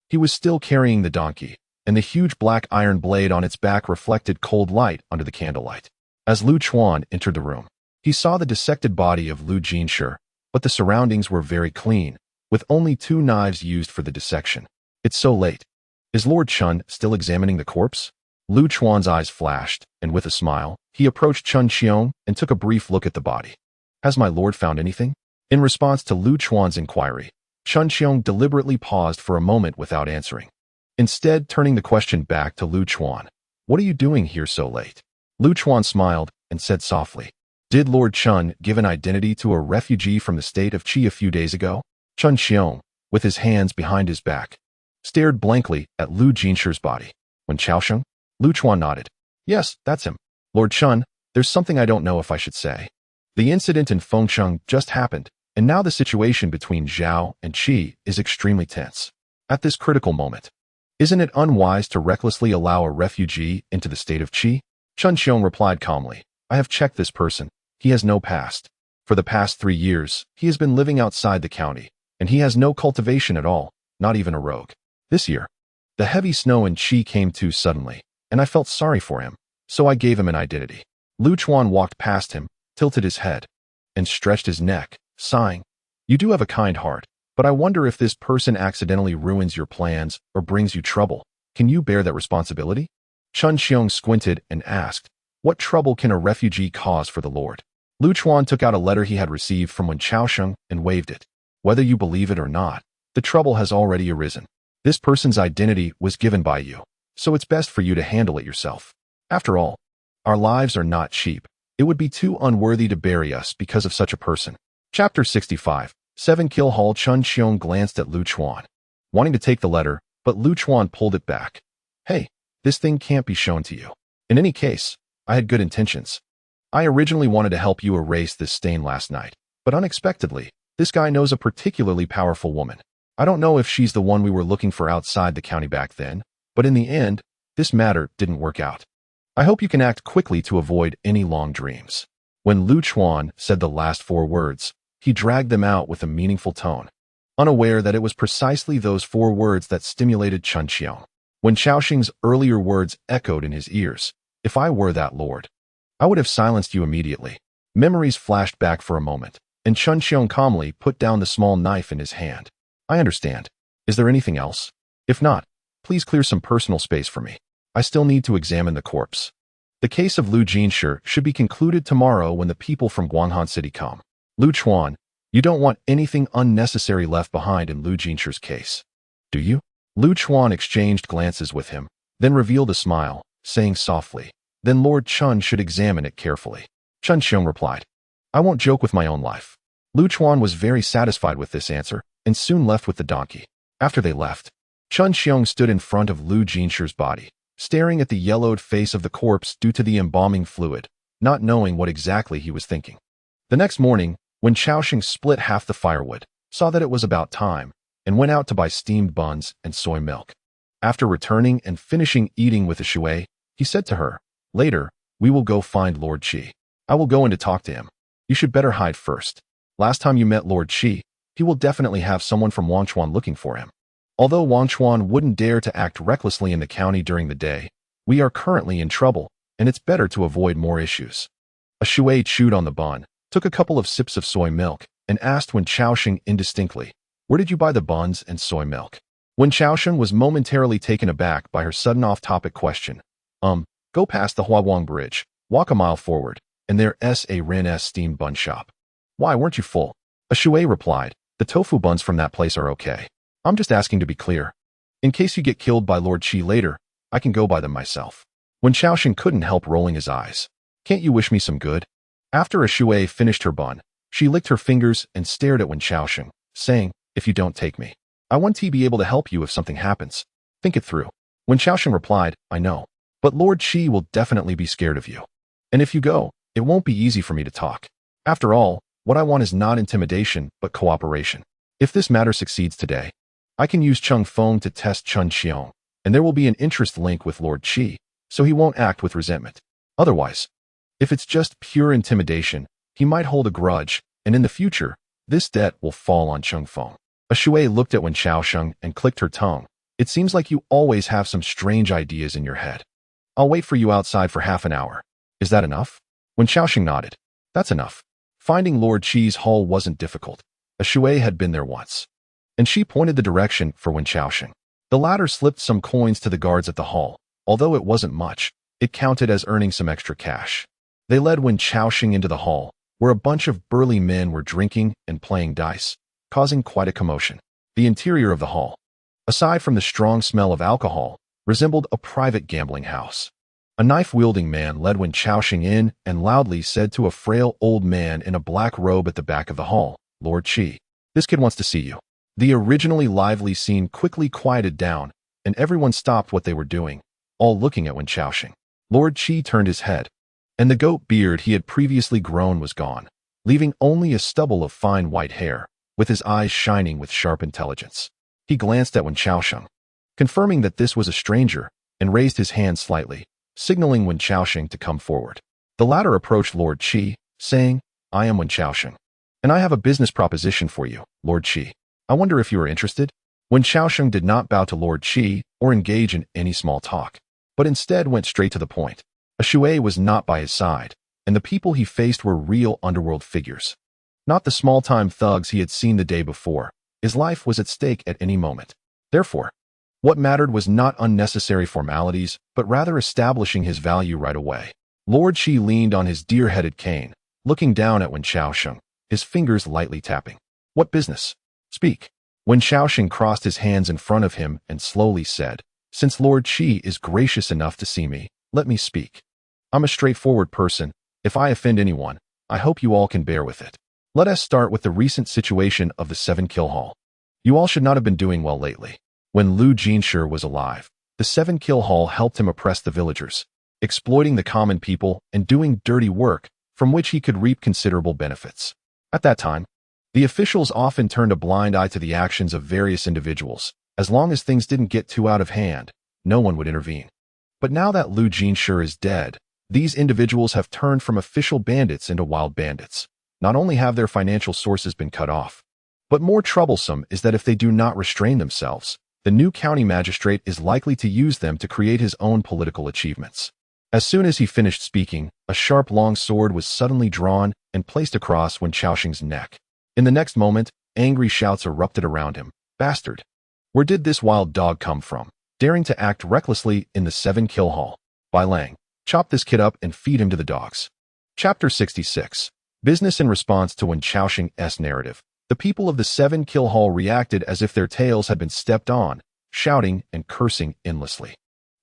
He was still carrying the donkey, and the huge black iron blade on its back reflected cold light under the candlelight. As Lu Chuan entered the room, he saw the dissected body of Lu Jinshi, but the surroundings were very clean, with only 2 knives used for the dissection. "It's so late. Is Lord Chun still examining the corpse?" Lu Chuan's eyes flashed, and with a smile, he approached Chun Xiong and took a brief look at the body. "Has my lord found anything?" In response to Lu Chuan's inquiry, Chun Xiong deliberately paused for a moment without answering, instead turning the question back to Lu Chuan. "What are you doing here so late?" Lu Chuan smiled and said softly, "Did Lord Chun give an identity to a refugee from the state of Qi a few days ago?" Chun Xiong, with his hands behind his back, stared blankly at Lu Jinshi's body. "Wenchao Sheng?" Lu Chuan nodded. "Yes, that's him. Lord Chun, there's something I don't know if I should say. The incident in Fengcheng just happened, and now the situation between Zhao and Qi is extremely tense. at this critical moment. Isn't it unwise to recklessly allow a refugee into the state of Qi? Chen Xiong replied calmly, I have checked this person. He has no past. For the past 3 years, he has been living outside the county, and he has no cultivation at all, not even a rogue. This year, the heavy snow in Qi came too suddenly, and I felt sorry for him, so I gave him an identity. Lu Chuan walked past him, tilted his head, and stretched his neck, sighing. You do have a kind heart, but I wonder if this person accidentally ruins your plans or brings you trouble. Can you bear that responsibility? Chen Xiong squinted and asked, what trouble can a refugee cause for the Lord? Lu Chuan took out a letter he had received from Wenchao Sheng and waved it. Whether you believe it or not, the trouble has already arisen. This person's identity was given by you, so it's best for you to handle it yourself. After all, our lives are not cheap. It would be too unworthy to bury us because of such a person. Chapter 65. 7 Kill Hall. Chen Xiong glanced at Lu Chuan, wanting to take the letter, but Lu Chuan pulled it back. Hey, this thing can't be shown to you. In any case, I had good intentions. I originally wanted to help you erase this stain last night, but unexpectedly, this guy knows a particularly powerful woman. I don't know if she's the one we were looking for outside the county back then, but in the end, this matter didn't work out. I hope you can act quickly to avoid any long dreams. When Lu Chuan said the last 4 words, he dragged them out with a meaningful tone, unaware that it was precisely those 4 words that stimulated Chen Xiong. When Wenchao Sheng's earlier words echoed in his ears, if I were that lord, I would have silenced you immediately. Memories flashed back for a moment, and Chen Xiong calmly put down the small knife in his hand. I understand. Is there anything else? If not, please clear some personal space for me. I still need to examine the corpse. The case of Lu Jinshi should be concluded tomorrow when the people from Guanghan City come. Lu Chuan, you don't want anything unnecessary left behind in Lu Jinshi's case, do you? Lu Chuan exchanged glances with him, then revealed a smile, saying softly, then Lord Chen should examine it carefully. Chen Xiong replied, I won't joke with my own life. Lu Chuan was very satisfied with this answer, and soon left with the donkey. After they left, Chen Xiong stood in front of Lu Jinshi's body, staring at the yellowed face of the corpse due to the embalming fluid, not knowing what exactly he was thinking. The next morning, when Wenchao Sheng split half the firewood, saw that it was about time, and went out to buy steamed buns and soy milk. After returning and finishing eating with the shui, he said to her, later, we will go find Lord Qi. I will go in to talk to him. You should better hide first. Last time you met Lord Qi, he will definitely have someone from Wangchuan looking for him. Although Wangchuan wouldn't dare to act recklessly in the county during the day, we are currently in trouble, and it's better to avoid more issues. A shui chewed on the bun, took a couple of sips of soy milk, and asked Wenchao Sheng indistinctly, where did you buy the buns and soy milk? Wenchao Sheng was momentarily taken aback by her sudden off-topic question. Go past the Huawang Bridge, walk a mile forward, and there's a Ren's steamed bun shop. Why, weren't you full? A shui replied, the tofu buns from that place are okay. I'm just asking to be clear. In case you get killed by Lord Qi later, I can go buy them myself. Wenchao Sheng couldn't help rolling his eyes. Can't you wish me some good? After a shui finished her bun, she licked her fingers and stared at Wenchao Sheng, saying, if you don't take me, I want to be able to help you if something happens. Think it through. Wenchao Sheng replied, I know. But Lord Qi will definitely be scared of you. And if you go, it won't be easy for me to talk. After all, what I want is not intimidation, but cooperation. If this matter succeeds today, I can use Cheng Feng to test Chen Xiong, and there will be an interest link with Lord Qi, so he won't act with resentment. Otherwise, if it's just pure intimidation, he might hold a grudge, and in the future, this debt will fall on Cheng Feng. A shui looked at Wenchao Sheng and clicked her tongue. It seems like you always have some strange ideas in your head. I'll wait for you outside for half an hour. Is that enough? Wenchao Sheng nodded. That's enough. Finding Lord Qi's hall wasn't difficult. A shui had been there once, and she pointed the direction for Wenchao Sheng. The latter slipped some coins to the guards at the hall. Although it wasn't much, it counted as earning some extra cash. They led Wenchao Sheng into the hall, where a bunch of burly men were drinking and playing dice, causing quite a commotion. The interior of the hall, aside from the strong smell of alcohol, resembled a private gambling house. A knife-wielding man led Wenchao Sheng in and loudly said to a frail old man in a black robe at the back of the hall, Lord Qi, this kid wants to see you. The originally lively scene quickly quieted down, and everyone stopped what they were doing, all looking at Wenchao Sheng. Lord Qi turned his head, and the goat beard he had previously grown was gone, leaving only a stubble of fine white hair, with his eyes shining with sharp intelligence. He glanced at Wenchao Sheng, confirming that this was a stranger, and raised his hand slightly, signaling Wenchao Sheng to come forward. The latter approached Lord Qi, saying, "I am Wenchao Sheng, and I have a business proposition for you, Lord Qi. I wonder if you are interested?" Wenchao Sheng did not bow to Lord Qi or engage in any small talk, but instead went straight to the point. A Shui was not by his side, and the people he faced were real underworld figures. Not the small-time thugs he had seen the day before. His life was at stake at any moment. Therefore, what mattered was not unnecessary formalities, but rather establishing his value right away. Lord Qi leaned on his deer-headed cane, looking down at Wenchao Sheng, his fingers lightly tapping. "What business? Speak." Wenchao Sheng crossed his hands in front of him and slowly said, "Since Lord Qi is gracious enough to see me, let me speak. I'm a straightforward person. If I offend anyone, I hope you all can bear with it. Let us start with the recent situation of the 7-kill hall. You all should not have been doing well lately. When Lu Jinshi was alive, the 7-kill hall helped him oppress the villagers, exploiting the common people and doing dirty work from which he could reap considerable benefits. At that time, the officials often turned a blind eye to the actions of various individuals. As long as things didn't get too out of hand, no one would intervene. But now that Lu Jinshi is dead, these individuals have turned from official bandits into wild bandits. Not only have their financial sources been cut off, but more troublesome is that if they do not restrain themselves, the new county magistrate is likely to use them to create his own political achievements." As soon as he finished speaking, a sharp long sword was suddenly drawn and placed across Wenchao Sheng's neck. In the next moment, angry shouts erupted around him. "Bastard! Where did this wild dog come from, daring to act recklessly in the 7-kill hall? Bai Lang, chop this kid up and feed him to the dogs." Chapter 66. Business. In response to Wenchao Sheng's narrative, the people of the 7-kill hall reacted as if their tails had been stepped on, shouting and cursing endlessly.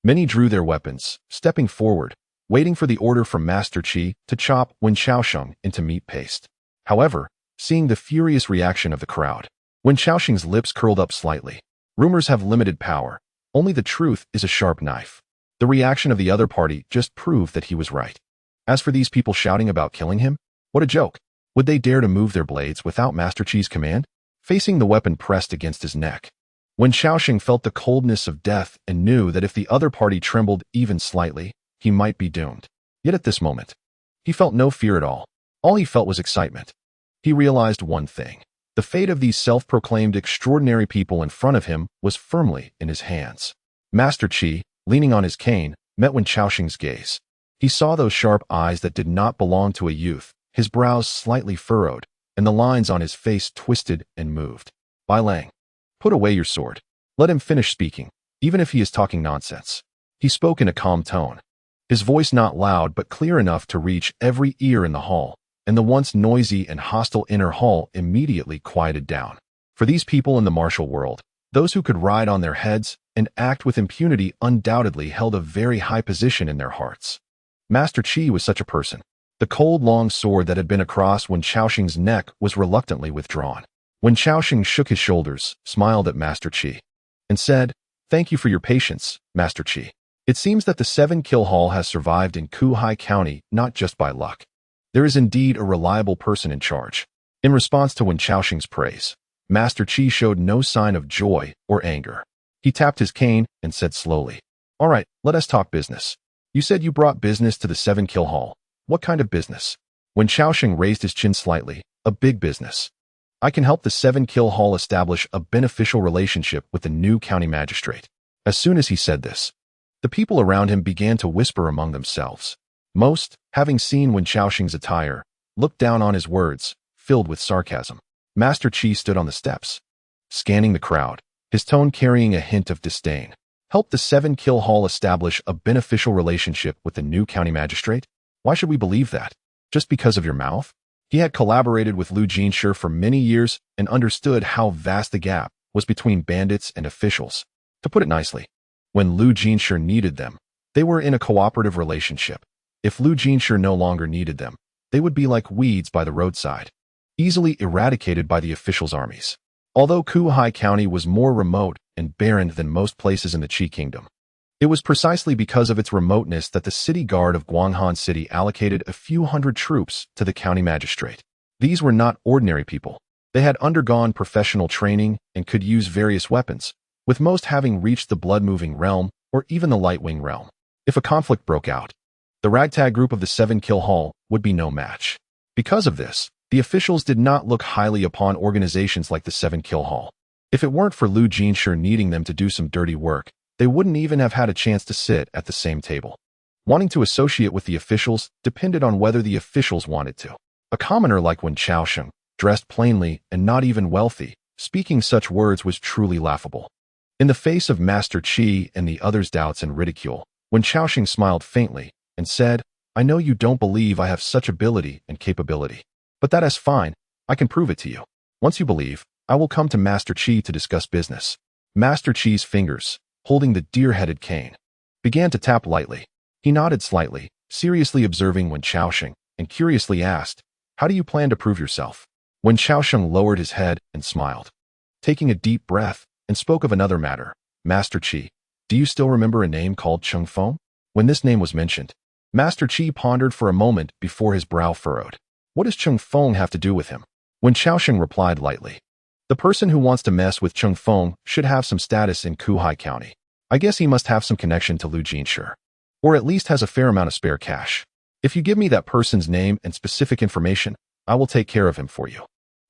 Many drew their weapons, stepping forward, waiting for the order from Master Qi to chop Wenchao Sheng into meat paste. However, seeing the furious reaction of the crowd, Wenchao Sheng's lips curled up slightly. Rumors have limited power. Only the truth is a sharp knife. The reaction of the other party just proved that he was right. As for these people shouting about killing him, what a joke. Would they dare to move their blades without Master Qi's command? Facing the weapon pressed against his neck, Wenchao Sheng felt the coldness of death and knew that if the other party trembled even slightly, he might be doomed. Yet at this moment, he felt no fear at all. All he felt was excitement. He realized one thing. The fate of these self-proclaimed extraordinary people in front of him was firmly in his hands. Master Qi, leaning on his cane, met Wenchao Sheng's gaze. He saw those sharp eyes that did not belong to a youth, his brows slightly furrowed, and the lines on his face twisted and moved. "Bai Lang, put away your sword. Let him finish speaking, even if he is talking nonsense." He spoke in a calm tone, his voice not loud but clear enough to reach every ear in the hall, and the once noisy and hostile inner hall immediately quieted down. For these people in the martial world, those who could ride on their heads and act with impunity undoubtedly held a very high position in their hearts. Master Qi was such a person. The cold long sword that had been across Wenchao Sheng's neck was reluctantly withdrawn. Wenchao Sheng shook his shoulders, smiled at Master Qi, and said, "Thank you for your patience, Master Qi. It seems that the 7-kill hall has survived in Kuhai County not just by luck. There is indeed a reliable person in charge." In response to Wenchao Sheng's praise, Master Qi showed no sign of joy or anger. He tapped his cane and said slowly, "All right, let us talk business. You said you brought business to the 7-kill hall. What kind of business?" Wenchao Sheng raised his chin slightly. "A big business. I can help the 7-kill hall establish a beneficial relationship with the new county magistrate." As soon as he said this, the people around him began to whisper among themselves. Most, having seen Wenchao Sheng's attire, looked down on his words, filled with sarcasm. Master Qi stood on the steps, scanning the crowd, his tone carrying a hint of disdain. "Help the 7-kill hall establish a beneficial relationship with the new county magistrate? Why should we believe that? Just because of your mouth?" He had collaborated with Lu Jinshi for many years and understood how vast the gap was between bandits and officials. To put it nicely, when Lu Jinshi needed them, they were in a cooperative relationship. If Lu Jinshi no longer needed them, they would be like weeds by the roadside, easily eradicated by the officials' armies. Although Kuhai County was more remote and barren than most places in the Qi Kingdom, it was precisely because of its remoteness that the city guard of Guanghan City allocated a few hundred troops to the county magistrate. These were not ordinary people. They had undergone professional training and could use various weapons, with most having reached the blood-moving realm or even the light-wing realm. If a conflict broke out, the ragtag group of the Seven Kill Hall would be no match. Because of this, the officials did not look highly upon organizations like the Seven Kill Hall. If it weren't for Lu Jinshi needing them to do some dirty work, they wouldn't even have had a chance to sit at the same table. Wanting to associate with the officials depended on whether the officials wanted to. A commoner like Wenchao Sheng, dressed plainly and not even wealthy, speaking such words was truly laughable. In the face of Master Qi and the others' doubts and ridicule, Wenchao Sheng smiled faintly and said, "I know you don't believe I have such ability and capability. But that is fine, I can prove it to you. Once you believe, I will come to Master Qi to discuss business." Master Qi's fingers, holding the deer-headed cane, began to tap lightly. He nodded slightly, seriously observing Wenchao Sheng, and curiously asked, "How do you plan to prove yourself?" Wenchao Sheng lowered his head and smiled, taking a deep breath, and spoke of another matter. "Master Qi, do you still remember a name called Cheng Feng?" When this name was mentioned, Master Qi pondered for a moment before his brow furrowed. What does Cheng Feng have to do with him? Wenchao Sheng replied lightly, "The person who wants to mess with Cheng Feng should have some status in Kuhai County. I guess he must have some connection to Lu Jinshi, or at least has a fair amount of spare cash. If you give me that person's name and specific information, I will take care of him for you."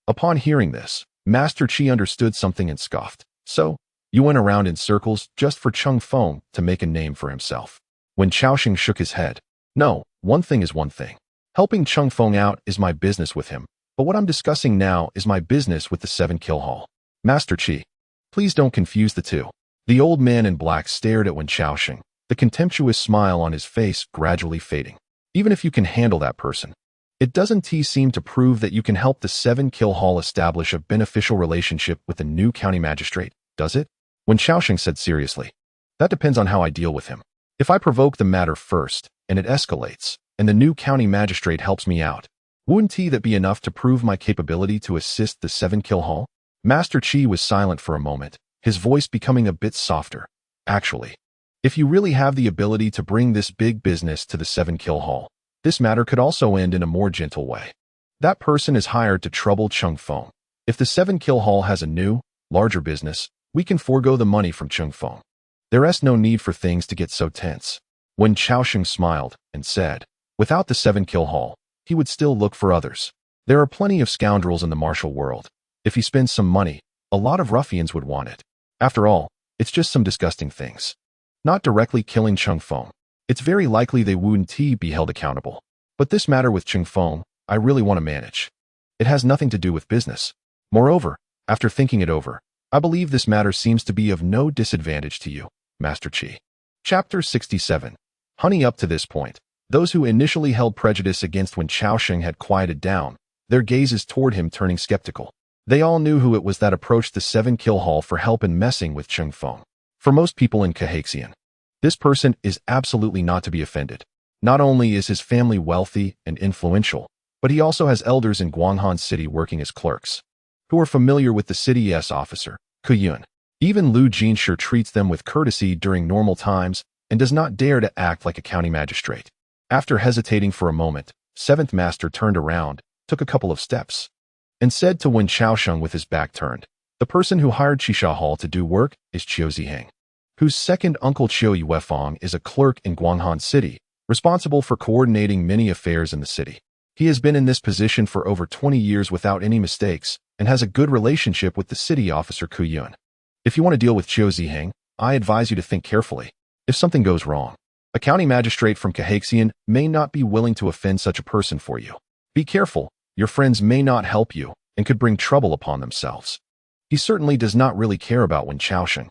Upon hearing this, Master Qi understood something and scoffed. "So, you went around in circles just for Cheng Feng to make a name for himself?" Wenchao Sheng shook his head. "No, one thing is one thing. Helping Cheng Feng out is my business with him, but what I'm discussing now is my business with the Seven Kill Hall. Master Qi, please don't confuse the two." The old man in black stared at Wenchao Sheng, the contemptuous smile on his face gradually fading. "Even if you can handle that person, it doesn't seem to prove that you can help the Seven Kill Hall establish a beneficial relationship with the new county magistrate, does it?" Wenchao Sheng said seriously. "That depends on how I deal with him. If I provoke the matter first, and it escalates, and the new county magistrate helps me out, wouldn't that be enough to prove my capability to assist the Seven Kill Hall?" Master Qi was silent for a moment, his voice becoming a bit softer. "Actually, if you really have the ability to bring this big business to the Seven Kill Hall, this matter could also end in a more gentle way. That person is hired to trouble Cheng Feng. If the Seven Kill Hall has a new, larger business, we can forego the money from Cheng Feng. There's no need for things to get so tense." Wenchao Sheng smiled and said, "Without the Seven Kill Hall, he would still look for others. There are plenty of scoundrels in the martial world. If he spends some money, a lot of ruffians would want it. After all, it's just some disgusting things. Not directly killing Cheng Feng. It's very likely they wouldn't be held accountable. But this matter with Cheng Feng, I really want to manage. It has nothing to do with business. Moreover, after thinking it over, I believe this matter seems to be of no disadvantage to you, Master Qi." Chapter 67. Honey. Up to this point, those who initially held prejudice against Wenchao Sheng had quieted down, their gazes toward him turning skeptical. They all knew who it was that approached the Seven Kill Hall for help in messing with Cheng Feng. For most people in Kuhai County, this person is absolutely not to be offended. Not only is his family wealthy and influential, but he also has elders in Guanghan City working as clerks, who are familiar with the city's officer, Kuyun. Even Lu Jinshi treats them with courtesy during normal times and does not dare to act like a county magistrate. After hesitating for a moment, Seventh Master turned around, took a couple of steps, and said to Wenchao Sheng with his back turned, "The person who hired Qisha Hall to do work is Qiu Ziheng, whose second uncle Qiu Yuefang is a clerk in Guanghan City, responsible for coordinating many affairs in the city. He has been in this position for over 20 years without any mistakes and has a good relationship with the city officer Kuyun. If you want to deal with Qiu Ziheng, I advise you to think carefully. If something goes wrong, a county magistrate from Kuhai may not be willing to offend such a person for you. Be careful, your friends may not help you and could bring trouble upon themselves." He certainly does not really care about Wenchao Sheng,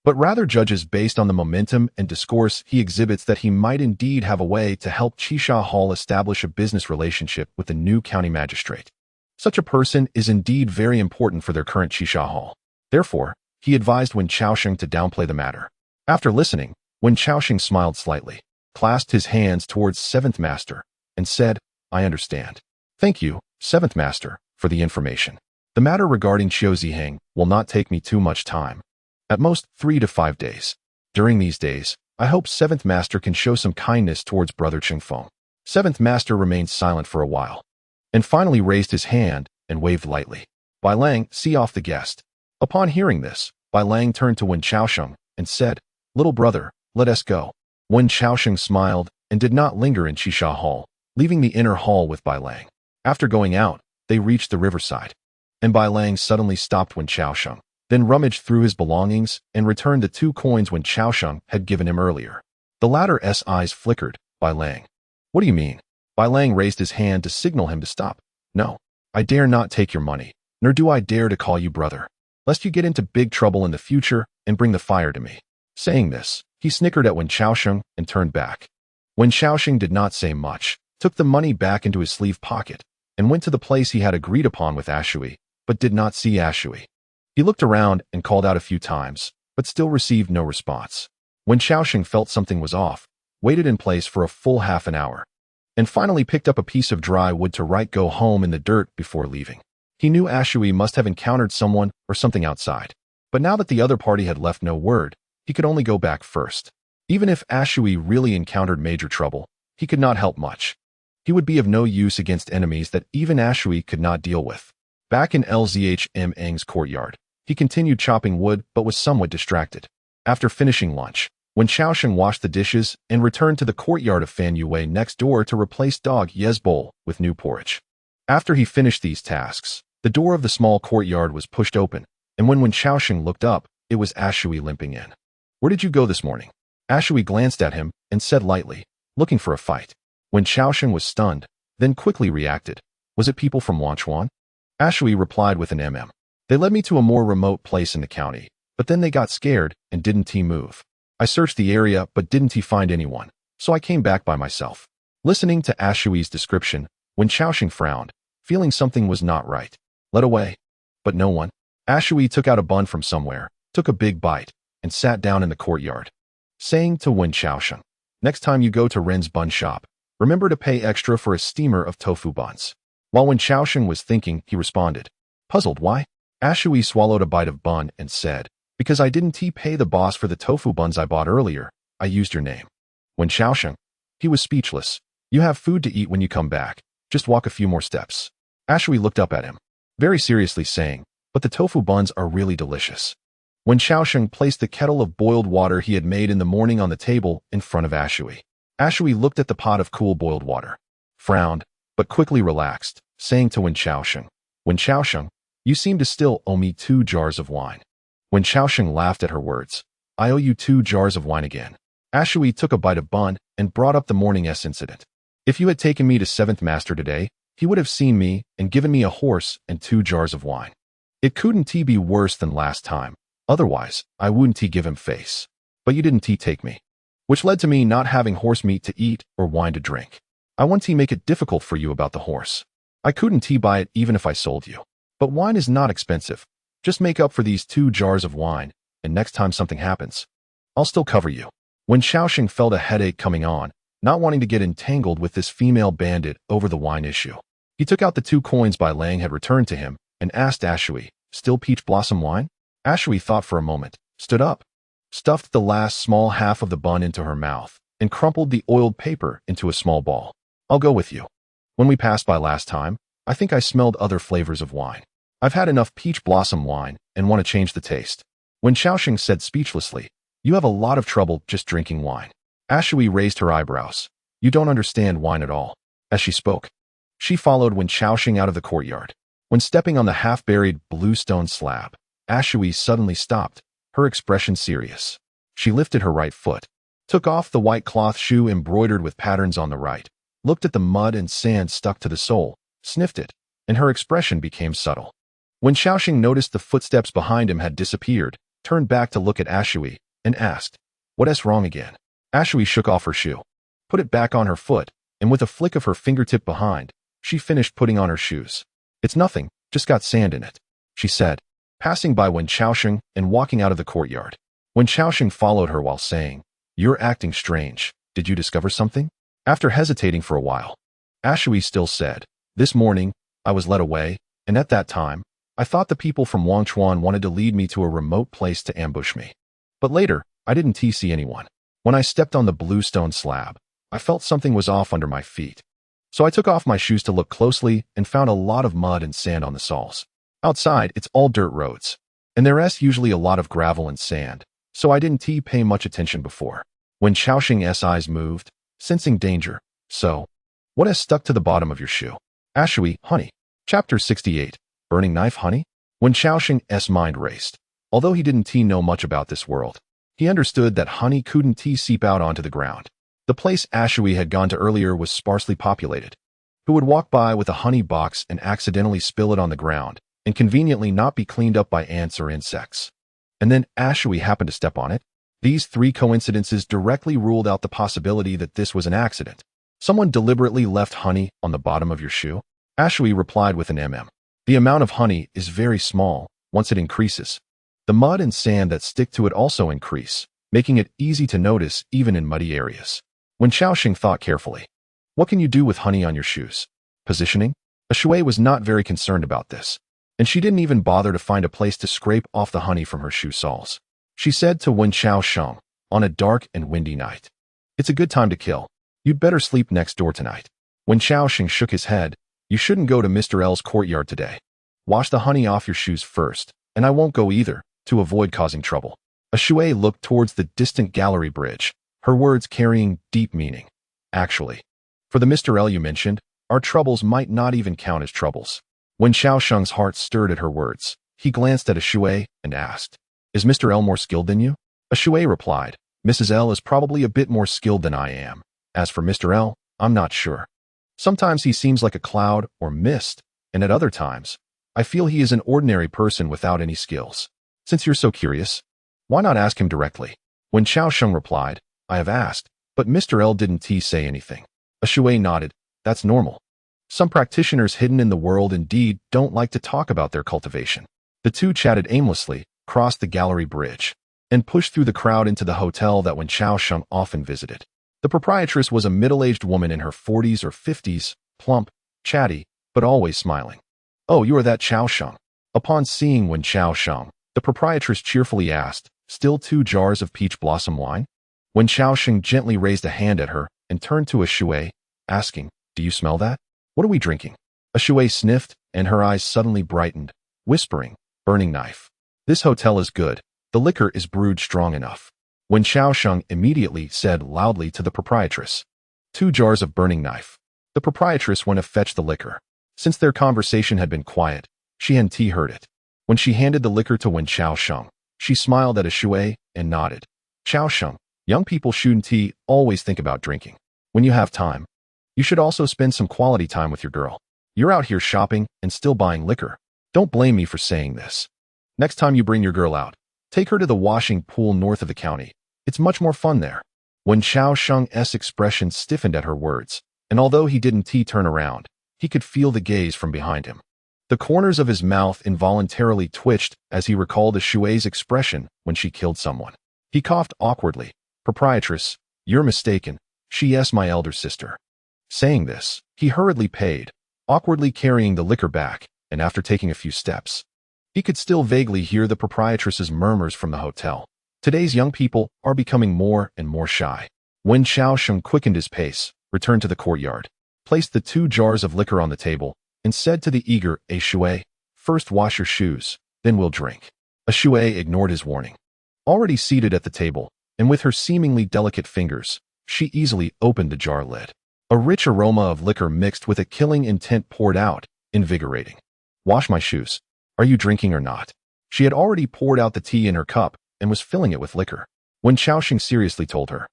but rather judges based on the momentum and discourse he exhibits that he might indeed have a way to help Qisha Hall establish a business relationship with the new county magistrate. Such a person is indeed very important for their current Qisha Hall. Therefore, he advised Wenchao Sheng to downplay the matter. After listening, Wenchao Sheng smiled slightly, clasped his hands towards Seventh Master, and said, "I understand. Thank you, Seventh Master, for the information. The matter regarding Qiu Ziheng will not take me too much time. At most 3 to 5 days. During these days, I hope Seventh Master can show some kindness towards Brother Cheng Feng." Seventh Master remained silent for a while, and finally raised his hand and waved lightly. Bai Lang, see off the guest. Upon hearing this, Bai Lang turned to Wenchao Sheng and said, Little brother, let us go. Wenchao Sheng smiled and did not linger in Chisha Hall, leaving the inner hall with Bai Lang. After going out, they reached the riverside. And Bai Lang suddenly stopped Wenchao Sheng, then rummaged through his belongings and returned the 2 coins Wenchao Sheng had given him earlier. The latter's eyes flickered. Bai Lang. What do you mean? Bai Lang raised his hand to signal him to stop. No, I dare not take your money, nor do I dare to call you brother, lest you get into big trouble in the future and bring the fire to me. Saying this, he snickered at Wenchao Sheng and turned back. Wenchao Sheng did not say much, took the money back into his sleeve pocket, and went to the place he had agreed upon with Ashui, but did not see Ashui. He looked around and called out a few times, but still received no response. Wenchao Sheng felt something was off, waited in place for a full half an hour, and finally picked up a piece of dry wood to go home in the dirt before leaving. He knew Ashui must have encountered someone or something outside, but now that the other party had left no word, he could only go back first. Even if Ashui really encountered major trouble, he could not help much. He would be of no use against enemies that even Ashui could not deal with. Back in LZHM Eng's courtyard, he continued chopping wood but was somewhat distracted. After finishing lunch, Wenchao Sheng washed the dishes and returned to the courtyard of Fan Yue next door to replace Dog Ye's bowl with new porridge. After he finished these tasks, the door of the small courtyard was pushed open, and when Wenchao Sheng looked up, it was Ashui limping in. Where did you go this morning? Ashui glanced at him and said lightly, looking for a fight. Wenchao Sheng was stunned, then quickly reacted. Was it people from Wanchuan? Ashui replied with an mm. They led me to a more remote place in the county, but then they got scared and didn't move. I searched the area but didn't find anyone, so I came back by myself. Listening to Ashui's description, Wenchao Sheng frowned, feeling something was not right. Led away. But no one. Ashui took out a bun from somewhere, took a big bite, and sat down in the courtyard, saying to Wenchao Sheng, next time you go to Ren's bun shop, remember to pay extra for a steamer of tofu buns. While Wenchao Sheng was thinking, he responded, puzzled why? Ashui swallowed a bite of bun and said, because I didn't pay the boss for the tofu buns I bought earlier, I used your name. Wenchao Sheng. He was speechless. You have food to eat when you come back, just walk a few more steps. Ashui looked up at him, very seriously saying, but the tofu buns are really delicious. Wenchao Sheng placed the kettle of boiled water he had made in the morning on the table in front of Ashui. Ashui looked at the pot of cool boiled water, frowned, but quickly relaxed, saying to Wenchao Sheng, you seem to still owe me 2 jars of wine. Wenchao Sheng laughed at her words. I owe you 2 jars of wine again. Ashui took a bite of bun and brought up the morning's incident. If you had taken me to 7th Master today, he would have seen me and given me a horse and 2 jars of wine. It couldn't be worse than last time. Otherwise, I wouldn't give him face. But you didn't take me. Which led to me not having horse meat to eat or wine to drink. I want to make it difficult for you about the horse. I couldn't buy it even if I sold you. But wine is not expensive. Just make up for these 2 jars of wine, and next time something happens, I'll still cover you. Wenchao Sheng felt a headache coming on, not wanting to get entangled with this female bandit over the wine issue. He took out the 2 coins Bai Lang had returned to him and asked Ashui, still peach blossom wine? Ashui thought for a moment, stood up, stuffed the last small half of the bun into her mouth, and crumpled the oiled paper into a small ball. I'll go with you. When we passed by last time, I think I smelled other flavors of wine. I've had enough peach blossom wine and want to change the taste. Wenchao Sheng said speechlessly, you have a lot of trouble just drinking wine. Ashui raised her eyebrows. You don't understand wine at all. As she spoke, she followed Wenchao Sheng out of the courtyard. When stepping on the half-buried blue stone slab, Ashui suddenly stopped, her expression serious. She lifted her right foot, took off the white cloth shoe embroidered with patterns on the right, looked at the mud and sand stuck to the sole, sniffed it, and her expression became subtle. When Wenchao Sheng noticed the footsteps behind him had disappeared, turned back to look at Ashui, and asked, what's wrong again? Ashui shook off her shoe, put it back on her foot, and with a flick of her fingertip behind, she finished putting on her shoes. It's nothing, just got sand in it, she said, passing by Wenchao Sheng and walking out of the courtyard. Wenchao Sheng followed her while saying, you're acting strange. Did you discover something? After hesitating for a while, Ashui still said, this morning, I was led away, and at that time, I thought the people from Wanchuan wanted to lead me to a remote place to ambush me. But later, I didn't see anyone. When I stepped on the blue stone slab, I felt something was off under my feet. So I took off my shoes to look closely and found a lot of mud and sand on the soles. Outside, it's all dirt roads. And there's usually a lot of gravel and sand, so I didn't pay much attention before. Wenchao Sheng's eyes moved, sensing danger. So, what has stuck to the bottom of your shoe? Ashui, honey. Chapter 68. Burning knife, honey? Wenchao Sheng's mind raced. Although he didn't know much about this world, he understood that honey couldn't seep out onto the ground. The place Ashui had gone to earlier was sparsely populated. Who would walk by with a honey box and accidentally spill it on the ground, and conveniently not be cleaned up by ants or insects? And then Ashui happened to step on it? These three coincidences directly ruled out the possibility that this was an accident. Someone deliberately left honey on the bottom of your shoe? Ashui replied with an The amount of honey is very small. Once it increases, the mud and sand that stick to it also increase, making it easy to notice even in muddy areas. Wenchao Sheng thought carefully. What can you do with honey on your shoes? Positioning? Ashui was not very concerned about this, and she didn't even bother to find a place to scrape off the honey from her shoe soles. She said to Wenchao Sheng, on a dark and windy night, It's a good time to kill. You'd better sleep next door tonight. Wenchao Sheng shook his head. You shouldn't go to Mr. L's courtyard today. Wash the honey off your shoes first, and I won't go either, to avoid causing trouble. Ashui looked towards the distant gallery bridge, her words carrying deep meaning. Actually, for the Mr. L you mentioned, our troubles might not even count as troubles. Wenchao Sheng's heart stirred at her words. He glanced at Ashui and asked, Is Mr. L more skilled than you? Ashui replied, Mrs. L is probably a bit more skilled than I am. As for Mr. L, I'm not sure. Sometimes he seems like a cloud or mist, and at other times, I feel he is an ordinary person without any skills. Since you're so curious, why not ask him directly? Wenchao Sheng replied, I have asked, but Mr. L didn't say anything. Ashui nodded. That's normal. Some practitioners hidden in the world indeed don't like to talk about their cultivation. The two chatted aimlessly, crossed the gallery bridge, and pushed through the crowd into the hotel that Wenchao Sheng often visited. The proprietress was a middle-aged woman in her 40s or 50s, plump, chatty, but always smiling. Oh, you are that Chao Sheng. Upon seeing Wenchao Sheng, the proprietress cheerfully asked, Still 2 jars of peach blossom wine? Wenchao Sheng gently raised a hand at her and turned to Ashui, asking, Do you smell that? What are we drinking? Ashui sniffed, and her eyes suddenly brightened, whispering, Burning knife. This hotel is good. The liquor is brewed strong enough. Wenchao Sheng immediately said loudly to the proprietress, 2 jars of burning knife. The proprietress went to fetch the liquor. Since their conversation had been quiet, she hadn't heard it. When she handed the liquor to Wenchao Sheng, she smiled at Ashui and nodded. Chao Sheng, young people shouldn't always think about drinking. When you have time, you should also spend some quality time with your girl. You're out here shopping and still buying liquor. Don't blame me for saying this. Next time you bring your girl out, take her to the washing pool north of the county. It's much more fun there. Wenchao Sheng's expression stiffened at her words, and although he didn't turn around, he could feel the gaze from behind him. The corners of his mouth involuntarily twitched as he recalled Ashui's expression when she killed someone. He coughed awkwardly. Proprietress, you're mistaken. She's my elder sister. Saying this, he hurriedly paid, awkwardly carrying the liquor back, and after taking a few steps, he could still vaguely hear the proprietress's murmurs from the hotel. Today's young people are becoming more and more shy. Wenchao Sheng quickened his pace, returned to the courtyard, placed the 2 jars of liquor on the table, and said to the eager Ashui, First wash your shoes, then we'll drink. Ashui ignored his warning. Already seated at the table, and with her seemingly delicate fingers, she easily opened the jar lid. A rich aroma of liquor mixed with a killing intent poured out, invigorating. Wash my shoes. Are you drinking or not? She had already poured out the tea in her cup and was filling it with liquor. Wenchao Sheng seriously told her,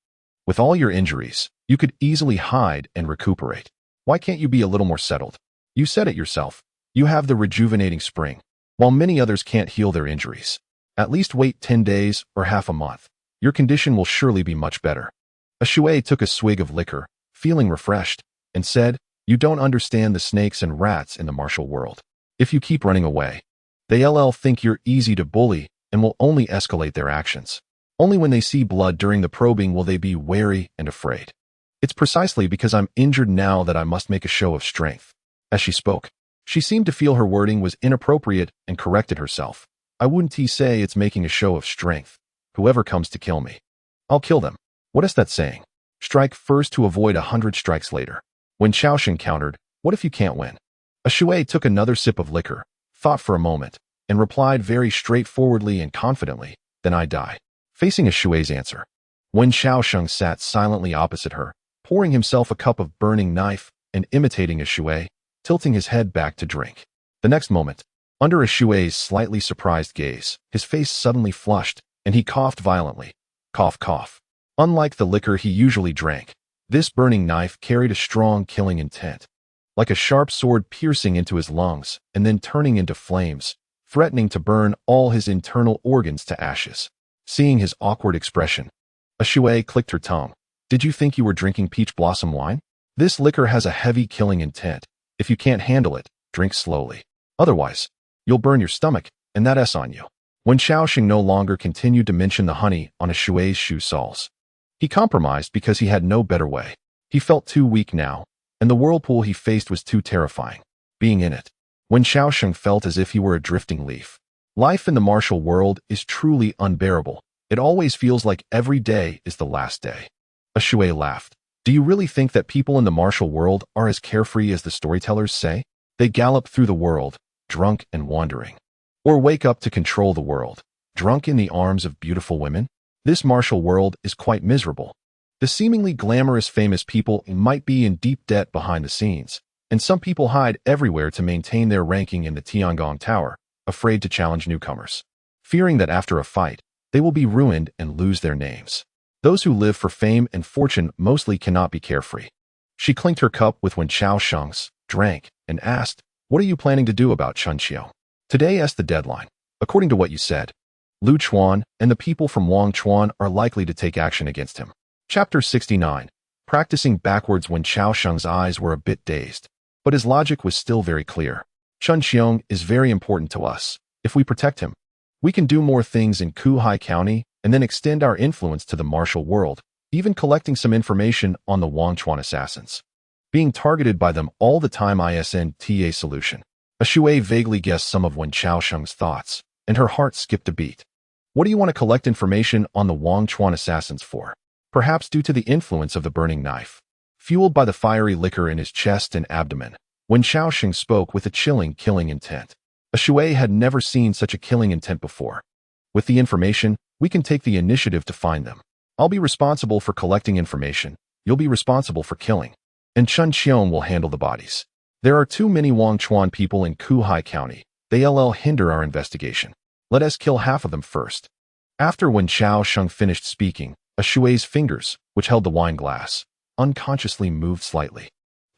With all your injuries, you could easily hide and recuperate. Why can't you be a little more settled? You said it yourself. You have the rejuvenating spring, while many others can't heal their injuries. At least wait 10 days or half a month. Your condition will surely be much better. Ashui took a swig of liquor, feeling refreshed, and said, You don't understand the snakes and rats in the martial world. If you keep running away, they'll think you're easy to bully and will only escalate their actions. Only when they see blood during the probing will they be wary and afraid. It's precisely because I'm injured now that I must make a show of strength. As she spoke, she seemed to feel her wording was inappropriate and corrected herself. I wouldn't say it's making a show of strength. Whoever comes to kill me, I'll kill them. What is that saying? Strike first to avoid 100 strikes later. Wenchao Sheng countered, What if you can't win? Ashui took another sip of liquor, thought for a moment, and replied very straightforwardly and confidently, "Then I die." Facing a Shui's answer, Wenchao Sheng sat silently opposite her, pouring himself a cup of burning knife and imitating a Shui, tilting his head back to drink. The next moment, under a Shui's slightly surprised gaze, his face suddenly flushed, and he coughed violently. Cough, cough. Unlike the liquor he usually drank, this burning knife carried a strong killing intent, like a sharp sword piercing into his lungs and then turning into flames, threatening to burn all his internal organs to ashes. Seeing his awkward expression, a Shui clicked her tongue. "Did you think you were drinking peach blossom wine? This liquor has a heavy killing intent. If you can't handle it, drink slowly. Otherwise, you'll burn your stomach, and that's on you." Wenchao Sheng no longer continued to mention the honey on a Shui's shoe soles. He compromised because he had no better way. He felt too weak now, and the whirlpool he faced was too terrifying. Being in it, Wenchao Sheng felt as if he were a drifting leaf. Life in the martial world is truly unbearable. It always feels like every day is the last day. A Shui laughed. "Do you really think that people in the martial world are as carefree as the storytellers say? They gallop through the world, drunk and wandering. Or wake up to control the world, drunk in the arms of beautiful women? This martial world is quite miserable. The seemingly glamorous famous people might be in deep debt behind the scenes, and some people hide everywhere to maintain their ranking in the Tiangong Tower, afraid to challenge newcomers, fearing that after a fight, they will be ruined and lose their names. Those who live for fame and fortune mostly cannot be carefree." She clinked her cup with Wenchao Sheng's, drank, and asked, "What are you planning to do about Chunqiu? Today is the deadline. According to what you said, Lu Chuan and the people from Wang Chuan are likely to take action against him." Chapter 69. Practicing backwards. Wenchao Sheng's eyes were a bit dazed, but his logic was still very clear. Chunqiu is very important to us. If we protect him, we can do more things in Kuhai County and then extend our influence to the martial world, even collecting some information on the Wang Chuan assassins. Being targeted by them all the time isn't a solution. A Shui vaguely guessed some of Wenchao Sheng's thoughts, and her heart skipped a beat. What do you want to collect information on the Wang Chuan assassins for? Perhaps due to the influence of the burning knife. Fueled by the fiery liquor in his chest and abdomen, Wenchao Sheng spoke with a chilling killing intent. A Shui had never seen such a killing intent before. With the information, we can take the initiative to find them. I'll be responsible for collecting information. You'll be responsible for killing. And Chunqiu will handle the bodies. There are too many Wang Chuan people in Kuhai County. They'll hinder our investigation. Let us kill half of them first. After Wenchao Sheng finished speaking, a Shui's fingers, which held the wine glass, unconsciously moved slightly.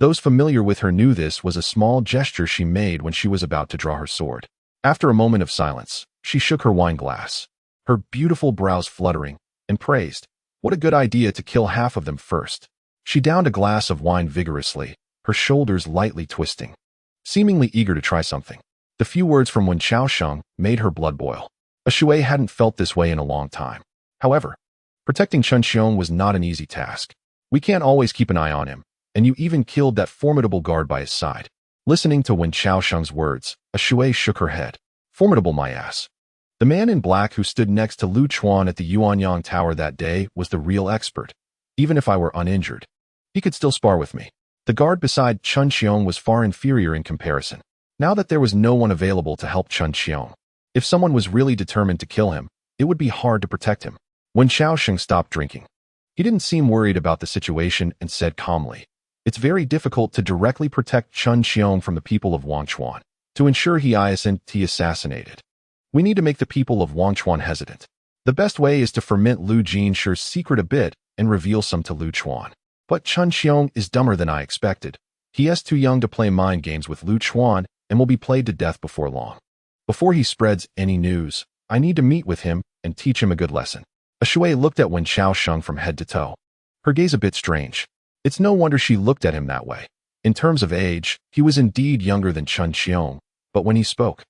Those familiar with her knew this was a small gesture she made when she was about to draw her sword. After a moment of silence, she shook her wine glass, her beautiful brows fluttering, and praised, "What a good idea to kill half of them first." She downed a glass of wine vigorously, her shoulders lightly twisting, seemingly eager to try something. The few words from Wenchao Sheng made her blood boil. A Shui hadn't felt this way in a long time. However, protecting Chunqiu was not an easy task. We can't always keep an eye on him, and you even killed that formidable guard by his side. Listening to Wenchao Sheng's words, a Shui shook her head. Formidable, my ass. The man in black who stood next to Lu Chuan at the Yuanyang Tower that day was the real expert. Even if I were uninjured, he could still spar with me. The guard beside Chunqiu was far inferior in comparison. Now that there was no one available to help Chunqiu, if someone was really determined to kill him, it would be hard to protect him. Wenchao Sheng stopped drinking. He didn't seem worried about the situation and said calmly, "It's very difficult to directly protect Chunqiu from the people of Wang Chuan. To ensure he isn't assassinated, we need to make the people of Wang Chuan hesitant. The best way is to ferment Lu Jinshi's secret a bit and reveal some to Lu Chuan. But Chunqiu is dumber than I expected. He is too young to play mind games with Lu Chuan and will be played to death before long. Before he spreads any news, I need to meet with him and teach him a good lesson." A Shui looked at Wenchao Sheng from head to toe, her gaze a bit strange. It's no wonder she looked at him that way. In terms of age, he was indeed younger than Chunqiu, but when he spoke,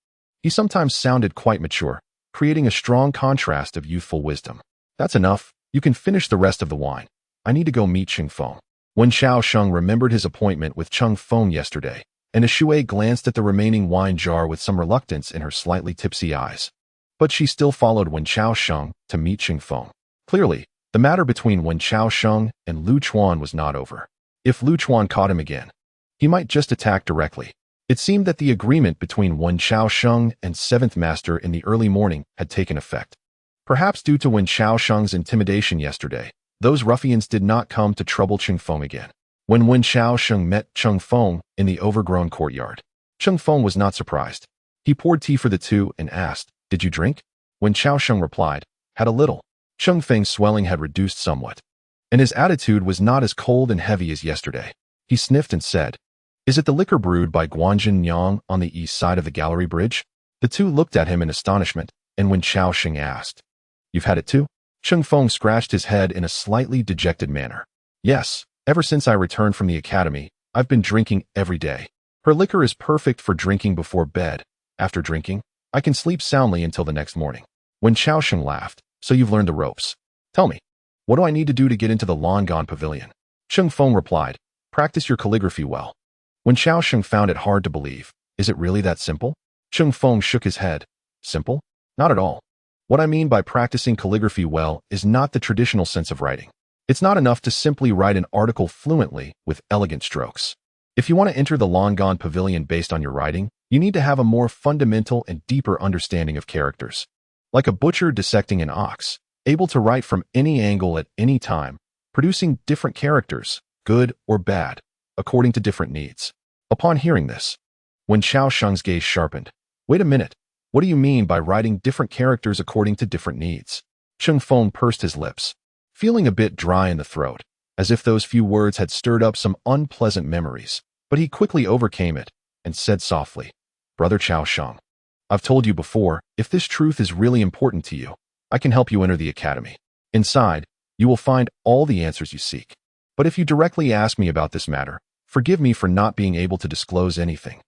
he sometimes sounded quite mature, creating a strong contrast of youthful wisdom. "That's enough. You can finish the rest of the wine. I need to go meet Cheng Feng." Wenchao Sheng remembered his appointment with Cheng Feng yesterday, and a Shui glanced at the remaining wine jar with some reluctance in her slightly tipsy eyes. But she still followed Wenchao Sheng to meet Cheng Feng. Clearly, the matter between Wenchao Sheng and Lu Chuan was not over. If Lu Chuan caught him again, he might just attack directly. It seemed that the agreement between Wenchao Sheng and Seventh Master in the early morning had taken effect. Perhaps due to Wenchao Sheng's intimidation yesterday, those ruffians did not come to trouble Cheng Feng again. When Wenchao Sheng met Cheng Feng in the overgrown courtyard, Cheng Feng was not surprised. He poured tea for the two and asked, "Did you drink?" Wenchao Sheng replied, "Had a little." Cheng Feng's swelling had reduced somewhat, and his attitude was not as cold and heavy as yesterday. He sniffed and said, "Is it the liquor brewed by Guanjin Yang on the east side of the gallery bridge?" The two looked at him in astonishment, and Wenchao Sheng asked, "You've had it too?" Cheng Feng scratched his head in a slightly dejected manner. "Yes, ever since I returned from the academy, I've been drinking every day. Her liquor is perfect for drinking before bed. After drinking, I can sleep soundly until the next morning." Wenchao Sheng laughed. "So you've learned the ropes. Tell me, what do I need to do to get into the Longan Pavilion?" Cheng Feng replied, "Practice your calligraphy well." Wenchao Sheng found it hard to believe. "Is it really that simple?" Cheng Feng shook his head. "Simple? Not at all. What I mean by practicing calligraphy well is not the traditional sense of writing. It's not enough to simply write an article fluently with elegant strokes. If you want to enter the Longan Pavilion based on your writing, you need to have a more fundamental and deeper understanding of characters. Like a butcher dissecting an ox, able to write from any angle at any time, producing different characters, good or bad, according to different needs." Upon hearing this, Wenchao Sheng's gaze sharpened. "Wait a minute. What do you mean by writing different characters according to different needs?" Cheng Feng pursed his lips, feeling a bit dry in the throat, as if those few words had stirred up some unpleasant memories, but he quickly overcame it and said softly, "Brother Chao Sheng, I've told you before, if this truth is really important to you, I can help you enter the academy. Inside, you will find all the answers you seek. But if you directly ask me about this matter, forgive me for not being able to disclose anything.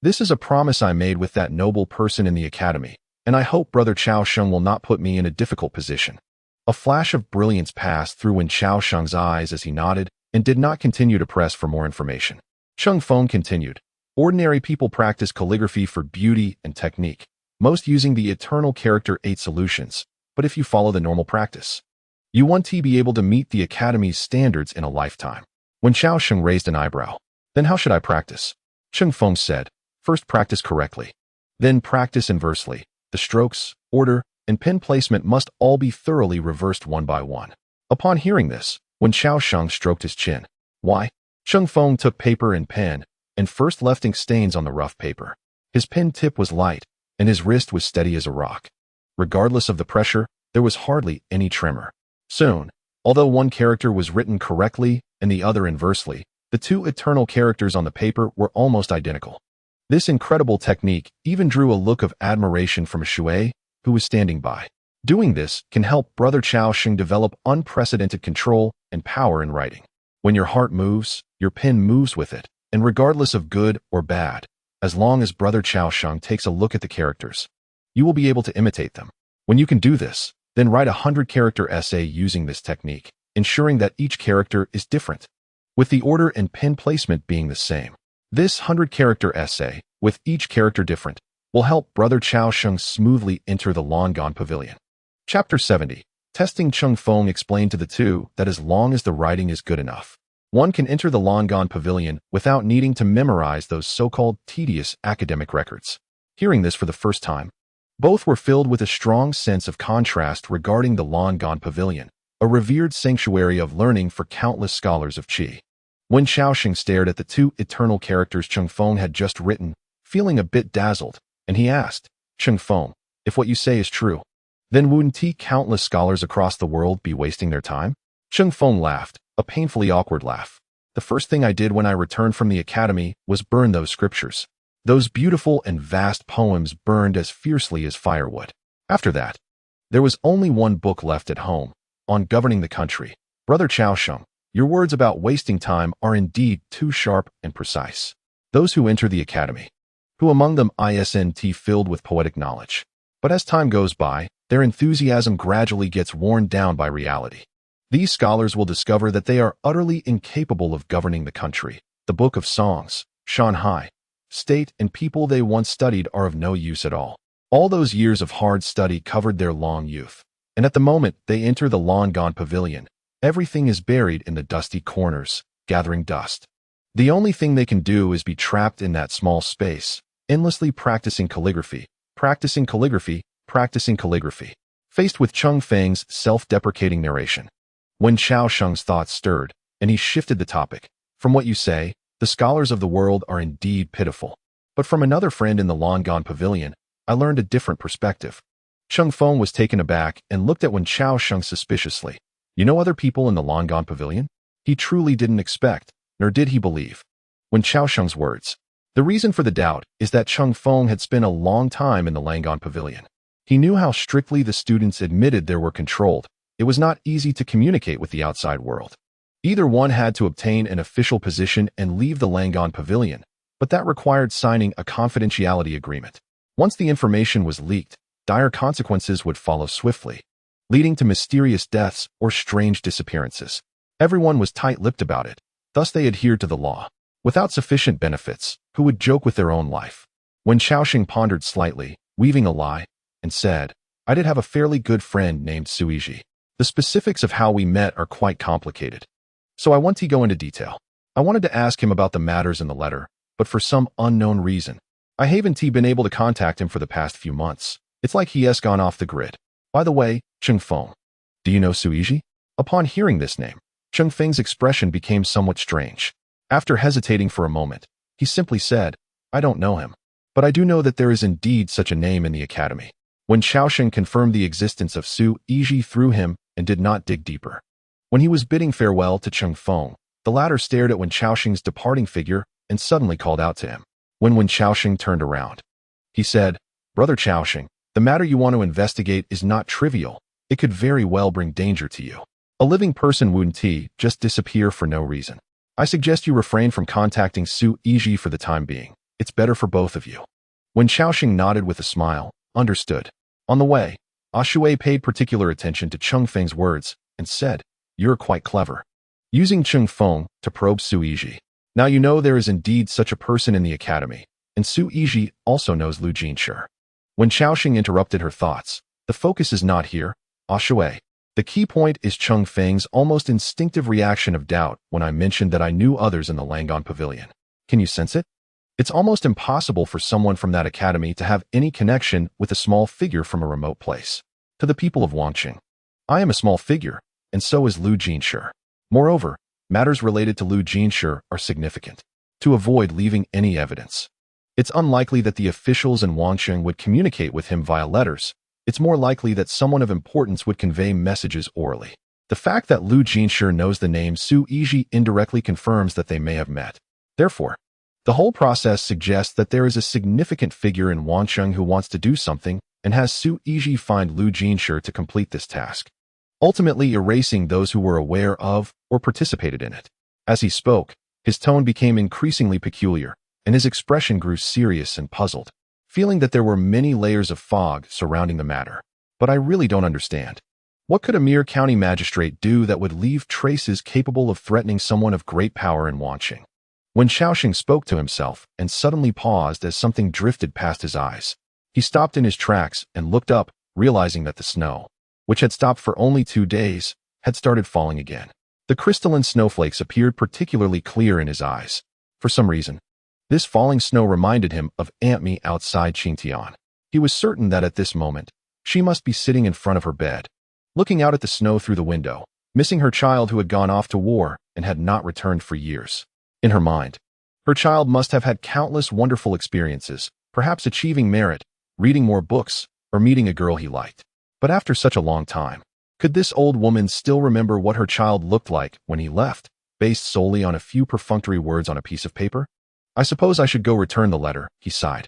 This is a promise I made with that noble person in the academy, and I hope Brother Chao Sheng will not put me in a difficult position." A flash of brilliance passed through Wenchao Sheng's eyes as he nodded and did not continue to press for more information. Cheng Feng continued, "Ordinary people practice calligraphy for beauty and technique, most using the eternal character 8 solutions, but if you follow the normal practice, you won't be able to meet the academy's standards in a lifetime." Wenchao Sheng raised an eyebrow. "Then how should I practice?" Cheng Feng said, "First practice correctly. Then practice inversely. The strokes, order, and pen placement must all be thoroughly reversed one by one." Upon hearing this, Wenchao Sheng stroked his chin. "Why?" Cheng Feng took paper and pen, and first left ink stains on the rough paper. His pen tip was light, and his wrist was steady as a rock. Regardless of the pressure, there was hardly any tremor. Soon, although one character was written correctly and the other inversely, the two eternal characters on the paper were almost identical. This incredible technique even drew a look of admiration from Shui, who was standing by. Doing this can help Brother Chao Sheng develop unprecedented control and power in writing. When your heart moves, your pen moves with it, and regardless of good or bad, as long as Brother Chao Sheng takes a look at the characters, you will be able to imitate them. When you can do this, then write a 100-character essay using this technique, ensuring that each character is different, with the order and pen placement being the same. This 100-character essay, with each character different, will help Brother Chao Sheng smoothly enter the Longan Pavilion. Chapter 70. Testing. Cheng Feng explained to the two that as long as the writing is good enough, one can enter the Longan Pavilion without needing to memorize those so-called tedious academic records. Hearing this for the first time, both were filled with a strong sense of contrast regarding the Longan Pavilion, a revered sanctuary of learning for countless scholars of Qi. Wenchao Sheng stared at the two eternal characters Cheng Feng had just written, feeling a bit dazzled, and he asked, "Cheng Feng, if what you say is true, then wouldn't countless scholars across the world be wasting their time?" Cheng Feng laughed, a painfully awkward laugh. "The first thing I did when I returned from the academy was burn those scriptures. Those beautiful and vast poems burned as fiercely as firewood. After that, there was only one book left at home, on governing the country. Brother Chao Sheng, your words about wasting time are indeed too sharp and precise. Those who enter the academy, who among them isn't filled with poetic knowledge, but as time goes by, their enthusiasm gradually gets worn down by reality. These scholars will discover that they are utterly incapable of governing the country. The book of songs, Shanghai, state, and people they once studied are of no use at all. All those years of hard study covered their long youth, and at the moment they enter the Longan Pavilion, everything is buried in the dusty corners, gathering dust. The only thing they can do is be trapped in that small space, endlessly practicing calligraphy, practicing calligraphy, practicing calligraphy. Faced with Cheng Feng's self-deprecating narration, Wenchao Sheng's thoughts stirred, and he shifted the topic. From what you say, the scholars of the world are indeed pitiful. But from another friend in the Longan Pavilion, I learned a different perspective. Cheng Feng was taken aback and looked at Wenchao Sheng suspiciously. You know other people in the Longan Pavilion? He truly didn't expect, nor did he believe, Wenchao Sheng's words. The reason for the doubt is that Cheng Feng had spent a long time in the Longan Pavilion. He knew how strictly the students admitted they were controlled. It was not easy to communicate with the outside world. Either one had to obtain an official position and leave the Longan Pavilion, but that required signing a confidentiality agreement. Once the information was leaked, dire consequences would follow swiftly, leading to mysterious deaths or strange disappearances. Everyone was tight-lipped about it, thus they adhered to the law. Without sufficient benefits, who would joke with their own life? Wenchao Sheng pondered slightly, weaving a lie, and said, I did have a fairly good friend named Suiji. The specifics of how we met are quite complicated, so I won't go into detail. I wanted to ask him about the matters in the letter, but for some unknown reason, I haven't been able to contact him for the past few months. It's like he has gone off the grid. By the way, Cheng Feng, do you know Suiji? Upon hearing this name, Cheng Feng's expression became somewhat strange. After hesitating for a moment, he simply said, I don't know him, but I do know that there is indeed such a name in the academy. Wenchao Sheng confirmed the existence of Suiji through him and did not dig deeper. When he was bidding farewell to Cheng Feng, the latter stared at Wenchao Sheng's departing figure and suddenly called out to him. When Wenchao Sheng turned around, he said, Brother Chao Sheng, the matter you want to investigate is not trivial. It could very well bring danger to you. A living person wouldn't just disappear for no reason. I suggest you refrain from contacting Suiji for the time being. It's better for both of you. Wenchao Sheng nodded with a smile, understood. On the way, Shui paid particular attention to Cheng Feng's words and said, You're quite clever. Using Cheng Feng to probe Suiji. Now you know there is indeed such a person in the academy, and Suiji also knows Lu Jinshi. Wenchao Sheng interrupted her thoughts. The focus is not here, Shui. The key point is Cheng Feng's almost instinctive reaction of doubt when I mentioned that I knew others in the Longan Pavilion. Can you sense it? It's almost impossible for someone from that academy to have any connection with a small figure from a remote place. To the people of Wangqing, I am a small figure, and so is Lu Jinshi. Moreover, matters related to Lu Jinshi are significant. To avoid leaving any evidence, it's unlikely that the officials in Wangqing would communicate with him via letters. It's more likely that someone of importance would convey messages orally. The fact that Lu Jinshi knows the name Suiji indirectly confirms that they may have met. Therefore, the whole process suggests that there is a significant figure in Wangqing who wants to do something and has Suiji find Lu Jinshi to complete this task, ultimately erasing those who were aware of or participated in it. As he spoke, his tone became increasingly peculiar, and his expression grew serious and puzzled, feeling that there were many layers of fog surrounding the matter. But I really don't understand. What could a mere county magistrate do that would leave traces capable of threatening someone of great power in Wangqing? Wenchao Sheng spoke to himself and suddenly paused as something drifted past his eyes. He stopped in his tracks and looked up, realizing that the snow, which had stopped for only 2 days, had started falling again. The crystalline snowflakes appeared particularly clear in his eyes. For some reason, this falling snow reminded him of Aunt Me outside Qingtian. He was certain that at this moment, she must be sitting in front of her bed, looking out at the snow through the window, missing her child who had gone off to war and had not returned for years. In her mind, her child must have had countless wonderful experiences, perhaps achieving merit, reading more books, or meeting a girl he liked. But after such a long time, could this old woman still remember what her child looked like when he left, based solely on a few perfunctory words on a piece of paper? I suppose I should go return the letter, he sighed.